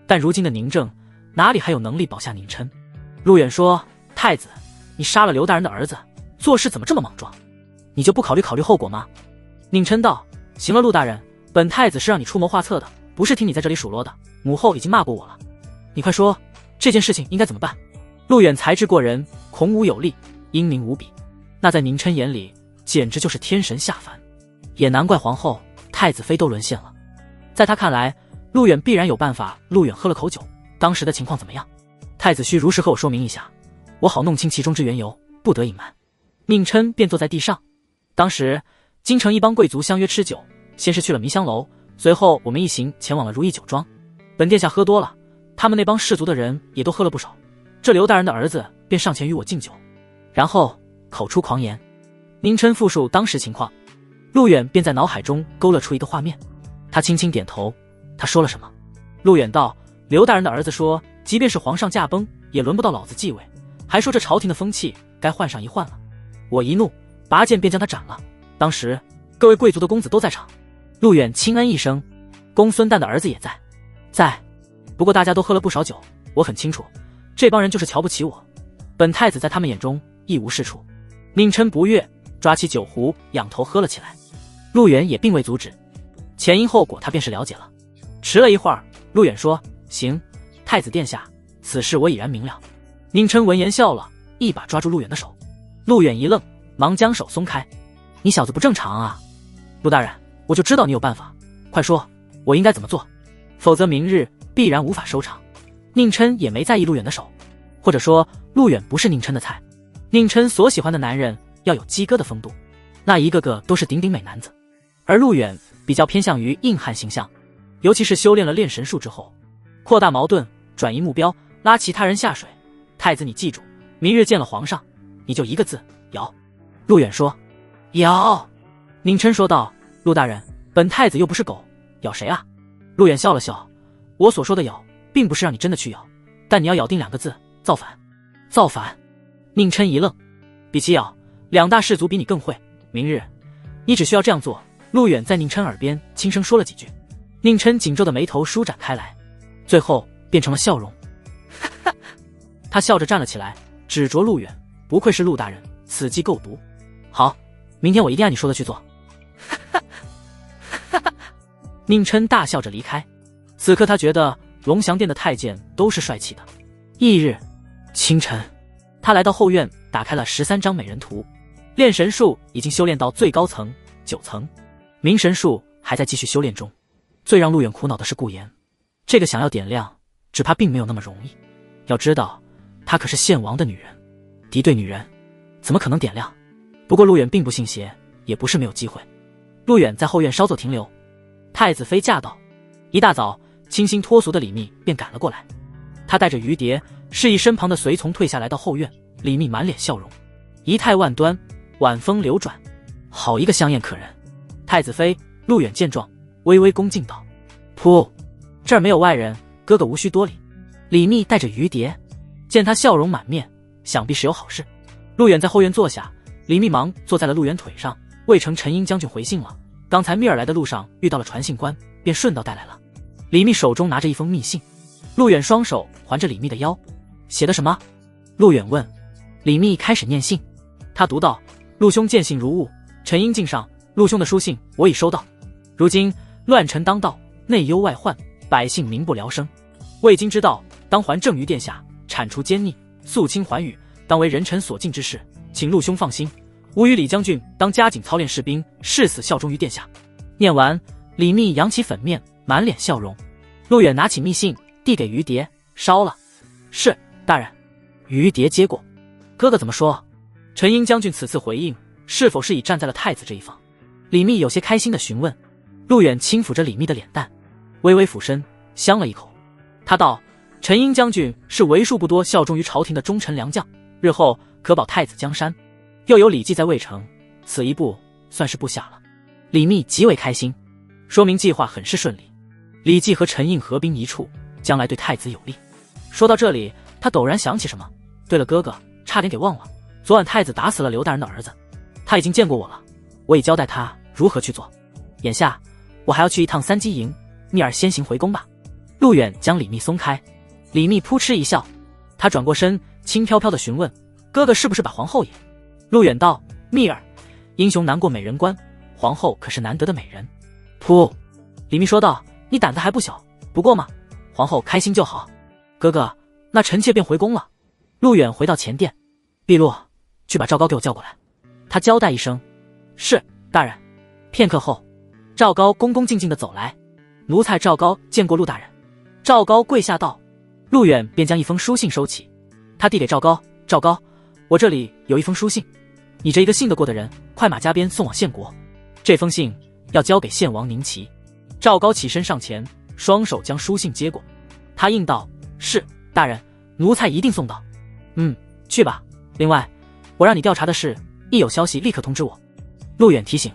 但如今的宁正哪里还有能力保下宁琛？陆远说：“太子，你杀了刘大人的儿子，做事怎么这么莽撞？你就不考虑后果吗？”宁琛道：“行了，陆大人，本太子是让你出谋划策的，不是听你在这里数落的。母后已经骂过我了，你快说这件事情应该怎么办？”陆远才智过人，孔武有力，英明无比，那在宁琛眼里简直就是天神下凡，也难怪皇后、太子妃都沦陷了。在他看来，陆远必然有办法。陆远喝了口酒，当时的情况怎么样？太子需如实和我说明一下，我好弄清其中之缘由，不得隐瞒。宁琛便坐在地上。当时京城一帮贵族相约吃酒，先是去了迷香楼，随后我们一行前往了如意酒庄。本殿下喝多了，他们那帮士族的人也都喝了不少，这刘大人的儿子便上前与我敬酒，然后口出狂言。宁琛复述当时情况，陆远便在脑海中勾勒出一个画面。他轻轻点头。他说了什么？陆远道：刘大人的儿子说，即便是皇上驾崩，也轮不到老子继位，还说这朝廷的风气该换上一换了。我一怒，拔剑便将他斩了。当时各位贵族的公子都在场。陆远轻嗯一声：公孙旦的儿子也在。在，不过大家都喝了不少酒，我很清楚，这帮人就是瞧不起我，本太子在他们眼中一无是处。宁琛不悦，抓起酒壶仰头喝了起来。陆远也并未阻止，前因后果他便是了解了。迟了一会儿，陆远说：行，太子殿下，此事我已然明了。宁琛闻言笑了，一把抓住陆远的手。陆远一愣，忙将手松开。你小子不正常啊！陆大人，我就知道你有办法，快说，我应该怎么做？否则明日必然无法收场。宁琛也没在意陆远的手，或者说陆远不是宁琛的菜。宁琛所喜欢的男人要有鸡哥的风度，那一个个都是鼎鼎美男子，而陆远比较偏向于硬汉形象，尤其是修炼了炼神术之后，扩大矛盾，转移目标，拉其他人下水。太子你记住，明日见了皇上，你就一个字：咬。陆远说：咬。宁琛说道：陆大人，本太子又不是狗，咬谁啊？陆远笑了笑：我所说的咬，并不是让你真的去咬，但你要咬定2个字：造反。造反。宁琛一愣，比起咬，2大士族比你更会，明日你只需要这样做。陆远在宁琛耳边轻声说了几句，宁琛紧皱的眉头舒展开来，最后变成了笑容。他笑着站了起来，指着陆远：不愧是陆大人，此计够毒。好，明天我一定按你说的去做。宁琛大笑着离开。此刻他觉得龙翔殿的太监都是帅气的。翌日清晨，他来到后院，打开了13张美人图。炼神术已经修炼到最高层9层，明神术还在继续修炼中。最让陆远苦恼的是顾妍，这个想要点亮，只怕并没有那么容易。要知道，她可是献王的女人，敌对女人，怎么可能点亮？不过陆远并不信邪，也不是没有机会。陆远在后院稍作停留，太子妃驾到。一大早，清新脱俗的李密便赶了过来，他带着余蝶，示意身旁的随从退下来到后院。李密满脸笑容，仪态万端，晚风流转，好一个香艳可人。太子妃陆远见状，微微恭敬道：噗，这儿没有外人，哥哥无需多礼。李密带着余蝶，见他笑容满面，想必是有好事。陆远在后院坐下，李密忙坐在了陆远腿上。魏城陈英将军回信了，刚才密尔来的路上遇到了传信官，便顺道带来了。李密手中拿着一封密信，陆远双手环着李密的腰。写的什么？陆远问。李密开始念信，他读道：陆兄见信如晤，陈英敬上，陆兄的书信我已收到。如今乱臣当道，内忧外患，百姓民不聊生。未经之道，当还政于殿下，铲除奸逆，肃清寰宇，当为人臣所敬之事，请陆兄放心。吾与李将军当加紧操练士兵，誓死效忠于殿下。念完，李密扬起粉面，满脸笑容。陆远拿起密信递给余蝶，烧了。是，大人。余蝶接过。哥哥怎么说？陈英将军此次回应，是否是已站在了太子这一方？李密有些开心地询问。陆远轻抚着李密的脸蛋，微微俯身，香了一口。他道：陈英将军是为数不多效忠于朝廷的忠臣良将，日后可保太子江山。又有李绩在渭城，此一步算是布下了。李密极为开心，说明计划很是顺利。李绩和陈印合兵一处，将来对太子有利。说到这里，他陡然想起什么，对了哥哥，差点给忘了，昨晚太子打死了刘大人的儿子，他已经见过我了，我已交代他如何去做。眼下我还要去一趟三鸡营，密儿先行回宫吧。陆远将李密松开，李密扑哧一笑，他转过身，轻飘飘地询问：哥哥是不是把皇后也？陆远道：密儿，英雄难过美人关，皇后可是难得的美人。噗！李密说道：你胆子还不小，不过嘛，皇后开心就好。哥哥，那臣妾便回宫了。陆远回到前殿，碧落，去把赵高给我叫过来。他交代一声：是，大人。片刻后，赵高恭恭敬敬地走来。奴才赵高见过陆大人。赵高跪下道。陆远便将一封书信收起，他递给赵高：赵高，我这里有一封书信，你这一个信得过的人，快马加鞭送往献国。这封信要交给献王宁齐。赵高起身上前，双手将书信接过，他应道：是，大人，奴才一定送到。去吧。另外，我让你调查的事，一有消息立刻通知我。陆远提醒：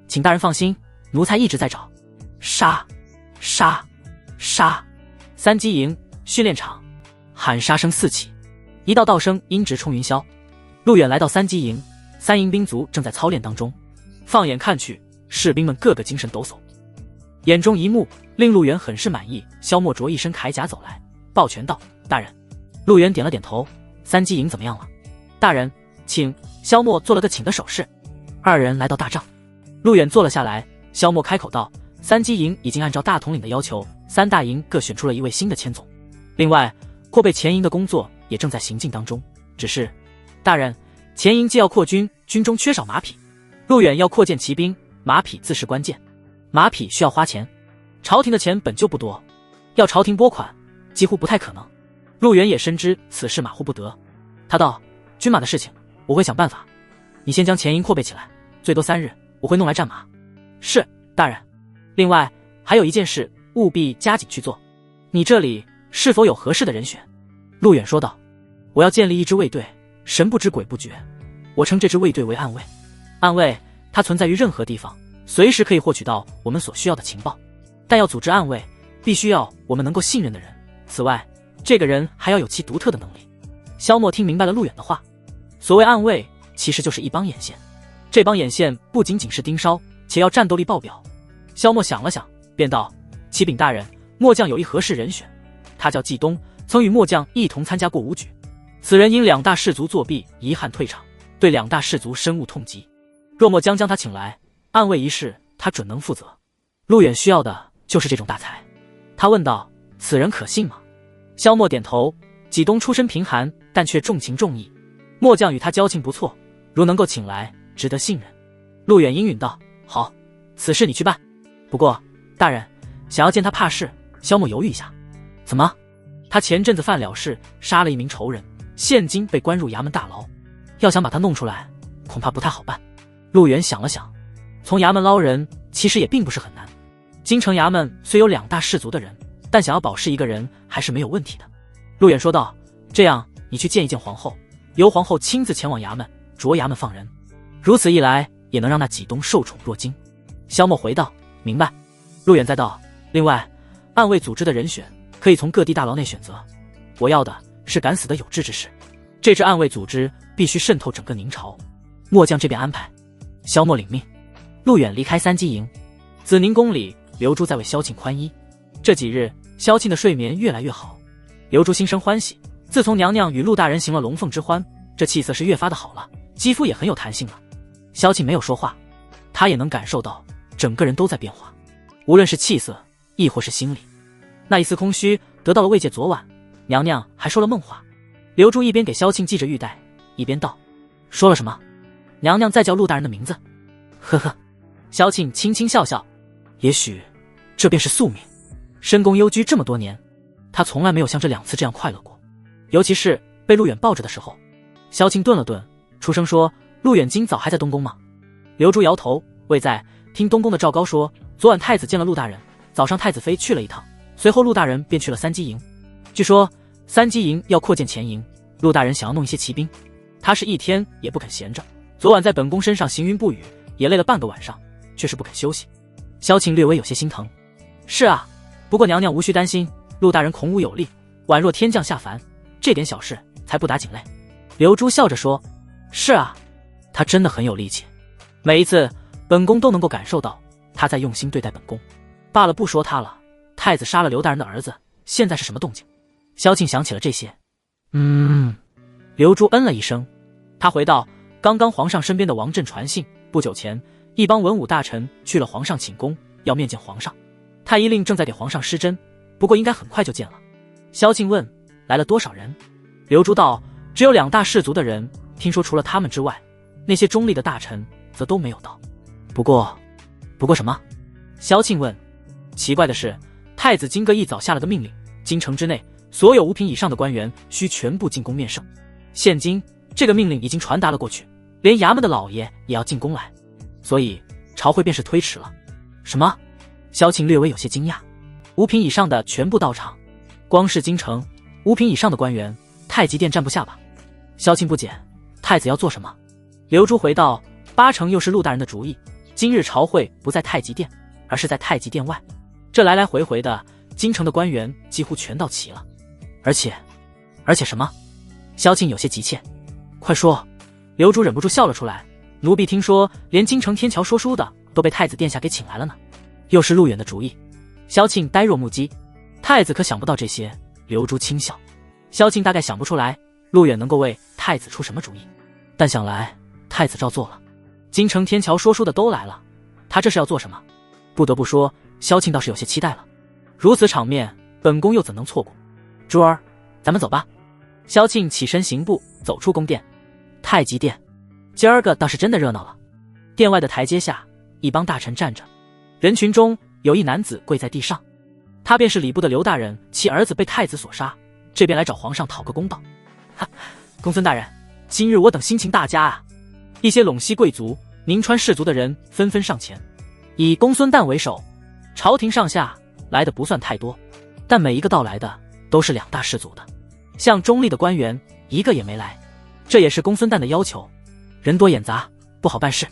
请大人放心，奴才一直在找。杀！杀！杀！三鸡营训练场，喊杀声四起，一道道声音直冲云霄。陆远来到三鸡营，三营兵卒正在操练当中，放眼看去，士兵们个个精神抖擞。眼中一幕令陆远很是满意。萧默着一身铠甲走来，抱拳道：大人。陆远点了点头：三鸡营怎么样了？大人，请。萧默做了个请的手势。二人来到大帐，陆远坐了下来。萧默开口道：三鸡营已经按照大统领的要求，三大营各选出了一位新的千总，另外扩备前营的工作也正在行进当中。只是大人，前营既要扩军，军中缺少马匹，陆远要扩建骑兵，马匹自是关键，马匹需要花钱，朝廷的钱本就不多，要朝廷拨款几乎不太可能。陆远也深知此事马虎不得，他道：军马的事情我会想办法，你先将前营扩备起来，最多3日，我会弄来战马。是，大人。另外还有一件事，务必加紧去做。你这里是否有合适的人选？陆远说道：我要建立一支卫队，神不知鬼不觉，我称这支卫队为暗卫。暗卫它存在于任何地方，随时可以获取到我们所需要的情报，但要组织暗卫，必须要我们能够信任的人。此外，这个人还要有其独特的能力。萧默听明白了陆远的话，所谓暗卫其实就是一帮眼线，这帮眼线不仅仅是盯梢，且要战斗力爆表。萧默想了想，便道：启禀大人，末将有一合适人选，他叫季东，曾与末将一同参加过武举，此人因2大士族作弊遗憾退场，对2大士族深恶痛疾，若末将他请来，暗卫一事他准能负责。陆远需要的就是这种大才。他问道：此人可信吗？萧默点头：季东出身贫寒，但却重情重义，末将与他交情不错，如能够请来，值得信任。陆远应允道：好，此事你去办。不过大人，想要见他怕事。萧默犹豫一下：怎么？他前阵子犯了事，杀了一名仇人，现今被关入衙门大牢，要想把他弄出来，恐怕不太好办。陆远想了想，从衙门捞人其实也并不是很难，京城衙门虽有2大士族的人，但想要保释一个人还是没有问题的。陆远说道：这样你去见一见皇后，由皇后亲自前往衙门，着衙门放人，如此一来也能让那季东受宠若惊。萧默回道：明白。陆远再道：另外，暗卫组织的人选可以从各地大牢内选择，我要的是敢死的有志之士，这支暗卫组织必须渗透整个宁朝，末将这边安排。萧默领命。陆远离开三鸡营，紫宁宫里，刘珠在为萧庆宽衣。这几日萧庆的睡眠越来越好，刘珠心生欢喜。自从娘娘与陆大人行了龙凤之欢，这气色是越发的好了，肌肤也很有弹性了。萧庆没有说话，他也能感受到整个人都在变化，无论是气色亦或是心理。那一丝空虚得到了慰藉。昨晚娘娘还说了梦话。刘珠一边给萧庆系着玉带，一边道：说了什么？娘娘在叫陆大人的名字。呵呵。萧庆轻轻笑笑，也许这便是宿命。深宫幽居这么多年，他从来没有像这2次这样快乐过，尤其是被陆远抱着的时候。萧庆顿了顿，出声说：陆远今早还在东宫吗？刘珠摇头：未在，听东宫的赵高说，昨晚太子见了陆大人，早上太子妃去了一趟，随后陆大人便去了三鸡营。据说三鸡营要扩建前营，陆大人想要弄一些骑兵，他是一天也不肯闲着，昨晚在本宫身上行云布雨，也累了半个晚上，却是不肯休息。萧庆略微有些心疼。是啊，不过娘娘无需担心，陆大人孔武有力，宛若天降下凡，这点小事才不打紧嘞。刘珠笑着说。是啊，他真的很有力气，每一次本宫都能够感受到他在用心对待本宫。罢了，不说他了，太子杀了刘大人的儿子，现在是什么动静？萧庆想起了这些。刘珠嗯了一声。他回到刚刚皇上身边的王振传信，不久前一帮文武大臣去了皇上寝宫，要面见皇上。太医令正在给皇上施针，不过应该很快就见了。萧庆问，来了多少人？刘珠道，只有2大氏族的人，听说除了他们之外，那些中立的大臣则都没有到。不过什么？萧庆问。奇怪的是，太子金戈一早下了个命令，京城之内所有5品以上的官员需全部进宫面圣。现今这个命令已经传达了过去，连衙门的老爷也要进宫来，所以朝会便是推迟了。什么？萧庆略微有些惊讶。5品以上的全部到场，光是京城5品以上的官员，太极殿站不下吧？萧庆不解，太子要做什么？刘珠回道，8成又是陆大人的主意，今日朝会不在太极殿，而是在太极殿外。这来来回回的，京城的官员几乎全到齐了。而且什么？萧庆有些急切。快说！刘珠忍不住笑了出来。奴婢听说，连京城天桥说书的都被太子殿下给请来了呢。又是陆远的主意。萧庆呆若木鸡。太子可想不到这些。刘珠轻笑。萧庆大概想不出来，陆远能够为太子出什么主意，但想来太子照做了。京城天桥说书的都来了，他这是要做什么？不得不说，萧庆倒是有些期待了。如此场面，本宫又怎能错过？珠儿，咱们走吧。萧庆起身行步走出宫殿。太极殿今儿个倒是真的热闹了。殿外的台阶下，一帮大臣站着，人群中有一男子跪在地上，他便是礼部的刘大人，其儿子被太子所杀，这边来找皇上讨个公道。哈，公孙大人，今日我等心情大佳啊！一些陇西贵族、宁川氏族的人纷纷上前，以公孙旦为首，朝廷上下来的不算太多，但每一个到来的都是2大氏族的，像中立的官员一个也没来，这也是公孙旦的要求。人多眼杂，不好办事。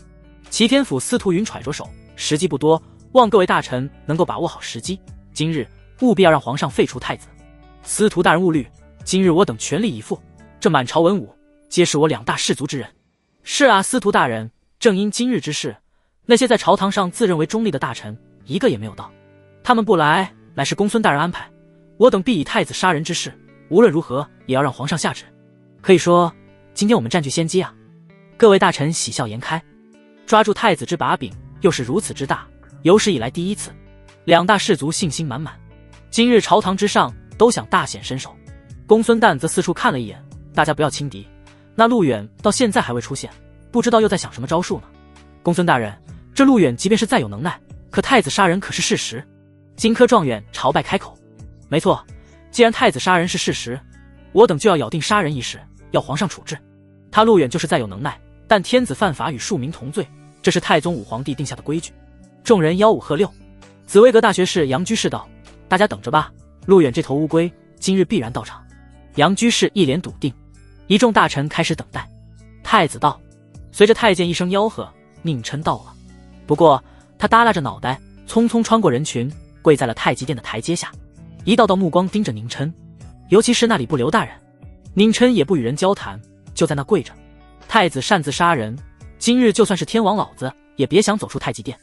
齐天府司徒云揣着手，时机不多，望各位大臣能够把握好时机，今日务必要让皇上废除太子。司徒大人勿虑，今日我等全力以赴，这满朝文武皆是我2大氏族之人。是啊，司徒大人，正因今日之事，那些在朝堂上自认为中立的大臣一个也没有到，他们不来，乃是公孙大人安排，我等必以太子杀人之事，无论如何也要让皇上下旨。可以说今天我们占据先机啊！各位大臣喜笑颜开。抓住太子之把柄又是如此之大，有史以来第一次，2大氏族信心满满，今日朝堂之上都想大显身手。公孙旦则四处看了一眼，大家不要轻敌，那陆远到现在还未出现，不知道又在想什么招数呢。公孙大人，这陆远即便是再有能耐，可太子杀人可是事实。金科状元朝拜开口。没错，既然太子杀人是事实，我等就要咬定杀人一事，要皇上处置。他陆远就是再有能耐，但天子犯法与庶民同罪，这是太宗武皇帝定下的规矩。众人吆五喝六。紫薇阁大学士杨居士道，大家等着吧，陆远这头乌龟今日必然到场。杨居士一脸笃定。一众大臣开始等待。太子到。随着太监一声吆喝，宁琛到了。不过他耷拉着脑袋，匆匆穿过人群，跪在了太极殿的台阶下，一道道目光盯着宁琛，尤其是那礼部刘大人。宁琛也不与人交谈，就在那跪着。太子擅自杀人，今日就算是天王老子也别想走出太极殿。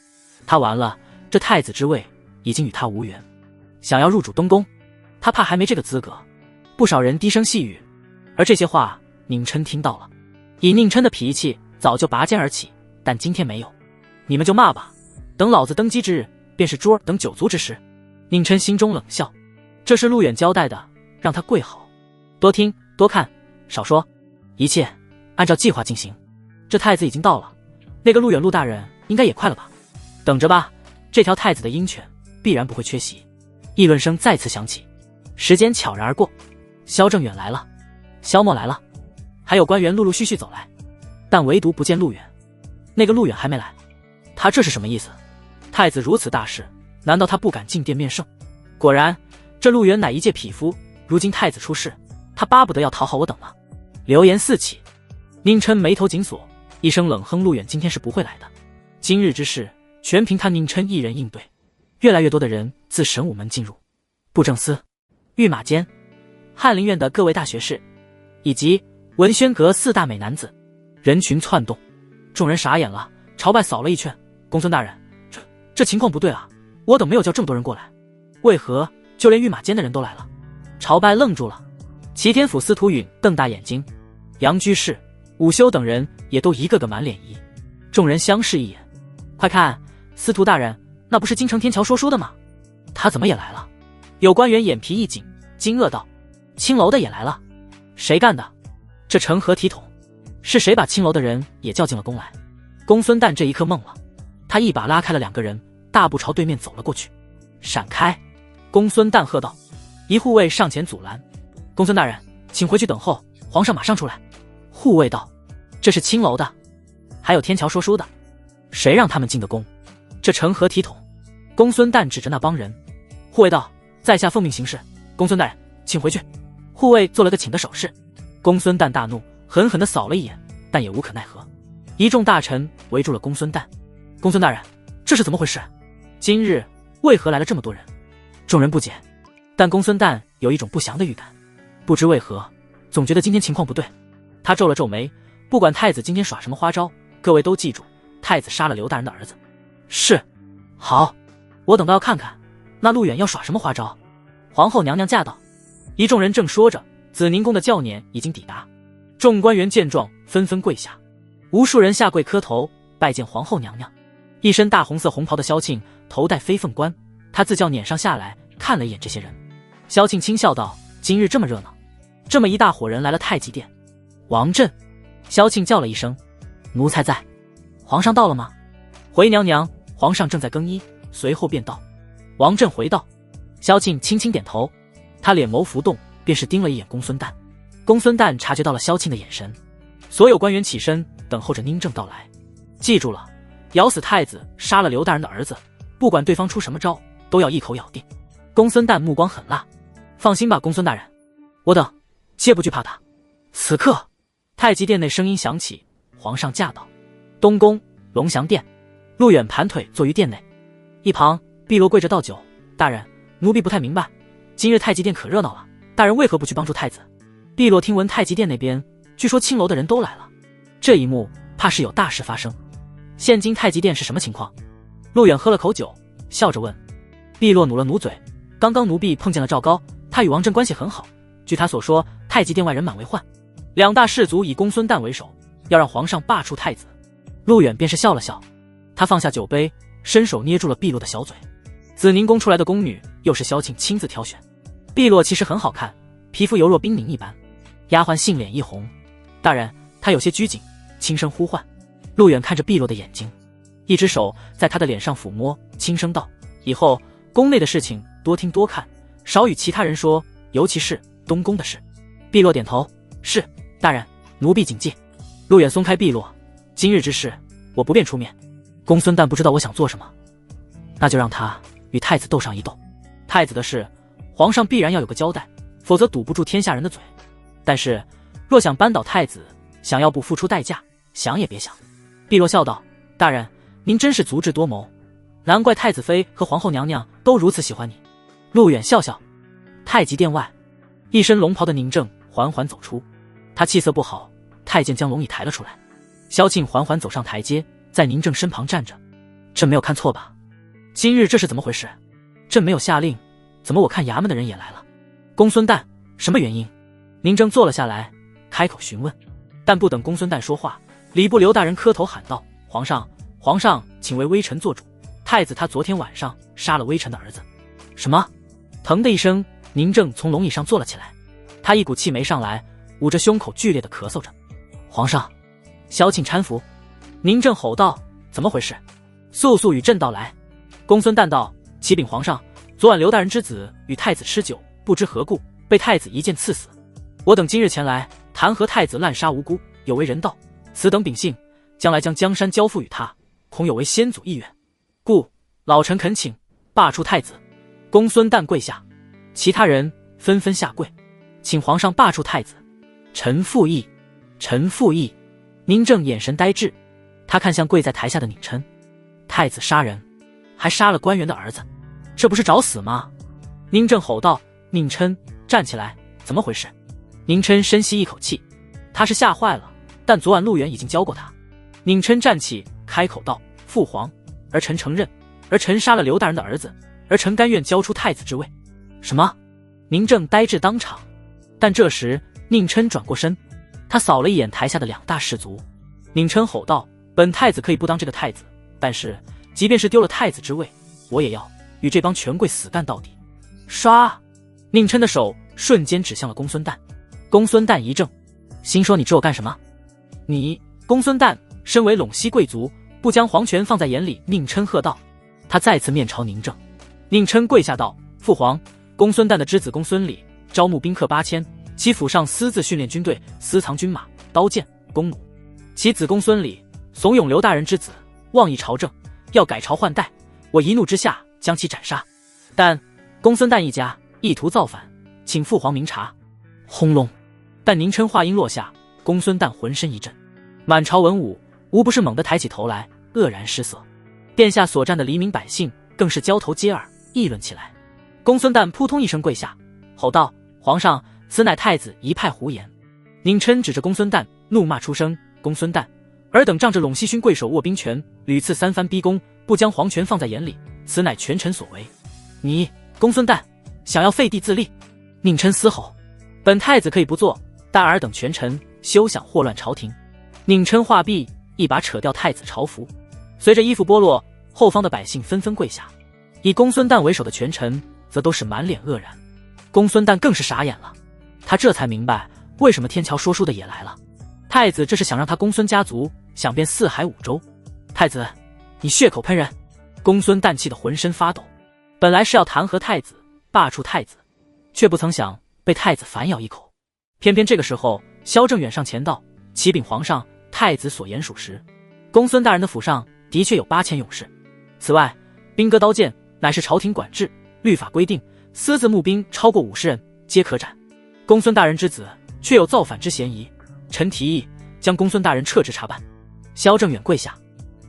他完了，这太子之位已经与他无缘。想要入主东宫，他怕还没这个资格。不少人低声细语，而这些话宁琛听到了。以宁琛的脾气，早就拔剑而起，但今天没有。你们就骂吧，等老子登基之日，便是珠儿等9族之时。宁琛心中冷笑，这是陆远交代的，让他跪好。多听多看，少说，一切按照计划进行。这太子已经到了，那个陆远陆大人应该也快了吧？等着吧，这条太子的鹰犬必然不会缺席。议论声再次响起。时间悄然而过，萧正远来了，萧默来了，还有官员陆陆续续走来，但唯独不见陆远。那个陆远还没来，他这是什么意思？太子如此大事，难道他不敢进殿面圣？果然，这陆远乃一介匹夫，如今太子出事，他巴不得要讨好我等了。流言四起。宁琛眉头紧锁，一声冷哼，陆远今天是不会来的。今日之事全凭他宁琛一人应对，越来越多的人自神武门进入。布政司、御马监、翰林院的各位大学士，以及文轩阁4大美男子，人群窜动，众人傻眼了，朝拜扫了一圈。公孙大人，这情况不对啊，我等没有叫这么多人过来，为何就连御马监的人都来了？朝拜愣住了，齐天府司徒允瞪大眼睛，杨居士、武修等人也都一个个满脸疑。众人相视一眼，快看，司徒大人，那不是京城天桥说书的吗？他怎么也来了？有官员眼皮一紧，惊愕道：青楼的也来了？谁干的？这成何体统？是谁把青楼的人也叫进了宫来？公孙旦这一刻懵了，他一把拉开了2个人，大步朝对面走了过去。闪开！公孙旦喝道。一护卫上前阻拦：公孙大人，请回去等候，皇上马上出来。护卫道：这是青楼的，还有天桥说书的，谁让他们进的宫？这成何体统？公孙旦指着那帮人。护卫道：在下奉命行事，公孙大人请回去。护卫做了个请的手势。公孙旦大怒，狠狠地扫了一眼，但也无可奈何。一众大臣围住了公孙旦。公孙大人，这是怎么回事？今日为何来了这么多人？众人不解，但公孙旦有一种不祥的预感，不知为何，总觉得今天情况不对。他皱了皱眉，不管太子今天耍什么花招，各位都记住，太子杀了刘大人的儿子。是。好，我等倒要看看那陆远要耍什么花招。皇后娘娘驾到。一众人正说着，紫宁宫的轿辇已经抵达。众官员见状纷纷跪下，无数人下跪磕头拜见皇后娘娘。一身大红色红袍的萧庆头戴飞凤冠，他自轿辇上下来看了一眼这些人。萧庆轻笑道：今日这么热闹，这么一大伙人来了太极殿。王振，萧庆叫了一声：奴才在。皇上到了吗？回娘娘，皇上正在更衣。随后便道。王振回道。萧庆轻轻点头，他脸眸浮动，便是盯了一眼公孙旦。公孙旦察觉到了萧庆的眼神，所有官员起身等候着宁正到来。记住了，咬死太子，杀了刘大人的儿子，不管对方出什么招，都要一口咬定。公孙旦目光狠辣。放心吧，公孙大人，我等切不惧怕他。此刻太极殿内声音响起，皇上驾到。东宫龙翔殿，陆远盘腿坐于殿内，一旁碧落跪着倒酒。大人，奴婢不太明白，今日太极殿可热闹了，大人为何不去帮助太子？碧落听闻太极殿那边据说青楼的人都来了，这一幕怕是有大事发生。现今太极殿是什么情况？陆远喝了口酒，笑着问。碧落努了努嘴，刚刚奴婢碰见了赵高，他与王振关系很好，据他所说，太极殿外人满为患，2大士族以公孙旦为首，要让皇上罢黜太子。陆远便是笑了笑，他放下酒杯，伸手捏住了碧落的小嘴。紫宁宫出来的宫女又是萧庆亲自挑选，碧落其实很好看，皮肤犹若冰凝一般。丫鬟杏脸一红，大人，她有些拘谨，轻声呼唤。陆远看着碧落的眼睛，一只手在她的脸上抚摸，轻声道：以后宫内的事情多听多看，少与其他人说，尤其是东宫的事。碧落点头：是，大人，奴婢谨记。陆远松开碧落：今日之事，我不便出面。公孙旦不知道我想做什么，那就让他与太子斗上一斗。太子的事，皇上必然要有个交代，否则堵不住天下人的嘴。但是若想扳倒太子，想要不付出代价，想也别想。碧落笑道：大人，您真是足智多谋，难怪太子妃和皇后娘娘都如此喜欢你。陆远笑笑。太极殿外，一身龙袍的宁正缓缓走出，他气色不好，太监将龙椅抬了出来。萧庆缓缓走上台阶，在宁正身旁站着。朕没有看错吧？今日这是怎么回事？朕没有下令，怎么我看衙门的人也来了？公孙旦，什么原因？宁正坐了下来，开口询问。但不等公孙旦说话，礼部刘大人磕头喊道：皇上，皇上，请为微臣做主。太子他昨天晚上杀了微臣的儿子。什么？腾的一声，宁正从龙椅上坐了起来，他一股气没上来，捂着胸口剧烈的咳嗽着。皇上，萧庆搀扶。宁正吼道：怎么回事？速速与朕到来。公孙旦道：启禀皇上，昨晚刘大人之子与太子吃酒，不知何故被太子一剑刺死。我等今日前来弹劾太子滥杀无辜，有违人道，此等秉性，将来将江山交付与他，恐有违先祖意愿，故老臣恳请罢黜太子。公孙旦跪下，其他人纷纷下跪，请皇上罢黜太子。臣附议，臣附议。宁正眼神呆滞，他看向跪在台下的宁琛，太子杀人，还杀了官员的儿子，这不是找死吗？宁正吼道：“宁琛，站起来，怎么回事？”宁琛深吸一口气，他是吓坏了，但昨晚陆远已经教过他。宁琛站起，开口道：“父皇，儿臣承认，儿臣杀了刘大人的儿子，儿臣甘愿交出太子之位。”什么？宁正呆滞当场。但这时宁琛转过身，他扫了一眼台下的2大士族。宁琛吼道：“本太子可以不当这个太子，但是即便是丢了太子之位，我也要与这帮权贵死干到底。”唰，宁琛的手瞬间指向了公孙瓒。公孙瓒一怔，心说：“你指我干什么？”你，公孙瓒身为陇西贵族，不将皇权放在眼里。宁琛喝道。他再次面朝宁正。宁琛跪下道：“父皇，公孙瓒的之子公孙礼招募宾客8000，其府上私自训练军队，私藏军马、刀剑、弓弩。其子公孙礼怂恿刘大人之子妄议朝政，要改朝换代，我一怒之下将其斩杀。但公孙瓒一家意图造反，请父皇明察。”轰隆！但宁琛话音落下，公孙瓒浑身一震，满朝文武无不是猛地抬起头来，愕然失色。殿下所站的黎民百姓更是交头接耳，议论起来。公孙瓒扑通一声跪下，吼道：“皇上，此乃太子一派胡言！”宁琛指着公孙瓒怒骂出声：“公孙瓒，尔等仗着陇西勋贵手握兵权，屡次3番逼宫，不将皇权放在眼里，此乃权臣所为。你，公孙瓒，想要废帝自立？”宁琛嘶吼：“本太子可以不做，但尔等权臣休想祸乱朝廷！”宁琛话毕，一把扯掉太子朝服，随着衣服剥落，后方的百姓纷纷跪下。以公孙瓒为首的权臣则都是满脸愕然，公孙瓒更是傻眼了。他这才明白为什么天桥说书的也来了，太子这是想让他公孙家族想遍4海5州。太子，你血口喷人！公孙瓒气得浑身发抖，本来是要弹劾太子，罢黜太子，却不曾想被太子反咬一口。偏偏这个时候，萧正远上前道：“启禀皇上，太子所言属实，公孙大人的府上的确有8000勇士。此外，兵戈刀剑乃是朝廷管制，律法规定，私自募兵超过50人皆可斩。公孙大人之子却有造反之嫌疑，臣提议将公孙大人撤职查办。”萧正远跪下。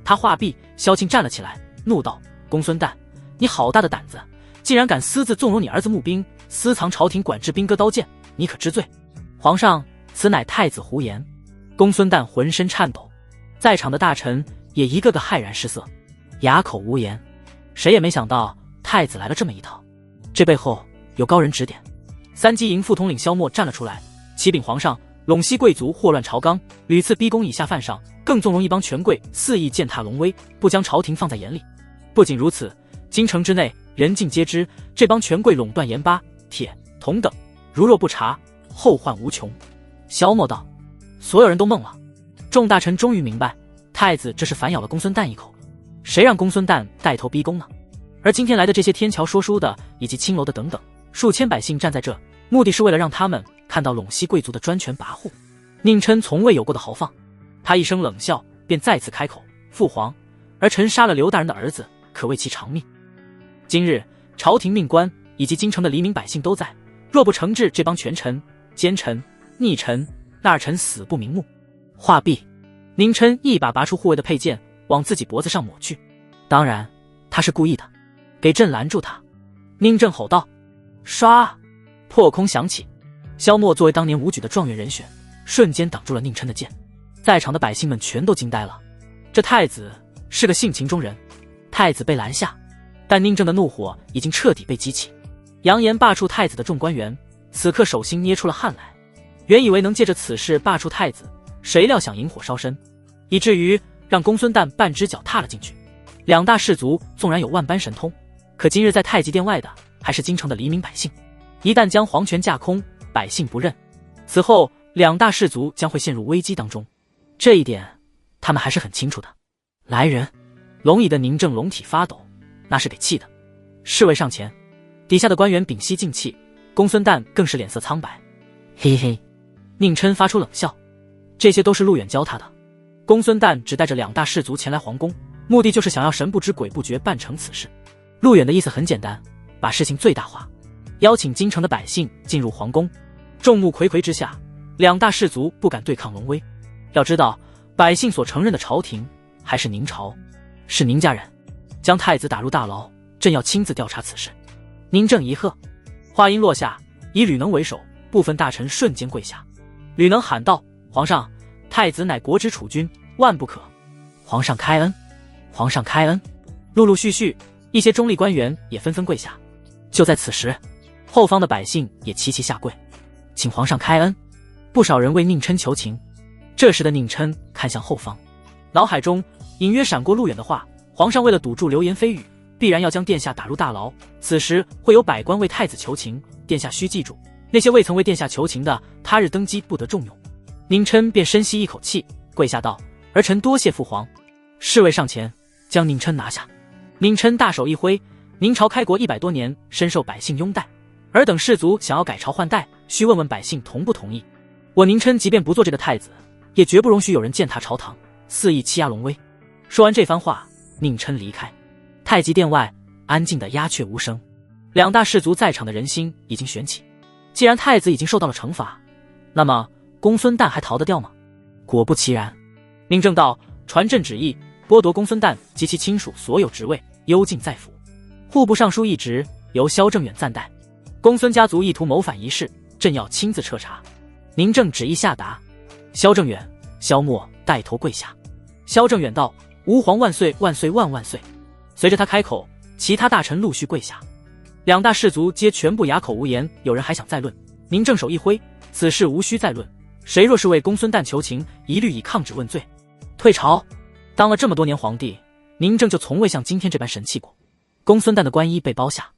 他话毕，萧庆站了起来，怒道：“公孙瓒，你好大的胆子，竟然敢私自纵容你儿子募兵，私藏朝廷管制兵戈刀剑，你可知罪？”皇上，此乃太子胡言。公孙瓒浑身颤抖，在场的大臣也一个个骇然失色，哑口无言。谁也没想到太子来了这么一套，这背后有高人指点。3机营副统领萧默站了出来：“启禀皇上，陇西贵族祸乱朝纲，屡次逼宫以下犯上，更纵容一帮权贵肆意践踏龙威，不将朝廷放在眼里。不仅如此，京城之内人尽皆知，这帮权贵垄断盐巴、铁、铜等，如若不查，后患无穷。”萧默道。所有人都懵了，众大臣终于明白，太子这是反咬了公孙瓒一口。谁让公孙瓒带头逼宫呢？而今天来的这些天桥说书的以及青楼的等等数千百姓站在这，目的是为了让他们看到陇西贵族的专权跋扈。宁琛从未有过的豪放，他一声冷笑，便再次开口：“父皇，儿臣杀了刘大人的儿子，可为其偿命。今日朝廷命官以及京城的黎民百姓都在，若不惩治这帮权臣、奸臣、逆臣，那儿臣死不瞑目。”话毕，宁琛一把拔出护卫的佩剑，往自己脖子上抹去。当然，他是故意的，给朕拦住他！宁正吼道。唰，破空响起。萧默作为当年武举的状元人选，瞬间挡住了宁琛的剑。在场的百姓们全都惊呆了，这太子是个性情中人。太子被拦下，但宁正的怒火已经彻底被激起。扬言罢黜太子的众官员，此刻手心捏出了汗来。原以为能借着此事罢黜太子，谁料想引火烧身，以至于让公孙瓒半只脚踏了进去。2大士族纵然有万般神通，可今日在太极殿外的还是京城的黎民百姓，一旦将皇权架空，百姓不认，此后2大士族将会陷入危机当中。这一点他们还是很清楚的。来人！龙椅的宁正龙体发抖，那是给气的。侍卫上前，底下的官员屏息静气，公孙瓒更是脸色苍白。嘿嘿。宁琛发出冷笑，这些都是陆远教他的。公孙瓒只带着2大士族前来皇宫，目的就是想要神不知鬼不觉办成此事。陆远的意思很简单，把事情最大化，邀请京城的百姓进入皇宫。众目睽睽之下，2大士族不敢对抗龙威。要知道，百姓所承认的朝廷还是宁朝，是宁家人将太子打入大牢，朕要亲自调查此事。宁正一喝，话音落下，以吕能为首，部分大臣瞬间跪下。吕能喊道：皇上，太子乃国之储君，万不可。皇上开恩，皇上开恩。陆陆续续一些中立官员也纷纷跪下。就在此时，后方的百姓也齐齐下跪，请皇上开恩。不少人为宁琛求情。这时的宁琛看向后方，脑海中隐约闪过陆远的话：皇上为了堵住流言蜚语，必然要将殿下打入大牢，此时会有百官为太子求情，殿下须记住，那些未曾为殿下求情的，他日登基不得重用。宁琛便深吸一口气，跪下道：儿臣多谢父皇。侍卫上前将宁琛拿下。宁琛大手一挥，宁朝开国100多年，深受百姓拥戴，尔等士族想要改朝换代，需问问百姓同不同意。我宁琛即便不做这个太子，也绝不容许有人践踏朝堂，肆意欺压龙威。说完这番话，宁琛离开。太极殿外安静的鸦雀无声，两大氏族在场的人心已经悬起。既然太子已经受到了惩罚，那么公孙瓒还逃得掉吗？果不其然，宁正道传朕旨意，剥夺公孙瓒及其亲属所有职位，幽禁在府。户部尚书一职由萧正远暂代。公孙家族意图谋反一事，朕要亲自彻查。宁正旨意下达。萧正远、萧默带头跪下。萧正远道：吾皇万岁万岁万万岁。随着他开口，其他大臣陆续跪下。两大氏族皆全部哑口无言，有人还想再论。宁正手一挥，此事无需再论，谁若是为公孙瓒求情，一律以抗旨问罪。退朝。当了这么多年皇帝，宁正就从未像今天这般神气过。公孙瓒的官衣被剥下，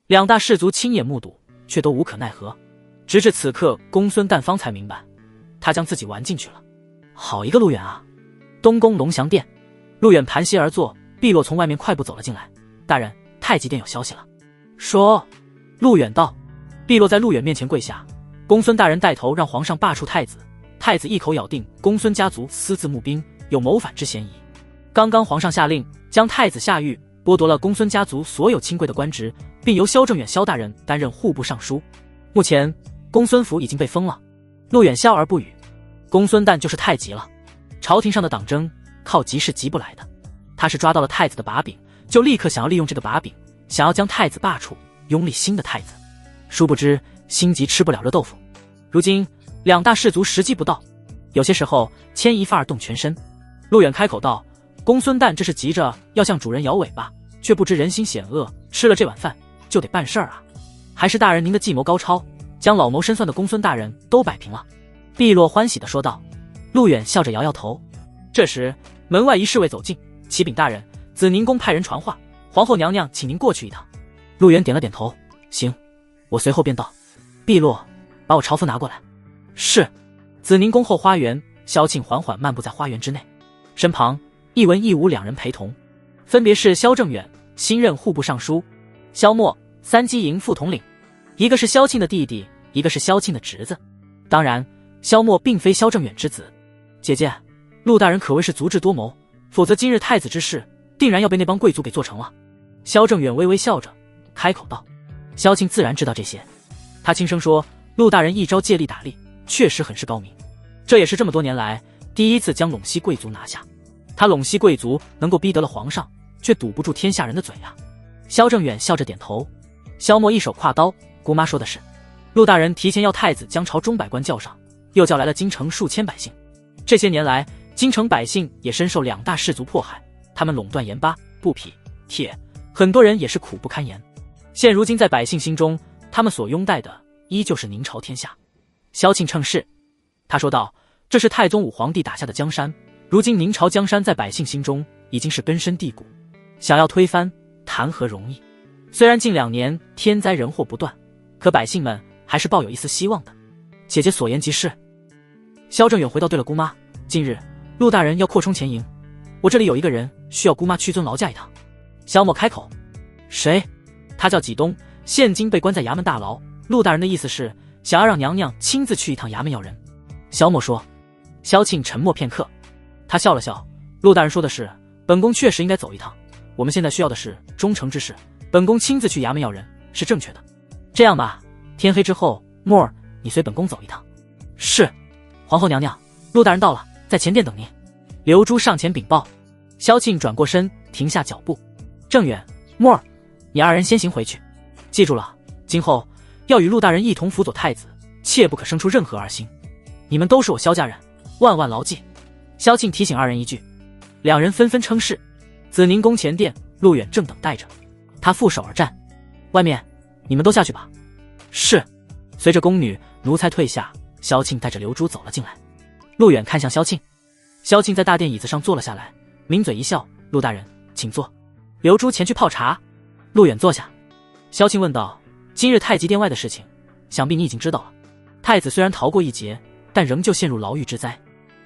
两大氏族亲眼目睹，却都无可奈何。直至此刻，公孙瓒方才明白，他将自己玩进去了。好一个陆远啊！东宫龙翔殿，陆远盘膝而坐，碧落从外面快步走了进来。大人，太极殿有消息了。说。陆远道。碧落在陆远面前跪下。公孙大人带头让皇上罢黜太子，太子一口咬定公孙家族私自募兵，有谋反之嫌疑。刚刚皇上下令将太子下狱，剥夺了公孙家族所有亲贵的官职，并由萧正远萧大人担任户部尚书。目前公孙府已经被封了。陆远笑而不语。公孙瓒就是太极了，朝廷上的党争靠急是急不来的。他是抓到了太子的把柄，就立刻想要利用这个把柄，想要将太子罢黜，拥立新的太子。殊不知心急吃不了热豆腐。如今两大氏族时机不到，有些时候牵一发而动全身。陆远开口道：公孙瓒这是急着要向主人摇尾巴，却不知人心险恶，吃了这碗饭就得办事儿啊。还是大人您的计谋高超，将老谋深算的公孙大人都摆平了。碧落欢喜地说道。陆远笑着摇摇头。这时门外一侍卫走近，启禀大人，子宁公派人传话，皇后娘娘请您过去一趟。陆远点了点头，行，我随后便到。碧落，把我朝服拿过来。是。子宁宫后花园，萧庆缓缓漫步在花园之内，身旁一文一武两人陪同，分别是萧正远新任户部尚书，萧默三机营副统领，一个是萧庆的弟弟，一个是萧庆的侄子。当然萧默并非萧正远之子。姐姐，陆大人可谓是足智多谋，否则今日太子之事定然要被那帮贵族给做成了。萧正远微微笑着开口道。萧庆自然知道这些，他轻声说，陆大人一招借力打力，确实很是高明，这也是这么多年来第一次将陇西贵族拿下。他陇西贵族能够逼得了皇上，却堵不住天下人的嘴啊。萧正远笑着点头。萧默一手挎刀，姑妈说的是，陆大人提前要太子将朝中百官叫上，又叫来了京城数千百姓。这些年来，京城百姓也深受两大氏族迫害，他们垄断盐巴、布匹、铁，很多人也是苦不堪言。现如今在百姓心中，他们所拥戴的依旧是宁朝天下。萧庆趁势，他说道，这是太宗武皇帝打下的江山，如今宁朝江山在百姓心中已经是根深蒂固，想要推翻谈何容易。虽然近2年天灾人祸不断，可百姓们还是抱有一丝希望的。姐姐所言极是。萧正远回到对了姑妈，近日陆大人要扩充前营，我这里有一个人需要姑妈屈尊劳驾一趟。萧默开口，谁？他叫纪东，现今被关在衙门大牢，陆大人的意思是想要让娘娘亲自去一趟衙门要人。萧默说。萧庆沉默片刻，他笑了笑，陆大人说的是，本宫确实应该走一趟，我们现在需要的是忠诚之士，本宫亲自去衙门要人是正确的。这样吧，天黑之后，默儿你随本宫走一趟。是。皇后娘娘，陆大人到了，在前殿等您。刘珠上前禀报。萧庆转过身，停下脚步。郑远、墨儿，你二人先行回去，记住了，今后要与陆大人一同辅佐太子，切不可生出任何二心。你们都是我萧家人，万万牢记。萧庆提醒二人一句，两人纷纷称是。紫宁宫前殿，陆远正等待着，他负手而站。外面，你们都下去吧。是。随着宫女奴才退下，萧庆带着刘珠走了进来。陆远看向萧庆，萧庆在大殿椅子上坐了下来，抿嘴一笑：“陆大人，请坐。”刘珠前去泡茶。陆远坐下。萧庆问道：“今日太极殿外的事情，想必你已经知道了。太子虽然逃过一劫，但仍旧陷入牢狱之灾。”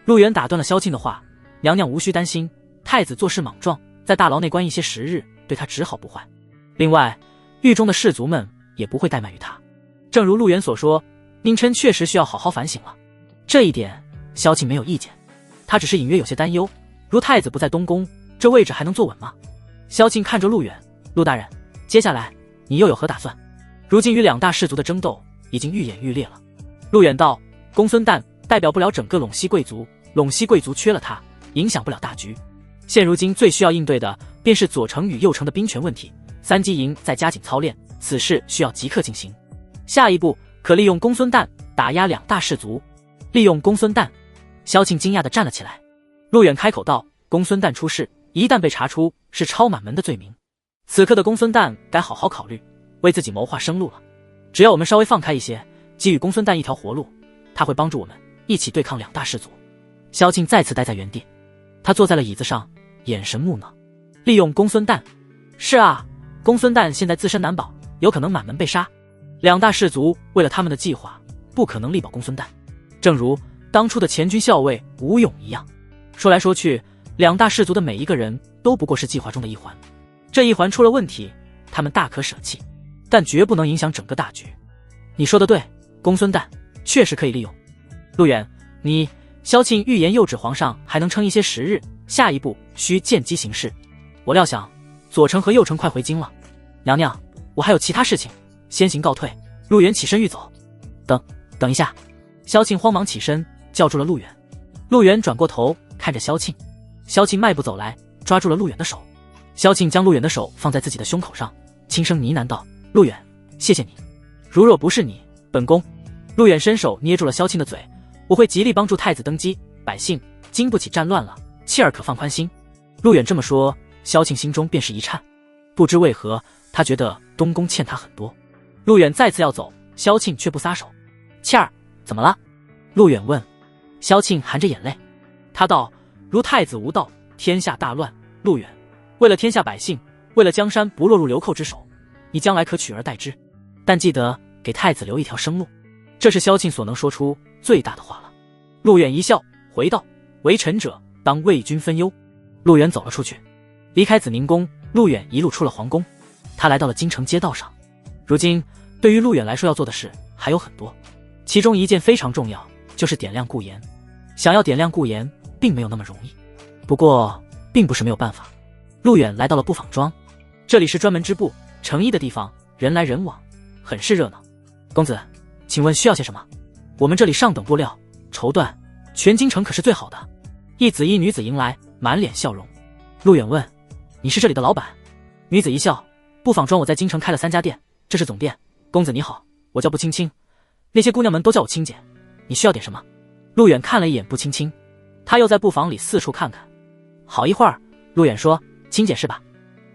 陆远打断了萧庆的话：“娘娘无需担心，太子做事莽撞，在大牢内关一些时日，对他只好不坏。另外，狱中的士卒们也不会怠慢于他。正如陆远所说，宁琛确实需要好好反省了。这一点，萧庆没有意见。他只是隐约有些担忧，如太子不在东宫，这位置还能坐稳吗？”萧庆看着陆远：“陆大人，接下来你又有何打算？如今与两大氏族的争斗已经愈演愈烈了。”陆远道：“公孙瓒代表不了整个陇西贵族，陇西贵族缺了他，影响不了大局。现如今最需要应对的，便是左城与右城的兵权问题。三机营在加紧操练，此事需要即刻进行。下一步可利用公孙瓒打压两大氏族。”利用公孙瓒？萧庆惊讶地站了起来。陆远开口道：“公孙瓒出事，一旦被查出，是抄满门的罪名。此刻的公孙瓒该好好考虑，为自己谋划生路了。只要我们稍微放开一些，给予公孙瓒一条活路，他会帮助我们一起对抗两大氏族。”萧庆再次待在原地，他坐在了椅子上，眼神木讷。利用公孙瓒？是啊，公孙瓒现在自身难保，有可能满门被杀。两大氏族为了他们的计划，不可能力保公孙瓒。正如当初的前军校尉吴勇一样。说来说去，两大氏族的每一个人都不过是计划中的一环，这一环出了问题，他们大可舍弃，但绝不能影响整个大局。你说的对，公孙瓒确实可以利用。陆远，你萧庆欲言又止皇上还能撑一些时日，下一步需见机行事。我料想左丞和右丞快回京了。娘娘，我还有其他事情，先行告退。陆远起身欲走。等一下。萧庆慌忙起身叫住了陆远。陆远转过头看着萧庆，萧庆迈步走来，抓住了陆远的手。萧庆将陆远的手放在自己的胸口上，轻声呢喃道：“陆远，谢谢你。如若不是你，本宫……”陆远伸手捏住了萧庆的嘴：“我会极力帮助太子登基，百姓经不起战乱了，妻儿可放宽心。”陆远这么说，萧庆心中便是一颤。不知为何，他觉得东宫欠他很多。陆远再次要走，萧庆却不撒手。“倩儿，怎么了？”陆远问。萧庆含着眼泪，他道：“如太子无道，天下大乱。陆远，为了天下百姓，为了江山不落入流寇之手，你将来可取而代之，但记得给太子留一条生路。”这是萧庆所能说出最大的话了。陆远一笑，回道：“为臣者，当为君分忧。”陆远走了出去。离开紫宁宫，陆远一路出了皇宫，他来到了京城街道上。如今对于陆远来说，要做的事还有很多，其中一件非常重要，就是点亮顾炎。想要点亮顾炎并没有那么容易，不过并不是没有办法。陆远来到了布坊庄，这里是专门织布成衣的地方，人来人往，很是热闹。公子，请问需要些什么？我们这里上等布料、绸缎，全京城可是最好的。一紫衣女子迎来，满脸笑容。陆远问：“你是这里的老板？”女子一笑：“布坊庄我在京城开了3家店，这是总店。公子你好，我叫步青青，那些姑娘们都叫我青姐。你需要点什么？”陆远看了一眼步青青，他又在布坊里四处看看。好一会儿，陆远说：“青姐是吧？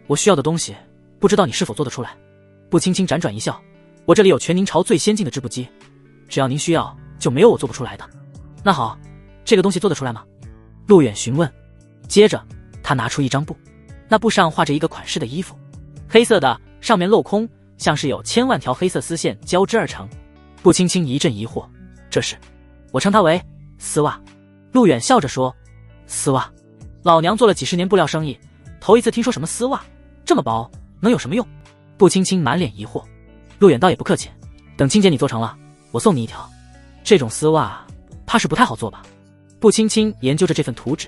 我需要的东西，不知道你是否做得出来？”步青青辗转一笑：“我这里有全宁朝最先进的织布机，只要您需要，就没有我做不出来的。”那好，这个东西做得出来吗？陆远询问。接着他拿出一张布，那布上画着一个款式的衣服，黑色的，上面镂空，像是有千万条黑色丝线交织而成。步青青一阵疑惑：“这是？”我称它为丝袜。陆远笑着说：“丝袜？老娘做了几十年布料生意，头一次听说什么丝袜，这么薄，能有什么用？”步青青满脸疑惑。陆远倒也不客气：“等青姐你做成了，我送你一条。这种丝袜怕是不太好做吧？”步青青研究着这份图纸，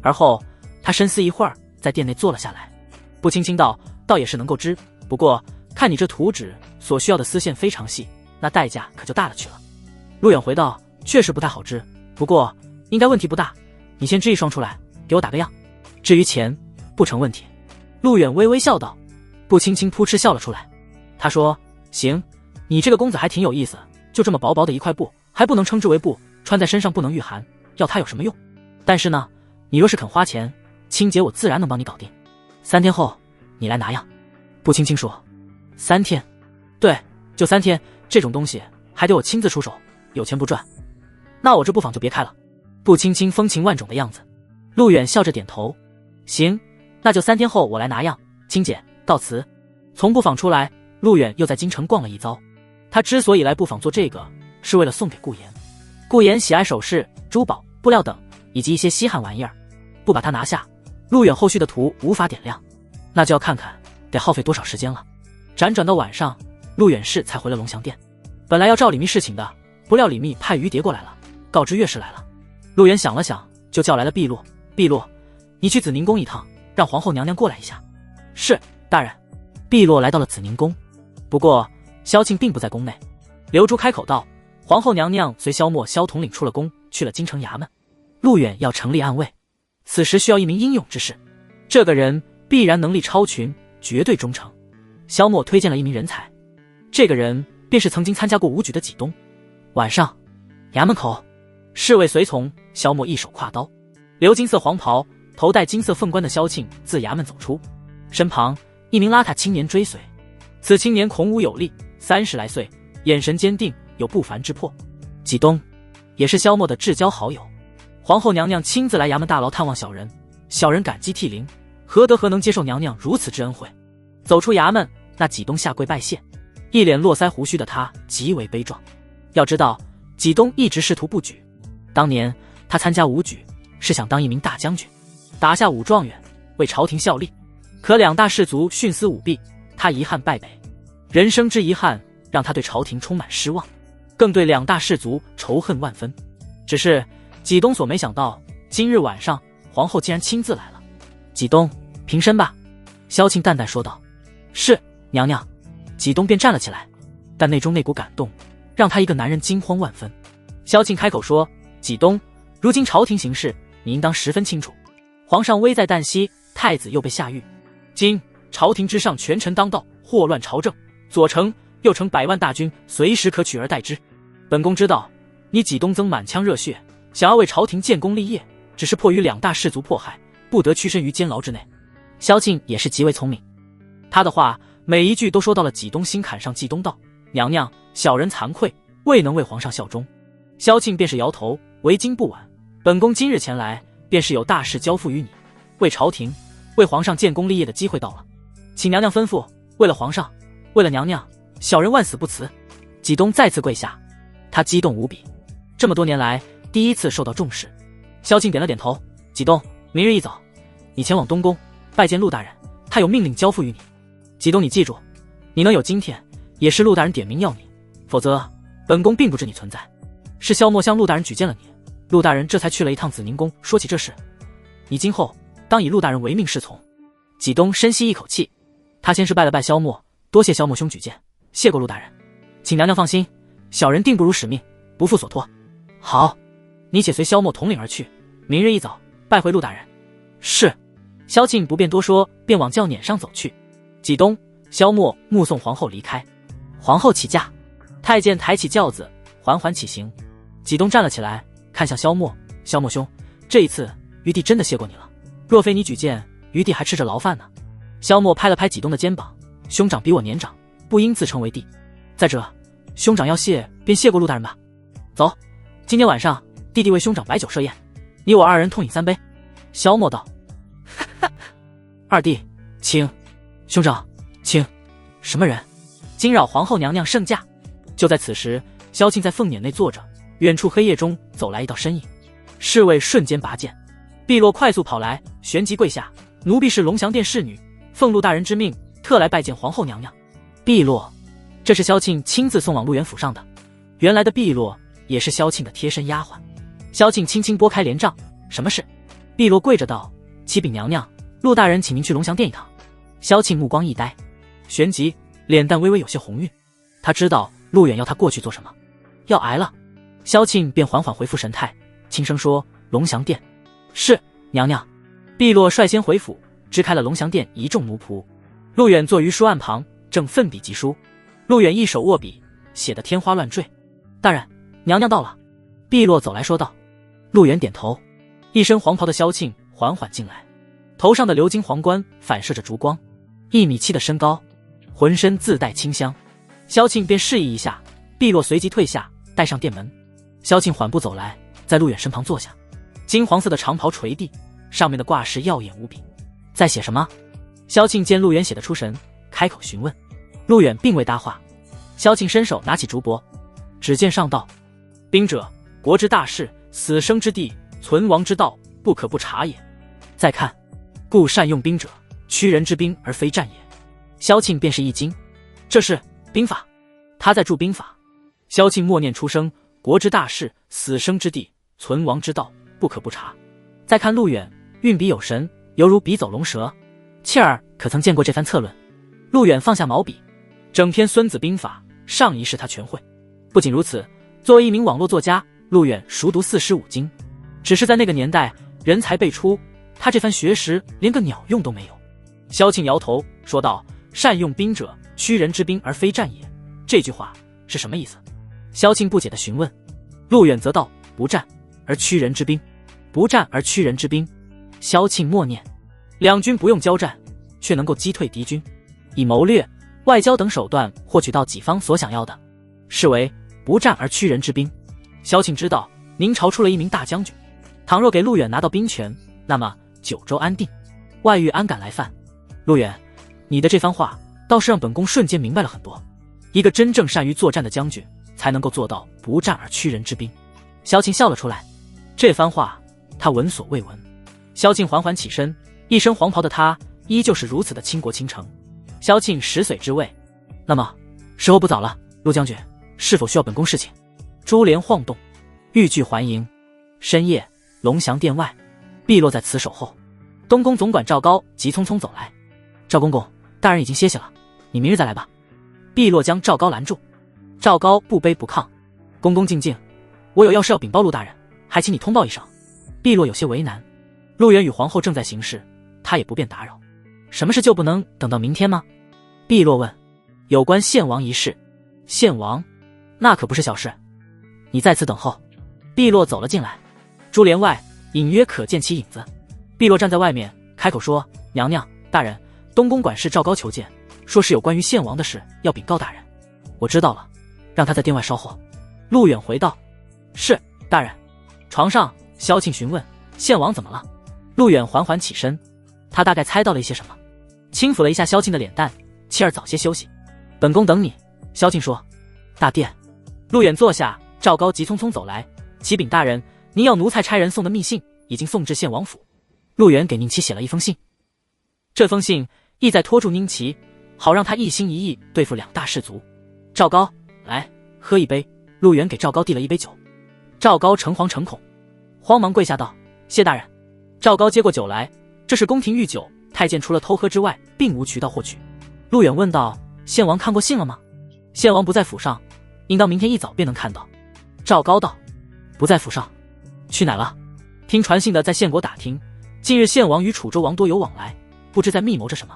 而后他深思一会儿，在店内坐了下来。步青青道：“倒也是能够织，不过看你这图纸所需要的丝线非常细，那代价可就大了去了。”陆远回道：“确实不太好织，不过应该问题不大。你先织一双出来，给我打个样。至于钱，不成问题。陆远微微笑道。步青青扑哧笑了出来。他说：行，你这个公子还挺有意思，就这么薄薄的一块布，还不能称之为布，穿在身上不能御寒，要它有什么用？但是呢，你若是肯花钱，清洁我自然能帮你搞定。3天后你来拿样。步青青说。3天？对，就3天，这种东西还得我亲自出手，有钱不赚。那我这布坊就别开了。步青青风情万种的样子。陆远笑着点头。行，那就3天后我来拿样。青姐，告辞。从布坊出来，陆远又在京城逛了一遭。他之所以来布坊做这个，是为了送给顾言。顾言喜爱首饰、珠宝、布料等，以及一些稀罕玩意儿。不把它拿下，陆远后续的图无法点亮，那就要看看得耗费多少时间了。辗转到晚上，陆远氏才回了龙翔殿。本来要召李密侍寝的，不料李密派余蝶过来了，告知岳氏来了。陆远想了想，就叫来了碧落。碧落，你去紫宁宫一趟，让皇后娘娘过来一下。是，大人。碧落来到了紫宁宫，不过萧庆并不在宫内。刘珠开口道：皇后娘娘随萧默、萧统领出了宫，去了京城衙门。陆远要成立暗卫，此时需要一名英勇之士，这个人必然能力超群，绝对忠诚。萧默推荐了一名人才，这个人便是曾经参加过武举的纪东。晚上，衙门口，侍卫随从，萧默一手挎刀，留金色黄袍，头戴金色凤冠的萧庆自衙门走出，身旁一名邋遢青年追随。此青年孔武有力，30来岁，眼神坚定，有不凡之魄。纪东也是萧默的至交好友。皇后娘娘亲自来衙门大牢探望小人，小人感激涕零，何能接受娘娘如此之恩惠。走出衙门，那纪东下跪拜谢，一脸络腮胡须的他极为悲壮。要知道，纪东一直仕途不举，当年他参加武举是想当一名大将军，打下武状元，为朝廷效力。可2大士族徇私舞弊，他遗憾败北，人生之遗憾让他对朝廷充满失望，更对2大士族仇恨万分。只是纪东所没想到，今日晚上皇后竟然亲自来了。纪东，平身吧。萧庆淡淡说道。是，娘娘。纪东便站了起来，但内中那股感动让他一个男人惊慌万分。萧庆开口说：纪东，如今朝廷形势你应当十分清楚，皇上危在旦夕，太子又被下狱，今朝廷之上权臣当道，祸乱朝政，左丞右丞100万大军随时可取而代之。本宫知道你纪东曾满腔热血，想要为朝廷建功立业，只是迫于2大士族迫害，不得屈身于监牢之内。萧庆也是极为聪明，他的话每一句都说到了纪东心坎上。纪东道：娘娘，小人惭愧，未能为皇上效忠。萧庆便是摇头，为今不晚，本宫今日前来便是有大事交付于你，为朝廷为皇上建功立业的机会到了，请娘娘吩咐，为了皇上，为了娘娘，小人万死不辞。纪东再次跪下，他激动无比，这么多年来第一次受到重视。萧庆点了点头。纪东，明日一早你前往东宫拜见陆大人，他有命令交付于你。纪东，你记住，你能有今天也是陆大人点名要你，否则本宫并不知你存在。是萧默向陆大人举荐了你，陆大人这才去了一趟紫宁宫说起这事，你今后当以陆大人唯命是从。纪东深吸一口气，他先是拜了拜萧默，多谢萧默兄举荐，谢过陆大人。请娘娘放心，小人定不辱使命，不负所托。好，你且随萧默统领而去，明日一早拜会陆大人。是。萧庆不便多说，便往轿辇上走去。纪东、萧默目送皇后离开。皇后起驾，太监抬起轿子，缓缓起行。纪东站了起来，看向萧默：萧默兄，这一次余弟真的谢过你了，若非你举荐，余弟还吃着牢饭呢。萧默拍了拍纪东的肩膀：兄长比我年长，不应自称为弟。再者，兄长要谢便谢过陆大人吧。走，今天晚上弟弟为兄长摆酒设宴，你我2人痛饮3杯。萧默道：二弟请。兄长请。什么人？惊扰皇后娘娘圣驾。就在此时，萧庆在凤辇内坐着，远处黑夜中走来一道身影，侍卫瞬间拔剑，碧落快速跑来，旋即跪下：奴婢是龙翔殿侍女，奉陆大人之命，特来拜见皇后娘娘。碧落，这是萧庆亲自送往陆远府上的。原来的碧落也是萧庆的贴身丫鬟。萧庆轻轻拨开帘帐：什么事？碧落跪着道：启禀娘娘，陆大人请您去龙翔殿一趟。萧庆目光一呆，旋即脸蛋微微有些红晕，他知道陆远要他过去做什么，要挨了。萧庆便缓缓恢复神态，轻声说：龙翔殿。是，娘娘。碧落率先回府，支开了龙翔殿一众奴仆。陆远坐于书案旁，正奋笔疾书。陆远一手握笔，写得天花乱坠。大人，娘娘到了。碧落走来说道。陆远点头。一身黄袍的萧庆缓缓进来，头上的鎏金皇冠反射着烛光，1.7米的身高，浑身自带清香。萧庆便示意一下，碧落随即退下，带上殿门。萧庆缓步走来，在陆远身旁坐下。金黄色的长袍垂地，上面的挂饰耀眼无比。在写什么？萧庆见陆远写得出神，开口询问。陆远并未搭话。萧庆伸手拿起竹帛，只见上道：兵者，国之大事，死生之地，存亡之道，不可不察也。再看，故善用兵者，屈人之兵而非战也。萧庆便是一惊，这是兵法？他在注兵法。萧庆默念出声：国之大事，死生之地，存亡之道，不可不察。再看陆远，运笔有神，犹如笔走龙蛇。切尔可曾见过这番策论？陆远放下毛笔，整篇孙子兵法上一世他全会。不仅如此，作为一名网络作家，陆远熟读4书5经，只是在那个年代人才辈出，他这番学识连个鸟用都没有。萧庆摇头说道：善用兵者，屈人之兵而非战也。这句话是什么意思？萧庆不解地询问。陆远则道：不战而屈人之兵，不战而屈人之兵。萧庆默念，两军不用交战，却能够击退敌军，以谋略、外交等手段获取到己方所想要的，是为不战而屈人之兵。萧庆知道明朝出了一名大将军，倘若给陆远拿到兵权，那么九州安定，外域安敢来犯。陆远，你的这番话倒是让本宫瞬间明白了很多。一个真正善于作战的将军，才能够做到不战而屈人之兵。萧庆笑了出来，这番话他闻所未闻。萧庆缓缓起身，一身黄袍的他依旧是如此的倾国倾城。萧庆10岁之位，那么时候不早了，陆将军是否需要本宫侍寝？珠帘晃动，玉具环迎。深夜，龙翔殿外，碧落在此守候。东宫总管赵高急匆匆走来。赵公公，大人已经歇息了，你明日再来吧。碧落将赵高拦住。赵高不卑不亢：公公静静，我有要事要禀报陆大人，还请你通报一声。碧落有些为难，陆远与皇后正在行事，他也不便打扰。什么事就不能等到明天吗？碧落问。有关献王一事。献王？那可不是小事，你在此等候。碧落走了进来，珠帘外隐约可见其影子。碧落站在外面，开口说：娘娘大人，东宫管事赵高求见，说是有关于献王的事要禀告大人。我知道了，让他在殿外稍后。陆远回道：是大人。床上，萧庆询问：献王怎么了？陆远缓缓起身，他大概猜到了一些什么，轻抚了一下萧庆的脸蛋：妻儿早些休息，本宫等你。萧庆说：大殿。陆远坐下，赵高急匆匆走来：启禀大人，您要奴才差人送的密信已经送至献王府。陆远给宁琪写了一封信，这封信意在拖住宁琪，好让他一心一意对付2大氏族。赵高，来喝一杯。陆远给赵高递了一杯酒。赵高诚惶诚恐，慌忙跪下道：谢大人。赵高接过酒来，这是宫廷御酒，太监除了偷喝之外，并无渠道获取。陆远问道：献王看过信了吗？献王不在府上，应当明天一早便能看到。赵高道：不在府上，去哪了？听传信的在献国打听，近日献王与楚州王多有往来，不知在密谋着什么。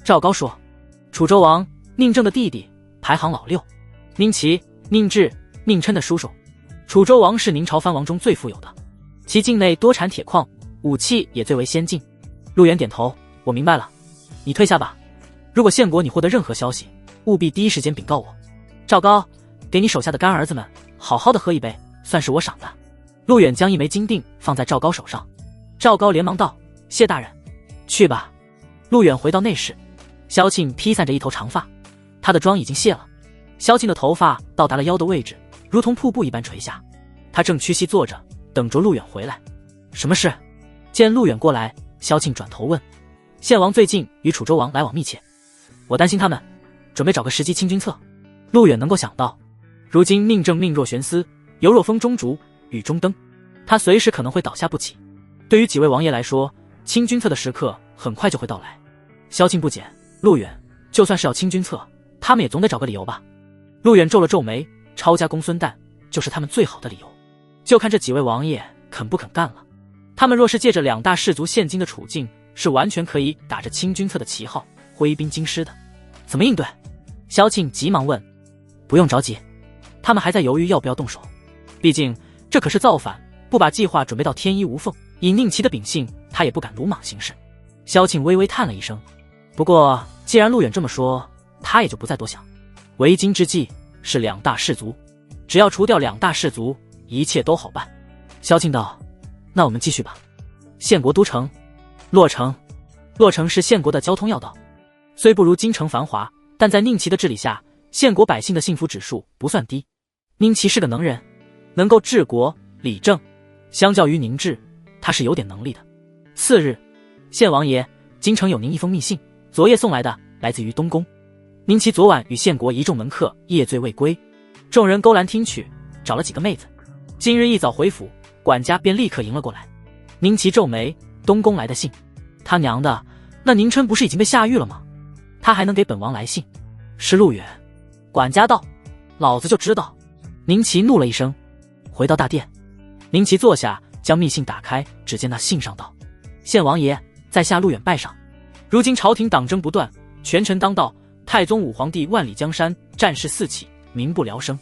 赵高说：楚州王宁正的弟弟，排行老6，宁齐、宁志、宁琛的叔叔。楚州王是宁朝藩王中最富有的，其境内多产铁矿，武器也最为先进。陆远点头：我明白了，你退下吧。如果献国你获得任何消息，务必第一时间禀告我。赵高，给你手下的干儿子们好好的喝一杯，算是我赏的。陆远将一枚金锭放在赵高手上。赵高连忙道：谢大人。去吧。陆远回到内室，萧庆披散着一头长发，他的妆已经卸了。萧庆的头发到达了腰的位置，如同瀑布一般垂下。他正屈膝坐着，等着陆远回来。什么事？见陆远过来，萧庆转头问。献王最近与楚州王来往密切，我担心他们，准备找个时机清君侧。陆远能够想到，如今宁正命若悬丝，犹若风中烛，雨中灯，他随时可能会倒下不起。对于几位王爷来说，清君侧的时刻很快就会到来。萧庆不解，陆远，就算是要清君侧，他们也总得找个理由吧。陆远皱了皱眉，抄家公孙瓒就是他们最好的理由，就看这几位王爷肯不肯干了。他们若是借着两大氏族现今的处境，是完全可以打着清君侧的旗号挥兵京师的。怎么应对？萧庆急忙问。不用着急，他们还在犹豫要不要动手，毕竟这可是造反，不把计划准备到天衣无缝，以宁齐的秉性，他也不敢鲁莽行事。萧庆微微叹了一声，不过既然陆远这么说，他也就不再多想。为今之计是两大氏族，只要除掉两大氏族，一切都好办。萧庆道：那我们继续吧。献国都城洛城。洛城是献国的交通要道，虽不如京城繁华，但在宁齐的治理下，献国百姓的幸福指数不算低。宁齐是个能人，能够治国理政，相较于宁治，他是有点能力的。次日，献王爷，京城有您一封密信，昨夜送来的，来自于东宫。宁齐昨晚与献国一众门客夜醉未归，众人勾栏听取，找了几个妹子。今日一早回府，管家便立刻迎了过来。宁齐皱眉，东宫来的信，他娘的，那宁琛不是已经被下狱了吗？他还能给本王来信？是陆远。管家道：老子就知道。宁齐怒了一声，回到大殿。宁齐坐下，将密信打开，只见那信上道：献王爷，在下陆远拜上。如今朝廷党争不断，权臣当道，太宗武皇帝万里江山，战事四起，民不聊生。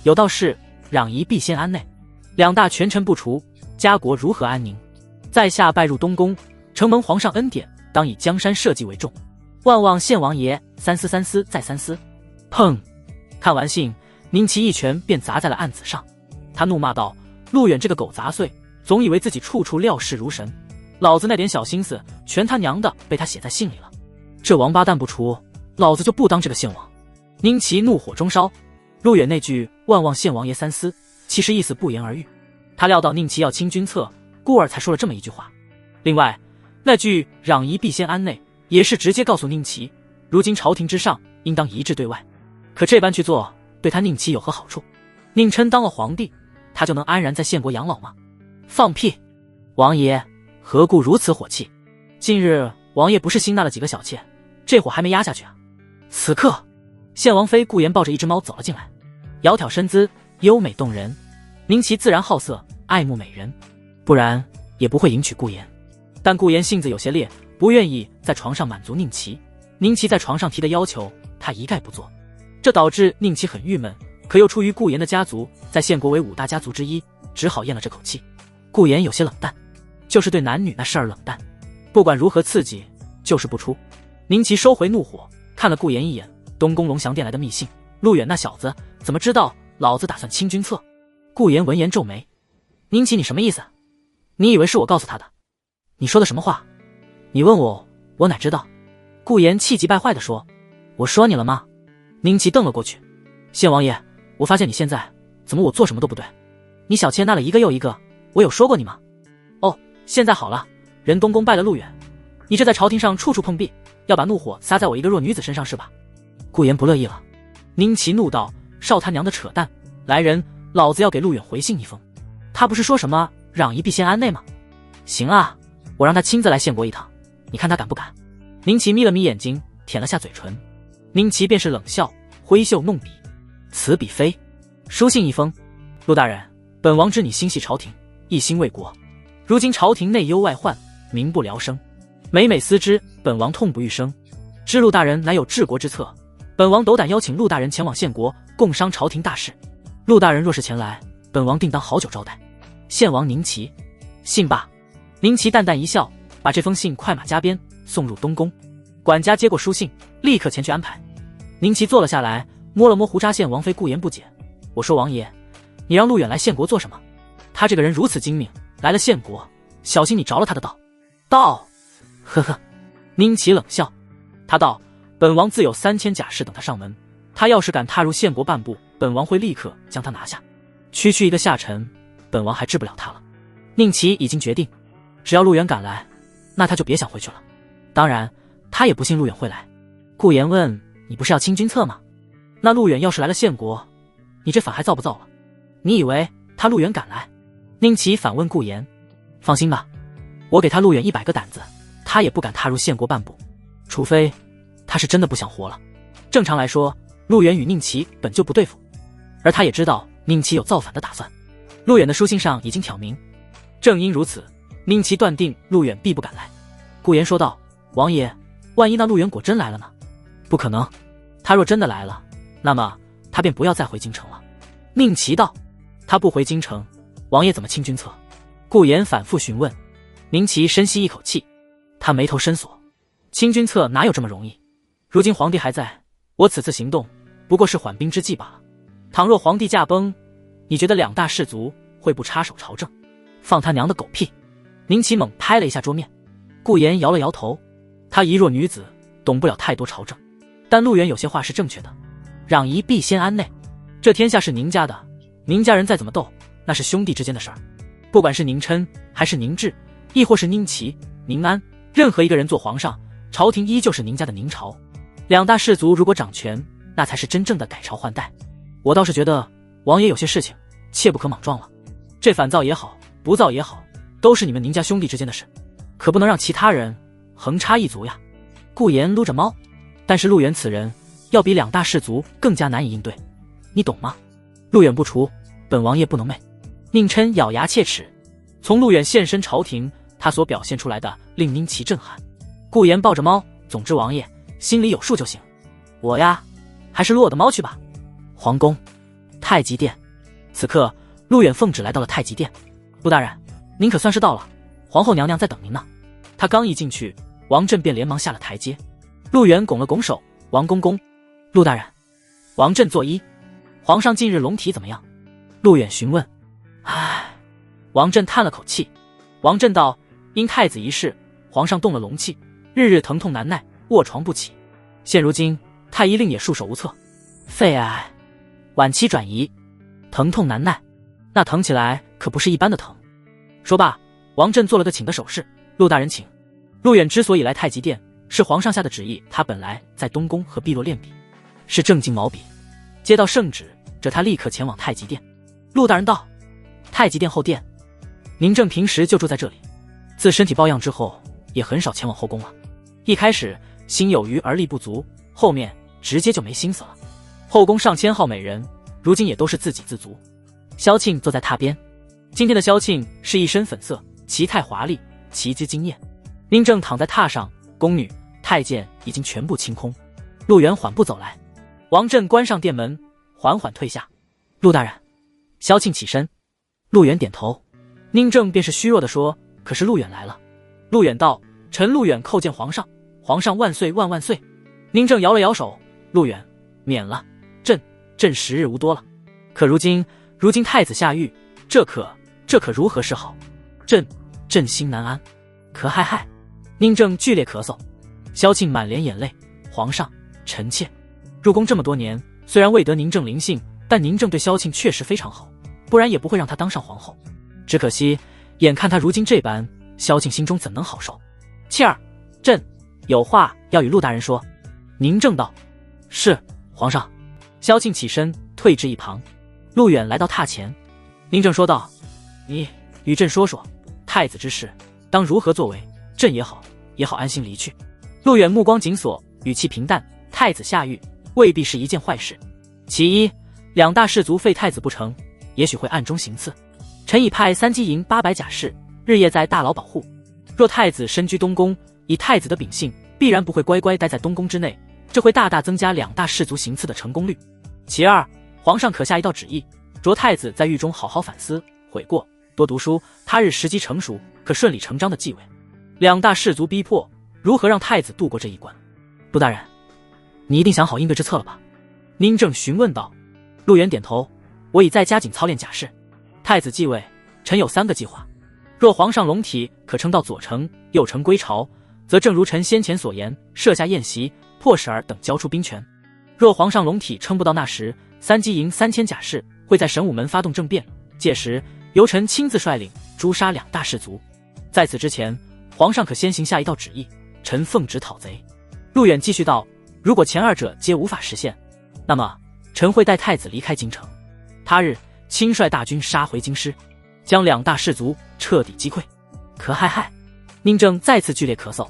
有道是攘夷必先安内，两大权臣不除，家国如何安宁？在下拜入东宫，承蒙皇上恩典，当以江山社稷为重，万望献王爷三思再三思。砰！看完信，宁齐一拳便砸在了案子上。他怒骂道：陆远这个狗杂碎，总以为自己处处料事如神，老子那点小心思，全他娘的被他写在信里了。这王八蛋不除，老子就不当这个献王。宁齐怒火中烧，陆远那句万望献王爷三思，其实意思不言而喻。他料到宁齐要清君侧，故而才说了这么一句话。另外，那句攘夷必先安内，也是直接告诉宁齐，如今朝廷之上，应当一致对外。可这般去做，对他宁齐有何好处？宁琛当了皇帝，他就能安然在献国养老吗？放屁！王爷何故如此火气？近日王爷不是新纳了几个小妾，这火还没压下去啊？此刻，献王妃顾妍抱着一只猫走了进来，窈窕身姿，优美动人。宁齐自然好色，爱慕美人，不然也不会迎娶顾妍。但顾妍性子有些烈，不愿意在床上满足宁齐。宁齐在床上提的要求，他一概不做，这导致宁齐很郁闷，可又出于顾妍的家族在献国为5大家族之一，只好咽了这口气。顾妍有些冷淡，就是对男女那事儿冷淡，不管如何刺激，就是不出。宁齐收回怒火，看了顾妍一眼，东宫龙翔殿来的密信，陆远那小子怎么知道老子打算清君侧？顾妍闻言皱眉：宁齐，你什么意思？你以为是我告诉他的？你说的什么话？你问我，我哪知道？顾妍气急败坏地说：我说你了吗？宁齐瞪了过去：献王爷，我发现你现在怎么我做什么都不对？你小妾纳了一个又一个，我有说过你吗？哦，现在好了，人东宫拜了陆远，你这在朝廷上处处碰壁，要把怒火撒在我一个弱女子身上是吧？顾妍不乐意了。宁齐怒道：少他娘的扯淡！来人，老子要给陆远回信一封。他不是说什么攘夷必先安内吗？行啊，我让他亲自来献国一趟，你看他敢不敢？宁齐眯了眯眼睛，舔了下嘴唇。宁齐便是冷笑，挥袖弄笔。此笔非书信一封。陆大人，本王知你心系朝廷，一心为国，如今朝廷内忧外患，民不聊生，每每思之，本王痛不欲生。知陆大人乃有治国之策，本王斗胆邀请陆大人前往献国，共商朝廷大事。陆大人若是前来，本王定当好酒招待。献王宁齐。信罢。宁齐淡淡一笑，把这封信快马加鞭送入东宫。管家接过书信，立刻前去安排。宁齐坐了下来，摸了摸胡渣县王妃顾妍不解：我说王爷，你让陆远来献国做什么？他这个人如此精明，来了献国，小心你着了他的道。道？呵呵。宁齐冷笑。他道：本王自有3000甲士等他上门，他要是敢踏入献国半步，本王会立刻将他拿下。区区一个下臣，本王还治不了他了。宁齐已经决定，只要陆远敢来，那他就别想回去了。当然他也不信陆远会来。顾妍问：你不是要清君侧吗？那陆远要是来了献国，你这反还造不造了？你以为他陆远敢来？宁齐反问顾妍：放心吧，我给他陆远100个胆子，他也不敢踏入献国半步，除非他是真的不想活了。正常来说，陆远与宁齐本就不对付，而他也知道宁齐有造反的打算。陆远的书信上已经挑明，正因如此，宁齐断定陆远必不敢来。顾言说道：“王爷，万一那陆远果真来了呢？”“不可能，他若真的来了，那么他便不要再回京城了。”宁齐道：“他不回京城，王爷怎么清君侧？”顾言反复询问。宁齐深吸一口气，他眉头深锁：“清君侧哪有这么容易？如今皇帝还在，我此次行动不过是缓兵之计罢了。倘若皇帝驾崩，你觉得两大氏族会不插手朝政？放他娘的狗屁！”宁齐猛拍了一下桌面。顾言摇了摇头，她一弱女子，懂不了太多朝政，但陆远有些话是正确的，攘夷必先安内。这天下是宁家的，宁家人再怎么斗，那是兄弟之间的事儿。不管是宁琛还是宁志，亦或是宁齐、宁安，任何一个人做皇上，朝廷依旧是宁家的宁朝。两大氏族如果掌权，那才是真正的改朝换代。我倒是觉得王爷有些事情切不可莽撞了，这反造也好，不造也好，都是你们宁家兄弟之间的事，可不能让其他人横插一足呀。顾言撸着猫，但是陆远此人要比两大氏族更加难以应对，你懂吗？陆远不除，本王爷不能寐。宁琛咬牙切齿，从陆远现身朝廷，他所表现出来的令宁齐震撼。顾言抱着猫，总之王爷心里有数就行。我呀，还是撸我的猫去吧。皇宫，太极殿。此刻陆远奉旨来到了太极殿。陆大人，您可算是到了，皇后娘娘在等您呢。他刚一进去，王振便连忙下了台阶。陆远拱了拱手：“王公公。”陆大人。王振作揖：“皇上近日龙体怎么样？”陆远询问。唉，王振叹了口气。王振道：“因太子一事，皇上动了龙气，日日疼痛难耐，卧床不起。现如今太医令也束手无策，肺癌晚期转移，疼痛难耐，那疼起来可不是一般的疼。”说罢，王振做了个请的手势：“陆大人请。”陆远之所以来太极殿，是皇上下的旨意。他本来在东宫和碧落练笔，是正经毛笔。接到圣旨，这他立刻前往太极殿。陆大人道：“太极殿后殿。”宁正平时就住在这里，自身体抱恙之后，也很少前往后宫了。一开始心有余而力不足，后面直接就没心思了。后宫上千号美人，如今也都是自给自足。萧庆坐在榻边，今天的萧庆是一身粉色，仪态华丽，旗姿惊艳。宁正躺在榻上，宫女、太监已经全部清空。陆远缓步走来，王振关上殿门，缓缓退下。“陆大人。”萧庆起身。陆远点头。宁正便是虚弱地说：“可是陆远来了。”陆远道：“臣陆远叩见皇上，皇上万岁万万岁。”宁正摇了摇手：“陆远，免了，朕时日无多了。可如今太子下狱，这可如何是好？朕心难安。可嗨嗨！”宁正剧烈咳嗽。萧庆满脸眼泪：“皇上，臣妾入宫这么多年，虽然未得宁正临幸，但宁正对萧庆确实非常好，不然也不会让她当上皇后。只可惜，眼看她如今这般，萧庆心中怎能好受？妾儿，朕有话要与陆大人说。”宁正道：“是，皇上。”萧庆起身退至一旁。陆远来到榻前。宁正说道：“你与朕说说，太子之事当如何作为？朕也好安心离去。”陆远目光紧锁，语气平淡：“太子下狱未必是一件坏事。其一，两大氏族废太子不成，也许会暗中行刺。臣已派3机营800甲士，日夜在大牢保护。若太子身居东宫，以太子的秉性，必然不会乖乖待在东宫之内，这会大大增加两大氏族行刺的成功率。其二，皇上可下一道旨意，着太子在狱中好好反思悔过，多读书，他日时机成熟，可顺理成章的继位。两大氏族逼迫，如何让太子度过这一关？”陆大人，你一定想好应对之策了吧？宁正询问道。陆远点头：“我已在加紧操练甲士。太子继位，臣有3个计划。若皇上龙体可撑到左丞、右丞归朝，则正如臣先前所言，设下宴席，迫使尔等交出兵权。若皇上龙体撑不到那时，3机营3000甲士会在神武门发动政变，届时由臣亲自率领诛杀两大氏族。在此之前，皇上可先行下一道旨意，臣奉旨讨贼。”陆远继续道：“如果前2者皆无法实现，那么臣会带太子离开京城，他日亲率大军杀回京师，将两大氏族彻底击溃。”可嗨嗨！宁正再次剧烈咳嗽，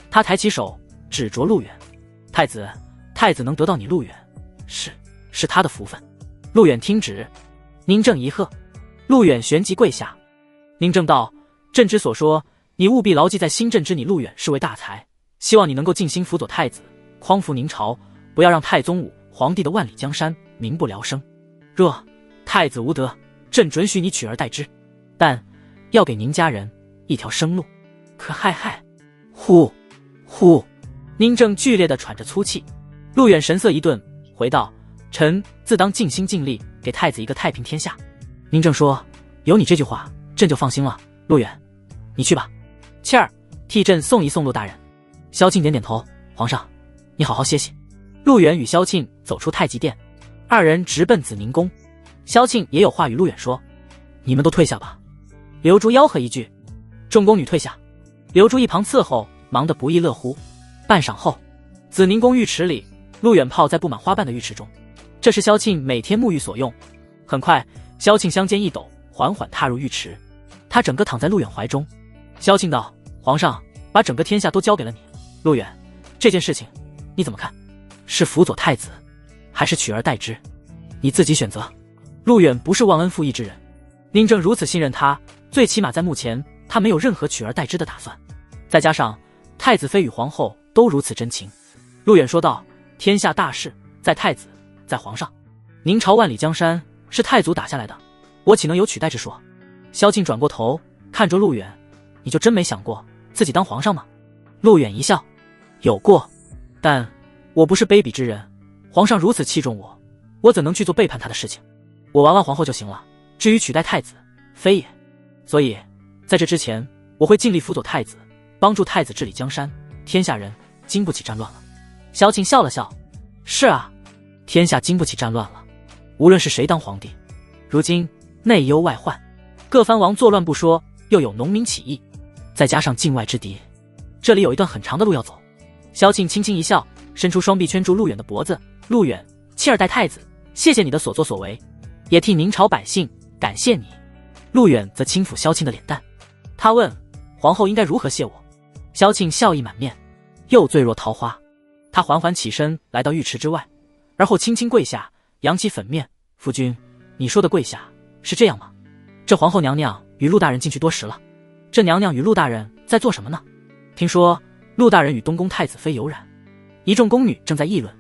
他抬起手指着陆远：“太子能得到你陆远，是他的福分。”陆远听旨。宁正一喝，陆远旋即跪下。宁正道：“朕之所说，你务必牢记在心。朕知你陆远是位大才，希望你能够尽心辅佐太子，匡扶宁朝，不要让太宗武皇帝的万里江山民不聊生。若太子无德，朕准许你取而代之，但要给宁家人一条生路。可嗨，呼呼，宁正剧烈地喘着粗气。陆远神色一顿，回道：臣自当尽心尽力，给太子一个太平天下。宁正说：有你这句话，朕就放心了。陆远，你去吧。妾儿替朕送一送陆大人。萧庆点点头，皇上，你好好歇息。陆远与萧庆走出太极殿，二人直奔紫宁宫。萧庆也有话与陆远说：你们都退下吧。刘珠吆喝一句：众宫女退下。刘珠一旁伺候，忙得不亦乐乎。半晌后，紫宁宫浴池里，陆远泡在布满花瓣的浴池中，这是萧庆每天沐浴所用。很快，萧庆香肩一抖，缓缓踏入浴池，他整个躺在陆远怀中。萧庆道：皇上把整个天下都交给了你，陆远，这件事情你怎么看？是辅佐太子，还是取而代之？你自己选择。陆远不是忘恩负义之人，宁正如此信任他，最起码在目前他没有任何取而代之的打算。再加上太子妃与皇后都如此真情，陆远说道：天下大事在太子，在皇上。宁朝万里江山是太祖打下来的，我岂能有取代之说？萧庆转过头看着陆远：你就真没想过自己当皇上吗？陆远一笑：有过，但我不是卑鄙之人，皇上如此器重我，我怎能去做背叛他的事情？我玩玩皇后就行了，至于取代太子，非也。所以在这之前，我会尽力辅佐太子，帮助太子治理江山，天下人经不起战乱了。萧庆笑了笑：是啊，天下经不起战乱了，无论是谁当皇帝，如今内忧外患，各藩王作乱不说，又有农民起义，再加上境外之敌，这里有一段很长的路要走。萧庆轻轻一笑，伸出双臂圈住陆远的脖子：陆远，妾儿代太子，谢谢你的所作所为，也替明朝百姓感谢你。陆远则轻抚萧庆的脸蛋，他问：皇后应该如何谢我？萧庆笑意满面，又醉若桃花。他缓缓起身来到浴池之外，而后轻轻跪下，扬起粉面：夫君，你说的跪下是这样吗？这皇后娘娘与陆大人进去多时了，这娘娘与陆大人在做什么呢？听说陆大人与东宫太子妃有染。一众宫女正在议论，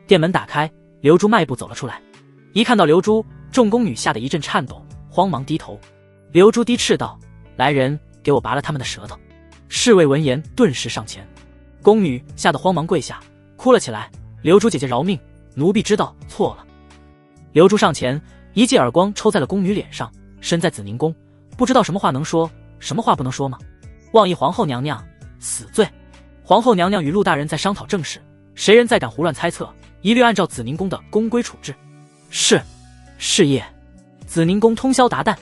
殿门打开，刘珠迈步走了出来。一看到刘珠，众宫女吓得一阵颤抖，慌忙低头。刘珠低斥道：来人，给我拔了他们的舌头。侍卫闻言顿时上前，宫女吓得慌忙跪下，哭了起来：刘珠姐姐饶命，奴婢知道错了。刘珠上前一记耳光抽在了宫女脸上，身在紫宁宫，不知道什么话能说，什么话不能说吗？妄议皇后娘娘，死罪！皇后娘娘与陆大人在商讨政事，谁人再敢胡乱猜测，一律按照紫宁宫的宫规处置。是夜，紫宁宫通宵达旦。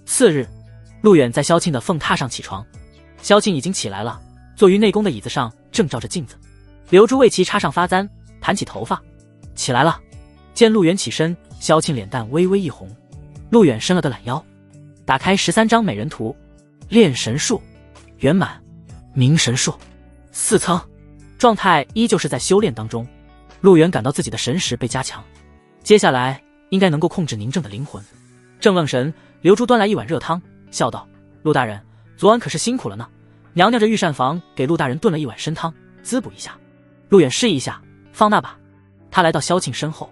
次日，陆远在萧庆的凤榻上起床，萧庆已经起来了，坐于内宫的椅子上，正照着镜子。刘珠为其插上发簪，盘起头发，起来了。见陆远起身，萧庆脸蛋微微一红。陆远伸了个懒腰，打开13张美人图，炼神术圆满，明神术4层，状态依旧是在修炼当中。陆远感到自己的神识被加强，接下来应该能够控制宁正的灵魂。正愣神，刘珠端来一碗热汤，笑道：陆大人，昨晚可是辛苦了呢，娘娘这御膳房给陆大人炖了一碗参汤，滋补一下。陆远示意一下，放那吧。他来到萧庆身后，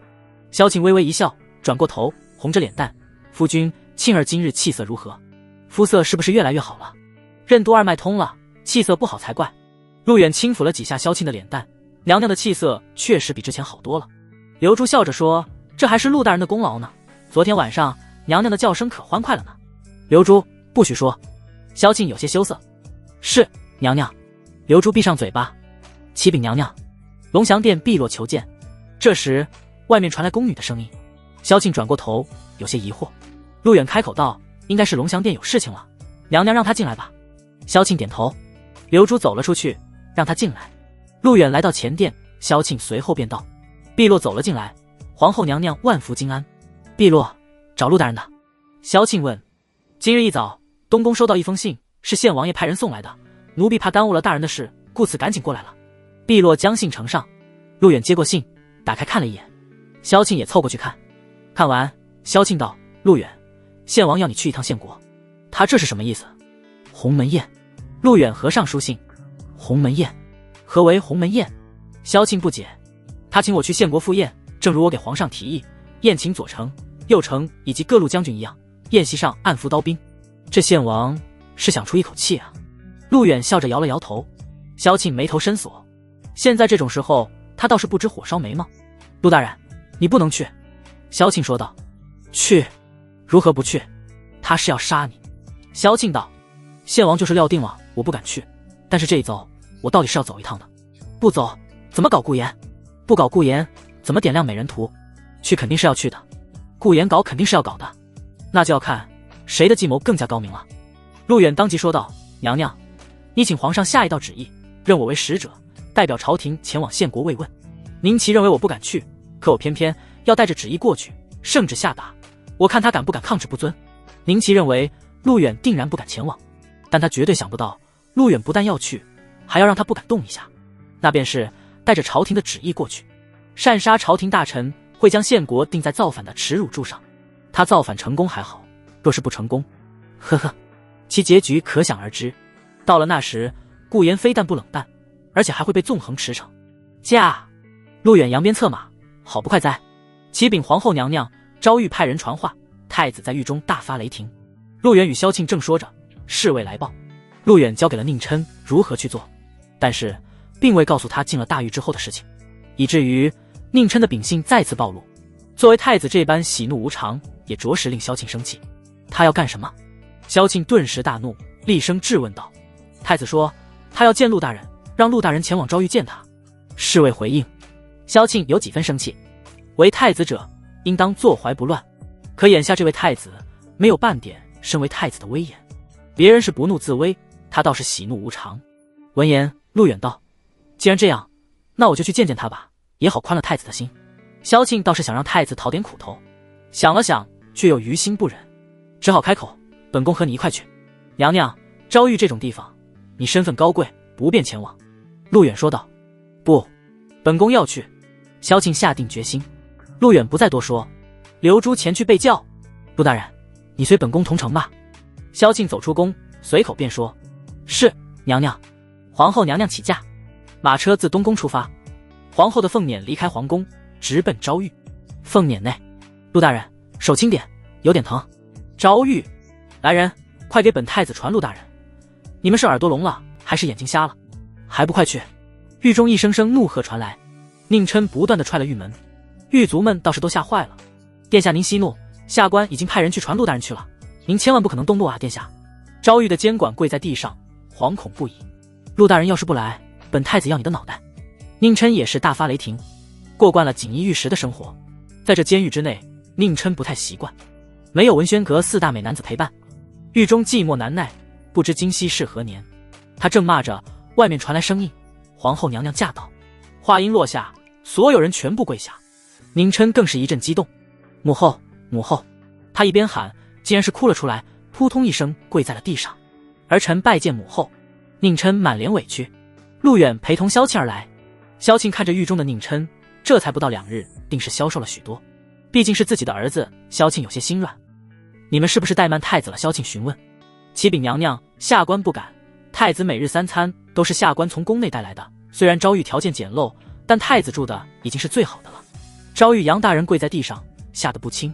萧庆微微一笑，转过头，红着脸蛋：夫君，庆儿今日气色如何？肤色是不是越来越好了？任督二脉通了，气色不好才怪。陆远轻抚了几下萧庆的脸蛋，娘娘的气色确实比之前好多了。刘珠笑着说：这还是陆大人的功劳呢，昨天晚上娘娘的叫声可欢快了呢。刘珠，不许说。萧庆有些羞涩。是，娘娘。刘珠闭上嘴巴。启禀娘娘，龙翔殿碧落求见。这时外面传来宫女的声音，萧庆转过头，有些疑惑。陆远开口道：应该是龙翔殿有事情了，娘娘让他进来吧。萧庆点头。刘珠走了出去，让他进来。陆远来到前殿，萧庆随后便到。碧落走了进来：皇后娘娘万福金安。碧落，找陆大人的。萧庆问：今日一早，东宫收到一封信，是献王爷派人送来的，奴婢怕耽误了大人的事，故此赶紧过来了。碧落将信呈上。陆远接过信，打开看了一眼。萧庆也凑过去看。看完，萧庆道：陆远，献王要你去一趟献国。他这是什么意思？鸿门宴。陆远合上书信。鸿门宴？何为鸿门宴？萧庆不解。他请我去献国赴宴，正如我给皇上提议，宴请左丞、右丞以及各路将军一样，宴席上按伏刀兵。这献王是想出一口气啊。陆远笑着摇了摇头。萧庆眉头深锁，现在这种时候，他倒是不知火烧眉毛。陆大人，你不能去。萧庆说道。去？如何不去？他是要杀你。萧庆道。献王就是料定了我不敢去，但是这一走，我到底是要走一趟的。不走，怎么搞顾延？不搞顾延，怎么点亮美人图？去肯定是要去的，顾延搞肯定是要搞的，那就要看谁的计谋更加高明了。陆远当即说道：娘娘，你请皇上下一道旨意，任我为使者，代表朝廷前往献国慰问。宁齐认为我不敢去，可我偏偏要带着旨意过去，圣旨下达，我看他敢不敢抗旨不遵。宁齐认为陆远定然不敢前往，但他绝对想不到陆远不但要去，还要让他不敢动一下，那便是带着朝廷的旨意过去，擅杀朝廷大臣，会将献国定在造反的耻辱柱上。他造反成功还好，若是不成功，呵呵，其结局可想而知。到了那时，顾延非但不冷淡，而且还会被纵横驰骋。驾！陆远扬鞭策马，好不快哉！启禀皇后娘娘，昭玉派人传话，太子在狱中大发雷霆。陆远与萧庆正说着，侍卫来报，陆远交给了宁琛如何去做，但是并未告诉他进了大狱之后的事情，以至于宁琛的秉性再次暴露。作为太子这般喜怒无常，也着实令萧庆生气。他要干什么？萧庆顿时大怒，厉声质问道：太子说他要见陆大人，让陆大人前往昭狱见他。侍卫回应。萧庆有几分生气，为太子者应当坐怀不乱，可眼下这位太子没有半点身为太子的威严，别人是不怒自威，他倒是喜怒无常。闻言，陆远道：既然这样，那我就去见见他吧，也好宽了太子的心。萧庆倒是想让太子讨点苦头，想了想却又于心不忍，只好开口：本宫和你一块去。娘娘，昭狱这种地方，你身份高贵，不便前往。陆远说道。不，本宫要去。萧庆下定决心。陆远不再多说，留珠前去备轿。陆大人，你随本宫同城吧。萧庆走出宫，随口便说：是，娘娘。皇后娘娘起驾，马车自东宫出发。皇后的凤辇离开皇宫，直奔昭狱。凤辇内，陆大人，手轻点，有点疼。昭狱，来人，快给本太子传陆大人。你们是耳朵聋了，还是眼睛瞎了？还不快去！狱中一声声怒喝传来。宁琛不断地踹了狱门，狱卒们倒是都吓坏了。殿下您息怒，下官已经派人去传陆大人去了，您千万不可能动怒啊，殿下。昭狱的监管跪在地上，惶恐不已。陆大人要是不来，本太子要你的脑袋。宁琛也是大发雷霆。过惯了锦衣玉食的生活，在这监狱之内，宁琛不太习惯，没有文轩阁四大美男子陪伴，狱中寂寞难耐，不知今夕是何年。他正骂着，外面传来声音：皇后娘娘驾到。话音落下，所有人全部跪下。宁琛更是一阵激动，母后，母后！他一边喊，竟然是哭了出来，扑通一声跪在了地上。儿臣拜见母后。宁琛满脸委屈。陆远陪同萧庆而来。萧庆看着狱中的宁琛，这才不到2日，定是消瘦了许多。毕竟是自己的儿子，萧庆有些心软。你们是不是怠慢太子了？萧庆询问。启禀娘娘，下官不敢。太子每日3餐都是下官从宫内带来的，虽然昭狱条件简陋，但太子住的已经是最好的了。昭狱杨大人跪在地上，吓得不轻。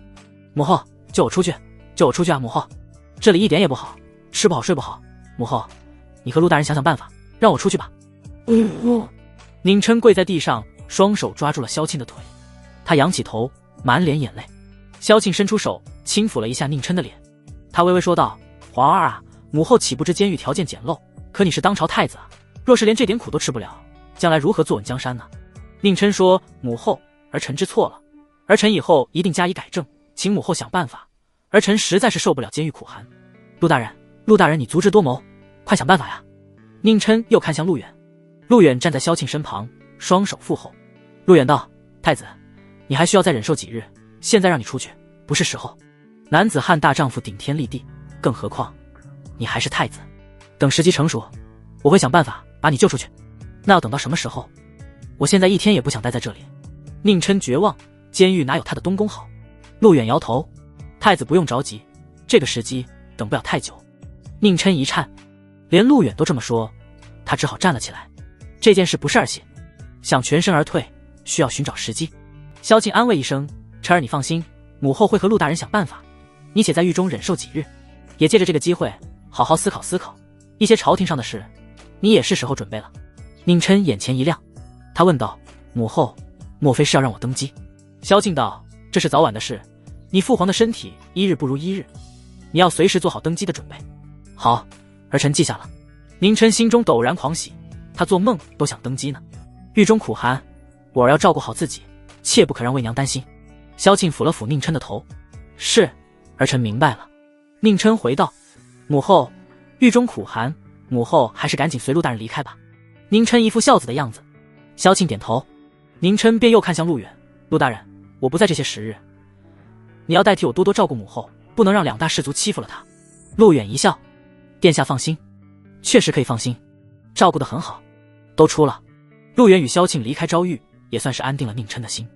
母后，救我出去，救我出去啊！母后，这里一点也不好，吃不好睡不好。母后，你和陆大人想想办法，让我出去吧。宁琛跪在地上，双手抓住了萧庆的腿。他仰起头，满脸眼泪。萧庆伸出手轻抚了一下宁琛的脸，他微微说道：皇儿啊，母后岂不知监狱条件简陋，可你是当朝太子啊，若是连这点苦都吃不了，将来如何坐稳江山呢？宁琛说：母后，儿臣知错了，儿臣以后一定加以改正，请母后想办法，儿臣实在是受不了监狱苦寒。陆大人，陆大人，你足智多谋，快想办法呀！宁琛又看向陆远。陆远站在萧庆身旁，双手负后。陆远道：太子，你还需要再忍受几日，现在让你出去不是时候。男子汉大丈夫顶天立地，更何况你还是太子。等时机成熟，我会想办法把你救出去。那要等到什么时候？我现在一天也不想待在这里。宁琛绝望，监狱哪有他的东宫好？陆远摇头：太子不用着急，这个时机等不了太久。宁琛一颤：连陆远都这么说，他只好站了起来。这件事不是儿戏，想全身而退，需要寻找时机。萧敬安慰一声：“晨儿，你放心，母后会和陆大人想办法。你且在狱中忍受几日，也借着这个机会好好思考思考一些朝廷上的事，你也是时候准备了。”宁琛眼前一亮，他问道：“母后，莫非是要让我登基？”萧敬道：“这是早晚的事，你父皇的身体一日不如一日，你要随时做好登基的准备。”好，儿臣记下了。宁琛心中陡然狂喜，他做梦都想登基呢。狱中苦寒，我儿要照顾好自己，切不可让魏娘担心。萧敬抚了抚宁琛的头：“是，儿臣明白了。”宁琛回道：“母后，狱中苦寒，母后还是赶紧随陆大人离开吧。”宁琛一副孝子的样子。萧敬点头。宁琛便又看向陆远：“陆大人，我不在这些时日，你要代替我多多照顾母后，不能让两大氏族欺负了她。”陆远一笑：“殿下放心，确实可以放心，照顾得很好。”都出了。陆远与萧庆离开昭狱，也算是安定了宁琛的心。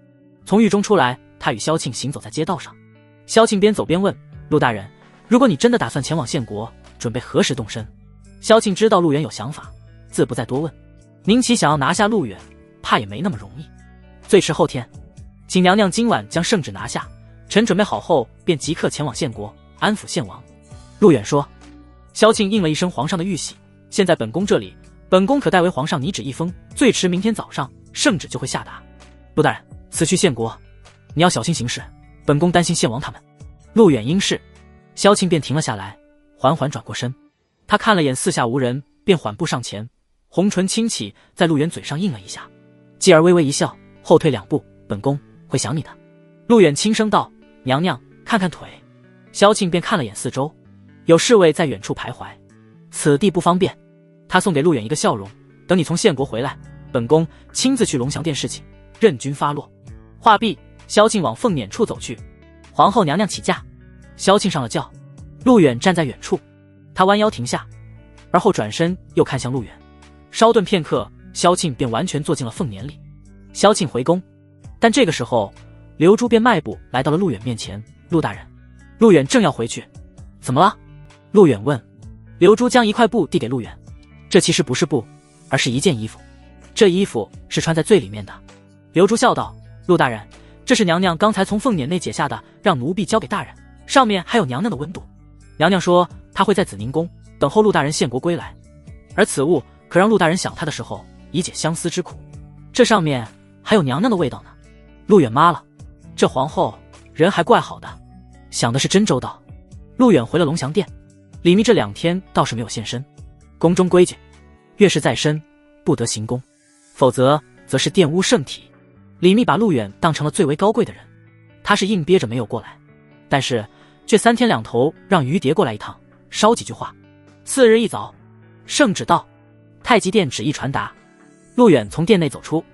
从狱中出来，他与萧庆行走在街道上。萧庆边走边问：“陆大人，如果你真的打算前往献国，准备何时动身？”萧庆知道陆远有想法，自不再多问。宁琪想要拿下陆远，怕也没那么容易。最迟后天，请娘娘今晚将圣旨拿下，臣准备好后便即刻前往献国，安抚献王。陆远说。萧庆应了一声皇上的玉玺，现在本宫这里，本宫可代为皇上拟旨一封，最迟明天早上圣旨就会下达。陆大人，此去献国，你要小心行事，本宫担心献王他们。陆远应是。萧庆便停了下来，缓缓转过身，他看了眼四下无人，便缓步上前，红唇轻启，在陆远嘴上印了一下，继而微微一笑，后退2步：“本宫会想你的。”陆远轻声道：“娘娘看看腿。”萧庆便看了眼四周，有侍卫在远处徘徊，此地不方便。他送给陆远一个笑容：“等你从献国回来，本宫亲自去龙翔殿侍寝，任君发落。”话毕，萧庆往凤辇处走去。皇后娘娘起驾。萧庆上了轿，陆远站在远处，他弯腰停下，而后转身又看向陆远。稍顿片刻，萧庆便完全坐进了凤辇里。萧庆回宫，但这个时候刘珠便迈步来到了陆远面前：“陆大人。”陆远正要回去：“怎么了？”陆远问。刘珠将一块布递给陆远：“这其实不是布，而是一件衣服，这衣服是穿在最里面的。”刘珠笑道：“陆大人，这是娘娘刚才从凤辇内解下的，让奴婢交给大人，上面还有娘娘的温度。娘娘说她会在紫宁宫等候陆大人献国归来，而此物可让陆大人想她的时候以解相思之苦，这上面还有娘娘的味道呢。”陆远妈了，这皇后人还怪好的，想的是真周到。陆远回了龙翔殿，李密这2天倒是没有现身。宫中规矩，月事在身，不得行宫，否则则是玷污圣体。李密把陆远当成了最为高贵的人，他是硬憋着没有过来，但是却3天2头让于蝶过来一趟，捎几句话。次日一早，圣旨到，太极殿旨意传达。陆远从殿内走出，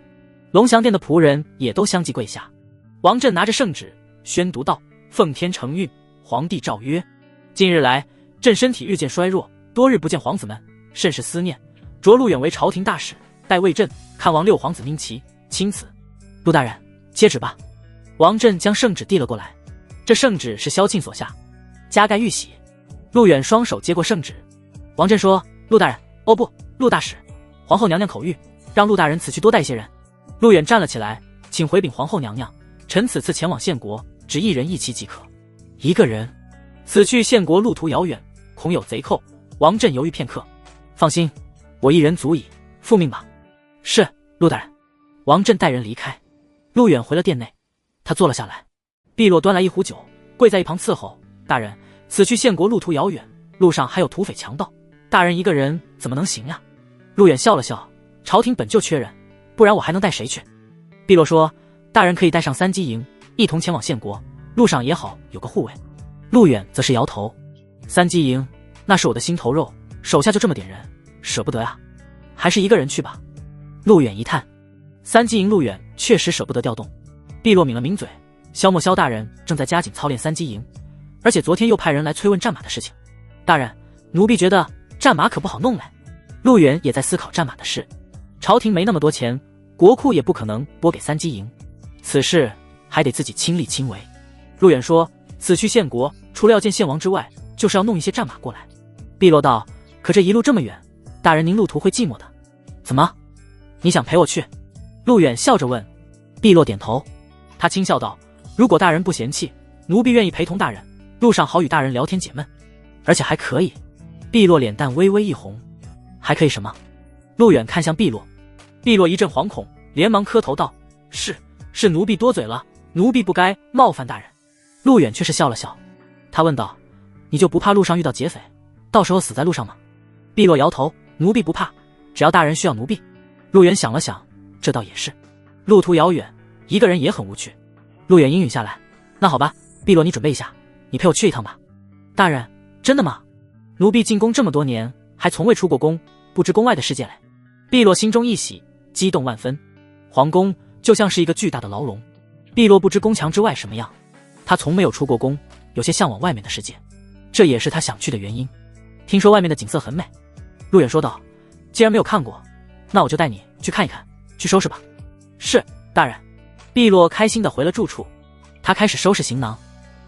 龙翔殿的仆人也都相继跪下。王振拿着圣旨宣读道：“奉天承运，皇帝诏曰：近日来，朕身体日渐衰弱，多日不见皇子们，甚是思念，着陆远为朝廷大使，代魏朕看望6皇子宁齐，钦此。”陆大人，接旨吧。王振将圣旨递了过来，这圣旨是萧庆所下，加盖玉玺。陆远双手接过圣旨。王振说：“陆大人，哦不，陆大使，皇后娘娘口谕，让陆大人此去多带些人。”陆远站了起来：“请回禀皇后娘娘，臣此次前往献国，只1人1骑即可。1个人？此去献国路途遥远，恐有贼寇。”王振犹豫片刻：“放心，我1人足矣，复命吧。”是，陆大人。王振带人离开。陆远回了殿内，他坐了下来。碧落端来一壶酒，跪在一旁伺候：“大人，此去献国路途遥远，路上还有土匪强盗，大人1个人怎么能行呀？”陆远笑了笑：“朝廷本就缺人，不然我还能带谁去？”碧落说：“大人可以带上3机营，一同前往献国，路上也好有个护卫。”陆远则是摇头：“3机营，那是我的心头肉，手下就这么点人，舍不得啊，还是1个人去吧。”陆远一叹：“3机营，陆远确实舍不得调动。”碧落抿了抿嘴：“萧大人正在加紧操练3机营，而且昨天又派人来催问战马的事情。大人，奴婢觉得战马可不好弄来。”陆远也在思考战马的事，朝廷没那么多钱，国库也不可能拨给3机营，此事还得自己亲力亲为。陆远说：“此去献国，除了要见献王之外，就是要弄一些战马过来。”碧落道：“可这一路这么远，大人您路途会寂寞的。怎么？你想陪我去？陆远笑着问。碧落点头，他轻笑道：如果大人不嫌弃，奴婢愿意陪同大人，路上好与大人聊天解闷。而且还可以。碧落脸蛋微微一红。还可以什么？陆远看向碧落。碧落一阵惶恐，连忙磕头道：是奴婢多嘴了，奴婢不该冒犯大人。陆远却是笑了笑，他问道：你就不怕路上遇到劫匪，到时候死在路上吗？碧落摇头：奴婢不怕，只要大人需要奴婢。陆远想了想，这倒也是，路途遥远，一个人也很无趣。陆远应允下来，那好吧，碧落你准备一下，你陪我去一趟吧。大人，真的吗？奴婢进宫这么多年，还从未出过宫，不知宫外的世界嘞。碧落心中一喜，激动万分。皇宫就像是一个巨大的牢笼，碧落不知宫墙之外什么样，他从没有出过宫，有些向往外面的世界，这也是他想去的原因。听说外面的景色很美，陆远说道：既然没有看过，那我就带你去看一看，去收拾吧。是，大人。碧落开心地回了住处，他开始收拾行囊。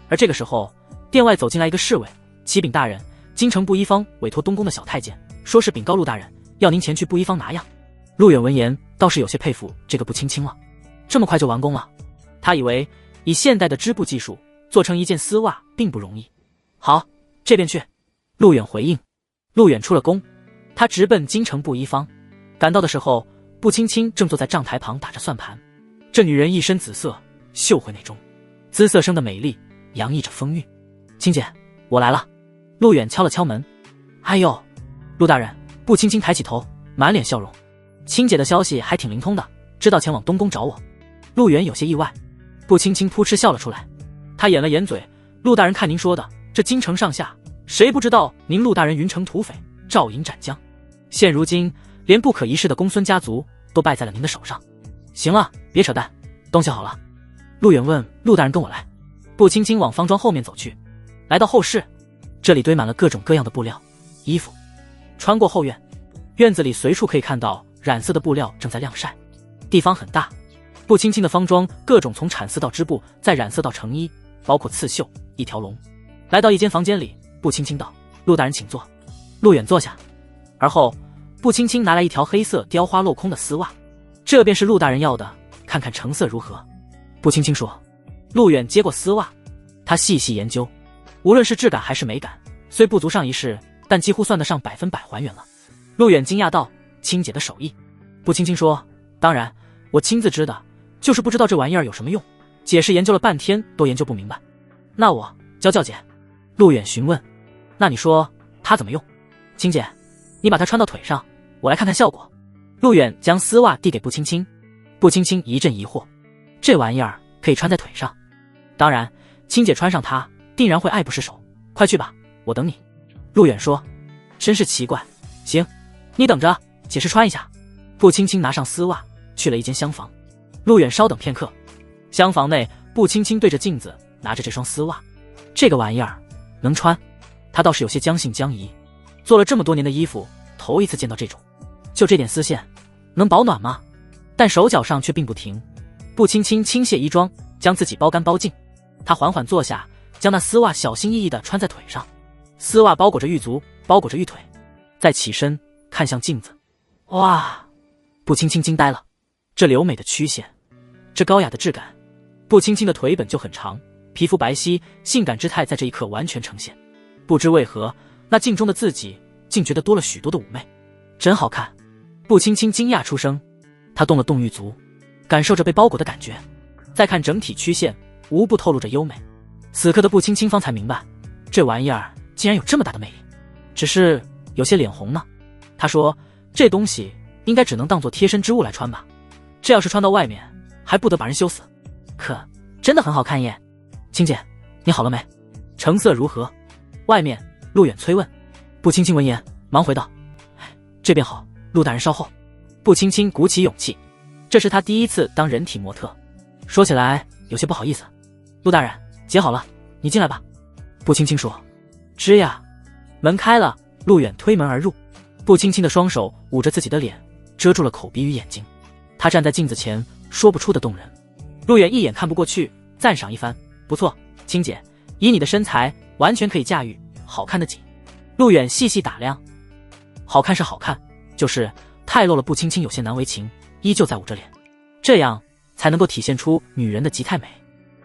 而这个时候，殿外走进来一个侍卫：启禀大人，京城布衣坊委托东宫的小太监，说是禀告陆大人，要您前去布衣坊拿样。陆远闻言倒是有些佩服这个步青青了，这么快就完工了。他以为以现代的织布技术做成一件丝袜并不容易。好，这边去。陆远回应。陆远出了宫，他直奔京城布衣坊。赶到的时候，步青青正坐在账台旁打着算盘。这女人一身紫色，秀慧内中，姿色生的美丽，洋溢着风韵。青姐，我来了。陆远敲了敲门。哎呦，陆大人。步青青抬起头，满脸笑容。青姐的消息还挺灵通的，知道前往东宫找我。陆远有些意外。步青青扑哧笑了出来，他掩了掩嘴：陆大人看您说的，这京城上下，谁不知道您陆大人云城土匪，照营斩将，现如今连不可一世的公孙家族都败在了您的手上。行了，别扯淡，东西好了。陆远问：陆大人跟我来。步青青往方庄后面走去，来到后室，这里堆满了各种各样的布料、衣服。穿过后院，院子里随处可以看到染色的布料正在晾晒，地方很大。步青青的方庄各种从产丝到织布，再染色到成衣，包括刺绣、一条龙。来到一间房间里，步青青道：陆大人请坐。陆远坐下，而后步青青拿来一条黑色雕花镂空的丝袜，这便是陆大人要的，看看成色如何。步青青说。陆远接过丝袜，他细细研究，无论是质感还是美感，虽不足上一世，但几乎算得上100%还原了。陆远惊讶道：青姐的手艺？步青青说：当然，我亲自织的，就是不知道这玩意儿有什么用，解释研究了半天都研究不明白。那我教教姐。陆远询问。那你说它怎么用？青姐，你把它穿到腿上，我来看看效果。陆远将丝袜递给步青青。步青青一阵疑惑，这玩意儿可以穿在腿上？当然，青姐穿上它定然会爱不释手。快去吧，我等你。陆远说。真是奇怪。行，你等着，姐是穿一下。步青青拿上丝袜，去了一间厢房。陆远稍等片刻，厢房内，步青青对着镜子拿着这双丝袜。这个玩意儿能穿？他倒是有些将信将疑，做了这么多年的衣服，头一次见到这种。就这点丝线，能保暖吗？但手脚上却并不停。步青青轻卸衣装，将自己包干包净。他缓缓坐下，将那丝袜小心翼翼地穿在腿上。丝袜包裹着玉足，包裹着玉腿。再起身看向镜子，哇！步青青惊呆了，这柔美的曲线，这高雅的质感。步青青的腿本就很长，皮肤白皙，性感之态在这一刻完全呈现。不知为何，那镜中的自己竟觉得多了许多的妩媚，真好看。步青青惊讶出声，她动了动玉足，感受着被包裹的感觉。再看整体曲线，无不透露着优美。此刻的步青青方才明白，这玩意儿竟然有这么大的魅力，只是有些脸红呢。他说：这东西应该只能当做贴身之物来穿吧，这要是穿到外面，还不得把人羞死。可真的很好看耶。青姐，你好了没？成色如何？外面，陆远催问。步青青闻言忙回道：这便好，陆大人稍后。步青青鼓起勇气，这是他第一次当人体模特，说起来有些不好意思。陆大人，结好了，你进来吧。步青青说。吱呀，门开了，陆远推门而入。步青青的双手捂着自己的脸，遮住了口鼻与眼睛。她站在镜子前，说不出的动人。陆远一眼看不过去，赞赏一番：不错，青姐，以你的身材，完全可以驾驭，好看的紧。陆远细细打量，好看是好看，就是太露了，不亲亲有些难为情，依旧在捂着脸，这样才能够体现出女人的极态美。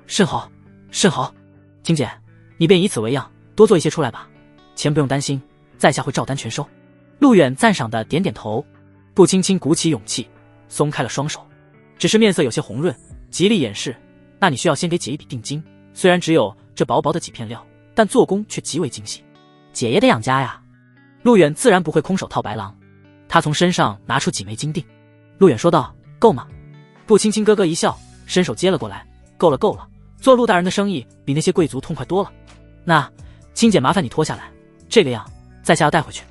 甚好，甚好，青姐，你便以此为样，多做一些出来吧，钱不用担心，在下会照单全收。陆远赞赏的点点头，步青青鼓起勇气，松开了双手，只是面色有些红润，极力掩饰。那你需要先给姐一笔定金，虽然只有这薄薄的几片料，但做工却极为精细。姐也得养家呀。陆远自然不会空手套白狼，他从身上拿出几枚金锭。陆远说道：够吗？步青青咯咯一笑，伸手接了过来。够了够了，做陆大人的生意比那些贵族痛快多了。那青姐麻烦你脱下来，这个样在下要带回去。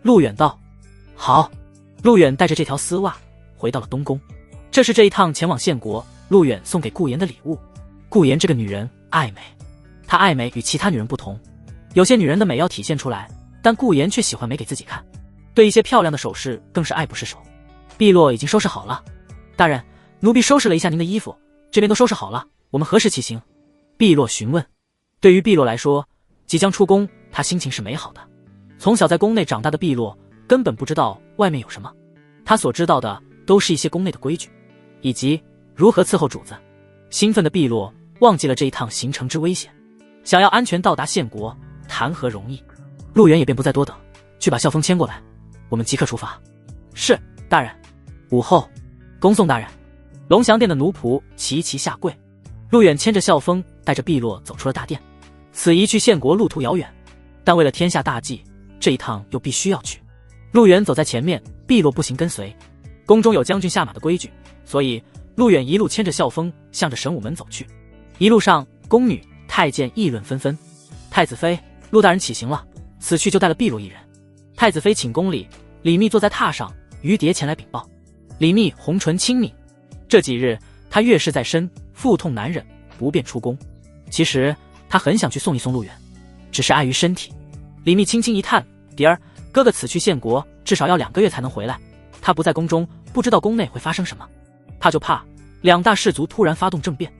陆远道：好。陆远带着这条丝袜回到了东宫，这是这一趟前往献国陆远送给顾妍的礼物。顾妍这个女人爱美，她爱美与其他女人不同，有些女人的美要体现出来，但顾妍却喜欢美给自己看，对一些漂亮的首饰更是爱不释手。碧落已经收拾好了，大人，奴婢收拾了一下您的衣服，这边都收拾好了，我们何时起行？碧落询问。对于碧落来说，即将出宫，她心情是美好的。从小在宫内长大的碧落根本不知道外面有什么，她所知道的都是一些宫内的规矩，以及如何伺候主子。兴奋的碧落忘记了这一趟行程之危险，想要安全到达献国，谈何容易。陆远也便不再多等，去把校风牵过来，我们即刻出发。是，大人。午后，恭送大人。龙翔殿的奴仆齐齐下跪。陆远牵着校风，带着碧落走出了大殿。此一去献国路途遥远，但为了天下大计，这一趟又必须要去。陆远走在前面，碧落步行跟随。宫中有将军下马的规矩，所以陆远一路牵着校风，向着神武门走去。一路上，宫女、太监议论纷纷。太子妃，陆大人起行了，此去就带了碧落一人。太子妃寝宫里，李密坐在榻上，于蝶前来禀报。李密红唇轻抿，这几日他月事在身，腹痛难忍，不便出宫。其实他很想去送一送陆远，只是碍于身体。李密轻轻一叹：蝶儿，哥哥此去献国，至少要2个月才能回来。他不在宫中，不知道宫内会发生什么，怕就怕2大氏族突然发动政变。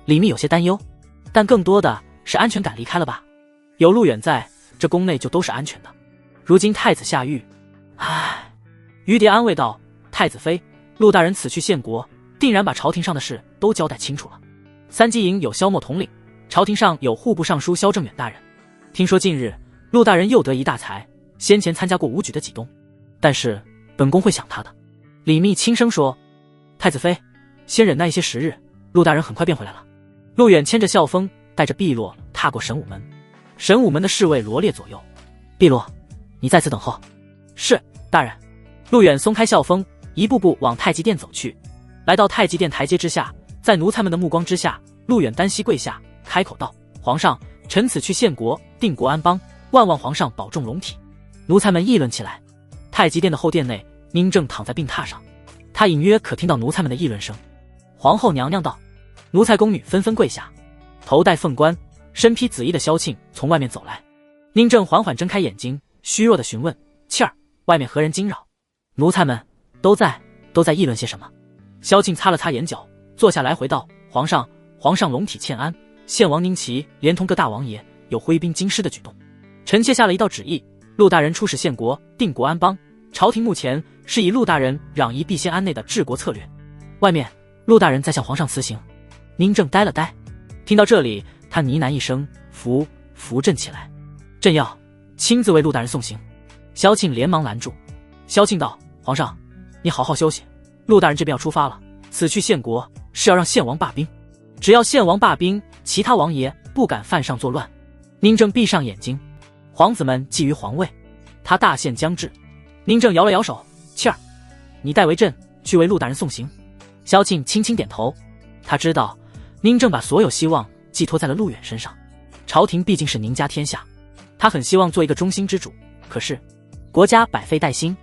李密有些担忧，但更多的是安全感离开了吧。有陆远在，这宫内就都是安全的。如今太子下狱，唉。于蝶安慰道：太子妃，陆大人此去献国，定然把朝廷上的事都交代清楚了。三机营有萧默统领，朝廷上有户部尚书萧正远大人。听说近日陆大人又得一大才，先前参加过武举的几东，但是本宫会想他的。李密轻声说：太子妃，先忍耐一些时日，陆大人很快便回来了。陆远牵着校风，带着碧落踏过神武门。神武门的侍卫罗列左右。碧落，你在此等候。是，大人。陆远松开校风，一步步往太极殿走去。来到太极殿台阶之下，在奴才们的目光之下，陆远单膝跪下，开口道：皇上，臣此去献国，定国安邦，万望皇上保重龙体。奴才们议论起来。太极殿的后殿内，宁正躺在病榻上，他隐约可听到奴才们的议论声。皇后娘娘道：奴才宫女纷纷跪下。头戴凤冠，身披紫衣的萧庆从外面走来。宁正缓缓睁开眼睛，虚弱地询问：庆儿，外面何人惊扰？奴才们都在议论些什么？萧庆擦了擦眼角，坐下来回道：皇上龙体欠安，献王宁齐连同各大王爷有挥兵京师的举动。臣妾下了一道旨意，陆大人出使献国，定国安邦。朝廷目前是以陆大人攘夷必先安内的治国策略。外面陆大人在向皇上辞行。宁正呆了呆，听到这里，他呢喃一声，扶朕起来，朕要亲自为陆大人送行。萧庆连忙拦住。萧庆道：皇上，你好好休息，陆大人这边要出发了，此去献国是要让献王罢兵，只要献王罢兵，其他王爷不敢犯上作乱。宁正闭上眼睛，皇子们觊觎皇位，他大限将至。宁正摇了摇手：庆儿，你代为朕去为陆大人送行。萧庆轻轻点头，他知道宁正把所有希望寄托在了陆远身上，朝廷毕竟是宁家天下，他很希望做一个忠心之主，可是国家百废待兴。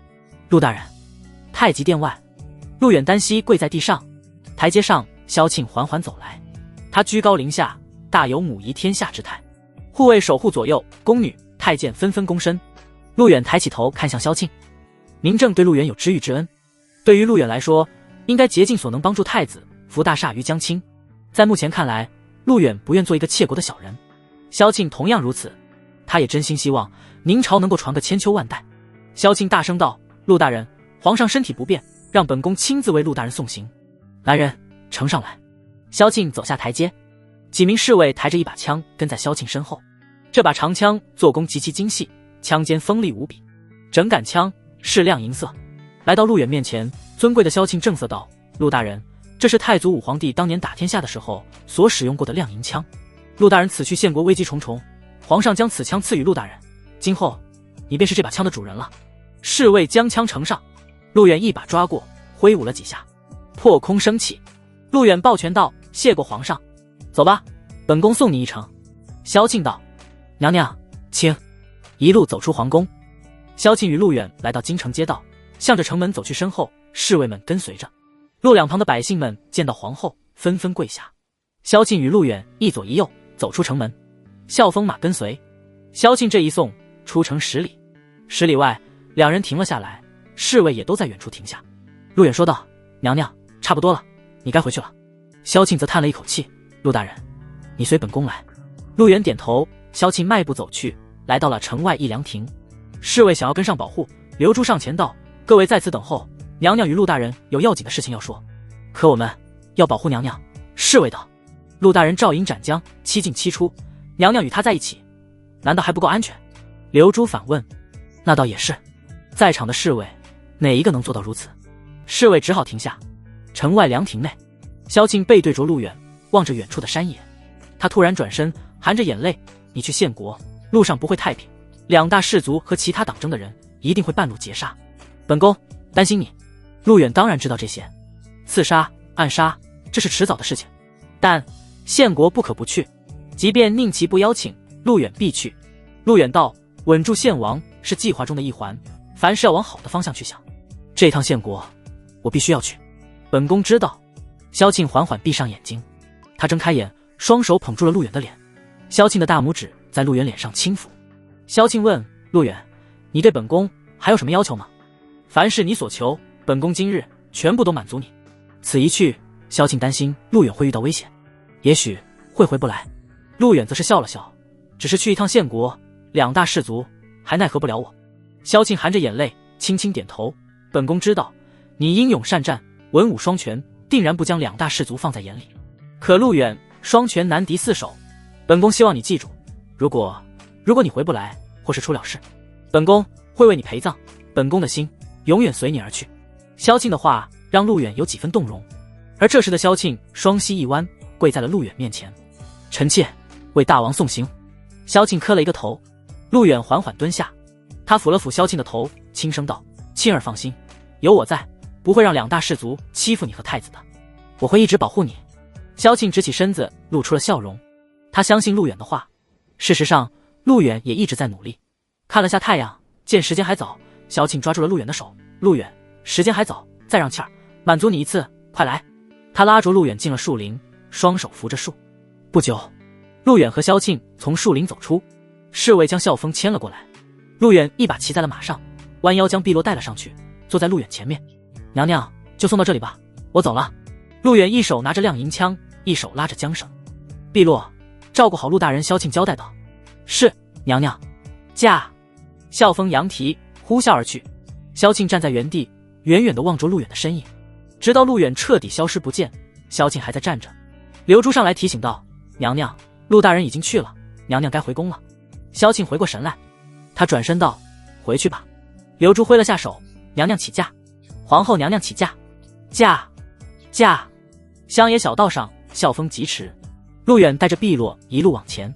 陆大人。太极殿外，陆远单膝跪在地上，台阶上萧庆缓缓走来，他居高临下，大有母仪天下之态。护卫守护左右，宫女太监纷纷躬身。陆远抬起头看向萧庆。宁正对陆远有知遇之恩，对于陆远来说，应该竭尽所能帮助太子扶大厦于将倾。在目前看来，陆远不愿做一个窃国的小人。萧庆同样如此，他也真心希望宁朝能够传个千秋万代。萧庆大声道：“陆大人，皇上身体不便，让本宫亲自为陆大人送行。”来人，呈上来。萧庆走下台阶，几名侍卫抬着一把枪跟在萧庆身后。这把长枪做工极其精细，枪尖锋利无比，整杆枪是亮银色。来到陆远面前，尊贵的萧庆正色道：“陆大人，这是太祖武皇帝当年打天下的时候所使用过的亮银枪。陆大人此去献国危机重重，皇上将此枪赐予陆大人，今后你便是这把枪的主人了。”侍卫将枪呈上，陆远一把抓过，挥舞了几下，破空升起。陆远抱拳道：“谢过皇上，走吧，本宫送你一程。”萧庆道：“娘娘，请。”一路走出皇宫。萧庆与陆远来到京城街道，向着城门走去，身后侍卫们跟随着。路两旁的百姓们见到皇后，纷纷跪下。萧庆与陆远一左一右走出城门，校风马跟随。萧庆这一送出城10里，10里外两人停了下来，侍卫也都在远处停下。陆远说道：“娘娘，差不多了，你该回去了。”萧庆则叹了一口气：“陆大人，你随本宫来。”陆远点头。萧庆迈步走去，来到了城外一凉亭。侍卫想要跟上保护，刘珠上前道：“各位在此等候，娘娘与陆大人有要紧的事情要说。”“可我们要保护娘娘。”侍卫道：“陆大人照应斩将，7进7出，娘娘与他在一起，难道还不够安全？”刘珠反问：“那倒也是，在场的侍卫哪一个能做到如此？”侍卫只好停下。城外凉亭内，萧庆背对着陆远，望着远处的山野。他突然转身，含着眼泪：“你去献国，路上不会太平，两大氏族和其他党争的人一定会半路截杀。本宫担心你。”陆远当然知道这些，刺杀、暗杀，这是迟早的事情，但献国不可不去，即便宁齐不邀请，陆远必去。陆远道：“稳住献王是计划中的一环，凡事要往好的方向去想。这趟献国，我必须要去。本宫知道。”萧庆缓缓闭上眼睛，他睁开眼，双手捧住了陆远的脸。萧庆的大拇指在陆远脸上轻抚。萧庆问：“陆远，你对本宫还有什么要求吗？”“凡是你所求，本宫今日全部都满足你。”此一去，萧庆担心陆远会遇到危险，也许会回不来。陆远则是笑了笑：“只是去一趟献国，两大氏族还奈何不了我。”萧庆含着眼泪轻轻点头：“本宫知道，你英勇善战，文武双全，定然不将两大氏族放在眼里。可陆远双拳难敌4手，本宫希望你记住，如果你回不来，或是出了事，本宫会为你陪葬，本宫的心永远随你而去。”萧庆的话让陆远有几分动容，而这时的萧庆双膝一弯，跪在了陆远面前：“臣妾为大王送行。”萧庆磕了一个头。陆远缓缓蹲下，他抚了抚萧庆的头，轻声道：“庆儿放心，有我在，不会让两大氏族欺负你和太子的，我会一直保护你。”萧庆直起身子，露出了笑容。他相信陆远的话。事实上，陆远也一直在努力。看了下太阳，见时间还早，萧庆抓住了陆远的手：“陆远，时间还早，再让气儿，满足你一次，快来。”他拉着陆远进了树林，双手扶着树。不久，陆远和萧庆从树林走出，侍卫将校风牵了过来。陆远一把骑在了马上，弯腰将碧落带了上去，坐在陆远前面：“娘娘，就送到这里吧，我走了。”陆远一手拿着亮银枪，一手拉着缰绳：“碧落，照顾好陆大人。”萧庆交代道：“是，娘娘。”驾！校风扬蹄，呼啸而去。萧庆站在原地，远远地望着陆远的身影，直到陆远彻底消失不见，萧庆还在站着。刘珠上来提醒道：“娘娘，陆大人已经去了，娘娘该回宫了。”萧庆回过神来，他转身道：“回去吧。”刘珠挥了下手：“娘娘起驾。”皇后娘娘起驾。驾！驾！乡野小道上，校风疾驰，陆远带着碧落一路往前。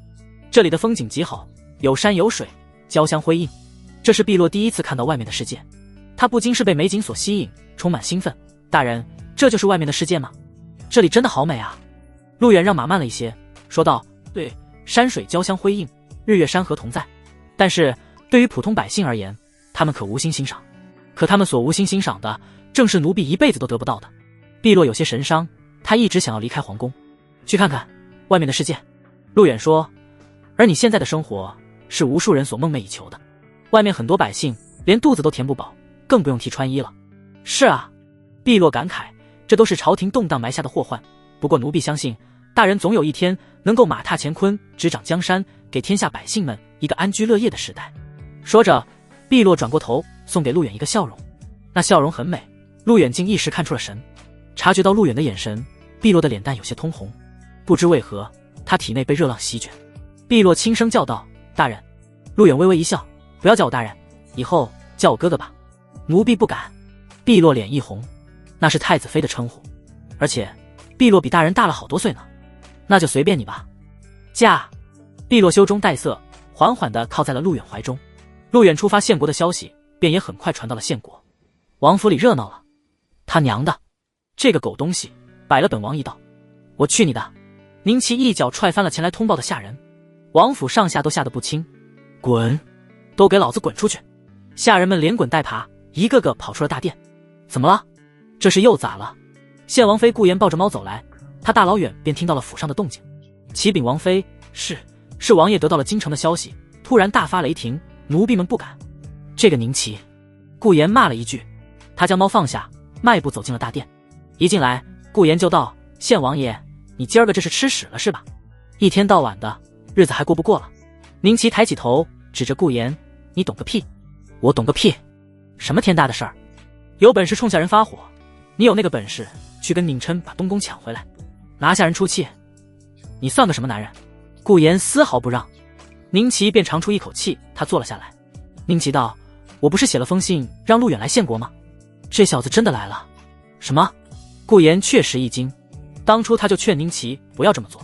这里的风景极好，有山有水，交相辉映。这是碧落第一次看到外面的世界，他不禁是被美景所吸引，充满兴奋：“大人，这就是外面的世界吗？这里真的好美啊！”陆远让马慢了一些，说道：“对，山水交相辉映，日月山河同在。但是对于普通百姓而言，他们可无心欣赏。可他们所无心欣赏的，正是奴婢一辈子都得不到的。”碧落有些神伤，他一直想要离开皇宫，去看看外面的世界。陆远说：“而你现在的生活，是无数人所梦寐以求的。外面很多百姓连肚子都填不饱，更不用提穿衣了。”是啊，碧落感慨，这都是朝廷动荡埋下的祸患。不过奴婢相信，大人总有一天能够马踏乾坤，执掌江山，给天下百姓们一个安居乐业的时代。说着，碧落转过头，送给陆远一个笑容。那笑容很美，陆远竟一时看出了神。察觉到陆远的眼神，碧落的脸蛋有些通红，不知为何，他体内被热浪席卷。碧落轻声叫道：“大人。”陆远微微一笑：“不要叫我大人，以后叫我哥哥吧。”奴婢不敢。碧落脸一红，那是太子妃的称呼，而且碧落比大人大了好多岁呢。那就随便你吧。驾！碧落羞中带色，缓缓地靠在了陆远怀中。陆远出发献国的消息便也很快传到了献国。王府里热闹了。他娘的，这个狗东西摆了本王一道！我去你的！宁齐一脚踹翻了前来通报的下人。王府上下都吓得不轻。滚！都给老子滚出去！下人们连滚带爬，一个个跑出了大殿。怎么了？这是又咋了？献王妃顾妍抱着猫走来，她大老远便听到了府上的动静。启禀王妃，是王爷得到了京城的消息，突然大发雷霆，奴婢们不敢。这个宁齐！顾妍骂了一句，他将猫放下，迈步走进了大殿。一进来，顾妍就道：“献王爷，你今儿个这是吃屎了是吧？一天到晚的，日子还过不过了？”宁齐抬起头，指着顾妍：“你懂个屁！我懂个屁！什么天大的事儿？有本事冲下人发火，你有那个本事去跟宁琛把东宫抢回来，拿下人出气，你算个什么男人？”顾妍丝毫不让。宁齐便长出一口气，他坐了下来。宁齐道：“我不是写了封信让陆远来献国吗？这小子真的来了？”什么？顾妍确实一惊，当初他就劝宁齐不要这么做，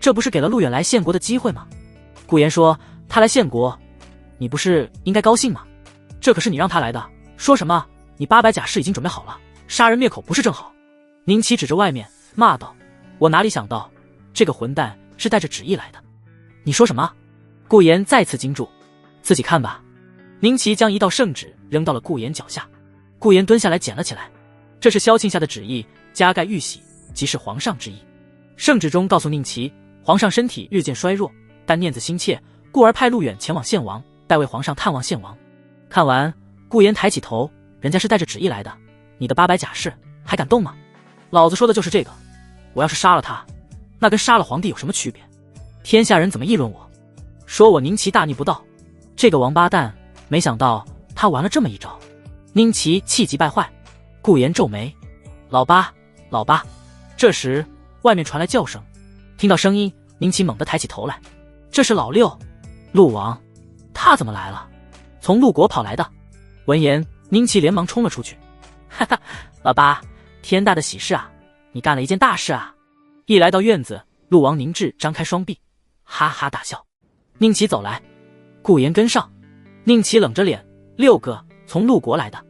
这不是给了陆远来献国的机会吗？顾妍说：“他来献国，你不是应该高兴吗？这可是你让他来的，说什么你800甲士已经准备好了，杀人灭口不是正好？”宁齐指着外面骂道：“我哪里想到，这个混蛋是带着旨意来的。”你说什么？顾妍再次惊住。自己看吧。宁齐将一道圣旨扔到了顾妍脚下，顾妍蹲下来捡了起来。这是萧庆下的旨意，加盖玉玺，即是皇上之意。圣旨中告诉宁齐，皇上身体日渐衰弱，但念子心切，故而派陆远前往献王，代为皇上探望献王。看完，顾妍抬起头，人家是带着旨意来的，你的800甲士还敢动吗？老子说的就是这个，我要是杀了他，那跟杀了皇帝有什么区别？天下人怎么议论我？说我宁齐大逆不道。这个王八蛋，没想到他玩了这么一招。宁齐气急败坏。顾妍皱眉：“老八，老八。”这时外面传来叫声，听到声音，宁齐猛地抬起头来，这是老六，陆王，他怎么来了？从陆国跑来的。闻言，宁齐连忙冲了出去。哈哈，老八，天大的喜事啊，你干了一件大事啊！一来到院子，陆王宁志张开双臂，哈哈大笑。宁齐走来，顾妍跟上。宁齐冷着脸：“六哥从陆国来的，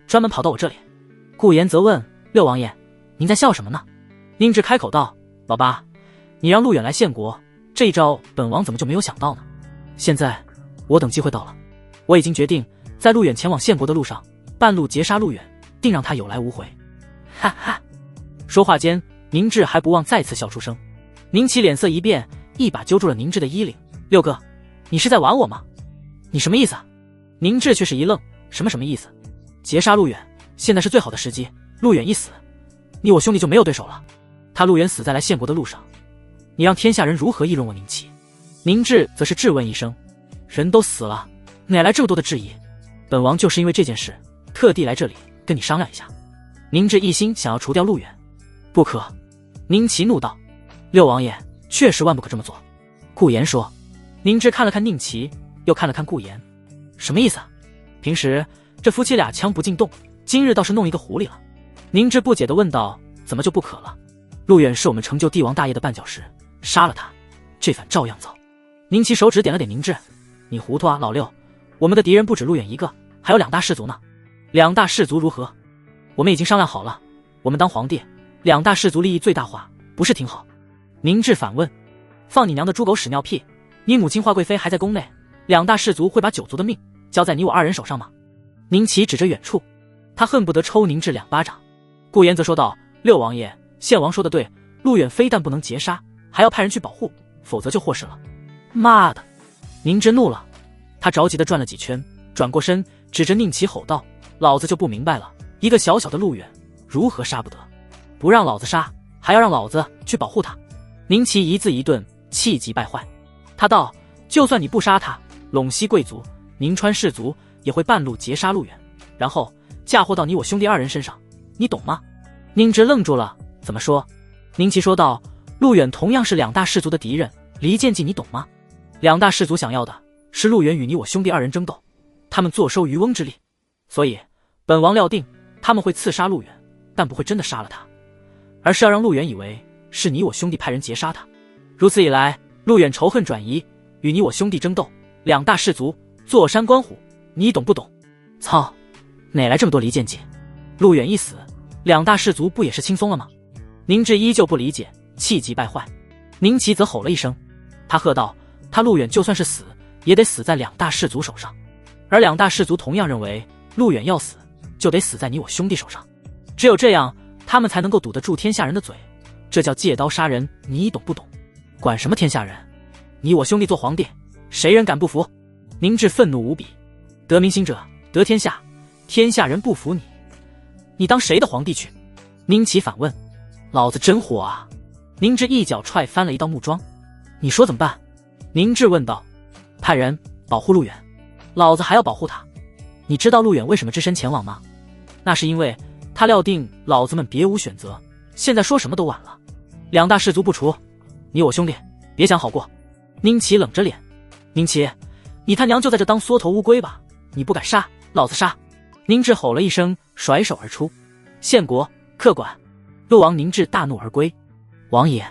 专门跑到我这里。”顾妍则问：“六王爷，您在笑什么呢？”宁志开口道：“老八，你让陆远来献国，这一招本王怎么就没有想到呢？现在我等机会到了，我已经决定在陆远前往献国的路上，半路截杀陆远，定让他有来无回。”哈哈！说话间，宁志还不忘再次笑出声。宁齐脸色一变，一把揪住了宁志的衣领：“六哥，你是在玩我吗？你什么意思啊？”宁志却是一愣：“什么意思？截杀陆远，现在是最好的时机，陆远一死，你我兄弟就没有对手了。他陆远死在来献国的路上，你让天下人如何议论我宁齐？”宁志则是质问一声：“人都死了，哪来这么多的质疑？本王就是因为这件事，特地来这里跟你商量一下。”宁志一心想要除掉陆远。不可！宁齐怒道：“六王爷确实万不可这么做。”顾妍说。宁志看了看宁齐，又看了看顾妍，什么意思啊？平时这夫妻俩枪不进洞，今日倒是弄一个狐狸了。宁志不解地问道：“怎么就不可了？陆远是我们成就帝王大业的绊脚石，杀了他，这反照样遭。”宁齐手指点了点宁志：“你糊涂啊，老六！我们的敌人不止陆远一个，还有2大氏族呢。2大氏族如何？我们已经商量好了，我们当皇帝，2大氏族利益最大化，不是挺好？”宁志反问：“放你娘的猪狗屎尿屁！你母亲华贵妃还在宫内，2大氏族会把9族的命交在你我2人手上吗？”宁齐指着远处，他恨不得抽宁志2巴掌。顾妍则说道：“六王爷，献王说的对，陆远非但不能截杀，还要派人去保护，否则就祸事了。”妈的！宁志怒了，他着急地转了几圈，转过身指着宁齐吼道：“老子就不明白了，一个小小的陆远如何杀不得？不让老子杀，还要让老子去保护他！”宁齐一字一顿，气急败坏。他道：“就算你不杀他，陇西贵族、宁川氏族也会半路截杀陆远，然后嫁祸到你我兄弟二人身上，你懂吗？”宁志愣住了，怎么说？宁奇说道：“陆远同样是两大氏族的敌人，离间计你懂吗？两大氏族想要的是陆远与你我兄弟二人争斗，他们坐收渔翁之利，所以本王料定他们会刺杀陆远，但不会真的杀了他，而是要让陆远以为是你我兄弟派人劫杀他。如此一来，陆远仇恨转移，与你我兄弟争斗，两大氏族坐山观虎，你懂不懂？”操，哪来这么多离间计？陆远一死，两大氏族不也是轻松了吗？宁志依旧不理解，气急败坏。宁奇则吼了一声，他喝道：“他陆远就算是死，也得死在两大氏族手上，而两大氏族同样认为陆远要死，就得死在你我兄弟手上。只有这样，他们才能够堵得住天下人的嘴，这叫借刀杀人，你懂不懂？管什么天下人，你我兄弟做皇帝，谁人敢不服？”宁志愤怒无比，得民心者得天下，天下人不服你，你当谁的皇帝去？宁奇反问。老子真火啊！宁志一脚踹翻了一道木桩。你说怎么办？宁志问道。派人保护陆远，老子还要保护他。你知道陆远为什么只身前往吗？那是因为他料定老子们别无选择，现在说什么都晚了。两大氏族不除，你我兄弟别想好过。宁奇冷着脸。宁奇，你他娘就在这当缩头乌龟吧，你不敢杀，老子杀！宁志吼了一声，甩手而出。县国客馆，陆王宁志大怒而归。王爷，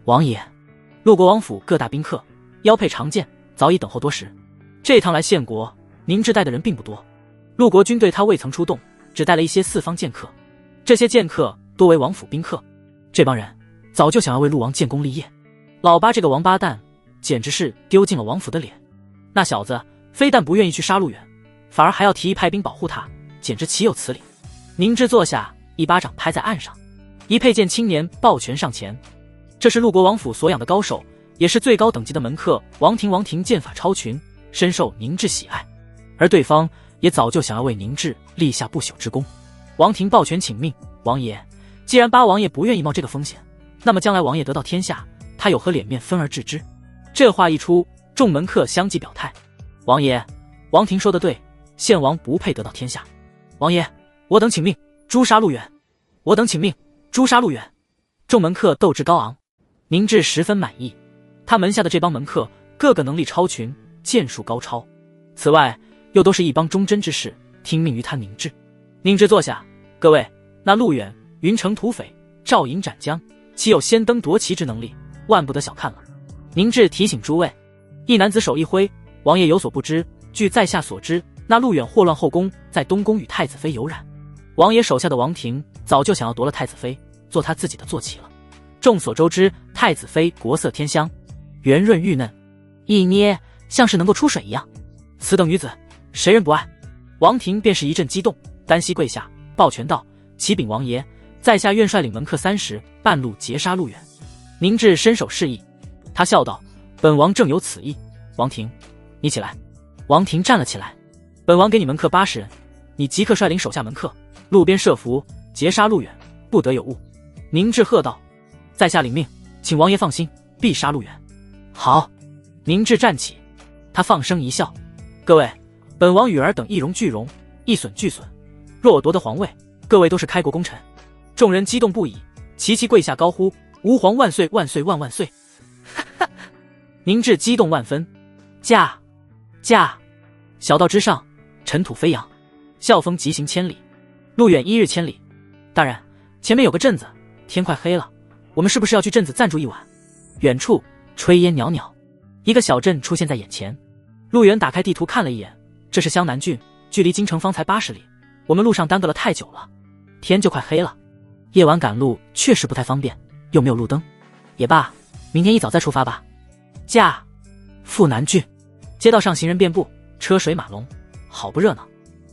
王爷！陆国王府各大宾客腰佩长剑，早已等候多时。这趟来县国，宁志带的人并不多，陆国军队他未曾出动，只带了一些四方剑客。这些剑客多为王府宾客，这帮人早就想要为陆王建功立业。老八这个王八蛋，简直是丢尽了王府的脸。那小子非但不愿意去杀陆远，反而还要提议派兵保护他，简直岂有此理！宁志坐下，一巴掌拍在案上。一佩剑青年抱拳上前，这是陆国王府所养的高手，也是最高等级的门客王庭。王庭剑法超群，深受宁志喜爱，而对方也早就想要为宁志立下不朽之功。王庭抱拳请命：“王爷，既然八王爷不愿意冒这个风险，那么将来王爷得到天下，他有何脸面分而治之？”这话一出，众门客相继表态：“王爷，王庭说的对，献王不配得到天下。王爷，我等请命，诛杀陆远。我等请命，诛杀陆远。”众门客斗志高昂，宁志十分满意。他门下的这帮门客，个个能力超群，剑术高超，此外又都是一帮忠贞之士，听命于他宁志。宁志坐下：“各位，那陆远云城土匪，照营斩将，岂有先登夺旗之能力？万不得小看了。”宁志提醒诸位，一男子手一挥：“王爷有所不知，据在下所知，那陆远祸乱后宫，在东宫与太子妃有染。王爷手下的王庭早就想要夺了太子妃，做他自己的坐骑了。众所周知，太子妃国色天香，圆润玉嫩，一捏像是能够出水一样，此等女子谁人不爱？”王庭便是一阵激动，单膝跪下，抱拳道：“启禀王爷，在下愿率领门客30，半路截杀陆远。”宁志伸手示意，他笑道：“本王正有此意。王庭，你起来。”王庭站了起来：“本王给你门客80人，你即刻率领手下门客，路边设伏，截杀陆远，不得有误。”宁志喝道：“在下领命，请王爷放心，必杀陆远。”好。宁志站起，他放声一笑：“各位，本王与尔等一荣俱荣，一损俱损。若我夺得皇位，各位都是开国功臣。”众人激动不已，齐齐跪下高呼：“吾皇万岁万岁万万岁！”宁志激动万分，驾！小道之上，尘土飞扬，笑风疾行千里。陆远1日千里。大人，前面有个镇子，天快黑了，我们是不是要去镇子暂住一晚？远处炊烟袅袅，一个小镇出现在眼前。陆远打开地图看了一眼，这是湘南郡，距离京城方才80里。我们路上耽搁了太久了，天就快黑了，夜晚赶路确实不太方便，又没有路灯。也罢，明天一早再出发吧。驾！富南郡，街道上行人遍布，车水马龙，好不热闹。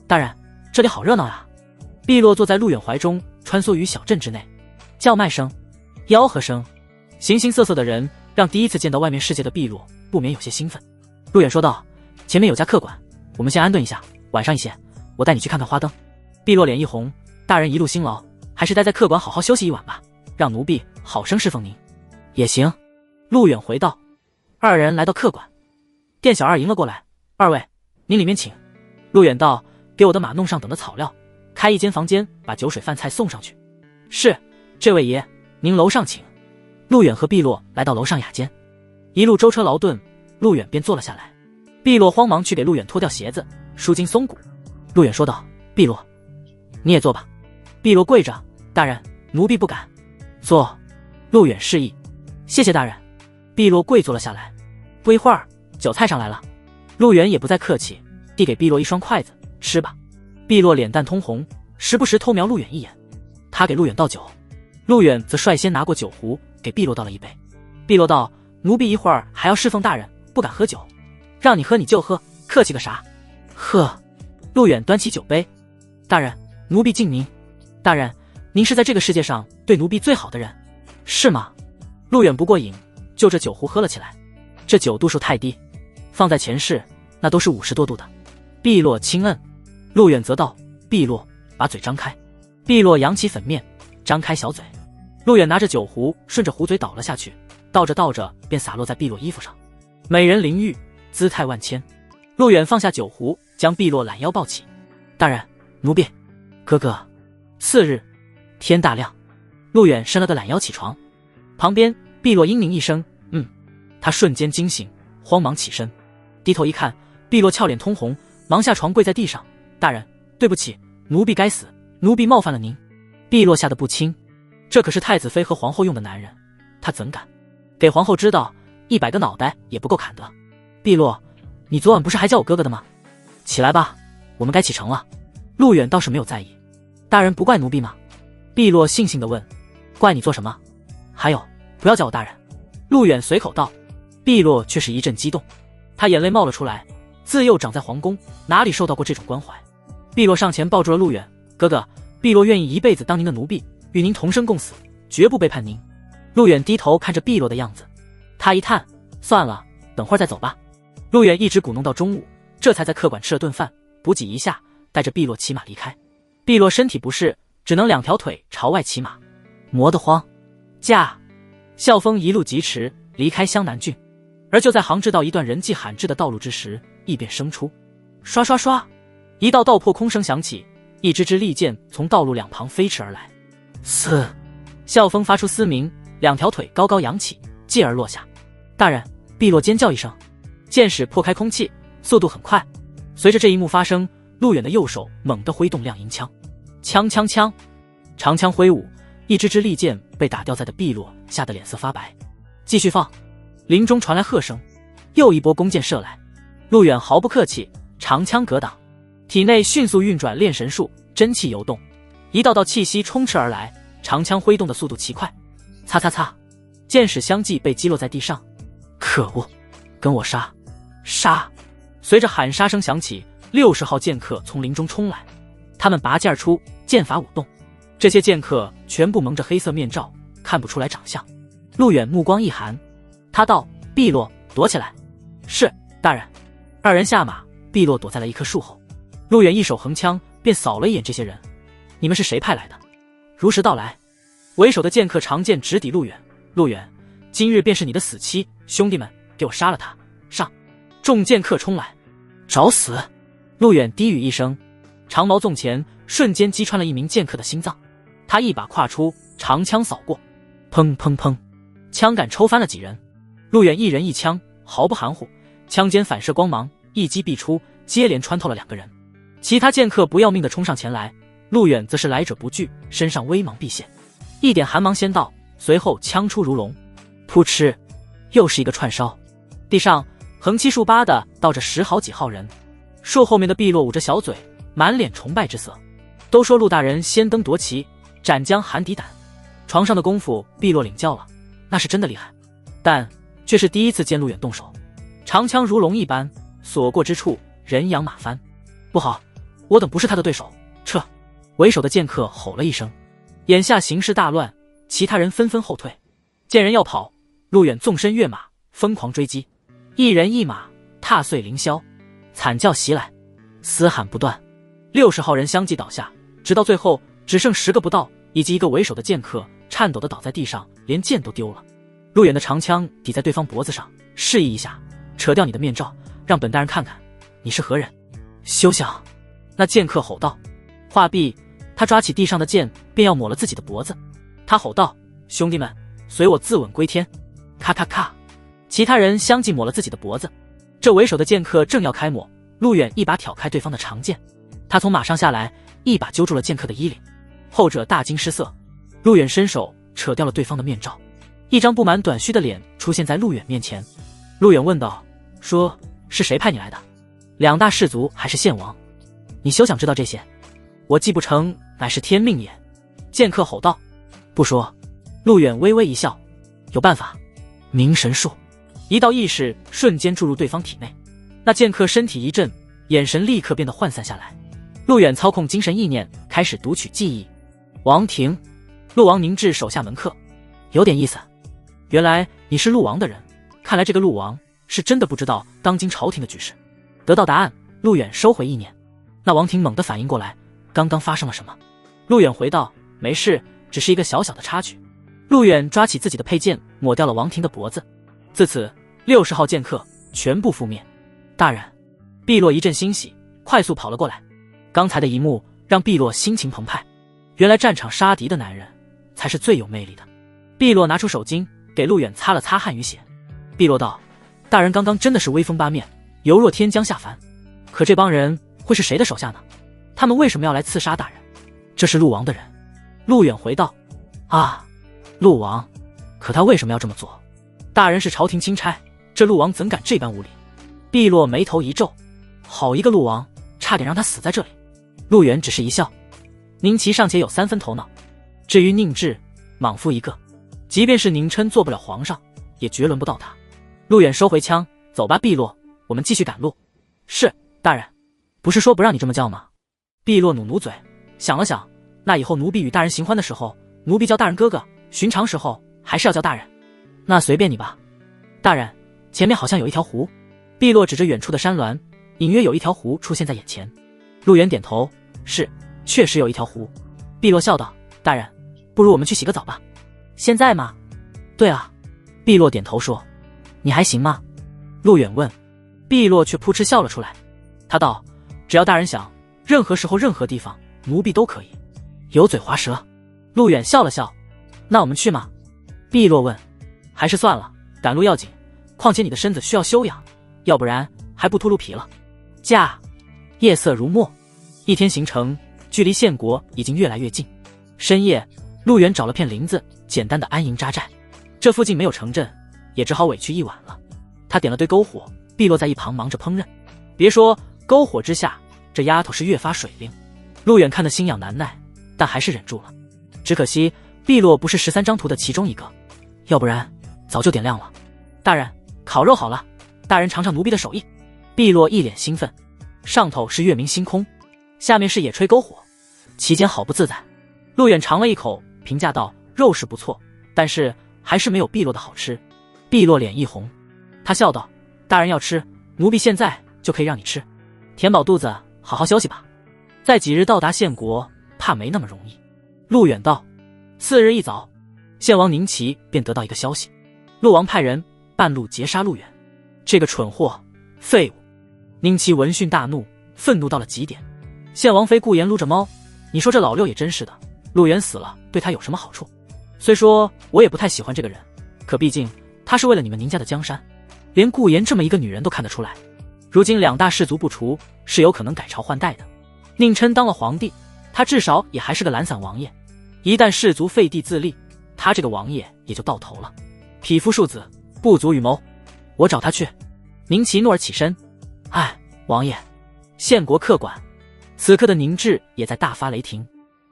大人，这里好热闹呀！碧落坐在陆远怀中，穿梭于小镇之内，叫卖声、吆喝声，形形色色的人让第一次见到外面世界的碧落不免有些兴奋。陆远说道：“前面有家客馆，我们先安顿一下，晚上一些，我带你去看看花灯。”碧落脸一红：“大人一路辛劳，还是待在客馆好好休息一晚吧，让奴婢好生侍奉您。”也行。陆远回道。二人来到客馆，店小二迎了过来：“二位，您里面请。”陆远道：“给我的马弄上等的草料，开一间房间，把酒水饭菜送上去。是，这位爷，您楼上请。陆远和碧落来到楼上雅间，一路舟车劳顿，陆远便坐了下来。碧落慌忙去给陆远脱掉鞋子，舒筋松骨。陆远说道：“碧落，你也坐吧。”碧落跪着：“大人，奴婢不敢。”坐。陆远示意：“谢谢大人。”碧落跪坐了下来。不一会儿，酒菜上来了，陆远也不再客气，递给碧落一双筷子：“吃吧。”碧落脸蛋通红，时不时偷瞄陆远一眼。他给陆远倒酒，陆远则率先拿过酒壶给碧落倒了一杯。碧落道：“奴婢一会儿还要侍奉大人，不敢喝酒，让你喝你就喝，客气个啥？”喝。陆远端起酒杯：“大人，奴婢敬您。大人，您是在这个世界上对奴婢最好的人，是吗？”陆远不过瘾，就这酒壶喝了起来。这酒度数太低，放在前世那都是50多度的。碧落轻摁，陆远则道：“碧落，把嘴张开。”碧落扬起粉面，张开小嘴。陆远拿着酒壶顺着壶嘴倒了下去，倒着倒着便洒落在碧落衣服上。美人淋浴，姿态万千。陆远放下酒壶，将碧落揽腰抱起：“大人，奴婢。”哥哥。次日天大亮，陆远伸了个懒腰起床，旁边碧落嘤咛一声：“他瞬间惊醒，慌忙起身，低头一看，碧落俏脸通红，忙下床跪在地上：“大人，对不起，奴婢该死，奴婢冒犯了您。”碧落吓得不轻，这可是太子妃和皇后用的男人，他怎敢给皇后知道，100个脑袋也不够砍的。碧落，你昨晚不是还叫我哥哥的吗？起来吧，我们该启程了。陆远倒是没有在意。大人不怪奴婢吗？碧落悻悻地问。怪你做什么？还有，不要叫我大人。陆远随口道。碧落却是一阵激动，他眼泪冒了出来，自幼长在皇宫，哪里受到过这种关怀。碧落上前抱住了陆远：“哥哥，碧落愿意一辈子当您的奴婢，与您同生共死，绝不背叛您。”陆远低头看着碧落的样子，他一叹：“算了，等会儿再走吧。”陆远一直鼓弄到中午，这才在客馆吃了顿饭，补给一下，带着碧落骑马离开。碧落身体不适，只能2条腿朝外骑马，磨得慌。驾！啸风一路疾驰，离开湘南郡。而就在行至到一段人迹罕至的道路之时，异变生出，刷刷刷，一道道破空声响起，一支支利箭从道路两旁飞驰而来。嘶！啸风发出嘶鸣，2条腿高高扬起，继而落下。大人！碧落尖叫一声，箭矢破开空气，速度很快。随着这一幕发生，陆远的右手猛地挥动亮银枪，枪枪枪，长枪挥舞，一支支利箭被打掉在的碧落吓得脸色发白。继续放。林中传来喝声，又一波弓箭射来，陆远毫不客气，长枪格挡，体内迅速运转炼神术，真气游动，一道道气息冲斥而来，长枪挥动的速度奇快，擦擦擦，箭矢相继被击落在地上。可恶，跟我杀！杀！随着喊杀声响起，60号剑客从林中冲来，他们拔剑而出，剑法舞动。这些剑客全部蒙着黑色面罩，看不出来长相。陆远目光一寒，他道：“碧落，躲起来。”是，大人。2人下马，碧落躲在了一棵树后。陆远一手横枪，便扫了一眼这些人：“你们是谁派来的？”如实道来。为首的剑客长剑直抵陆远：“陆远，今日便是你的死期，兄弟们，给我杀了他！”上！众剑客冲来，找死！陆远低语一声，长矛纵前，瞬间击穿了一名剑客的心脏。他一把跨出，长枪扫过，砰砰砰，枪杆抽翻了几人。陆远一人一枪，毫不含糊，枪尖反射光芒，一击必出，接连穿透了2个人。其他剑客不要命地冲上前来，陆远则是来者不拒，身上微芒毕现，一点寒芒先到，随后枪出如龙，扑哧，又是一个串烧。地上横七竖八的倒着10好几号人，树后面的碧落捂着小嘴，满脸崇拜之色。都说陆大人先登夺旗，斩将寒敌胆，床上的功夫碧落领教了，那是真的厉害，但却是第一次见陆远动手，长枪如龙一般，所过之处人仰马翻。不好，我等不是他的对手，撤！为首的剑客吼了一声。眼下形势大乱，其他人纷纷后退。见人要跑，陆远纵身跃马，疯狂追击，一人一马踏碎凌霄，惨叫袭来，嘶喊不断，60号人相继倒下，直到最后只剩10个不到，以及一个为首的剑客颤抖地倒在地上，连剑都丢了。陆远的长枪抵在对方脖子上，示意一下：“扯掉你的面罩，让本大人看看你是何人。”休想！那剑客吼道。话毕，他抓起地上的剑，便要抹了自己的脖子。他吼道：“兄弟们，随我自刎归天！”咔咔咔，其他人相继抹了自己的脖子。这为首的剑客正要开抹，陆远一把挑开对方的长剑，他从马上下来，一把揪住了剑客的衣领。后者大惊失色，陆远伸手扯掉了对方的面罩，一张布满短须的脸出现在陆远面前。陆远问道：“说是谁派你来的？两大氏族还是献王？你休想知道这些！我既不成，乃是天命也。”剑客吼道。不说。陆远微微一笑，有办法。冥神术，一道意识瞬间注入对方体内，那剑客身体一震，眼神立刻变得涣散下来。陆远操控精神意念，开始读取记忆。王庭，陆王凝滞手下门客，有点意思。原来你是陆王的人，看来这个陆王是真的不知道当今朝廷的局势。得到答案，陆远收回意念。那王庭猛地反应过来，刚刚发生了什么？陆远回道：“没事，只是一个小小的插曲。”陆远抓起自己的佩剑，抹掉了王庭的脖子。自此，60号剑客全部覆灭。大人，碧落一阵欣喜，快速跑了过来。刚才的一幕让碧落心情澎湃。原来战场杀敌的男人才是最有魅力的。碧落拿出手巾给陆远擦了擦汗与血。碧落道：“大人刚刚真的是威风八面，犹若天将下凡。可这帮人会是谁的手下呢？他们为什么要来刺杀大人？”这是陆王的人。陆远回道：“啊，陆王，可他为什么要这么做？大人是朝廷钦差，这陆王怎敢这般无礼？”碧落眉头一皱，好一个陆王，差点让他死在这里。陆远只是一笑，宁齐尚且有3分头脑，至于宁志，莽夫一个，即便是宁琛做不了皇上，也绝轮不到他。陆远收回枪，走吧，碧落，我们继续赶路。是，大人。不是说不让你这么叫吗？碧落努努嘴，想了想，那以后奴婢与大人行欢的时候，奴婢叫大人哥哥，寻常时候还是要叫大人。那随便你吧。大人，前面好像有一条湖。碧落指着远处的山峦，隐约有一条湖出现在眼前。陆远点头，是，确实有一条湖。碧落笑道：“大人，不如我们去洗个澡吧。”现在吗？对啊。碧落点头说：“你还行吗？”陆远问。碧落却扑哧笑了出来。他道：“只要大人想，任何时候任何地方，奴婢都可以。”油嘴滑舌。陆远笑了笑。那我们去吗？碧落问。还是算了，赶路要紧，况且你的身子需要休养，要不然还不秃噜皮了。驾！夜色如墨，一天行程，距离县国已经越来越近。深夜，陆远找了片林子，简单的安营扎寨。这附近没有城镇，也只好委屈一晚了。他点了堆篝火，碧落在一旁忙着烹饪。别说篝火之下，这丫头是越发水灵。陆远看得心痒难耐，但还是忍住了。只可惜碧落不是13张图的其中一个，要不然早就点亮了。大人，烤肉好了，大人尝尝奴婢的手艺。碧落一脸兴奋。上头是月明星空，下面是野炊篝火，其间好不自在。陆远尝了一口，评价道：“肉是不错，但是还是没有碧落的好吃。”碧落脸一红，他笑道：“大人要吃，奴婢现在就可以让你吃，填饱肚子，好好休息吧。再几日到达县国，怕没那么容易。”陆远道。次日一早，县王宁齐便得到一个消息，陆王派人半路截杀陆远。这个蠢货，废物！宁齐闻讯大怒，愤怒到了极点。县王妃顾言撸着猫，你说这老六也真是的，陆远死了对他有什么好处？虽说我也不太喜欢这个人，可毕竟他是为了你们宁家的江山，连顾言这么一个女人都看得出来。如今两大氏族不除，是有可能改朝换代的。宁琛当了皇帝，他至少也还是个懒散王爷，一旦氏族废帝自立，他这个王爷也就到头了。匹夫庶子，不足与谋，我找他去。宁齐怒而起身。哎，王爷，县国客管。此刻的宁志也在大发雷霆，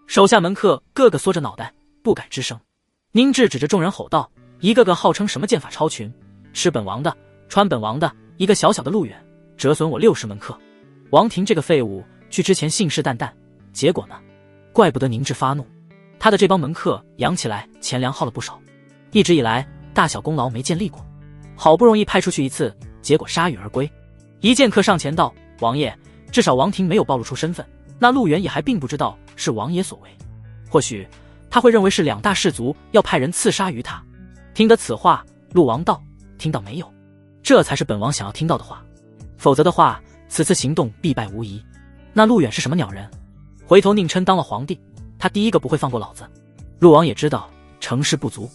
手下门客个个缩着脑袋，不敢吱声。宁志指着众人吼道，一个个号称什么剑法超群，吃本王的，穿本王的，一个小小的陆远，折损我60门客。王庭这个废物，去之前信誓旦旦，结果呢？怪不得宁志发怒，他的这帮门客养起来钱粮耗了不少，一直以来大小功劳没见立过，好不容易派出去一次，结果铩羽而归。一剑客上前道，王爷，至少王庭没有暴露出身份，那陆远也还并不知道是王爷所为，或许他会认为是两大氏族要派人刺杀于他。听得此话，陆王道，听到没有？这才是本王想要听到的话，否则的话，此次行动必败无疑。那陆远是什么鸟人？回头宁琛当了皇帝，他第一个不会放过老子。陆王也知道成事不足，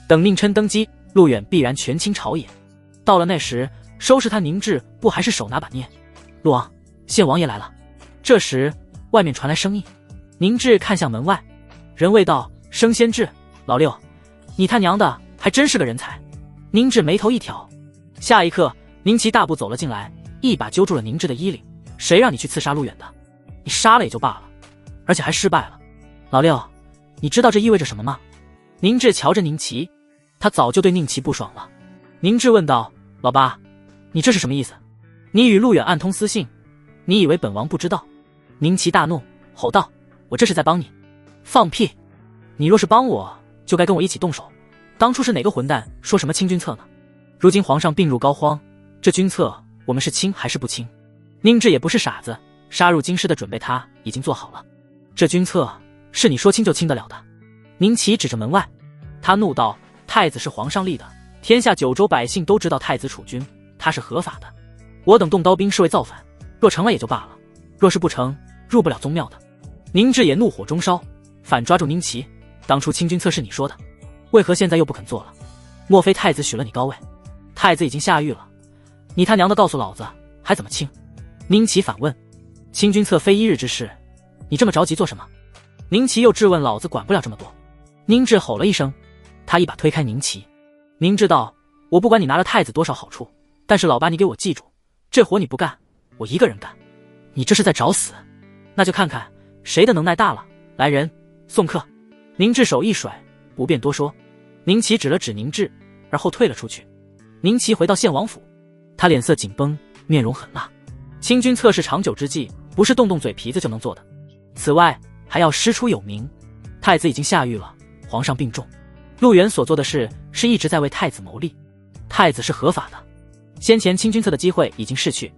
等宁琛登基，陆远必然权倾朝野。到了那时，收拾他宁制不还是手拿把捏？陆王，献王爷来了。这时外面传来声音，宁制看向门外，人未到，升先至。老六，你他娘的还真是个人才。宁制眉头一挑，下一刻宁齐大步走了进来，一把揪住了宁制的衣领。谁让你去刺杀陆远的？你杀了也就罢了，而且还失败了。老六，你知道这意味着什么吗？宁制瞧着宁齐，他早就对宁齐不爽了。宁制问道：老八，你这是什么意思？你与陆远暗通私信，你以为本王不知道？宁齐大怒，吼道：我这是在帮你。放屁！你若是帮我，就该跟我一起动手。当初是哪个混蛋说什么清君侧呢？如今皇上病入膏肓，这君侧我们是清还是不清？宁制也不是傻子，杀入京师的准备他已经做好了。这君侧是你说清就清得了的。宁齐指着门外，他怒道：太子是皇上立的，天下9州百姓都知道太子储君，他是合法的。我等动刀兵是为造反，若成了也就罢了，若是不成，入不了宗庙的。宁制也怒火中烧，反抓住宁齐：当初清君侧是你说的，为何现在又不肯做了？莫非太子许了你高位？太子已经下狱了，你他娘的告诉老子还怎么清？宁齐反问：清君侧非一日之事，你这么着急做什么？宁齐又质问：老子管不了这么多。宁制吼了一声，他一把推开宁齐。宁制道：我不管你拿了太子多少好处，但是老八你给我记住，这活你不干，我一个人干。你这是在找死？那就看看谁的能耐大了。来人，送客。宁制手一甩，不便多说。宁齐指了指宁制，而后退了出去。宁齐回到献王府，他脸色紧绷，面容狠辣。清君侧是长久之计，不是动动嘴皮子就能做的。此外还要师出有名。太子已经下狱了，皇上病重，陆远所做的事是一直在为太子谋利。太子是合法的，先前清君侧的机会已经逝去。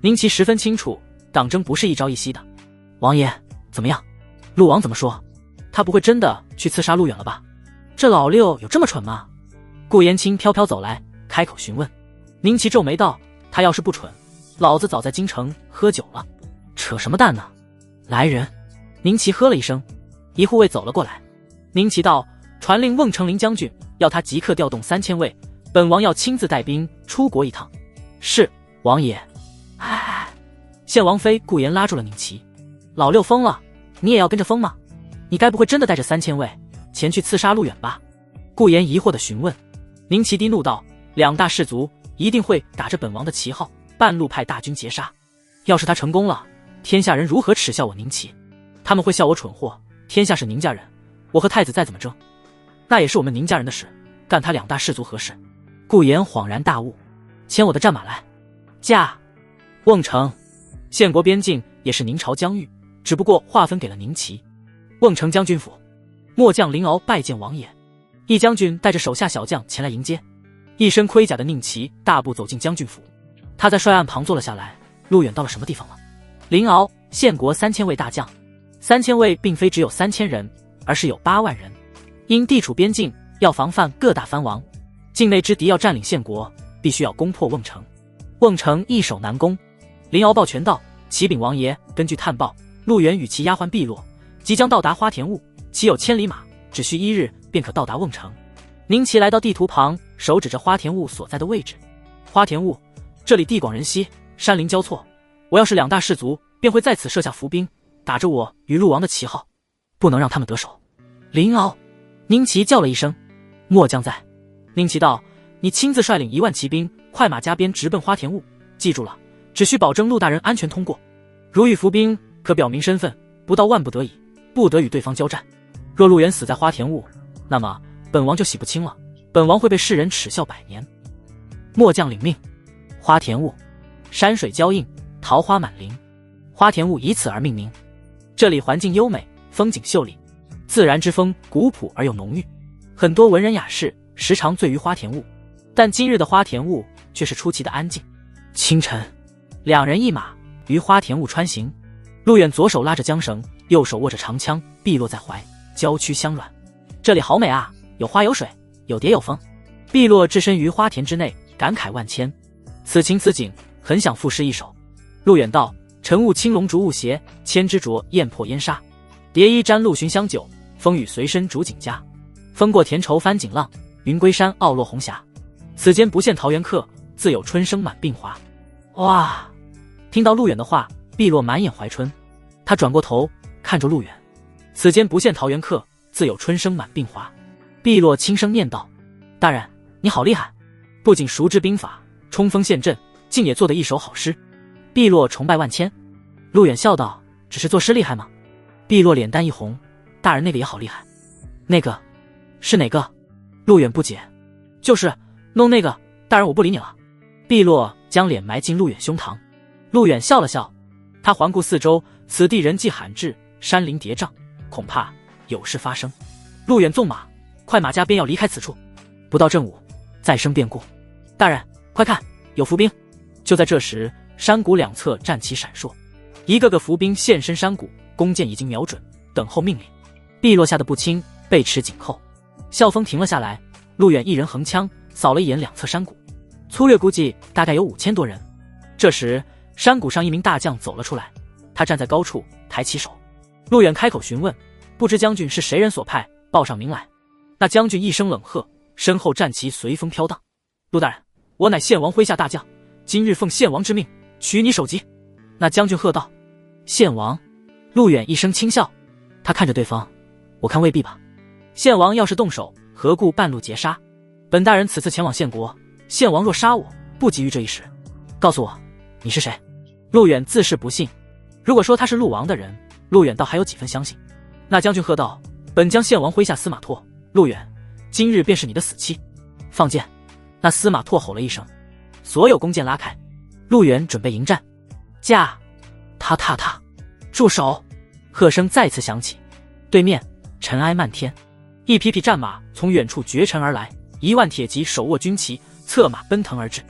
宁齐十分清楚，党争不是一朝一夕的。王爷怎么样？陆王怎么说？他不会真的去刺杀陆远了吧？这老六有这么蠢吗？顾延清飘飘走来，开口询问。宁齐皱眉道：他要是不蠢，老子早在京城喝酒了。扯什么淡呢？来人！宁齐喝了一声，一护卫走了过来。宁齐道：传令瓮城林将军，要他即刻调动3000卫，本王要亲自带兵出国一趟。是，王爷。唉，献王妃顾延拉住了宁齐。老六疯了，你也要跟着疯吗？你该不会真的带着3000卫前去刺杀陆远吧？顾延疑惑地询问。宁齐低怒道：两大氏族一定会打着本王的旗号，半路派大军截杀。要是他成功了，天下人如何耻笑我宁齐？他们会笑我蠢货。天下是宁家人，我和太子再怎么争，那也是我们宁家人的事，干他两大氏族何事？顾延恍然大悟，牵我的战马来。驾！瓮城，献国边境也是宁朝疆域，只不过划分给了宁齐。瓮城将军府，末将林敖拜见王爷。义将军带着手下小将前来迎接。一身盔甲的宁齐大步走进将军府，他在帅案旁坐了下来。陆远到了什么地方了？林敖，献国3000位大将。3000位并非只有3000人，而是有8万人。因地处边境，要防范各大藩王，境内之敌要占领献国，必须要攻破瓮城。瓮城易守难攻。林敖抱拳道：启禀王爷，根据探报，陆远与其丫鬟碧落即将到达花田坞，其有千里马，只需1日便可到达瓮城。宁齐来到地图旁，手指着花田坞所在的位置。花田坞，这里地广人稀，山林交错，我要是两大氏族，便会在此设下伏兵，打着我与陆王的旗号，不能让他们得手。林敖，宁齐叫了一声。末将在。宁齐道：你亲自率领1万骑兵，快马加鞭直奔花田坞，记住了，只需保证陆大人安全通过。如遇伏兵，可表明身份，不到万不得已，不得与对方交战。若陆远死在花田坞，那么本王就洗不清了，本王会被世人耻笑100年。末将领命。花田坞，山水交映，桃花满林，花田坞以此而命名。这里环境优美，风景秀丽，自然之风古朴而又浓郁，很多文人雅士时常醉于花田坞，但今日的花田坞却是出奇的安静。清晨，2人一马于花田坞穿行，陆远左手拉着缰绳，右手握着长枪，碧落在怀，娇躯香软。这里好美啊，有花有水，有蝶有风。碧落置身于花田之内，感慨万千。此情此景，很想赋诗一首。陆远道：晨雾青龙逐雾斜，千枝灼焰破烟沙。蝶衣沾露寻香酒，风雨随身逐锦家。风过田畴翻锦浪，云归山傲落红霞。此间不见桃源客，自有春生满鬓华。哇！听到陆远的话，碧落满眼怀春。他转过头看着陆远，此间不见桃源客，自有春生满鬓华。碧落轻声念道：大人，你好厉害，不仅熟知兵法，冲锋陷阵，竟也做得一手好诗。碧落崇拜万千。陆远笑道：只是作诗厉害吗？碧落脸蛋一红：大人那个也好厉害。那个是哪个？陆远不解。就是弄那个，大人我不理你了。碧落将脸埋进陆远胸膛。陆远笑了笑，他环顾四周，此地人迹罕至，山林叠嶂，恐怕有事发生。陆远纵马，快马加鞭要离开此处。不到正午，再生变故。大人，快看，有伏兵！就在这时，山谷两侧战旗闪烁，一个个伏兵现身山谷，弓箭已经瞄准，等候命令。碧落吓得不轻，背齿紧扣。校风停了下来，陆远一人横枪扫了一眼两侧山谷，粗略估计大概有5000多人。这时山谷上一名大将走了出来，他站在高处抬起手。陆远开口询问：不知将军是谁人所派，报上名来。那将军一声冷喝，身后战旗随风飘荡。陆大人，我乃献王麾下大将，今日奉献王之命取你首级。那将军喝道：献王？陆远一声轻笑，他看着对方：我看未必吧。献王要是动手，何故半路截杀？本大人此次前往献国，献王若杀我，不急于这一时。告诉我，你是谁？陆远自是不信，如果说他是陆王的人，陆远倒还有几分相信。那将军喝道：本将献王麾下司马拓，陆远，今日便是你的死期。放箭！那司马拓吼了一声，所有弓箭拉开，陆远准备迎战。驾！踏踏踏！住手！喝声再次响起，对面尘埃漫天，一匹匹战马从远处绝尘而来，10000铁骑手握军旗，策马奔腾而至。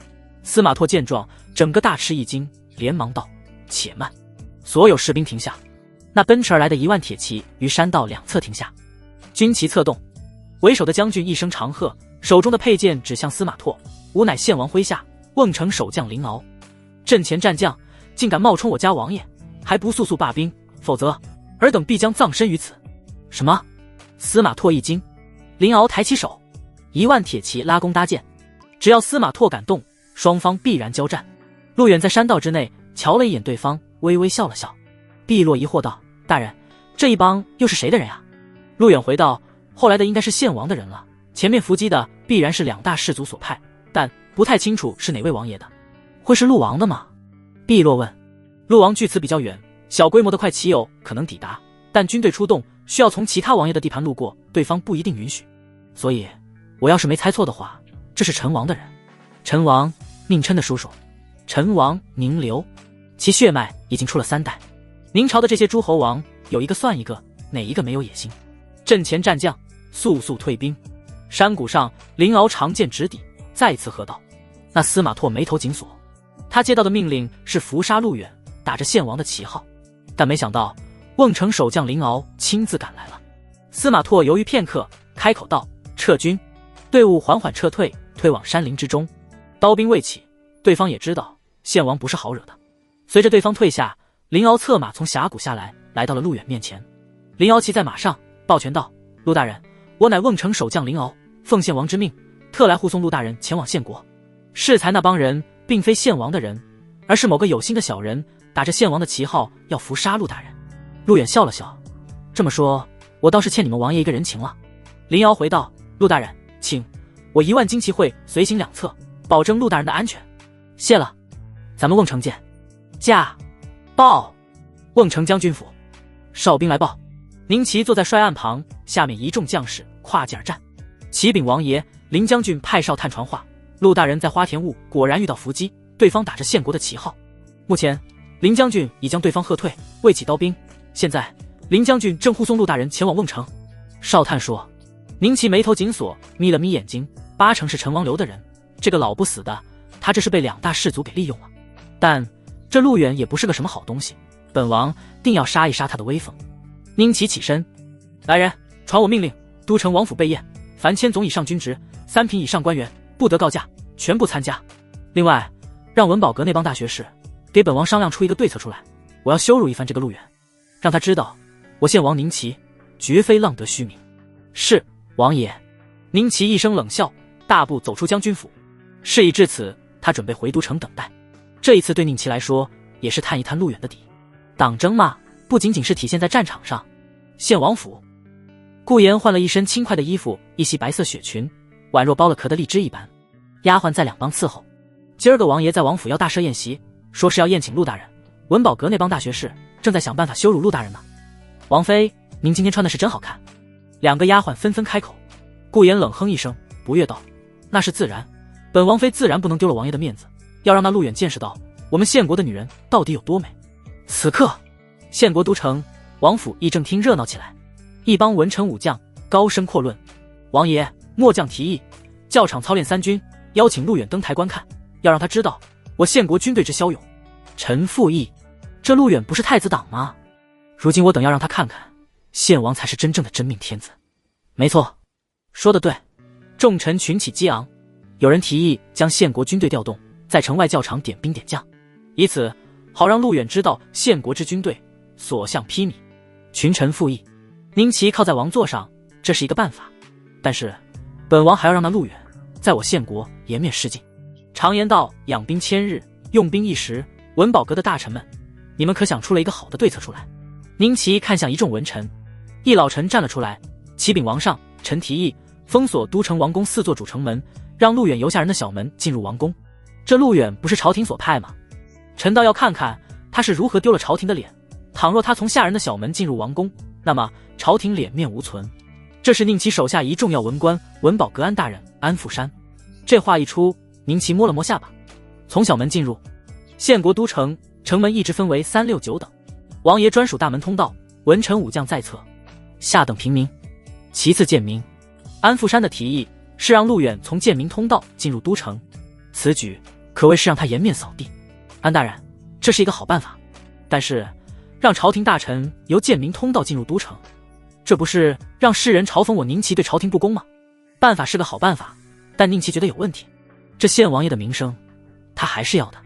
司马拓见状，整个大吃一惊，连忙道：且慢！所有士兵停下。那奔驰而来的10000铁骑于山道两侧停下，军旗策动。为首的将军一声长喝，手中的佩剑指向司马拓：吾乃献王麾下瓮城守将林敖，阵前战将，竟敢冒充我家王爷，还不速速罢兵，否则尔等必将葬身于此。什么？司马拓一惊。林敖抬起手，10000铁骑拉弓搭箭，只要司马拓敢动，双方必然交战。陆远在山道之内瞧了一眼对方，微微笑了笑。碧落疑惑道：大人，这一帮又是谁的人呀？陆远回道：后来的应该是献王的人了，前面伏击的必然是2大氏族所派，但不太清楚是哪位王爷的。会是陆王的吗？碧落问。陆王距此比较远，小规模的快骑友可能抵达，但军队出动需要从其他王爷的地盘路过，对方不一定允许。所以我要是没猜错的话，这是陈王的人。陈王，宁琛的叔叔。陈王宁留，其血脉已经出了3代。明朝的这些诸侯王有一个算一个，哪一个没有野心？阵前战将，速速退兵。山谷上林敖长剑直抵，再次喝道。那司马拓眉头紧锁，他接到的命令是伏杀陆远，打着献王的旗号，但没想到瓮城守将林敖亲自赶来了。司马拓犹豫片刻，开口道：撤军。队伍缓缓撤退，退往山林之中。刀兵未起，对方也知道献王不是好惹的。随着对方退下，林敖策马从峡谷下来，来到了陆远面前。林敖骑在马上，抱拳道：陆大人，我乃瓮城守将林敖，奉献王之命，特来护送陆大人前往献国。适才那帮人并非献王的人，而是某个有心的小人，打着献王的旗号要伏杀陆大人。陆远笑了笑，这么说，我倒是欠你们王爷一个人情了。林敖回道：陆大人，请，我10000旌旗会随行2侧，保证陆大人的安全。谢了，咱们瓮城见。驾！报！瓮城将军府，哨兵来报，宁齐坐在帅案旁，下面一众将士跨界而战。启禀王爷，林将军派哨探传话，陆大人在花田坞果然遇到伏击，对方打着献国的旗号。目前林将军已将对方喝退，未起刀兵，现在林将军正护送陆大人前往瓮城。哨探说。宁齐眉头紧锁，眯了眯眼睛，8成是陈王留的人，这个老不死的，他这是被2大氏族给利用了。但这陆远也不是个什么好东西，本王定要杀一杀他的威风。宁齐起身，来人，传我命令，都城王府备宴，凡1000总以上军职、3品以上官员不得告假，全部参加。另外，让文保阁那帮大学士给本王商量出一个对策出来，我要羞辱一番这个陆远，让他知道我献王宁齐绝非浪得虚名。是，王爷。宁齐一声冷笑，大步走出将军府。事已至此，他准备回都城等待。这一次对宁齐来说，也是探一探陆远的底。党争嘛，不仅仅是体现在战场上。献王府，顾言换了一身轻快的衣服，一袭白色雪裙，宛若剥了壳的荔枝一般。丫鬟在两帮伺候。今儿个王爷在王府要大设宴席，说是要宴请陆大人。文保阁那帮大学士正在想办法羞辱陆大人呢。王妃，您今天穿的是真好看。两个丫鬟纷纷开口。顾言冷哼一声，不悦道：那是自然，本王妃自然不能丢了王爷的面子，要让那陆远见识到我们县国的女人到底有多美。此刻县国都城王府议政厅热闹起来，一帮文臣武将高声阔论。王爷，末将提议教场操练三军，邀请陆远登台观看，要让他知道我县国军队之骁勇。陈复义，这陆远不是太子党吗？如今我等要让他看看县王才是真正的真命天子。没错，说得对。众臣群起激昂。有人提议将县国军队调动，在城外教场点兵点将，以此好让陆远知道县国之军队所向披靡。群臣附议。宁齐靠在王座上，这是一个办法，但是本王还要让那陆远在我县国颜面失尽。常言道，养兵千日，用兵一时。文保阁的大臣们，你们可想出了一个好的对策出来？宁齐看向一众文臣，一老臣站了出来，启禀王上，臣提议封锁都城王宫4座主城门，让陆远由下人的小门进入王宫。这陆远不是朝廷所派吗？臣倒要看看他是如何丢了朝廷的脸。倘若他从下人的小门进入王宫，那么朝廷脸面无存。这是宁齐手下一重要文官文保阁安大人安富山。这话一出，宁齐摸了摸下巴。从小门进入，县国都城城门一直分为3、6、9等，王爷专属大门通道，文臣武将在侧，下等平民，其次贱民。安富山的提议是让陆远从贱民通道进入都城，此举可谓是让他颜面扫地。安大人，这是一个好办法，但是让朝廷大臣由贱民通道进入都城，这不是让世人嘲讽我宁齐对朝廷不公吗？办法是个好办法，但宁齐觉得有问题。这县王爷的名声他还是要的。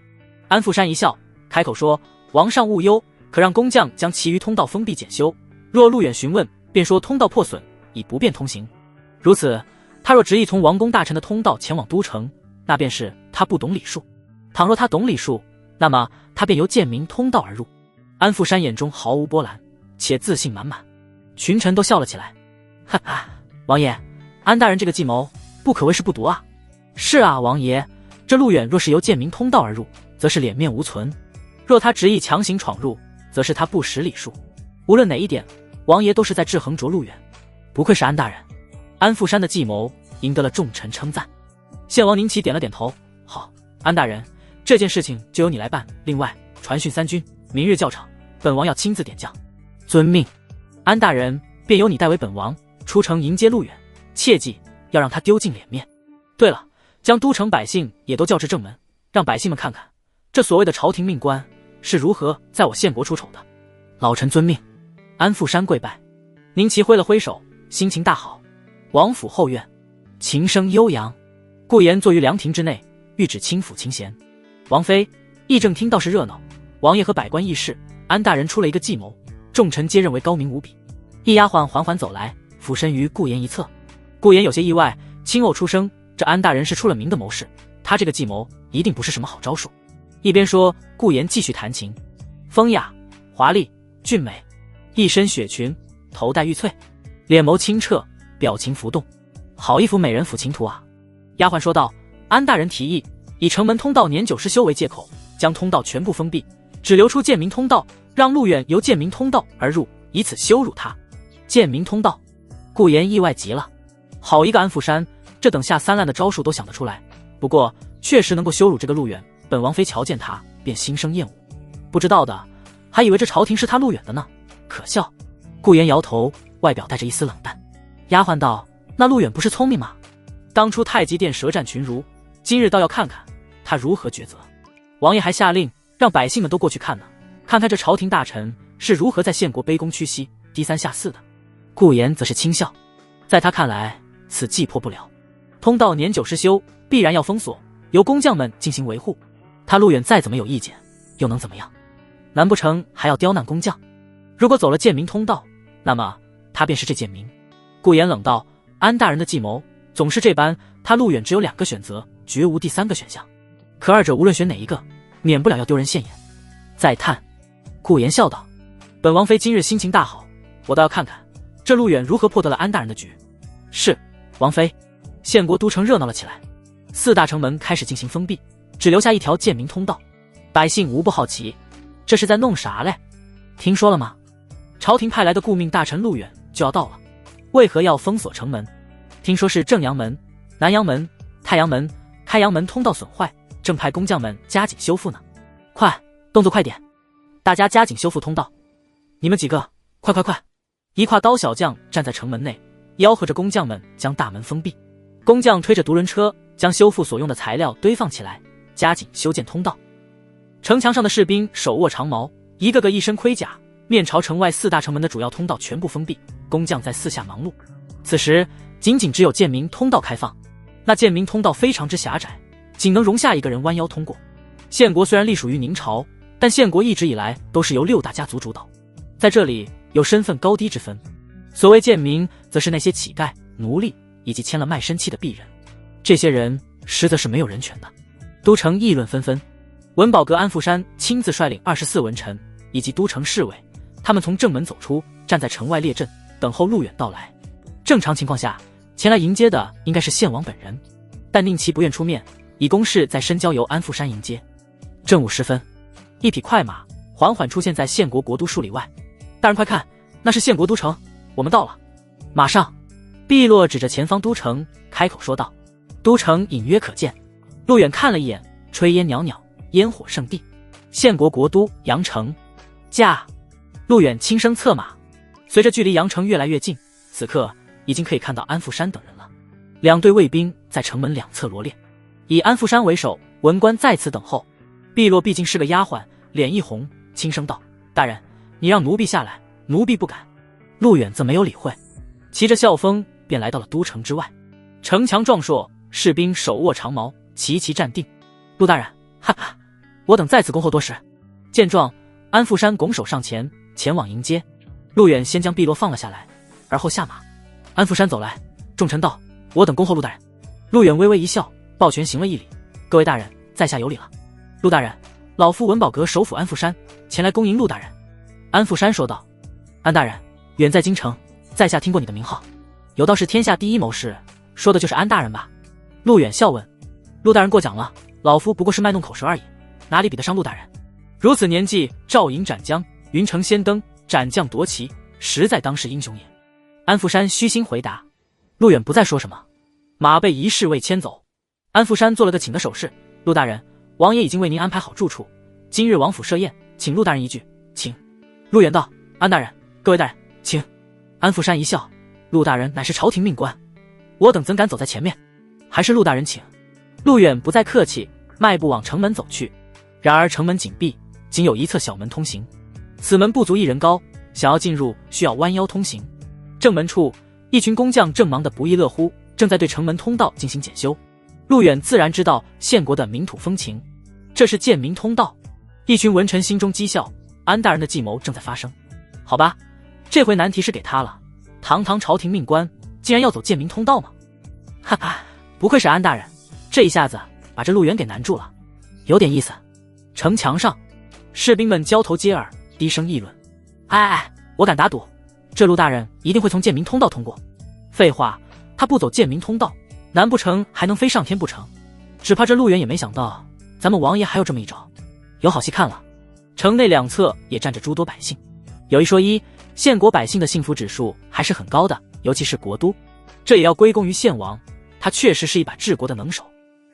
安富山一笑，开口说：王上勿忧，可让工匠将其余通道封闭检修，若陆远询问，便说通道破损，已不便通行。如此，他若执意从王公大臣的通道前往都城，那便是他不懂礼数。倘若他懂礼数，那么他便由贱民通道而入。安富山眼中毫无波澜，且自信满满。群臣都笑了起来。哈哈，王爷，安大人这个计谋不可谓是不毒啊。是啊，王爷，这陆远若是由贱民通道而入，则是脸面无存；若他执意强行闯入，则是他不识礼数。无论哪一点，王爷都是在制衡着陆远。不愧是安大人。安富山的计谋赢得了众臣称赞。县王宁齐点了点头，好，安大人，这件事情就由你来办。另外，传讯三军，明日教场，本王要亲自点将。遵命。安大人，便由你代为本王出城迎接陆远，切记要让他丢尽脸面。对了，将都城百姓也都叫至正门，让百姓们看看这所谓的朝廷命官是如何在我县国出丑的。老臣遵命。安富山跪拜。宁齐挥了挥手，心情大好。王府后院，琴声悠扬。顾言坐于凉亭之内，御旨轻抚琴弦。王妃，议政厅倒是热闹，王爷和百官议事，安大人出了一个计谋，众臣皆认为高明无比。一丫鬟缓缓走来，俯身于顾言一侧。顾言有些意外，轻哦出声，这安大人是出了名的谋士，他这个计谋一定不是什么好招数。一边说，顾言继续弹琴，风雅华丽俊美，一身雪裙，头戴玉翠，脸眸清澈，表情浮动，好一幅美人抚琴图啊。丫鬟说道，安大人提议以城门通道年久失修为借口，将通道全部封闭，只留出贱民通道，让陆远由贱民通道而入，以此羞辱他。贱民通道，顾言意外极了。好一个安富山，这等下三滥的招数都想得出来。不过确实能够羞辱这个陆远，本王妃瞧见他便心生厌恶。不知道的还以为这朝廷是他陆远的呢，可笑。顾言摇头，外表带着一丝冷淡。丫鬟道，那陆远不是聪明吗？当初太极殿舌战群儒，今日倒要看看他如何抉择。王爷还下令让百姓们都过去看呢，看看这朝廷大臣是如何在县国卑躬屈膝、低三下四的。顾言则是轻笑，在他看来，此计破不了。通道年久失修，必然要封锁，由工匠们进行维护。他陆远再怎么有意见，又能怎么样？难不成还要刁难工匠？如果走了剑明通道，那么他便是这剑明。顾炎冷道：安大人的计谋总是这般，他陆远只有2个选择，绝无第3个选项。可二者无论选哪一个，免不了要丢人现眼。再叹。顾炎笑道：本王妃今日心情大好，我倒要看看这陆远如何破得了安大人的局。是，王妃。县国都城热闹了起来，4大城门开始进行封闭，只留下一条剑明通道。百姓无不好奇，这是在弄啥嘞？听说了吗？朝廷派来的顾命大臣陆远就要到了。为何要封锁城门？听说是正阳门、南阳门、太阳门、开阳门通道损坏，正派工匠们加紧修复呢。快，动作快点，大家加紧修复通道。你们几个，快！一挎刀小将站在城门内，吆喝着工匠们将大门封闭。工匠推着独轮车，将修复所用的材料堆放起来，加紧修建通道。城墙上的士兵手握长矛，一个个一身盔甲，面朝城外4大城门的主要通道全部封闭，工匠在四下忙碌。此时仅只有剑明通道开放，那剑明通道非常之狭窄，仅能容下一个人弯腰通过。县国虽然隶属于宁朝，但县国一直以来都是由6大家族主导，在这里有身份高低之分。所谓贱民，则是那些乞丐、奴隶以及签了卖身契的鄙人，这些人实则是没有人权的。都城议论纷纷，文保阁安富山亲自率领24文臣以及都城侍卫，他们从正门走出，站在城外列阵，等候陆远到来。正常情况下，前来迎接的应该是献王本人，但宁琪不愿出面，以公事在深郊由安富山迎接。正午时分，一匹快马缓缓出现在县国国都数里外。大人快看，那是县国都城，我们到了。马上，碧落指着前方都城开口说道。都城隐约可见，陆远看了一眼，炊烟袅袅，烟火圣地，县国国都阳城。驾！陆远轻声策马，随着距离阳城越来越近，此刻已经可以看到安富山等人了。2队卫兵在城门2侧罗列，以安富山为首，文官在此等候。碧落毕竟是个丫鬟，脸一红，轻声道：大人，你让奴婢下来，奴婢不敢。陆远则没有理会，骑着校风便来到了都城之外。城墙壮硕，士兵手握长矛，齐齐站定。陆大人，哈哈，我等在此恭候多时。见状，安富山拱手上前，前往迎接。陆远先将碧落放了下来，而后下马。安富山走来，众臣道：我等恭候陆大人。陆远微微一笑，抱拳行了一礼：各位大人，在下有礼了。陆大人，老夫文保阁首辅安富山前来恭迎陆大人。安富山说道：安大人，远在京城，在下听过你的名号，有道是天下第一谋士，说的就是安大人吧？陆远笑问：陆大人过奖了，老夫不过是卖弄口舌而已，哪里比得上陆大人？如此年纪，照影斩将，云城仙登，斩将夺旗，实在当世英雄也。安富山虚心回答。陆远不再说什么，马被一侍卫牵走。安富山做了个请的手势：陆大人，王爷已经为您安排好住处，今日王府设宴，请陆大人一句，请。陆远道：安大人，各位大人，请。安富山一笑：陆大人乃是朝廷命官，我等怎敢走在前面，还是陆大人请。陆远不再客气，迈步往城门走去。然而城门紧闭，仅有一侧小门通行，此门不足1人高，想要进入需要弯腰通行。正门处，一群工匠正忙得不亦乐乎，正在对城门通道进行检修。陆远自然知道县国的民土风情，这是剑明通道。一群文臣心中讥笑，安大人的计谋正在发生。好吧，这回难题是给他了，堂堂朝廷命官竟然要走剑明通道吗？哈哈，不愧是安大人，这一下子把这陆远给难住了，有点意思。城墙上，士兵们交头接耳，低声议论：哎，我敢打赌，这陆大人一定会从剑明通道通过。废话，他不走剑明通道，难不成还能飞上天不成？只怕这陆远也没想到，咱们王爷还有这么一招，有好戏看了。城内2侧也站着诸多百姓，有一说一，县国百姓的幸福指数还是很高的，尤其是国都，这也要归功于县王，他确实是一把治国的能手。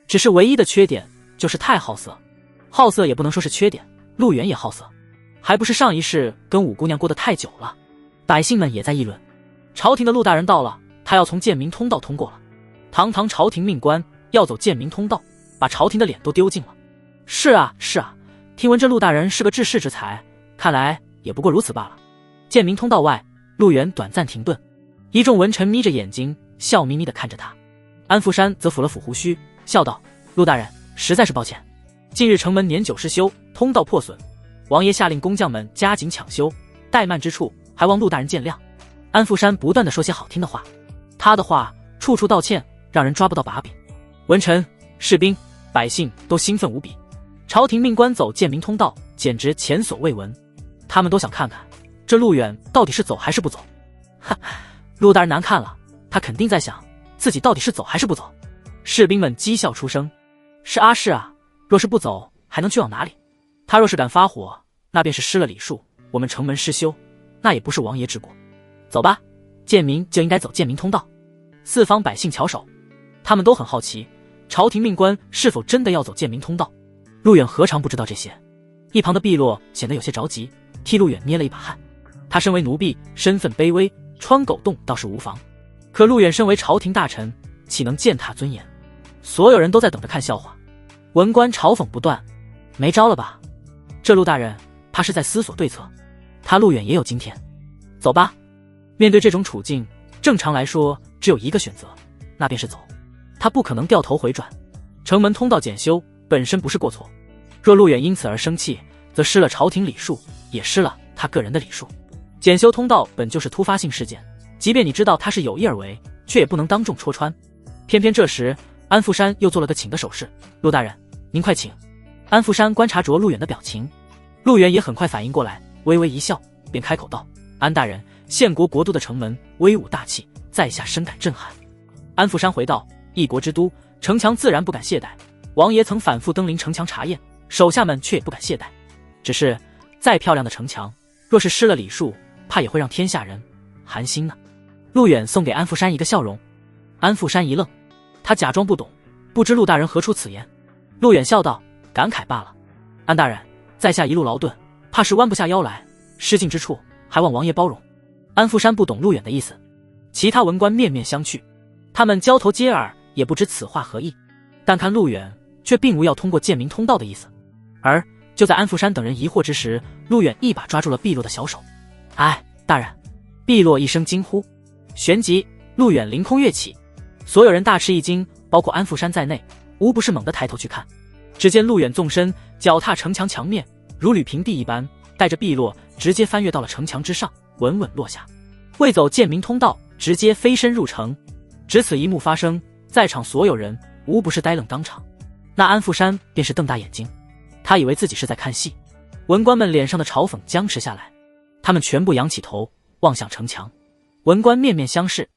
只是唯一的缺点就是太好色，好色也不能说是缺点，陆远也好色，还不是上一世跟五姑娘过得太久了。百姓们也在议论，朝廷的陆大人到了，他要从剑明通道通过了。堂堂朝廷命官要走剑明通道，把朝廷的脸都丢尽了。是啊是啊，听闻这陆大人是个治世之才，看来也不过如此罢了。剑明通道外，陆远短暂停顿，一众文臣眯着眼睛笑眯眯地看着他。安富山则抚了抚胡须，笑道：陆大人，实在是抱歉，近日城门年久失修，通道破损，王爷下令工匠们加紧抢修，怠慢之处还望陆大人见谅。安富山不断地说些好听的话，他的话处处道歉，让人抓不到把柄。文臣、士兵、百姓都兴奋无比。朝廷命官走建明通道，简直前所未闻。他们都想看看这陆远到底是走还是不走。哈，陆大人难看了，他肯定在想自己到底是走还是不走。士兵们讥笑出声。是啊是啊，若是不走还能去往哪里？他若是敢发火，那便是失了礼数，我们城门失修，那也不是王爷之过。走吧，建明就应该走建明通道。四方百姓翘首，他们都很好奇，朝廷命官是否真的要走建明通道。陆远何尝不知道这些？一旁的碧落显得有些着急，替陆远捏了一把汗。他身为奴婢，身份卑微，穿狗洞倒是无妨，可陆远身为朝廷大臣，岂能践踏尊严？所有人都在等着看笑话，文官嘲讽不断。没招了吧？这陆大人怕是在思索对策。他陆远也有今天。走吧。面对这种处境，正常来说只有一个选择，那便是走。他不可能掉头回转。城门通道检修本身不是过错，若陆远因此而生气，则失了朝廷礼数，也失了他个人的礼数。检修通道本就是突发性事件，即便你知道他是有意而为，却也不能当众戳穿。偏偏这时安富山又做了个请的手势。陆大人，您快请。安富山观察着陆远的表情，陆远也很快反应过来，微微一笑，便开口道：安大人，献国国都的城门威武大气，在下深感震撼。安富山回道：一国之都，城墙自然不敢懈怠，王爷曾反复登临城墙查验，手下们却也不敢懈怠。只是再漂亮的城墙，若是失了礼数，怕也会让天下人寒心呢。陆远送给安富山一个笑容。安富山一愣，他假装不懂，不知陆大人何出此言。陆远笑道：感慨罢了。安大人，在下一路劳顿，怕是弯不下腰来，失敬之处还望王爷包容。安富山不懂陆远的意思，其他文官面面相觑，他们交头接耳，也不知此话何意。但看陆远却并无要通过建明通道的意思。而就在安富山等人疑惑之时，陆远一把抓住了碧落的小手。哎，大人！碧落一声惊呼，旋即陆远凌空跃起，所有人大吃一惊，包括安富山在内，无不是猛地抬头去看。只见陆远纵身脚踏城墙墙面，如履平地一般，带着碧落直接翻越到了城墙之上，稳稳落下，未走建明通道，直接飞身入城。只此一幕发生，在场所有人无不是呆愣当场。那安富山便是瞪大眼睛，他以为自己是在看戏。文官们脸上的嘲讽僵持下来，他们全部仰起头望向城墙。文官面面相视，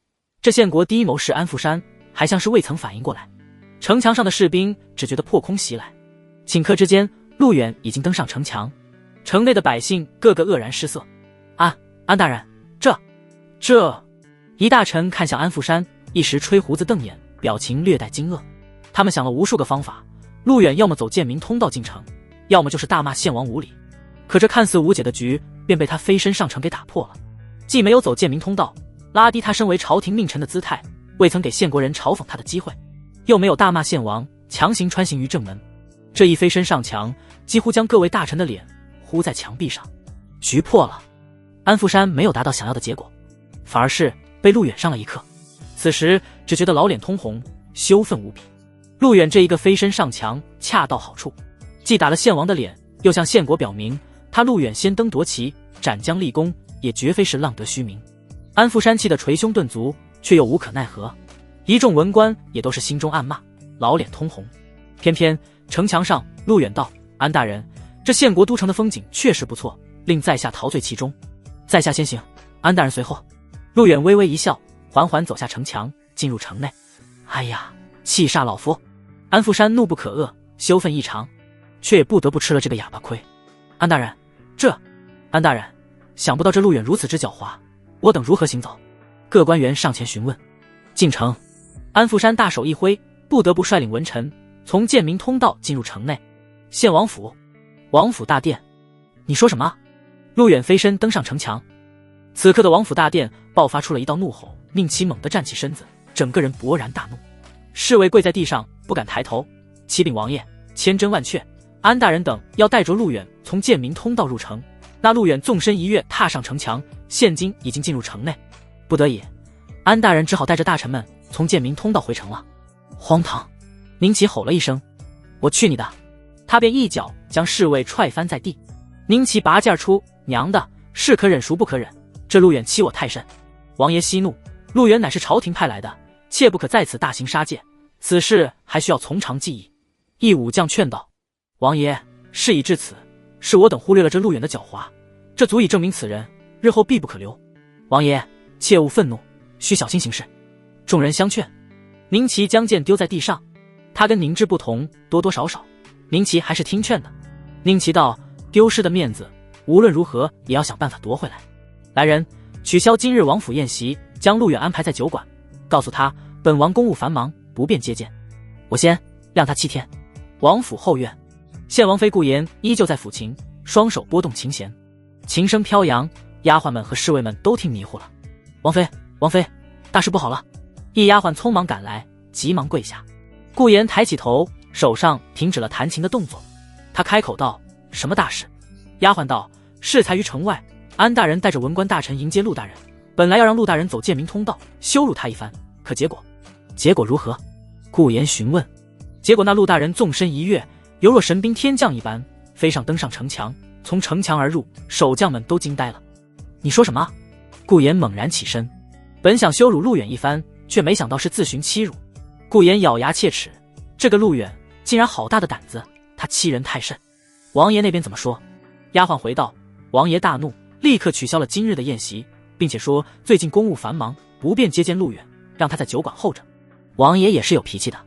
这献国第一谋士安富山还像是未曾反应过来。城墙上的士兵只觉得破空袭来，顷刻之间陆远已经登上城墙。城内的百姓个个愕然失色。安大人，这一大臣看向安富山，一时吹胡子瞪眼，表情略带惊愕。他们想了无数个方法，陆远要么走建明通道进城，要么就是大骂献王无礼。可这看似无解的局便被他飞身上城给打破了。既没有走建明通道，拉低他身为朝廷命臣的姿态，未曾给献国人嘲讽他的机会，又没有大骂献王，强行穿行于正门。这一飞身上墙，几乎将各位大臣的脸糊在墙壁上。局破了。安富山没有达到想要的结果，反而是被陆远上了一课。此时只觉得老脸通红，羞愤无比。陆远这一个飞身上墙恰到好处，既打了献王的脸，又向献国表明他陆远先登夺旗，斩将立功，也绝非是浪得虚名。安富山气得捶胸顿足，却又无可奈何。一众文官也都是心中暗骂，老脸通红。偏偏城墙上，陆远道：安大人，这献国都城的风景确实不错，令在下陶醉其中。在下先行，安大人随后。陆远微微一笑，缓缓走下城墙，进入城内。哎呀，气煞老夫！安富山怒不可遏，羞愤异常，却也不得不吃了这个哑巴亏。安大人，安大人，想不到这陆远如此之狡猾，我等如何行走？各官员上前询问。进城。安富山大手一挥，不得不率领文臣从建明通道进入城内。献王府，王府大殿。你说什么？陆远飞身登上城墙。此刻的王府大殿爆发出了一道怒吼，令其猛地站起身子，整个人勃然大怒。侍卫跪在地上不敢抬头。启禀王爷，千真万确，安大人等要带着陆远从建明通道入城。那陆远纵身一跃，踏上城墙，现今已经进入城内。不得已，安大人只好带着大臣们从建明通道回城了。荒唐！宁启吼了一声：我去你的！他便一脚将侍卫踹翻在地。宁齐拔剑出，娘的，是可忍孰不可忍，这陆远欺我太甚。王爷息怒，陆远乃是朝廷派来的，切不可在此大行杀戒，此事还需要从长计议。一武将劝道：王爷，事已至此，是我等忽略了这陆远的狡猾，这足以证明此人日后必不可留。王爷切勿愤怒，需小心行事。众人相劝，宁齐将剑丢在地上，他跟宁志不同，多多少少宁齐还是听劝的。宁齐道：丢失的面子无论如何也要想办法夺回来。来人，取消今日王府宴席，将陆远安排在酒馆，告诉他本王公务繁忙，不便接见。我先晾他7天。王府后院，献王妃顾妍依旧在抚琴，双手拨动琴弦，琴声飘扬，丫鬟们和侍卫们都听迷糊了。王妃，王妃，大事不好了！一丫鬟匆忙赶来，急忙跪下。顾妍抬起头，手上停止了弹琴的动作。他开口道：什么大事？丫鬟道：适才于城外，安大人带着文官大臣迎接陆大人，本来要让陆大人走剑鸣通道，羞辱他一番，可结果如何？顾妍询问。结果那陆大人纵身一跃，犹若神兵天将一般，飞上登上城墙，从城墙而入，守将们都惊呆了。你说什么？顾妍猛然起身，本想羞辱陆远一番，却没想到是自寻欺辱。顾妍咬牙切齿，这个陆远竟然好大的胆子，他欺人太甚。王爷那边怎么说？丫鬟回道：王爷大怒，立刻取消了今日的宴席，并且说最近公务繁忙，不便接见陆远，让他在酒馆候着。王爷也是有脾气的。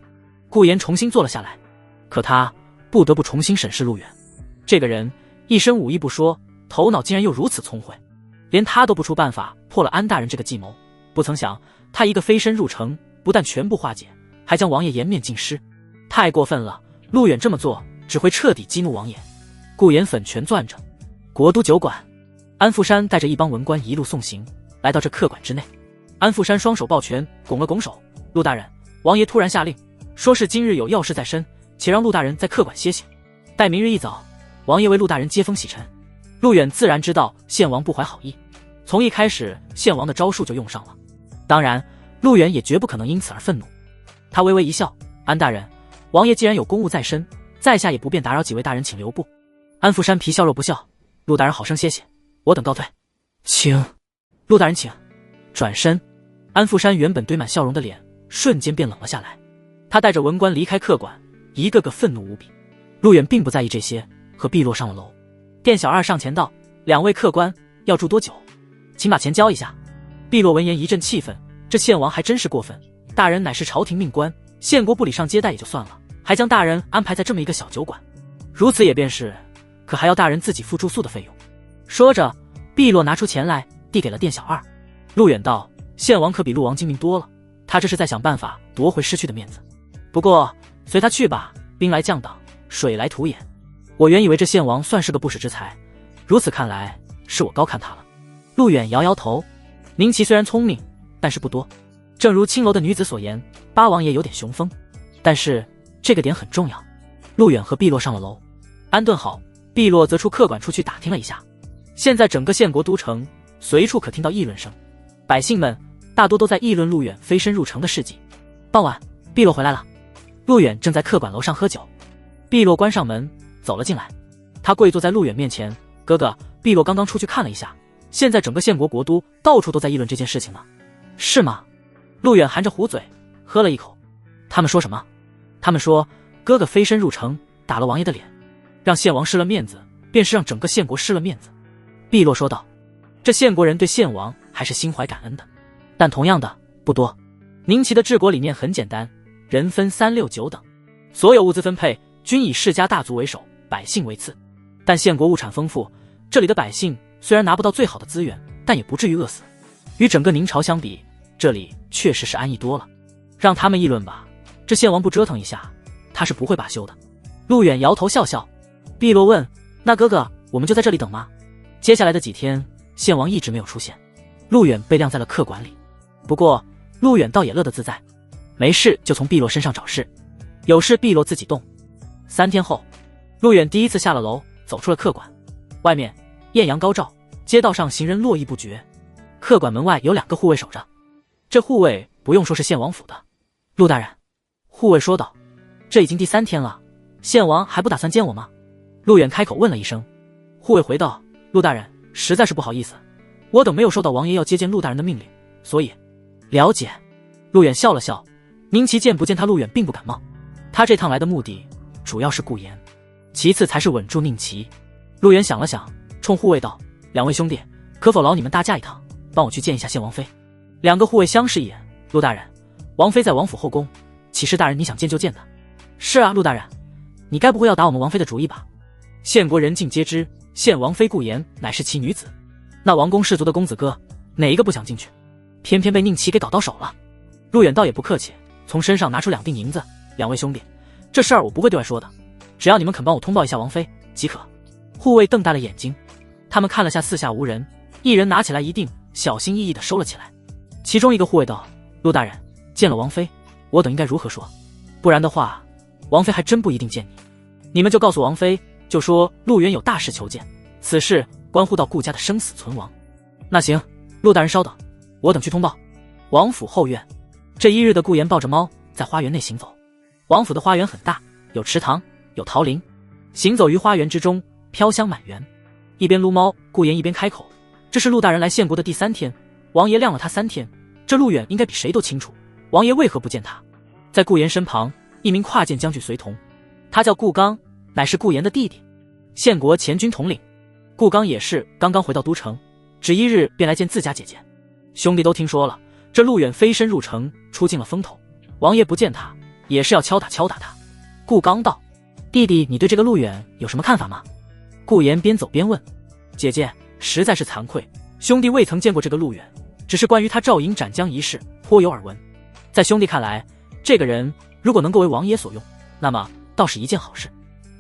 顾妍重新坐了下来，可他不得不重新审视陆远。这个人一身武艺不说，头脑竟然又如此聪慧，连他都不出办法破了安大人这个计谋。不曾想他一个飞身入城，不但全部化解，还将王爷颜面尽失，太过分了。陆远这么做只会彻底激怒王爷。顾妍粉拳攥着。国都酒馆，安富山带着一帮文官一路送行，来到这客馆之内。安富山双手抱拳，拱了拱手：陆大人，王爷突然下令，说是今日有要事在身，且让陆大人在客馆歇息，待明日一早，王爷为陆大人接风洗尘。陆远自然知道献王不怀好意，从一开始献王的招数就用上了。当然陆远也绝不可能因此而愤怒。他微微一笑：安大人，王爷既然有公务在身，在下也不便打扰几位大人，请留步。安富山皮笑肉不笑：陆大人好生歇歇，我等告退。请。陆大人请。转身，安富山原本堆满笑容的脸瞬间变冷了下来。他带着文官离开客馆，一个个愤怒无比。陆远并不在意这些，和碧落上了楼。店小二上前道：两位客官要住多久？请把钱交一下。碧落闻言一阵气愤，这献王还真是过分，大人乃是朝廷命官，献国不礼上接待也就算了，还将大人安排在这么一个小酒馆，如此也便是，可还要大人自己付住宿的费用。说着，碧落拿出钱来递给了店小二。陆远道：献王可比陆王精明多了，他这是在想办法夺回失去的面子。不过随他去吧，兵来将挡，水来土掩。我原以为这献王算是个不识之才，如此看来是我高看他了。陆远摇摇头，宁齐虽然聪明，但是不多。正如青楼的女子所言，八王爷有点雄风，但是这个点很重要。陆远和碧落上了楼，安顿好，碧落则出客馆出去打听了一下。现在整个献国都城随处可听到议论声，百姓们大多都在议论陆远飞身入城的事迹。傍晚，碧落回来了，陆远正在客馆楼上喝酒。碧落关上门走了进来，他跪坐在陆远面前：哥哥，碧落刚刚出去看了一下，现在整个献国国都到处都在议论这件事情呢。是吗？陆远含着糊嘴喝了一口。他们说什么？他们说哥哥飞身入城，打了王爷的脸，让献王失了面子，便是让整个献国失了面子。碧落说道：这献国人对献王还是心怀感恩的，但同样的不多。宁齐的治国理念很简单，人分3、6、9等，所有物资分配均以世家大族为首，百姓为次。但献国物产丰富，这里的百姓虽然拿不到最好的资源，但也不至于饿死。与整个宁朝相比，这里确实是安逸多了。让他们议论吧，这献王不折腾一下，他是不会罢休的。陆远摇头笑笑。碧落问：那哥哥，我们就在这里等吗？接下来的几天，献王一直没有出现，陆远被晾在了客馆里。不过陆远倒也乐得自在，没事就从碧落身上找事，有事碧落自己动。3天后，陆远第一次下了楼，走出了客馆。外面艳阳高照，街道上行人络绎不绝。客馆门外有2个护卫守着，这护卫不用说是献王府的。陆大人，护卫说道，这已经第3天了，献王还不打算见我吗？陆远开口问了一声。护卫回道：“陆大人，实在是不好意思，我等没有收到王爷要接见陆大人的命令，所以……”了解。陆远笑了笑，宁奇见不见他，陆远并不感冒。他这趟来的目的主要是顾言，其次才是稳住宁奇。陆远想了想，冲护卫道：“两位兄弟，可否劳你们大驾一趟，帮我去见一下献王妃？”两个护卫相视一眼：“陆大人，王妃在王府后宫，岂是大人你想见就见的？”“是啊，陆大人，你该不会要打我们王妃的主意吧？”献国人尽皆知，献王妃顾言乃是其女子，那王公氏族的公子哥，哪一个不想进去？偏偏被宁奇给搞到手了。陆远倒也不客气，从身上拿出2锭银子：“两位兄弟，这事儿我不会对外说的，只要你们肯帮我通报一下王妃即可。”护卫瞪大了眼睛，他们看了下四下无人，一人拿起来1锭，小心翼翼地收了起来。其中一个护卫道：“陆大人，见了王妃，我等应该如何说？不然的话，王妃还真不一定见你。你们就告诉王妃，就说陆远有大事求见，此事关乎到顾家的生死存亡。”“那行，陆大人稍等，我等去通报。”王府后院，这一日的顾言抱着猫在花园内行走。王府的花园很大，有池塘，有桃林，行走于花园之中，飘香满园。一边撸猫，顾言一边开口：“这是陆大人来献国的第3天，王爷晾了他3天，这陆远应该比谁都清楚，王爷为何不见他？”在顾言身旁，一名跨剑将军随同，他叫顾刚，乃是顾言的弟弟，献国前军统领。顾刚也是刚刚回到都城，只1日便来见自家姐姐。兄弟都听说了，这陆远飞身入城，出尽了风头，王爷不见他，也是要敲打敲打他。顾刚道：“弟弟，你对这个陆远有什么看法吗？”顾言边走边问：“姐姐，实在是惭愧，兄弟未曾见过这个陆远，只是关于他赵营斩将一事颇有耳闻。在兄弟看来，这个人如果能够为王爷所用，那么倒是一件好事。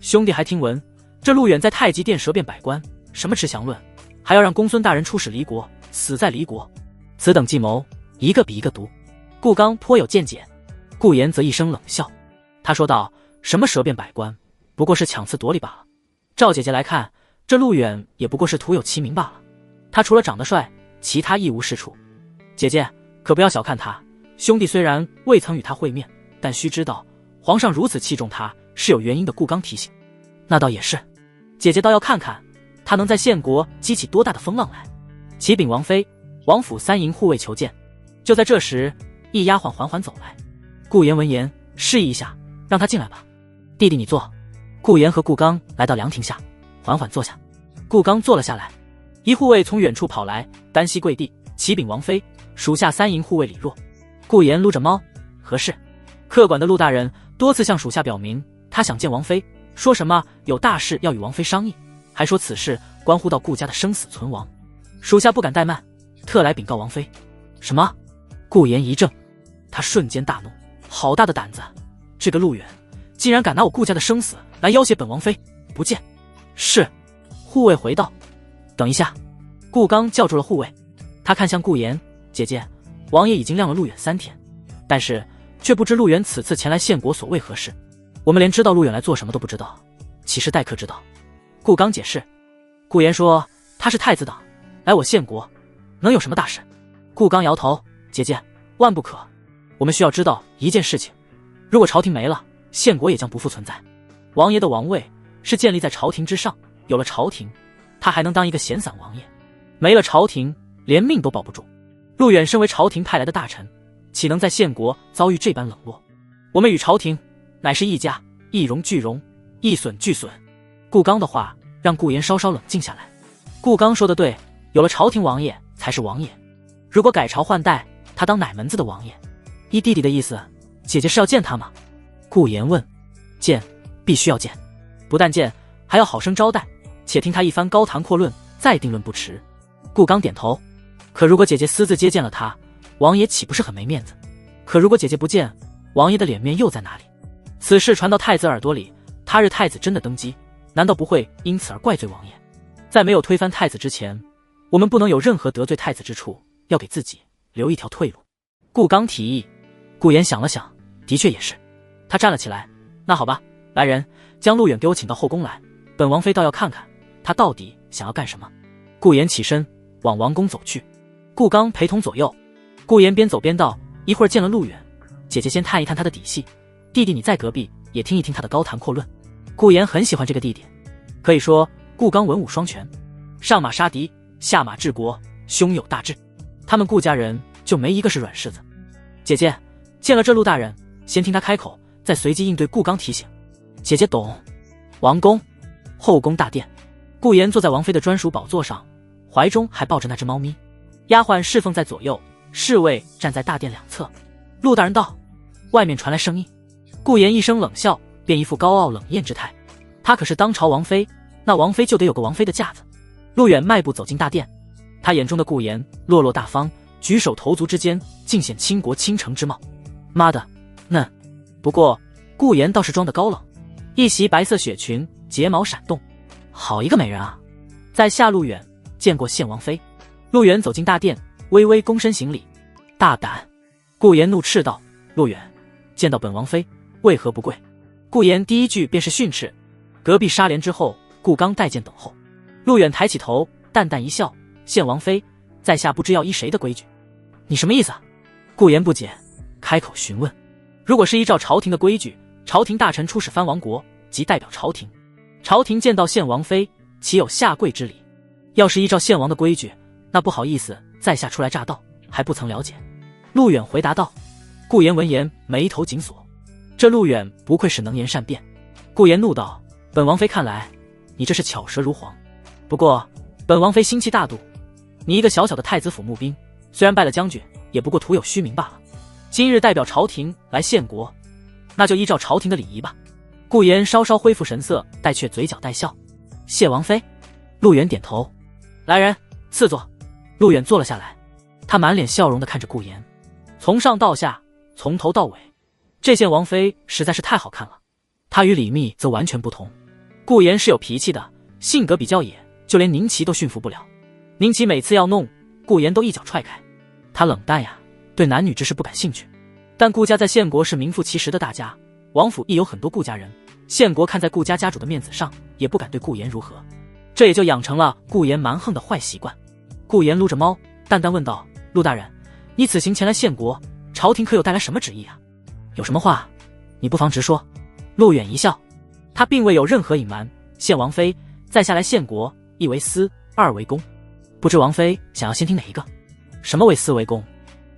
兄弟还听闻，这陆远在太极殿舌辩百官，什么持降论，还要让公孙大人出使离国，死在离国。此等计谋，一个比一个毒。”顾刚颇有见解，顾言则一声冷笑，他说道：“什么舌辩百官，不过是强词夺理罢了。照姐姐来看，这陆远也不过是徒有其名罢了。他除了长得帅，其他一无是处。姐姐可不要小看他，兄弟虽然未曾与他会面，但须知道皇上如此器重他是有原因的。”顾刚提醒：“那倒也是，姐姐倒要看看他能在献国激起多大的风浪来。”启禀王妃，王府3营护卫求见。就在这时，一丫鬟缓缓走来。顾言闻言，示意一下，让他进来吧。弟弟你坐。顾言和顾刚来到凉亭下，缓缓坐下。顾刚坐了下来，一护卫从远处跑来，单膝跪地，启禀王妃，属下3营护卫李若。顾言撸着猫：“何事？”客管的陆大人多次向属下表明，他想见王妃，说什么有大事要与王妃商议，还说此事关乎到顾家的生死存亡。属下不敢怠慢，特来禀告王妃。什么？顾言一怔，他瞬间大怒：好大的胆子！这个陆远竟然敢拿我顾家的生死来要挟本王妃！不见。是。护卫回道：“等一下。”顾刚叫住了护卫，他看向顾言：“姐姐，王爷已经晾了陆远3天，但是却不知陆远此次前来献国所为何事，我们连知道陆远来做什么都不知道，岂是待客之道？”顾刚解释。顾言说：“他是太子党，来我献国，能有什么大事？”顾刚摇头：“姐姐，万不可。我们需要知道一件事情，如果朝廷没了，献国也将不复存在。王爷的王位是建立在朝廷之上，有了朝廷，他还能当一个闲散王爷；没了朝廷，连命都保不住。陆远身为朝廷派来的大臣，岂能在献国遭遇这般冷落？我们与朝廷乃是一家，一荣俱荣，一损俱损。”顾刚的话让顾言稍稍冷静下来。顾刚说的对，有了朝廷，王爷才是王爷。如果改朝换代，他当哪门子的王爷？依弟弟的意思，姐姐是要见他吗？顾言问。见，必须要见，不但见，还要好生招待，且听他一番高谈阔论，再定论不迟。顾刚点头。可如果姐姐私自接见了他，王爷岂不是很没面子？可如果姐姐不见，王爷的脸面又在哪里？此事传到太子耳朵里，他日太子真的登基，难道不会因此而怪罪王爷？在没有推翻太子之前，我们不能有任何得罪太子之处，要给自己留一条退路。顾刚提议。顾言想了想，的确也是。他站了起来。那好吧，来人，将陆远给我请到后宫来，本王妃倒要看看他到底想要干什么。顾言起身往王宫走去，顾刚陪同左右。顾言边走边道：“一会儿见了陆远，姐姐先探一探他的底细，弟弟你在隔壁也听一听他的高谈阔论。”顾言很喜欢这个弟弟，可以说顾顾刚文武双全，上马杀敌，下马治国，胸有大志。他们顾家人就没一个是软柿子。姐姐，见了这陆大人，先听他开口，再随机应对顾刚提醒。姐姐懂。王宫，后宫大殿，顾妍坐在王妃的专属宝座上，怀中还抱着那只猫咪。丫鬟侍奉在左右，侍卫站在大殿两侧。陆大人到。外面传来声音。顾妍一声冷笑，便一副高傲冷艳之态。她可是当朝王妃，那王妃就得有个王妃的架子。陆远迈步走进大殿，他眼中的顾妍落落大方，举手投足之间尽显倾国倾城之貌。妈的，嫩！不过顾妍倒是装得高冷，一袭白色雪裙，睫毛闪动，好一个美人啊！在下陆远，见过献王妃。陆远走进大殿，微微躬身行礼。大胆！顾妍怒斥道：“陆远，见到本王妃，为何不跪？”顾妍第一句便是训斥。隔壁纱帘之后，顾刚带剑等候。陆远抬起头，淡淡一笑：“献王妃，在下不知要依谁的规矩。”你什么意思啊？顾妍不解，开口询问。如果是依照朝廷的规矩，朝廷大臣出使藩王国，即代表朝廷，朝廷见到献王妃，岂有下跪之礼？要是依照献王的规矩，那不好意思，在下初来乍到，还不曾了解。陆远回答道。顾妍闻言，眉头紧锁。这陆远不愧是能言善辩。顾妍怒道：“本王妃看来，你这是巧舌如簧。不过，本王妃心气大度，你一个小小的太子府募兵，虽然败了将军，也不过徒有虚名罢了。今日代表朝廷来献国，那就依照朝廷的礼仪吧。”顾妍稍稍恢复神色，待却嘴角带笑。谢王妃。陆远点头。来人，赐座。陆远坐了下来，他满脸笑容地看着顾妍，从上到下，从头到尾，这献王妃实在是太好看了。她与李密则完全不同。顾妍是有脾气的，性格比较野，就连宁琪都驯服不了。宁琪每次要弄，顾妍都一脚踹开。她冷淡呀，对男女之事不感兴趣。但顾家在献国是名副其实的大家，王府亦有很多顾家人，献国看在顾家家主的面子上，也不敢对顾妍如何。这也就养成了顾妍蛮横的坏习惯。顾妍撸着猫，淡淡问道：“陆大人，你此行前来献国，朝廷可有带来什么旨意啊？有什么话，你不妨直说。”陆远一笑，他并未有任何隐瞒。献王妃，在下来献国，一为私，二为公。不知王妃想要先听哪一个？什么为私为公？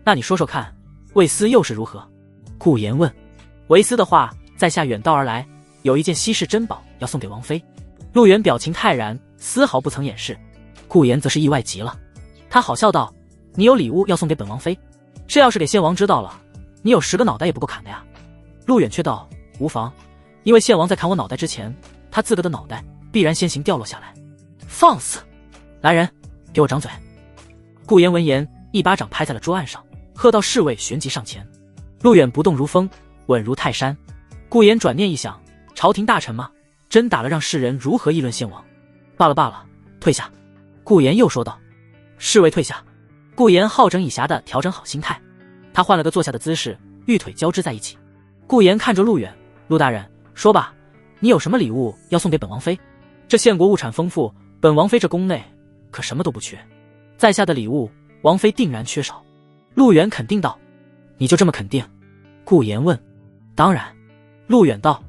那你说说看，为私又是如何？顾妍问。为私的话，在下远道而来，有一件稀世珍宝要送给王妃。陆远表情泰然，丝毫不曾掩饰。顾妍则是意外极了，他好笑道：“你有礼物要送给本王妃，这要是给献王知道了，你有10个脑袋也不够砍的呀。”陆远却道：“无妨，因为献王在砍我脑袋之前，他自个的脑袋必然先行掉落下来。”放肆！来人，给我掌嘴！顾妍闻言，一巴掌拍在了桌案上，喝道：“侍卫旋即上前。”陆远不动如风，稳如泰山。顾妍转念一想，朝廷大臣嘛，真打了让世人如何议论献王？罢了罢了，退下。顾妍又说道。侍卫退下。顾妍好整以暇地调整好心态，他换了个坐下的姿势，玉腿交织在一起。顾妍看着陆远：“陆大人，说吧，你有什么礼物要送给本王妃？这献国物产丰富，本王妃这宫内可什么都不缺，在下的礼物，王妃定然缺少。”陆远肯定道。你就这么肯定？顾妍问。当然。陆远道。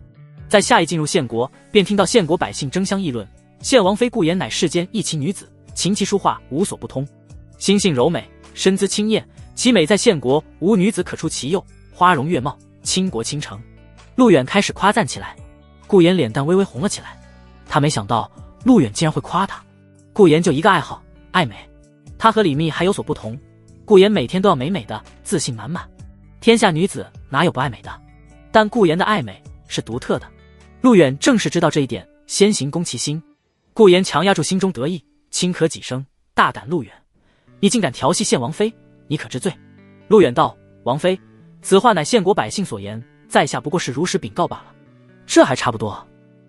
在下一进入献国，便听到献国百姓争相议论，献王妃顾妍乃世间一奇女子，琴棋书画无所不通，心性柔美，身姿清艳，其美在献国无女子可出其右，花容月貌，倾国倾城。陆远开始夸赞起来。顾妍脸蛋微微红了起来，他没想到陆远竟然会夸他。顾妍就一个爱好，爱美。他和李密还有所不同，顾妍每天都要美美的，自信满满。天下女子哪有不爱美的？但顾妍的爱美是独特的。陆远正是知道这一点，先行攻其心。顾妍强压住心中得意，轻咳几声：“大胆陆远，你竟敢调戏献王妃，你可知罪？”陆远道：“王妃，此话乃献国百姓所言，在下不过是如实禀告罢了。”这还差不多。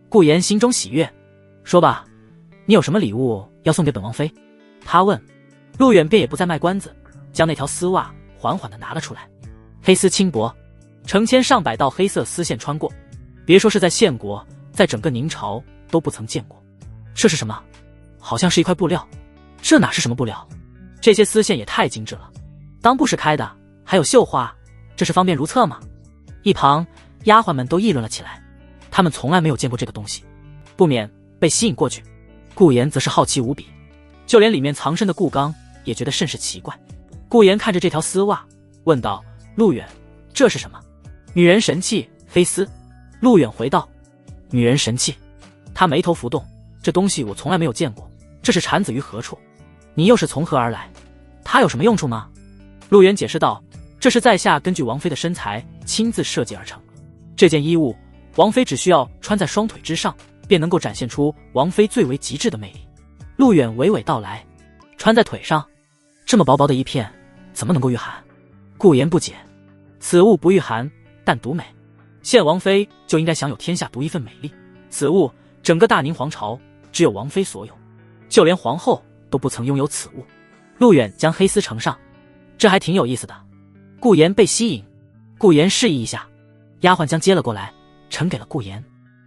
顾妍心中喜悦。说吧，你有什么礼物要送给本王妃？他问。陆远便也不再卖关子，将那条丝袜缓缓地拿了出来。黑丝轻薄，成千上百道黑色丝线穿过，别说是在献国，在整个宁朝都不曾见过。这是什么？好像是一块布料。这哪是什么布料？这些丝线也太精致了，裆部是开的，还有绣花，这是方便如厕吗？一旁丫鬟们都议论了起来，他们从来没有见过这个东西，不免被吸引过去。顾炎则是好奇无比，就连里面藏身的顾刚也觉得甚是奇怪。顾炎看着这条丝袜，问道：“陆远，这是什么？”“女人神器，黑丝。”陆远回道。“女人神器？”他眉头浮动，这东西我从来没有见过，这是产自于何处？你又是从何而来？它有什么用处吗？陆远解释道：“这是在下根据王妃的身材亲自设计而成。这件衣物，王妃只需要穿在双腿之上，便能够展现出王妃最为极致的魅力。”陆远娓娓道来：“穿在腿上，这么薄薄的一片，怎么能够御寒？”顾炎不解：“此物不御寒，但独美。现王妃就应该享有天下独一份美丽。此物整个大宁皇朝只有王妃所有，就连皇后都不曾拥有此物。”陆远将黑丝呈上：“这还挺有意思的。”顾炎被吸引，顾炎示意一下，丫鬟将接了过来，呈给了顾炎。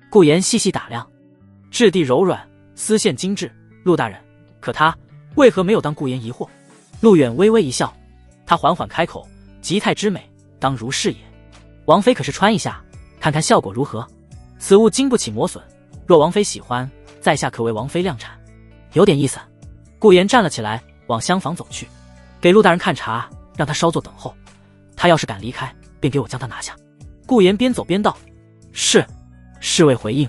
顾炎细细打量，质地柔软，丝线精致。陆大人，可他为何没有？当顾炎疑惑。陆远微微一笑，他缓缓开口：“吉态之美，当如是也。王妃可是穿一下，看看效果如何？此物经不起磨损，若王妃喜欢，在下可为王妃量产。”有点意思。顾炎站了起来，往厢房走去，给陆大人看茶，让他稍作等候。他要是敢离开，便给我将他拿下。顾炎边走边道：“是。”侍卫回应。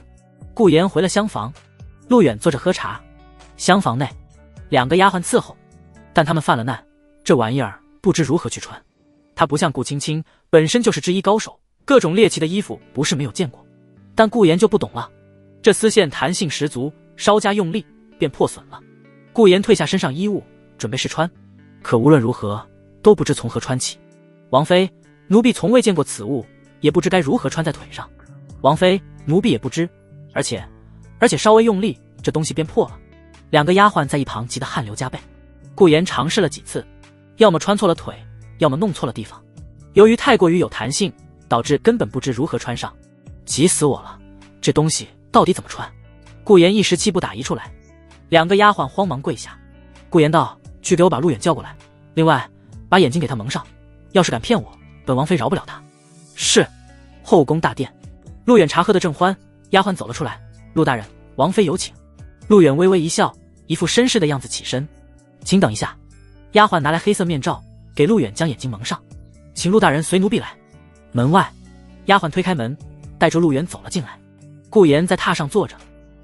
顾炎回了厢房，陆远坐着喝茶。厢房内2个丫鬟伺候，但他们犯了难，这玩意儿不知如何去穿。他不像顾青青，本身就是织衣高手，各种猎奇的衣服不是没有见过。但顾炎就不懂了，这丝线弹性十足，稍加用力便破损了。顾炎退下身上衣物，准备试穿，可无论如何都不知从何穿起。王妃，奴婢从未见过此物，也不知该如何穿在腿上。王妃，奴婢也不知，而且稍微用力，这东西便破了。2个丫鬟在一旁急得汗流浃背。顾炎尝试了几次，要么穿错了腿，要么弄错了地方。由于太过于有弹性，导致根本不知如何穿上。急死我了，这东西到底怎么穿？顾炎一时气不打一处来。2个丫鬟慌忙跪下。顾炎道：“去给我把陆远叫过来，另外把眼睛给他蒙上，要是敢骗我，本王妃饶不了他。”是。后宫大殿，陆远茶喝得正欢，丫鬟走了出来：“陆大人，王妃有请。”陆远微微一笑，一副绅士的样子起身：“请等一下。”丫鬟拿来黑色面罩，给陆远将眼睛蒙上：“请陆大人随奴婢来。”门外，丫鬟推开门，带着陆远走了进来。顾炎在榻上坐着，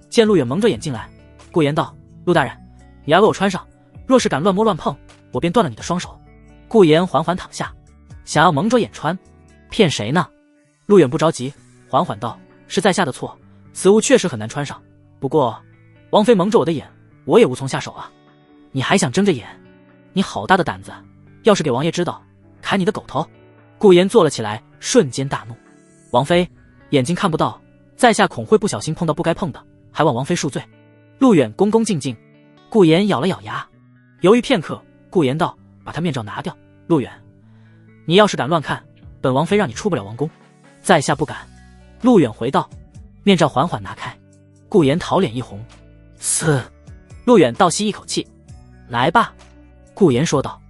见陆远蒙着眼进来，顾炎道：“陆大人，你要给我穿上，若是敢乱摸乱碰，我便断了你的双手。”顾炎缓缓躺下，想要蒙着眼穿，骗谁呢？陆远不着急，缓缓道：“是在下的错，此物确实很难穿上。不过王妃蒙着我的眼，我也无从下手啊。你还想睁着眼？你好大的胆子！要是给王爷知道，砍你的狗头！”顾炎坐了起来，瞬间大怒：“王妃，眼睛看不到，在下恐会不小心碰到不该碰的，还望王妃恕罪。”陆远恭恭敬敬。顾炎咬了咬牙，犹豫片刻，顾炎道：“把他面罩拿掉。陆远，你要是敢乱看，本王妃让你出不了王宫。”在下不敢。陆远回道。面罩缓缓拿开，顾炎桃脸一红，嘶。陆远倒吸一口气：“来吧。”顾炎说道。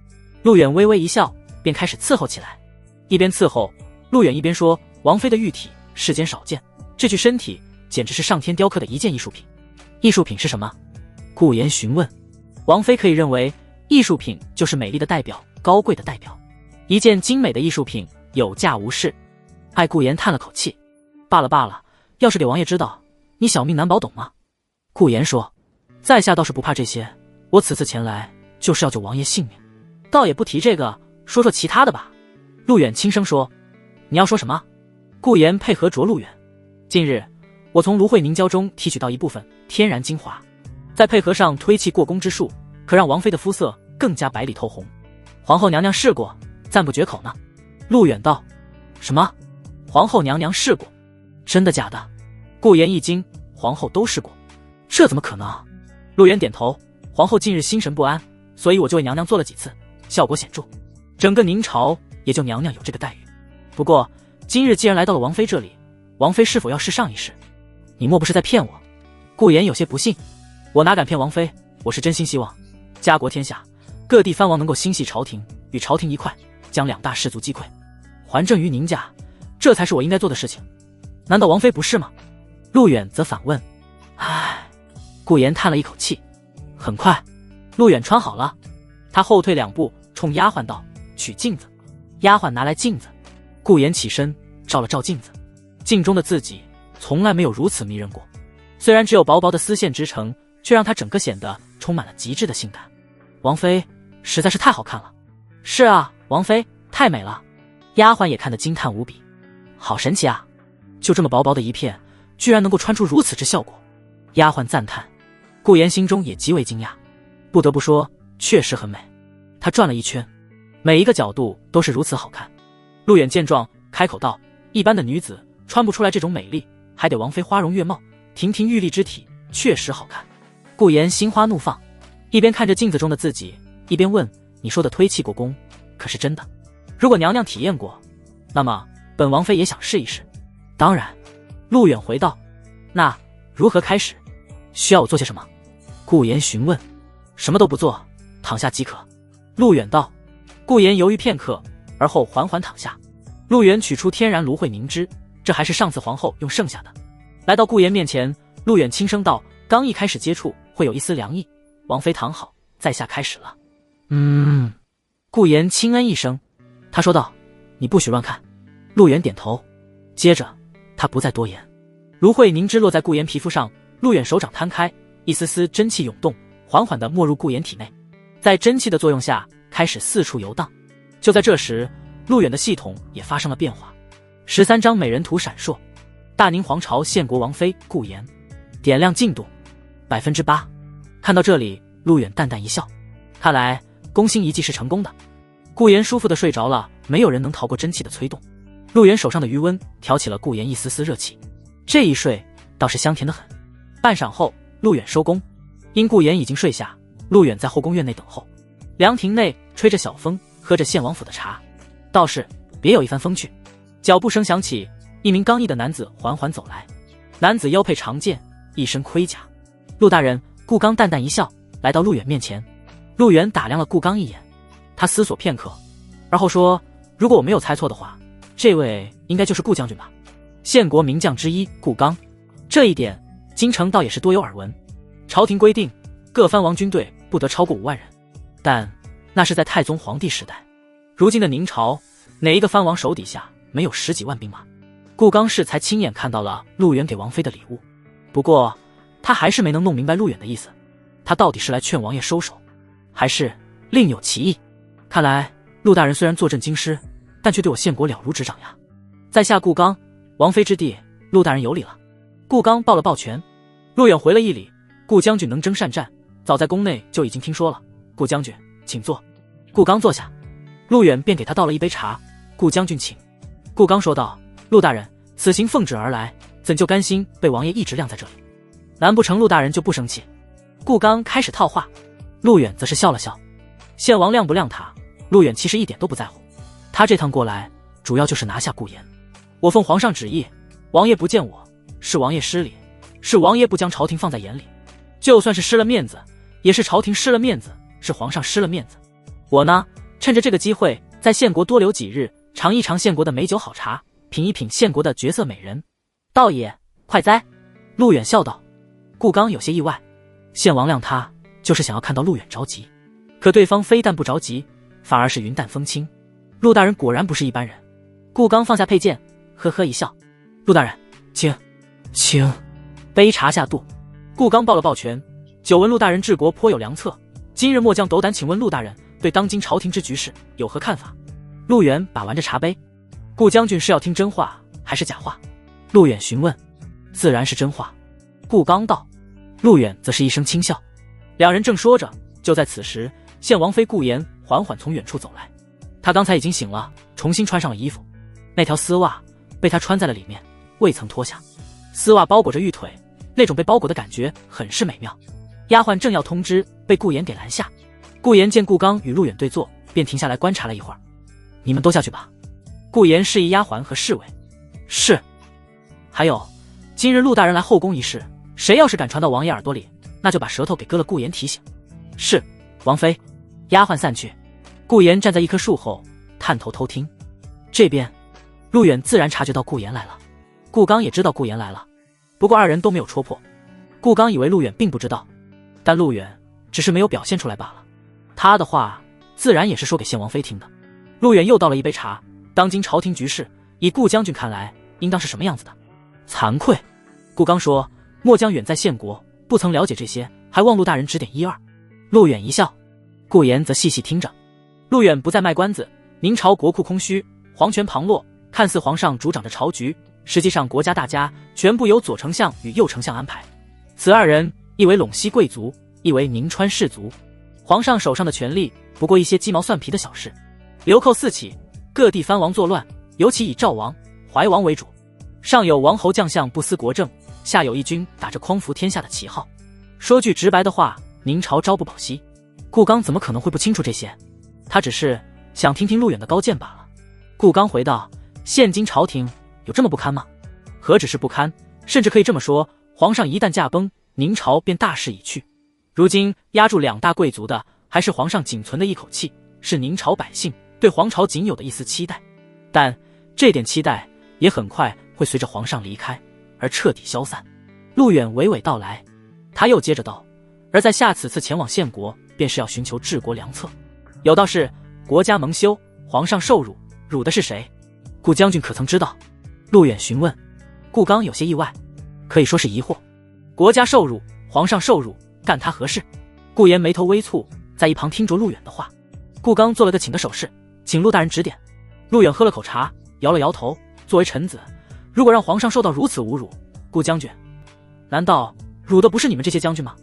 陆远微微一笑，便开始伺候起来。一边伺候，陆远一边说：“王妃的玉体世间少见，这具身体简直是上天雕刻的一件艺术品。”艺术品是什么？顾炎询问。王妃可以认为，艺术品就是美丽的代表，高贵的代表。一件精美的艺术品，有价无市。爱顾炎叹了口气：“罢了罢了，要是给王爷知道，你小命难保，懂吗？”顾炎说：“在下倒是不怕这些，我此次前来就是要救王爷性命，倒也不提这个，说说其他的吧。”陆远轻声说：“你要说什么？”顾炎配合着陆远：“近日我从芦荟凝胶中提取到一部分天然精华，再配合上推气过宫之术，可让王妃的肤色更加白里透红。皇后娘娘试过，赞不绝口呢。”陆远道：“什么？皇后娘娘试过？真的假的？”顾炎一惊：“皇后都试过？这怎么可能？”陆远点头：“皇后近日心神不安，所以我就为娘娘做了几次，效果显著。整个宁朝也就娘娘有这个待遇。不过今日既然来到了王妃这里，王妃是否要试上一试？你莫不是在骗我？”顾炎有些不信：“我哪敢骗王妃，我是真心希望家国天下各地藩王能够心系朝廷，与朝廷一块将2大士族击溃，还政于宁家，这才是我应该做的事情。难道王妃不是吗？”陆远则反问：“唉。”顾言叹了一口气。很快，陆远穿好了，他后退2步，冲丫鬟道：“取镜子。”丫鬟拿来镜子，顾言起身照了照镜子，镜中的自己从来没有如此迷人过。虽然只有薄薄的丝线织成，却让他整个显得充满了极致的性感。王妃实在是太好看了。是啊，王妃太美了。丫鬟也看得惊叹无比。好神奇啊，就这么薄薄的一片，居然能够穿出如此之效果。丫鬟赞叹，顾言心中也极为惊讶。不得不说，确实很美。他转了一圈，每一个角度都是如此好看。陆远见状开口道：“一般的女子穿不出来这种美丽，还得王妃花容月貌，亭亭玉立之体，确实好看。”顾言心花怒放，一边看着镜子中的自己，一边问：“你说的推气过宫，可是真的？如果娘娘体验过，那么本王妃也想试一试。”当然，陆远回道。那如何开始？需要我做些什么？顾言询问。什么都不做，躺下即可。陆远道。顾言犹豫片刻，而后缓缓躺下。陆远取出天然芦荟凝脂，这还是上次皇后用剩下的。来到顾言面前，陆远轻声道：“刚一开始接触，会有一丝凉意。王妃躺好，在下开始了。”顾言轻嗯一声，他说道：“你不许乱看。”陆远点头，接着他不再多言。芦荟凝脂落在顾言皮肤上，陆远手掌摊开，一丝丝真气涌动，缓缓地没入顾言体内，在真气的作用下开始四处游荡。就在这时，陆远的系统也发生了变化，13张美人图闪烁。大宁皇朝献国王妃顾言，点亮进度8%。看到这里，陆远淡淡一笑，看来攻心一计是成功的。顾言舒服地睡着了，没有人能逃过真气的催动。陆远手上的余温挑起了顾言一丝丝热气，这一睡倒是香甜得很。半晌后，陆远收工，因顾言已经睡下，陆远在后宫院内等候。凉亭内吹着小风，喝着献王府的茶，倒是别有一番风趣。脚步声响起，一名刚毅的男子缓缓走来。男子腰佩长剑，一身盔甲。陆大人，顾刚淡淡一笑，来到陆远面前。陆远打量了顾刚一眼，他思索片刻，而后说：“如果我没有猜错的话，这位应该就是顾将军吧？献国名将之一顾刚，这一点京城倒也是多有耳闻。朝廷规定，各藩王军队不得超过5万人，但那是在太宗皇帝时代。如今的明朝，哪一个藩王手底下没有10几万兵马？”顾刚是才亲眼看到了陆远给王妃的礼物，不过他还是没能弄明白陆远的意思，他到底是来劝王爷收手，还是另有其意？看来陆大人虽然坐镇京师，但却对我献国了如指掌呀。在下顾刚，王妃之地，陆大人有礼了。顾刚抱了抱拳。陆远回了一礼：“顾将军能征善战，早在宫内就已经听说了。顾将军请坐。”顾刚坐下，陆远便给他倒了一杯茶。顾将军请。顾刚说道：“陆大人，此行奉旨而来，怎就甘心被王爷一直晾在这里？难不成陆大人就不生气？”顾刚开始套话，陆远则是笑了笑。献王晾不晾他，陆远其实一点都不在乎。他这趟过来，主要就是拿下顾言。我奉皇上旨意，王爷不见我，是王爷失礼，是王爷不将朝廷放在眼里。就算是失了面子，也是朝廷失了面子，是皇上失了面子。我呢，趁着这个机会，在献国多留几日，尝一尝献国的美酒好茶，品一品献国的绝色美人。道也快哉！陆远笑道。顾刚有些意外，献王晾他，就是想要看到陆远着急。可对方非但不着急，反而是云淡风轻。陆大人果然不是一般人。顾刚放下佩剑，呵呵一笑。陆大人，请。杯茶下肚，顾刚抱了抱拳。久闻陆大人治国颇有良策，今日末将斗胆请问陆大人，对当今朝廷之局势有何看法？陆远把玩着茶杯。顾将军是要听真话还是假话？陆远询问。自然是真话。顾刚道。陆远则是一声轻笑。两人正说着，就在此时，献王妃顾言缓缓从远处走来。她刚才已经醒了，重新穿上了衣服，那条丝袜被她穿在了里面，未曾脱下。丝袜包裹着玉腿，那种被包裹的感觉很是美妙。丫鬟正要通知，被顾言给拦下。顾言见顾刚与陆远对坐，便停下来观察了一会儿。你们都下去吧。顾言示意丫鬟和侍卫。是。还有，今日陆大人来后宫一事，谁要是敢传到王爷耳朵里，那就把舌头给割了。顾言提醒。是，王妃。丫鬟散去。顾言站在一棵树后，探头偷听。这边，陆远自然察觉到顾言来了，顾刚也知道顾言来了，不过二人都没有戳破。顾刚以为陆远并不知道，但陆远只是没有表现出来罢了。他的话自然也是说给献王妃听的。陆远又倒了一杯茶，当今朝廷局势，以顾将军看来，应当是什么样子的？惭愧，顾刚说，末将远在献国，不曾了解这些，还望陆大人指点一二。陆远一笑，顾言则细细听着。陆远不再卖关子，明朝国库空虚，皇权旁落，看似皇上主掌着朝局，实际上国家大家全部由左丞相与右丞相安排。此二人一为陇西贵族，一为宁川士族。皇上手上的权力不过一些鸡毛蒜皮的小事，流寇四起，各地藩王作乱，尤其以赵王、怀王为主。上有王侯将相不思国政，下有义军打着匡扶天下的旗号。说句直白的话，明朝朝不保夕。顾刚怎么可能会不清楚这些？他只是想听听陆远的高见罢了。顾刚回道：现今朝廷有这么不堪吗？何止是不堪，甚至可以这么说，皇上一旦驾崩，明朝便大势已去。如今压住两大贵族的，还是皇上仅存的一口气，是明朝百姓对皇朝仅有的一丝期待。但这点期待也很快会随着皇上离开而彻底消散。陆远娓娓道来，他又接着道：而在下此次前往献国，便是要寻求治国良策。有道是国家蒙羞，皇上受辱，辱的是谁？顾将军可曾知道？陆远询问。顾刚有些意外，可以说是疑惑。国家受辱，皇上受辱，干他何事？顾言眉头微蹙，在一旁听着陆远的话。顾刚做了个请的手势，请陆大人指点。陆远喝了口茶，摇了摇头，作为臣子，如果让皇上受到如此侮辱，顾将军，难道辱的不是你们这些将军吗？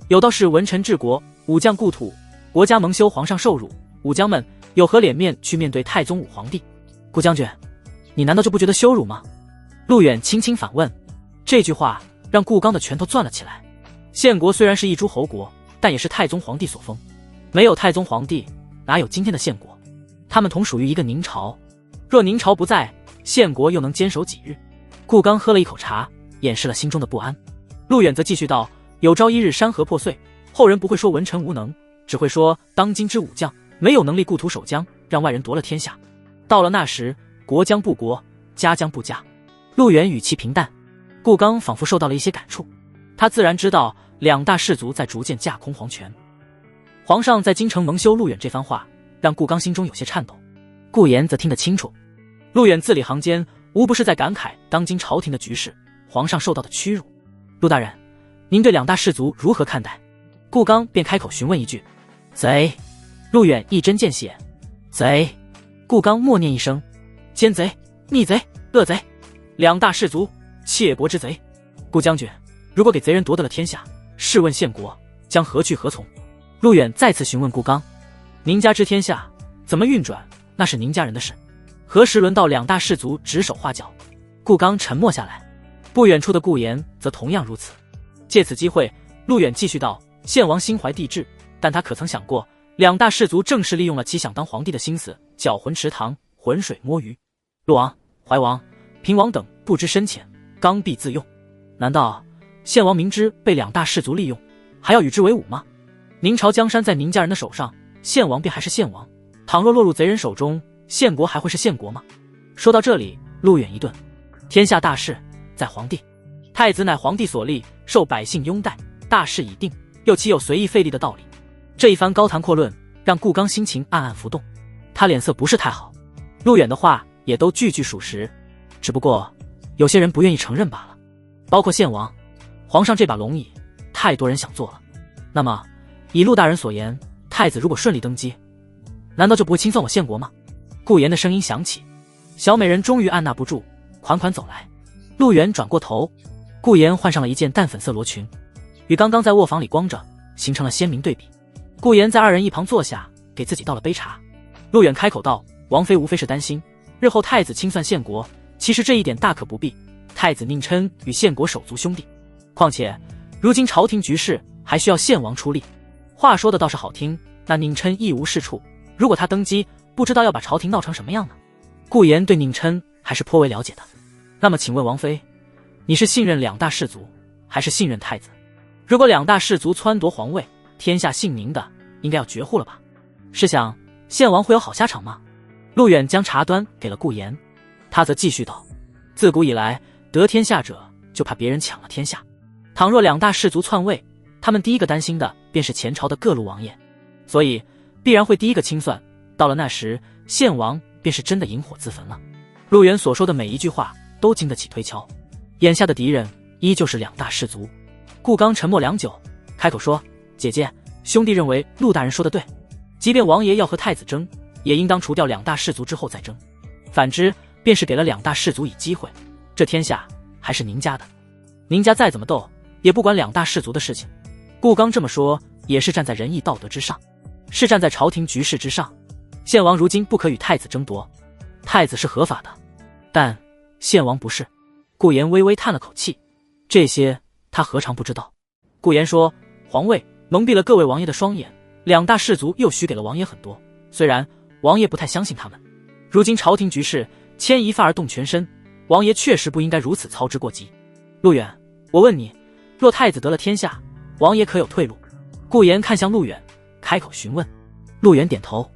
有道是文臣治国，武将故土，国家蒙羞，皇上受辱，武将们有何脸面去面对太宗武皇帝？顾将军，你难道就不觉得羞辱吗？陆远轻轻反问。这句话让顾刚的拳头攥了起来。献国虽然是一诸侯国，但也是太宗皇帝所封，没有太宗皇帝，哪有今天的献国？他们同属于一个宁朝，若宁朝不在，献国又能坚守几日？顾刚喝了一口茶，掩饰了心中的不安。陆远则继续道：有朝一日山河破碎，后人不会说文臣无能，只会说当今之武将没有能力固土守疆，让外人夺了天下。到了那时，国将不国，家将不家。陆远语气平淡，顾刚仿佛受到了一些感触。他自然知道两大氏族在逐渐架空皇权。皇上在京城蒙羞陆远这番话，让顾刚心中有些颤抖。顾言则听得清楚，陆远字里行间无不是在感慨当今朝廷的局势，皇上受到的屈辱。陆大人，您对两大氏族如何看待？顾刚便开口询问一句。贼。陆远一针见血。贼。顾刚默念一声，奸贼、逆贼、恶贼，两大氏族，窃国之贼。顾将军，如果给贼人夺得了天下，试问献国将何去何从？陆远再次询问顾刚。您家之天下怎么运转，那是您家人的事，何时轮到两大氏族指手画脚？顾刚沉默下来。不远处的顾言则同样如此。借此机会，陆远继续道：献王心怀帝制，但他可曾想过，两大氏族正是利用了其想当皇帝的心思，搅浑池塘，浑水摸鱼。陆王、怀王、平王等不知深浅，刚愎自用。难道献王明知被两大氏族利用，还要与之为伍吗？明朝江山在明家人的手上，献王便还是献王，倘若落入贼人手中，献国还会是献国吗？说到这里，陆远一顿。天下大事在皇帝，太子乃皇帝所立，受百姓拥戴，大势已定，又岂有随意费力的道理？这一番高谈阔论让顾刚心情暗暗浮动，他脸色不是太好。陆远的话也都句句属实，只不过有些人不愿意承认罢了，包括献王。皇上这把龙椅太多人想坐了，那么以陆大人所言，太子如果顺利登基，难道就不会清算我献国吗？顾言的声音响起。小美人终于按捺不住，款款走来。陆远转过头，顾言换上了一件淡粉色罗裙，与刚刚在卧房里光着形成了鲜明对比。顾言在二人一旁坐下，给自己倒了杯茶。陆远开口道：王妃无非是担心日后太子清算献国，其实这一点大可不必。太子宁琛与献国手足兄弟，况且如今朝廷局势还需要献王出力。话说的倒是好听，那宁琛一无是处，如果他登基，不知道要把朝廷闹成什么样呢？顾言对宁琛还是颇为了解的。那么请问王妃，你是信任两大氏族，还是信任太子？如果两大氏族撺夺皇位，天下姓宁的应该要绝户了吧？试想献王会有好下场吗？陆远将茶端给了顾言，他则继续道：自古以来，得天下者就怕别人抢了天下。倘若两大氏族篡位，他们第一个担心的便是前朝的各路王爷，所以必然会第一个清算。到了那时，献王便是真的引火自焚了。陆远所说的每一句话都经得起推敲，眼下的敌人依旧是两大氏族。顾刚沉默良久，开口说：“姐姐，兄弟认为陆大人说的对，即便王爷要和太子争，也应当除掉两大氏族之后再争。反之，便是给了两大氏族以机会。这天下还是您家的，您家再怎么斗，也不管两大氏族的事情。”顾刚这么说，也是站在仁义道德之上，是站在朝廷局势之上。献王如今不可与太子争夺，太子是合法的，但献王不是。顾炎微微叹了口气，这些他何尝不知道。顾炎说：“皇位蒙蔽了各位王爷的双眼，两大氏族又许给了王爷很多，虽然王爷不太相信他们，如今朝廷局势牵一发而动全身，王爷确实不应该如此操之过急。陆远，我问你，若太子得了天下，王爷可有退路？”顾炎看向陆远，开口询问。陆远点头，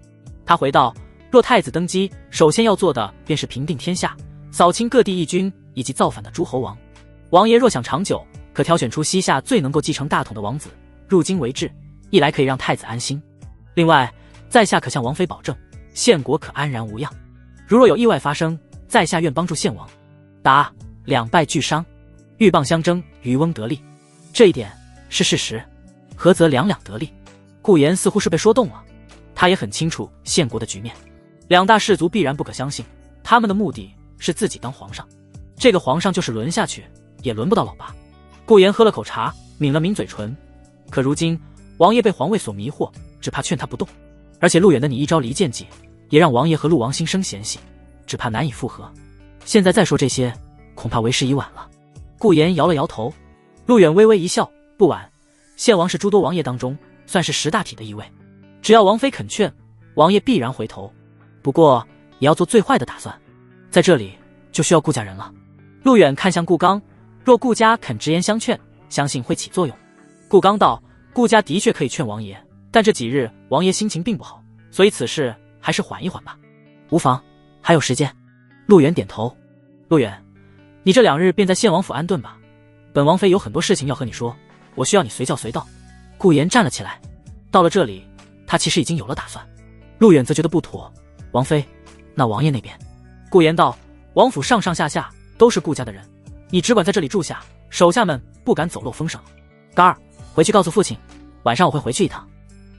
他回道：“若太子登基，首先要做的便是平定天下，扫清各地义军以及造反的诸侯王。王爷若想长久，可挑选出西夏最能够继承大统的王子入京为质，一来可以让太子安心，另外在下可向王妃保证，献国可安然无恙。如若有意外发生，在下愿帮助献王。答：两败俱伤，鹬蚌相争，渔翁得利，这一点是事实，合则两两得利。”顾炎似乎是被说动了，他也很清楚献国的局面，两大氏族必然不可相信，他们的目的是自己当皇上，这个皇上就是轮下去也轮不到老爸。顾炎喝了口茶，抿了抿嘴唇，可如今王爷被皇位所迷惑，只怕劝他不动，而且陆远的你一招离间计，也让王爷和陆王心生嫌隙，只怕难以复合。现在再说这些，恐怕为时已晚了。顾炎摇了摇头，陆远微微一笑：“不晚，献王是诸多王爷当中算是识大体的一位，只要王妃肯劝，王爷必然回头，不过也要做最坏的打算，在这里就需要顾家人了。”陆远看向顾刚，若顾家肯直言相劝，相信会起作用。顾刚道：“顾家的确可以劝王爷，但这几日王爷心情并不好，所以此事还是缓一缓吧。”无妨，还有时间。陆远点头。陆远，你这2日便在献王府安顿吧，本王妃有很多事情要和你说，我需要你随叫随到。顾炎站了起来，到了这里，他其实已经有了打算。陆远则觉得不妥，王妃，那王爷那边？顾炎道：“王府上上下下都是顾家的人，你只管在这里住下，手下们不敢走漏风声。刚儿，回去告诉父亲，晚上我会回去一趟。”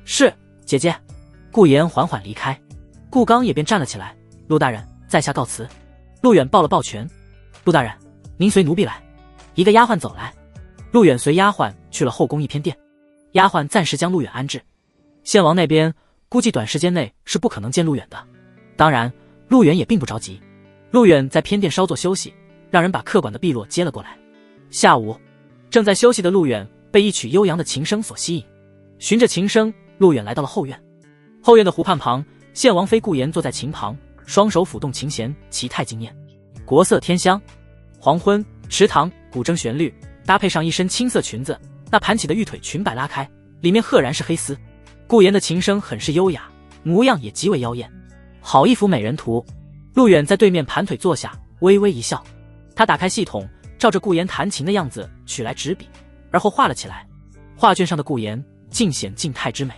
是，姐姐。顾炎缓缓离开，顾刚也便站了起来：“陆大人，在下告辞。”陆远抱了抱拳：“陆大人，您随奴婢来。”一个丫鬟走来，陆远随丫鬟去了后宫一偏殿，丫鬟暂时将陆远安置。献王那边估计短时间内是不可能见陆远的，当然陆远也并不着急。陆远在偏殿稍作休息，让人把客馆的碧落接了过来。下午，正在休息的陆远被一曲悠扬的琴声所吸引，循着琴声，陆远来到了后院。后院的湖畔旁，献王妃顾炎坐在琴旁，双手抚动琴弦，其态惊艳。国色天香，黄昏池塘古筝旋律，搭配上一身青色裙子，那盘起的玉腿裙摆拉开，里面赫然是黑丝。顾炎的琴声很是优雅，模样也极为妖艳，好一幅美人图。陆远在对面盘腿坐下，微微一笑。他打开系统，照着顾炎弹琴的样子取来纸笔，而后画了起来。画卷上的顾炎尽显静态之美，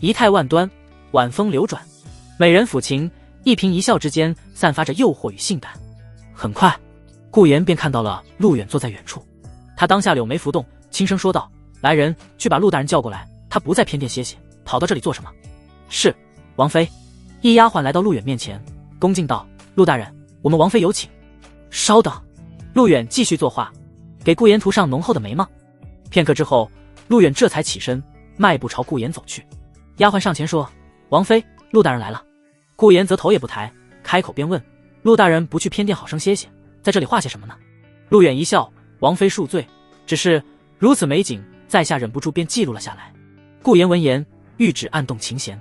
仪态万端，晚风流转，美人抚琴，一颦一笑之间散发着诱惑与性感。很快，顾炎便看到了陆远坐在远处，他当下柳眉浮动，轻声说道：“来人，去把陆大人叫过来，他不在偏殿歇息，跑到这里做什么？”是，王妃。一丫鬟来到陆远面前，恭敬道：“陆大人，我们王妃有请。”稍等。陆远继续作画，给顾炎涂上浓厚的眉毛。片刻之后，陆远这才起身，迈步朝顾炎走去。丫鬟上前说：“王妃，陆大人来了。”顾炎则头也不抬，开口便问：“陆大人不去偏殿好生歇歇，在这里画些什么呢？”陆远一笑：“王妃恕罪，只是如此美景，在下忍不住便记录了下来。”顾炎闻言，玉指按动琴弦，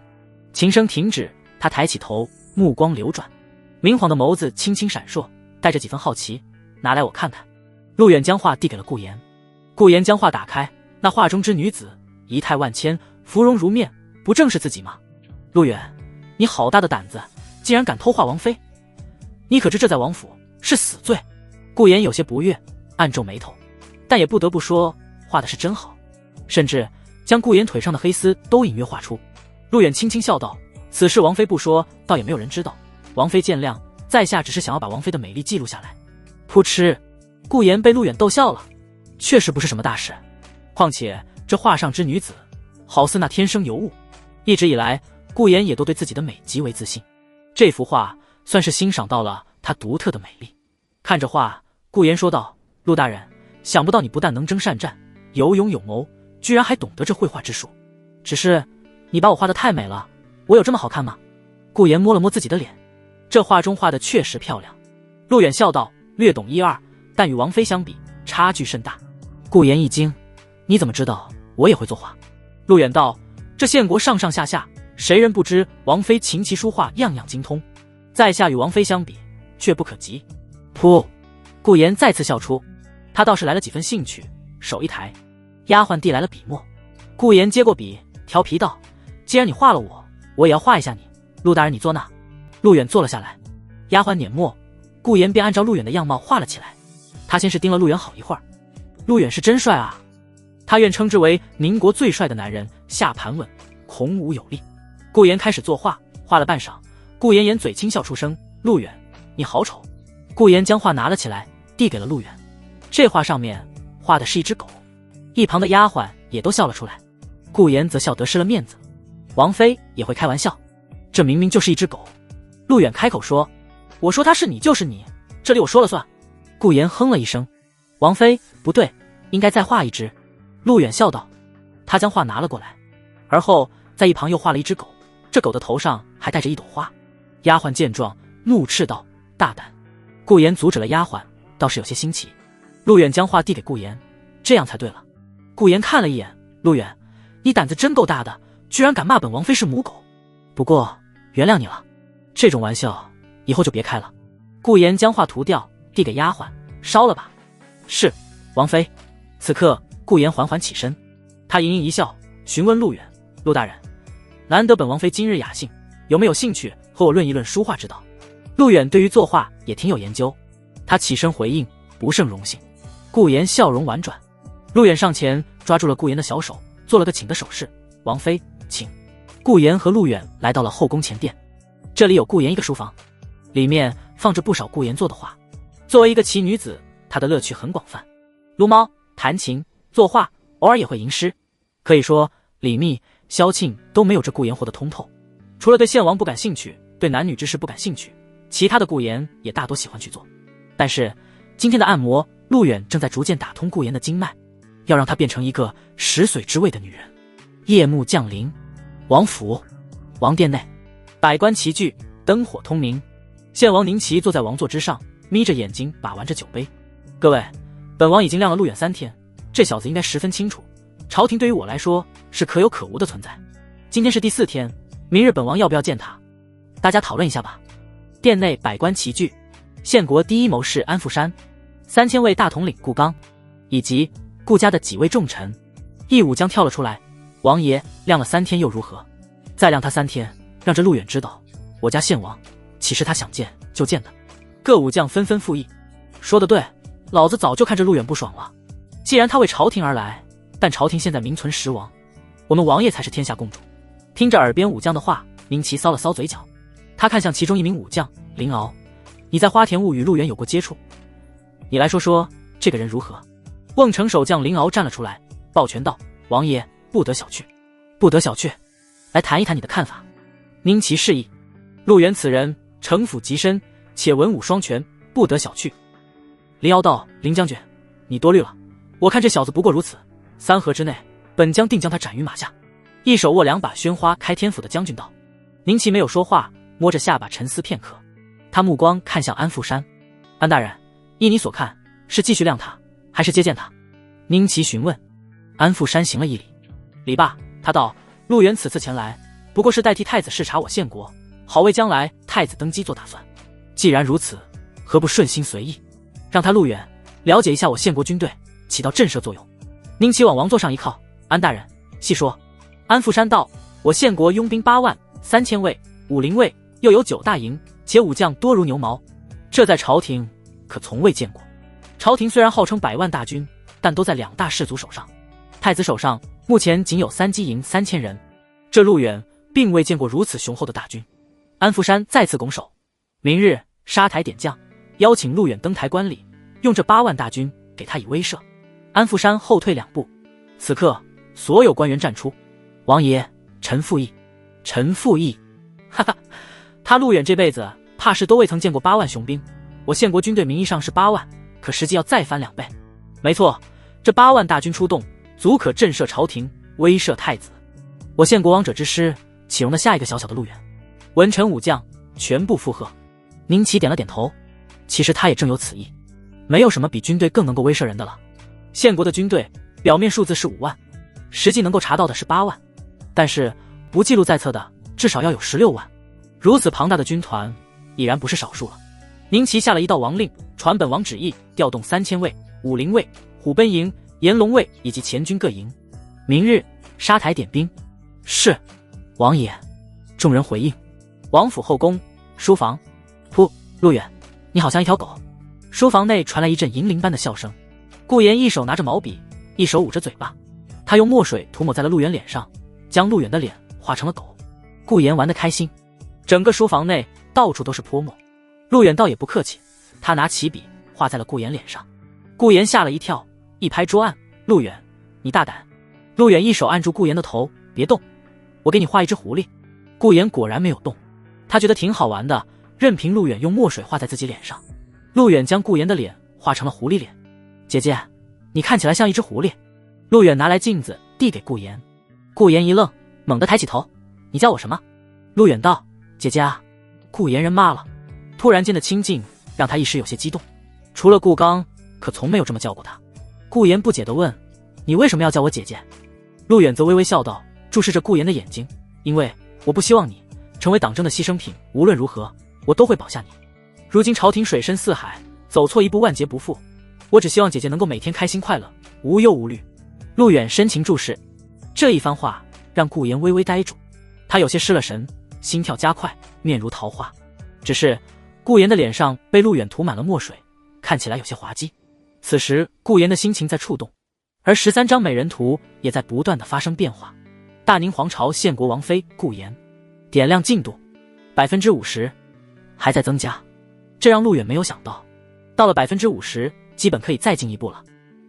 琴声停止，他抬起头，目光流转，明晃的眸子轻轻闪烁，带着几分好奇：“拿来我看看。”陆远将画递给了顾炎，顾炎将画打开，那画中之女子仪态万千，芙蓉如面，不正是自己吗？陆远，你好大的胆子，竟然敢偷画王妃！你可知这在王府是死罪？顾炎有些不悦，暗皱眉头，但也不得不说，画的是真好，甚至将顾言腿上的黑丝都隐约画出。陆远轻轻笑道：“此事王妃不说，倒也没有人知道。王妃见谅，在下只是想要把王妃的美丽记录下来。”噗嗤，顾言被陆远逗笑了，确实不是什么大事。况且这画上之女子，好似那天生尤物。一直以来，顾言也都对自己的美极为自信。这幅画算是欣赏到了她独特的美丽。看着画，顾言说道：“陆大人，想不到你不但能征善战，有勇有谋，居然还懂得这绘画之术。只是你把我画得太美了，我有这么好看吗？”顾言摸了摸自己的脸，这画中画的确实漂亮。陆远笑道：“略懂一二，但与王妃相比，差距甚大。”顾言一惊：“你怎么知道我也会作画？”陆远道：“这县国上上下下，谁人不知王妃琴棋书画样样精通？在下与王妃相比，却不可及。”噗！顾言再次笑出，他倒是来了几分兴趣，手一抬，丫鬟递来了笔墨。顾言接过笔，调皮道：“既然你画了我，我也要画一下你。陆大人，你坐那。”陆远坐了下来，丫鬟捻墨，顾言便按照陆远的样貌画了起来。他先是盯了陆远好一会儿，陆远是真帅啊，他愿称之为宁国最帅的男人。下盘问，孔武有力。顾言开始作画，画了半晌，顾言掩嘴轻笑出声：“陆远，你好丑。”顾言将画拿了起来，递给了陆远。这画上面画的是一只狗，一旁的丫鬟也都笑了出来。顾言则笑得失了面子，王妃也会开玩笑，这明明就是一只狗。陆远开口说：“我说他是你就是你，这里我说了算。”顾言哼了一声：“王妃不对，应该再画一只。”陆远笑道。他将画拿了过来，而后在一旁又画了一只狗，这狗的头上还戴着一朵花。丫鬟见状，怒斥道：“大胆！”顾言阻止了丫鬟，倒是有些新奇。陆远将画递给顾言：“这样才对了。”顾言看了一眼，陆远，你胆子真够大的，居然敢骂本王妃是母狗。不过原谅你了，这种玩笑以后就别开了。顾言将画涂掉，递给丫鬟：“烧了吧。”是，王妃。此刻顾言缓缓起身，他盈盈一笑，询问陆远：“陆大人，难得本王妃今日雅兴，有没有兴趣和我论一论书画之道？”陆远对于作画也挺有研究，他起身回应：“不胜荣幸。”顾言笑容婉转，陆远上前抓住了顾言的小手，做了个请的手势：“王妃，请。”顾言和陆远来到了后宫前殿，这里有顾言一个书房，里面放着不少顾言做的画。作为一个奇女子，她的乐趣很广泛，撸猫、弹琴、作画，偶尔也会吟诗。可以说李密、萧庆都没有这顾言活得通透。除了对献王不感兴趣，对男女之事不感兴趣，其他的顾言也大多喜欢去做。但是今天的按摩，陆远正在逐渐打通顾言的经脉，要让她变成一个食髓知味的女人。夜幕降临，王府，王殿内，百官齐聚，灯火通明。献王宁琪坐在王座之上，眯着眼睛把玩着酒杯。各位，本王已经晾了陆远3天，这小子应该十分清楚，朝廷对于我来说是可有可无的存在。今天是第4天，明日本王要不要见他？大家讨论一下吧。殿内百官齐聚，献国第一谋士安富山，3000位大统领顾刚，以及顾家的几位重臣。一武将跳了出来：“王爷晾了3天又如何？再晾他3天，让这陆远知道我家献王岂是他想见就见的。”各武将纷纷附议：“说得对，老子早就看着陆远不爽了。既然他为朝廷而来，但朝廷现在名存实亡，我们王爷才是天下共主。”听着耳边武将的话，宁琪搔了搔嘴角，他看向其中一名武将：“林敖，你在花田坞与陆远有过接触，你来说说这个人如何？”瓮城守将林敖站了出来，抱拳道：“王爷不得小觑，不得小觑，来谈一谈你的看法。”宁琪示意：“陆远此人城府极深，且文武双全，不得小觑。”林敖道：“林将军，你多虑了，我看这小子不过如此，3合之内，本将定将他斩于马下。”一手握2把宣花开天斧的将军道。宁琪没有说话，摸着下巴沉思片刻，他目光看向安富山：“安大人，依你所看，是继续晾他，还是接见他？”宁琪询问。安富山行了一礼：“礼罢。”他道：“陆远此次前来，不过是代替太子视察我献国，好为将来太子登基做打算。既然如此，何不顺心随意，让他陆远了解一下我献国军队，起到震慑作用。”宁琪往王座上一靠：“安大人，细说。”安富山道：“我献国拥兵8万3000位，武林卫又有9大营，且武将多如牛毛，这在朝廷可从未见过。朝廷虽然号称100万大军，但都在2大氏族手上。太子手上目前仅有3机营3000人，这陆远并未见过如此雄厚的大军。安福山再次拱手，明日杀台点将，邀请陆远登台观礼，用这8万大军给他以威慑。安福山后退2步，此刻所有官员站出。王爷，臣附议。臣附议。哈哈，他陆远这辈子怕是都未曾见过8万雄兵。我献国军队名义上是8万，可实际要再翻2倍。没错，这8万大军出动，足可震慑朝廷，威慑太子。我献国王者之师，岂容得下一个小小的陆远？文臣武将全部附和。宁齐点了点头，其实他也正有此意。没有什么比军队更能够威慑人的了。献国的军队表面数字是5万，实际能够查到的是8万，但是不记录在册的至少要有16万。如此庞大的军团已然不是少数了。宁齐下了一道王令，传本王旨意，调动3000卫、武陵卫、虎贲营、炎龙卫以及前军各营，明日杀台点兵。是，王爷。众人回应。王府后宫书房，噗，陆远，你好像一条狗。书房内传来一阵银铃般的笑声。顾炎一手拿着毛笔，一手捂着嘴巴，他用墨水涂抹在了陆远脸上，将陆远的脸画成了狗。顾炎玩得开心，整个书房内到处都是泼墨。陆远倒也不客气，他拿起笔画在了顾炎脸上。顾炎吓了一跳，一拍桌案：陆远，你大胆！陆远一手按住顾炎的头，别动，我给你画一只狐狸。顾炎果然没有动，他觉得挺好玩的，任凭陆远用墨水画在自己脸上。陆远将顾炎的脸画成了狐狸脸。姐姐，你看起来像一只狐狸。陆远拿来镜子递给顾炎。顾炎一愣，猛地抬起头：你叫我什么？陆远道：姐姐啊。顾炎人骂了，突然间的亲近让他一时有些激动，除了顾刚，可从没有这么叫过他。顾炎不解地问：你为什么要叫我姐姐？陆远则微微笑道，注视着顾炎的眼睛：因为我不希望你成为党争的牺牲品，无论如何我都会保下你。如今朝廷水深似海，走错一步万劫不复，我只希望姐姐能够每天开心快乐，无忧无虑。陆远深情注视，这一番话让顾炎微微呆住，他有些失了神，心跳加快，面如桃花。只是顾炎的脸上被陆远涂满了墨水，看起来有些滑稽。此时顾炎的心情在触动，而13张美人图也在不断的发生变化。大宁皇朝献国王妃顾炎，点亮进度 50%， 还在增加，这让陆远没有想到，到了 50%， 基本可以再进一步了。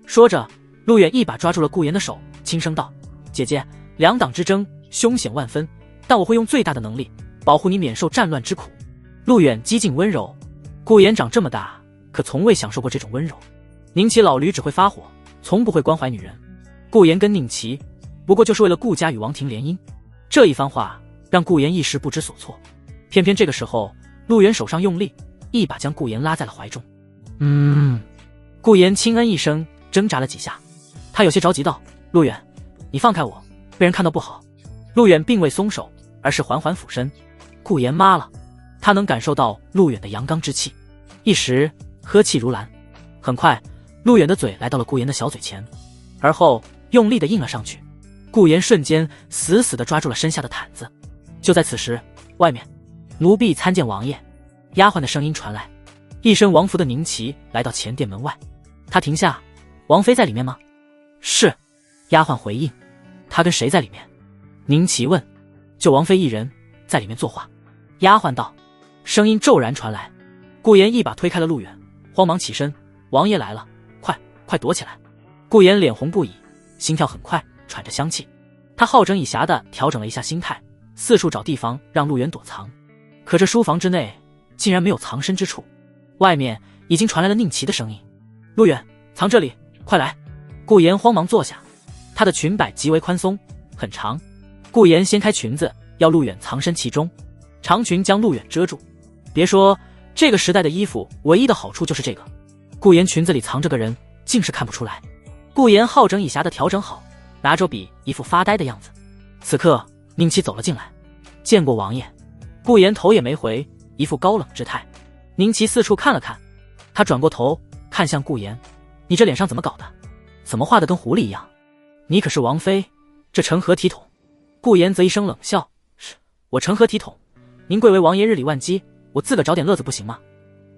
说着，陆远一把抓住了顾炎的手，轻声道：姐姐，两党之争凶险万分，但我会用最大的能力保护你免受战乱之苦。陆远激进温柔，顾炎长这么大可从未享受过这种温柔。宁齐老驴只会发火，从不会关怀女人。顾炎跟宁齐不过就是为了顾家与王庭联姻。这一番话让顾炎一时不知所措，偏偏这个时候陆远手上用力，一把将顾炎拉在了怀中。顾炎轻嗯一声，挣扎了几下，他有些着急道：陆远，你放开我，被人看到不好。陆远并未松手，而是缓缓俯身。顾炎妈了，他能感受到陆远的阳刚之气，一时呵气如兰。很快陆远的嘴来到了顾炎的小嘴前，而后用力地印了上去。顾炎瞬间死死地抓住了身下的毯子。就在此时，外面奴婢参见王爷。丫鬟的声音传来。一身王服的宁齐来到前殿门外，他停下：王妃在里面吗？是。丫鬟回应。他跟谁在里面？宁齐问。就王妃一人在里面作画。丫鬟道。声音骤然传来。顾炎一把推开了陆远，慌忙起身：王爷来了，快躲起来。顾炎脸红不已，心跳很快，喘着香气。他好整以暇地调整了一下心态，四处找地方让陆远躲藏。可这书房之内竟然没有藏身之处。外面已经传来了宁齐的声音：陆远，藏这里，快来。顾炎慌忙坐下，他的裙摆极为宽松，很长。顾炎掀开裙子，要陆远藏身其中，长裙将陆远遮住。别说这个时代的衣服唯一的好处就是这个，顾炎裙子里藏着个人竟是看不出来。顾炎好整以暇地调整好，拿着笔一副发呆的样子。此刻宁齐走了进来：见过王爷。顾炎头也没回，一副高冷之态。宁齐四处看了看，他转过头看向顾炎：你这脸上怎么搞的？怎么画得跟狐狸一样？你可是王妃，这成何体统？顾炎则一声冷笑：是我成何体统？您贵为王爷日理万机，我自个找点乐子不行吗？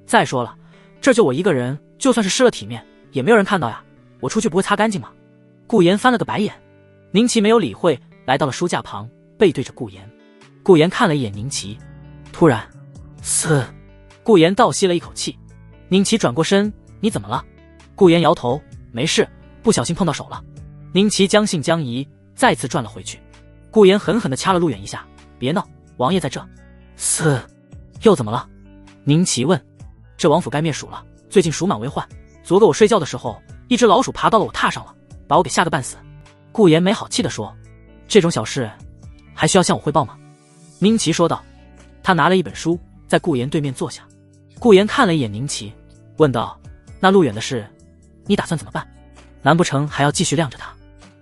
再说了，这就我一个人，就算是失了体面也没有人看到呀，我出去不会擦干净吗？顾岩翻了个白眼。宁琪没有理会，来到了书架旁，背对着顾岩。顾岩看了一眼宁琪，突然，嘶！顾岩倒吸了一口气。宁琪转过身，你怎么了？顾岩摇头，没事，不小心碰到手了。宁琪将信将疑，再次转了回去。顾岩狠狠地掐了陆远一下，别闹，王爷在这。嘶！又怎么了？宁琪问。这王府该灭鼠了，最近鼠满为患。昨个我睡觉的时候，一只老鼠爬到了我榻上了，把我给吓个半死。顾岩没好气地说，这种小事还需要向我汇报吗？宁琪说道。他拿了一本书，在顾岩对面坐下。顾岩看了一眼宁琪，问道，那陆远的事你打算怎么办？难不成还要继续晾着他？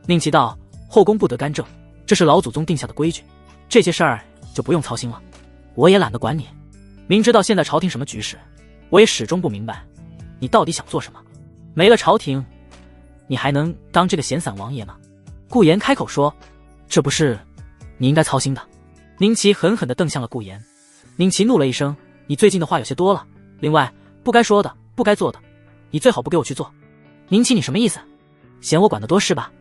宁琪道，后宫不得干政，这是老祖宗定下的规矩，这些事儿就不用操心了，我也懒得管你。明知道现在朝廷什么局势，我也始终不明白你到底想做什么。没了朝廷，你还能当这个闲散王爷吗？顾岩开口说，这不是你应该操心的。宁琪狠狠地瞪向了顾岩。宁琪怒了一声，你最近的话有些多了，另外不该说的不该做的你最好不给我去做。宁琪，你什么意思？嫌我管得多是吧？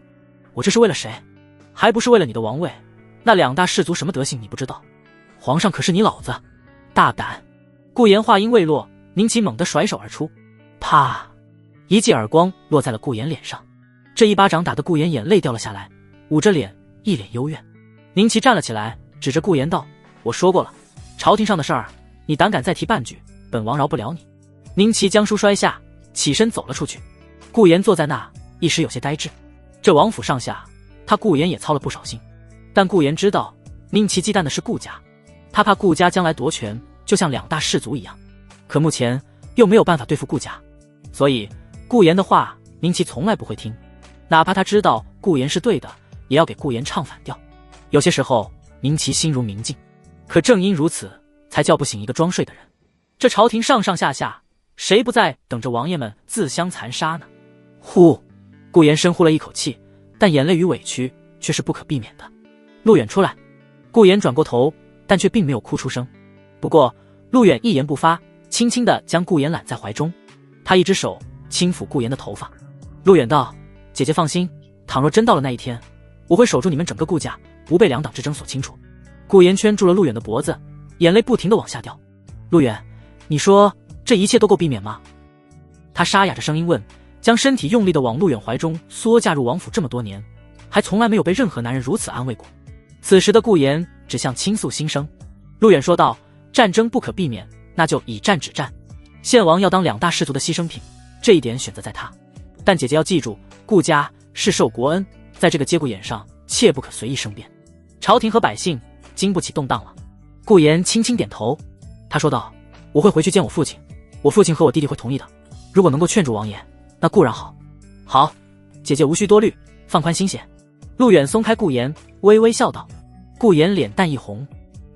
我这是为了谁？还不是为了你的王位。那两大氏族什么德行你不知道，皇上可是你老子。大胆！顾岩话音未落，宁琪猛地甩手而出，啪！一记耳光落在了顾岩脸上。这一巴掌打得顾岩眼泪掉了下来，捂着脸一脸幽怨。宁琪站了起来，指着顾岩道，我说过了，朝廷上的事儿你胆敢再提半句，本王饶不了你。宁琪将书摔下，起身走了出去。顾岩坐在那，一时有些呆滞。这王府上下，他顾岩也操了不少心，但顾岩知道宁琪忌惮的是顾家，他怕顾家将来夺权，就像两大氏族一样，可目前又没有办法对付顾家，所以顾岩的话宁琪从来不会听，哪怕他知道顾岩是对的，也要给顾岩唱反调。有些时候宁琪心如明镜，可正因如此，才叫不醒一个装睡的人。这朝廷上上下下，谁不在等着王爷们自相残杀呢？呼！顾岩深呼了一口气，但眼泪与委屈却是不可避免的。陆远出来。顾岩转过头，但却并没有哭出声。不过陆远一言不发，轻轻地将顾岩揽在怀中，他一只手轻抚顾岩的头发。陆远道，姐姐放心，倘若真到了那一天，我会守住你们整个顾家，不被两党之争所清除。顾岩圈住了陆远的脖子，眼泪不停地往下掉。陆远，你说这一切都够避免吗？他沙哑着声音问，将身体用力地往陆远怀中缩。嫁入王府这么多年，还从来没有被任何男人如此安慰过。此时的顾岩只像倾诉心声。陆远说道，战争不可避免，那就以战止战。献王要当两大氏族的牺牲品，这一点选择在他。但姐姐要记住，顾家是受国恩，在这个节骨眼上切不可随意生变，朝廷和百姓经不起动荡了。顾岩轻轻点头，他说道，我会回去见我父亲，我父亲和我弟弟会同意的，如果能够劝住王爷，那固然好。好，姐姐无需多虑，放宽心些。陆远松开顾岩，微微笑道。顾岩脸蛋一红，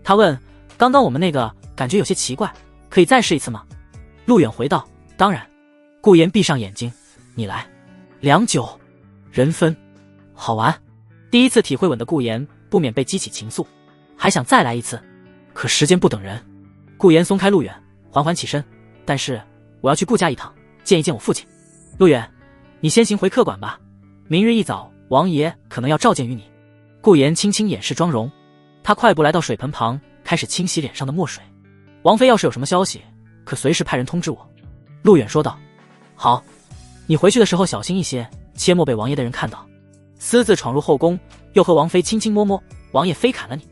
他问，刚刚我们那个感觉有些奇怪，可以再试一次吗？陆远回道，当然。顾岩闭上眼睛，你来。良久，人分，好玩。第一次体会吻的顾岩不免被激起情愫，还想再来一次，可时间不等人。顾岩松开陆远，缓缓起身，但是我要去顾家一趟，见一见我父亲。陆远，你先行回客馆吧，明日一早王爷可能要召见于你。顾岩轻轻掩饰妆容，他快步来到水盆旁，开始清洗脸上的墨水。王妃要是有什么消息，可随时派人通知我。陆远说道。好，你回去的时候小心一些，切莫被王爷的人看到。私自闯入后宫，又和王妃亲亲摸摸，王爷非砍了你。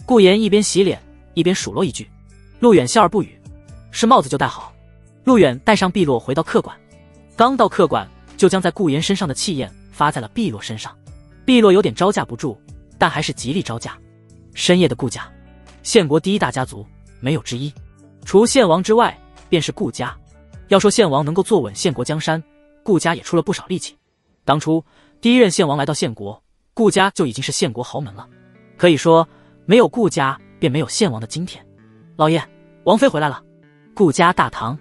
顾岩一边洗脸一边数落一句。陆远笑而不语，是帽子就戴好。陆远带上碧落回到客馆，刚到客馆就将在顾岩身上的气焰发在了碧落身上。碧落有点招架不住，但还是极力招架。深夜的顾家，献国第一大家族，没有之一，除献王之外便是顾家。要说献王能够坐稳献国江山，顾家也出了不少力气。当初第一任献王来到献国，顾家就已经是献国豪门了，可以说没有顾家便没有献王的今天。老爷，王妃回来了。顾家大堂，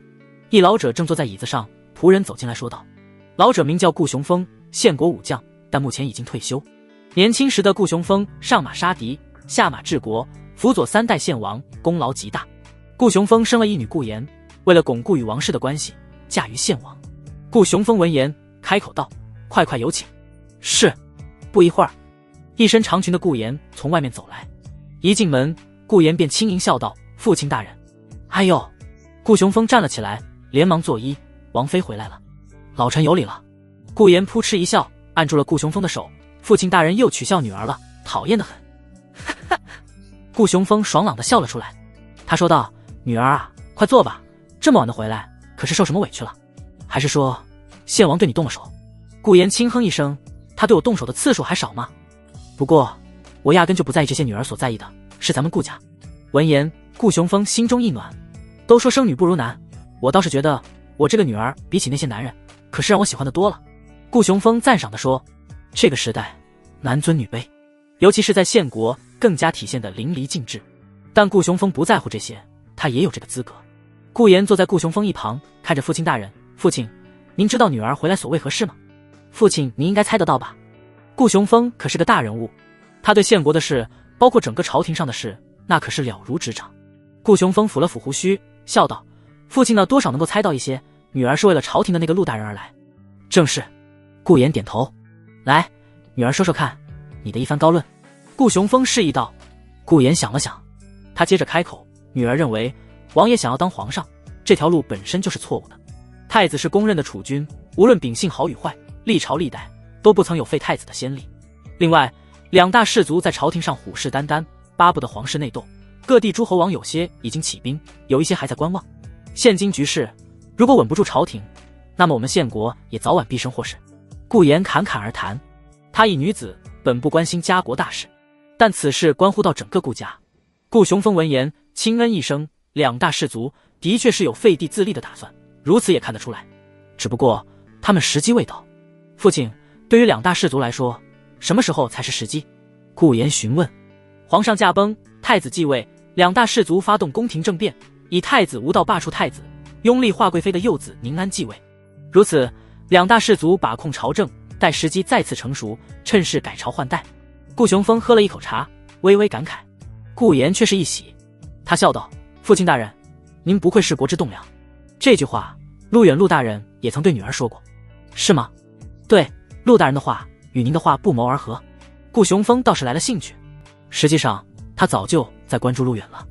一老者正坐在椅子上，仆人走进来说道。老者名叫顾雄风，献国武将，但目前已经退休。年轻时的顾雄风上马杀敌，下马治国，辅佐3代献王，功劳极大。顾雄风生了一女顾妍，为了巩固与王室的关系，嫁于献王。顾雄风闻言开口道，快快有请。是。不一会儿，一身长裙的顾言从外面走来，一进门，顾言便轻盈笑道：“父亲大人。”哎呦！顾雄风站了起来，连忙作揖：“王妃回来了，老臣有礼了。”顾言扑哧一笑，按住了顾雄风的手：“父亲大人又取笑女儿了，讨厌得很。”顾雄风爽朗地笑了出来，他说道：“女儿啊，快坐吧，这么晚的回来，可是受什么委屈了？还是说献王对你动了手？”顾言轻哼一声：“他对我动手的次数还少吗？不过我压根就不在意这些，女儿所在意的是咱们顾家。”闻言，顾雄风心中一暖，都说生女不如男，我倒是觉得我这个女儿比起那些男人，可是让我喜欢的多了。顾雄风赞赏地说：“这个时代男尊女卑，尤其是在县国更加体现得淋漓尽致。”但顾雄风不在乎这些，他也有这个资格。顾言坐在顾雄风一旁，看着父亲大人：“父亲，您知道女儿回来所为何事吗？”“父亲，您应该猜得到吧？”顾雄风可是个大人物，他对县国的事，包括整个朝廷上的事，那可是了如指掌。顾雄风抚了抚胡须，笑道：“父亲呢，多少能够猜到一些。女儿是为了朝廷的那个陆大人而来。”“正是。”顾言点头。“来，女儿说说看，你的一番高论。”顾雄风示意道。顾言想了想，他接着开口：“女儿认为，王爷想要当皇上，这条路本身就是错误的。太子是公认的储君，无论秉性好与坏，历朝历代都不曾有废太子的先例。另外，两大氏族在朝廷上虎视眈眈，巴不得皇室内斗，各地诸侯王有些已经起兵，有一些还在观望。现今局势，如果稳不住朝廷，那么我们县国也早晚必生祸事。”顾言侃侃而谈，她一女子本不关心家国大事，但此事关乎到整个顾家。顾雄风闻言轻嗯一声，两大氏族的确是有废帝自立的打算，如此也看得出来，只不过他们时机未到。父亲，对于两大氏族来说，什么时候才是时机？顾言询问。皇上驾崩，太子继位，两大氏族发动宫廷政变，以太子无道罢黜太子，拥立华贵妃的幼子宁安继位。如此，两大氏族把控朝政，待时机再次成熟，趁势改朝换代。顾雄风喝了一口茶，微微感慨。顾言却是一喜，他笑道：“父亲大人，您不愧是国之栋梁。”这句话，陆远陆大人也曾对女儿说过，是吗？对，陆大人的话与您的话不谋而合。顾雄风倒是来了兴趣，实际上他早就在关注陆远了。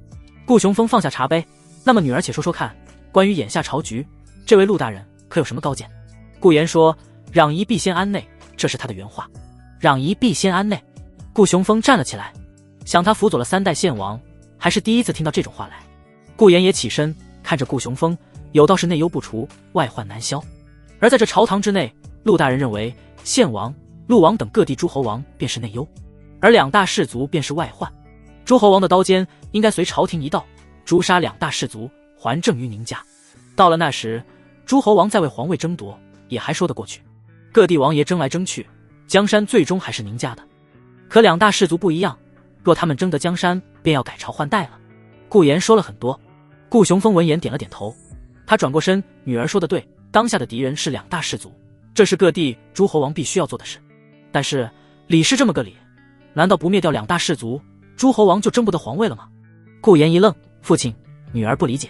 顾雄风放下茶杯：“那么女儿且说说看，关于眼下朝局，这位陆大人可有什么高见？”顾言说：“攘夷必先安内，这是他的原话。”“攘夷必先安内。”顾雄风站了起来，想他辅佐了3代县王，还是第一次听到这种话来。顾言也起身，看着顾雄风，有道是内忧不除，外患难消。而在这朝堂之内，陆大人认为县王、陆王等各地诸侯王便是内忧，而两大氏族便是外患。诸侯王的刀尖应该随朝廷一道，诛杀两大氏族，还政于宁家。到了那时，诸侯王在为皇位争夺，也还说得过去。各地王爷争来争去，江山最终还是宁家的。可两大氏族不一样，若他们争得江山，便要改朝换代了。顾言说了很多，顾雄风闻言点了点头。他转过身：“女儿说的对，当下的敌人是两大氏族，这是各地诸侯王必须要做的事。但是理是这么个理，难道不灭掉两大氏族，诸侯王就争不得皇位了吗？”顾言一愣：“父亲，女儿不理解。”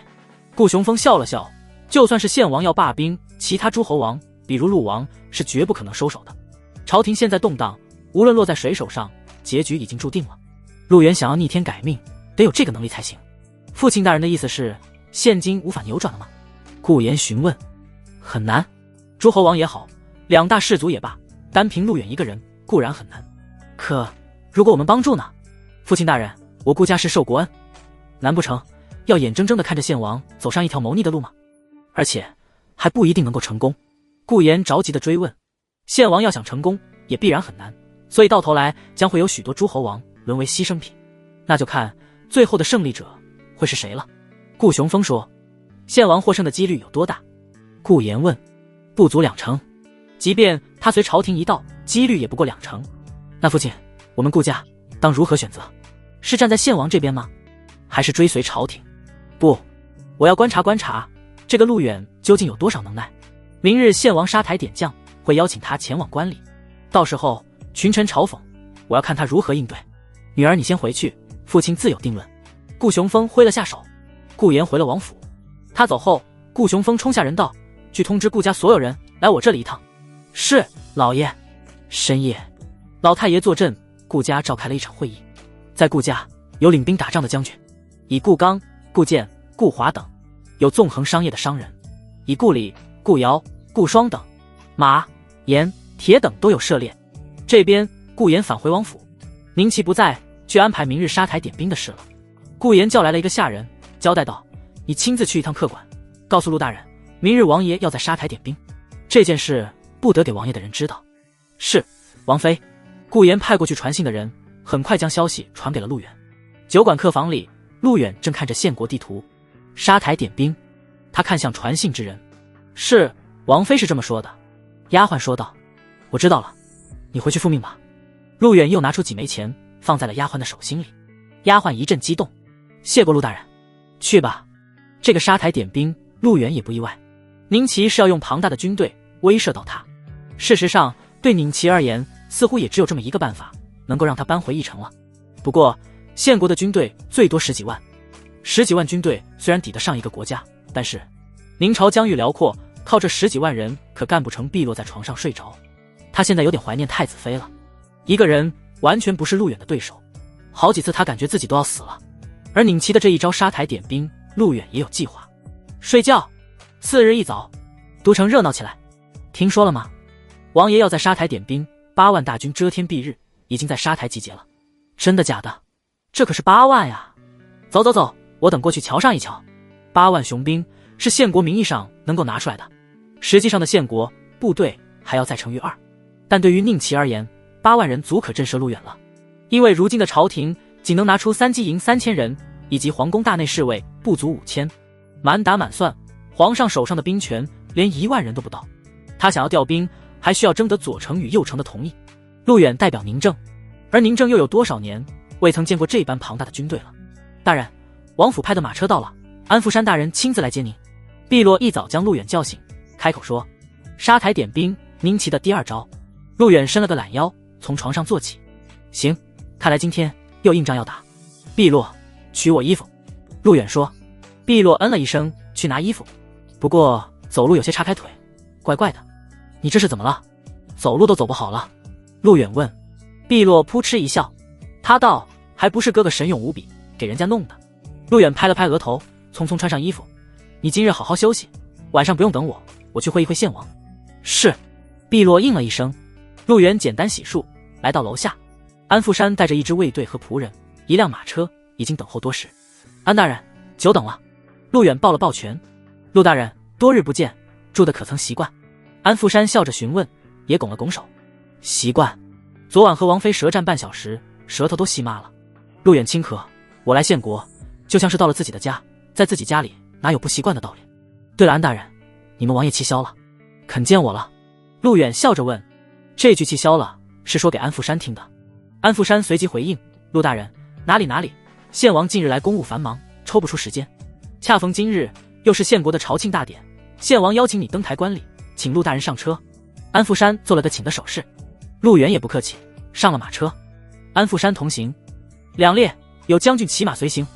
顾雄风笑了笑：“就算是县王要罢兵，其他诸侯王，比如陆王，是绝不可能收手的。朝廷现在动荡，无论落在谁手上，结局已经注定了。陆远想要逆天改命，得有这个能力才行。父亲大人的意思是，现今无法扭转了吗？”顾言询问。“很难，诸侯王也好，两大氏族也罢，单凭陆远一个人固然很难，可如果我们帮助呢？父亲大人，我顾家是受国恩，难不成要眼睁睁地看着县王走上一条谋逆的路吗？而且还不一定能够成功。”顾言着急地追问。县王要想成功，也必然很难，所以到头来将会有许多诸侯王沦为牺牲品，那就看最后的胜利者会是谁了。顾雄风说。县王获胜的几率有多大？顾言问。不足2成，即便他随朝廷一道，几率也不过2成。那父亲，我们顾家当如何选择？是站在县王这边吗？还是追随朝廷？不，我要观察观察这个陆远究竟有多少能耐。明日县王杀台点将，会邀请他前往观礼，到时候群臣嘲讽，我要看他如何应对。女儿你先回去，父亲自有定论。顾雄风挥了下手。顾言回了王府。他走后，顾雄风冲下人道：“去通知顾家所有人来我这里一趟。”是，老爷。深夜，老太爷坐镇顾家召开了一场会议。在顾家有领兵打仗的将军，以顾刚、顾建、顾华等；有纵横商业的商人，以顾里、顾尧、顾双等；马、盐、铁等都有涉猎。这边顾炎返回王府，宁齐不在，却安排明日沙台点兵的事了。顾炎叫来了一个下人，交代道：“你亲自去一趟客馆，告诉陆大人，明日王爷要在沙台点兵，这件事不得给王爷的人知道。”是，王妃。顾炎派过去传信的人很快将消息传给了陆远。酒馆客房里，陆远正看着县国地图，沙台点兵。他看向传信之人：“是，王妃是这么说的。”丫鬟说道：“我知道了，你回去复命吧。”陆远又拿出几枚钱放在了丫鬟的手心里。丫鬟一阵激动：“谢过陆大人。”去吧。这个沙台点兵，陆远也不意外。宁齐是要用庞大的军队威慑到他。事实上，对宁齐而言，似乎也只有这么一个办法，能够让他扳回一城了。不过，县国的军队最多10几万，10几万军队虽然抵得上一个国家，但是明朝疆域辽阔，靠这10几万人可干不成碧落在床上睡着。他现在有点怀念太子妃了，一个人完全不是陆远的对手，好几次他感觉自己都要死了。而宁齐的这一招沙台点兵，陆远也有计划。睡觉。次日一早，都城热闹起来。听说了吗？王爷要在沙台点兵，8万大军遮天蔽日，已经在沙台集结了。真的假的？这可是8万呀！走走走，我等过去瞧上一瞧。8万雄兵是县国名义上能够拿出来的，实际上的县国部队还要再乘以2。但对于宁齐而言，8万人足可震慑陆远了。因为如今的朝廷仅能拿出3机营3000人，以及皇宫大内侍卫不足5000，满打满算，皇上手上的兵权连1万人都不到。他想要调兵，还需要征得左丞与右丞的同意。陆远代表宁政，而宁政又有多少年未曾见过这般庞大的军队了？大人，王府派的马车到了，安福山大人亲自来接您。碧落一早将陆远叫醒，开口说：“沙台点兵，宁齐的第2招。”陆远伸了个懒腰，从床上坐起。行，看来今天又硬仗要打。碧落，取我衣服。陆远说。碧落嗯了一声，去拿衣服。不过走路有些叉开腿，怪怪的。你这是怎么了？走路都走不好了。陆远问。碧落扑哧一笑，他道：“还不是哥哥神勇无比，给人家弄的。”陆远拍了拍额头，匆匆穿上衣服。你今日好好休息，晚上不用等我，我去会一会献王。是。碧落应了一声。陆远简单洗漱，来到楼下。安富山带着一支卫队和仆人，一辆马车已经等候多时。安大人，久等了。陆远抱了抱拳。陆大人，多日不见，住得可曾习惯？安富山笑着询问，也拱了拱手。习惯。昨晚和王妃舌战半小时，舌头都吸麻了。陆远轻咳，我来县国，就像是到了自己的家，在自己家里哪有不习惯的道理？对了，安大人，你们王爷气消了，肯见我了？陆远笑着问。这句气消了，是说给安富山听的。安富山随即回应：陆大人，哪里哪里，县王近日来公务繁忙，抽不出时间。恰逢今日又是县国的朝庆大典，县王邀请你登台观礼，请陆大人上车。安富山做了个请的手势。陆远也不客气，上了马车。安富山同行，2列有将军骑马随行。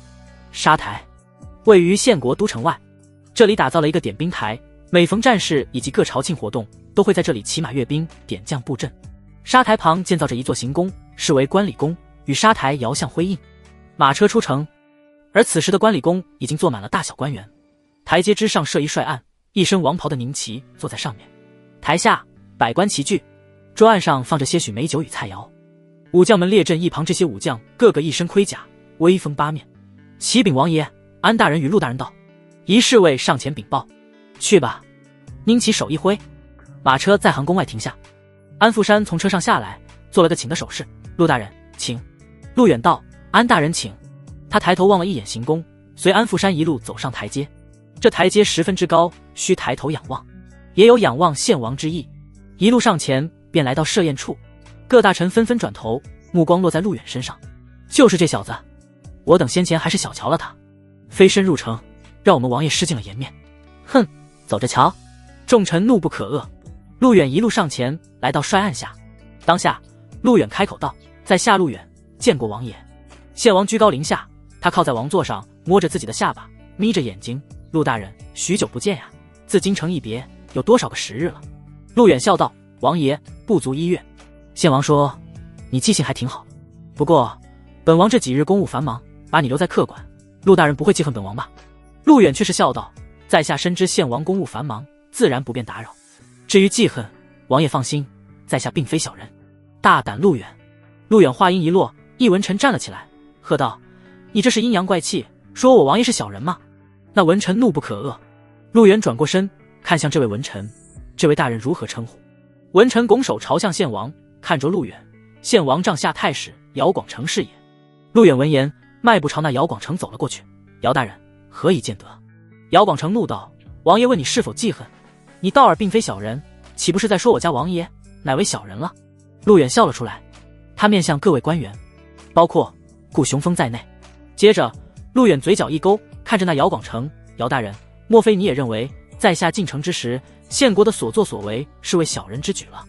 沙台位于县国都城外，这里打造了一个点兵台，每逢战事以及各朝庆活动，都会在这里骑马阅兵，点将布阵。沙台旁建造着一座行宫，视为观礼宫，与沙台遥相辉映。马车出城，而此时的观礼宫已经坐满了大小官员。台阶之上设一帅案，一身王袍的宁齐坐在上面。台下百官齐聚，桌案上放着些许美酒与菜肴。武将们列阵一旁，这些武将个个一身盔甲，威风八面。启禀王爷，安大人与陆大人到。一侍卫上前禀报。去吧。宁齐手一挥，马车在行宫外停下。安富山从车上下来，做了个请的手势。陆大人，请。陆远道：安大人请。他抬头望了一眼行宫，随安富山一路走上台阶。这台阶10分之高，需抬头仰望，也有仰望献王之意。一路上前，便来到设宴处。各大臣纷纷转头，目光落在陆远身上。就是这小子，我等先前还是小瞧了他，飞身入城，让我们王爷失尽了颜面。哼，走着瞧。众臣怒不可遏。陆远一路上前，来到帅案下。当下，陆远开口道：在下陆远，见过王爷。献王居高临下，他靠在王座上，摸着自己的下巴，眯着眼睛。陆大人，许久不见呀，自京城一别，有多少个时日了？陆远笑道：王爷，不足1月。献王说：“你记性还挺好，不过本王这几日公务繁忙，把你留在客馆，陆大人不会记恨本王吧？”陆远却是笑道：“在下深知献王公务繁忙，自然不便打扰。至于记恨，王爷放心，在下并非小人。”大胆陆远！陆远话音一落，一文臣站了起来，喝道：“你这是阴阳怪气，说我王爷是小人吗？”那文臣怒不可遏。陆远转过身，看向这位文臣：“这位大人如何称呼？”文臣拱手朝向献王，看着陆远：“献王帐下太史姚广成是也。”陆远闻言，迈步朝那姚广成走了过去：“姚大人，何以见得？”姚广成怒道：“王爷问你是否记恨，你道尔并非小人，岂不是在说我家王爷乃为小人了？”陆远笑了出来，他面向各位官员，包括顾雄风在内。接着，陆远嘴角一勾，看着那姚广成：“姚大人，莫非你也认为在下进城之时，献国的所作所为是为小人之举了？”